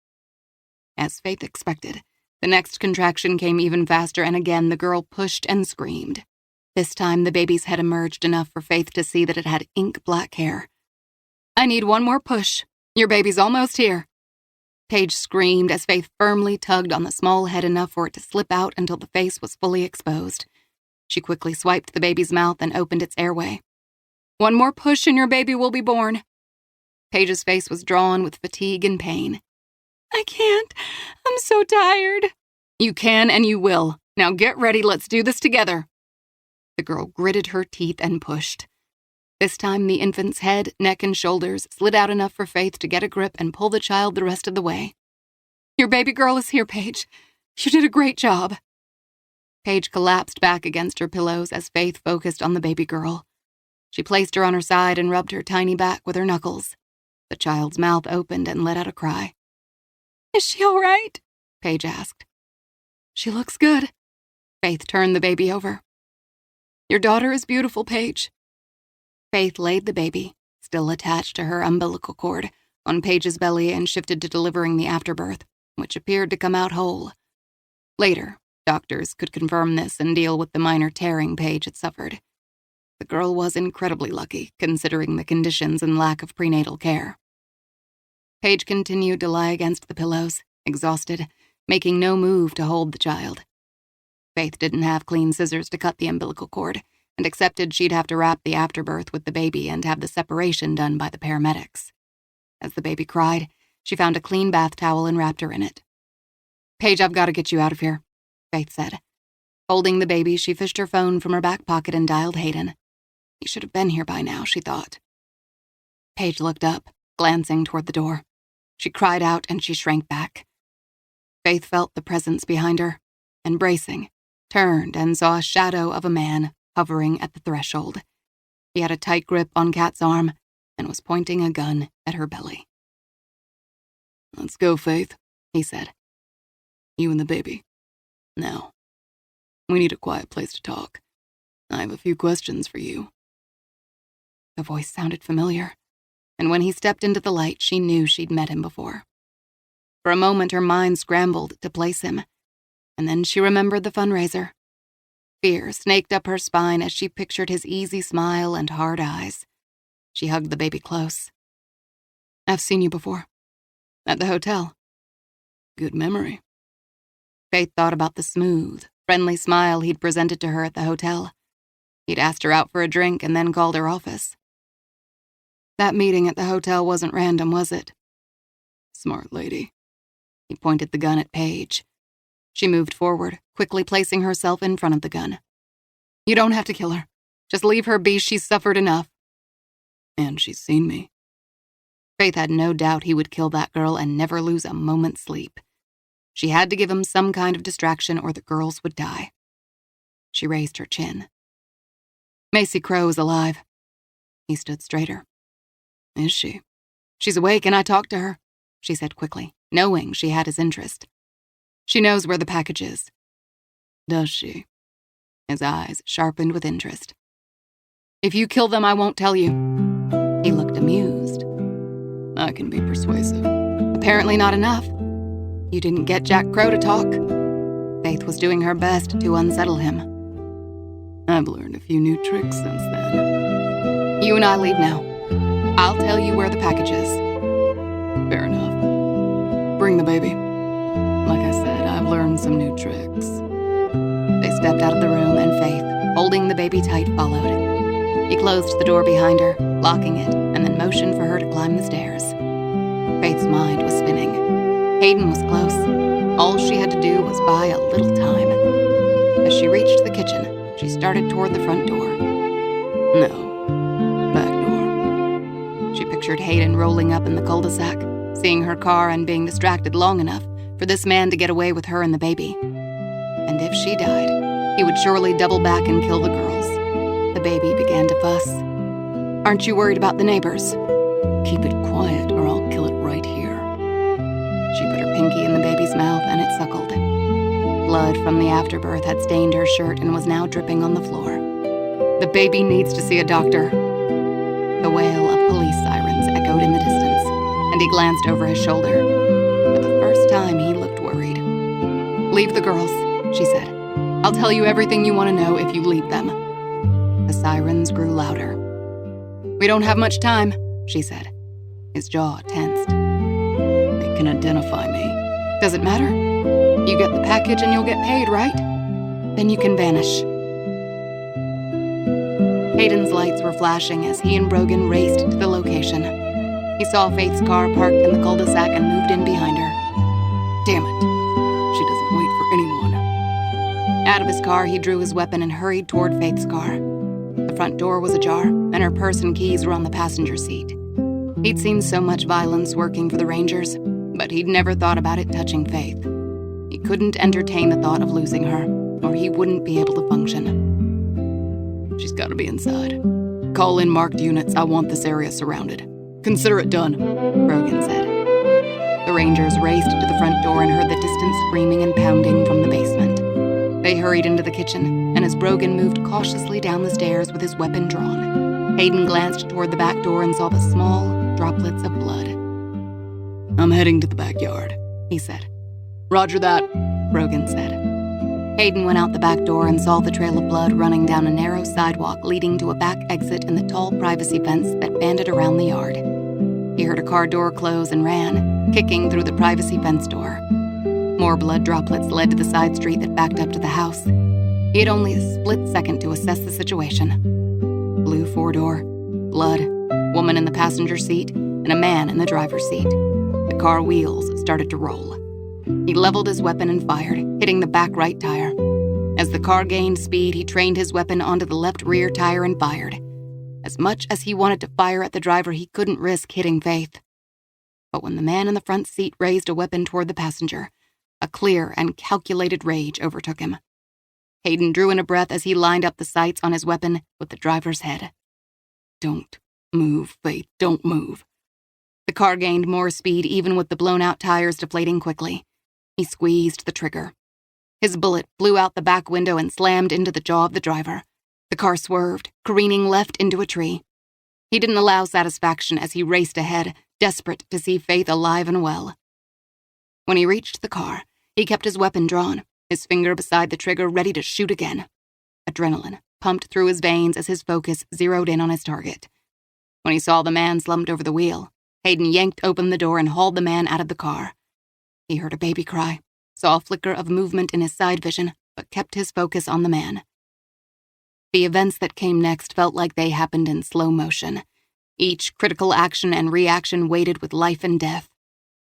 S2: As Faith expected, the next contraction came even faster, and again the girl pushed and screamed. This time the baby's head emerged enough for Faith to see that it had ink-black hair. I need one more push. Your baby's almost here. Paige screamed as Faith firmly tugged on the small head enough for it to slip out until the face was fully exposed. She quickly swiped the baby's mouth and opened its airway. One more push and your baby will be born. Paige's face was drawn with fatigue and pain. I can't. I'm so tired. You can and you will. Now get ready. Let's do this together. The girl gritted her teeth and pushed. This time the infant's head, neck, and shoulders slid out enough for Faith to get a grip and pull the child the rest of the way. Your baby girl is here, Paige. You did a great job. Paige collapsed back against her pillows as Faith focused on the baby girl. She placed her on her side and rubbed her tiny back with her knuckles. The child's mouth opened and let out a cry. Is she all right? Paige asked. She looks good. Faith turned the baby over. Your daughter is beautiful, Paige. Faith laid the baby, still attached to her umbilical cord, on Paige's belly and shifted to delivering the afterbirth, which appeared to come out whole. Later, doctors could confirm this and deal with the minor tearing Paige had suffered. The girl was incredibly lucky, considering the conditions and lack of prenatal care. Paige continued to lie against the pillows, exhausted, making no move to hold the child. Faith didn't have clean scissors to cut the umbilical cord, and accepted she'd have to wrap the afterbirth with the baby and have the separation done by the paramedics. As the baby cried, she found a clean bath towel and wrapped her in it. Paige, I've got to get you out of here, Faith said. Holding the baby, she fished her phone from her back pocket and dialed Hayden. He should have been here by now, she thought. Paige looked up, glancing toward the door. She cried out and she shrank back. Faith felt the presence behind her, and bracing, turned and saw a shadow of a man hovering at the threshold. He had a tight grip on Kat's arm and was pointing a gun at her belly. Let's go, Faith, he said. You and the baby. Now, we need a quiet place to talk. I have a few questions for you. The voice sounded familiar, and when he stepped into the light, she knew she'd met him before. For a moment, her mind scrambled to place him, and then she remembered the fundraiser. Fear snaked up her spine as she pictured his easy smile and hard eyes. She hugged the baby close. I've seen you before. At the hotel. Good memory. Faith thought about the smooth, friendly smile he'd presented to her at the hotel. He'd asked her out for a drink and then called her office. That meeting at the hotel wasn't random, was it? Smart lady. He pointed the gun at Paige. She moved forward, quickly placing herself in front of the gun. You don't have to kill her. Just leave her be. She's suffered enough. And she's seen me. Faith had no doubt he would kill that girl and never lose a moment's sleep. She had to give him some kind of distraction or the girls would die. She raised her chin. Macy Crow is alive. He stood straighter. Is she? She's awake and I talked to her, she said quickly, knowing she had his interest. She knows where the package is. Does she? His eyes sharpened with interest. If you kill them, I won't tell you. He looked amused. I can be persuasive. Apparently not enough. You didn't get Jack Crow to talk? Faith was doing her best to unsettle him.
S4: I've learned a few new tricks since then.
S2: You and I leave now. I'll tell you where the package is.
S4: Fair enough. Bring the baby. Like I said, I've learned some new tricks.
S2: They stepped out of the room, and Faith, holding the baby tight, followed. He closed the door behind her, locking it, and then motioned for her to climb the stairs. Faith's mind was spinning. Hayden was close. All she had to do was buy a little time. As she reached the kitchen, she started toward the front door.
S4: No, back door.
S2: She pictured Hayden rolling up in the cul-de-sac, seeing her car and being distracted long enough for this man to get away with her and the baby. And if she died, he would surely double back and kill the girls. The baby began to fuss. Aren't you worried about the neighbors?
S4: Keep it quiet or I'll kill it right here.
S2: She put her pinky in the baby's mouth and it suckled. Blood from the afterbirth had stained her shirt and was now dripping on the floor. The baby needs to see a doctor. The wail of police sirens echoed in the distance, and he glanced over his shoulder. For the first time, he looked worried. Leave the girls, she said. I'll tell you everything you want to know if you leave them. The sirens grew louder. We don't have much time, she said. His jaw tensed.
S4: They can identify me.
S2: Does it matter? You get the package and you'll get paid, right? Then you can vanish. Hayden's lights were flashing as he and Brogan raced to the location. He saw Faith's car parked in the cul-de-sac and moved in behind her. Damn it.
S4: She doesn't wait for anyone.
S2: Out of his car, he drew his weapon and hurried toward Faith's car. The front door was ajar, and her purse and keys were on the passenger seat. He'd seen so much violence working for the Rangers, but he'd never thought about it touching Faith. He couldn't entertain the thought of losing her, or he wouldn't be able to function.
S4: She's got to be inside. Call in marked units. I want this area surrounded. Consider it done,
S2: Brogan said. The Rangers raced to the front door and heard the distant screaming and pounding from the basement. They hurried into the kitchen, and as Brogan moved cautiously down the stairs with his weapon drawn, Hayden glanced toward the back door and saw the small droplets of blood.
S4: I'm heading to the backyard,
S2: he said.
S4: Roger that,
S2: Brogan said. Hayden went out the back door and saw the trail of blood running down a narrow sidewalk leading to a back exit in the tall privacy fence that banded around the yard. He heard a car door close and ran, kicking through the privacy fence door. More blood droplets led to the side street that backed up to the house. He had only a split second to assess the situation. Blue four-door, blood, woman in the passenger seat, and a man in the driver's seat. The car wheels started to roll. He leveled his weapon and fired, hitting the back right tire. As the car gained speed, he trained his weapon onto the left rear tire and fired. As much as he wanted to fire at the driver, he couldn't risk hitting Faith. But when the man in the front seat raised a weapon toward the passenger, a clear and calculated rage overtook him. Hayden drew in a breath as he lined up the sights on his weapon with the driver's head.
S4: Don't move, Faith, don't move.
S2: The car gained more speed even with the blown-out tires deflating quickly. He squeezed the trigger. His bullet blew out the back window and slammed into the jaw of the driver. The car swerved, careening left into a tree. He didn't allow satisfaction as he raced ahead, desperate to see Faith alive and well. When he reached the car, he kept his weapon drawn, his finger beside the trigger ready to shoot again. Adrenaline pumped through his veins as his focus zeroed in on his target. When he saw the man slumped over the wheel, Hayden yanked open the door and hauled the man out of the car. He heard a baby cry, saw a flicker of movement in his side vision, but kept his focus on the man. The events that came next felt like they happened in slow motion. Each critical action and reaction waited with life and death.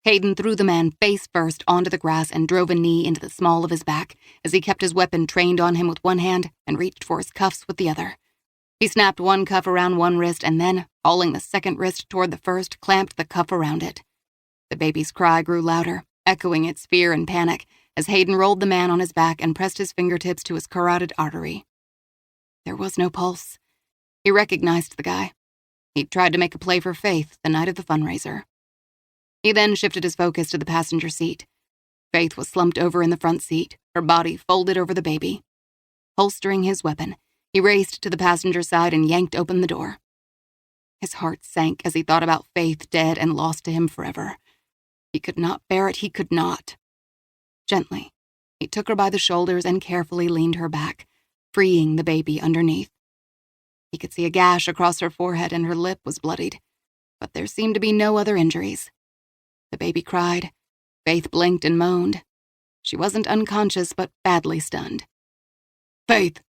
S2: Hayden threw the man face first onto the grass and drove a knee into the small of his back as he kept his weapon trained on him with one hand and reached for his cuffs with the other. He snapped one cuff around one wrist and then, hauling the second wrist toward the first, clamped the cuff around it. The baby's cry grew louder, echoing its fear and panic as Hayden rolled the man on his back and pressed his fingertips to his carotid artery. There was no pulse. He recognized the guy. He'd tried to make a play for Faith the night of the fundraiser. He then shifted his focus to the passenger seat. Faith was slumped over in the front seat, her body folded over the baby. Holstering his weapon, he raced to the passenger side and yanked open the door. His heart sank as he thought about Faith dead and lost to him forever. He could not bear it, he could not. Gently, he took her by the shoulders and carefully leaned her back, freeing the baby underneath. He could see a gash across her forehead and her lip was bloodied, but there seemed to be no other injuries. The baby cried. Faith blinked and moaned. She wasn't unconscious, but badly stunned.
S4: Faith!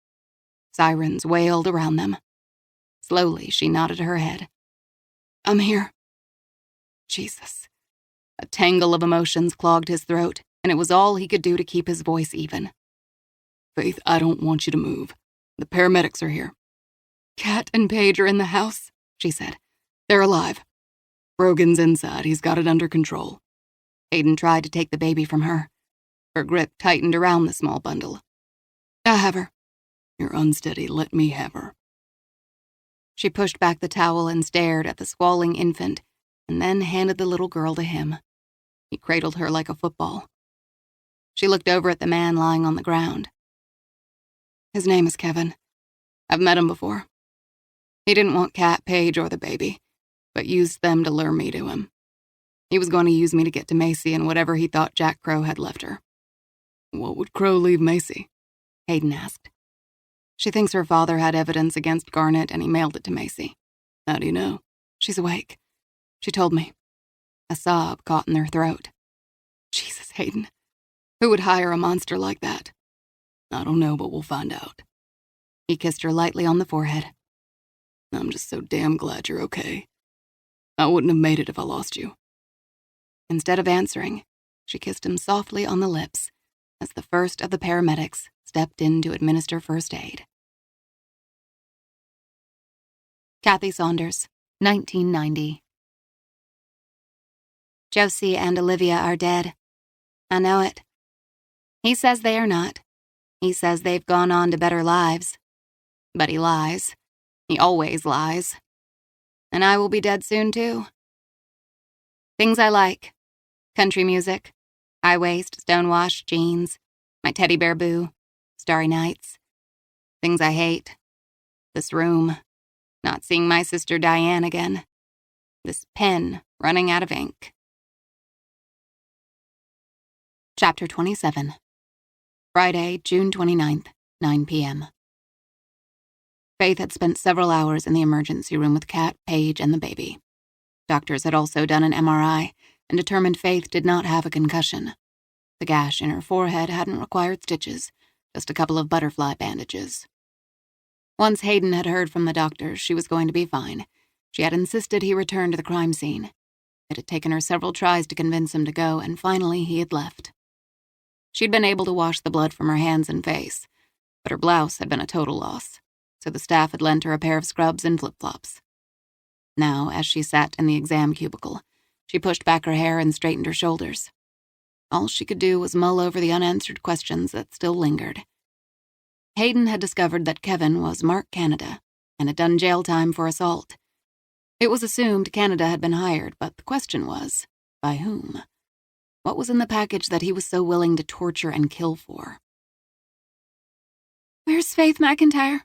S2: Sirens wailed around them. Slowly, she nodded her head.
S4: I'm here.
S2: Jesus. A tangle of emotions clogged his throat, and it was all he could do to keep his voice even.
S4: Faith, I don't want you to move. The paramedics are here.
S2: Cat and Paige are in the house, she said.
S4: They're alive. Brogan's inside. He's got it under control.
S2: Hayden tried to take the baby from her. Her grip tightened around the small bundle.
S4: I have her. You're unsteady. Let me have her.
S2: She pushed back the towel and stared at the squalling infant, and then handed the little girl to him. He cradled her like a football. She looked over at the man lying on the ground.
S4: His name is Kevin. I've met him before. He didn't want Cat, Paige, or the baby, but used them to lure me to him. He was going to use me to get to Macy and whatever he thought Jack Crow had left her. What would Crow leave Macy?
S2: Hayden asked.
S4: She thinks her father had evidence against Garnet and he mailed it to Macy. How do you know? She's awake. She told me.
S2: A sob caught in their throat.
S4: Jesus, Hayden. Who would hire a monster like that? I don't know, but we'll find out.
S2: He kissed her lightly on the forehead.
S4: I'm just so damn glad you're okay. I wouldn't have made it if I lost you.
S2: Instead of answering, she kissed him softly on the lips as the first of the paramedics stepped in to administer first aid. Kathy Saunders, 1990. Josie and Olivia are dead. I know it. He says they are not. He says they've gone on to better lives. But he lies. He always lies. And I will be dead soon, too. Things I like. Country music. High-waist, stonewashed jeans. My teddy bear boo. Starry nights. Things I hate. This room. Not seeing my sister Diane again. This pen running out of ink. Chapter 27. Friday, June 29th, 9 p.m. Faith had spent several hours in the emergency room with Cat, Paige, and the baby. Doctors had also done an MRI and determined Faith did not have a concussion. The gash in her forehead hadn't required stitches, just a couple of butterfly bandages. Once Hayden had heard from the doctors she was going to be fine, she had insisted he return to the crime scene. It had taken her several tries to convince him to go, and finally he had left. She'd been able to wash the blood from her hands and face, but her blouse had been a total loss, so the staff had lent her a pair of scrubs and flip-flops. Now, as she sat in the exam cubicle, she pushed back her hair and straightened her shoulders. All she could do was mull over the unanswered questions that still lingered. Hayden had discovered that Kevin was Mark Canada and had done jail time for assault. It was assumed Canada had been hired, but the question was, by whom? What was in the package that he was so willing to torture and kill for? "Where's Faith McIntyre?"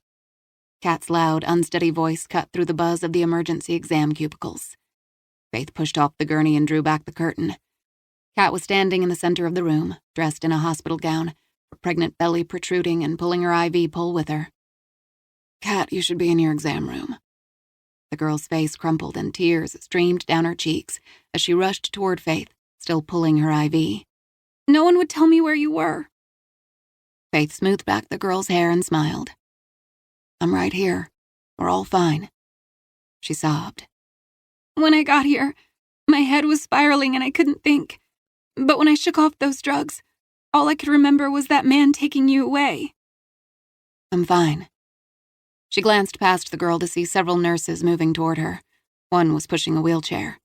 S2: Kat's loud, unsteady voice cut through the buzz of the emergency exam cubicles. Faith pushed off the gurney and drew back the curtain. Kat was standing in the center of the room, dressed in a hospital gown, her pregnant belly protruding and pulling her IV pole with her.
S4: "Kat, you should be in your exam room."
S2: The girl's face crumpled and tears streamed down her cheeks as she rushed toward Faith, still pulling her IV. "No one would tell me where you were." Faith smoothed back the girl's hair and smiled.
S4: "I'm right here. We're all fine."
S2: She sobbed.
S3: "When I got here, my head was spiraling and I couldn't think. But when I shook off those drugs, all I could remember was that man taking you away."
S4: "I'm fine."
S2: She glanced past the girl to see several nurses moving toward her. One was pushing a wheelchair.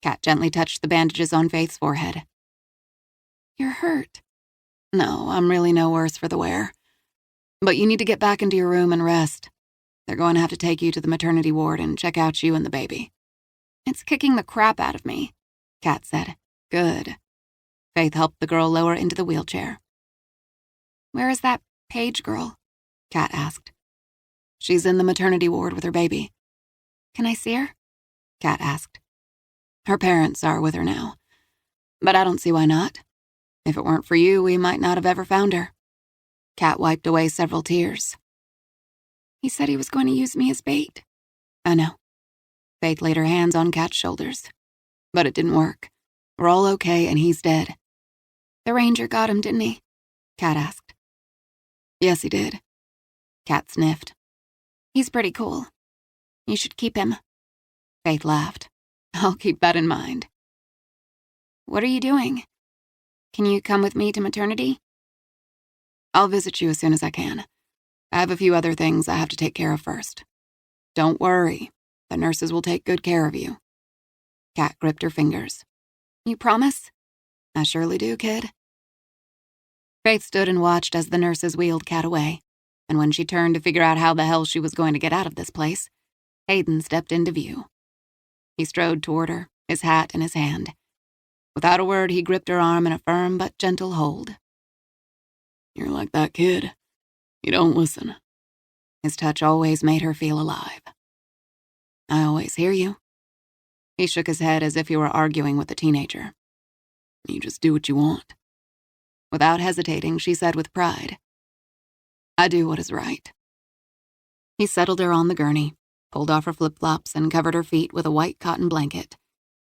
S2: Kat gently touched the bandages on Faith's forehead.
S3: "You're hurt."
S4: "No, I'm really no worse for the wear. But you need to get back into your room and rest. They're going to have to take you to the maternity ward and check out you and the baby."
S2: "It's kicking the crap out of me," Kat said.
S4: "Good."
S2: Faith helped the girl lower into the wheelchair.
S3: "Where is that Paige girl?"
S2: Kat asked.
S4: "She's in the maternity ward with her baby."
S3: "Can I see her?"
S2: Kat asked.
S4: "Her parents are with her now. But I don't see why not.
S2: If it weren't for you, we might not have ever found her." Kat wiped away several tears.
S3: He said he was going to use me as bait.
S2: I know. Faith laid her hands on Kat's shoulders. But it didn't work. We're all okay, and he's dead.
S3: The ranger got him, didn't he?
S2: Kat asked. Yes, he did. Kat sniffed.
S3: He's pretty cool. You should keep him.
S2: Faith laughed. I'll keep that in mind.
S3: What are you doing? Can you come with me to maternity?
S2: I'll visit you as soon as I can. I have a few other things I have to take care of first. Don't worry. The nurses will take good care of you. Kat gripped her fingers.
S3: You promise?
S2: I surely do, kid. Faith stood and watched as the nurses wheeled Kat away, and when she turned to figure out how the hell she was going to get out of this place, Hayden stepped into view. He strode toward her, his hat in his hand. Without a word, he gripped her arm in a firm but gentle hold. You're like that kid. You don't listen. His touch always made her feel alive. I always hear you. He shook his head as if he were arguing with a teenager. You just do what you want. Without hesitating, she said with pride, I do what is right. He settled her on the gurney, pulled off her flip-flops, and covered her feet with a white cotton blanket.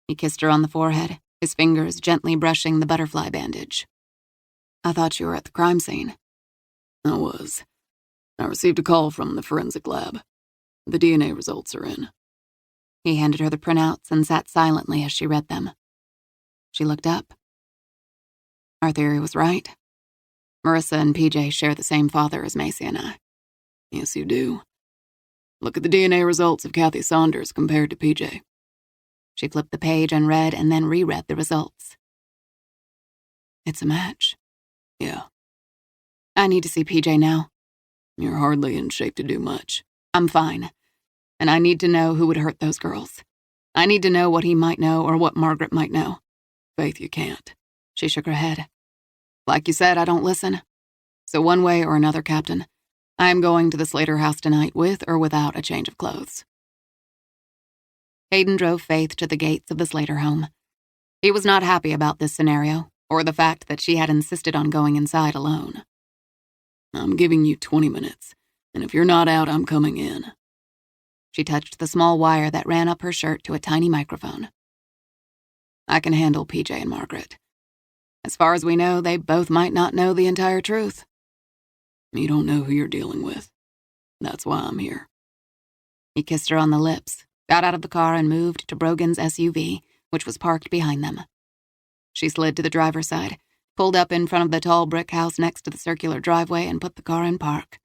S2: He kissed her on the forehead, his fingers gently brushing the butterfly bandage. I thought you were at the crime scene. I was. I received a call from the forensic lab. The DNA results are in. He handed her the printouts and sat silently as she read them. She looked up. Our theory was right. Marissa and PJ share the same father as Macy and I. Yes, you do. Look at the DNA results of Kathy Saunders compared to PJ. She flipped the page and read and then reread the results. It's a match. Yeah. I need to see PJ now. You're hardly in shape to do much. I'm fine. And I need to know who would hurt those girls. I need to know what he might know or what Margaret might know. Faith, you can't. She shook her head. Like you said, I don't listen. So one way or another, Captain, I am going to the Slater house tonight with or without a change of clothes. Hayden drove Faith to the gates of the Slater home. He was not happy about this scenario, or the fact that she had insisted on going inside alone. I'm giving you 20 minutes, and if you're not out, I'm coming in. She touched the small wire that ran up her shirt to a tiny microphone. I can handle PJ and Margaret. As far as we know, they both might not know the entire truth. You don't know who you're dealing with. That's why I'm here. He kissed her on the lips, got out of the car and moved to Brogan's SUV, which was parked behind them. She slid to the driver's side, pulled up in front of the tall brick house next to the circular driveway and put the car in park.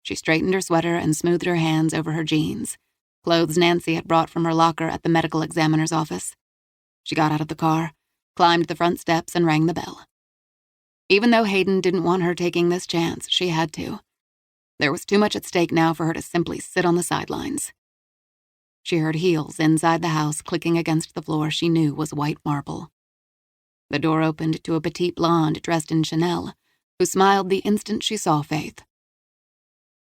S2: She straightened her sweater and smoothed her hands over her jeans, clothes Nancy had brought from her locker at the medical examiner's office. She got out of the car, climbed the front steps, and rang the bell. Even though Hayden didn't want her taking this chance, she had to. There was too much at stake now for her to simply sit on the sidelines. She heard heels inside the house clicking against the floor she knew was white marble. The door opened to a petite blonde dressed in Chanel, who smiled the instant she saw Faith.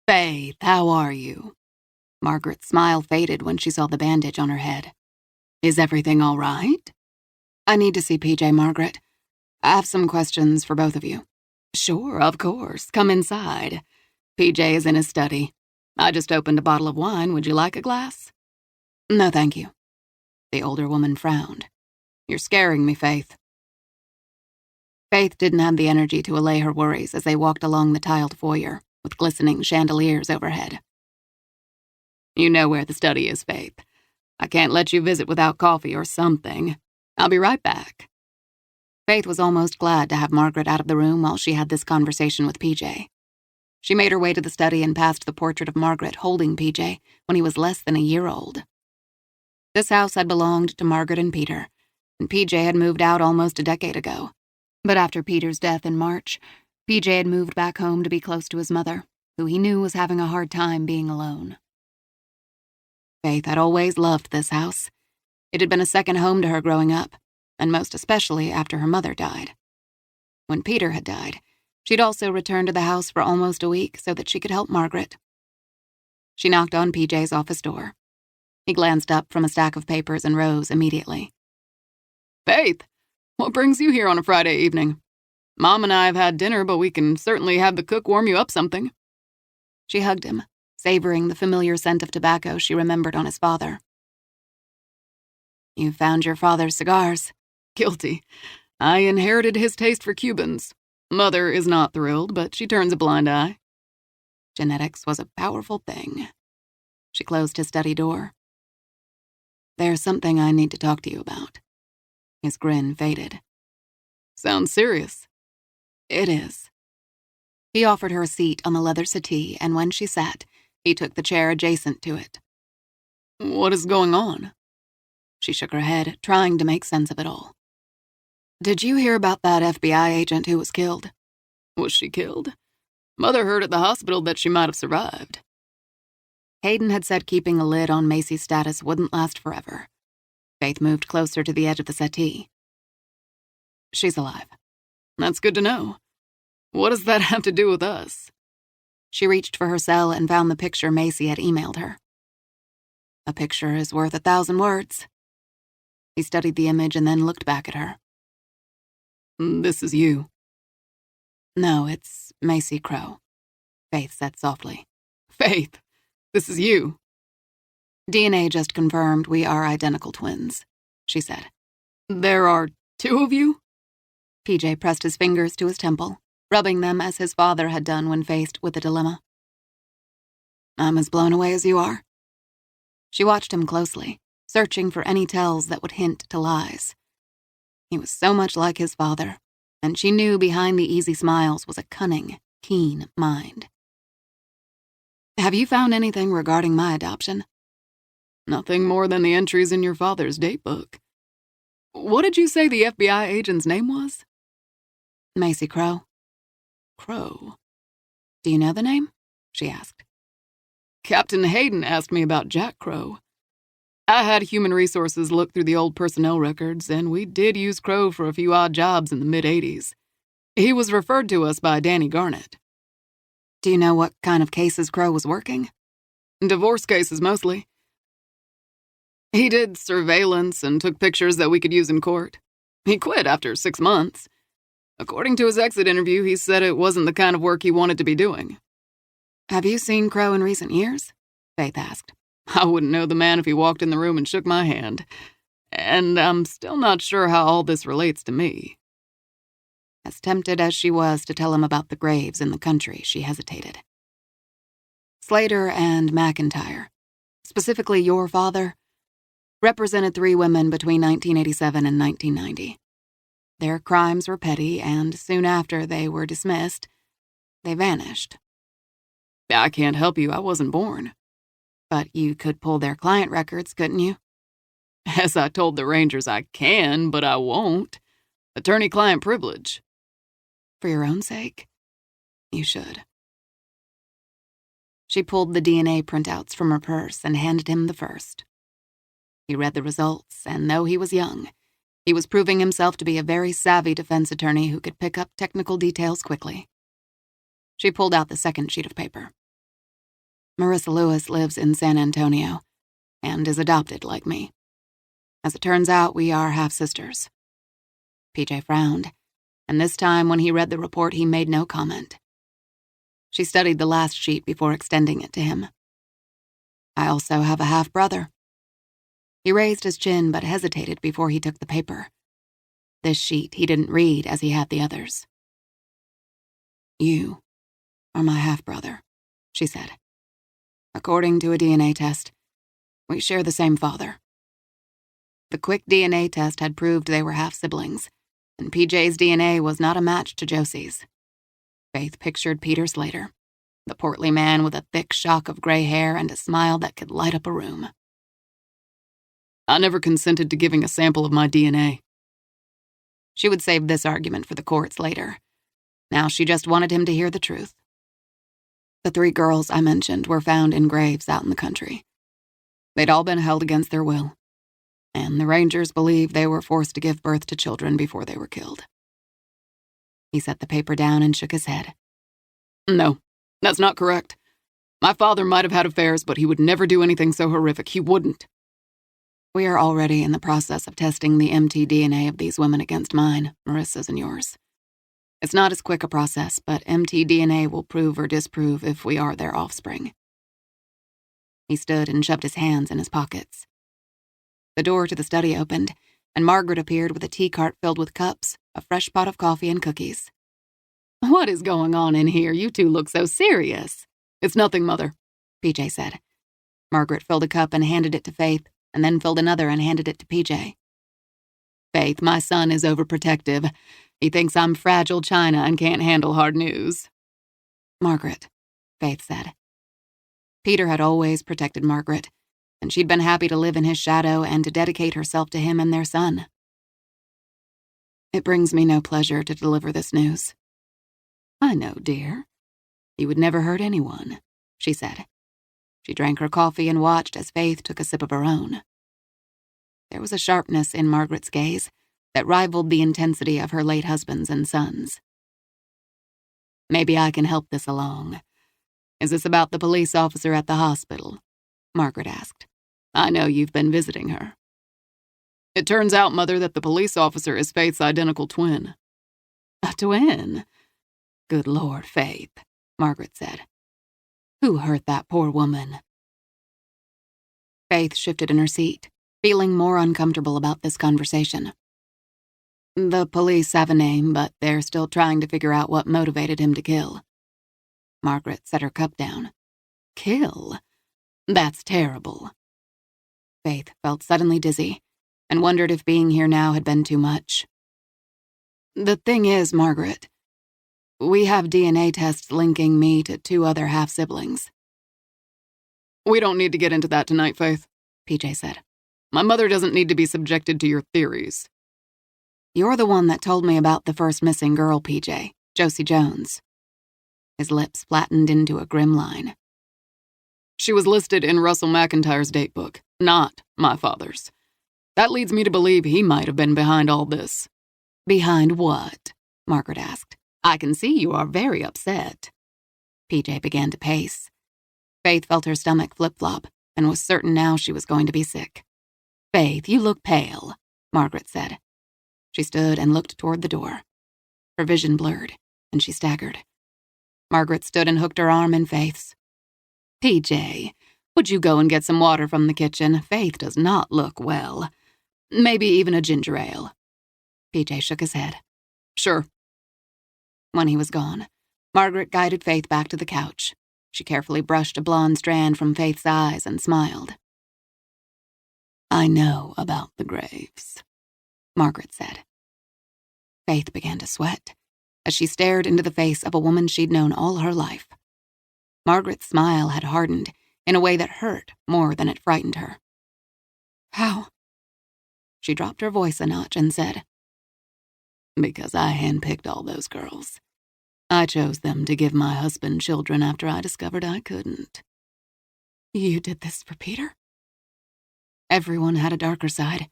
S2: Faith, how are you? Margaret's smile faded when she saw the bandage on her head. Is everything all right? I need to see PJ, Margaret. I have some questions for both of you. Sure, of course. Come inside. PJ is in his study. I just opened a bottle of wine. Would you like a glass? No, thank you. The older woman frowned. You're scaring me, Faith. Faith didn't have the energy to allay her worries as they walked along the tiled foyer, with glistening chandeliers overhead. You know where the study is, Faith. I can't let you visit without coffee or something. I'll be right back. Faith was almost glad to have Margaret out of the room while she had this conversation with PJ. She made her way to the study and passed the portrait of Margaret holding PJ when he was less than a year old. This house had belonged to Margaret and Peter, and PJ had moved out almost a decade ago. But after Peter's death in March, PJ had moved back home to be close to his mother, who he knew was having a hard time being alone. Faith had always loved this house. It had been a second home to her growing up, and most especially after her mother died. When Peter had died, she'd also returned to the house for almost a week so that she could help Margaret. She knocked on PJ's office door. He glanced up from a stack of papers and rose immediately. Faith, what brings you here on a Friday evening?
S1: Mom and I have had dinner, but we can certainly have the cook warm you up something."
S2: She hugged him, savoring the familiar scent of tobacco she remembered on his father. "You found your father's cigars."
S1: "Guilty. I inherited his taste for Cubans. Mother is not thrilled, but she turns a blind eye."
S2: Genetics was a powerful thing. She closed his study door. "There's something I need to talk to you about." His grin faded.
S1: "Sounds serious."
S2: "It is." He offered her a seat on the leather settee, and when she sat, he took the chair adjacent to it.
S1: "What is going on?"
S2: She shook her head, trying to make sense of it all. "Did you hear about that FBI agent who was killed?"
S1: "Was she killed? Mother heard at the hospital that she might have survived."
S2: Hayden had said keeping a lid on Macy's status wouldn't last forever. Faith moved closer to the edge of the settee. "She's alive."
S1: "That's good to know. What does that have to do with us?"
S2: She reached for her cell and found the picture Macy had emailed her. "A picture is worth 1,000 words." He studied the image and then looked back at her.
S1: "This is you."
S2: "No, it's Macy Crow," Faith said softly.
S1: "Faith, this is you."
S2: "DNA just confirmed we are identical twins," she said.
S1: "There are 2 of you?"
S2: PJ pressed his fingers to his temple, rubbing them as his father had done when faced with a dilemma. "I'm as blown away as you are." She watched him closely, searching for any tells that would hint to lies. He was so much like his father, and she knew behind the easy smiles was a cunning, keen mind. "Have you found anything regarding my adoption?"
S1: "Nothing more than the entries in your father's date book. What did you say the FBI agent's name was?"
S2: "Macy Crow."
S1: "Crow."
S2: "Do you know the name?" she asked.
S1: "Captain Hayden asked me about Jack Crow. I had Human Resources look through the old personnel records, and we did use Crow for a few odd jobs in the mid-'80s. He was referred to us by Danny Garnett."
S2: "Do you know what kind of cases Crow was working?"
S1: "Divorce cases, mostly. He did surveillance and took pictures that we could use in court. He quit after 6 months. According to his exit interview, he said it wasn't the kind of work he wanted to be doing."
S2: "Have you seen Crow in recent years?" Faith asked.
S1: "I wouldn't know the man if he walked in the room and shook my hand. And I'm still not sure how all this relates to me."
S2: As tempted as she was to tell him about the graves in the country, she hesitated. "Slater and McIntyre, specifically your father, represented 3 women between 1987 and 1990. Their crimes were petty, and soon after they were dismissed, they vanished."
S1: "I can't help you. I wasn't born."
S2: "But you could pull their client records, couldn't you?"
S1: "As I told the Rangers, I can, but I won't. Attorney-client privilege."
S2: "For your own sake, you should." She pulled the DNA printouts from her purse and handed him the first. He read the results, and though he was young, he was proving himself to be a very savvy defense attorney who could pick up technical details quickly. She pulled out the second sheet of paper. "Marissa Lewis lives in San Antonio and is adopted like me. As it turns out, we are half-sisters." PJ frowned, and this time when he read the report, he made no comment. She studied the last sheet before extending it to him. "I also have a half-brother." He raised his chin but hesitated before he took the paper. This sheet he didn't read as he had the others. "You are my half-brother," she said. "According to a DNA test, we share the same father." The quick DNA test had proved they were half-siblings, and PJ's DNA was not a match to Josie's. Faith pictured Peter Slater, the portly man with a thick shock of gray hair and a smile that could light up a room.
S1: "I never consented to giving a sample of my DNA."
S2: She would save this argument for the courts later. Now she just wanted him to hear the truth. "The 3 girls I mentioned were found in graves out in the country. They'd all been held against their will, and the Rangers believe they were forced to give birth to children before they were killed." He set the paper down and shook his head.
S1: "No, that's not correct. My father might have had affairs, but he would never do anything so horrific. He wouldn't."
S2: "We are already in the process of testing the mtDNA of these women against mine, Marissa's and yours. It's not as quick a process, but mtDNA will prove or disprove if we are their offspring. He stood and shoved his hands in his pockets. The door to the study opened, and Margaret appeared with a tea cart filled with cups, a fresh pot of coffee, and cookies.
S1: What is going on in here? You two look so serious.
S4: It's nothing, Mother,
S2: PJ said. Margaret filled a cup and handed it to Faith, and then filled another and handed it to PJ.
S1: Faith, my son is overprotective. He thinks I'm fragile china and can't handle hard news.
S2: Margaret, Faith said. Peter had always protected Margaret, and she'd been happy to live in his shadow and to dedicate herself to him and their son. It brings me no pleasure to deliver this news.
S1: I know, dear.
S2: You would never hurt anyone, she said. She drank her coffee and watched as Faith took a sip of her own. There was a sharpness in Margaret's gaze that rivaled the intensity of her late husband's and son's.
S1: Maybe I can help this along. Is this about the police officer at the hospital? Margaret asked. I know you've been visiting her.
S4: It turns out, Mother, that the police officer is Faith's identical twin.
S1: A twin? Good Lord, Faith, Margaret said. Who hurt that poor woman?
S2: Faith shifted in her seat, feeling more uncomfortable about this conversation.
S1: The police have a name, but they're still trying to figure out what motivated him to kill.
S2: Margaret set her cup down.
S1: Kill? That's terrible.
S2: Faith felt suddenly dizzy and wondered if being here now had been too much.
S1: The thing is, Margaret, we have DNA tests linking me to 2 other half-siblings.
S4: We don't need to get into that tonight, Faith,
S2: PJ said.
S4: My mother doesn't need to be subjected to your theories.
S2: You're the one that told me about the first missing girl, PJ, Josie Jones. His lips flattened into a grim line.
S4: She was listed in Russell McIntyre's date book, not my father's. That leads me to believe he might have been behind all this.
S1: Behind what? Margaret asked. I can see you are very upset.
S2: PJ began to pace. Faith felt her stomach flip-flop and was certain now she was going to be sick.
S1: Faith, you look pale, Margaret said.
S2: She stood and looked toward the door. Her vision blurred, and she staggered. Margaret stood and hooked her arm in Faith's.
S1: PJ, would you go and get some water from the kitchen? Faith does not look well. Maybe even a ginger ale.
S2: PJ shook his head.
S4: Sure.
S2: When he was gone, Margaret guided Faith back to the couch. She carefully brushed a blonde strand from Faith's eyes and smiled.
S1: I know about the graves, Margaret said.
S2: Faith began to sweat as she stared into the face of a woman she'd known all her life. Margaret's smile had hardened in a way that hurt more than it frightened her.
S1: How?
S2: She dropped her voice a notch and said,
S1: Because I handpicked all those girls. I chose them to give my husband children after I discovered I couldn't.
S2: You did this for Peter? Everyone had a darker side,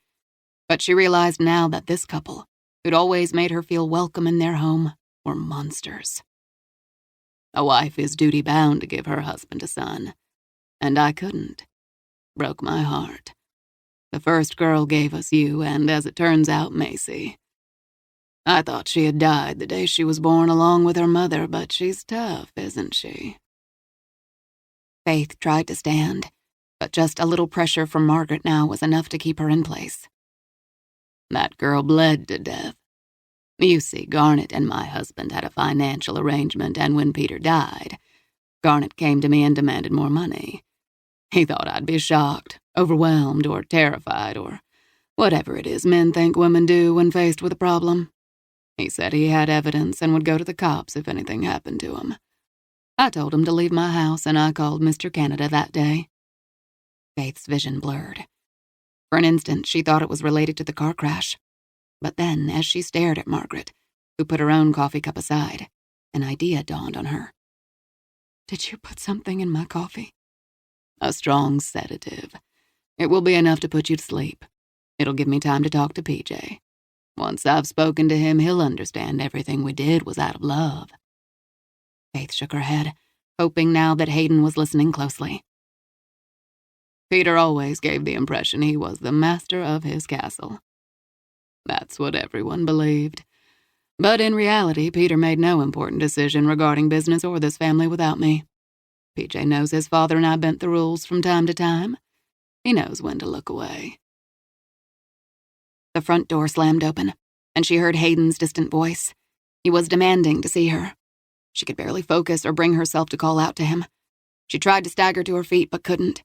S2: but she realized now that this couple, who'd always made her feel welcome in their home, were monsters.
S1: A wife is duty-bound to give her husband a son, and I couldn't. Broke my heart. The first girl gave us you, and as it turns out, Macy. I thought she had died the day she was born along with her mother, but she's tough, isn't she?
S2: Faith tried to stand, but just a little pressure from Margaret now was enough to keep her in place.
S1: That girl bled to death. You see, Garnet and my husband had a financial arrangement, and when Peter died, Garnet came to me and demanded more money. He thought I'd be shocked, overwhelmed, or terrified, or whatever it is men think women do when faced with a problem. He said he had evidence and would go to the cops if anything happened to him. I told him to leave my house, and I called Mr. Canada that day.
S2: Faith's vision blurred. For an instant, she thought it was related to the car crash. But then, as she stared at Margaret, who put her own coffee cup aside, an idea dawned on her.
S1: Did you put something in my coffee? A strong sedative. It will be enough to put you to sleep. It'll give me time to talk to PJ. Once I've spoken to him, he'll understand everything we did was out of love.
S2: Faith shook her head, hoping now that Hayden was listening closely.
S1: Peter always gave the impression he was the master of his castle. That's what everyone believed.
S4: But in reality, Peter made no important decision regarding business or this family without me. PJ knows his father and I bent the rules from time to time. He knows when to look away.
S2: The front door slammed open, and she heard Hayden's distant voice. He was demanding to see her. She could barely focus or bring herself to call out to him. She tried to stagger to her feet, but couldn't.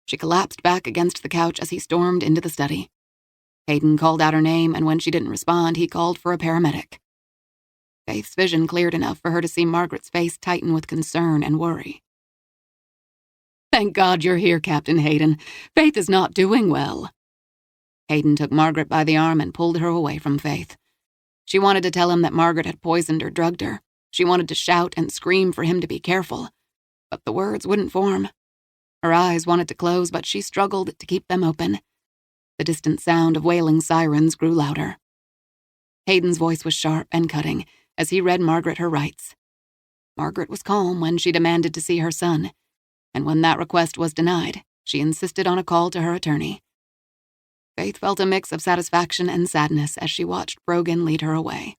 S2: She collapsed back against the couch as he stormed into the study. Hayden called out her name, and when she didn't respond, he called for a paramedic. Faith's vision cleared enough for her to see Margaret's face tighten with concern and worry.
S4: Thank God you're here, Captain Hayden. Faith is not doing well.
S2: Hayden took Margaret by the arm and pulled her away from Faith. She wanted to tell him that Margaret had poisoned or drugged her. She wanted to shout and scream for him to be careful, but the words wouldn't form. Her eyes wanted to close, but she struggled to keep them open. The distant sound of wailing sirens grew louder. Hayden's voice was sharp and cutting as he read Margaret her rights. Margaret was calm when she demanded to see her son, and when that request was denied, she insisted on a call to her attorney. Faith felt a mix of satisfaction and sadness as she watched Brogan lead her away.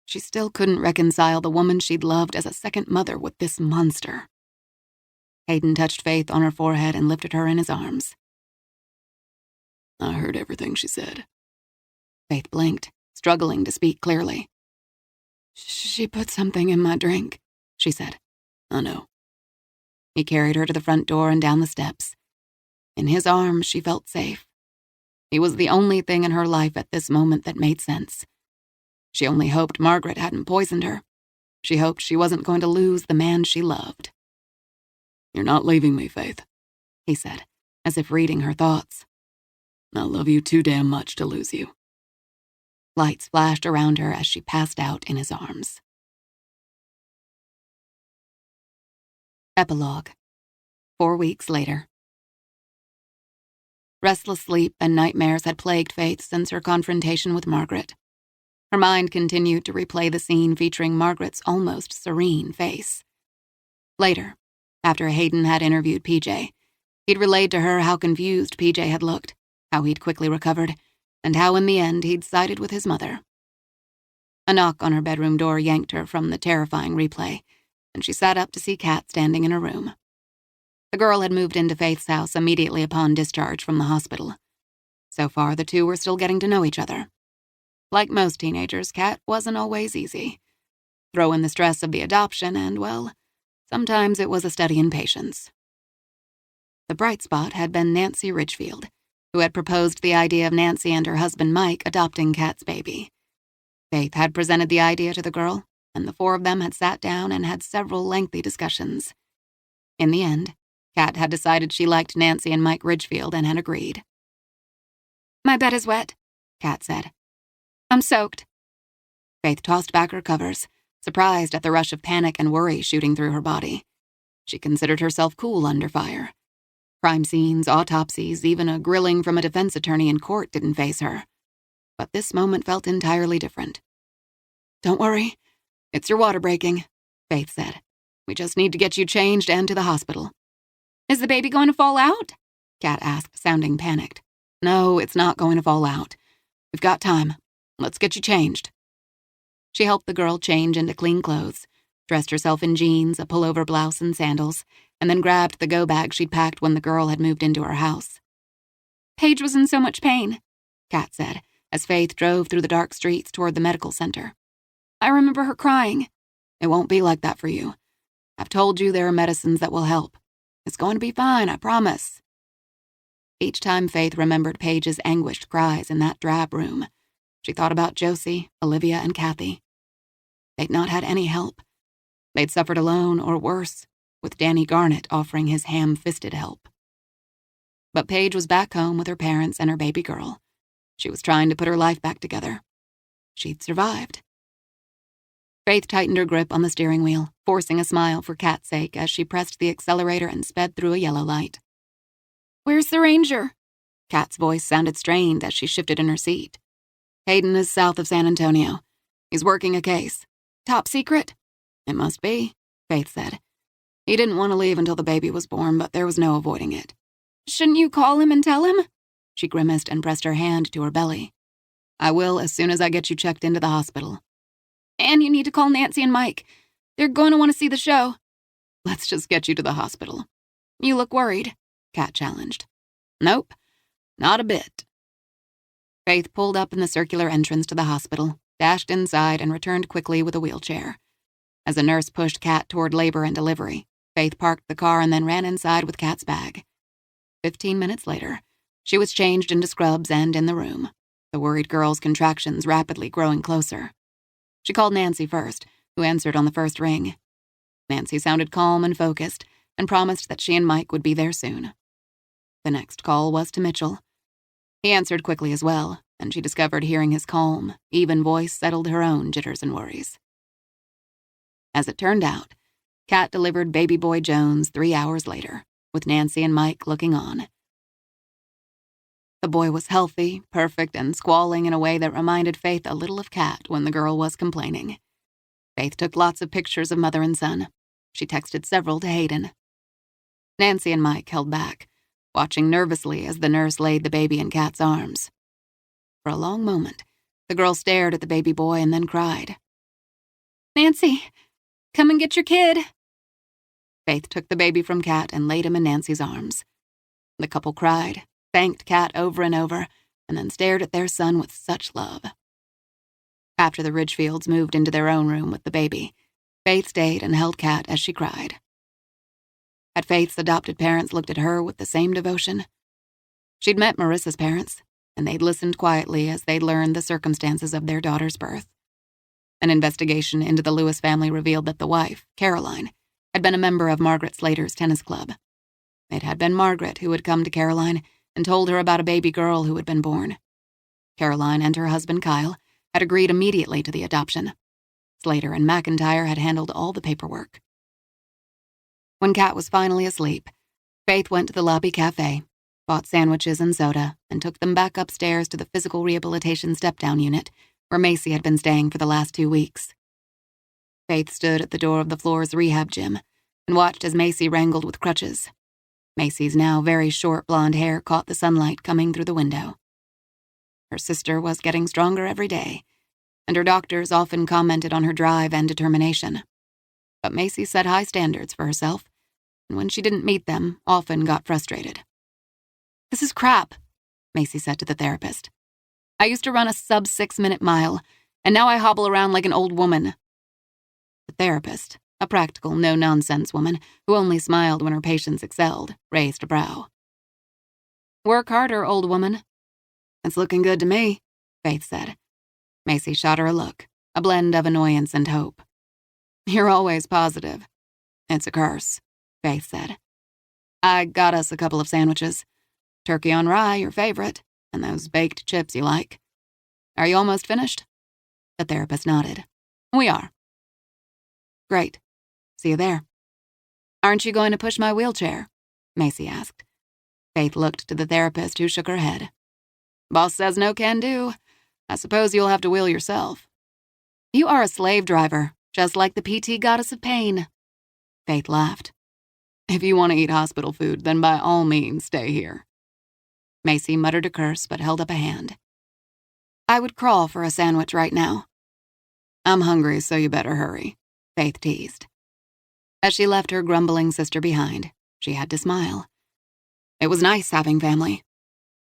S2: She still couldn't reconcile the woman she'd loved as a second mother with this monster. Hayden touched Faith on her forehead and lifted her in his arms.
S4: I heard everything she said.
S2: Faith blinked, struggling to speak clearly.
S4: She put something in my drink, she said. I know.
S2: He carried her to the front door and down the steps. In his arms, she felt safe. He was the only thing in her life at this moment that made sense. She only hoped Margaret hadn't poisoned her. She hoped she wasn't going to lose the man she loved.
S4: You're not leaving me, Faith,
S2: he said, as if reading her thoughts.
S4: I love you too damn much to lose you.
S2: Lights flashed around her as she passed out in his arms. Epilogue. 4 weeks later. Restless sleep and nightmares had plagued Faith since her confrontation with Margaret. Her mind continued to replay the scene featuring Margaret's almost serene face. Later, after Hayden had interviewed PJ, he'd relayed to her how confused PJ had looked, how he'd quickly recovered, and how in the end he'd sided with his mother. A knock on her bedroom door yanked her from the terrifying replay, and she sat up to see Kat standing in her room. The girl had moved into Faith's house immediately upon discharge from the hospital. So far, the two were still getting to know each other. Like most teenagers, Kat wasn't always easy. Throw in the stress of the adoption and, well, sometimes it was a study in patience. The bright spot had been Nancy Ridgefield, who had proposed the idea of Nancy and her husband Mike adopting Kat's baby. Faith had presented the idea to the girl, and the four of them had sat down and had several lengthy discussions. In the end, Kat had decided she liked Nancy and Mike Ridgefield and had agreed.
S3: "My bed is wet," Kat said. "I'm soaked."
S2: Faith tossed back her covers, surprised at the rush of panic and worry shooting through her body. She considered herself cool under fire. Crime scenes, autopsies, even a grilling from a defense attorney in court didn't faze her. But this moment felt entirely different. "Don't worry, it's your water breaking," Faith said. "We just need to get you changed and to the hospital."
S3: "Is the baby going to fall out?"
S2: Kat asked, sounding panicked. "No, it's not going to fall out. We've got time. Let's get you changed." She helped the girl change into clean clothes, dressed herself in jeans, a pullover blouse, and sandals, and then grabbed the go-bag she'd packed when the girl had moved into her house.
S3: "Paige was in so much pain,"
S2: Kat said, as Faith drove through the dark streets toward the medical center.
S3: "I remember her crying."
S2: "It won't be like that for you. I've told you there are medicines that will help. It's going to be fine, I promise." Each time Faith remembered Paige's anguished cries in that drab room, she thought about Josie, Olivia, and Kathy. They'd not had any help. They'd suffered alone, or worse, with Danny Garnett offering his ham-fisted help. But Paige was back home with her parents and her baby girl. She was trying to put her life back together. She'd survived. Faith tightened her grip on the steering wheel, forcing a smile for Kat's sake as she pressed the accelerator and sped through a yellow light.
S3: "Where's the ranger?"
S2: Kat's voice sounded strained as she shifted in her seat. "Hayden is south of San Antonio. He's working a case."
S3: "Top secret?"
S2: "It must be," Faith said. "He didn't want to leave until the baby was born, but there was no avoiding it."
S3: "Shouldn't you call him and tell him?"
S2: She grimaced and pressed her hand to her belly. "I will as soon as I get you checked into the hospital.
S3: And you need to call Nancy and Mike. They're going to want to see the show.
S4: Let's just get you to the hospital.
S3: You look worried,
S2: Kat challenged.
S4: Nope, not a bit.
S2: Faith pulled up in the circular entrance to the hospital, dashed inside, and returned quickly with a wheelchair. As a nurse pushed Kat toward labor and delivery, Faith parked the car and then ran inside with Kat's bag. 15 minutes later, she was changed into scrubs and in the room, the worried girl's contractions rapidly growing closer. She called Nancy first, who answered on the first ring. Nancy sounded calm and focused and promised that she and Mike would be there soon. The next call was to Mitchell. He answered quickly as well, and she discovered hearing his calm, even voice settled her own jitters and worries. As it turned out, Kat delivered baby boy Jones 3 hours later, with Nancy and Mike looking on. The boy was healthy, perfect, and squalling in a way that reminded Faith a little of Kat when the girl was complaining. Faith took lots of pictures of mother and son. She texted several to Hayden. Nancy and Mike held back, watching nervously as the nurse laid the baby in Kat's arms. For a long moment, the girl stared at the baby boy and then cried.
S3: Nancy, come and get your kid.
S2: Faith took the baby from Kat and laid him in Nancy's arms. The couple cried, thanked Kat over and over, and then stared at their son with such love. After the Ridgefields moved into their own room with the baby, Faith stayed and held Kat as she cried. Had Faith's adopted parents looked at her with the same devotion? She'd met Marissa's parents, and they'd listened quietly as they'd learned the circumstances of their daughter's birth. An investigation into the Lewis family revealed that the wife, Caroline, had been a member of Margaret Slater's tennis club. It had been Margaret who had come to Caroline and told her about a baby girl who had been born. Caroline and her husband, Kyle, had agreed immediately to the adoption. Slater and McIntyre had handled all the paperwork. When Kat was finally asleep, Faith went to the lobby cafe, bought sandwiches and soda, and took them back upstairs to the physical rehabilitation step-down unit, where Macy had been staying for the last 2 weeks. Faith stood at the door of the floor's rehab gym and watched as Macy wrangled with crutches. Macy's now very short blonde hair caught the sunlight coming through the window. Her sister was getting stronger every day, and her doctors often commented on her drive and determination. But Macy set high standards for herself, and when she didn't meet them, often got frustrated.
S3: This is crap,
S2: Macy said to the therapist. I used to run a sub-6-minute mile, and now I hobble around like an old woman. The therapist, a practical, no-nonsense woman who only smiled when her patients excelled, raised a brow. Work harder, old woman. It's looking good to me, Faith said. Macy shot her a look, a blend of annoyance and hope. You're always positive. It's a curse, Faith said. I got us a couple of sandwiches. Turkey on rye, your favorite, and those baked chips you like. Are you almost finished? The therapist nodded. We are. Great. See you there. Aren't you going to push my wheelchair? Macy asked. Faith looked to the therapist, who shook her head. Boss says no can do. I suppose you'll have to wheel yourself. You are a slave driver, just like the PT goddess of pain. Faith laughed. If you want to eat hospital food, then by all means stay here. Macy muttered a curse but held up a hand. I would crawl for a sandwich right now. I'm hungry, so you better hurry, Faith teased. As she left her grumbling sister behind, she had to smile. It was nice having family.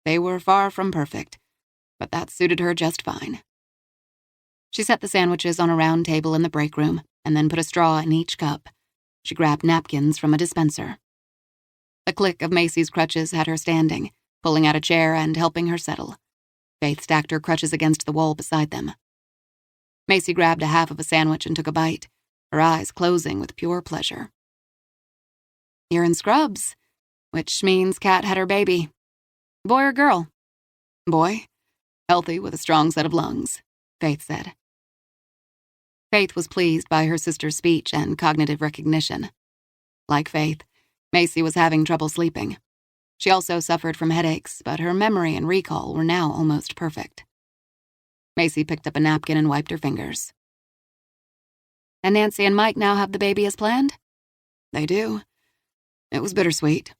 S2: They were far from perfect, but that suited her just fine. She set the sandwiches on a round table in the break room and then put a straw in each cup. She grabbed napkins from a dispenser. The click of Macy's crutches had her standing, pulling out a chair and helping her settle. Faith stacked her crutches against the wall beside them. Macy grabbed a half of a sandwich and took a bite, her eyes closing with pure pleasure. You're in scrubs, which means Kat had her baby. Boy or girl? Boy. Healthy with a strong set of lungs, Faith said. Faith was pleased by her sister's speech and cognitive recognition. Like Faith, Macy was having trouble sleeping. She also suffered from headaches, but her memory and recall were now almost perfect. Macy picked up a napkin and wiped her fingers. And Nancy and Mike now have the baby as planned? They do. It was bittersweet.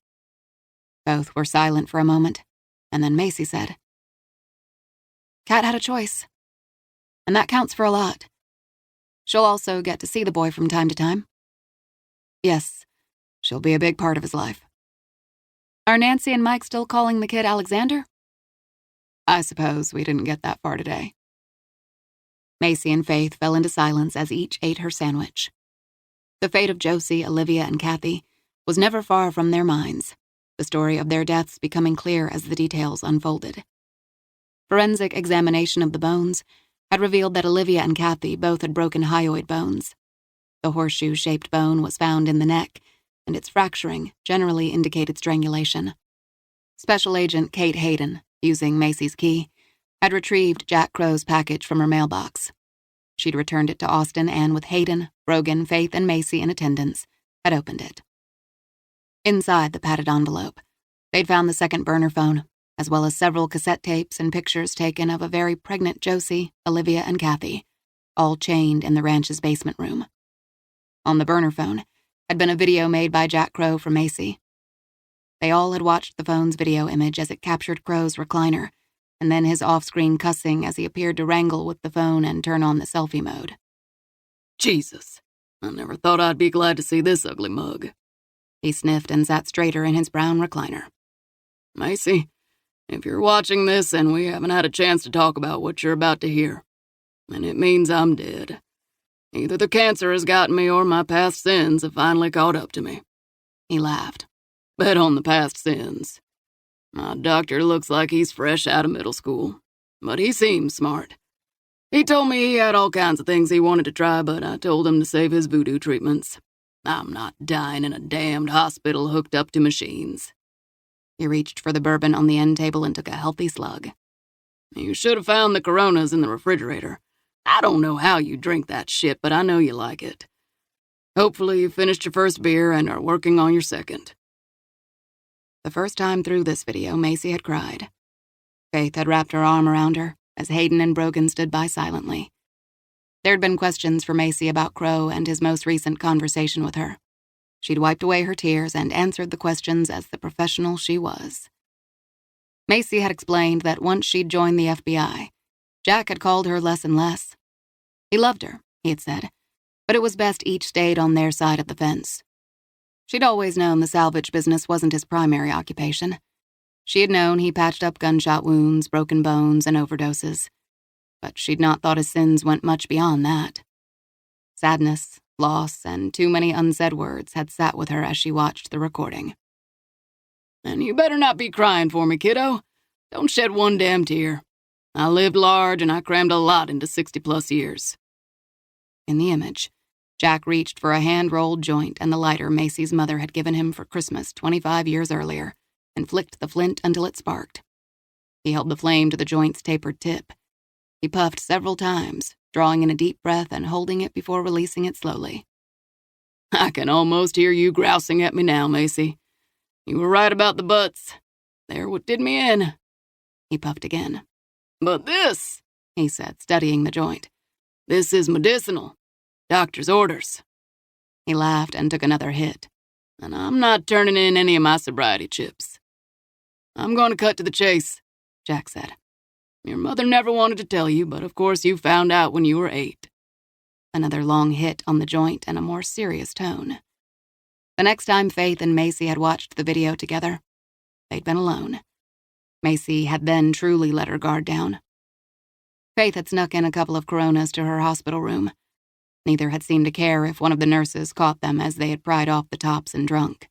S2: Both were silent for a moment, and then Macy said, Kat had a choice, and that counts for a lot. She'll also get to see the boy from time to time. Yes, she'll be a big part of his life. Are Nancy and Mike still calling the kid Alexander? I suppose we didn't get that far today. Macy and Faith fell into silence as each ate her sandwich. The fate of Josie, Olivia, and Kathy was never far from their minds, the story of their deaths becoming clear as the details unfolded. Forensic examination of the bones had revealed that Olivia and Kathy both had broken hyoid bones. The horseshoe-shaped bone was found in the neck, and its fracturing generally indicated strangulation. Special Agent Kate Hayden, using Macy's key, had retrieved Jack Crow's package from her mailbox. She'd returned it to Austin and, with Hayden, Brogan, Faith, and Macy in attendance, had opened it. Inside the padded envelope, they'd found the second burner phone, as well as several cassette tapes and pictures taken of a very pregnant Josie, Olivia, and Kathy, all chained in the ranch's basement room. On the burner phone had been a video made by Jack Crow for Macy. They all had watched the phone's video image as it captured Crow's recliner, and then his off-screen cussing as he appeared to wrangle with the phone and turn on the selfie mode.
S4: Jesus, I never thought I'd be glad to see this ugly mug.
S2: He sniffed and sat straighter in his brown recliner.
S4: Macy, if you're watching this and we haven't had a chance to talk about what you're about to hear, then it means I'm dead. Either the cancer has gotten me or my past sins have finally caught up to me.
S2: He laughed.
S4: Bet on the past sins. My doctor looks like he's fresh out of middle school, but he seems smart. He told me he had all kinds of things he wanted to try, but I told him to save his voodoo treatments. I'm not dying in a damned hospital hooked up to machines.
S2: He reached for the bourbon on the end table and took a healthy slug.
S4: You should have found the Coronas in the refrigerator. I don't know how you drink that shit, but I know you like it. Hopefully you finished your first beer and are working on your second.
S2: The first time through this video, Macy had cried. Faith had wrapped her arm around her as Hayden and Brogan stood by silently. There had been questions for Macy about Crow and his most recent conversation with her. She'd wiped away her tears and answered the questions as the professional she was. Macy had explained that once she'd joined the FBI, Jack had called her less and less. He loved her, he had said, but it was best each stayed on their side of the fence. She'd always known the salvage business wasn't his primary occupation. She had known he patched up gunshot wounds, broken bones, and overdoses. But she'd not thought his sins went much beyond that. Sadness, loss, and too many unsaid words had sat with her as she watched the recording.
S4: And you better not be crying for me, kiddo. Don't shed one damn tear. I lived large and I crammed a lot into 60-plus years.
S2: In the image, Jack reached for a hand-rolled joint and the lighter Macy's mother had given him for Christmas 25 years earlier and flicked the flint until it sparked. He held the flame to the joint's tapered tip. He puffed several times, drawing in a deep breath and holding it before releasing it slowly.
S4: I can almost hear you grousing at me now, Macy. You were right about the butts. They're what did me in.
S2: He puffed again.
S4: But this,
S2: he said, studying the joint.
S4: This is medicinal. Doctor's orders.
S2: He laughed and took another hit.
S4: And I'm not turning in any of my sobriety chips. I'm going to cut to the chase, Jack said. Your mother never wanted to tell you, but of course you found out when you were 8.
S2: Another long hit on the joint and a more serious tone. The next time Faith and Macy had watched the video together, they'd been alone. Macy had then truly let her guard down. Faith had snuck in a couple of Coronas to her hospital room. Neither had seemed to care if one of the nurses caught them as they had pried off the tops and drunk.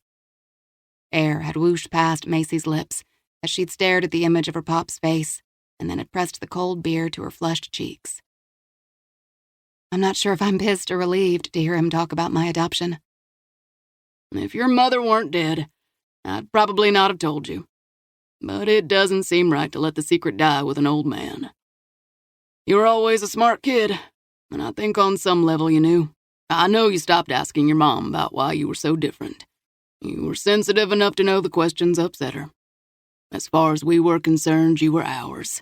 S2: Air had whooshed past Macy's lips as she'd stared at the image of her pop's face and then had pressed the cold beer to her flushed cheeks. I'm not sure if I'm pissed or relieved to hear him talk about my adoption.
S4: If your mother weren't dead, I'd probably not have told you. But it doesn't seem right to let the secret die with an old man. You were always a smart kid, and I think on some level you knew. I know you stopped asking your mom about why you were so different. You were sensitive enough to know the questions upset her. As far as we were concerned, you were ours.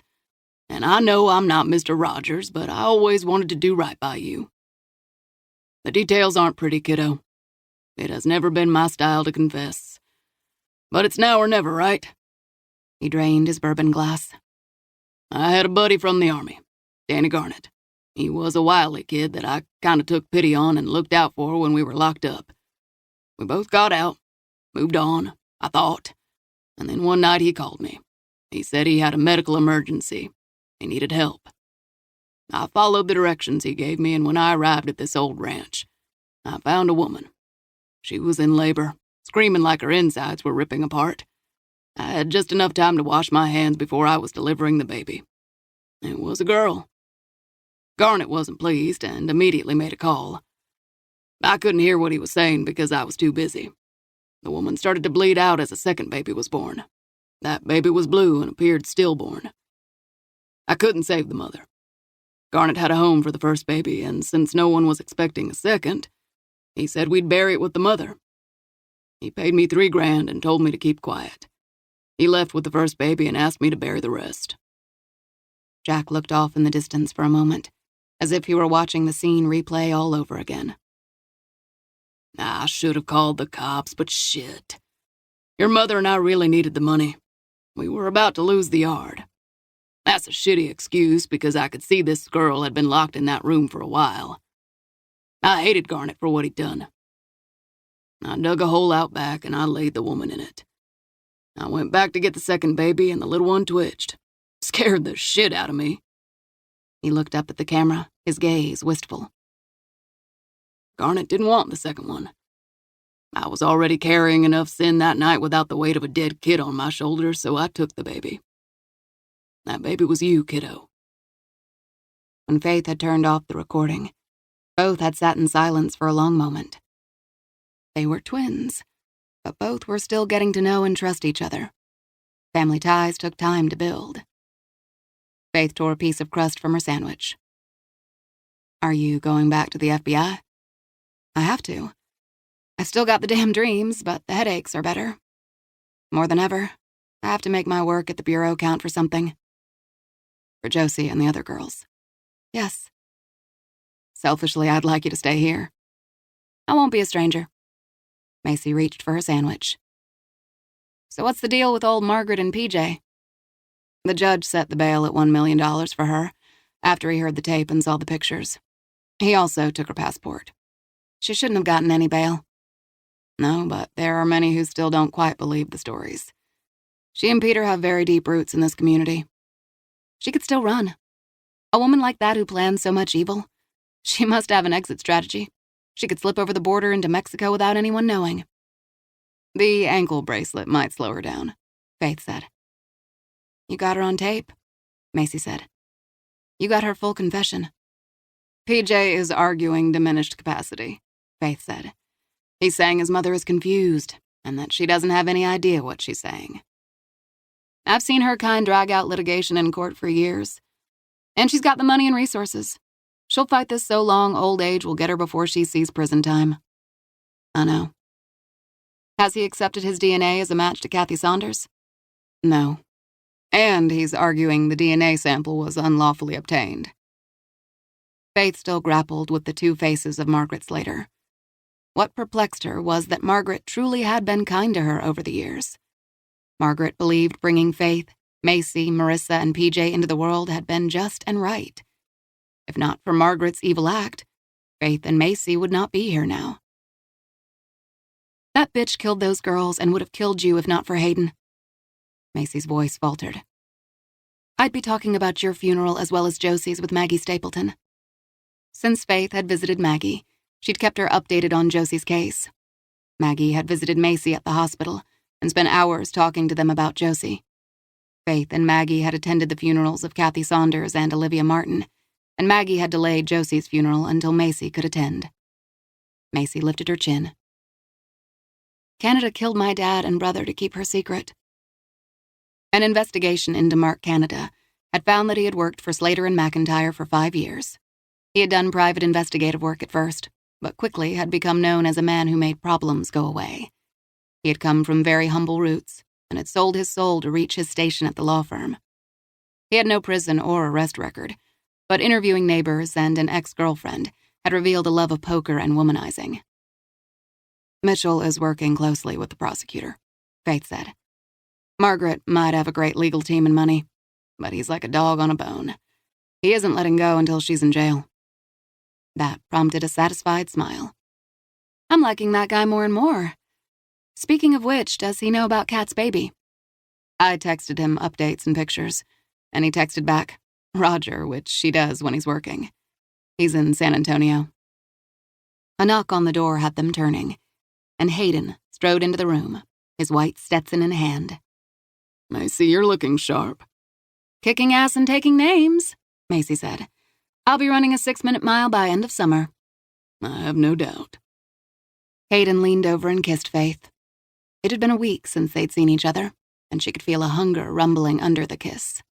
S4: And I know I'm not Mr. Rogers, but I always wanted to do right by you. The details aren't pretty, kiddo. It has never been my style to confess. But it's now or never, right?
S2: He drained his bourbon glass.
S4: I had a buddy from the Army, Danny Garnett. He was a wily kid that I kind of took pity on and looked out for when we were locked up. We both got out, moved on, I thought, and then one night he called me. He said he had a medical emergency. He needed help. I followed the directions he gave me, and when I arrived at this old ranch, I found a woman. She was in labor, screaming like her insides were ripping apart. I had just enough time to wash my hands before I was delivering the baby. It was a girl. Garnet wasn't pleased and immediately made a call. I couldn't hear what he was saying because I was too busy. The woman started to bleed out as a second baby was born. That baby was blue and appeared stillborn. I couldn't save the mother. Garnet had a home for the first baby, and since no one was expecting a second, he said we'd bury it with the mother. He paid me $3,000 and told me to keep quiet. He left with the first baby and asked me to bury the rest.
S2: Jack looked off in the distance for a moment, as if he were watching the scene replay all over again.
S4: I should have called the cops, but shit. Your mother and I really needed the money. We were about to lose the yard. That's a shitty excuse because I could see this girl had been locked in that room for a while. I hated Garnet for what he'd done. I dug a hole out back and I laid the woman in it. I went back to get the second baby and the little one twitched. Scared the shit out of me.
S2: He looked up at the camera, his gaze wistful.
S4: Garnet didn't want the second one. I was already carrying enough sin that night without the weight of a dead kid on my shoulders, so I took the baby. That baby was you, kiddo.
S2: When Faith had turned off the recording, both had sat in silence for a long moment. They were twins, but both were still getting to know and trust each other. Family ties took time to build. Faith tore a piece of crust from her sandwich. Are you going back to the FBI? I have to. I still got the damn dreams, but the headaches are better. More than ever, I have to make my work at the bureau count for something. For Josie and the other girls. Yes. Selfishly, I'd like you to stay here. I won't be a stranger. Macy reached for her sandwich. So what's the deal with old Margaret and PJ? The judge set the bail at $1 million for her after he heard the tape and saw the pictures. He also took her passport. She shouldn't have gotten any bail. No, but there are many who still don't quite believe the stories. She and Peter have very deep roots in this community. She could still run. A woman like that who plans so much evil, she must have an exit strategy. She could slip over the border into Mexico without anyone knowing. The ankle bracelet might slow her down, Faith said. You got her on tape, Macy said. You got her full confession. PJ is arguing diminished capacity, Faith said. He's saying his mother is confused and that she doesn't have any idea what she's saying. I've seen her kind drag out litigation in court for years. And she's got the money and resources. She'll fight this so long old age will get her before she sees prison time. I know. Has he accepted his DNA as a match to Kathy Saunders? No. And he's arguing the DNA sample was unlawfully obtained. Faith still grappled with the two faces of Margaret Slater. What perplexed her was that Margaret truly had been kind to her over the years. Margaret believed bringing Faith, Macy, Marissa, and PJ into the world had been just and right. If not for Margaret's evil act, Faith and Macy would not be here now. That bitch killed those girls and would have killed you if not for Hayden. Macy's voice faltered. I'd be talking about your funeral as well as Josie's with Maggie Stapleton. Since Faith had visited Maggie, she'd kept her updated on Josie's case. Maggie had visited Macy at the hospital and spent hours talking to them about Josie. Faith and Maggie had attended the funerals of Kathy Saunders and Olivia Martin, and Maggie had delayed Josie's funeral until Macy could attend. Macy lifted her chin. Canada killed my dad and brother to keep her secret. An investigation into Mark Canada had found that he had worked for Slater and McIntyre for 5 years. He had done private investigative work at first, but quickly had become known as a man who made problems go away. He had come from very humble roots and had sold his soul to reach his station at the law firm. He had no prison or arrest record, but interviewing neighbors and an ex-girlfriend had revealed a love of poker and womanizing. Mitchell is working closely with the prosecutor, Faith said. Margaret might have a great legal team and money, but he's like a dog on a bone. He isn't letting go until she's in jail. That prompted a satisfied smile.
S3: I'm liking that guy more and more. Speaking of which, does he know about Kat's baby?
S2: I texted him updates and pictures, and he texted back, Roger, which she does when he's working. He's in San Antonio. A knock on the door had them turning, and Hayden strode into the room, his white Stetson in hand.
S4: Macy, you're looking sharp.
S3: Kicking ass and taking names, Macy said. I'll be running a 6-minute mile by end of summer.
S4: I have no doubt.
S2: Hayden leaned over and kissed Faith. It had been a week since they'd seen each other, and she could feel a hunger rumbling under the kiss.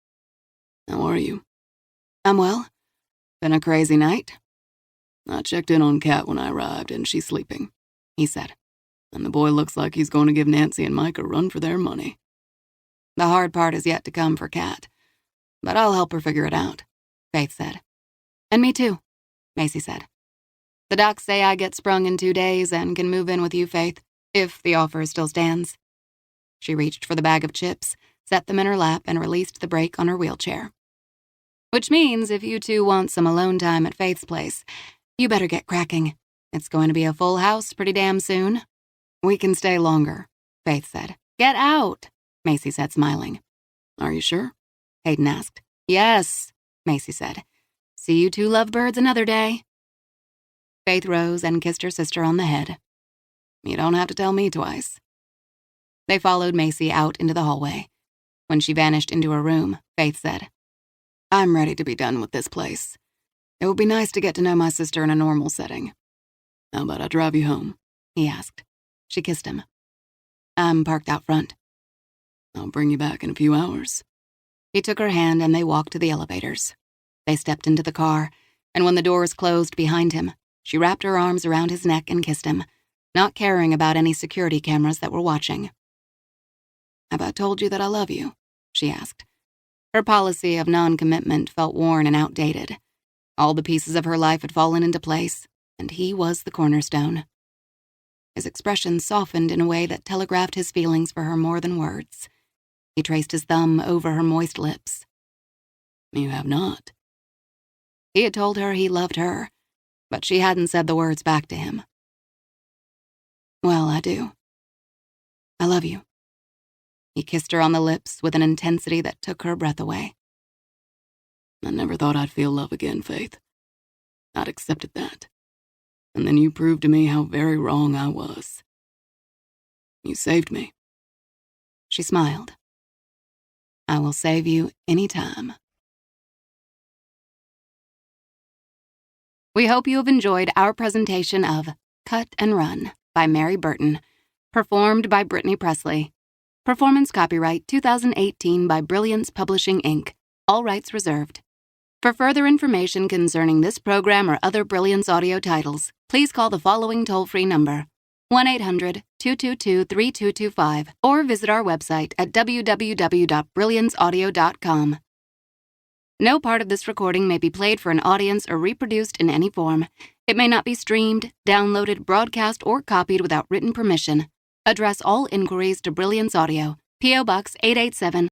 S4: How are you?
S2: I'm well. Been a crazy night.
S4: I checked in on Kat when I arrived, and she's sleeping, he said. And the boy looks like he's going to give Nancy and Mike a run for their money.
S2: The hard part is yet to come for Kat, but I'll help her figure it out, Faith said.
S3: And me too,
S2: Macy said. The docs say I get sprung in 2 days and can move in with you, Faith, if the offer still stands. She reached for the bag of chips, set them in her lap, and released the brake on her wheelchair. Which means if you two want some alone time at Faith's place, you better get cracking. It's going to be a full house pretty damn soon. We can stay longer, Faith said. Get out, Macy said, smiling.
S4: Are you sure?
S2: Hayden asked. Yes, Macy said. See you two lovebirds another day. Faith rose and kissed her sister on the head. You don't have to tell me twice. They followed Macy out into the hallway. When she vanished into her room, Faith said, I'm ready to be done with this place. It would be nice to get to know my sister in a normal setting.
S4: How about I drive you home?
S2: He asked. She kissed him. I'm parked out front.
S4: I'll bring you back in a few hours.
S2: He took her hand and they walked to the elevators. They stepped into the car, and when the doors closed behind him, she wrapped her arms around his neck and kissed him, not caring about any security cameras that were watching. Have I told you that I love you? She asked. Her policy of non-commitment felt worn and outdated. All the pieces of her life had fallen into place, and he was the cornerstone. His expression softened in a way that telegraphed his feelings for her more than words. He traced his thumb over her moist lips.
S4: You have not.
S2: He had told her he loved her, but she hadn't said the words back to him. Well, I do. I love you. He kissed her on the lips with an intensity that took her breath away.
S4: I never thought I'd feel love again, Faith. I'd accepted that. And then you proved to me how very wrong I was. You saved me.
S2: She smiled. I will save you any time. We hope you have enjoyed our presentation of Cut and Run by Mary Burton, performed by Brittany Presley. Performance copyright 2018 by Brilliance Publishing, Inc., all rights reserved. For further information concerning this program or other Brilliance audio titles, please call the following toll-free number, 1-800-222-3225, or visit our website at www.brillianceaudio.com. No part of this recording may be played for an audience or reproduced in any form. It may not be streamed, downloaded, broadcast, or copied without written permission. Address all inquiries to Brilliance Audio, P.O. Box 887,